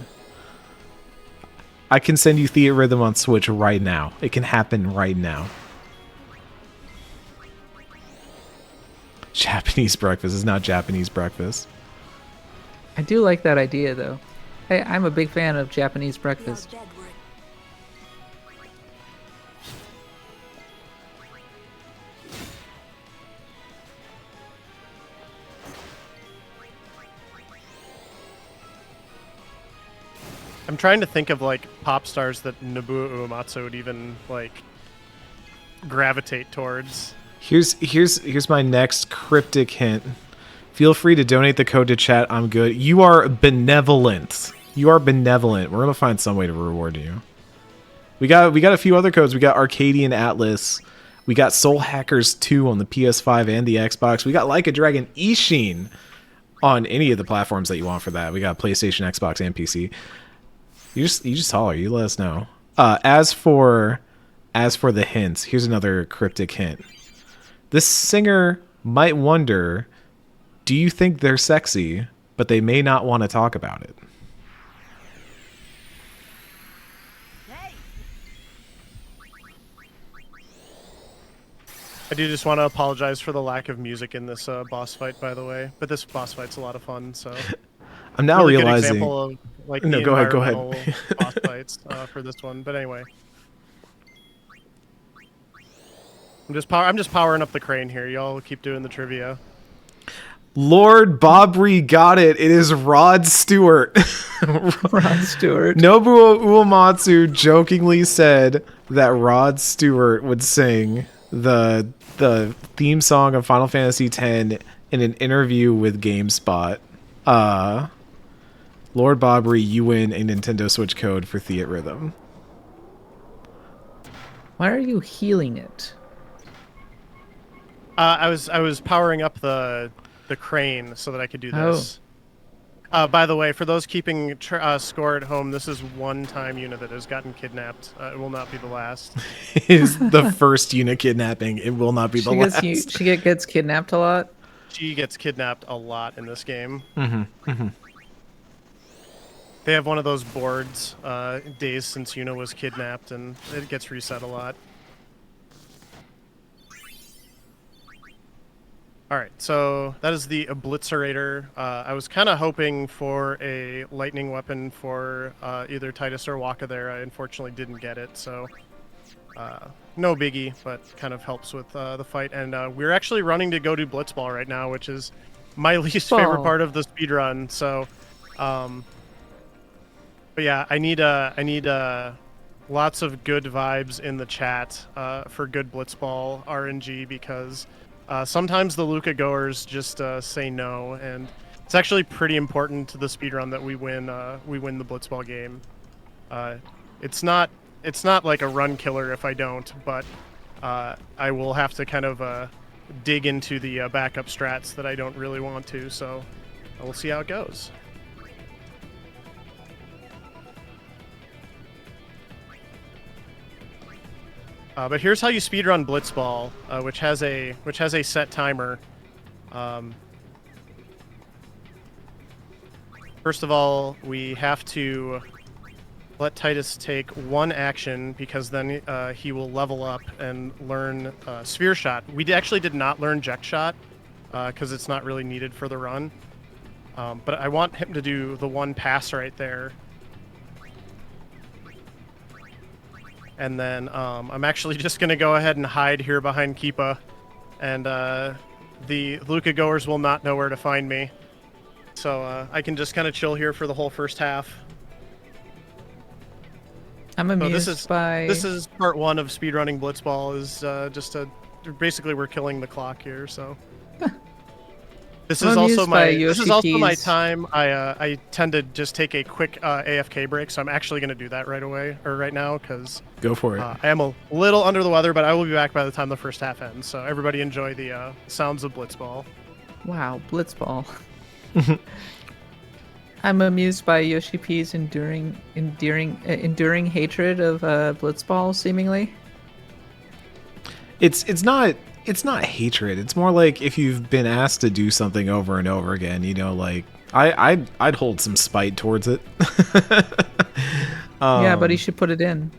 I can send you Theat Rhythm on Switch right now. It can happen right now. Japanese breakfast is not Japanese breakfast. I do like that idea, though. Hey, I'm a big fan of Japanese breakfast. I'm trying to think of like pop stars that Nobuo Uematsu would even like gravitate towards. Here's my next cryptic hint. Feel free to donate the code to chat. I'm good. You are benevolent. You are benevolent. We're gonna find some way to reward you. We got a few other codes. We got Arcadian Atlas. We got Soul Hackers 2 on the PS5 and the Xbox. We got Like a Dragon Ishin on any of the platforms that you want for that. We got PlayStation, Xbox, and PC. You just holler. You let us know. As for the hints, here's another cryptic hint. This singer might wonder, do you think they're sexy, but they may not want to talk about it? I do just want to apologize for the lack of music in this boss fight, by the way. But this boss fight's a lot of fun, so... I'm now really realizing... Good example of, like, no, the go ahead. environmental boss fights for this one. But anyway. I'm just powering up the crane here. Y'all keep doing the trivia. Lord Bobry got it. It is Rod Stewart. Rod Stewart. Nobuo Uematsu jokingly said that Rod Stewart would sing the theme song of Final Fantasy X in an interview with GameSpot. Lord Bobry, you win a Nintendo Switch code for Theat Rhythm. Why are you healing it? I was powering up the crane so that I could do this. By the way, for those keeping score at home, this is one time unit that has gotten kidnapped. It will not be the last. It is the first unit kidnapping. It will not be the last. She gets kidnapped a lot? She gets kidnapped a lot in this game. Mm-hmm. They have one of those boards, days since Yuna was kidnapped, and it gets reset a lot. Alright, so that is the Obliterator. I was kind of hoping for a lightning weapon for either Titus or Waka there. I unfortunately didn't get it, so no biggie, but kind of helps with the fight. And we're actually running to go do Blitzball right now, which is my least favorite part of the speedrun. So, but yeah, I need lots of good vibes in the chat for good Blitzball RNG, because sometimes the Luca goers just say no, and it's actually pretty important to the speedrun that we win the Blitzball game. It's not it's not like a run killer if I don't, but I will have to kind of dig into the backup strats that I don't really want to, so we'll see how it goes. But here's how you speedrun Blitzball, which has a set timer. First of all, we have to let Titus take one action because then he will level up and learn Sphere Shot. We actually did not learn Jet Shot because it's not really needed for the run. But I want him to do the one pass right there. And then I'm actually just going to go ahead and hide here behind Keepa. And the Luca goers will not know where to find me. So I can just kind of chill here for the whole first half. I'm amused This is part one of speedrunning Blitzball, is basically we're killing the clock here, so... This is also my time. I tend to just take a quick AFK break, so I'm actually going to do that right now, because go for it. I am a little under the weather, but I will be back by the time the first half ends. So everybody enjoy the sounds of Blitzball. Wow, Blitzball. I'm amused by Yoshi P's enduring hatred of Blitzball, seemingly. It's not hatred. It's more like if you've been asked to do something over and over again, you know, like I'd hold some spite towards it. Yeah, but he should put it in.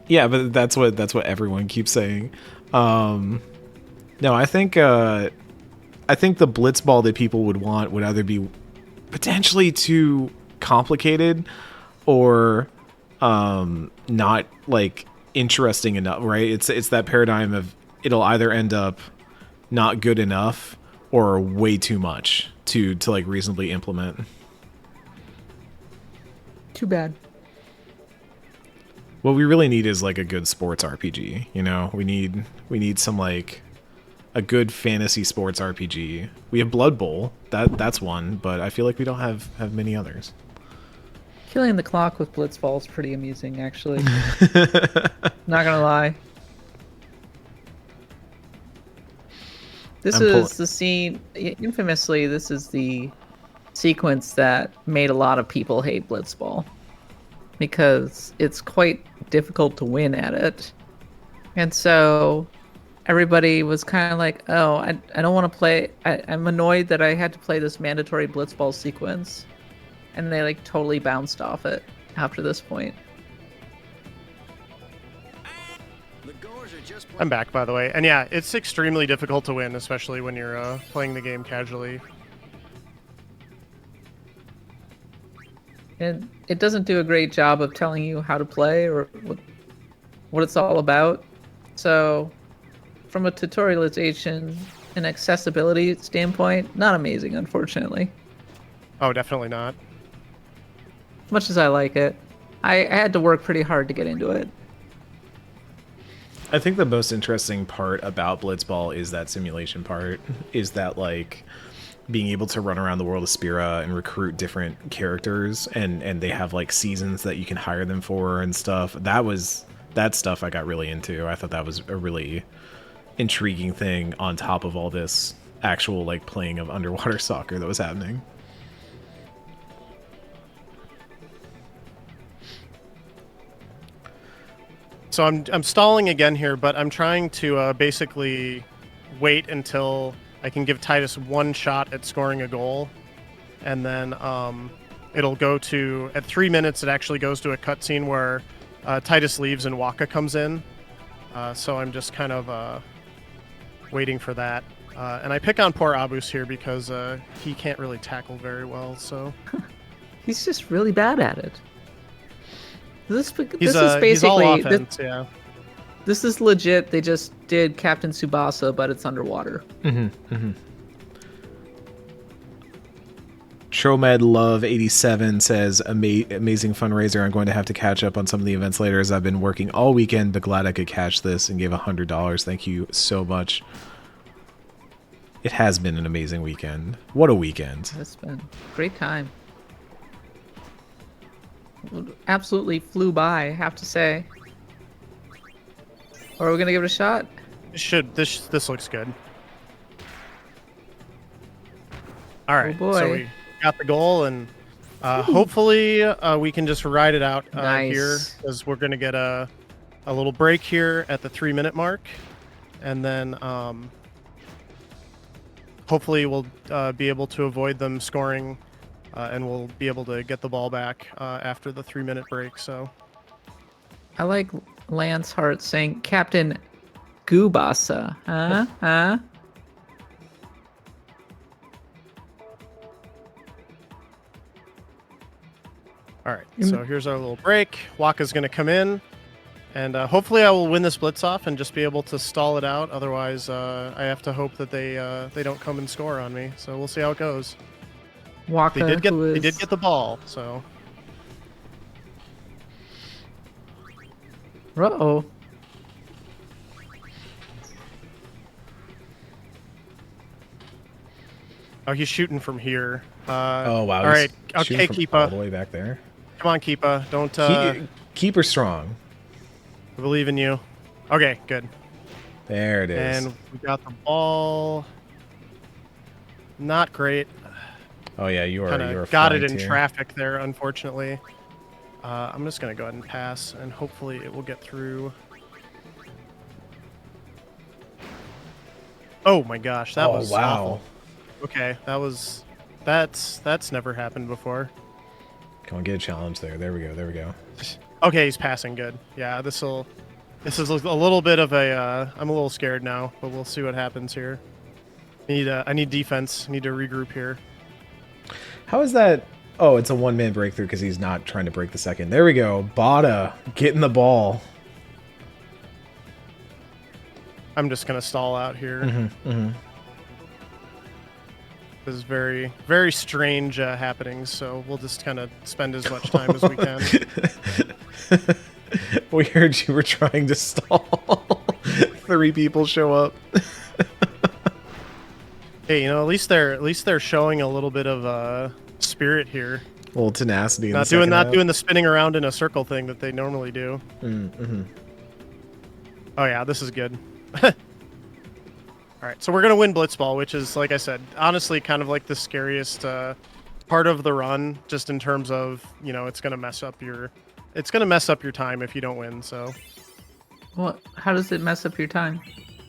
Yeah, but that's what everyone keeps saying. No, I think the Blitzball that people would want would either be potentially too complicated or not like interesting enough, right? It's that paradigm of it'll either end up not good enough or way too much to like reasonably implement. Too bad. What we really need is like a good sports RPG, you know? We need some like a good fantasy sports RPG. We have Blood Bowl, that's one, but I feel like we don't have many others. Killing the clock with Blitzball is pretty amusing, actually. Not gonna lie. This is the scene, infamously, this is the sequence that made a lot of people hate Blitzball. Because it's quite difficult to win at it. And so everybody was kind of like, oh, I don't want to play. I'm annoyed that I had to play this mandatory Blitzball sequence. And they like totally bounced off it after this point. I'm back, by the way. And yeah, it's extremely difficult to win, especially when you're playing the game casually. And it doesn't do a great job of telling you how to play or what it's all about. So from a tutorialization and accessibility standpoint, not amazing, unfortunately. Oh, definitely not. As much as I like it, I had to work pretty hard to get into it. I think the most interesting part about Blitzball is that simulation part, is that like being able to run around the world of Spira and recruit different characters, and they have like seasons that you can hire them for and stuff. That stuff I got really into. I thought that was a really intriguing thing on top of all this actual like playing of underwater soccer that was happening. So I'm stalling again here, but I'm trying to basically wait until I can give Titus one shot at scoring a goal, and then it'll go to, at 3 minutes, it actually goes to a cutscene where Titus leaves and Waka comes in. So I'm just kind of waiting for that. And I pick on poor Abus here because he can't really tackle very well, so... He's just really bad at it. This is basically... He's all offense, yeah. This is legit. They just did Captain Tsubasa, but it's underwater. Tromed Love 87 says, amazing fundraiser. I'm going to have to catch up on some of the events later as I've been working all weekend, but glad I could catch this and gave $100. Thank you so much. It has been an amazing weekend. What a weekend. It's been a great time. absolutely flew by, I have to say. Or are we gonna give it a shot? This looks good. All right, boy. so we got the goal, and hopefully we can just ride it out Nice. here, because we're gonna get a little break here at the 3-minute mark, and then hopefully we'll be able to avoid them scoring, and we'll be able to get the ball back after the 3-minute break. So I like Lance Hart saying Captain Goobasa. Huh? Huh? all right, so here's our little break. Waka's gonna come in, and hopefully I will win this blitz off and just be able to stall it out. Otherwise, I have to hope that they don't come and score on me. So we'll see how it goes. Waka, They did get the ball, so. Uh-oh. Oh, he's shooting from here. Oh wow! All right, he's shooting okay, from Keepa. all the way back there. Come on, Keepa. Don't. Keep her strong. I believe in you. Okay, good. There it is. And we got the ball. Not great. Oh yeah, you are. Got it in traffic there, unfortunately. I'm just gonna go ahead and pass, and hopefully it will get through. Oh my gosh, that was awful. Okay, that's never happened before. Come on, get a challenge there. There we go. There we go. Okay, he's passing good. Yeah, this is a little bit of a. I'm a little scared now, but we'll see what happens here. I need defense. I need to regroup here. How is that? Oh, it's a one-man breakthrough because he's not trying to break the second. There we go. Bada getting the ball. I'm just gonna stall out here. This is very, very strange happenings, so we'll just kind of spend as much time as we can. We heard you were trying to stall. 3 people show up. Hey, at least they're showing a little bit of spirit here. A little tenacity. Not doing the spinning around in a circle thing that they normally do. Oh yeah, this is good. All right, so we're gonna win blitzball, which is, like I said, honestly kind of like the scariest part of the run, just in terms of it's gonna mess up your time if you don't win. So, What? How does it mess up your time?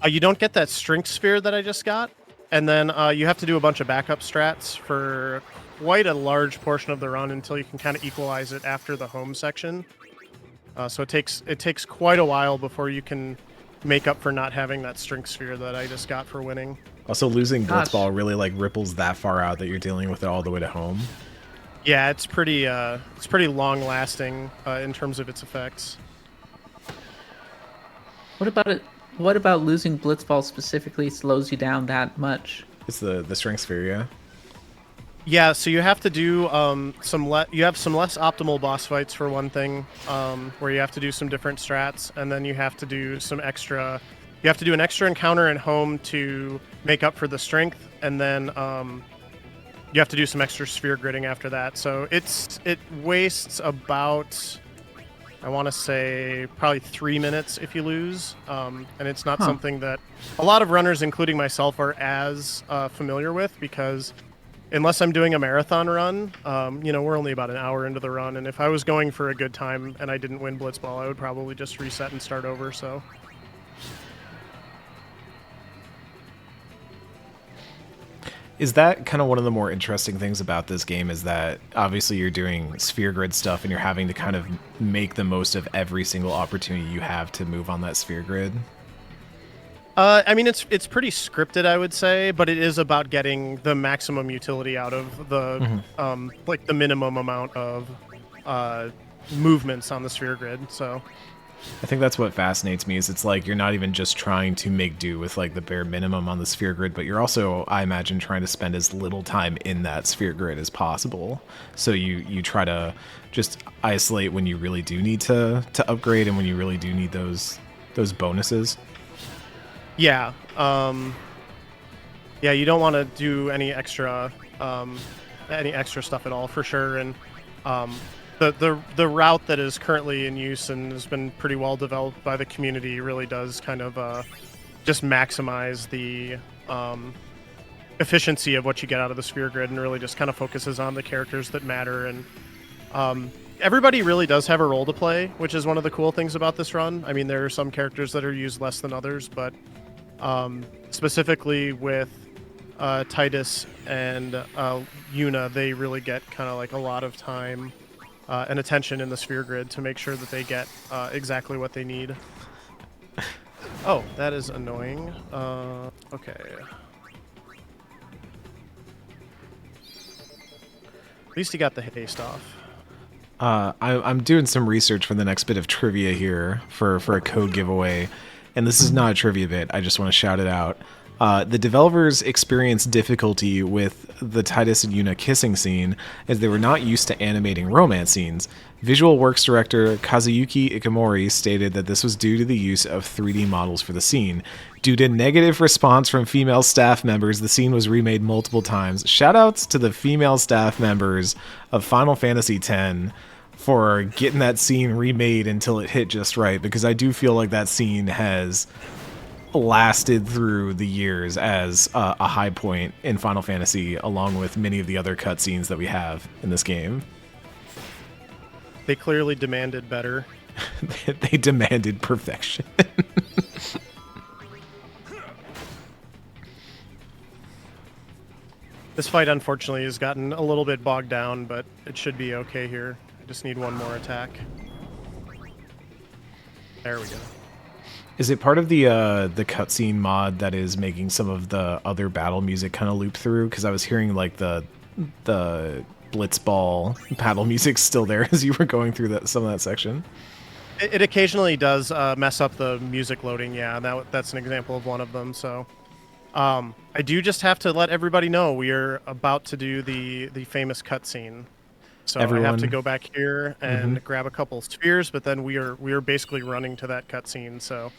You don't get that strength sphere that I just got, and then you have to do a bunch of backup strats for quite a large portion of the run until you can kind of equalize it after the home section. So it takes quite a while before you can make up for not having that strength sphere that I just got for winning. Also, losing blitzball really ripples that far out that you're dealing with it all the way to home. Yeah, it's pretty long lasting in terms of its effects. What about it? What about losing blitzball specifically slows you down that much? It's the strength sphere, yeah. Yeah, so you have to do some less optimal boss fights for one thing, where you have to do some different strats, and then you have to do some extra. You have to do an extra encounter in home to make up for the strength, and then you have to do some extra sphere gridding after that. So it wastes about, I want to say, probably 3 minutes if you lose, and it's not something that a lot of runners, including myself, are as familiar with, because unless I'm doing a marathon run, we're only about an hour into the run, and if I was going for a good time and I didn't win blitzball, I would probably just reset and start over. So. Is that kind of one of the more interesting things about this game, is that obviously you're doing sphere grid stuff and you're having to kind of make the most of every single opportunity you have to move on that sphere grid? I mean, it's pretty scripted, I would say, but it is about getting the maximum utility out of the the minimum amount of movements on the sphere grid. So I think that's what fascinates me, is it's like you're not even just trying to make do with the bare minimum on the sphere grid, but you're also, I imagine, trying to spend as little time in that sphere grid as possible. So you try to just isolate when you really do need to upgrade and when you really do need those bonuses. Yeah. Yeah, you don't want to do any extra stuff at all, for sure. And the route that is currently in use and has been pretty well developed by the community really does kind of just maximize the efficiency of what you get out of the sphere grid, and really just kind of focuses on the characters that matter. And everybody really does have a role to play, which is one of the cool things about this run. I mean, there are some characters that are used less than others, but specifically with Titus and Yuna, they really get kind of like a lot of time and attention in the sphere grid to make sure that they get exactly what they need. Oh, that is annoying. Okay. At least he got the haste off. I'm doing some research for the next bit of trivia here for a code giveaway, and this is not a trivia bit. I just want to shout it out. The developers experienced difficulty with the Titus and Yuna kissing scene as they were not used to animating romance scenes. Visual Works director Kazuyuki Ikamori stated that this was due to the use of 3D models for the scene. Due to negative response from female staff members, the scene was remade multiple times. Shoutouts to the female staff members of Final Fantasy X for getting that scene remade until it hit just right, because I do feel like that scene has lasted through the years as a high point in Final Fantasy, along with many of the other cutscenes that we have in this game. They clearly demanded better. They demanded perfection. This fight, unfortunately, has gotten a little bit bogged down, but it should be okay here. I just need one more attack. There we go. Is it part of the cutscene mod that is making some of the other battle music kind of loop through? Because I was hearing like the Blitzball battle music still there as you were going through some of that section. It occasionally does mess up the music loading, yeah. That's an example of one of them. So I do just have to let everybody know we are about to do the famous cutscene. So I have to go back here and grab a couple spheres, but then we are basically running to that cutscene. So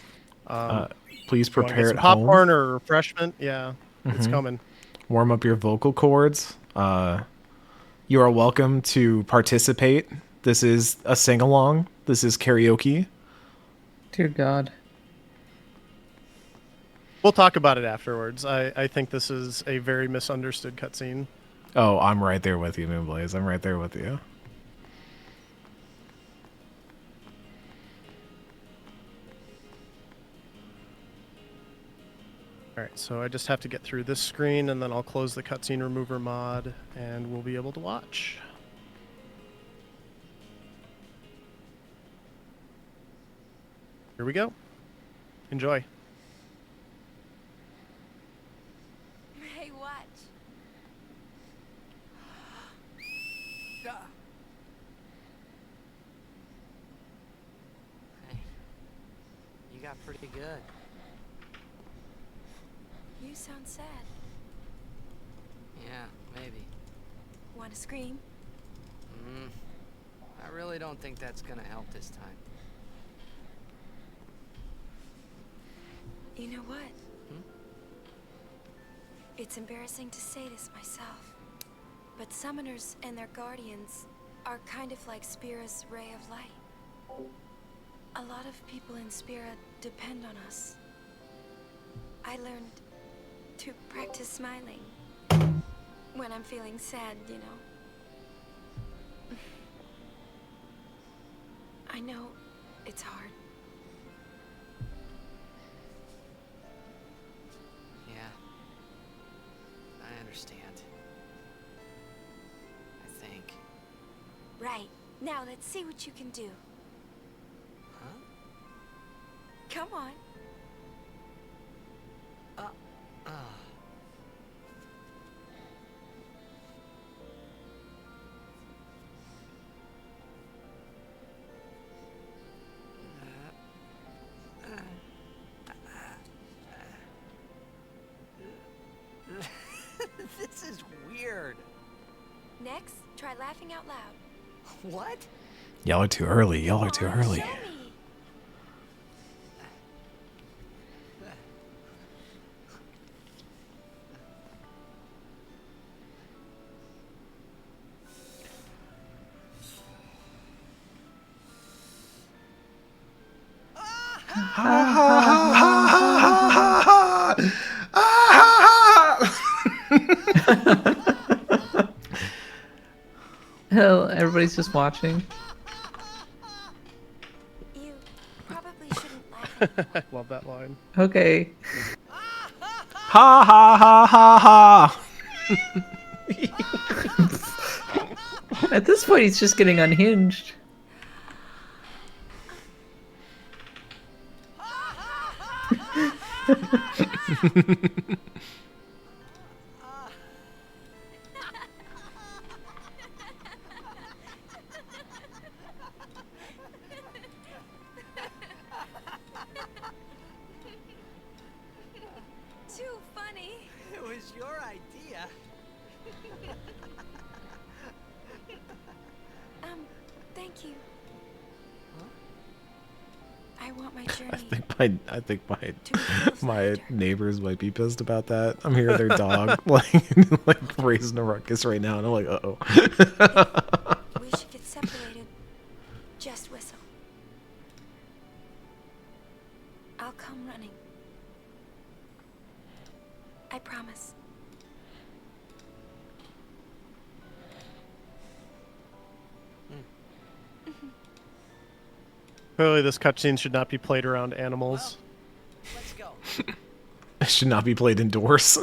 please prepare some popcorn or refreshment. Yeah, it's coming. Warm up your vocal cords. You are welcome to participate. This is a sing-along. This is karaoke. Dear God. We'll talk about it afterwards. I think this is a very misunderstood cutscene. Oh, I'm right there with you, Moonblaze. I'm right there with you. Alright, so I just have to get through this screen, and then I'll close the cutscene remover mod, and we'll be able to watch. Here we go. Enjoy. Hey, watch. Hey, you got pretty good. You sound sad. Yeah, maybe. Want to scream? I really don't think that's gonna help this time. You know what? It's embarrassing to say this myself, but summoners and their guardians are kind of like Spira's ray of light. A lot of people in Spira depend on us. I learned to practice smiling when I'm feeling sad, you know. I know it's hard. Yeah, I understand. I think. Right. Now let's see what you can do. Huh? Come on. This is weird. Next, try laughing out loud. What? Y'all are too early. Y'all are too early. Hell, everybody's just watching. You probably shouldn't laugh. I love that line. Okay. Ha ha ha ha ha. At this point, he's just getting unhinged. Too funny. It was your idea. Thank you. I want my journey. I think my neighbors might be pissed about that. I'm hearing their dog like raising a ruckus right now, and I'm like, uh-oh. We should get separated. Just whistle. I'll come running. I promise. Clearly, this cutscene should not be played around animals. Let's go. It should not be played indoors.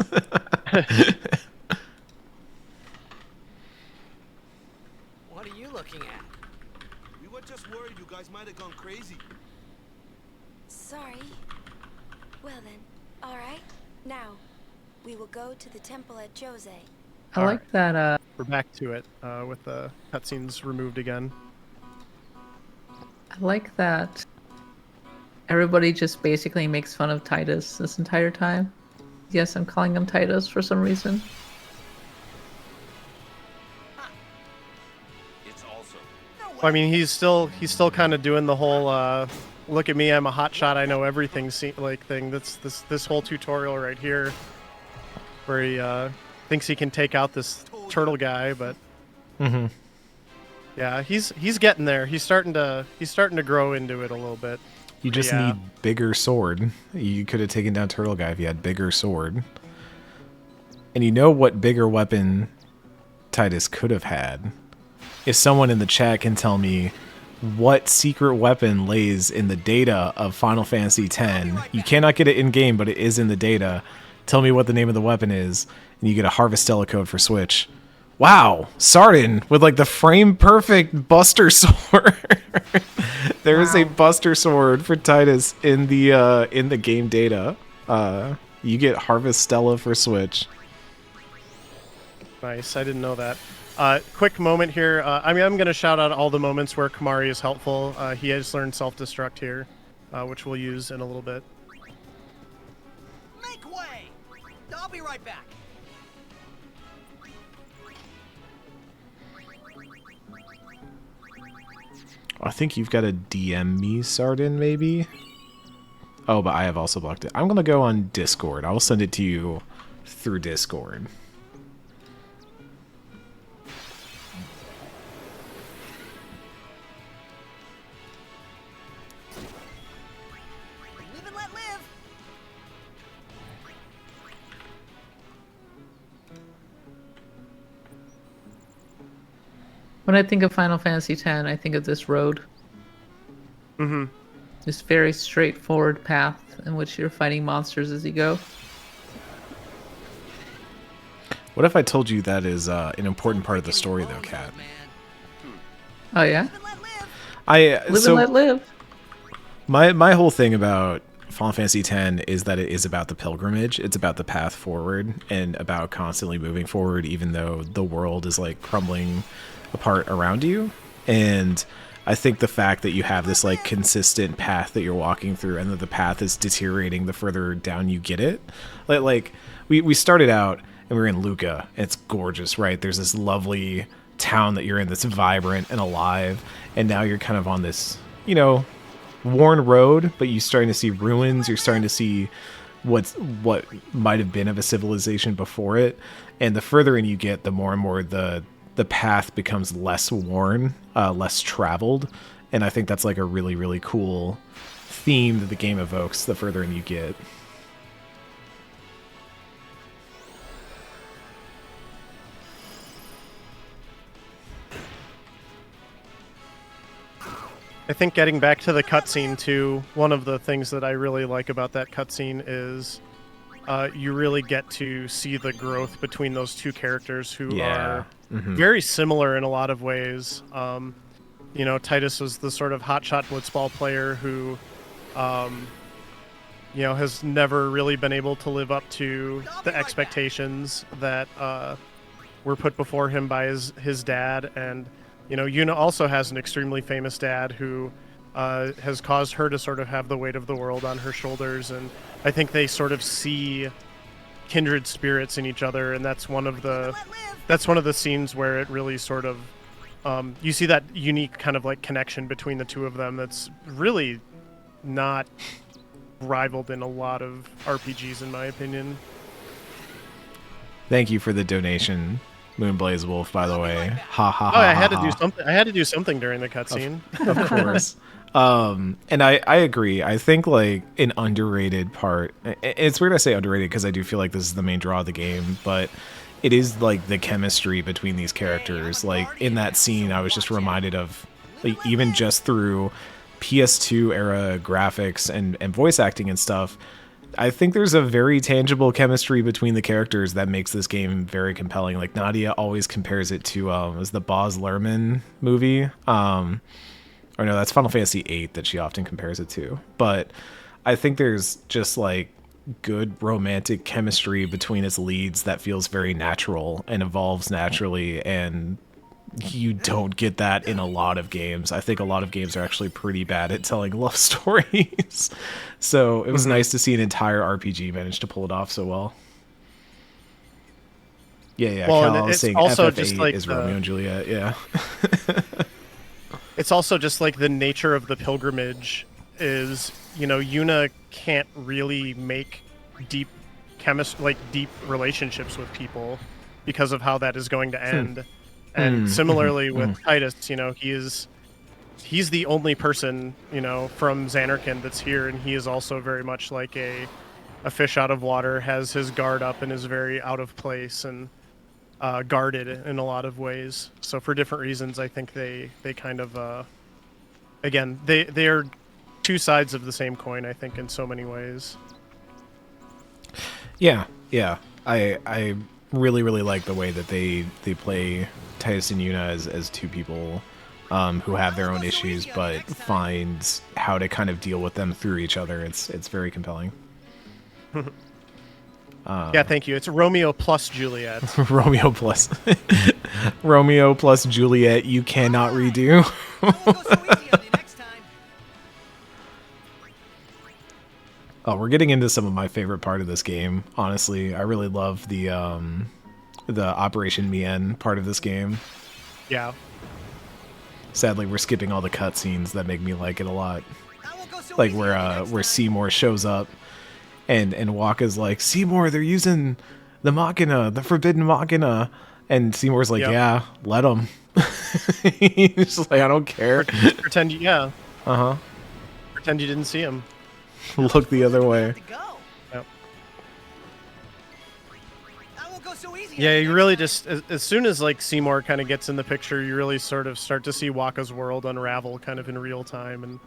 What are you looking at? We were just worried you guys might have gone crazy. Sorry. Well then, alright. Now, we will go to the temple at Jose. I like that. We're back to it with the cutscenes removed again. I like that. Everybody just basically makes fun of Titus this entire time. Yes, I'm calling him Titus for some reason. Well, I mean, he's still kind of doing the whole "look at me, I'm a hotshot, I know everything" thing. That's this whole tutorial right here, where he thinks he can take out this turtle guy, but yeah, he's getting there. He's starting to grow into it a little bit. You just need bigger sword. You could have taken down Turtle Guy if you had bigger sword. And you know what bigger weapon Titus could have had? If someone in the chat can tell me what secret weapon lays in the data of Final Fantasy X. You cannot get it in-game, but it is in the data. Tell me what the name of the weapon is, and you get a Harvestella code for Switch. Wow, Sardin with like the frame perfect Buster Sword. There is a Buster Sword for Titus in the game data. You get Harvestella for Switch. Nice, I didn't know that. Quick moment here. I'm going to shout out all the moments where Kamari is helpful. He has learned self-destruct here, which we'll use in a little bit. Make way! I'll be right back. I think you've got to DM me, Sardin, maybe? Oh, but I have also blocked it. I'm going to go on Discord. I will send it to you through Discord. Live and let live. When I think of Final Fantasy X, I think of this road. Mm-hmm. This very straightforward path in which you're fighting monsters as you go. What if I told you that is an important part of the story, though, Kat? Oh yeah. Live and let live. My whole thing about Final Fantasy X is that it is about the pilgrimage. It's about the path forward and about constantly moving forward, even though the world is like crumbling apart around you. And I think the fact that you have this like consistent path that you're walking through, and that the path is deteriorating the further down you get it. Like we started out and we were in Luca, and it's gorgeous, right? There's this lovely town that you're in that's vibrant and alive, and now you're kind of on this, worn road, but you're starting to see ruins. You're starting to see what might have been of a civilization before it, and the further in you get, the more and more the path becomes less worn, less traveled, and I think that's like a really, really cool theme that the game evokes the further in you get. I think getting back to the cutscene too, one of the things that I really like about that cutscene is you really get to see the growth between those two characters who are very similar in a lot of ways. You know, Titus was the sort of hotshot blitzball player who, you know, has never really been able to live up to the expectations that were put before him by his dad. And, you know, Yuna also has an extremely famous dad who has caused her to sort of have the weight of the world on her shoulders. And I think they sort of see kindred spirits in each other, and that's one of the scenes where it really sort of you see that unique kind of like connection between the two of them that's really not rivaled in a lot of RPGs, in my opinion. Thank you for the donation, Moonblaze Wolf, by the way. Ha ha ha. I had to do something. I had to do something during the cutscene. Of course. And I agree. I think like an underrated part, it's weird I say underrated because I do feel like this is the main draw of the game, but it is like the chemistry between these characters. Like in that scene, I was just reminded of, like, even just through PS2 era graphics and voice acting and stuff, I think there's a very tangible chemistry between the characters that makes this game very compelling. Like Nadia always compares it to was the Baz Luhrmann movie. Or no, that's Final Fantasy VIII that she often compares it to. But I think there's just like good romantic chemistry between its leads that feels very natural and evolves naturally, and you don't get that in a lot of games. I think a lot of games are actually pretty bad at telling love stories. So it was nice to see an entire RPG manage to pull it off so well. Yeah, well, Cal was saying also FF8 just like is Romeo and Juliet, yeah. It's also just like the nature of the pilgrimage is, you know, Yuna can't really make deep relationships with people because of how that is going to end. And similarly with Titus, you know, he's the only person, you know, from Xanarkand that's here, and he is also very much like a fish out of water, has his guard up and is very out of place and guarded in a lot of ways. So for different reasons, I think they kind of again, they are two sides of the same coin, I think, in so many ways. Yeah. I really like the way that they play Titus and Yuna as two people who have their own issues, but find how to kind of deal with them through each other. It's very compelling. Yeah, thank you. It's Romeo plus Juliet. Romeo plus Juliet. You cannot redo. Oh, we're getting into some of my favorite part of this game. Honestly, I really love the Operation Mien part of this game. Yeah. Sadly, we're skipping all the cutscenes that make me like it a lot. Like where Seymour shows up, and Waka's like, Seymour, they're using the Machina, the Forbidden Machina, and Seymour's like, yeah, let them. He's just like, I don't care. Pretend, yeah. Pretend you didn't see him. Look the other way. Yep. Yeah, you really just as soon as like Seymour kind of gets in the picture, you really sort of start to see Waka's world unravel kind of in real time, and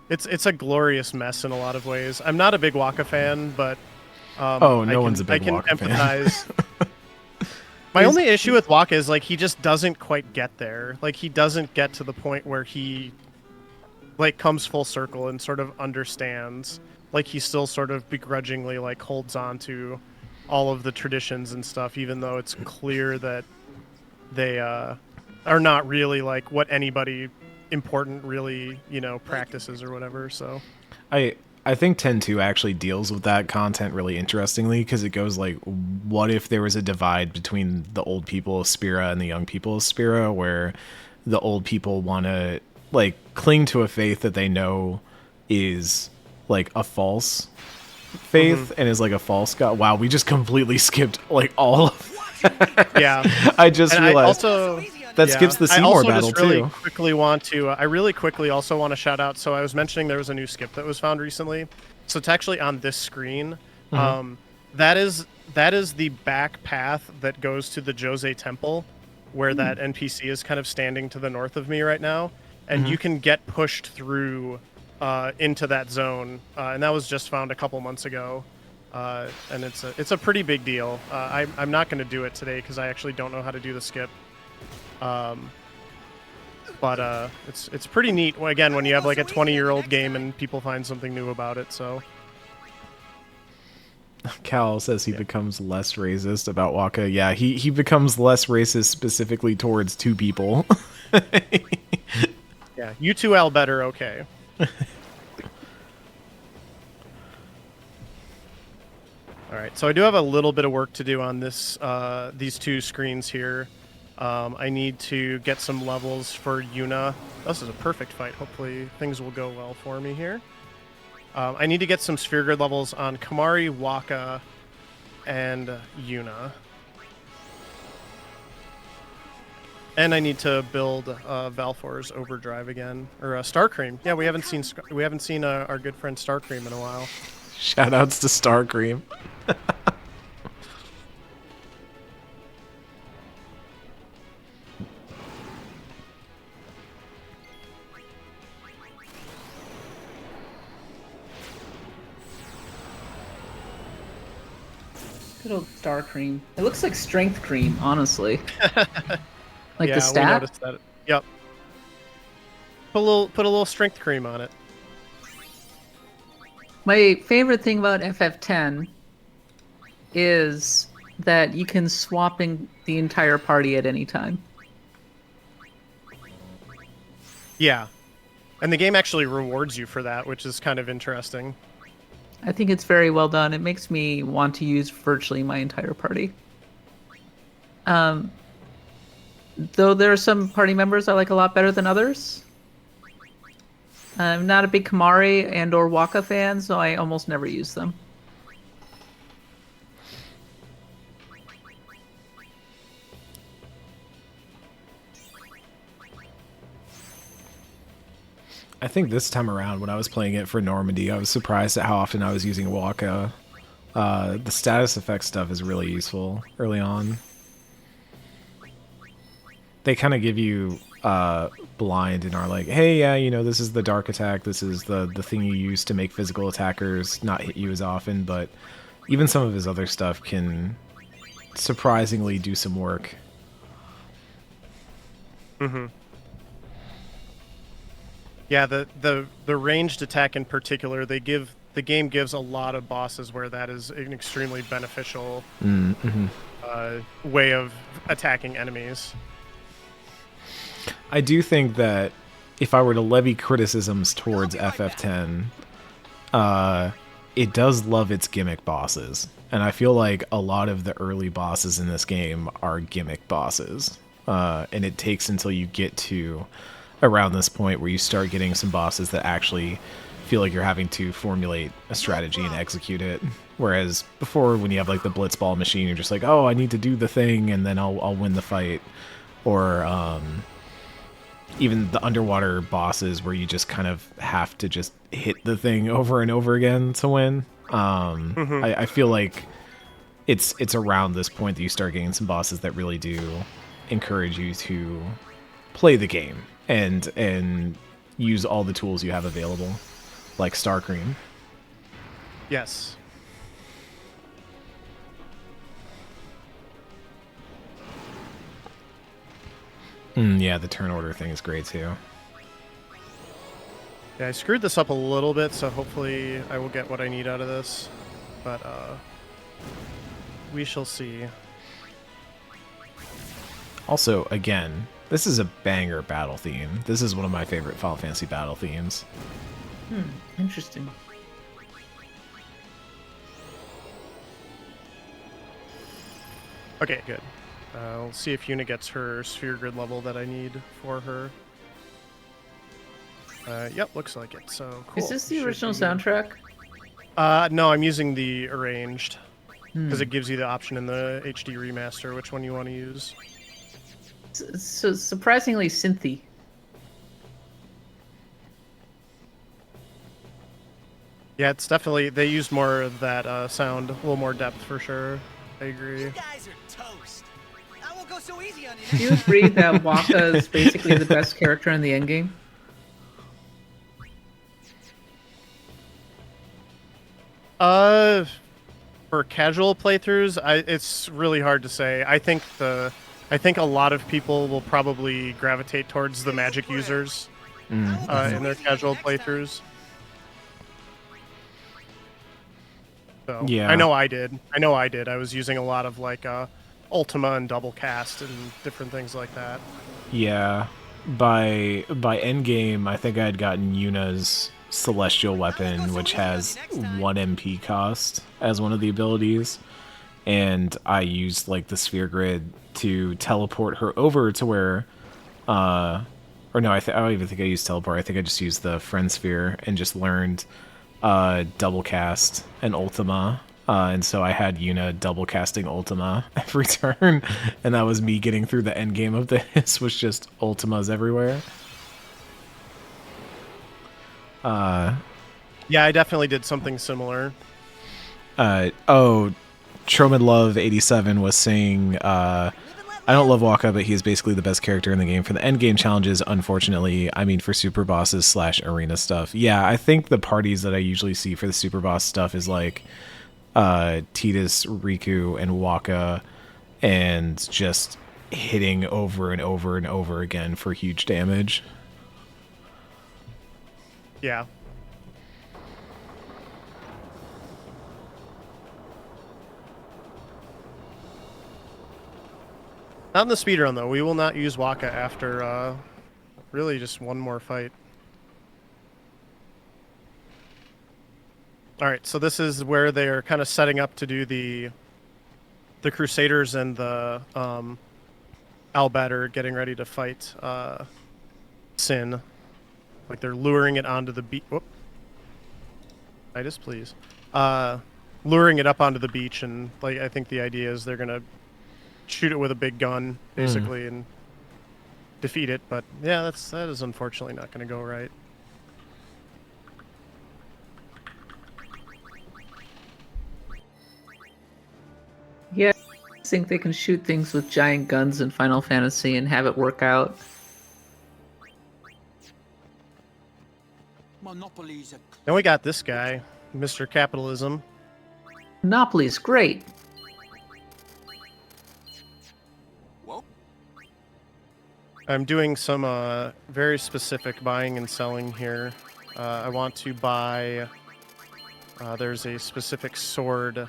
it's a glorious mess in a lot of ways. I'm not a big Waka fan, but one's a big Waka empathize. My only issue with Waka is like he just doesn't quite get there. Like he doesn't get to the point where he like comes full circle and sort of understands. Like he still sort of begrudgingly like holds on to all of the traditions and stuff, even though it's clear that they are not really like what anybody important really, you know, practices or whatever. So I think 10.2 actually deals with that content really interestingly, because it goes like, what if there was a divide between the old people of Spira and the young people of Spira, where the old people want to like cling to a faith that they know is like a false faith and is like a false god. Wow, we just completely skipped like all of that. Yeah. I just realized. that skips the Seymour battle just really too. quickly want to. I really quickly also want to shout out. So I was mentioning there was a new skip that was found recently. So it's actually on this screen. That is the back path that goes to the Jose Temple, where that NPC is kind of standing to the north of me right now, and you can get pushed through into that zone, and that was just found a couple months ago, and it's a pretty big deal. I'm not going to do it today because I actually don't know how to do the skip, but it's pretty neat. Again, when you have like a 20-year-old game and people find something new about it, so. Cal says he becomes less racist about Waka. Yeah, he becomes less racist specifically towards two people. Yeah, you two Al better, okay. Alright, so I do have a little bit of work to do on this these two screens here. I need to get some levels for Yuna. This is a perfect fight. Hopefully things will go well for me here. I need to get some sphere grid levels on Kamari, Waka, and Yuna. And I need to build Valfor's Overdrive again, or Starcream. Yeah, we haven't seen our good friend Starcream in a while. Shoutouts to Starcream. Good old Star Cream. It looks like Strength Cream, honestly. Like yeah, the stat? we noticed that. Yep. Put a little strength cream on it. My favorite thing about FF10 is that you can swap in the entire party at any time. Yeah. And the game actually rewards you for that, which is kind of interesting. I think it's very well done. It makes me want to use virtually my entire party. Though there are some party members I like a lot better than others. I'm not a big Kamari and or Waka fan, so I almost never use them. I think this time around, when I was playing it for Normandy, I was surprised at how often I was using Waka. The status effect stuff is really useful early on. They kind of give you blind and are like, hey, yeah, you know, this is the dark attack. This is the thing you use to make physical attackers not hit you as often. But even some of his other stuff can surprisingly do some work. Mm-hmm. Yeah, the ranged attack in particular, the game gives a lot of bosses where that is an extremely beneficial way of attacking enemies. I do think that if I were to levy criticisms towards FF10, it does love its gimmick bosses. And I feel like a lot of the early bosses in this game are gimmick bosses. And it takes until you get to around this point where you start getting some bosses that actually feel like you're having to formulate a strategy and execute it. Whereas before, when you have like the blitzball machine, you're just like, oh, I need to do the thing and then I'll win the fight. Or even the underwater bosses where you just kind of have to just hit the thing over and over again to win. I feel like it's around this point that you start getting some bosses that really do encourage you to play the game and use all the tools you have available, like Starcream. Yes. Yeah, the turn order thing is great too. Yeah, I screwed this up a little bit, so hopefully I will get what I need out of this. But we shall see. Also, again, this is a banger battle theme. This is one of my favorite Final Fantasy battle themes. Interesting. Okay, good. We'll see if Yuna gets her sphere grid level that I need for her. Yep, looks like it. So cool. Is this the original soundtrack? No, I'm using the arranged because it gives you the option in the HD remaster which one you want to use. So surprisingly synthy. Yeah, it's definitely they used more of that sound, a little more depth for sure. I agree. You guys are toast. I won't go so easy on you. Do you agree that Waka is basically the best character in the endgame? For casual playthroughs, it's really hard to say. I think a lot of people will probably gravitate towards the magic users in their casual playthroughs. So Yeah. I know I did. I was using a lot of like Ultima and double cast and different things like that. Yeah. By endgame, I think I had gotten Yuna's celestial weapon, which has 1 MP cost as one of the abilities, and I used like the sphere grid to teleport her over to where, or no, I don't even think I used teleport. I think I just used the friend sphere and just learned double cast and Ultima. And so I had Yuna double casting Ultima every turn, and that was me getting through the end game of this, was just Ultimas everywhere. Yeah, I definitely did something similar. Troman Love 87 was saying, I don't love Waka, but he is basically the best character in the game for the end game challenges, unfortunately. I mean, for super bosses / arena stuff. Yeah, I think the parties that I usually see for the super boss stuff is like Tidus, Riku, and Waka, and just hitting over and over and over again for huge damage. Yeah. Not in the speedrun, though. We will not use Waka after really just one more fight. Alright, so this is where they are kind of setting up to do the Crusaders and the Albed are getting ready to fight Sin. Like they're luring it onto the beach. Whoop. Titus, please. Luring it up onto the beach, and like I think the idea is they're gonna shoot it with a big gun, basically, and defeat it. But yeah, that is unfortunately not gonna go right. Yeah, I think they can shoot things with giant guns in Final Fantasy and have it work out. Then we got this guy, Mr. Capitalism. Monopoly's great. I'm doing some very specific buying and selling here. I want to buy... there's a specific sword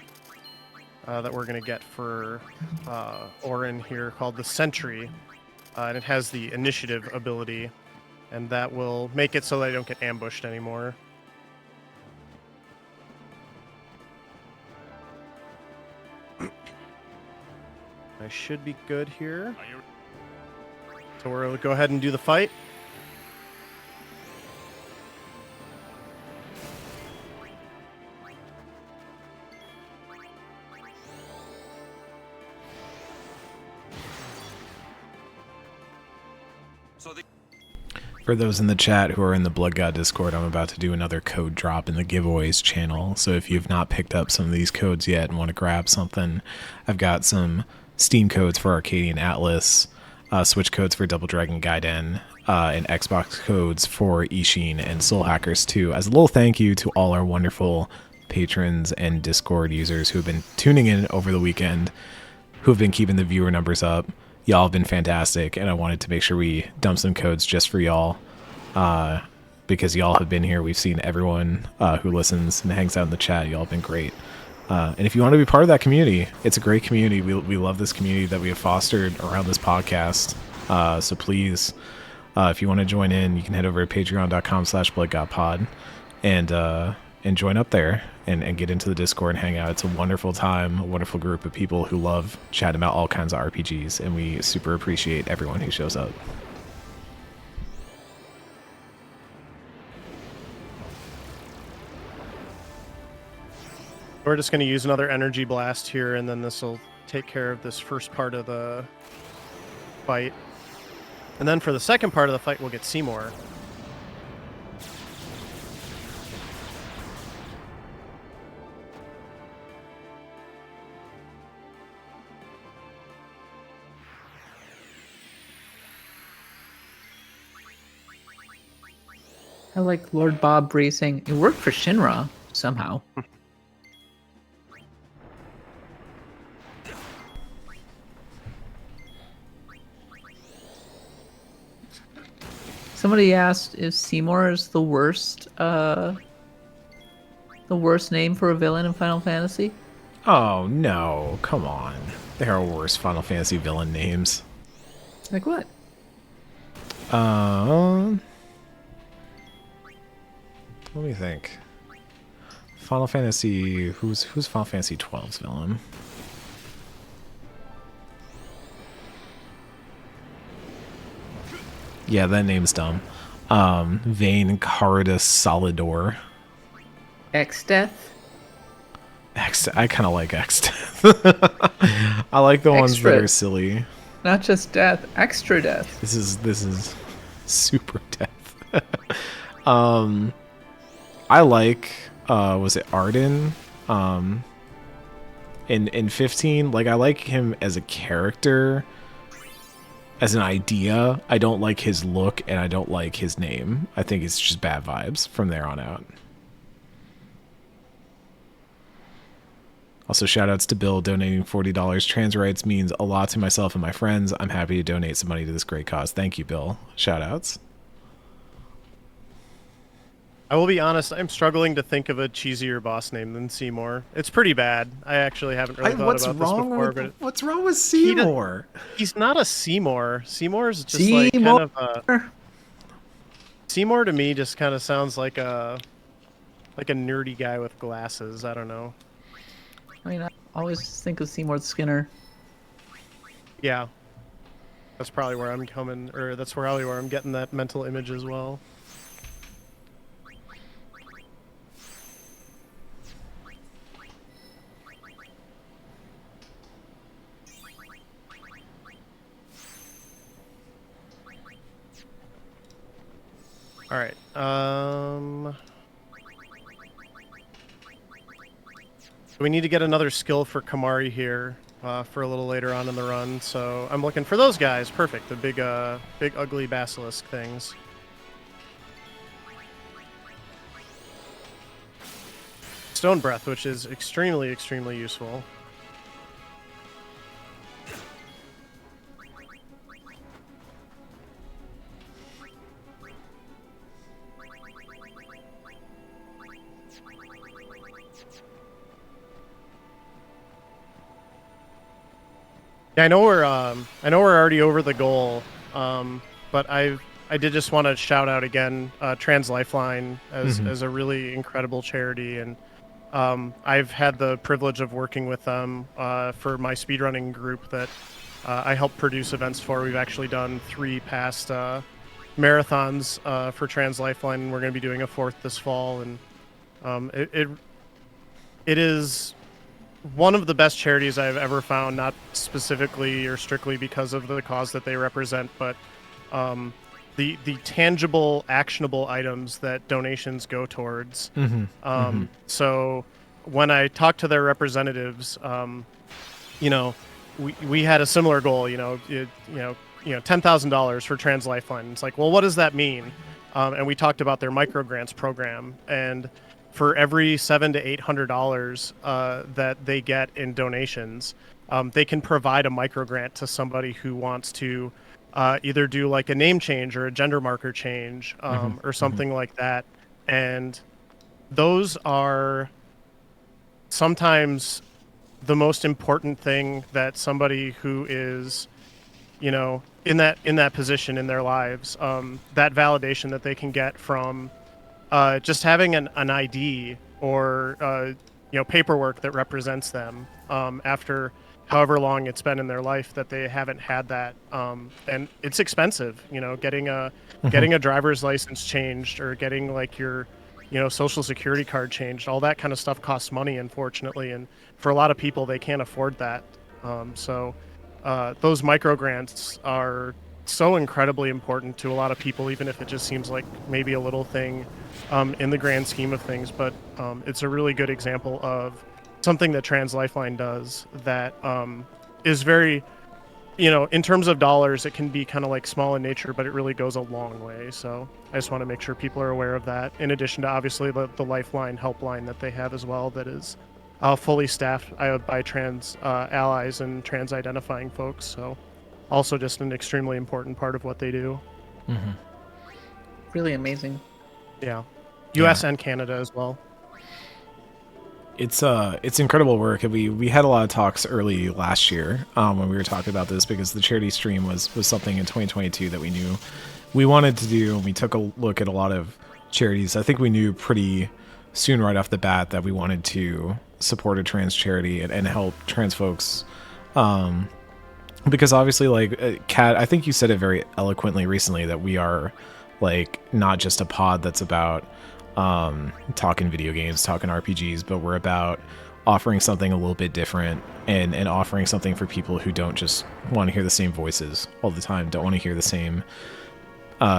that we're going to get for Orin here called the Sentry. And it has the initiative ability, and that will make it so that I don't get ambushed anymore. I should be good here. So we'll go ahead and do the fight. For those in the chat who are in the Blood God Discord, I'm about to do another code drop in the giveaways channel. So if you've not picked up some of these codes yet and want to grab something, I've got some Steam codes for Arcadian Atlas, Switch codes for Double Dragon Gaiden, and Xbox codes for Ishin and Soul Hackers 2, as a little thank you to all our wonderful patrons and Discord users who have been tuning in over the weekend, who have been keeping the viewer numbers up. Y'all have been fantastic, and I wanted to make sure we dump some codes just for y'all, because y'all have been here. We've seen everyone who listens and hangs out in the chat. Y'all have been great. And if you want to be part of that community, it's a great community. We love this community that we have fostered around this podcast. So please, if you want to join in, you can head over to patreon.com/bloodgodpod and join up there and get into the Discord and hang out. It's a wonderful time, a wonderful group of people who love chatting about all kinds of RPGs, and we super appreciate everyone who shows up. We're just going to use another energy blast here, and then this will take care of this first part of the fight. And then for the second part of the fight, we'll get Seymour. I like Lord Bob bracing. It worked for Shinra somehow. Somebody asked if Seymour is the worst name for a villain in Final Fantasy. Oh no, come on. There are worse Final Fantasy villain names. Like what? Let me think. Final Fantasy, who's Final Fantasy 12's villain? Yeah, that name's dumb. Vayne Cardus Solidor. X-Death? I kind of like X-Death. I like the ones that are silly. Not just death, extra death. This is super death. I like was it Arden? In 15, like I like him as a character, as an idea. I don't like his look and I don't like his name. I think it's just bad vibes from there on out. Also, shoutouts to Bill donating $40. Trans rights means a lot to myself and my friends. I'm happy to donate some money to this great cause. Thank you, Bill. Shoutouts. I will be honest, I'm struggling to think of a cheesier boss name than Seymour. It's pretty bad. I actually haven't really thought about this before. But what's wrong with Seymour? He's not a Seymour. Seymour's just like kind of a... Seymour to me just kind of sounds like a nerdy guy with glasses. I don't know. I mean, I always think of Seymour Skinner. Yeah. That's probably where I'm coming, or that's probably where I'm getting that mental image as well. All right. We need to get another skill for Kamari here for a little later on in the run. So I'm looking for those guys. Perfect. The big ugly basilisk things. Stone Breath, which is extremely useful. Yeah, I know we're already over the goal, but I did just want to shout out again Trans Lifeline as a really incredible charity, and I've had the privilege of working with them for my speedrunning group that I help produce events for. We've actually done 3 past marathons for Trans Lifeline, and we're going to be doing a 4th this fall, and it is one of the best charities I've ever found, not specifically or strictly because of the cause that they represent, but the tangible, actionable items that donations go towards. So when I talked to their representatives, we had a similar goal, $10,000 for Trans Lifeline. It's like, well, what does that mean? And we talked about their microgrants program, and for every $700 to $800 that they get in donations, they can provide a microgrant to somebody who wants to either do like a name change or a gender marker change or something like that. And those are sometimes the most important thing that somebody who is, in that position in their lives, that validation that they can get from just having an ID or paperwork that represents them after however long it's been in their life that they haven't had that, and it's expensive. Getting a driver's license changed or getting like your social security card changed. All that kind of stuff costs money, unfortunately, and for a lot of people they can't afford that. So those micro grants are so incredibly important to a lot of people, even if it just seems like maybe a little thing in the grand scheme of things. But it's a really good example of something that Trans Lifeline does that is very, in terms of dollars, it can be kind of like small in nature, but it really goes a long way. So I just want to make sure people are aware of that, in addition to obviously the Lifeline helpline that they have as well, that is fully staffed by trans allies and trans identifying folks. So also just an extremely important part of what they do. Really amazing. Yeah. US and Canada as well. It's incredible work. We had a lot of talks early last year when we were talking about this, because the charity stream was something in 2022 that we knew we wanted to do. And we took a look at a lot of charities. I think we knew pretty soon right off the bat that we wanted to support a trans charity and help trans folks. Because obviously, like, Kat, I think you said it very eloquently recently, that we are like not just a pod that's about talking video games, talking RPGs, but we're about offering something a little bit different and offering something for people who don't just want to hear the same voices all the time, don't want to hear the same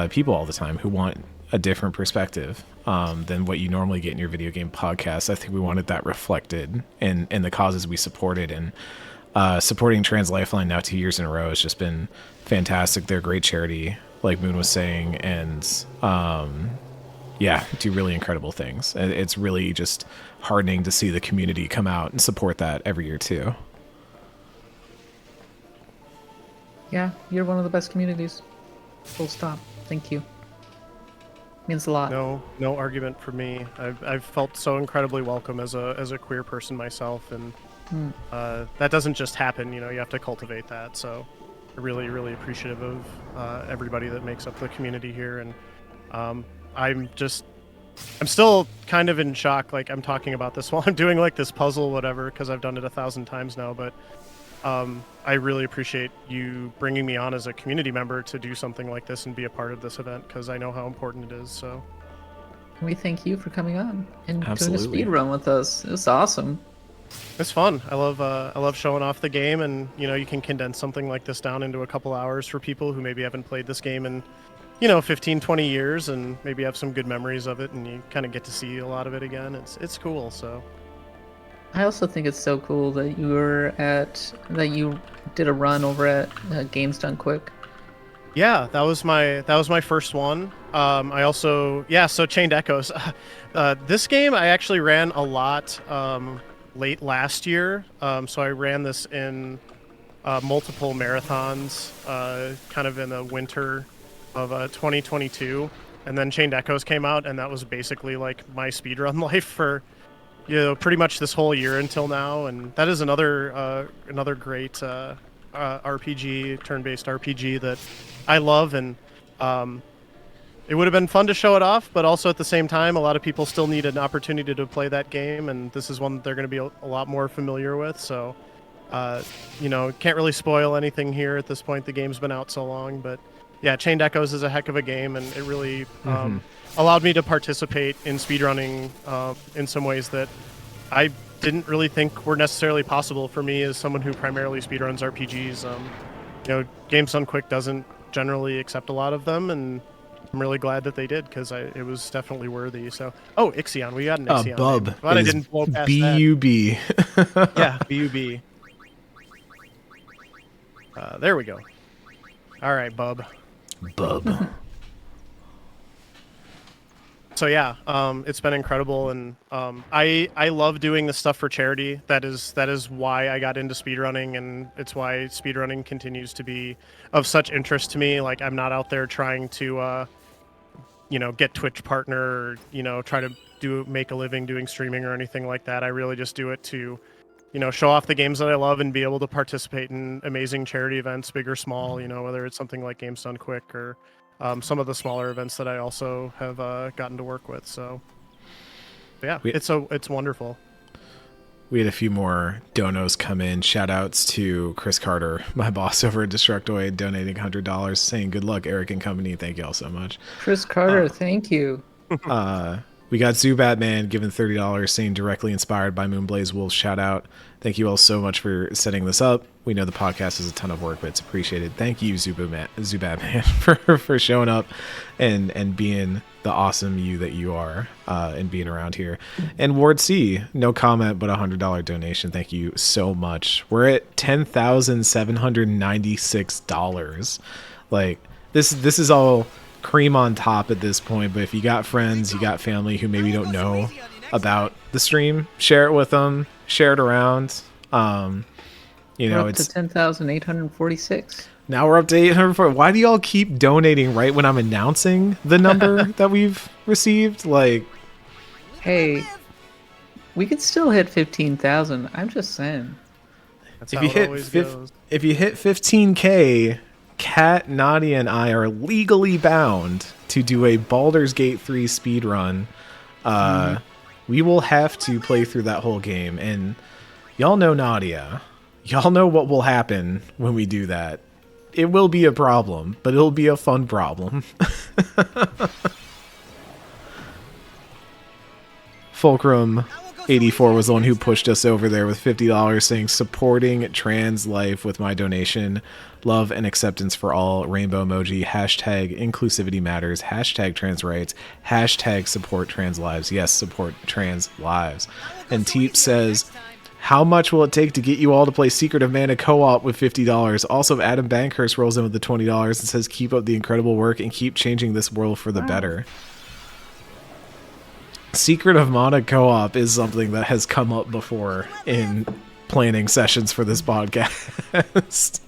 people all the time, who want a different perspective than what you normally get in your video game podcast. I think we wanted that reflected in the causes we supported, and supporting Trans Lifeline now 2 years in a row has just been fantastic. They're a great charity, like Moon was saying, and do really incredible things. It's really just heartening to see the community come out and support that every year too. Yeah, you're one of the best communities. Full stop. Thank you. Means a lot. No argument for me. I've felt so incredibly welcome as a queer person myself, and that doesn't just happen. You have to cultivate that. So, really, really appreciative of everybody that makes up the community here, and I'm still kind of in shock. Like, I'm talking about this while I'm doing like this puzzle, whatever, because I've done it 1,000 times now. But I really appreciate you bringing me on as a community member to do something like this and be a part of this event, because I know how important it is. So we thank you for coming on and Absolutely. doing a speed run with us. It was awesome. It's fun. I love showing off the game, and you can condense something like this down into a couple hours for people who maybe haven't played this game in 15, 20 years, and maybe have some good memories of it, and you kind of get to see a lot of it again. It's cool. So I also think it's so cool that you did a run over at Games Done Quick. Yeah, that was my first one. I also so Chained Echoes. This game I actually ran a lot late last year. So I ran this in multiple marathons, kind of in the winter of 2022, and then Chained Echoes came out, and that was basically like my speedrun life for pretty much this whole year until now. And that is another great RPG, turn-based RPG that I love, and it would have been fun to show it off, but also at the same time, a lot of people still need an opportunity to play that game, and this is one that they're going to be a lot more familiar with. So can't really spoil anything here at this point. The game's been out so long, but yeah, Chained Echoes is a heck of a game, and it really allowed me to participate in speedrunning in some ways that I didn't really think were necessarily possible for me as someone who primarily speedruns RPGs. Games Done Quick doesn't generally accept a lot of them, and I'm really glad that they did, because it was definitely worthy. So, Ixion, we got an Ixion. Bub. Name. Glad I didn't blow past B-U-B. that. Yeah, B-U-B. There we go. All right, Bub. So yeah, it's been incredible, and I love doing this stuff for charity. That is why I got into speedrunning, and it's why speedrunning continues to be of such interest to me. Like, I'm not out there trying to get Twitch partner, or try to make a living doing streaming or anything like that. I really just do it to show off the games that I love and be able to participate in amazing charity events, big or small, whether it's something like Games Done Quick or some of the smaller events that I also have gotten to work with. So yeah, it's wonderful. We had a few more donos come in. Shout outs to Chris Carter, my boss over at Destructoid, donating $100, saying good luck, Eric and company. Thank you all so much. Chris Carter, thank you. We got Zubatman giving $30, saying directly inspired by Moonblaze Wolf. Shout out. Thank you all so much for setting this up. We know the podcast is a ton of work, but it's appreciated. Thank you, Zubatman, for showing up and being the awesome you that you are, and being around here. And Ward C, no comment, but $100 donation. Thank you so much. We're at $10,796. Like, this is all cream on top at this point, but if you got friends, you got family who maybe don't know about the stream, share it with them, share it around. You know, We're up it's to 10,846. now we're up to 840. Why do y'all keep donating right when I'm announcing the number that we've received? Like, hey, we could still hit 15,000. I'm just saying. That's how it always goes. if you hit 15K, Kat, Nadia, and I are legally bound to do a Baldur's Gate 3 speed run. We will have to play through that whole game, and y'all know Nadia. Y'all know what will happen when we do that. It will be a problem, but it'll be a fun problem. Fulcrum 84 was the one who pushed us over there with $50, saying supporting trans life with my donation. Love and acceptance for all. Rainbow emoji. Hashtag inclusivity matters. Hashtag trans rights. Hashtag support trans lives. Yes, support trans lives. And Teep says, how much will it take to get you all to play Secret of Mana co-op with $50? Also, Adam Bankhurst rolls in with the $20 and says, keep up the incredible work and keep changing this world for the better. Secret of Mana co-op is something that has come up before in planning sessions for this podcast.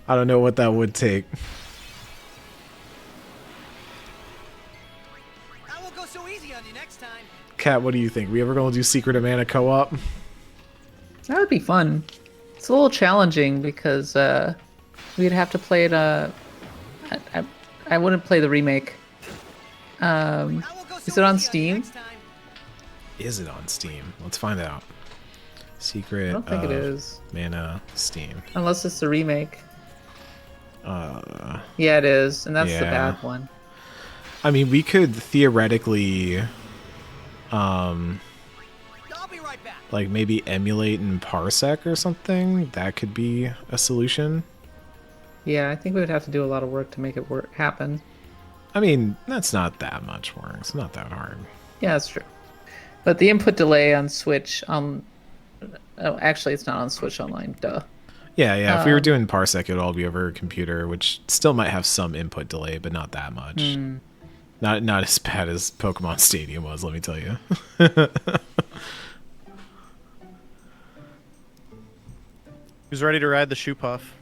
I don't know what that would take. I won't go so easy on you next time. Kat, what do you think? We ever going to do Secret of Mana co-op? That would be fun. It's a little challenging because we'd have to play it. I wouldn't play the remake. Is it on Steam? Is it on Steam? Let's find out. Secret I don't think of it is. Mana Steam. Unless it's the remake. Yeah, it is, and that's the yeah. bad one. I mean, we could theoretically, like maybe emulate in Parsec or something. That could be a solution. Yeah, I think we would have to do a lot of work to make it happen. I mean, that's not that much work. It's not that hard. Yeah, that's true. But the input delay on Switch, oh, actually, it's not on Switch Online. Duh. Yeah. If we were doing Parsec, it would all be over a computer, which still might have some input delay, but not that much. Not as bad as Pokemon Stadium was, let me tell you. Who's ready to ride the shoe puff?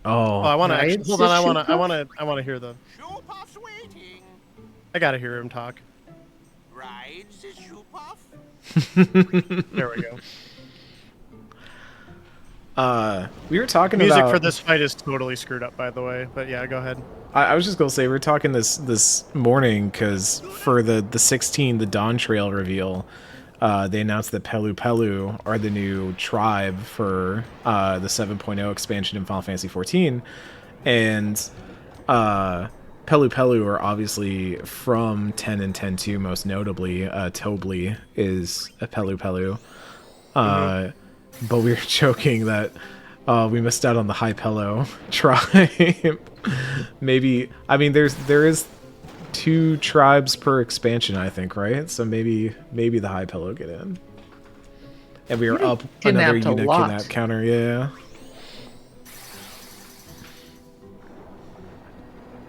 Oh, I want to Rides actually hold the on. shoe I want to hear the. Shoe puff's waiting. I gotta hear him talk. Rides the shoe puff. There we go. We were talking Music about... for this fight is totally screwed up, by the way. But yeah, go ahead. I was just gonna say we were talking this morning because for the 16 the Dawn Trail reveal, they announced that Pelu Pelu are the new tribe for the 7.0 expansion in Final Fantasy 14, and Pelu Pelu are obviously from 10 and 10.2 most notably. Tobli is a Pelu Pelu. But we were joking that we missed out on the High Pelo tribe. Maybe, I mean, there is 2 tribes per expansion, I think, right? So maybe the High Pelo get in. And we are up another unit kidnap counter, yeah.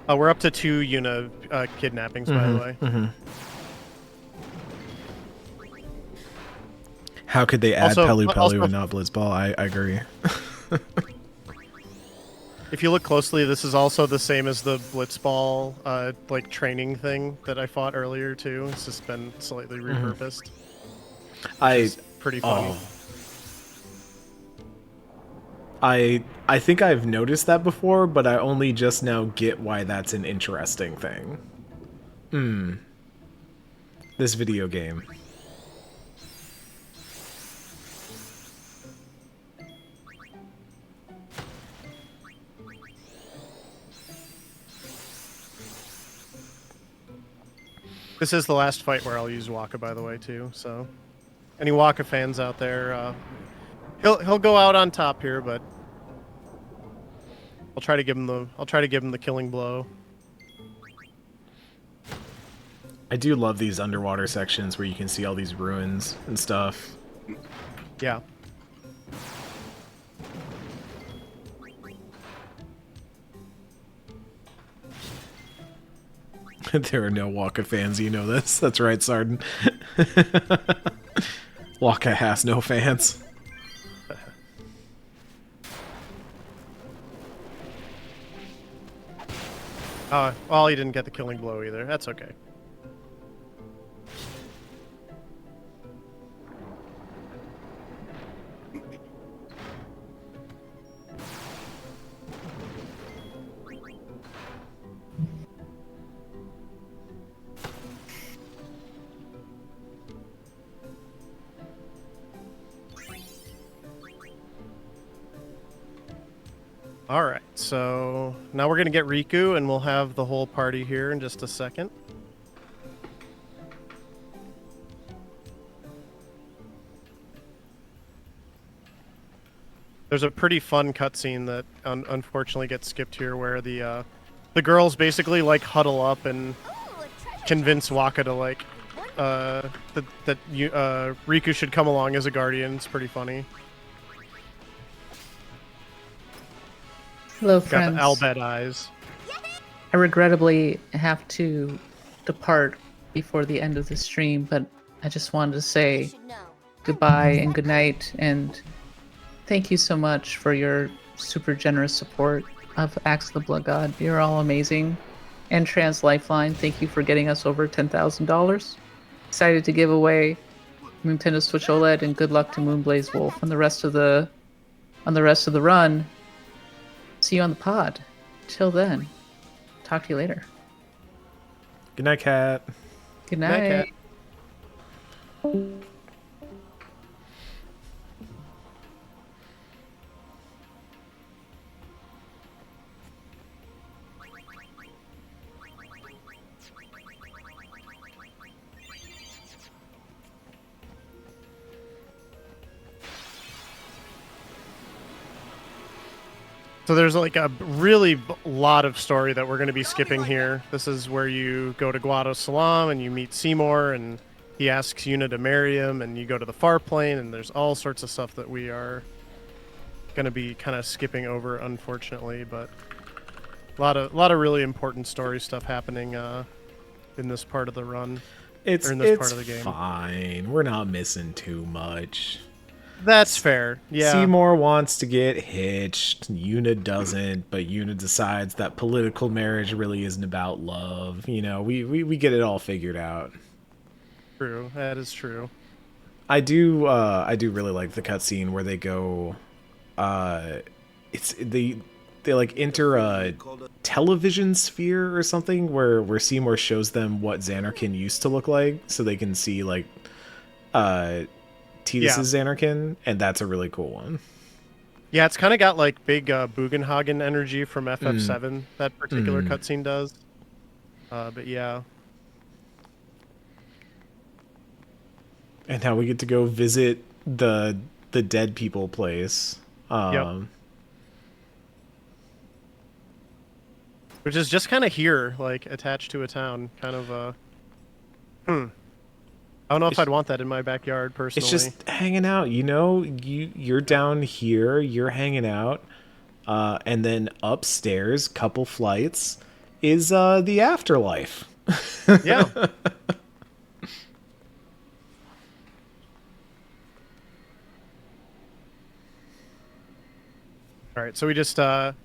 We're up to 2 Yuna kidnappings, by the way. How could they add Also- Pelu Pelu also- and not Blitzball? I agree. If you look closely, this is also the same as the Blitzball like training thing that I fought earlier too. It's just been slightly repurposed. Pretty funny. I think I've noticed that before, but I only just now get why that's an interesting thing. This video game. This is the last fight where I'll use Waka, by the way, too. So, any Waka fans out there, he'll go out on top here, but I'll try to give him the killing blow. I do love these underwater sections where you can see all these ruins and stuff. Yeah. There are no Waka fans, you know this. That's right, Sarden. Waka has no fans. Well, he didn't get the killing blow either. That's okay. Alright, so now we're going to get Riku, and we'll have the whole party here in just a second. There's a pretty fun cutscene that unfortunately gets skipped here, where the girls basically like huddle up and convince Waka to like that Riku should come along as a guardian. It's pretty funny. Hello, Got friends. the Albed eyes. I regrettably have to depart before the end of the stream, but I just wanted to say goodbye and good night, and thank you so much for your super generous support of Axe of the Blood God. You're all amazing. And Trans Lifeline, thank you for getting us over $10,000. Excited to give away Nintendo Switch OLED, and good luck to Moonblaze Wolf on the rest of the run. See you on the pod. Till then, talk to you later. Good night, Cat. Good night. So there's like a really lot of story that we're going to be skipping here. This is where you go to Guado Salam and you meet Seymour, and he asks Yuna to marry him, and you go to the far plane, and there's all sorts of stuff that we are going to be kind of skipping over, unfortunately. But a lot of really important story stuff happening in this part of the run. It's part of the game. Fine. We're not missing too much. That's fair. Yeah. Seymour wants to get hitched. Yuna doesn't, but Yuna decides that political marriage really isn't about love. You know, we get it all figured out. True. That is true. I do really like the cutscene where they go. They like enter a television sphere or something where Seymour shows them what Xanarkin used to look like, so they can see like Tidus's Xanarkin, and that's a really cool one. Yeah, it's kind of got like big Bugenhagen energy from FF7. That particular cutscene does. But yeah. And now we get to go visit the dead people place. Which is just kind of here, like attached to a town, kind of. I don't know if I'd want that in my backyard personally. It's just hanging out, you know. You're down here, you're hanging out, and then upstairs, couple flights, is the afterlife. Yeah. All right, so we just got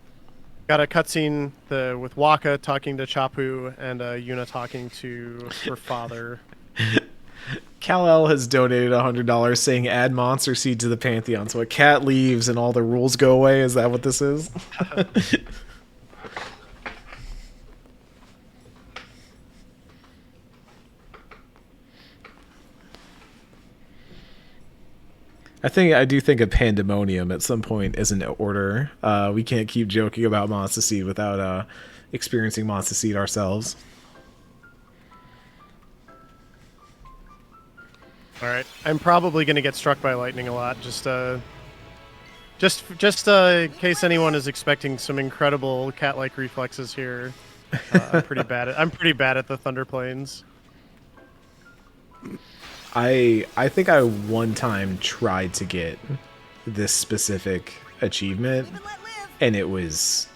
a cutscene with Waka talking to Chapu and Yuna talking to her father. Kal-El has donated $100 saying add Monster Seed to the Pantheon, so a cat leaves and all the rules go away. Is that what this is? I do think a pandemonium at some point is in order. We can't keep joking about Monster Seed without experiencing Monster Seed ourselves. All right, I'm probably gonna get struck by lightning a lot. Just in case anyone is expecting some incredible cat-like reflexes here. I'm pretty bad at the thunder planes. I think I one time tried to get this specific achievement, and it was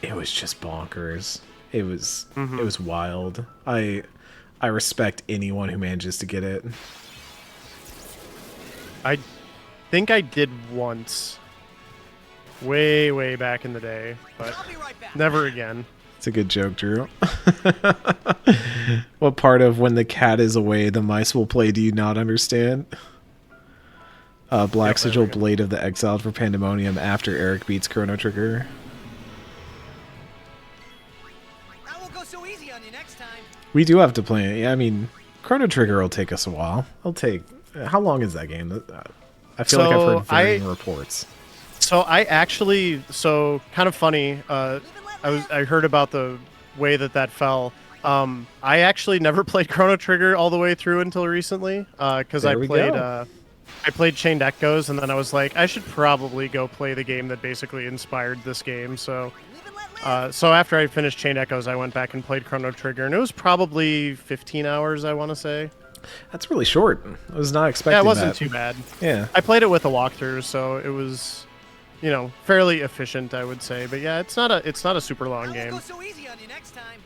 just bonkers. It was wild. I respect anyone who manages to get it. I think I did once, way back in the day, but never again. It's a good joke, Drew. What part of when the cat is away, the mice will play do you not understand? Black Sigil Blade of the Exiled for Pandemonium after Eric beats Chrono Trigger. I won't go so easy on you next time. We do have to play it. Yeah, I mean, Chrono Trigger will take us a while. How long is that game? I feel like I've heard varying reports. So kind of funny. I heard about the way that fell. I actually never played Chrono Trigger all the way through until recently, because I played Chained Echoes, and then I was like, I should probably go play the game that basically inspired this game. So after I finished Chained Echoes, I went back and played Chrono Trigger, and it was probably 15 hours, I want to say. That's really short. I was not expecting that. Yeah, it wasn't too bad. Yeah. I played it with a walkthrough, so it was, fairly efficient, I would say. But yeah, it's not a super long game. Go so easy on you next time.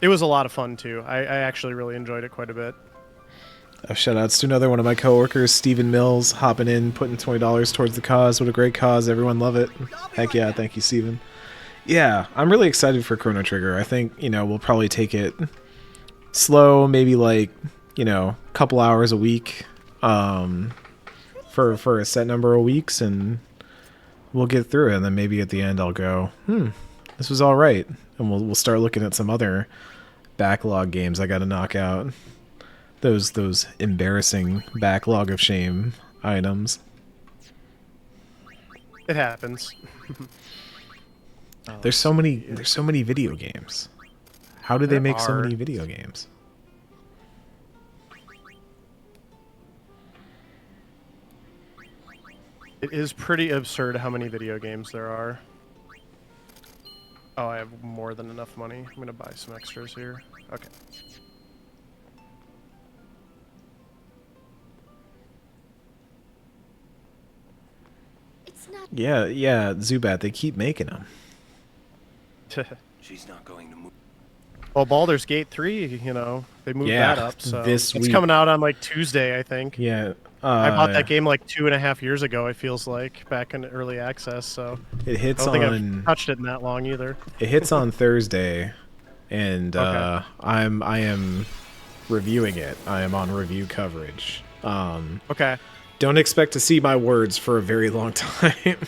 It was a lot of fun too. I actually really enjoyed it quite a bit. Shout outs to another one of my coworkers, Stephen Mills, hopping in, putting $20 towards the cause. What a great cause. Everyone love it. Heck yeah. Thank you, Stephen. Yeah, I'm really excited for Chrono Trigger. I think, we'll probably take it slow, maybe like, couple hours a week, for a set number of weeks, and we'll get through it. And then maybe at the end I'll go, this was all right. And we'll start looking at some other backlog games I got to knock out. Those embarrassing backlog of shame items. It happens. There's so many video games. How do they make so many video games? It is pretty absurd how many video games there are. Oh, I have more than enough money. I'm gonna buy some extras here. Okay. Yeah, Zubat, they keep making them. She's not going to move. Well, Baldur's Gate 3, they moved that up, so this it's week. Coming out on like Tuesday, I think. Yeah. I bought that game like 2.5 years ago, it feels like, back in early access, so it hits I don't think I've touched it in that long either. It hits on Thursday, and Okay. I am reviewing it. I am on review coverage. Okay. Don't expect to see my words for a very long time.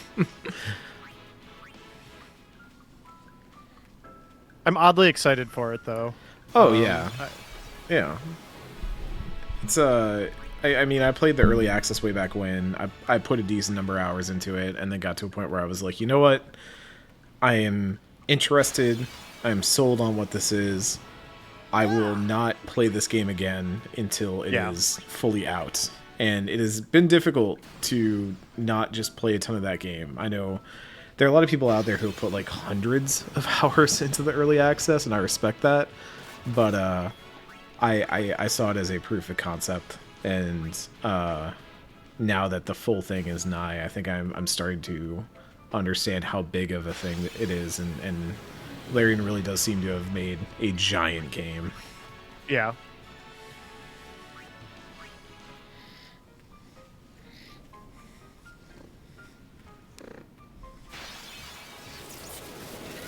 I'm oddly excited for it, though. Oh, yeah. Yeah. It's, I mean, I played the early access way back when. I put a decent number of hours into it, and then got to a point where I was like, you know what? I am interested. I am sold on what this is. I will not play this game again until it is fully out. And it has been difficult to not just play a ton of that game. I know there are a lot of people out there who put like hundreds of hours into the early access, and I respect that. But I saw it as a proof of concept, and now that the full thing is nigh, I think I'm starting to understand how big of a thing it is, and Larian really does seem to have made a giant game. Yeah.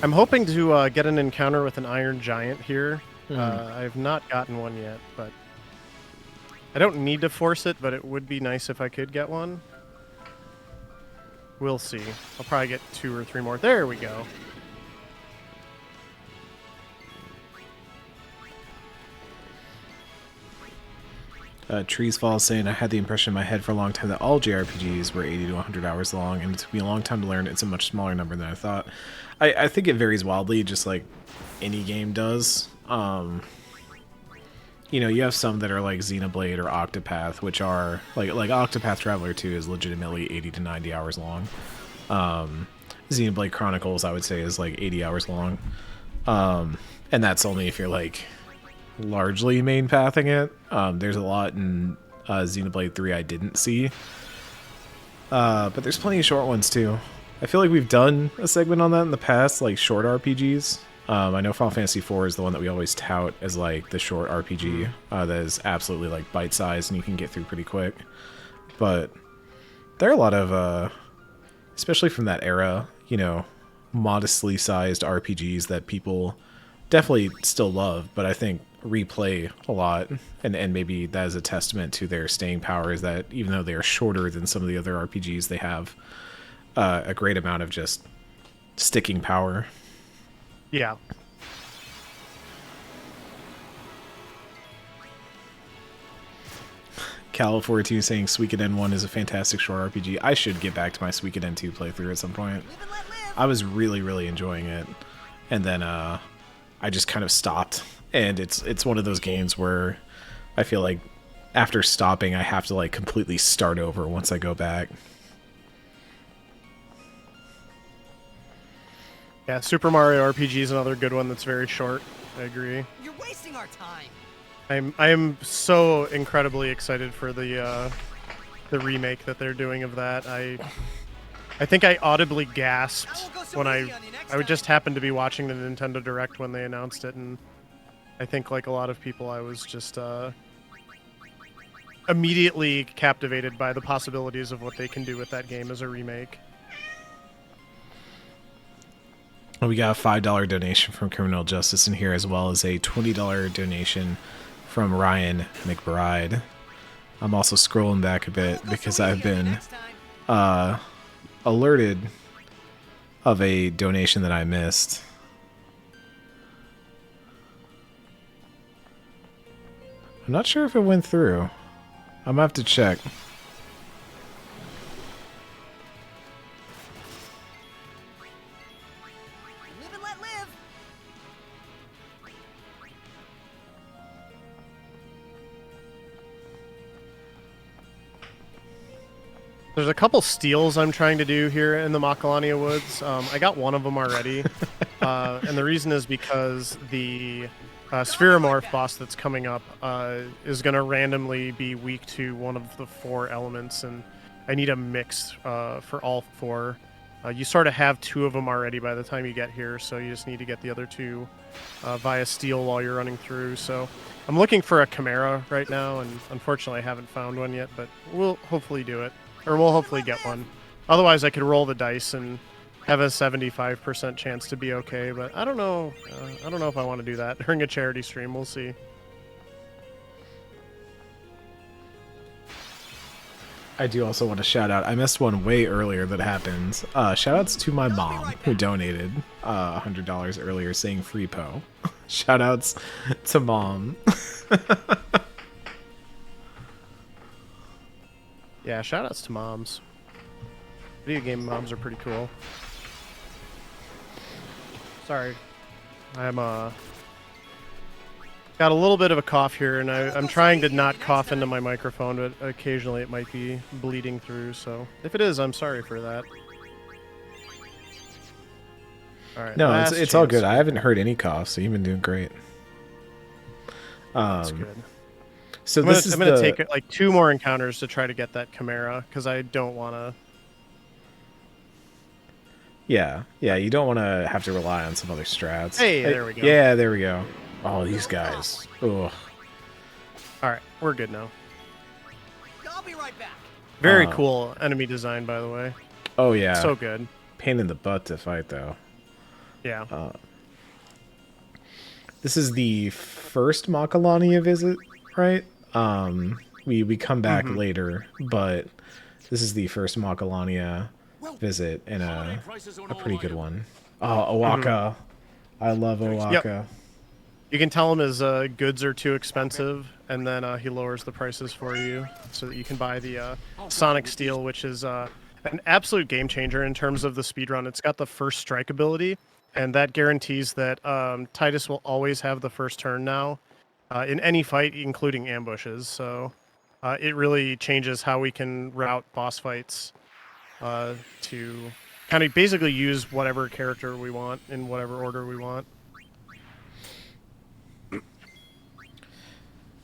I'm hoping to get an encounter with an Iron Giant here. I've not gotten one yet, but I don't need to force it, but it would be nice if I could get one. We'll see. I'll probably get 2 or 3 more. There we go. Trees Fall saying, I had the impression in my head for a long time that all JRPGs were 80 to 100 hours long, and it took me a long time to learn it's a much smaller number than I thought. I think it varies wildly, just like any game does. you know, you have some that are like Xenoblade or Octopath, which are like Octopath Traveler 2 is legitimately 80 to 90 hours long. Xenoblade Chronicles, I would say, is like 80 hours long. And that's only if you're like largely main pathing it. There's a lot in Xenoblade 3 I didn't see. But there's plenty of short ones too. I feel like we've done a segment on that in the past, like short RPGs. I know Final Fantasy IV is the one that we always tout as like the short RPG that is absolutely like bite-sized and you can get through pretty quick. But there are a lot of, especially from that era, you know, modestly sized RPGs that people definitely still love, but I think replay a lot, and maybe that is a testament to their staying power, is that even though they are shorter than some of the other RPGs, they have a great amount of just sticking power. Yeah. Cal42 saying Suikoden 1 is a fantastic short RPG. I should get back to my Suikoden 2 playthrough at some point. I was really, really enjoying it. And then I just kind of stopped. And it's one of those games where I feel like after stopping, I have to like completely start over once I go back. Yeah, Super Mario RPG is another good one that's very short. I agree. You're wasting our time. I am so incredibly excited for the remake that they're doing of that. I think I audibly gasped when I would just happen to be watching the Nintendo Direct when they announced it, and I think like a lot of people, I was just immediately captivated by the possibilities of what they can do with that game as a remake. We got a $5 donation from Criminal Justice in here, as well as a $20 donation from Ryan McBride. I'm also scrolling back a bit because I've been alerted of a donation that I missed. I'm not sure if it went through. I'm gonna have to check. Live and let live. There's a couple steals I'm trying to do here in the Macalania Woods. I got one of them already. And the reason is because the Spheromorph boss that's coming up is going to randomly be weak to one of the 4 elements, and I need a mix for all 4. You sort of have 2 of them already by the time you get here, so you just need to get the other 2 via steal while you're running through. So I'm looking for a Chimera right now, and unfortunately I haven't found one yet, but we'll hopefully do it. Or we'll hopefully get one. Otherwise, I could roll the dice and have a 75% chance to be okay, but I don't know. I don't know if I want to do that during a charity stream. We'll see. I do also want to shout out. I missed one way earlier that happened. Shout outs to my mom who donated $100 earlier saying free po. Shout outs to mom. Yeah, shout outs to moms. Video game moms are pretty cool. Sorry. I'm got a little bit of a cough here, and I'm trying to not cough into my microphone, but occasionally it might be bleeding through, so if it is, I'm sorry for that. Alright. No, it's all good. I haven't heard any coughs, so you've been doing great. That's good. So I'm gonna take like 2 more encounters to try to get that Chimera, because I don't want to. Yeah, you don't want to have to rely on some other strats. Hey, there we go. Yeah, there we go. Oh, these guys. Ugh. Alright, we're good now. I'll be right back. Very cool enemy design, by the way. Oh, yeah. So good. Pain in the butt to fight, though. Yeah. This is the first Macalania visit, right? We come back later, but this is the first Macalania visit, and a pretty good one. Oh, Owaka. I love Owaka. Yep. You can tell him his goods are too expensive, and then he lowers the prices for you so that you can buy the Sonic Steel, which is an absolute game changer in terms of the speedrun. It's got the first strike ability, and that guarantees that Titus will always have the first turn now. in any fight, including ambushes. So it really changes how we can route boss fights to kind of basically use whatever character we want in whatever order we want.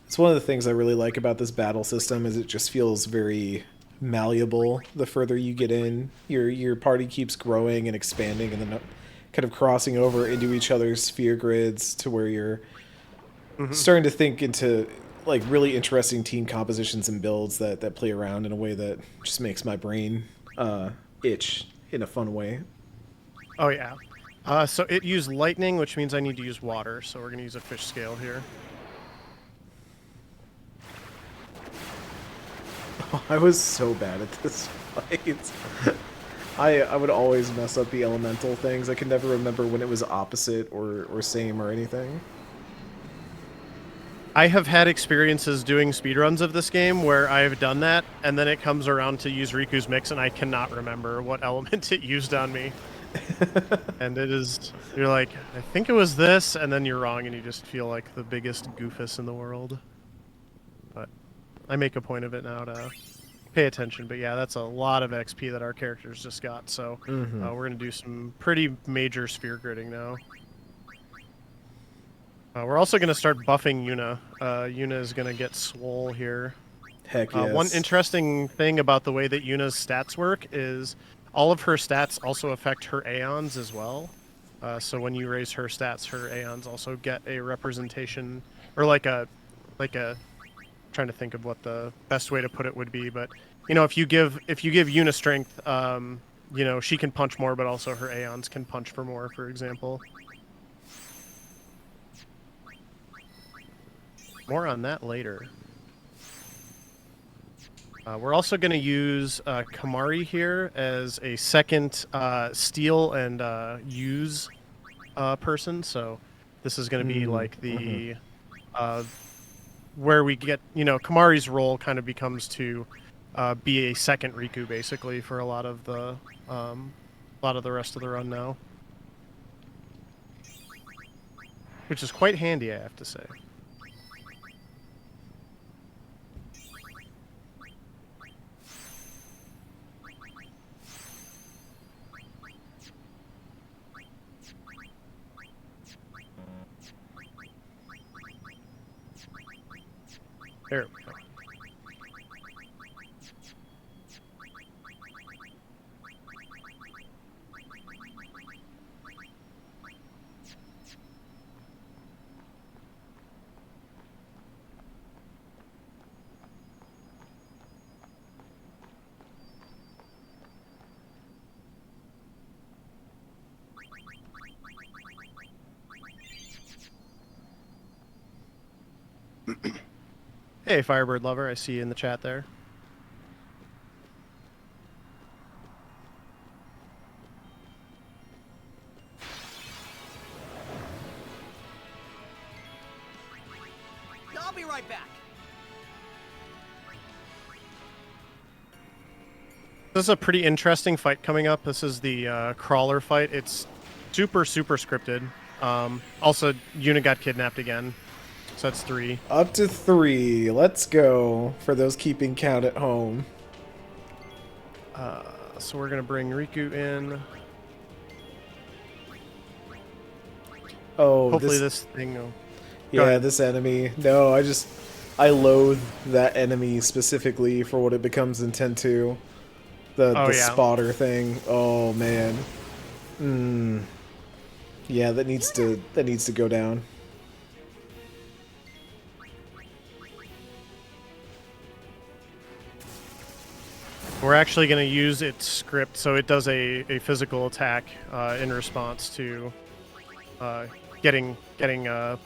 It's one of the things I really like about this battle system is it just feels very malleable. The further you get in, your party keeps growing and expanding, and then kind of crossing over into each other's sphere grids to where you're starting to think into like really interesting team compositions and builds that play around in a way that just makes my brain itch in a fun way. Oh yeah. So it used lightning, which means I need to use water. So we're gonna use a fish scale here. I was so bad at this fight. I would always mess up the elemental things. I could never remember when it was opposite or same or anything. I have had experiences doing speedruns of this game where I've done that, and then it comes around to use Riku's mix, and I cannot remember what element it used on me. And it is, you're like, I think it was this, and then you're wrong, and you just feel like the biggest goofus in the world. But I make a point of it now to pay attention. But yeah, that's a lot of XP that our characters just got, so we're going to do some pretty major sphere gridding now. We're also going to start buffing Yuna. Yuna is going to get swole here. Heck yes. One interesting thing about the way that Yuna's stats work is all of her stats also affect her Aeons as well. So when you raise her stats, her Aeons also get a representation, or like a, trying to think of what the best way to put it would be, but you know, if you give Yuna strength, you know, she can punch more, but also her Aeons can punch for more, for example. More on that later. We're also going to use Kamari here as a second steal and use person. So this is going to be like the where we get, you know, Kamari's role kind of becomes to be a second Riku basically for a lot of the rest of the run now, which is quite handy, I have to say. There we go. Hey, Firebird Lover, I see you in the chat there. I'll be right back. This is a pretty interesting fight coming up. This is the crawler fight. It's super scripted. Also, Yuna got kidnapped again. So that's 3. Up to 3. Let's go for those keeping count at home. So we're going to bring Riku in. Oh, hopefully this thing will... Yeah, this enemy. No, I loathe that enemy specifically for what it becomes in 10-2. The spotter thing. Oh man. Yeah, that needs to go down. We're actually going to use its script, so it does a physical attack in response to getting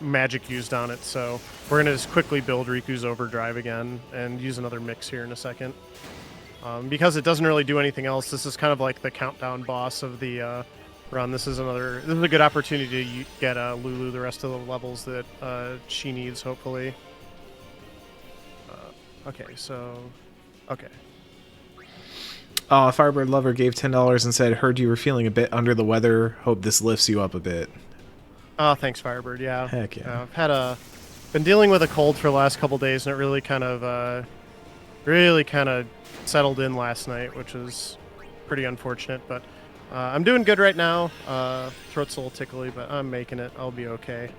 magic used on it. So we're going to just quickly build Riku's overdrive again and use another mix here in a second. Because it doesn't really do anything else, this is kind of like the countdown boss of the run. This is a good opportunity to get Lulu the rest of the levels that she needs, hopefully. Okay. Firebird Lover gave $10 and said, "Heard you were feeling a bit under the weather. Hope this lifts you up a bit." Oh, thanks, Firebird. Yeah. Heck yeah. I've had a Been dealing with a cold for the last couple days, and it really kind of settled in last night, which was pretty unfortunate. But I'm doing good right now. Throat's a little tickly, but I'm making it. I'll be okay.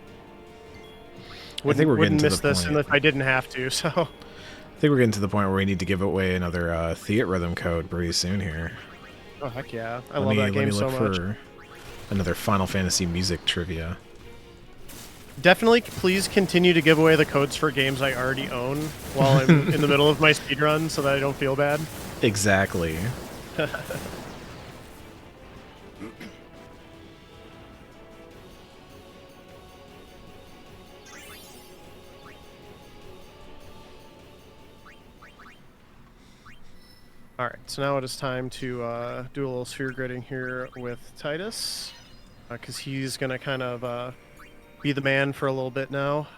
I think we're getting to miss the this point. if I didn't have to. So I think we're getting to the point where we need to give away another Theat Rhythm code pretty soon here. Oh heck yeah! I love that game so much. For another Final Fantasy music trivia. Definitely, please continue to give away the codes for games I already own while I'm in the middle of my speedrun so that I don't feel bad. Exactly. Alright, so now it is time to do a little sphere gridding here with Titus. Because he's going to kind of be the man for a little bit now.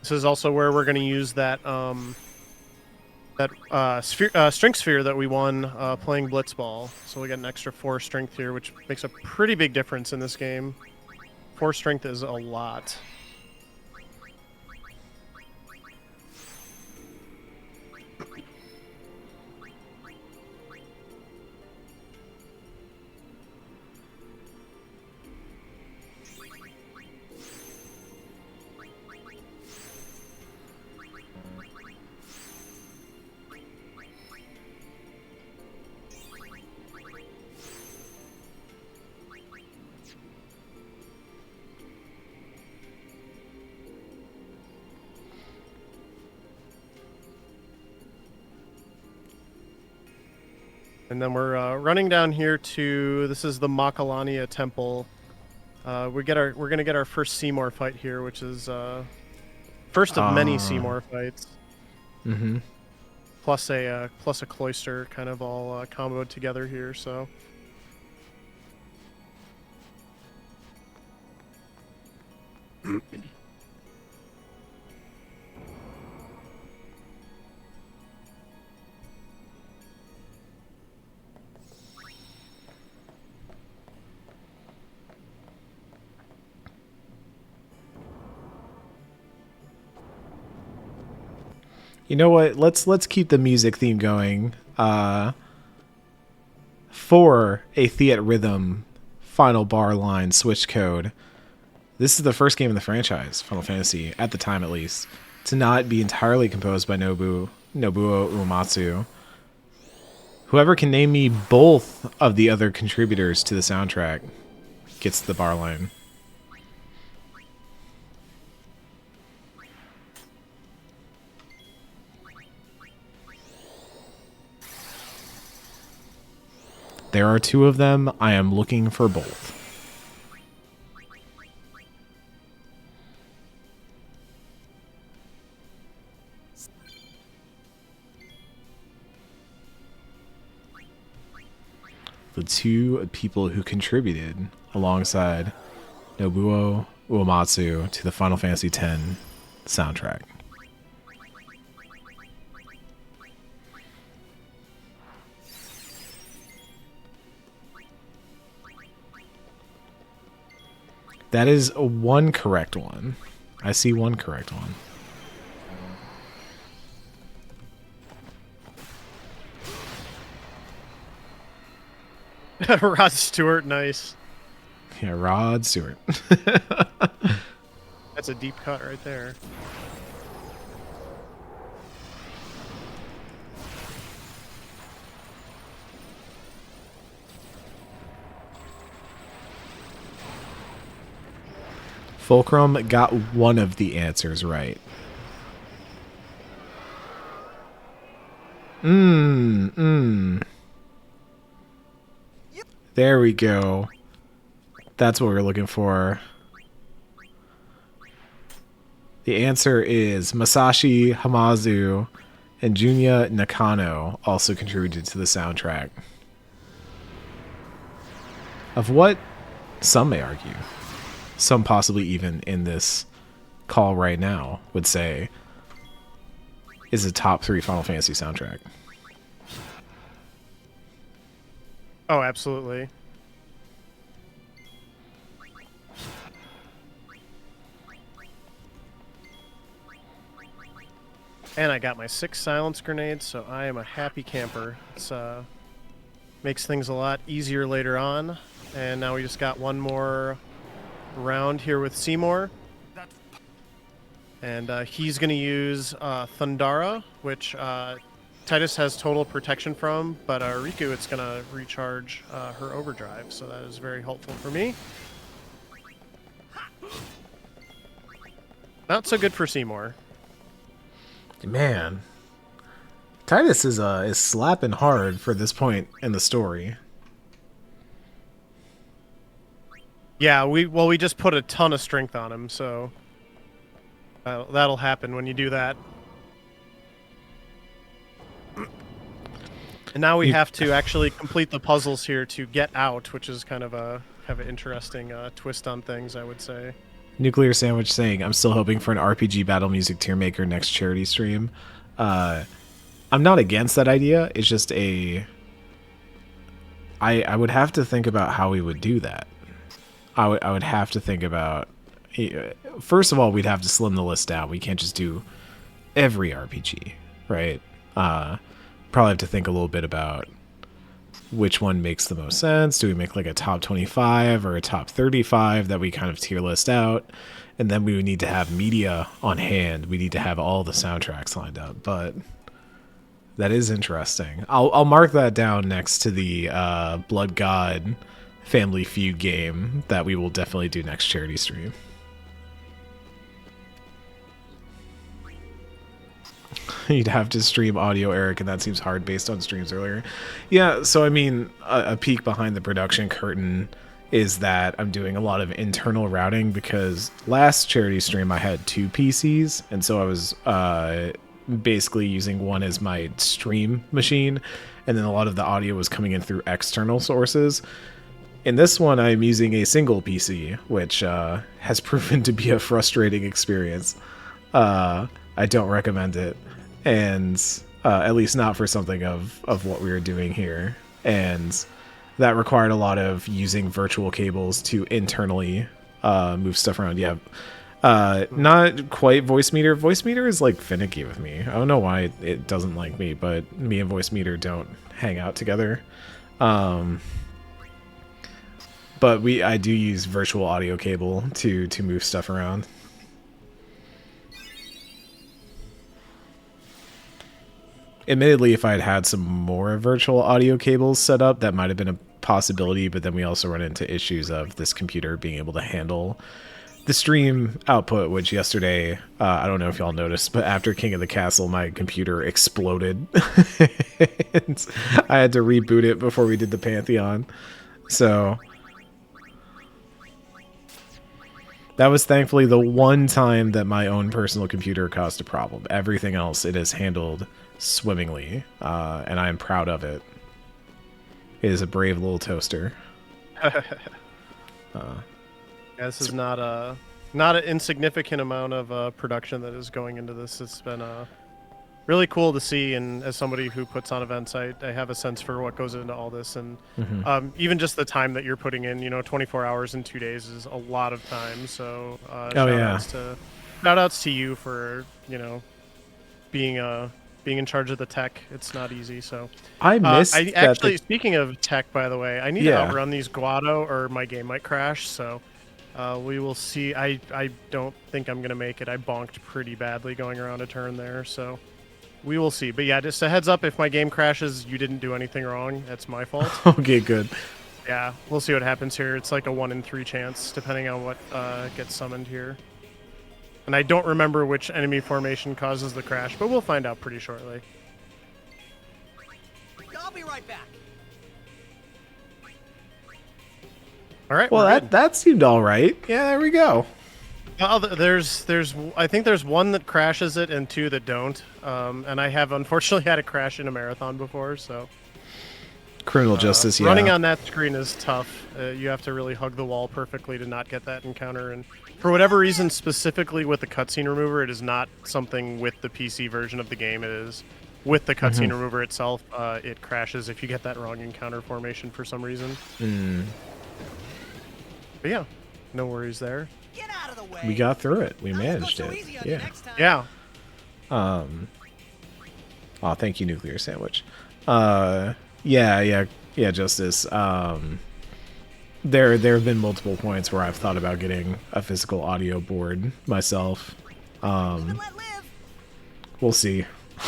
This is also where we're going to use that strength sphere that we won playing Blitzball. So we get an extra 4 strength here, which makes a pretty big difference in this game. 4 strength is a lot. And then we're running down here to, this is the Makalania Temple. We're gonna get our first Seymour fight here, which is first of many Seymour fights. Mm-hmm. Plus a cloister, kind of all comboed together here. So. You know what? Let's keep the music theme going. For a Theat Rhythm final bar line switch code, this is the first game in the franchise, Final Fantasy, at the time at least, to not be entirely composed by Nobuo Uematsu. Whoever can name me both of the other contributors to the soundtrack gets the bar line. There are 2 of them. I am looking for both. The 2 people who contributed alongside Nobuo Uematsu to the Final Fantasy X soundtrack. That is one correct one. I see one correct one. Rod Stewart, nice. Yeah, Rod Stewart. That's a deep cut right there. Fulcrum got one of the answers right. There we go. That's what we're looking for. The answer is Masashi Hamazu and Junya Nakano also contributed to the soundtrack. Of what some may argue, some possibly even in this call right now, would say is a top 3 Final Fantasy soundtrack. Oh, absolutely. And I got my 6 silence grenades, so I am a happy camper. It's makes things a lot easier later on. And now we just got one more round here with Seymour. And he's going to use Thundara, which Titus has total protection from, but Riku, it's going to recharge her overdrive, so that is very helpful for me. Not so good for Seymour. Man, Titus is slapping hard for this point in the story. Yeah, we just put a ton of strength on him, so that'll happen when you do that. And now we have to actually complete the puzzles here to get out, which is kind of an interesting twist on things, I would say. Nuclear Sandwich saying, I'm still hoping for an RPG battle music tier maker next charity stream. I'm not against that idea. It's just I would have to think about how we would do that. I would have to think about... First of all, we'd have to slim the list down. We can't just do every RPG, right? Probably have to think a little bit about which one makes the most sense. Do we make like a top 25 or a top 35 that we kind of tier list out? And then we would need to have media on hand. We need to have all the soundtracks lined up. But that is interesting. I'll mark that down next to the Blood God Family Feud game that we will definitely do next charity stream. You'd have to stream audio, Eric, and that seems hard based on streams earlier. Yeah, so I mean, a peek behind the production curtain is that I'm doing a lot of internal routing because last charity stream I had 2 PCs, and so I was basically using one as my stream machine, and then a lot of the audio was coming in through external sources. In this one, I'm using a single PC, which has proven to be a frustrating experience. I don't recommend it. And at least not for something of what we were doing here. And that required a lot of using virtual cables to internally move stuff around. Yeah, not quite voice meter. Voice meter is like finicky with me. I don't know why it doesn't like me, but me and voice meter don't hang out together. But I do use virtual audio cable to move stuff around. Admittedly, if I had had some more virtual audio cables set up, that might have been a possibility, but then we also run into issues of this computer being able to handle the stream output, which yesterday, I don't know if y'all noticed, but after King of the Castle, my computer exploded. And I had to reboot it before we did the Pantheon. So that was thankfully the one time that my own personal computer caused a problem. Everything else, it has handled swimmingly, and I am proud of it. It is a brave little toaster. This is not an insignificant amount of production that is going into this. It's been really cool to see, and as somebody who puts on events, I have a sense for what goes into all this, and even just the time that you're putting in. 24 hours in 2 days is a lot of time. So shout outs to you for being in charge of the tech. It's not easy. So I missed. Speaking of tech, by the way, I need to outrun these Guado or my game might crash. So we will see. I don't think I'm gonna make it. I bonked pretty badly going around a turn there. So we will see. But yeah, just a heads up. If my game crashes, you didn't do anything wrong. That's my fault. Okay, good. Yeah, we'll see what happens here. It's like a 1 in 3 chance, depending on what gets summoned here. And I don't remember which enemy formation causes the crash, but we'll find out pretty shortly. I'll be right back. All right. Well, that seemed all right. Yeah, there we go. I think there's 1 that crashes it and 2 that don't. And I have unfortunately had a crash in a marathon before, so. Criminal Justice, yeah. Running on that screen is tough. You have to really hug the wall perfectly to not get that encounter. And for whatever reason, specifically with the cutscene remover, it is not something with the PC version of the game. It is with the cutscene remover itself. It crashes if you get that wrong encounter formation for some reason. But yeah, no worries there. We got through it. We managed it. Yeah. Yeah. Oh, thank you, Nuclear Sandwich. Yeah, Justice. There have been multiple points where I've thought about getting a physical audio board myself. We'll see.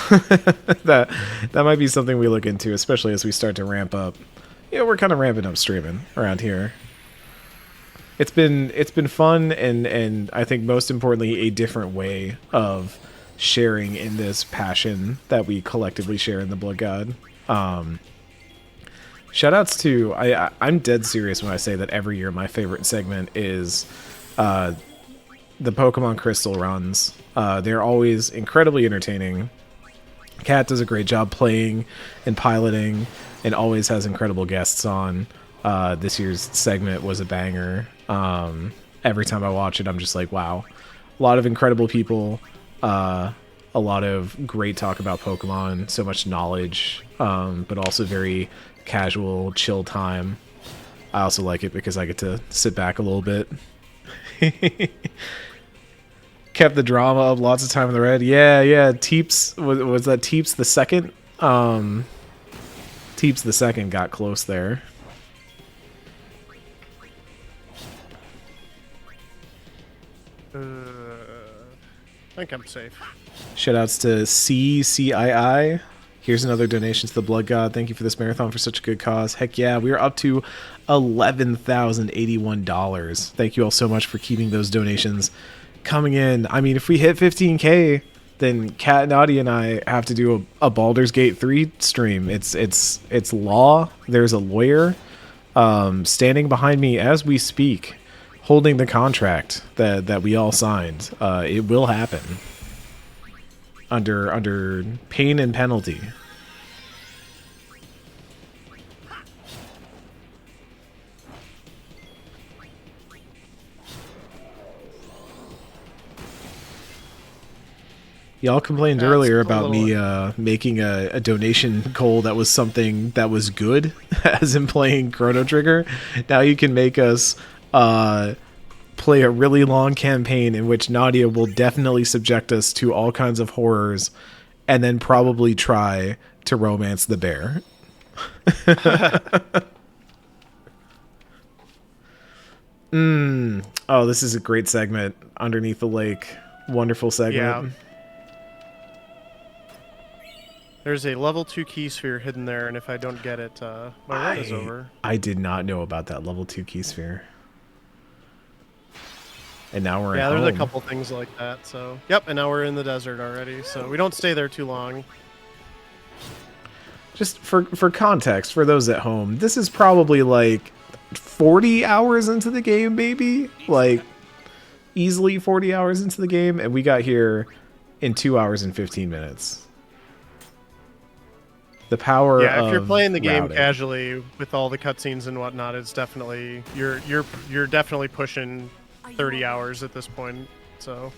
that might be something we look into, especially as we start to ramp up. Yeah, we're kind of ramping up streaming around here. It's been fun and I think most importantly a different way of sharing in this passion that we collectively share in the Blood God. Shoutouts to I'm dead serious when I say that every year my favorite segment is the Pokemon Crystal runs. They're always incredibly entertaining. Kat does a great job playing and piloting and always has incredible guests on. This year's segment was a banger. Every time I watch it, I'm just like, wow. A lot of incredible people, a lot of great talk about Pokemon, so much knowledge, but also very casual, chill time. I also like it because I get to sit back a little bit. Kept the drama of lots of time in the red. Yeah. Teeps, was that Teeps the second? Teeps the second got close there. I think I'm safe. Shoutouts to CCII. Here's another donation to the Blood God. Thank you for this marathon for such a good cause. Heck yeah, we are up to $11,081. Thank you all so much for keeping those donations coming in. I mean, if we hit 15K, then Kat, Nadia, and I have to do a Baldur's Gate 3 stream. It's law. There's a lawyer standing behind me as we speak, holding the contract that we all signed. It will happen under pain and penalty. Y'all complained earlier about me making a donation goal that was something that was good, as in playing Chrono Trigger. Now you can make us play a really long campaign in which Nadia will definitely subject us to all kinds of horrors and then probably try to romance the bear. Oh, this is a great segment. Underneath the Lake. Wonderful segment. Yeah. There's a level 2 key sphere hidden there, and if I don't get it, my run is over. I did not know about that level 2 key sphere. And now we're yeah, at there's home. a couple things like that. So yep, and now we're in the desert already. So we don't stay there too long. Just for context, for those at home, this is probably like 40 hours into the game, maybe? Like, easily 40 hours into the game, and we got here in 2 hours and 15 minutes. The power yeah, of if you're playing the game routing. casually with all the cutscenes and whatnot, it's definitely you're definitely pushing 30 hours at this point. So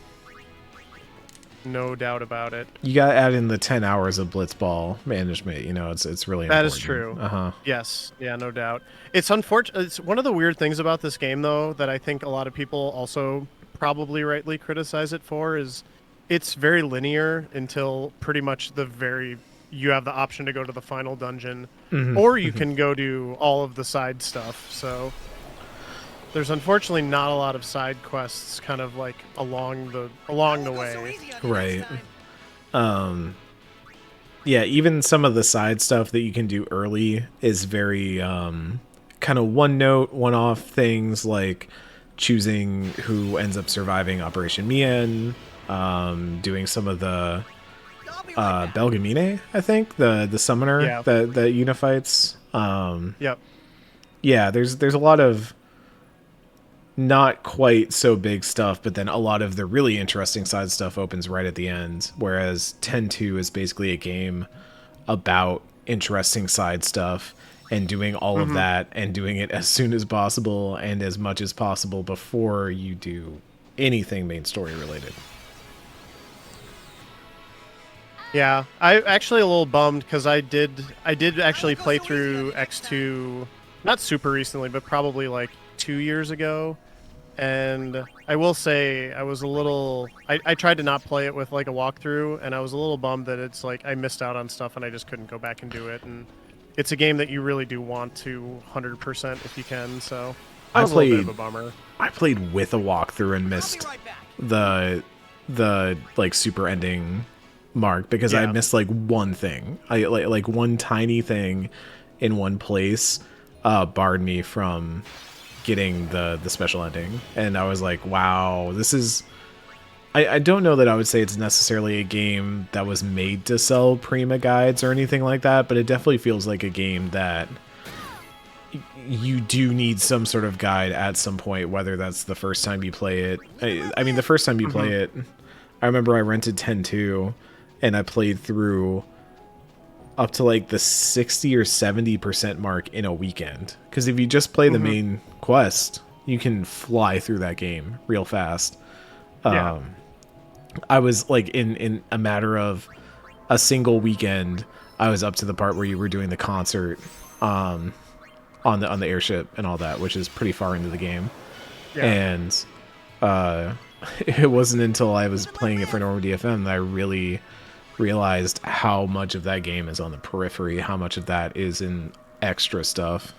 no doubt about it. You got to add in the 10 hours of blitzball management. You know, it's really that important. is true. Uh-huh. Yes, yeah, no doubt. It's unfortunate. It's one of the weird things about this game, though, that I think a lot of people also probably rightly criticize it for is it's very linear until pretty much you have the option to go to the final dungeon, or you can go do all of the side stuff. So there's unfortunately not a lot of side quests kind of like along the way. Right. Yeah, even some of the side stuff that you can do early is very kind of one note, one off things, like choosing who ends up surviving Operation Mien, doing some of the Belgamine, I think, the summoner that unifies. Yep. Yeah, there's a lot of not quite so big stuff, but then a lot of the really interesting side stuff opens right at the end, whereas 10-2 is basically a game about interesting side stuff and doing all of that and doing it as soon as possible and as much as possible before you do anything main story related. Yeah, I actually a little bummed because I did actually play through X2 not super recently, but probably like 2 years ago. And I will say I was a little I tried to not play it with like a walkthrough, and I was a little bummed that it's like I missed out on stuff and I just couldn't go back and do it. And it's a game that you really do want to 100% if you can, so that was a little bit of a bummer. I played with a walkthrough and missed the like super ending mark because I missed like one thing. I like one tiny thing in one place barred me from getting the special ending, and I was like, wow, this is I don't know that I would say it's necessarily a game that was made to sell Prima guides or anything like that, but it definitely feels like a game that you do need some sort of guide at some point, whether that's the first time you play it. I mean, the first time you play it, I remember I rented 10-2, and I played through up to like the 60 or 70% mark in a weekend. Because if you just play the main quest, you can fly through that game real fast. I was like in a matter of a single weekend, I was up to the part where you were doing the concert on the airship and all that, which is pretty far into the game. And it wasn't until I was playing it for normal DFM that I really realized how much of that game is on the periphery, how much of that is in extra stuff.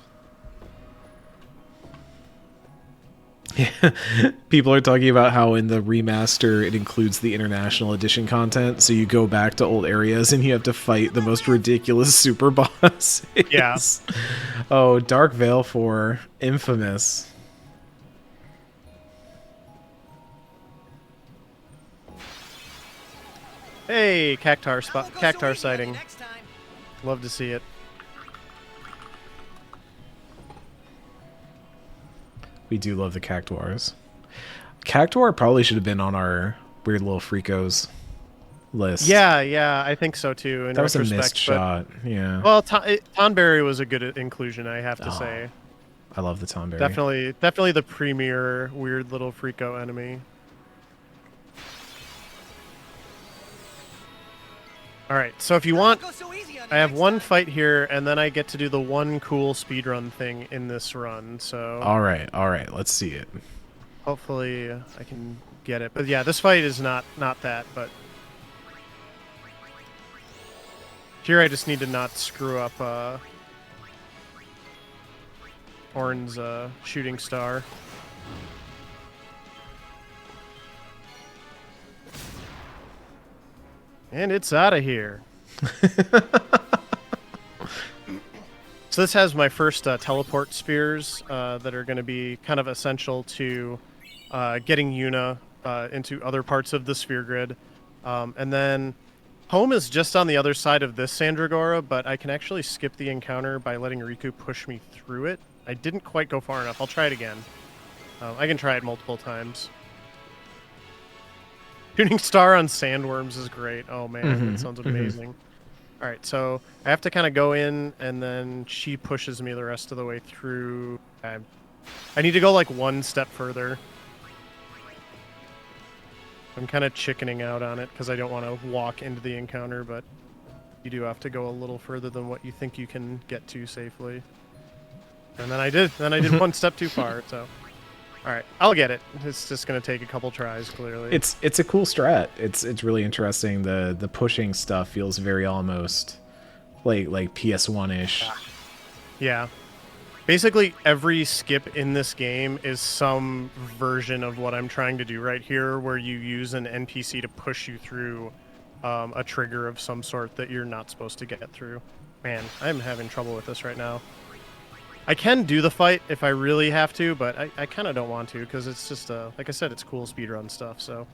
People are talking about how in the remaster it includes the international edition content, so you go back to old areas and you have to fight the most ridiculous super bosses. Oh, Dark Veil 4, infamous. Hey, Cactar sighting. Love to see it. We do love the Cactuars. Cactuar probably should have been on our weird little freakos list. Yeah, I think so too. In that was a retrospect, missed shot. Yeah. Well, Tonberry was a good inclusion, I have to say. I love the Tonberry. Definitely the premier weird little freako enemy. All right, so if you want, I have one fight here, and then I get to do the one cool speedrun thing in this run. So all right, let's see it. Hopefully, I can get it. But yeah, this fight is not that. But here, I just need to not screw up Horn's shooting star. And it's out of here. So this has my first teleport spheres that are going to be kind of essential to getting Yuna into other parts of the sphere grid. And then home is just on the other side of this Sandragora, but I can actually skip the encounter by letting Riku push me through it. I didn't quite go far enough. I'll try it again. I can try it multiple times. Shooting star on sandworms is great. Oh man, that sounds amazing. All right, so I have to kind of go in, and then she pushes me the rest of the way through. I need to go like one step further. I'm kind of chickening out on it because I don't want to walk into the encounter, but you do have to go a little further than what you think you can get to safely. And then I did. Then I did one step too far. So, all right, I'll get it. It's just gonna take a couple tries, clearly. It's a cool strat. It's really interesting. The pushing stuff feels very almost like PS1-ish. Yeah. Basically, every skip in this game is some version of what I'm trying to do right here, where you use an NPC to push you through a trigger of some sort that you're not supposed to get through. Man, I'm having trouble with this right now. I can do the fight if I really have to, but I kind of don't want to, because it's just, like I said, it's cool speedrun stuff, so...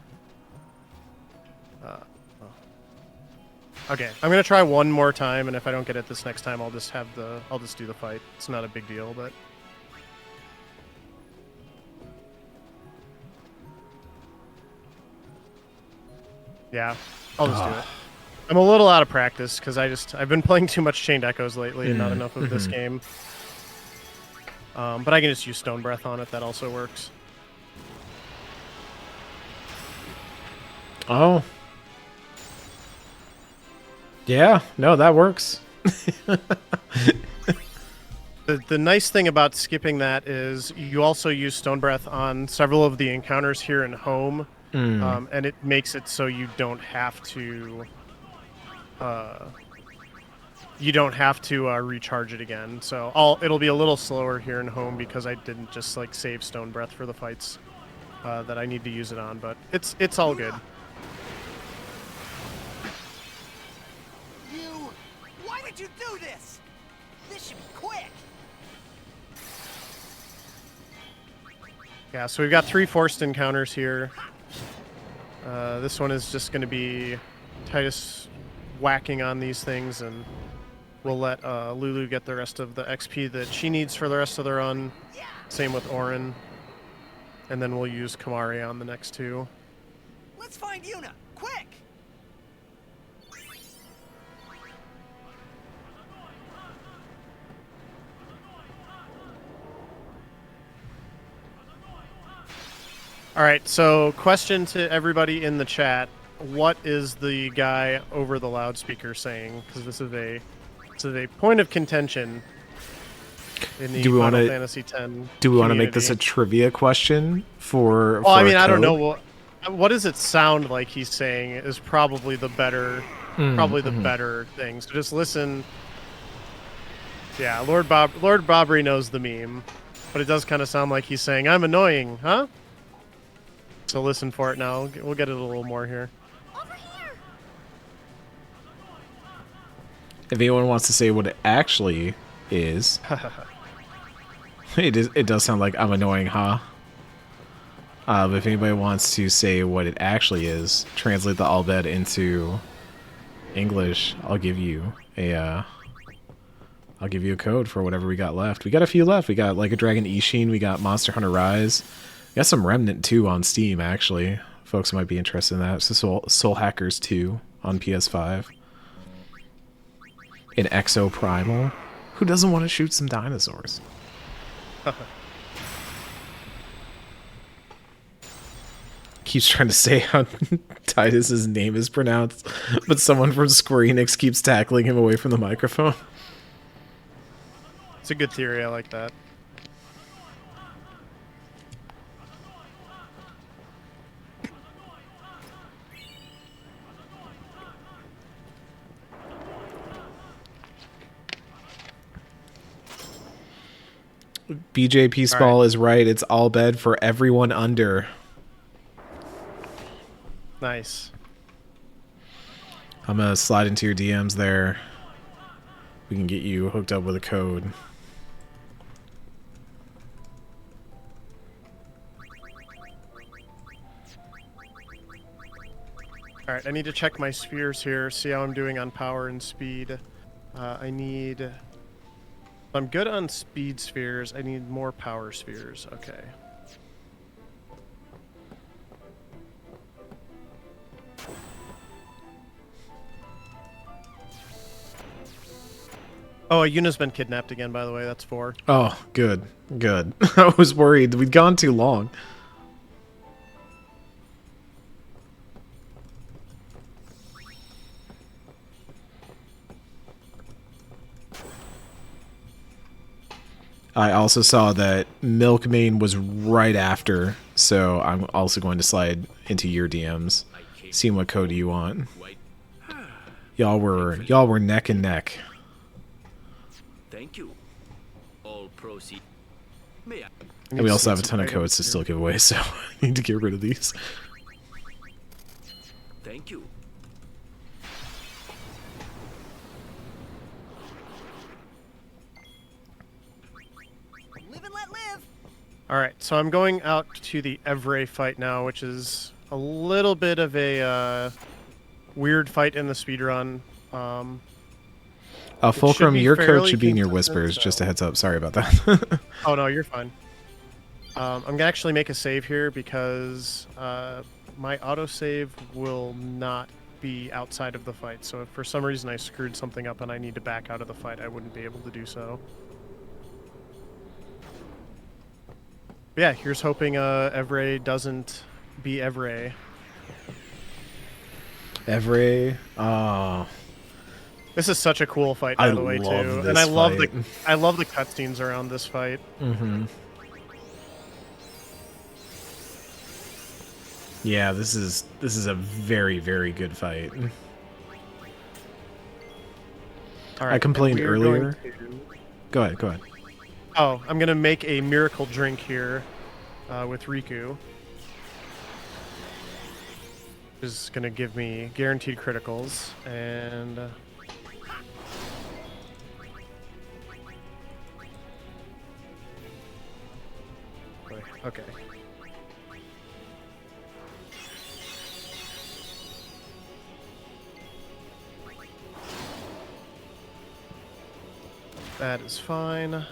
Okay, I'm gonna try one more time, and if I don't get it this next time, I'll just do the fight. It's not a big deal, but... Yeah, I'll just do it. I'm a little out of practice because I've been playing too much Chained Echoes lately and not enough of this game. But I can just use Stone Breath on it. That also works. Oh. Yeah, no, that works. The nice thing about skipping that is you also use Stone Breath on several of the encounters here in home, and it makes it so you don't have to recharge it again. So it'll be a little slower here in home because I didn't just like save Stone Breath for the fights that I need to use it on, but it's all good. Why did you do this? This should be quick. Yeah, so we've got 3 forced encounters here. This one is just going to be Titus whacking on these things, and we'll let Lulu get the rest of the XP that she needs for the rest of the run. Same with Orin. And then we'll use Kamari on the next 2. Let's find Yuna, quick! All right, so question to everybody in the chat. What is the guy over the loudspeaker saying? Because this is a point of contention in the Final Fantasy X Do we want to make community. this a trivia question for? Well, for I mean, I don't code? know what does it sound like he's saying is probably the better, better thing. So just listen. Yeah, Lord Bobbery knows the meme, but it does kind of sound like he's saying, "I'm annoying, huh?" So listen for it now. We'll get it a little more here. If anyone wants to say what it actually is, it does sound like I'm annoying, huh? But if anybody wants to say what it actually is, translate the Albed into English, I'll give you a code for whatever we got left. We got a few left. We got like a Dragon Ishin. We got Monster Hunter Rise. We got some Remnant 2 on Steam, actually. Folks might be interested in that. So Soul Hackers 2 on PS5. An Exo Primal. Who doesn't want to shoot some dinosaurs? Keeps trying to say how Titus's name is pronounced, but someone from Square Enix keeps tackling him away from the microphone. It's a good theory. I like that. BJ Peaceball is right. It's all bed for everyone under. Nice. I'm gonna slide into your DMs there. We can get you hooked up with a code. Alright, I need to check my spheres here, see how I'm doing on power and speed. I'm good on speed spheres. I need more power spheres. Okay. Oh, Yuna's been kidnapped again, by the way. That's 4. Oh, good. Good. I was worried. We'd gone too long. I also saw that Milkmane was right after, so I'm also going to slide into your DMs, seeing what code you want. Y'all were neck and neck. Thank you. All proceed. And we also have a ton of codes to still give away, so I need to get rid of these. Thank you. Alright, so I'm going out to the Evray fight now, which is a little bit of a weird fight in the speedrun. Fulcrum, your code should be in your whispers, just a heads up. Sorry about that. Oh no, you're fine. I'm gonna actually make a save here because my autosave will not be outside of the fight. So if for some reason I screwed something up and I need to back out of the fight, I wouldn't be able to do so. Yeah, here's hoping Evray doesn't be Evray. Evray, oh. This is such a cool fight, by the way, too. And I love the cutscenes around this fight. Mm-hmm. Yeah, this is a very, very good fight. All right, I complained earlier. Go ahead. Oh, I'm gonna make a miracle drink here with Riku. Which is gonna give me guaranteed criticals and. Okay. That is fine.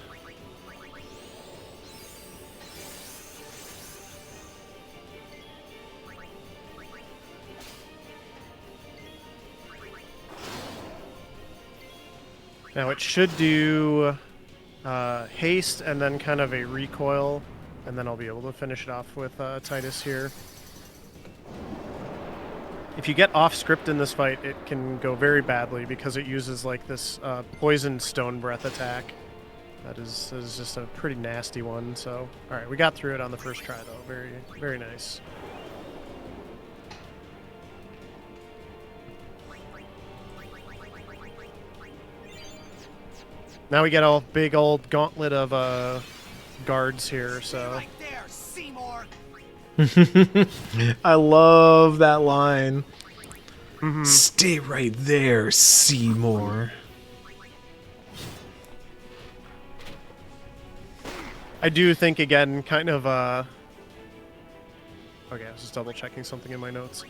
Now it should do haste and then kind of a recoil, and then I'll be able to finish it off with Titus here. If you get off script in this fight, it can go very badly because it uses like this poison stone breath attack. That is just a pretty nasty one. So, all right, we got through it on the first try though. Very, very nice. Now we get a big old gauntlet of guards here. So. I love that line. Mm-hmm. Stay right there, Seymour. I do think, again, kind of, okay, I was just double checking something in my notes.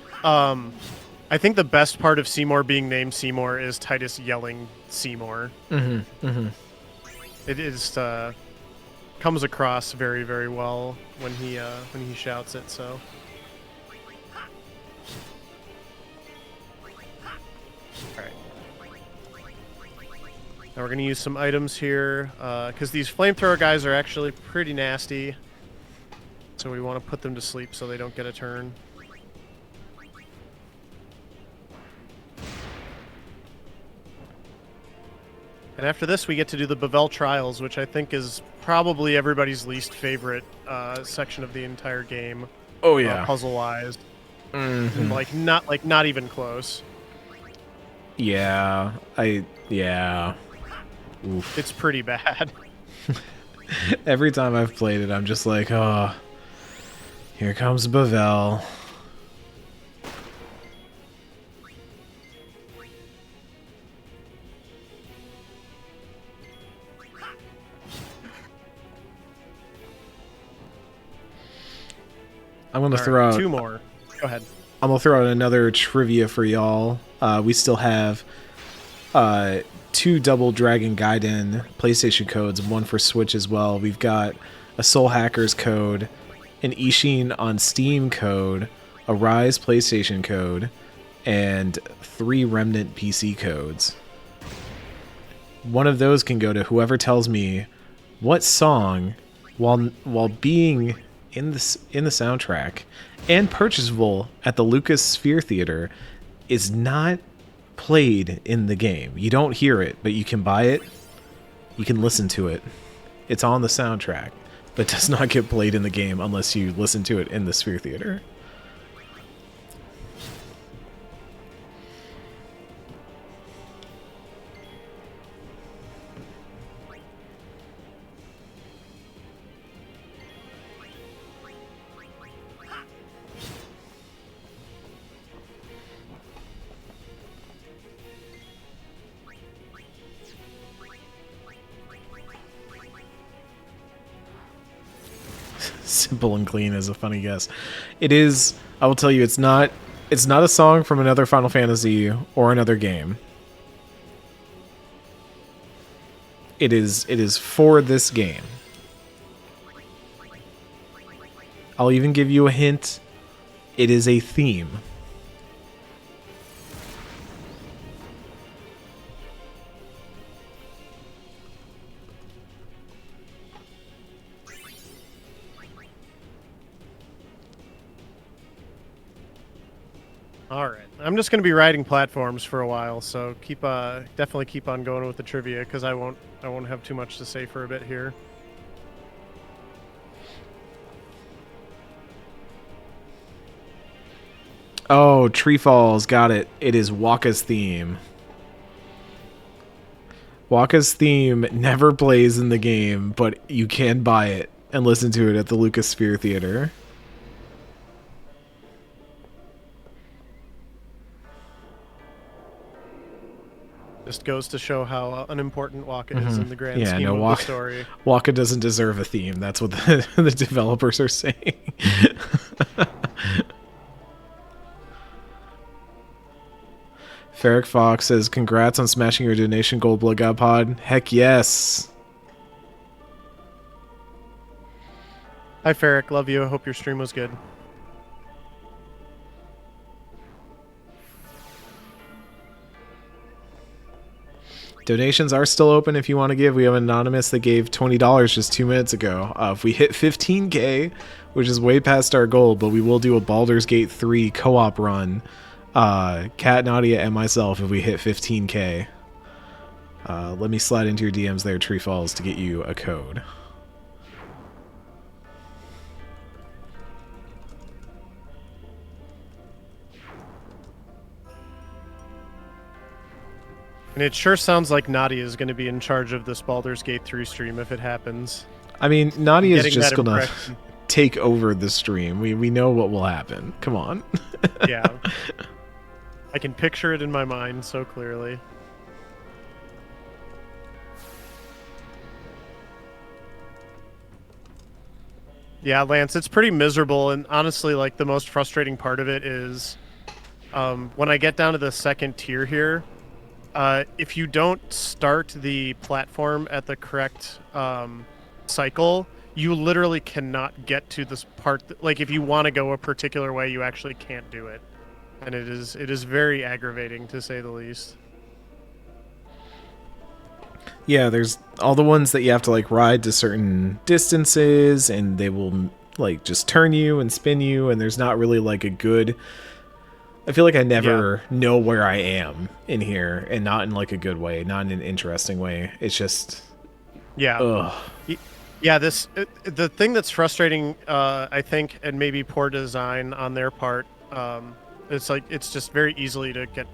I think the best part of Seymour being named Seymour is Titus yelling Seymour. Mm-hmm. Mm-hmm. It is, comes across very, very well when he shouts it, so. Alright. Now we're going to use some items here, because these flamethrower guys are actually pretty nasty. So we want to put them to sleep so they don't get a turn. And after this, we get to do the Bavel Trials, which I think is probably everybody's least favorite section of the entire game. Oh yeah, puzzle-wise, mm-hmm. not even close. Yeah, yeah. Oof. It's pretty bad. Every time I've played it, I'm just like, oh, here comes Bavel. I'm gonna throw out 2 more. Go ahead. I'm gonna throw out another trivia for y'all. We still have 2 Double Dragon Gaiden PlayStation codes, one for Switch as well. We've got a Soul Hackers code, an Ishin on Steam code, a Rise PlayStation code, and 3 Remnant PC codes. One of those can go to whoever tells me what song, while being in the soundtrack and purchasable at the Lucas Sphere Theater, is not played in the game. You don't hear it, but you can buy it. You can listen to it. It's on the soundtrack, but does not get played in the game unless you listen to it in the Sphere Theater. Simple and Clean is a funny guess. It is, I will tell you, it's not a song from another Final Fantasy or another game. It is for this game. I'll even give you a hint. It is a theme. All right, I'm just going to be riding platforms for a while, so definitely keep on going with the trivia because I won't have too much to say for a bit here. Oh, Tree Falls, got it. It is Waka's theme. Waka's theme never plays in the game, but you can buy it and listen to it at the Lucas Sphere Theater. Just goes to show how unimportant Waka is in the grand scheme of the story. Waka doesn't deserve a theme. That's what the developers are saying. Ferric Fox says, congrats on smashing your donation goal, Blood God Pod. Heck yes. Hi, Ferric. Love you. I hope your stream was good. Donations are still open if you want to give. We have an anonymous that gave $20 just 2 minutes ago. If we hit 15K, which is way past our goal, but we will do a Baldur's Gate 3 co-op run. Kat, Nadia, and myself if we hit 15K. Let me slide into your DMs there, Tree Falls, to get you a code. And it sure sounds like Nadia is going to be in charge of this Baldur's Gate 3 stream if it happens. I mean, Nadia is just going to take over the stream. We know what will happen. Come on. Yeah. I can picture it in my mind so clearly. Yeah, Lance, it's pretty miserable, and honestly, like, the most frustrating part of it is when I get down to the second tier here, if you don't start the platform at the correct cycle, you literally cannot get to this part. Like, if you want to go a particular way, you actually can't do it. And it is very aggravating, to say the least. Yeah, there's all the ones that you have to, like, ride to certain distances, and they will, like, just turn you and spin you, and there's not really, like, a good... I feel like I never know where I am in here, and not in, like, a good way, not in an interesting way. It's just... Yeah. Ugh. Yeah, the thing that's frustrating, I think, and maybe poor design on their part, it's like it's just very easy to get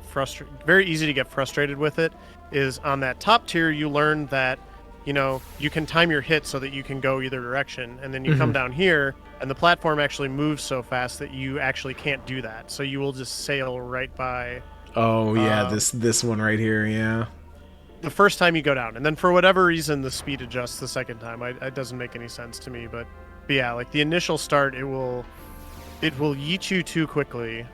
frustrated with it, is on that top tier you learn that, you know, you can time your hit so that you can go either direction, and then you come down here and the platform actually moves so fast that you actually can't do that, so you will just sail right by. Oh yeah, this one right here, yeah. The first time you go down, and then for whatever reason the speed adjusts the second time. It doesn't make any sense to me, but yeah, like the initial start, it will yeet you too quickly.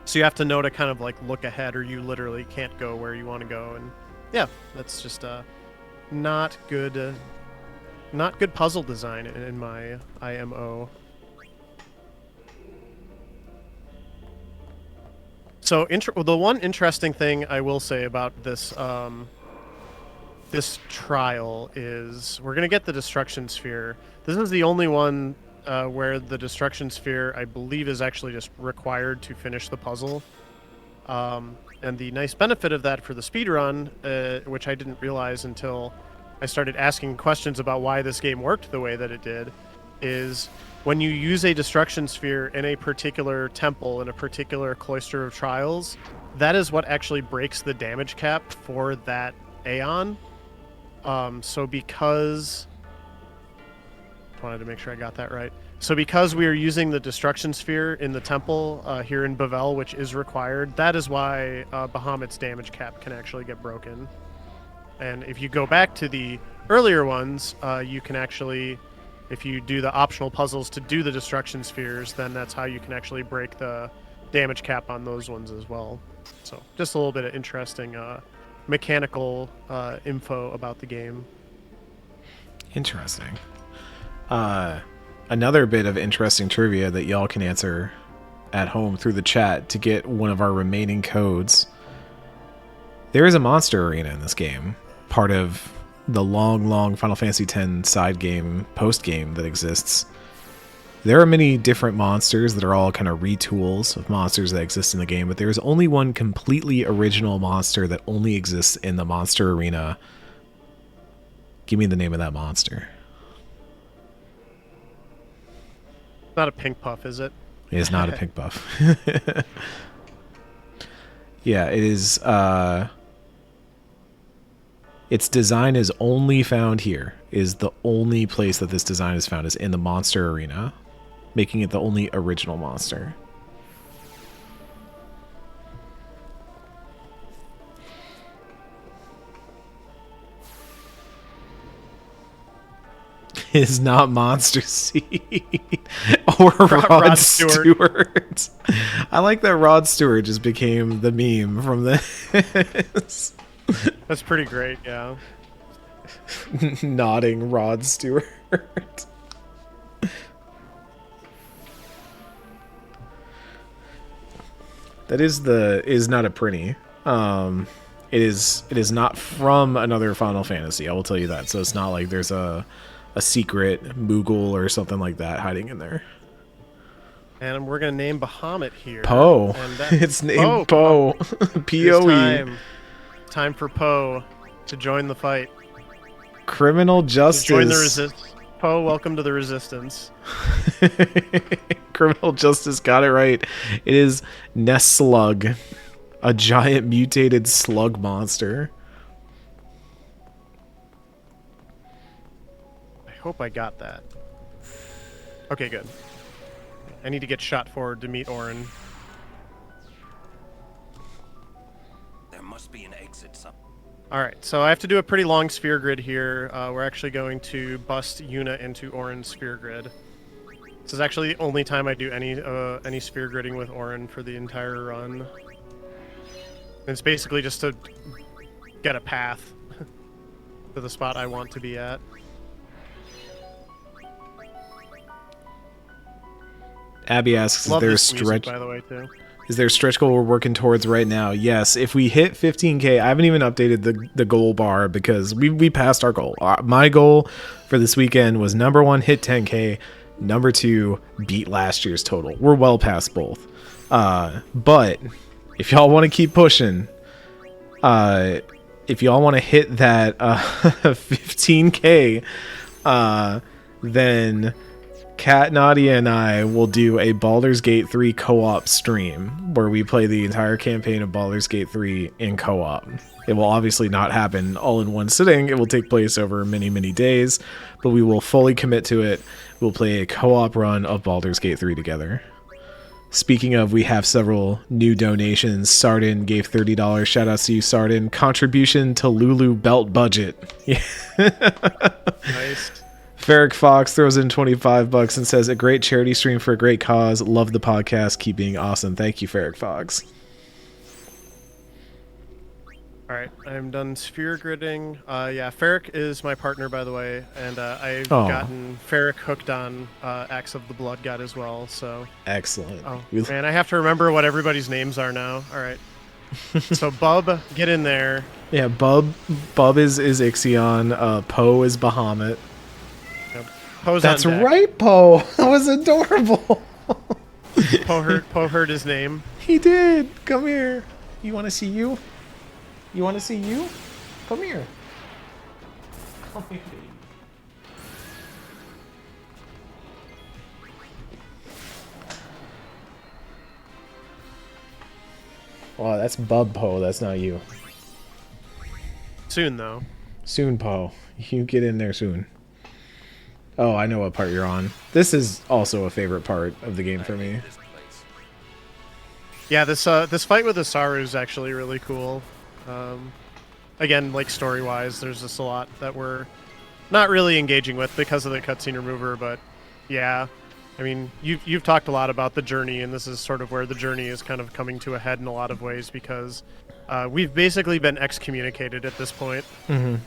So you have to know to kind of like look ahead, or you literally can't go where you want to go, and yeah, that's just not good puzzle design in my IMO. So the one interesting thing I will say about this this trial is we're gonna get the destruction sphere. This is the only one where the destruction sphere, I believe, is actually just required to finish the puzzle. And the nice benefit of that for the speedrun, which I didn't realize until I started asking questions about why this game worked the way that it did, is when you use a destruction sphere in a particular temple, in a particular cloister of trials, that is what actually breaks the damage cap for that Aeon. So because... I wanted to make sure I got that right. So because we are using the destruction sphere in the temple here in Bavel, which is required, that is why Bahamut's damage cap can actually get broken. And if you go back to the earlier ones, you can actually, if you do the optional puzzles to do the destruction spheres, then that's how you can actually break the damage cap on those ones as well. So just a little bit of interesting mechanical info about the game. Interesting. Another bit of interesting trivia that y'all can answer at home through the chat to get one of our remaining codes. There is a monster arena in this game, part of long Final Fantasy X side game, post game that exists, there are many different monsters that are all kind of retools of monsters that exist in the game, but there is only one completely original monster that only exists in the monster arena. Give me the name of that monster. Not a pink puff, is it? It is not a pink puff. Yeah, it is. Its design is only found here. Is the only place that this design is found is in the monster arena, making it the only original monster. Is not Monster Seed or Rod Stewart. I like that Rod Stewart just became the meme from this. That's pretty great, yeah. Nodding Rod Stewart. That is not a Prinny. It is not from another Final Fantasy, I will tell you that. So it's not like there's a secret Moogle or something like that hiding in there. And we're gonna name Bahamut here. Poe. It's named Poe. P-O-E. Time for Poe to join the fight. Criminal Justice. To join the resistance. Poe, welcome to the Resistance. Criminal Justice got it right. It is Nestslug, a giant mutated slug monster. I hope I got that. Okay, good. I need to get shot forward to meet Orin. There must be an exit somewhere. Alright, so I have to do a pretty long sphere grid here. We're actually going to bust Yuna into Orin's sphere grid. This is actually the only time I do any sphere gridding with Orin for the entire run. It's basically just to get a path to the spot I want to be at. Abby asks, Love is there a this music, stretch? by the way, too. Is there a stretch goal we're working towards right now? Yes. If we hit 15K, I haven't even updated the goal bar because we passed our goal. My goal for this weekend was number 1, hit 10K. Number 2, beat last year's total. We're well past both. But if y'all want to keep pushing, if y'all want to hit that 15K, then Kat, Nadia, and I will do a Baldur's Gate 3 co-op stream where we play the entire campaign of Baldur's Gate 3 in co-op. It will obviously not happen all in one sitting. It will take place over many, many days, but we will fully commit to it. We'll play a co-op run of Baldur's Gate 3 together. Speaking of, we have several new donations. Sardin gave $30. Shoutouts to you, Sardin. Contribution to Lulu belt budget. Yeah. Nice. Ferric Fox throws in $25 and says, a great charity stream for a great cause. Love the podcast. Keep being awesome. Thank you, Ferric Fox. Alright, I'm done sphere gridding. Yeah, Ferric is my partner, by the way, and I've gotten Ferric hooked on Axe of the Blood God as well, so... Excellent. Oh, man, I have to remember what everybody's names are now. Alright. So, Bub, get in there. Yeah, Bub is Ixion. Poe is Bahamut. Poe's That's on deck. right, Poe. That was adorable. Poe heard his name. He did. Come here. You want to see you? You want to see you? Come here. Come here, baby. Wow, that's Bub Poe. That's not you. Soon, though. Soon, Poe. You get in there soon. Oh, I know what part you're on. This is also a favorite part of the game for me. Yeah, this fight with Asaru is actually really cool. Again, like story-wise, there's just a lot that we're not really engaging with because of the cutscene remover, but yeah. I mean, you've talked a lot about the journey, and this is sort of where the journey is kind of coming to a head in a lot of ways because we've basically been excommunicated at this point. Mm-hmm.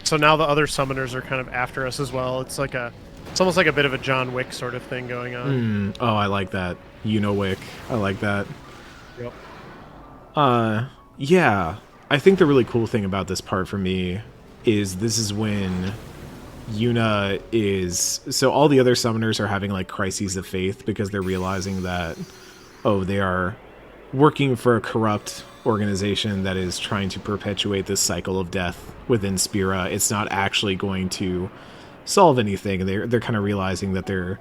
So now the other summoners are kind of after us as well. It's almost like a bit of a John Wick sort of thing going on. Oh, I like that. You know Wick. I like that. Yep. Yeah. I think the really cool thing about this part for me is this is when Yuna is... So all the other summoners are having, like, crises of faith because they're realizing that, oh, they are working for a corrupt organization that is trying to perpetuate this cycle of death within Spira. It's not actually going to solve anything. They're kind of realizing that their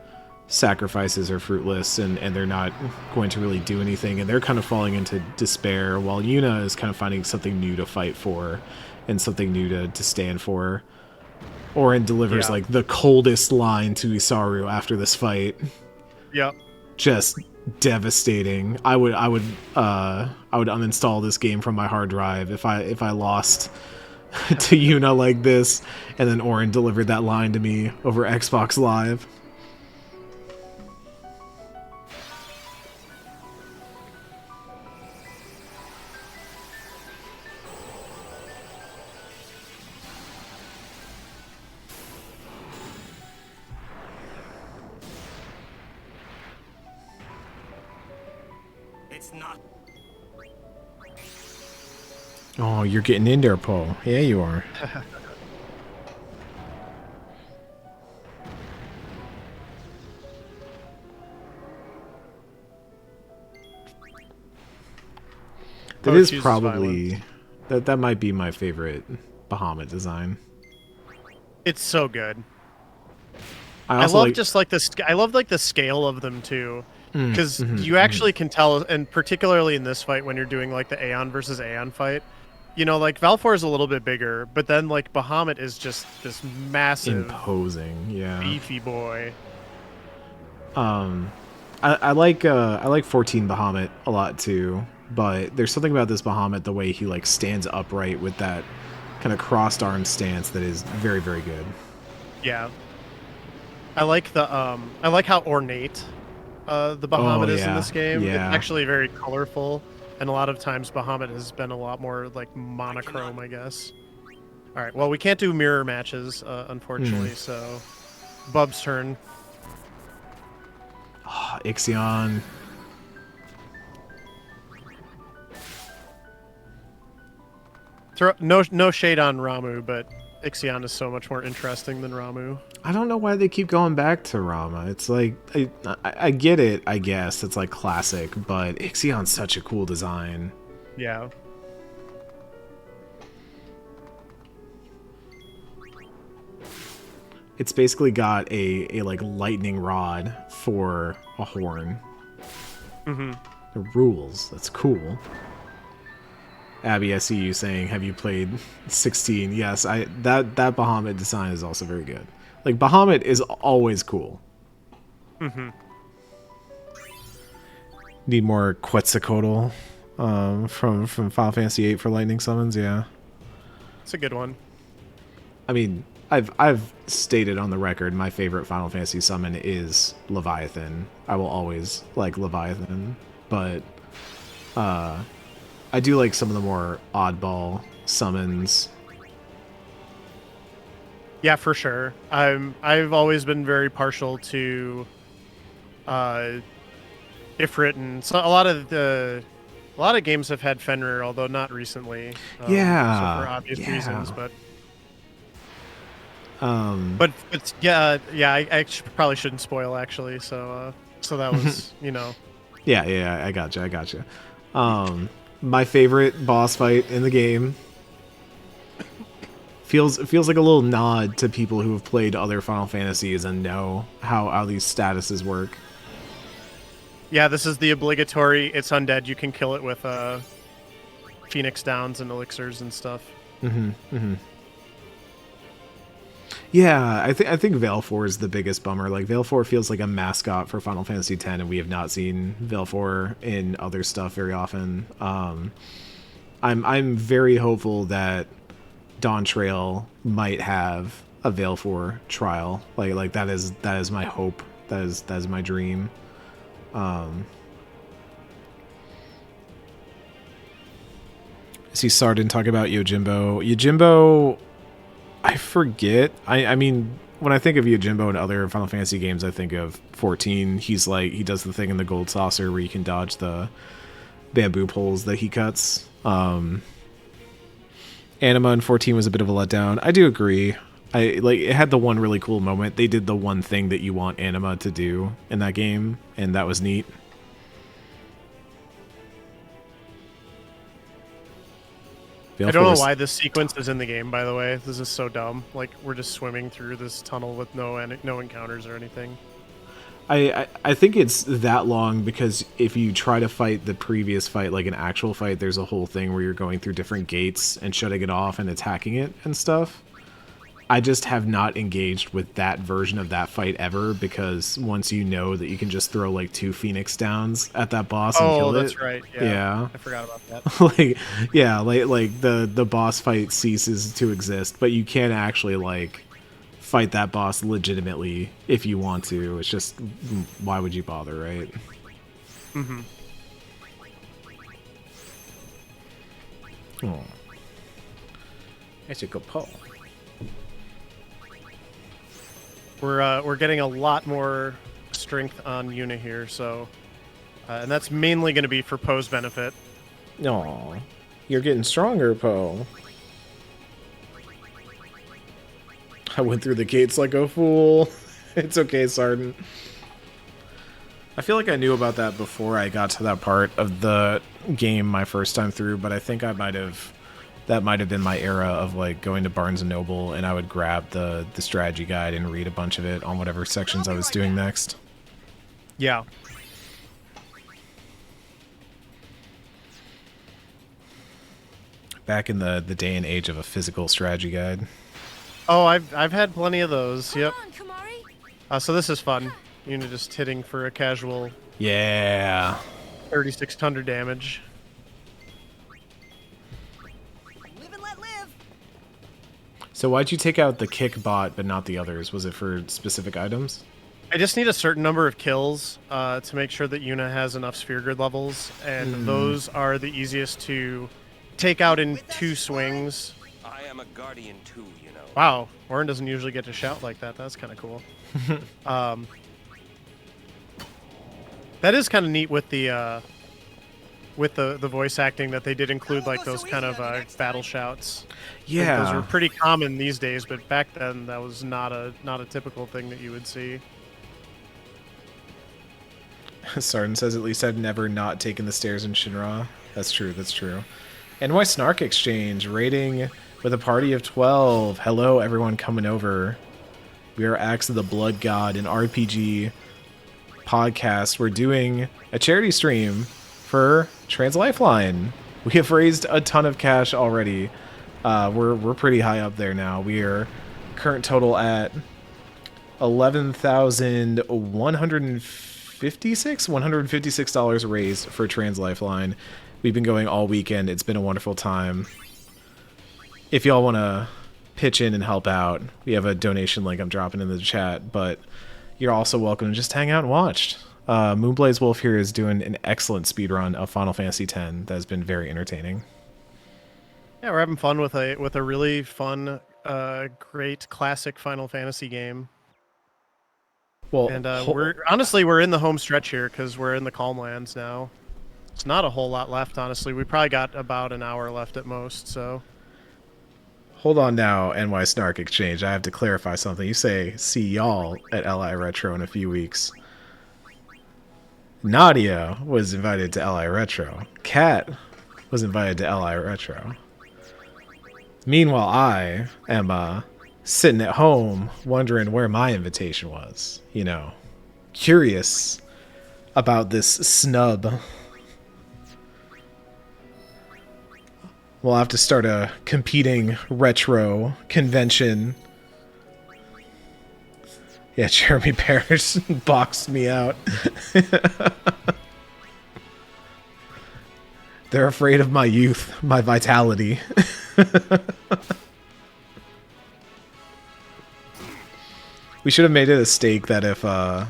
sacrifices are fruitless and they're not going to really do anything, and they're kind of falling into despair, while Yuna is kind of finding something new to fight for and something new to stand for. Orin delivers like the coldest line to Isaru after this fight. Yep. Just devastating. I would uninstall this game from my hard drive if I lost to Yuna like this, and then Orin delivered that line to me over Xbox Live. It's not. Oh, you're getting in there, Paul. Yeah, you are. That is probably that might be my favorite Bahamut design. It's so good. I love just like this. I love like the scale of them too, because you actually can tell, and particularly in this fight when you're doing like the Aeon versus Aeon fight, you know, like Valfor is a little bit bigger, but then like Bahamut is just this massive, imposing, beefy boy. I like 14 Bahamut a lot too, but there's something about this Bahamut, the way he like stands upright with that kind of crossed arm stance, that is very, very good. Yeah. I like the I like how ornate the Bahamut is in this game. Yeah. It's actually very colorful, and a lot of times Bahamut has been a lot more like monochrome, I guess. All right, well, we can't do mirror matches, unfortunately, so Bub's turn. Oh, Ixion. No shade on Ramu, but Ixion is so much more interesting than Ramu. I don't know why they keep going back to Rama. It's like, I get it, I guess. It's like classic, but Ixion's such a cool design. Yeah. It's basically got a like lightning rod for a horn. The rules. That's cool. Abby, I see you saying, have you played 16? Yes, that Bahamut design is also very good. Like, Bahamut is always cool. Need more Quetzalcoatl from Final Fantasy VIII for lightning summons, yeah. It's a good one. I mean, I've stated on the record my favorite Final Fantasy summon is Leviathan. I will always like Leviathan, but I do like some of the more oddball summons. Yeah, for sure. I've always been very partial to Ifrit, and so a lot of games have had Fenrir, although not recently. So for obvious reasons, but yeah, I probably shouldn't spoil actually. So that was Yeah, I gotcha. My favorite boss fight in the game feels like a little nod to people who have played other Final Fantasies and know how these statuses work. Yeah, this is the obligatory. It's undead. You can kill it with Phoenix Downs and elixirs and stuff. Yeah, I think Valfor is the biggest bummer. Like, Valfor feels like a mascot for Final Fantasy X, and we have not seen Valfor in other stuff very often. I'm very hopeful that Dawn Trail might have a Valfor trial. Like that is my hope. That is my dream. I see Sardin talk about Yojimbo. Yojimbo, I forget. I mean, when I think of Yojimbo in other Final Fantasy games, I think of 14. He's like, he does the thing in the gold saucer where you can dodge the bamboo poles that he cuts. Anima in 14 was a bit of a letdown. I do agree. It had the one really cool moment. They did the one thing that you want Anima to do in that game, and that was neat. I don't know why this sequence is in the game, by the way. This is so dumb. Like, we're just swimming through this tunnel with no encounters or anything. I think it's that long because if you try to fight the previous fight, like an actual fight, there's a whole thing where you're going through different gates and shutting it off and attacking it and stuff. I just have not engaged with that version of that fight ever because once you know that you can just throw like 2 Phoenix downs at that boss and kill it. Oh, that's right. Yeah. I forgot about that. like the boss fight ceases to exist, but you can't actually like fight that boss legitimately if you want to. It's just, why would you bother, right? Mm-hmm. Oh. That's a good pull. We're getting a lot more strength on Yuna here, so and that's mainly going to be for Poe's benefit. Aw, you're getting stronger, Poe. I went through the gates like a fool. It's okay, Sergeant. I feel like I knew about that before I got to that part of the game my first time through, but I think that might have been my era of like going to Barnes & Noble and I would grab the strategy guide and read a bunch of it on whatever sections I was doing next. Yeah. Back in the day and age of a physical strategy guide. Oh, I've had plenty of those. Yep. So this is fun. Yuna just hitting for a casual. Yeah. 3,600 damage. So why'd you take out the kick bot but not the others? Was it for specific items? I just need a certain number of kills to make sure that Yuna has enough sphere grid levels, and those are the easiest to take out in 2 swings. I am a guardian too, you know. Wow, Warren doesn't usually get to shout like that. That's kind of cool. That is kind of neat with the voice acting that they did include like those kind of battle shouts. Yeah, those were pretty common these days, but back then that was not a typical thing that you would see. Sarden says, at least I've never not taken the stairs in Shinra. That's true, that's true. NY Snark Exchange, rating with a party of 12. Hello, everyone coming over. We are Axe of the Blood God, an RPG podcast. We're doing a charity stream for Trans Lifeline. We have raised a ton of cash already. We're pretty high up there now. We are current total at $11,156 raised for Trans Lifeline. We've been going all weekend. It's been a wonderful time. If y'all want to pitch in and help out, we have a donation link I'm dropping in the chat, but you're also welcome to just hang out and watch. Moonblaze Wolf here is doing an excellent speedrun of Final Fantasy X that has been very entertaining. Yeah, we're having fun with a really fun, great classic Final Fantasy game. Well, and we're in the home stretch here because we're in the Calm Lands now. It's not a whole lot left, honestly. We probably got about an hour left at most. So hold on now, NY Snark Exchange. I have to clarify something. You say see y'all at LI Retro in a few weeks. Nadia was invited to LI Retro. Kat was invited to LI Retro. Meanwhile, I am sitting at home wondering where my invitation was. You know, curious about this snub. We'll have to start a competing retro convention. Yeah, Jeremy Parrish boxed me out. They're afraid of my youth, my vitality. We should have made it a stake that if I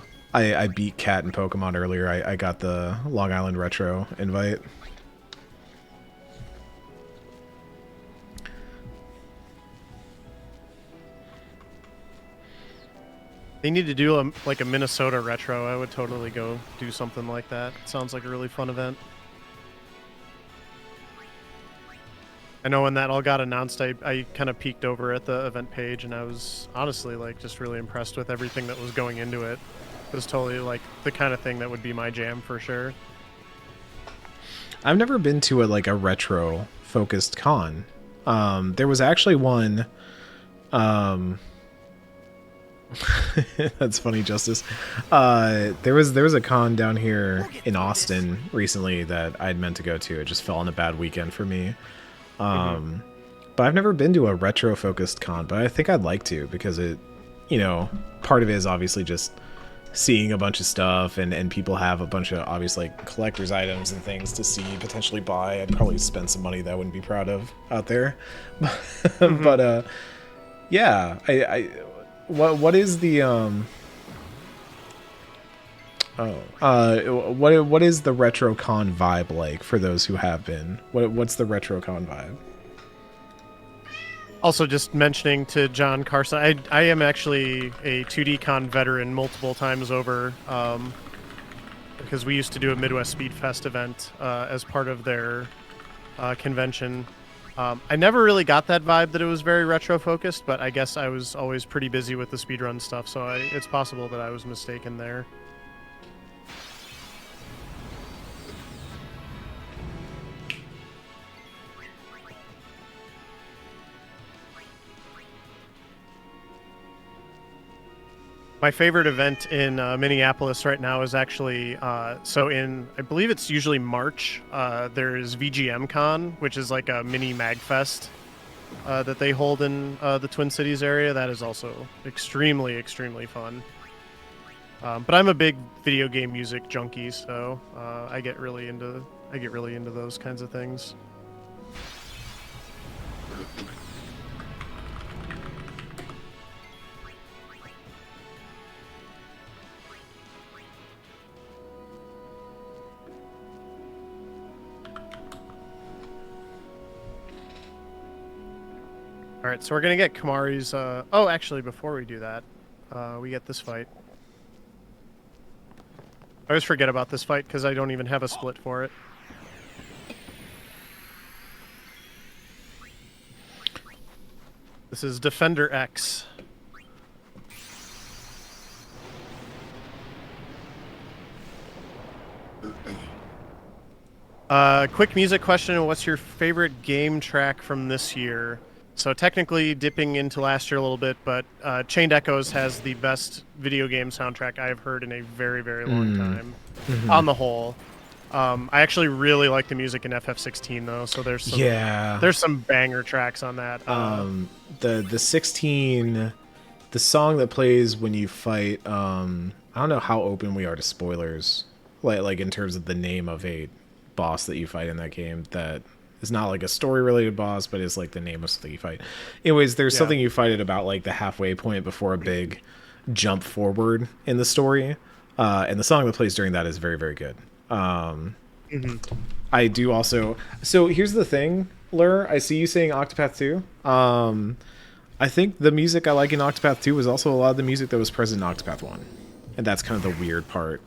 beat Cat in Pokemon earlier, I got the Long Island Retro invite. they need to do a Minnesota Retro. I would totally go do something like that. It sounds like a really fun event. I know when that all got announced, I kind of peeked over at the event page, and I was honestly like just really impressed with everything that was going into it. It was totally like the kind of thing that would be my jam for sure. I've never been to a retro focused con. There was actually one. That's funny, Justice. There was a con down here in Austin recently that I'd meant to go to. It just fell on a bad weekend for me. But I've never been to a retro focused con, but I think I'd like to, because it, part of it is obviously just seeing a bunch of stuff, and people have a bunch of obvious collector's items and things to see, potentially buy. I'd probably spend some money that I wouldn't be proud of out there. But yeah, what is the what is the RetroCon vibe like for those who have been? What's the RetroCon vibe? Also, just mentioning to John Carson, I am actually a 2D Con veteran multiple times over, because we used to do a Midwest Speed Fest event as part of their convention. I never really got that vibe that it was very retro focused, but I guess I was always pretty busy with the speedrun stuff, so it's possible that I was mistaken there. My favorite event in Minneapolis right now is actually, so in, I believe it's usually March, there's VGM Con, which is like a mini MagFest that they hold in the Twin Cities area. That is also extremely, extremely fun. But I'm a big video game music junkie, so I get really into those kinds of things. All right, so we're gonna get Kamari's. Oh, actually, before we do that, we get this fight. I always forget about this fight because I don't even have a split for it. This is Defender X. Quick music question: what's your favorite game track from this year? So technically dipping into last year a little bit, but Chained Echoes has the best video game soundtrack I have heard in a very, very long time, on the whole. I actually really like the music in FF16 though, so there's some banger tracks on that. The 16, the song that plays when you fight. I don't know how open we are to spoilers, like in terms of the name of a boss that you fight in that game that is not like a story related boss, but is like the name of something you fight. Anyways, there's something you fight at about like the halfway point before a big jump forward in the story, and the song that plays during that is very, very good. I do also. So here's the thing, Lur. I see you saying Octopath 2. I think the music I like in Octopath 2 was also a lot of the music that was present in Octopath 1, and that's kind of the weird part.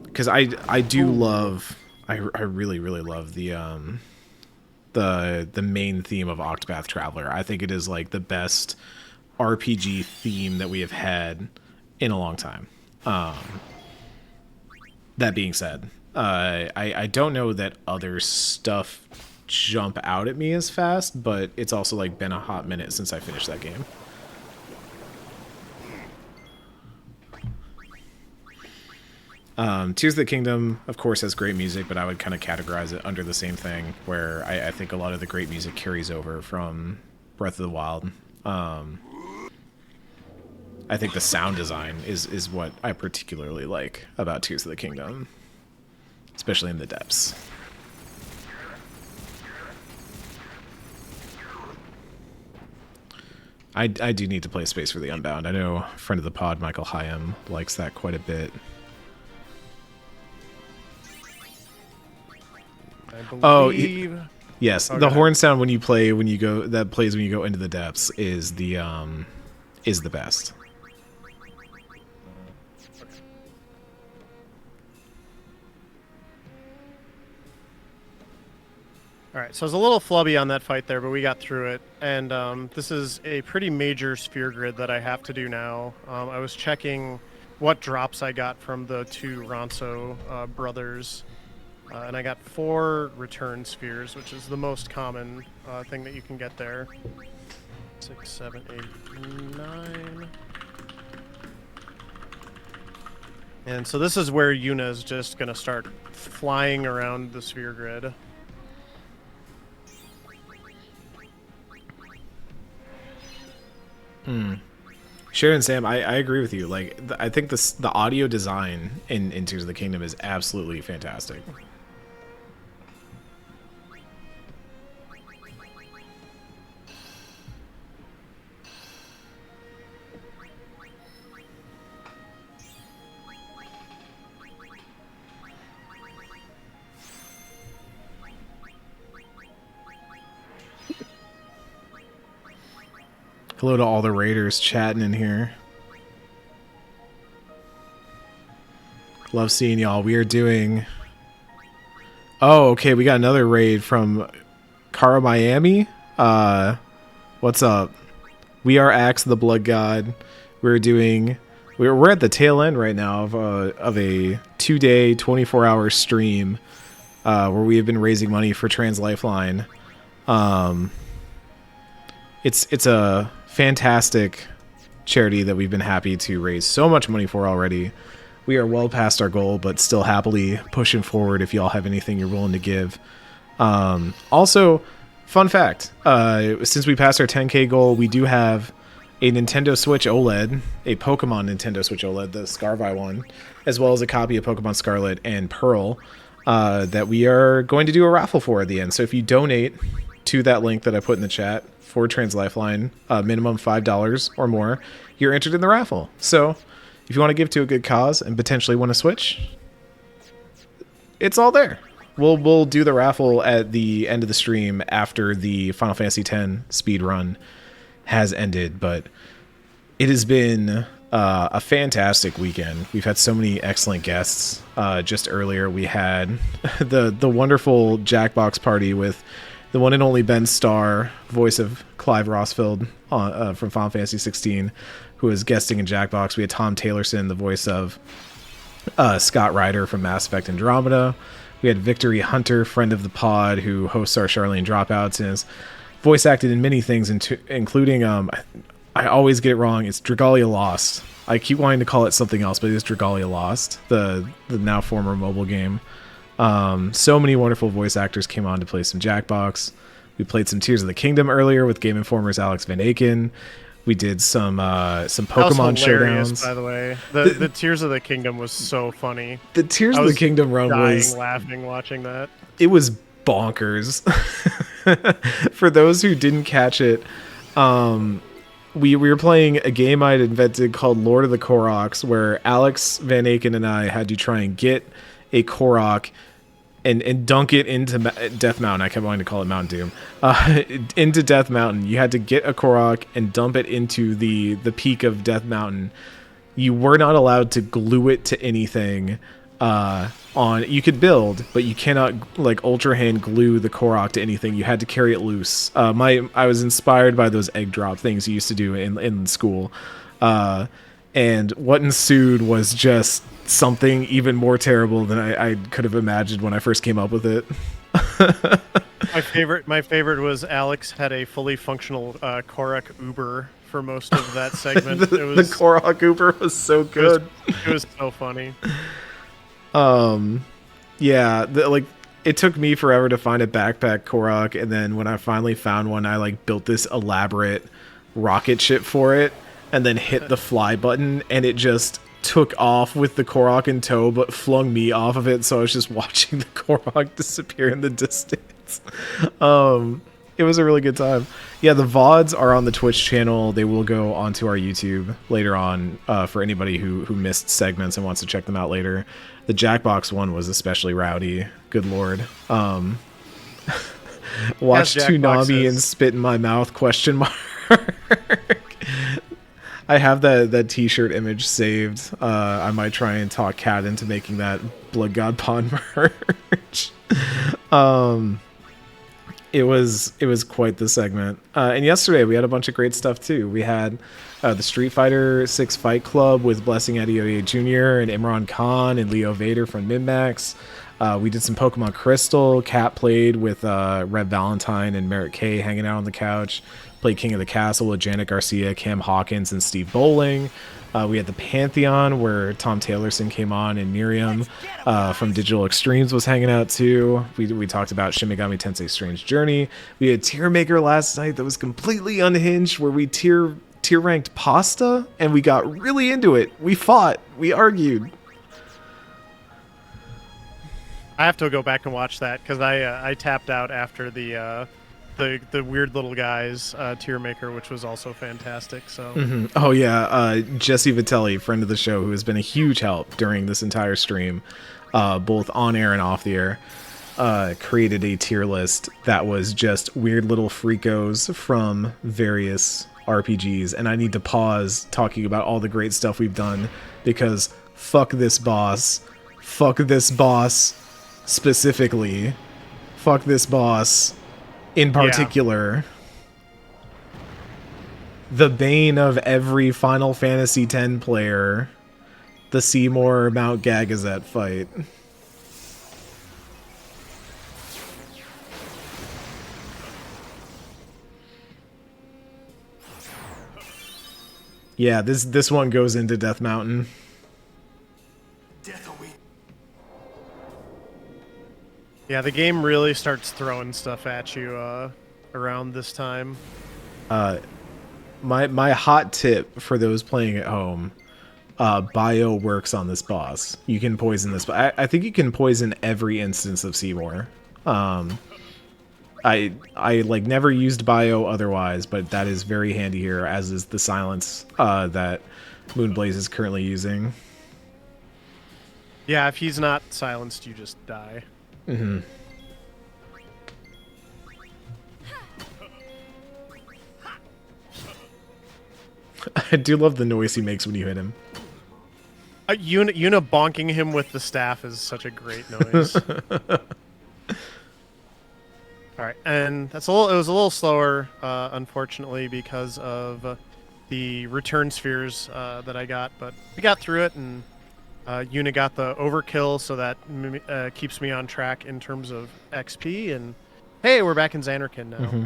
Because I do love. I really, really love the main theme of Octopath Traveler. I think it is like the best RPG theme that we have had in a long time. That being said, I don't know that other stuff jump out at me as fast, but it's also like been a hot minute since I finished that game. Tears of the Kingdom, of course, has great music, but I would kind of categorize it under the same thing, where I think a lot of the great music carries over from Breath of the Wild. I think the sound design is what I particularly like about Tears of the Kingdom, especially in the depths. I do need to play Space for the Unbound. I know a friend of the pod, Michael Hyam, likes that quite a bit. Oh, yes. The horn sound when you play that plays when you go into the depths is the best. All right, so I was a little flubby on that fight there, but we got through it. And this is a pretty major sphere grid that I have to do now. I was checking what drops I got from the 2 Ronso brothers. And I got 4 return spheres, which is the most common thing that you can get there. 6, 7, 8, 9. And so this is where Yuna is just going to start flying around the sphere grid. Sharon and Sam, I agree with you. Like, I think the audio design in Tears of the Kingdom is absolutely fantastic. Hello to all the raiders chatting in here. Love seeing y'all. We are doing... Oh, okay. We got another raid from Cara Miami. What's up? We are Axe the Blood God. We're doing... We're at the tail end right now of a 2-day, 24-hour stream where we have been raising money for Trans Lifeline. It's a fantastic charity that we've been happy to raise so much money for already. We are well past our goal, but still happily pushing forward if y'all have anything you're willing to give. Also, fun fact, since we passed our 10K goal, we do have a Nintendo Switch OLED, a Pokemon Nintendo Switch OLED, the Scarvi one, as well as a copy of Pokemon Scarlet and Pearl that we are going to do a raffle for at the end. So if you donate to that link that I put in the chat for Trans Lifeline, minimum $5 or more, you're entered in the raffle. So if you want to give to a good cause and potentially win a Switch, it's all there. We'll do the raffle at the end of the stream after the Final Fantasy X speed run has ended, but it has been a fantastic weekend. We've had so many excellent guests. Just earlier we had the wonderful Jackbox party with the one and only Ben Starr, voice of Clive Rossfield from Final Fantasy 16, who is guesting in Jackbox. We had Tom Taylorson, the voice of Scott Ryder from Mass Effect Andromeda. We had Victory Hunter, friend of the pod, who hosts our Charlene Dropouts and is voice acted in many things, including, I always get it wrong, it's Dragalia Lost. I keep wanting to call it something else, but it is Dragalia Lost, the now former mobile game. So many wonderful voice actors came on to play some Jackbox. We played some Tears of the Kingdom earlier with Game Informer's Alex Van Aken. We did some Pokemon showdowns. By the way, the Tears of the Kingdom was so funny. The Tears of the Kingdom run was laughing watching that. It was bonkers. For those who didn't catch it, we were playing a game I'd invented called Lord of the Koroks, where Alex Van Aken and I had to try and get a Korok and dunk it into Death Mountain. I kept wanting to call it Mount Doom. Into Death Mountain. You had to get a Korok and dump it into the peak of Death Mountain. You were not allowed to glue it to anything. You could build, but you cannot like Ultra Hand glue the Korok to anything. You had to carry it loose. I was inspired by those egg drop things you used to do in school. And what ensued was just something even more terrible than I could have imagined when I first came up with it. My favorite was Alex had a fully functional Korok Uber for most of that segment. The Korok Uber was so good. It was so funny. Yeah, it took me forever to find a backpack Korok, and then when I finally found one, I built this elaborate rocket ship for it, and then hit the fly button, and it just took off with the Korok in tow, but flung me off of it, so I was just watching the Korok disappear in the distance. It was a really good time. Yeah, the VODs are on the Twitch channel. They will go onto our YouTube later on for anybody who missed segments and wants to check them out later. The Jackbox one was especially rowdy. Good lord. Watch Toonami and spit in my mouth, ? I have that t-shirt image saved. I might try and talk Kat into making that Blood God Pond merch. It was quite the segment. And yesterday we had a bunch of great stuff too. We had the Street Fighter 6 Fight Club with Blessing Adeoye Jr. and Imran Khan and Leo Vader from MinMax. We did some Pokemon Crystal. Kat played with Red Valentine and Merritt K hanging out on the couch. Played King of the Castle with Janet Garcia, Cam Hawkins, and Steve Bowling. We had the Pantheon where Tom Taylorson came on and Miriam from Digital Extremes was hanging out too. We talked about Shin Megami Tensei Strange Journey. We had Tier Maker last night that was completely unhinged where we tier ranked pasta and we got really into it. We fought. We argued. I have to go back and watch that because I tapped out after the weird little guys tier maker, which was also fantastic. So Oh yeah, Jesse Vitelli, friend of the show, who has been a huge help during this entire stream, both on air and off the air, created a tier list that was just weird little freakos from various RPGs. And I need to pause talking about all the great stuff we've done because fuck this boss specifically, fuck this boss in particular. The bane of every Final Fantasy X player, the Seymour Mount Gagazet fight. Yeah, this one goes into Death Mountain. Yeah, the game really starts throwing stuff at you around this time. My hot tip for those playing at home, bio works on this boss. You can poison this, but I think you can poison every instance of Seymour. I like never used bio otherwise, but that is very handy here, as is the silence that Moonblaze is currently using. Yeah, if he's not silenced, you just die. Mm-hmm. I do love the noise he makes when you hit him. Yuna bonking him with the staff is such a great noise. All right, and it was a little slower, unfortunately, because of the return spheres that I got, but we got through it, and Yuna got the overkill, so that keeps me on track in terms of XP. And hey, we're back in Xanarkand now. Mm-hmm.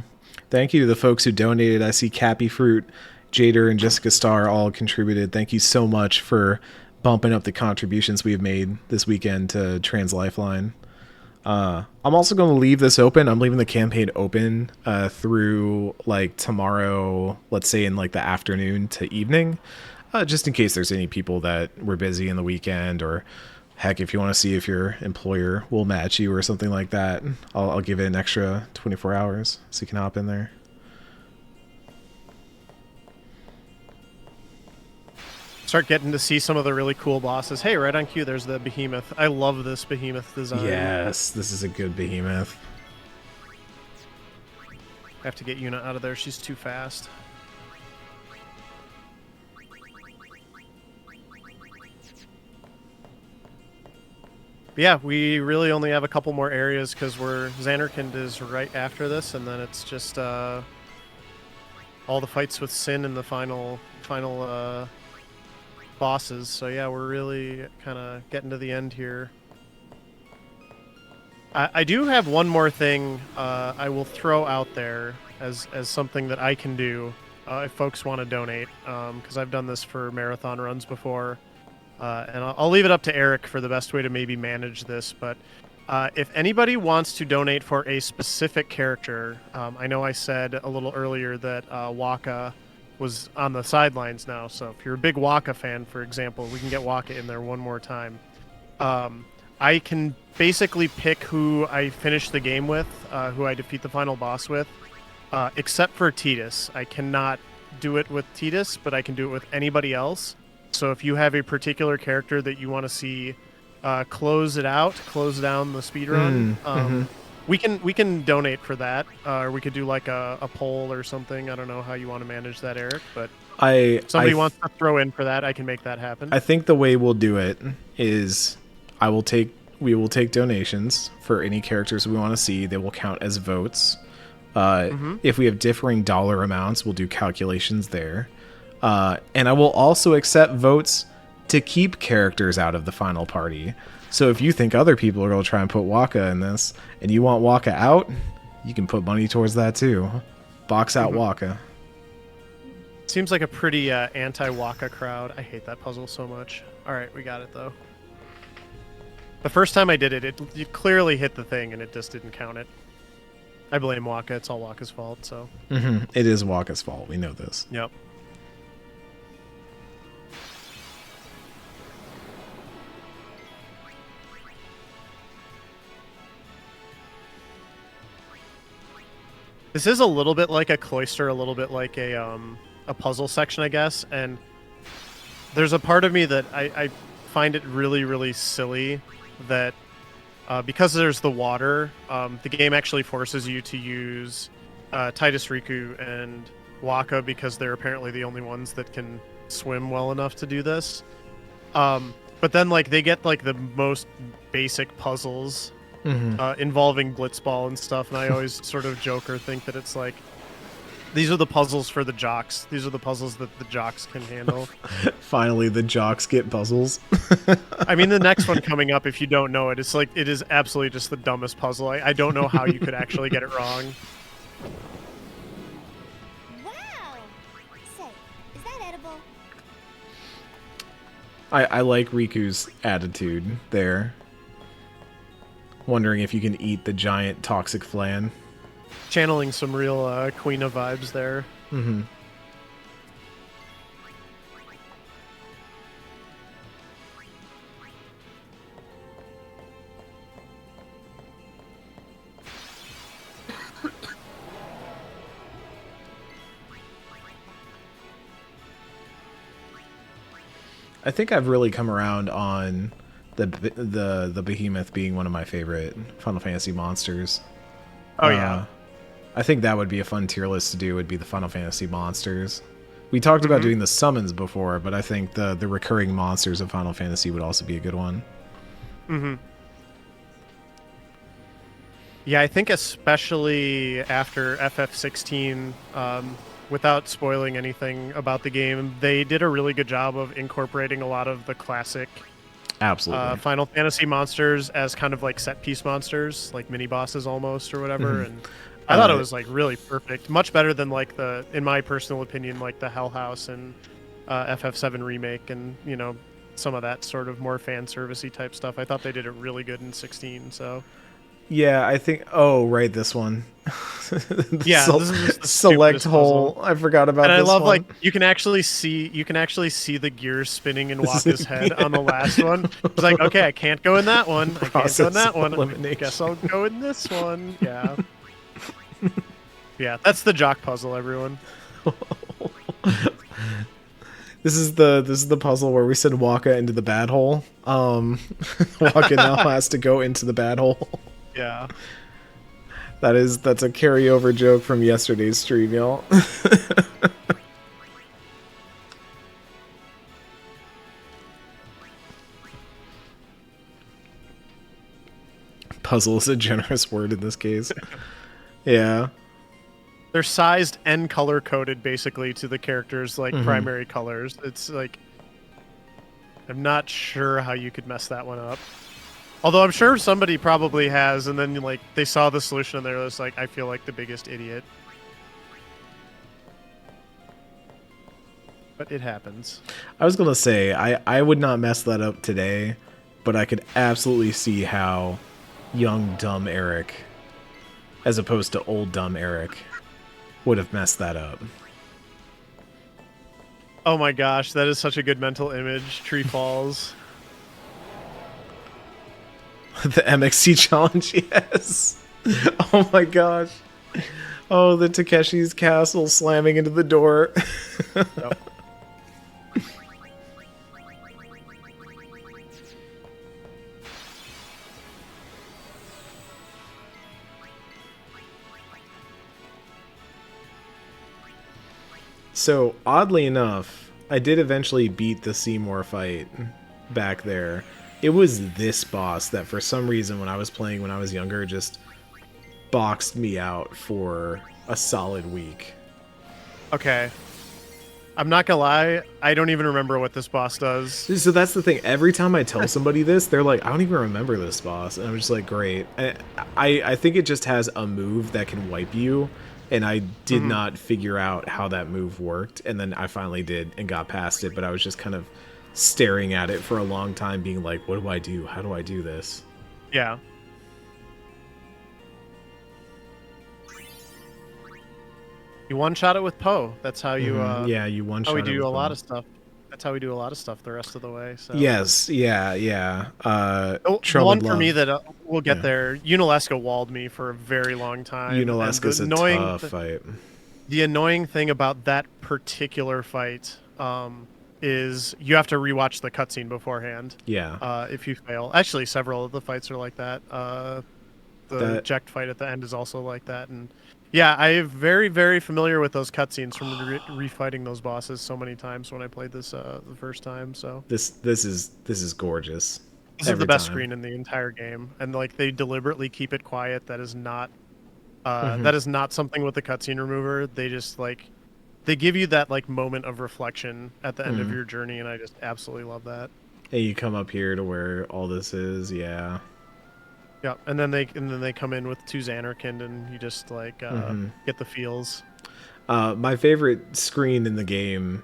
Thank you to the folks who donated. I see Cappy Fruit, Jader, and Jessica Starr all contributed. Thank you so much for bumping up the contributions we've made this weekend to Trans Lifeline. I'm also going to leave this open. I'm leaving the campaign open through like tomorrow, let's say in like the afternoon to evening. Just in case there's any people that were busy in the weekend, or heck, if you want to see if your employer will match you or something like that, I'll give it an extra 24 hours so you can hop in there. Start getting to see some of the really cool bosses. Hey, right on cue, there's the behemoth. I love this behemoth design. Yes, this is a good behemoth. I have to get Yuna out of there. She's too fast. But yeah, we really only have a couple more areas because Xanarkand is right after this, and then it's just all the fights with Sin in the final bosses. So yeah, we're really kind of getting to the end here. I do have one more thing I will throw out there as something that I can do if folks want to donate, because I've done this for marathon runs before. And I'll leave it up to Eric for the best way to maybe manage this, but if anybody wants to donate for a specific character, I know I said a little earlier that Waka was on the sidelines now, so if you're a big Waka fan, for example, we can get Waka in there one more time. I can basically pick who I finish the game with, who I defeat the final boss with, except for Tidus. I cannot do it with Tidus, but I can do it with anybody else. So if you have a particular character that you want to see close down the speedrun, we can donate for that, or we could do like a poll or something. I don't know how you want to manage that, Eric, but if somebody wants to throw in for that, I can make that happen. I think the way we'll do it is we will take donations for any characters we want to see. They will count as votes. If we have differing dollar amounts, we'll do calculations there. And I will also accept votes to keep characters out of the final party. So if you think other people are going to try and put Waka in this, and you want Waka out, you can put money towards that too. Box out Waka. Seems like a pretty anti-Waka crowd. I hate that puzzle so much. All right, we got it though. The first time I did it, you clearly hit the thing and it just didn't count it. I blame Waka. It's all Waka's fault. So. It is Waka's fault. We know this. Yep. This is a little bit like a cloister, a little bit like a puzzle section, I guess. And there's a part of me that I find it really, really silly that because there's the water, the game actually forces you to use Titus Riku and Waka because they're apparently the only ones that can swim well enough to do this. But then like they get like the most basic puzzles involving blitzball and stuff, and I always sort of joke or think that it's like these are the puzzles for the jocks. These are the puzzles that the jocks can handle. Finally, the jocks get puzzles. I mean, the next one coming up, if you don't know it, it's like it is absolutely just the dumbest puzzle. I don't know how you could actually get it wrong. Wow! Say, is that edible? I like Riku's attitude there. Wondering if you can eat the giant toxic flan. Channeling some real Queen of vibes there. I think I've really come around on the behemoth being one of my favorite Final Fantasy monsters. Oh yeah. I think that would be a fun tier list to do, would be the Final Fantasy monsters. We talked about doing the summons before, but I think the recurring monsters of Final Fantasy would also be a good one. Yeah, I think especially after FF16, without spoiling anything about the game, they did a really good job of incorporating a lot of the classic Final Fantasy monsters as kind of like set piece monsters, like mini bosses almost or whatever. And I thought it was like really perfect, much better than like in my personal opinion, like the Hell House and FF7 remake, and you know, some of that sort of more fan servicey type stuff. I thought they did it really good in 16. So. Yeah, I think. Oh, right, this one. Yeah, this is just the select hole. Puzzle. I forgot about. And this I love one. like you can actually see the gears spinning in Waka's head on the last one. It's like, okay, I can't go in that one. I can't go in that one. I guess I'll go in this one. Yeah. Yeah, that's the jock puzzle, everyone. This is the puzzle where we send Waka into the bad hole. Waka now has to go into the bad hole. Yeah. That's a carryover joke from yesterday's stream, y'all. Puzzle is a generous word in this case. Yeah. They're sized and color coded basically to the characters' like primary colors. It's like I'm not sure how you could mess that one up. Although I'm sure somebody probably has, and then like they saw the solution and they're just like, I feel like the biggest idiot. But it happens. I was gonna say I would not mess that up today, but I could absolutely see how young dumb Eric, as opposed to old dumb Eric, would have messed that up. Oh my gosh, that is such a good mental image. Tree falls. The MXC challenge, yes. Oh my gosh. Oh, the Takeshi's castle slamming into the door. Yep. So, oddly enough, I did eventually beat the Seymour fight back there. It was this boss that for some reason when I was playing when I was younger just boxed me out for a solid week. Okay. I'm not gonna lie, I don't even remember what this boss does. So that's the thing. Every time I tell somebody this, they're like, I don't even remember this boss. And I'm just like, great. I think it just has a move that can wipe you, and I did not figure out how that move worked. And then I finally did and got past it, but I was just kind of staring at it for a long time, being like, what do I do? How do I do this? Yeah. You one-shot it with Poe. That's how you. Yeah, you one-shot. How we it do with a lot Poe. of stuff. That's how we do a lot of stuff the rest of the way. So. Yes. Yeah. One for me that we'll get Yeah. there. Unalesca walled me for a very long time. Unalesca's and a tough fight. The annoying thing about that particular fight is you have to rewatch the cutscene beforehand. Yeah. If you fail, actually, several of the fights are like that. The eject fight at the end is also like that, and yeah, I'm very, very familiar with those cutscenes from refighting those bosses so many times when I played this the first time. So this is gorgeous. This is the best screen in the entire game, and like they deliberately keep it quiet. That is not that is not something with the cutscene remover. They just like they give you that like moment of reflection at the end of your journey, and I just absolutely love that. And you come up here to where all this is, yeah. Yeah, and then they come in with 2 Xanarkand, and you just like get the feels. My favorite screen in the game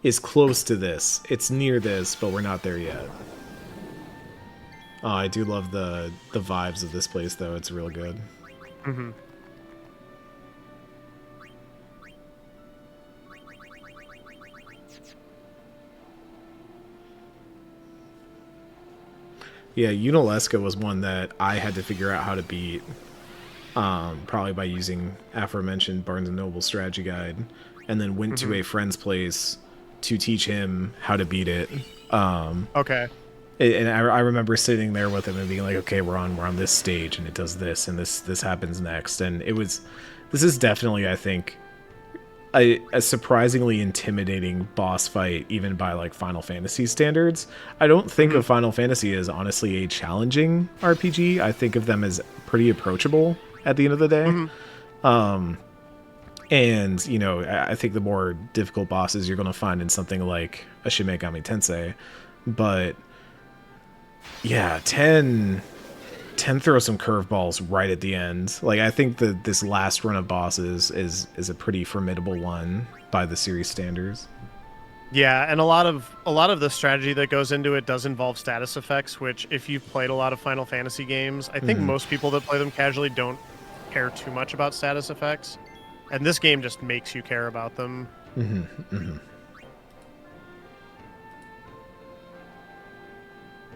is close to this. It's near this, but we're not there yet. I do love the vibes of this place, though. It's real good. Mm-hmm. Yeah, Unalesca was one that I had to figure out how to beat, probably by using aforementioned Barnes & Noble strategy guide, and then went to a friend's place to teach him how to beat it. Okay. And I remember sitting there with him and being like, okay, we're on this stage, and it does this, and this happens next. And this is definitely, I think, a surprisingly intimidating boss fight, even by like Final Fantasy standards. I don't think of Final Fantasy as honestly a challenging RPG. I think of them as pretty approachable at the end of the day. And you know, I think the more difficult bosses you're going to find in something like a Shin Megami Tensei, but yeah, 10 throws some curveballs right at the end. Like, I think that this last run of bosses is a pretty formidable one by the series standards. Yeah, and a lot of the strategy that goes into it does involve status effects, which if you've played a lot of Final Fantasy games, I think most people that play them casually don't care too much about status effects. And this game just makes you care about them.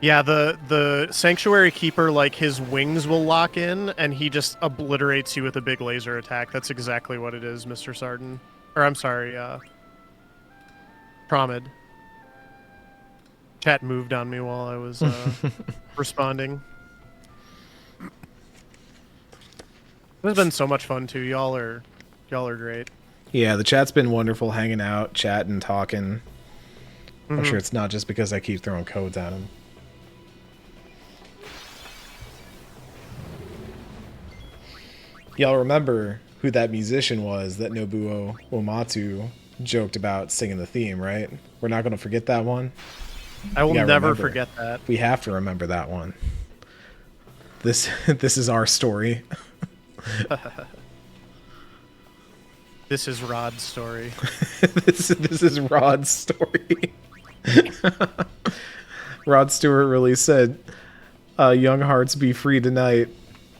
Yeah, the Sanctuary Keeper, like, his wings will lock in, and he just obliterates you with a big laser attack. That's exactly what it is, Mr. Sarden. Or, I'm sorry, Promid. Chat moved on me while I was responding. This has been so much fun, too. Y'all are great. Yeah, the chat's been wonderful, hanging out, chatting, talking. I'm sure it's not just because I keep throwing codes at them. Y'all remember who that musician was that Nobuo Uematsu joked about singing the theme, right? We're not going to forget that one. I will never forget that. We have to remember that one. This is our story. This is Rod's story. this is Rod's story. Rod Stewart really said, "Young hearts be free tonight."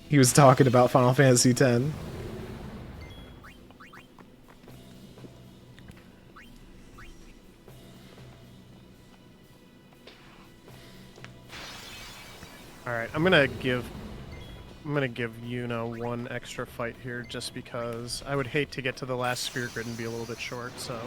He was talking about Final Fantasy X. All right, I'm gonna give Yuna one extra fight here, just because I would hate to get to the last sphere grid and be a little bit short. So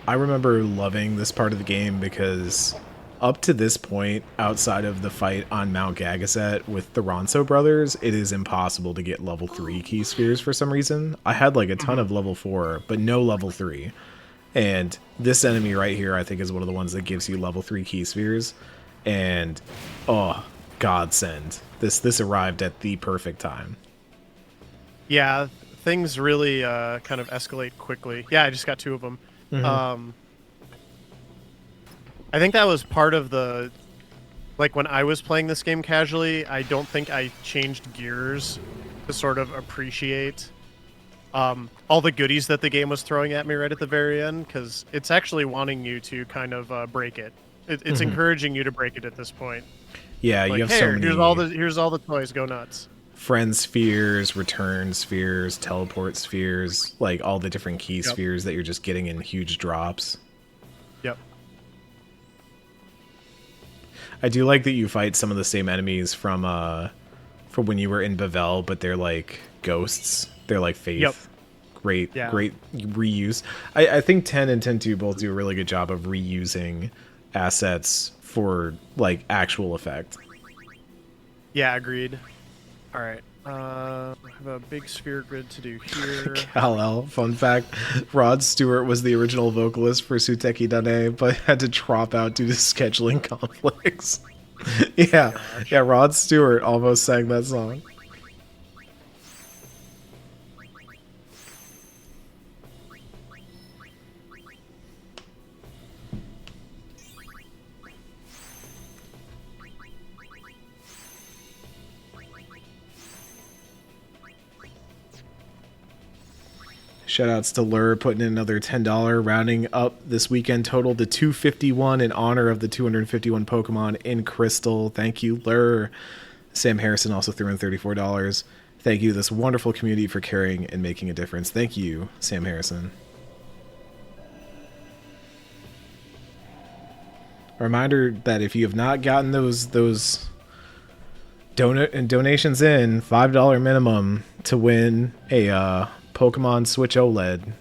I remember loving this part of the game because up to this point, outside of the fight on Mount Gagaset with the Ronso brothers, it is impossible to get level 3 key spheres for some reason. I had like a ton of level 4, but no level 3. And this enemy right here, I think, is one of the ones that gives you level 3 key spheres. And, oh, godsend. This arrived at the perfect time. Yeah, things really kind of escalate quickly. Yeah, I just got 2 of them. Mhm. I think that was part of the, like, when I was playing this game casually, I don't think I changed gears to sort of appreciate all the goodies that the game was throwing at me right at the very end, because it's actually wanting you to kind of break it. It's Mhm. encouraging you to break it at this point. Yeah, Like, you have hey, so many here's all the toys, go nuts. friend spheres, return spheres, teleport spheres, like all the different key Yep. spheres that you're just getting in huge drops. Yep. I do like that you fight some of the same enemies from when you were in Bavel, but they're like ghosts. They're like Faith. Yep. Great, Yeah. great reuse. I think 10 and 10-2 both do a really good job of reusing assets for like actual effect. Yeah, agreed. All right. I have a big sphere grid to do here. Kal-El, fun fact, Rod Stewart was the original vocalist for Suteki Dane, but had to drop out due to scheduling conflicts. Yeah, Rod Stewart almost sang that song. Shoutouts to Lur putting in another $10, rounding up this weekend total to 251 in honor of the 251 Pokemon in Crystal. Thank you, Lur. Sam Harrison also threw in $34. Thank you to this wonderful community for caring and making a difference. Thank you, Sam Harrison. A reminder that if you have not gotten those donations in, $5 minimum to win a Pokemon Switch OLED.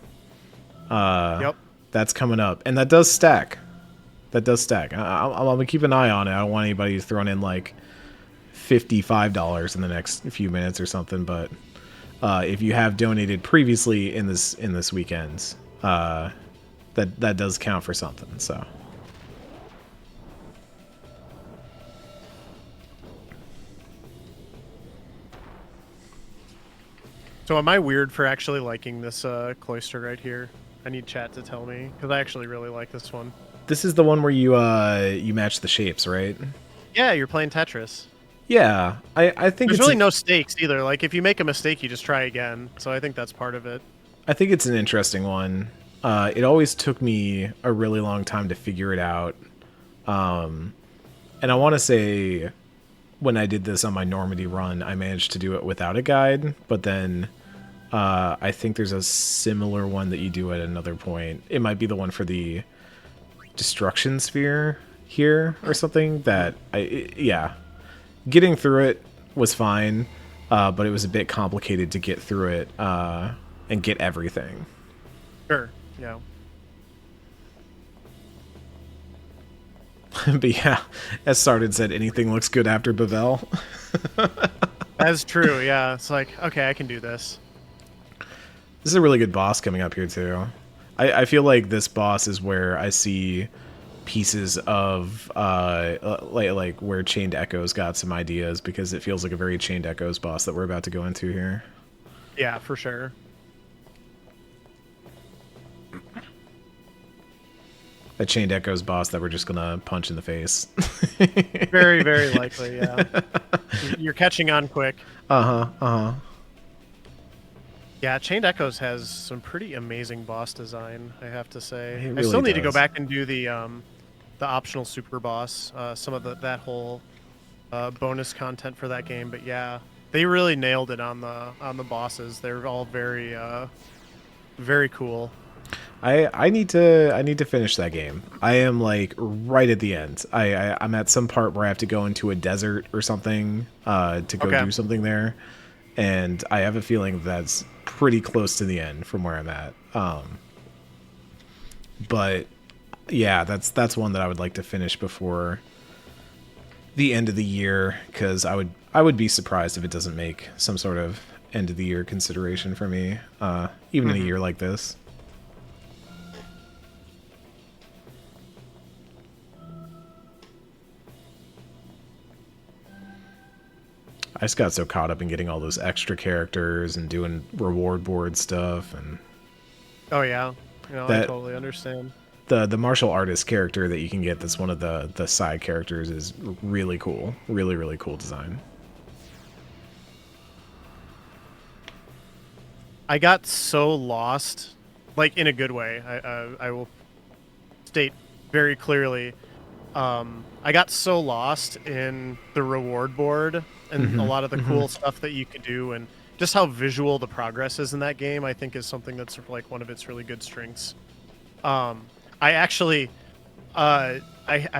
Yep. That's coming up. And that does stack. I'm going to keep an eye on it. I don't want anybody throwing in like $55 in the next few minutes or something, but if you have donated previously in this weekend, that does count for something, so. So am I weird for actually liking this cloister right here? I need chat to tell me, because I actually really like this one. This is the one where you match the shapes, right? Yeah, you're playing Tetris. Yeah, I think there's really no stakes either. Like, if you make a mistake, you just try again. So I think that's part of it. I think it's an interesting one. It always took me a really long time to figure it out. And I want to say when I did this on my Normandy run, I managed to do it without a guide, but then I think there's a similar one that you do at another point. It might be the one for the destruction sphere here or something that yeah. Getting through it was fine, but it was a bit complicated to get through it and get everything. Sure, yeah. But yeah, as Sardin said, anything looks good after Bavel. That's true, yeah. It's like, okay, I can do this. This is a really good boss coming up here, too. I feel like this boss is where I see pieces of like where Chained Echoes got some ideas, because it feels like a very Chained Echoes boss that we're about to go into here. Yeah, for sure. A Chained Echoes boss that we're just gonna punch in the face. Very, very likely, yeah. You're catching on quick. Uh-huh. Yeah, Chained Echoes has some pretty amazing boss design, I have to say. It I really still need to go does. back and do the optional super boss, some of that whole bonus content for that game, but yeah, they really nailed it on the bosses. They're all very very cool. I need to finish that game. I am like right at the end. I'm at some part where I have to go into a desert or something to go do something there, and I have a feeling that's pretty close to the end from where I'm at. But yeah, that's one that I would like to finish before the end of the year, because I would be surprised if it doesn't make some sort of end of the year consideration for me, even in a year like this. I just got so caught up in getting all those extra characters and doing reward board stuff, and Oh yeah, I totally understand. The martial artist character that you can get that's one of the side characters is really cool. Really, really cool design. I got so lost, like in a good way. I will state very clearly. I got so lost in the reward board and a lot of the cool stuff that you could do, and just how visual the progress is in that game. I think is something that's like one of its really good strengths. I actually, I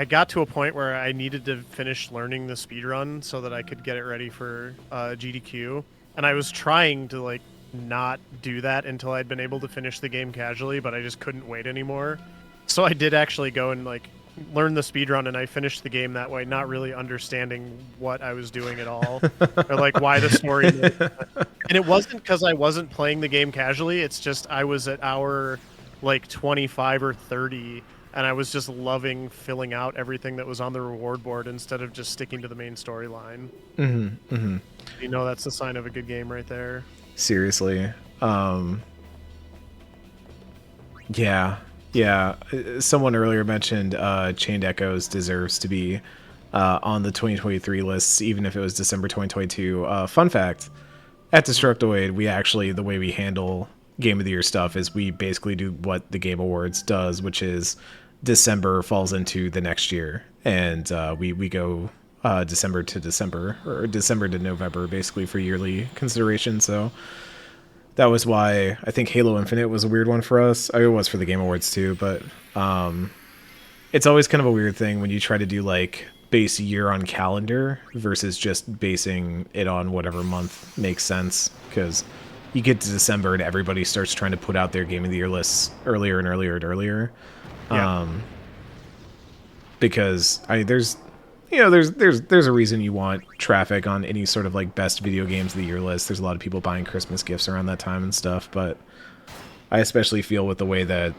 got to a point where I needed to finish learning the speedrun so that I could get it ready for GDQ, and I was trying to like not do that until I'd been able to finish the game casually, but I just couldn't wait anymore. So I did actually go and like learn the speedrun, and I finished the game that way, not really understanding what I was doing at all, or like why the story. And it wasn't because I wasn't playing the game casually. It's just I was at hour like 25 or 30, and I was just loving filling out everything that was on the reward board instead of just sticking to the main storyline. You know, that's the sign of a good game right there. Seriously. Yeah. Someone earlier mentioned Chained Echoes deserves to be on the 2023 lists, even if it was December 2022. Fun fact, at Destructoid, we actually, the way we handle Game of the Year stuff is we basically do what the Game Awards does, which is December falls into the next year. And we go December to December, or December to November, basically, for yearly consideration. So that was why I think Halo Infinite was a weird one for us. It was for the Game Awards too, but it's always kind of a weird thing when you try to do like base year on calendar versus just basing it on whatever month makes sense, because you get to December and everybody starts trying to put out their Game of the Year lists earlier and earlier and earlier. Yeah. Because there's a reason you want traffic on any sort of like best video games of the year list. There's a lot of people buying Christmas gifts around that time and stuff, but I especially feel with the way that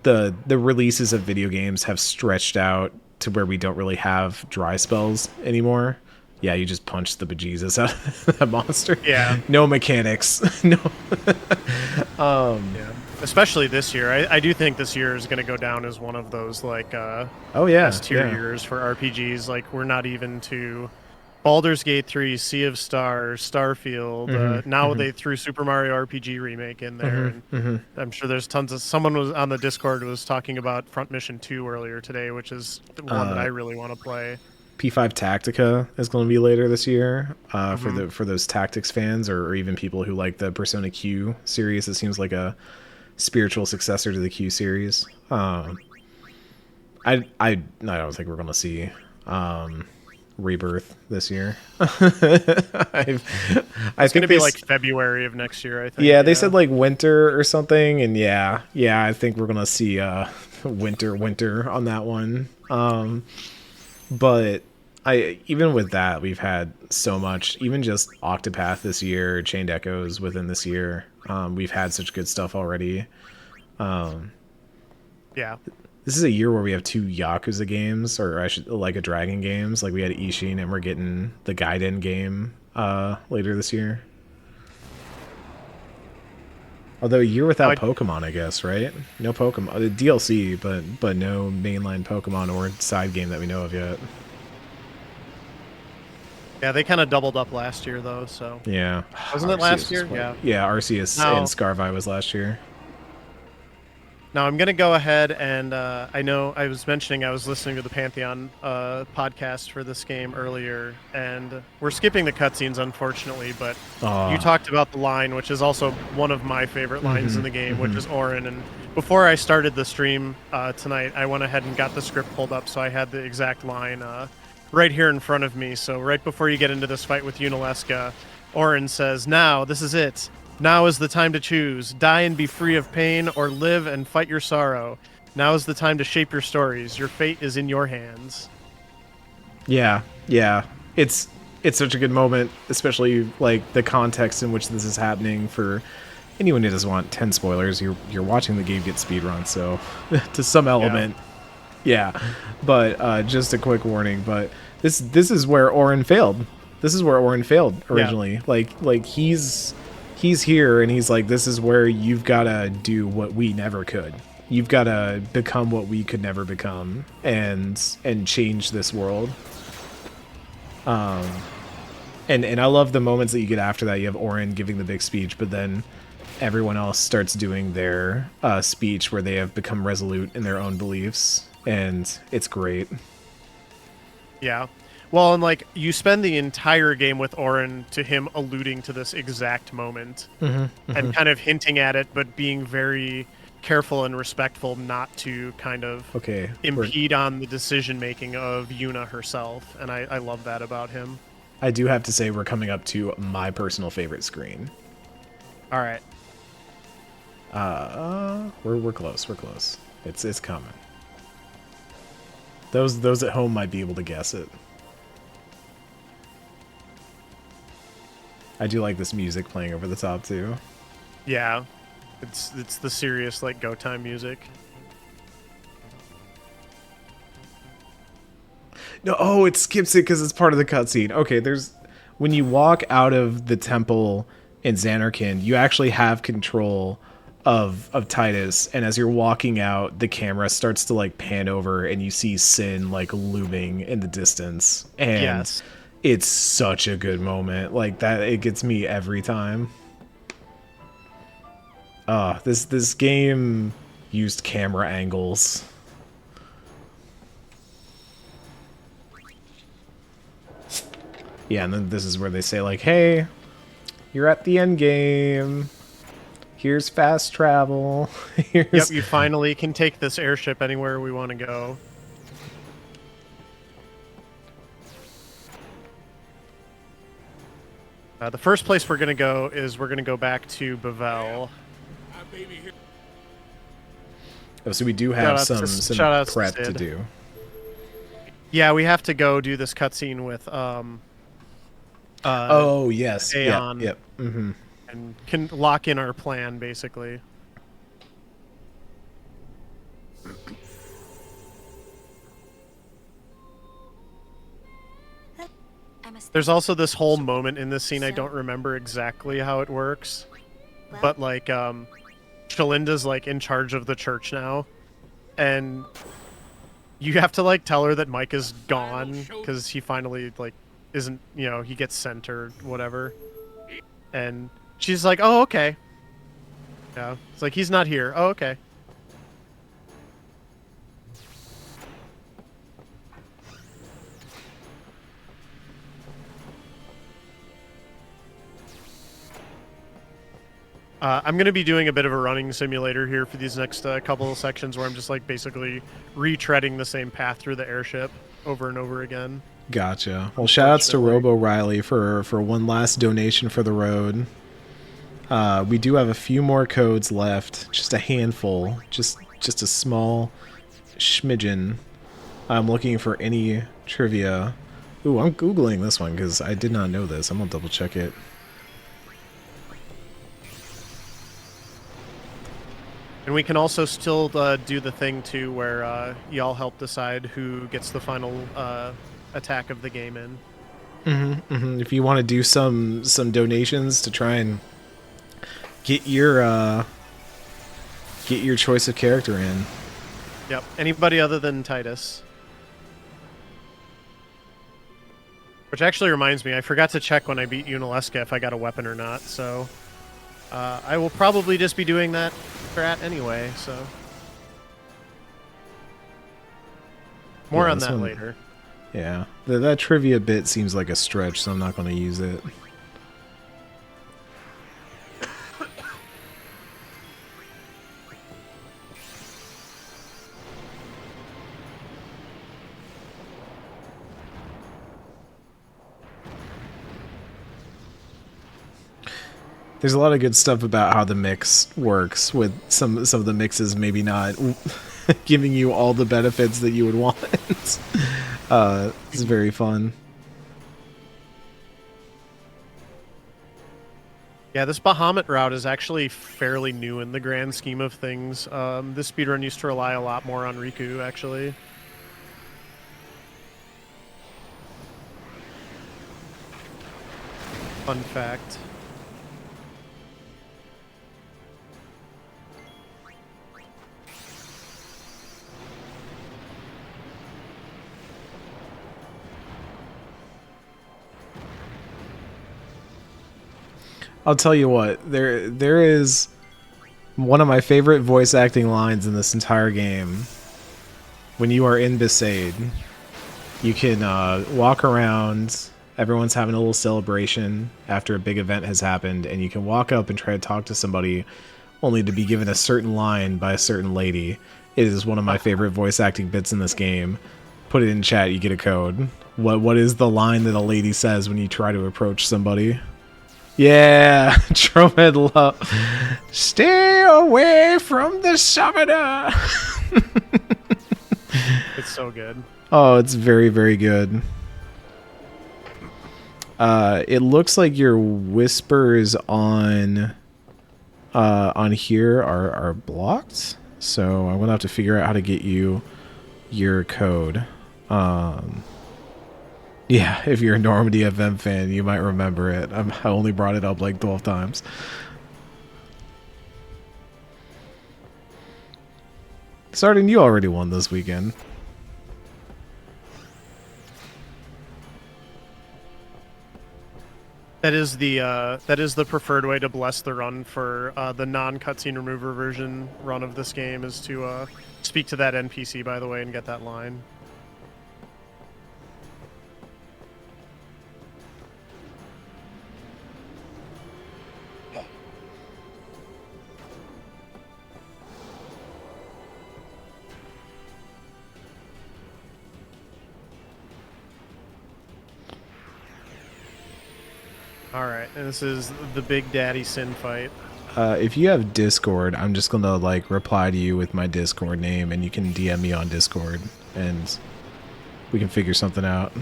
the releases of video games have stretched out to where we don't really have dry spells anymore. Yeah, you just punch the bejesus out of that monster. Yeah. No mechanics. No. Yeah. Especially this year. I do think this year is going to go down as one of those, like, S-tier years for RPGs. Like, we're not even to Baldur's Gate 3, Sea of Stars, Starfield. Now they threw Super Mario RPG Remake in there. And I'm sure there's tons of... Someone was on the Discord was talking about Front Mission 2 earlier today, which is the one that I really want to play. P5 Tactica is going to be later this year for those tactics fans, or even people who like the Persona Q series. It seems like a spiritual successor to the Q series. I don't think we're going to see Rebirth this year. It's going to be like February of next year, I think. Yeah, they said like winter or something, and yeah, I think we're going to see winter on that one. But even with that, we've had so much, even just Octopath this year, Chained Echoes within this year. We've had such good stuff already. Yeah. This is a year where we have 2 Yakuza games, or like a Dragon games. Like we had Ishin, and we're getting the Gaiden game later this year. Although a year without Pokemon, I guess, right? No Pokemon, the DLC, but no mainline Pokemon or side game that we know of yet. Yeah, they kind of doubled up last year, though. So yeah, wasn't it last year? Yeah, Arceus and Scarvi was last year. Now I'm gonna go ahead and I know I was mentioning I was listening to the Pantheon podcast for this game earlier, and we're skipping the cutscenes unfortunately, but you talked about the line, which is also one of my favorite lines in the game, which is Orin. And before I started the stream tonight, I went ahead and got the script pulled up, so I had the exact line right here in front of me. So right before you get into this fight with Unalesca, Orin says, "Now, this is it. Now is the time to choose. Die and be free of pain, or live and fight your sorrow. Now is the time to shape your stories. Your fate is in your hands." Yeah. It's such a good moment, especially like the context in which this is happening. For anyone who doesn't want 10 spoilers, you're watching the game get speedrun, so to some element, yeah. But just a quick warning. But this is where Orin failed. This is where Orin failed originally. Yeah. Like he's here and he's like, this is where you've got to do what we never could. You've got to become what we could never become and change this world. And I love the moments that you get after that. You have Orin giving the big speech, but then everyone else starts doing their speech where they have become resolute in their own beliefs, and it's great. Yeah. Well, and like you spend the entire game with Orin to him alluding to this exact moment and kind of hinting at it, but being very careful and respectful not to kind of impede on the decision making of Yuna herself, and I love that about him. I do have to say we're coming up to my personal favorite screen. All right. We're close. We're close. It's coming. Those at home might be able to guess it. I do like this music playing over the top too. Yeah. It's the serious like go time music. No, it skips it because it's part of the cutscene. Okay, when you walk out of the temple in Xanarkand, you actually have control of Titus, and as you're walking out, the camera starts to like pan over, and you see Sin like looming in the distance, and it's such a good moment. Like that, it gets me every time. This game used camera angles. Yeah, and then this is where they say, like, hey, you're at the end game. Here's fast travel. Yep, you finally can take this airship anywhere we want to go. The first place we're going to go is we're going to go back to Bavel. Oh, so we do have some prep to do. Yeah, we have to go do this cutscene with oh yes, Aeon, yep. Mm-hmm. And can lock in our plan basically. There's also this whole moment in this scene. I don't remember exactly how it works, but like Shalinda's like in charge of the church now, and you have to like tell her that Mike is gone because he finally like isn't, you know, he gets sent or whatever, and she's like, oh okay. Yeah, it's like he's not here. Oh okay. I'm going to be doing a bit of a running simulator here for these next couple of sections where I'm just like basically retreading the same path through the airship over and over again. Gotcha. Well, shout outs to Robo Riley for one last donation for the road. We do have a few more codes left, just a handful, just a small schmidgen. I'm looking for any trivia. Ooh, I'm Googling this one because I did not know this. I'm going to double check it. And we can also still do the thing, too, where y'all help decide who gets the final attack of the game in. If you want to do some donations to try and get your choice of character in. Yep. Anybody other than Titus. Which actually reminds me, I forgot to check when I beat Unaleska if I got a weapon or not, so... I will probably just be doing that strat anyway, so... More on that later. Yeah. That trivia bit seems like a stretch, so I'm not going to use it. There's a lot of good stuff about how the mix works, with some of the mixes maybe not giving you all the benefits that you would want. It's very fun. Yeah, this Bahamut route is actually fairly new in the grand scheme of things. This speedrun used to rely a lot more on Riku, actually. Fun fact. I'll tell you what, there is one of my favorite voice acting lines in this entire game. When you are in Besaid, you can walk around, everyone's having a little celebration after a big event has happened, and you can walk up and try to talk to somebody only to be given a certain line by a certain lady. It is one of my favorite voice acting bits in this game. Put it in chat, you get a code. What is the line that a lady says when you try to approach somebody? Yeah, Tromed Love. Stay away from the summoner. It's so good. Oh, it's very, very good. It looks like your whispers on here are blocked, so I'm gonna have to figure out how to get you your code. Yeah, if you're a Normandy FM fan, you might remember it. I only brought it up like 12 times. Sardin, you already won this weekend. That is the preferred way to bless the run for the non-cutscene remover version run of this game, is to speak to that NPC, by the way, and get that line. Alright, and this is the Big Daddy Sin fight. If you have Discord, I'm just gonna like reply to you with my Discord name, and you can DM me on Discord, and we can figure something out.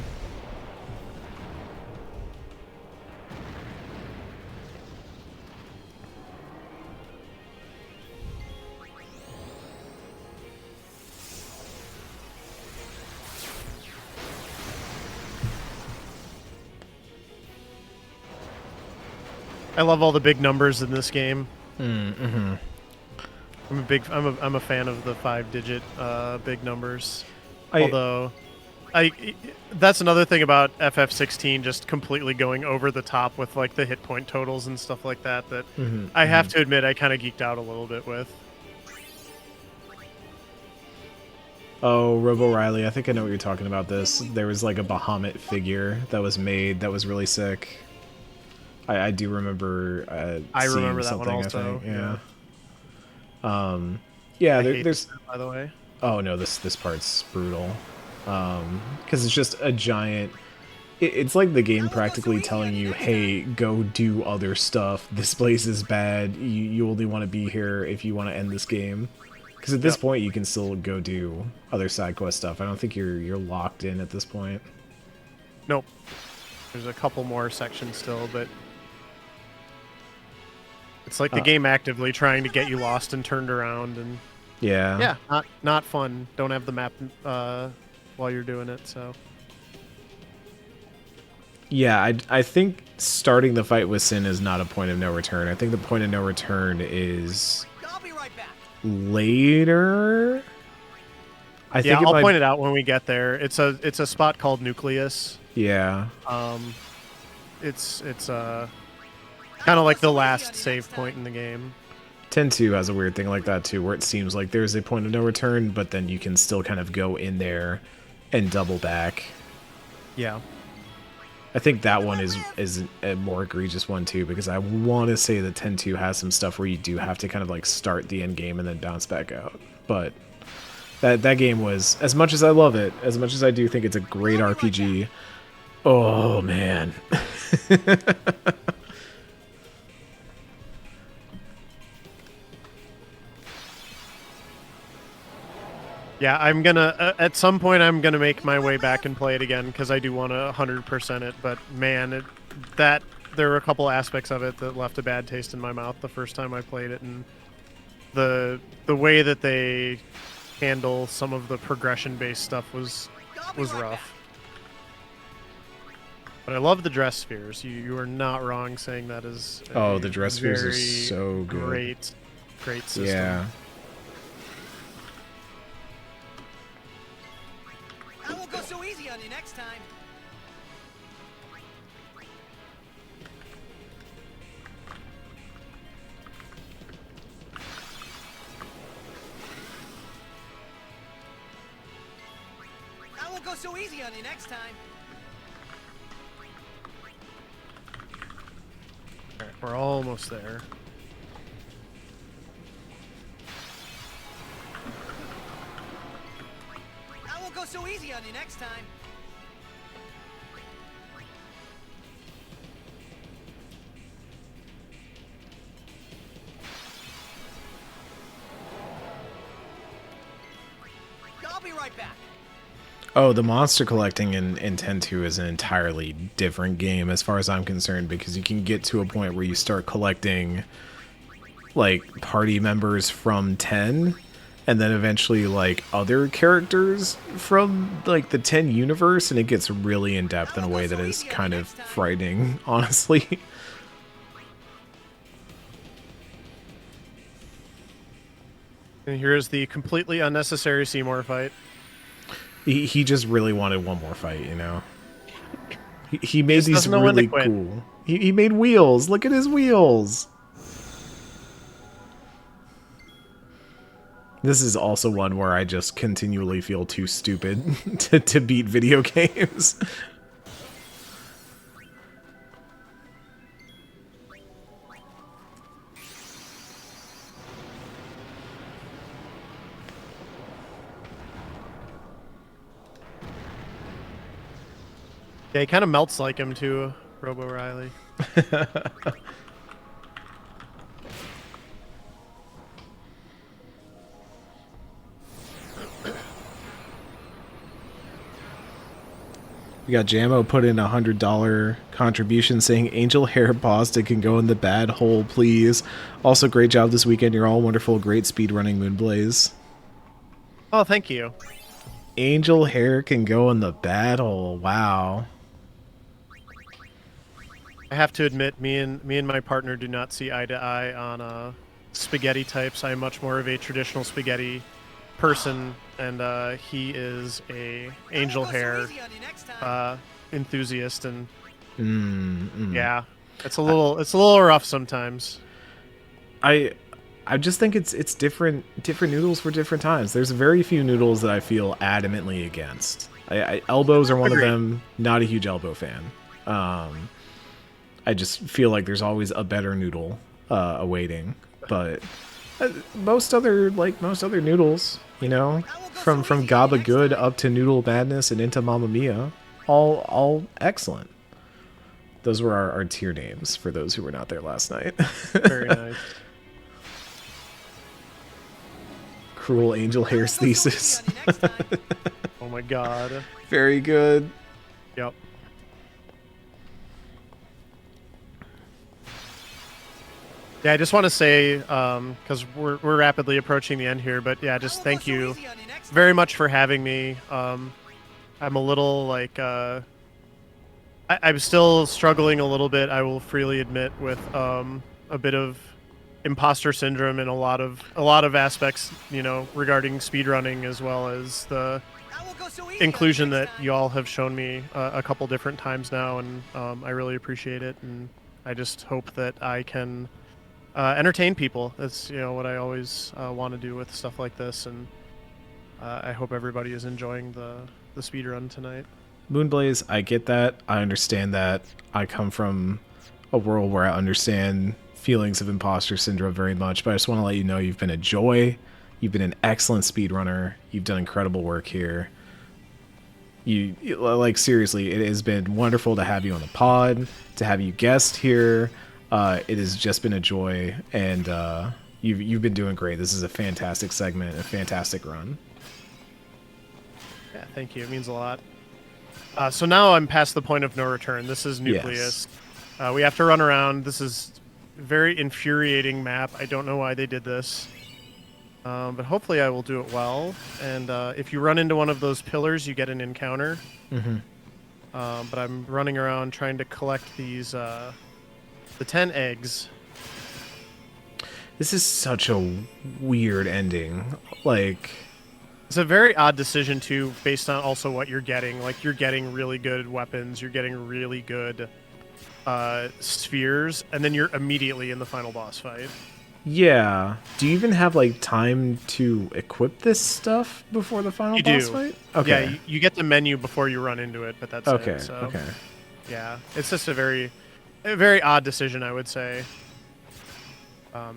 I love all the big numbers in this game. Mm-hmm. I'm a fan of the 5-digit big numbers. Although that's another thing about FF16, just completely going over the top with like the hit point totals and stuff like that. I have to admit I kind of geeked out a little bit with. Oh, Robo Riley, I think I know what you're talking about. There was like a Bahamut figure that was made that was really sick. I do remember. I seeing remember that something, one also. I think. Yeah. I Yeah. hate There's. this, by the way. Oh no, this part's brutal. Because it's just a giant. It's like the game practically telling you, "Hey, go do other stuff. This place is bad. You only want to be here if you want to end this game." Because at this point, you can still go do other side quest stuff. I don't think you're locked in at this point. Nope. There's a couple more sections still, but it's like the game actively trying to get you lost and turned around, and yeah, not fun. Don't have the map while you're doing it, so. Yeah, I think starting the fight with Sin is not a point of no return. I think the point of no return is later. I'll point it out when we get there. It's a spot called Nucleus. Yeah. It's kind of like the last save point in the game. 10-2 has a weird thing like that too, where it seems like there's a point of no return, but then you can still kind of go in there and double back. Yeah. I think that one is a more egregious one too, because I want to say that 10-2 has some stuff where you do have to kind of like start the end game and then bounce back out. But that game was, as much as I love it, as much as I do think it's a great RPG, oh man. Yeah, I'm gonna at some point I'm gonna make my way back and play it again, because I do want to 100% it. But man, there were a couple aspects of it that left a bad taste in my mouth the first time I played it, and the way that they handle some of the progression-based stuff was rough. But I love the dress spheres. You are not wrong saying that is. Oh, the dress spheres are very so good. Great system. Yeah. I won't go so easy on you next time. I won't go so easy on you next time. All right, we're almost there. I won't go so easy on you next time. I'll be right back. Oh, the monster collecting in 10-2 is an entirely different game as far as I'm concerned, because you can get to a point where you start collecting like party members from 10, and then eventually like other characters from like the 10 universe, and it gets really in depth in a way that is kind of frightening, honestly. And here's the completely unnecessary Seymour fight. He just really wanted one more fight, you know. He made just these doesn't know when to really quit. cool. He made wheels. Look at his wheels. This is also one where I just continually feel too stupid to beat video games. Yeah, he kind of melts like him too, Robo Riley. We got Jamo put in $100 contribution saying Angel Hair Boston can go in the bad hole, please. Also, great job this weekend. You're all wonderful. Great speedrunning, Moonblaze. Oh, thank you. Angel Hair can go in the bad hole. Wow. I have to admit, me and my partner do not see eye to eye on spaghetti types. I am much more of a traditional spaghetti person, and he is a angel hair enthusiast, and yeah, it's a little rough sometimes. I just think it's different noodles for different times. There's very few noodles that I feel adamantly against. Elbows are one of them. Not a huge elbow fan. I just feel like there's always a better noodle awaiting. But most other noodles, you know, from Gaba Good up to Noodle Madness and into Mamma Mia, all excellent. Those were our tier names for those who were not there last night. Very nice. Cruel Angel Hair's thesis. Oh my god. Very good. Yep. Yeah, I just want to say, because we're rapidly approaching the end here, but yeah, just thank you very much for having me. I'm a little like, I'm still struggling a little bit, I will freely admit, with a bit of imposter syndrome in a lot of aspects, you know, regarding speedrunning, as well as the inclusion that you all have shown me a couple different times now, and I really appreciate it, and I just hope that I can entertain people. That's, you know, what I always want to do with stuff like this, and I hope everybody is enjoying the speedrun tonight. Moonblaze, I get that. I understand that. I come from a world where I understand feelings of imposter syndrome very much, but I just want to let you know you've been a joy. You've been an excellent speedrunner. You've done incredible work here. You like, seriously, it has been wonderful to have you on the pod, to have you guest here. It has just been a joy, and you've been doing great. This is a fantastic segment, a fantastic run. Yeah, thank you. It means a lot. So now I'm past the point of no return. This is Nucleus. Yes. We have to run around. This is a very infuriating map. I don't know why they did this. But hopefully I will do it well. And if you run into one of those pillars, you get an encounter. Mm-hmm. but I'm running around trying to collect these the 10 eggs. This is such a weird ending. Like, it's a very odd decision too, based on also what you're getting. Like, you're getting really good weapons, you're getting really good spheres, and then you're immediately in the final boss fight. yeah. Do you even have like time to equip this stuff before the final boss fight? Okay. Yeah, you get the menu before you run into it, but that's Okay. it. So, Okay. yeah, it's just a very odd decision, I would say.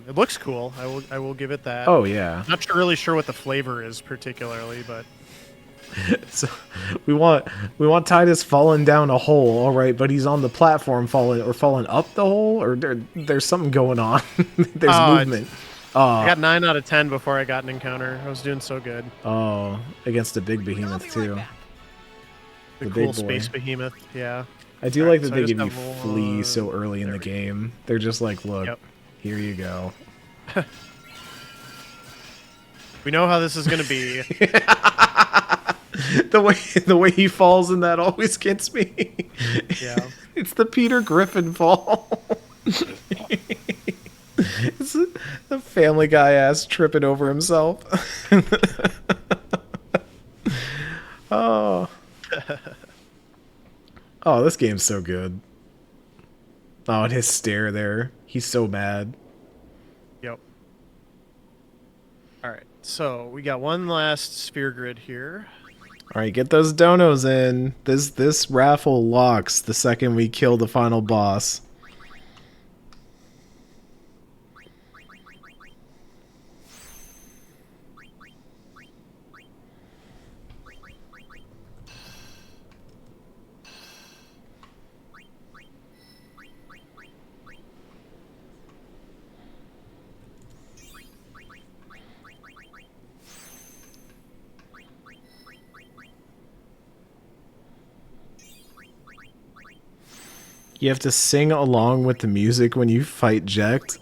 It looks cool. I will give it that. Oh yeah. Not really sure what the flavor is particularly, but So we want Titus falling down a hole, all right, but he's on the platform falling up the hole, or there's something going on. There's movement. I got 9 out of 10 before I got an encounter. I was doing so good. Oh, against a big behemoth too. The big cool boy. space behemoth, yeah. I do All like right, that so I they just give you have flee one- so early in the game. They're just like, look, here you go. We know how this is going to be. The way he falls in that always gets me. Yeah. It's the Peter Griffin fall. It's the Family Guy ass tripping over himself. Oh. Oh, this game's so good. Oh, and his stare there. He's so mad. Yep. All right. So we got one last sphere grid here. All right, get those donos in. This raffle locks the second we kill the final boss. You have to sing along with the music when you fight Jekt.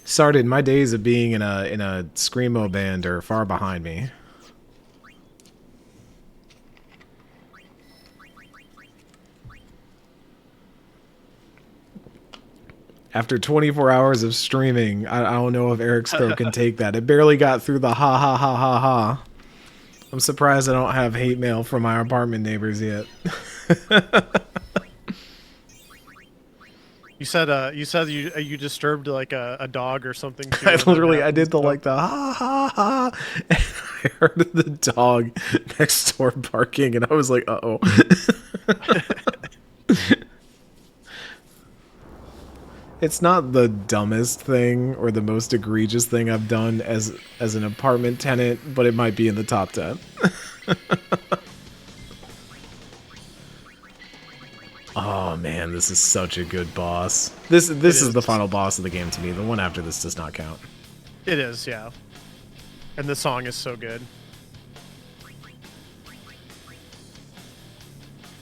Started my days of being in a screamo band are far behind me. After 24 hours of streaming, I don't know if Eric's throat can take that. It barely got through the ha ha ha ha ha. I'm surprised I don't have hate mail from my apartment neighbors yet. You said you disturbed like a dog or something. Too, I did the like the ha ha ha, and I heard the dog next door barking, and I was like, uh-oh. It's not the dumbest thing or the most egregious thing I've done as an apartment tenant, but it might be in the top 10. Oh man, this is such a good boss. This is the final boss of the game to me. The one after this does not count. It is, yeah. And the song is so good.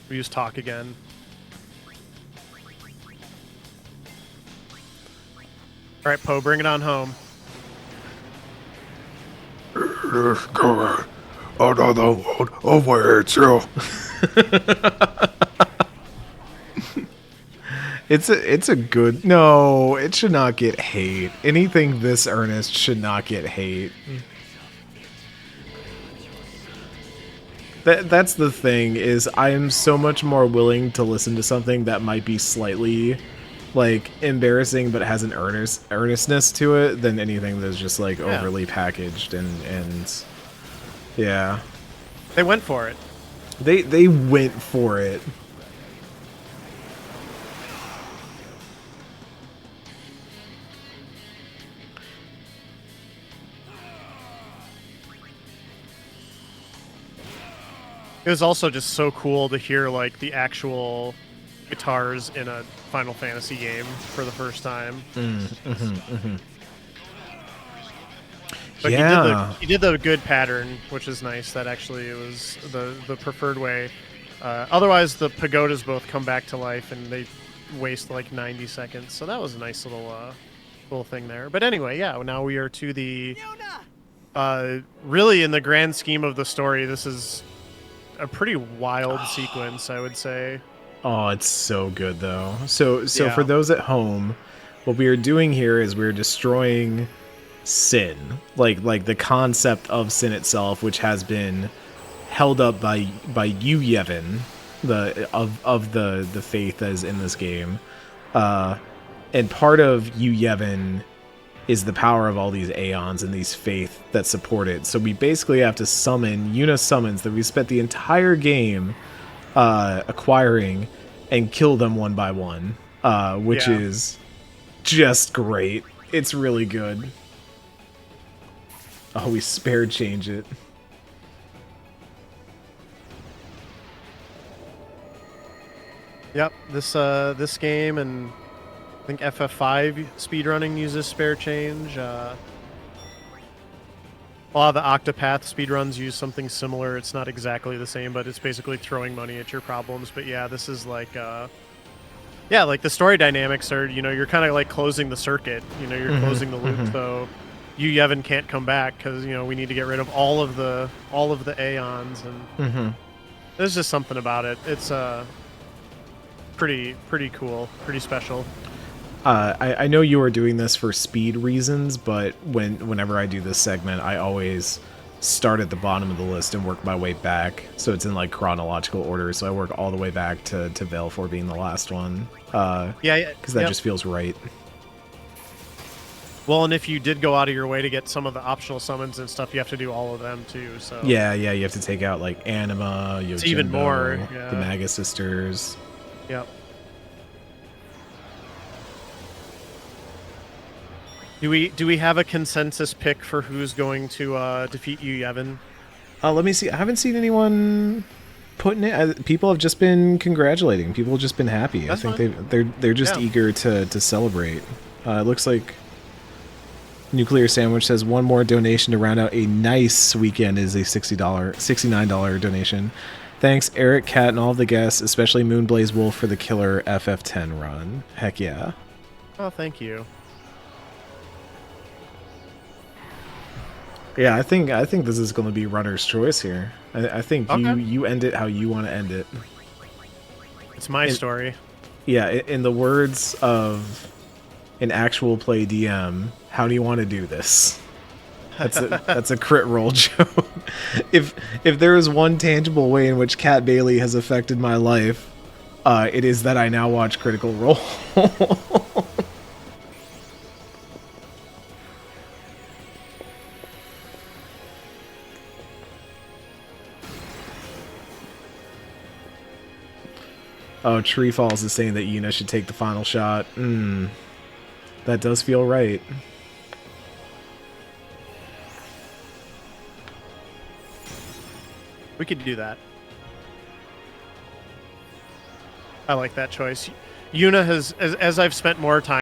We use talk again. All right, Poe, bring it on home. Let's go another one over it, too. It's a good... No, it should not get hate. Anything this earnest should not get hate. That's the thing, is I am so much more willing to listen to something that might be slightly, like, embarrassing but has an earnestness to it than anything that's just, like, overly packaged and... Yeah. They went for it. They went for it. It was also just so cool to hear like the actual guitars in a Final Fantasy game for the first time. But Yeah. he did the good pattern, which is nice. That actually it was the preferred way. Otherwise, the pagodas both come back to life and they waste like 90 seconds. So that was a nice little thing there. But anyway, yeah. Now we are to the really in the grand scheme of the story, this is a pretty wild sequence, I would say. Oh, it's so good though. So for Yeah. those at home, what we are doing here is we're destroying sin, like the concept of sin itself, which has been held up by you, Yevon, the faith that is in this game, and part of you, Yevon, is the power of all these aeons and these faith that support it. So we basically have to summon Yuna summons that we spent the entire game acquiring and kill them one by one, which is just great. It's really good. Oh, we spare change it. Yep, this game, and I think FF5 speedrunning uses spare change. A lot of the Octopath speedruns use something similar. It's not exactly the same, but it's basically throwing money at your problems. But yeah, this is like like the story dynamics are, you're kind of like closing the circuit. You're closing the loop, so you, Yevon, can't come back because we need to get rid of all of the aeons, and there's just something about it. It's pretty cool, pretty special. I know you are doing this for speed reasons, but whenever I do this segment, I always start at the bottom of the list and work my way back, so it's in like chronological order. So I work all the way back to Valefor being the last one. Because that just feels right. Well, and if you did go out of your way to get some of the optional summons and stuff, you have to do all of them too. So Yeah, you have to take out like Anima, Yojimbo, it's even more. Yeah. The Maga Sisters. Yep. Do we have a consensus pick for who's going to defeat you, Yevon? Let me see. I haven't seen anyone putting it. People have just been congratulating. People have just been happy. That's I think they're just eager to celebrate. It looks like Nuclear Sandwich says one more donation to round out a nice weekend is a $69 donation. Thanks, Eric, Kat, and all of the guests, especially Moonblaze Wolf for the killer FF10 run. Heck yeah. Oh, thank you. Yeah, I think this is going to be runner's choice here. I think you end it how you want to end it. It's my story. Yeah, in the words of an actual play DM, how do you want to do this? That's a crit roll joke. If there is one tangible way in which Kat Bailey has affected my life, it is that I now watch Critical Role. Oh, Tree Falls is saying that Yuna should take the final shot. That does feel right. We could do that. I like that choice. Yuna has, as I've spent more time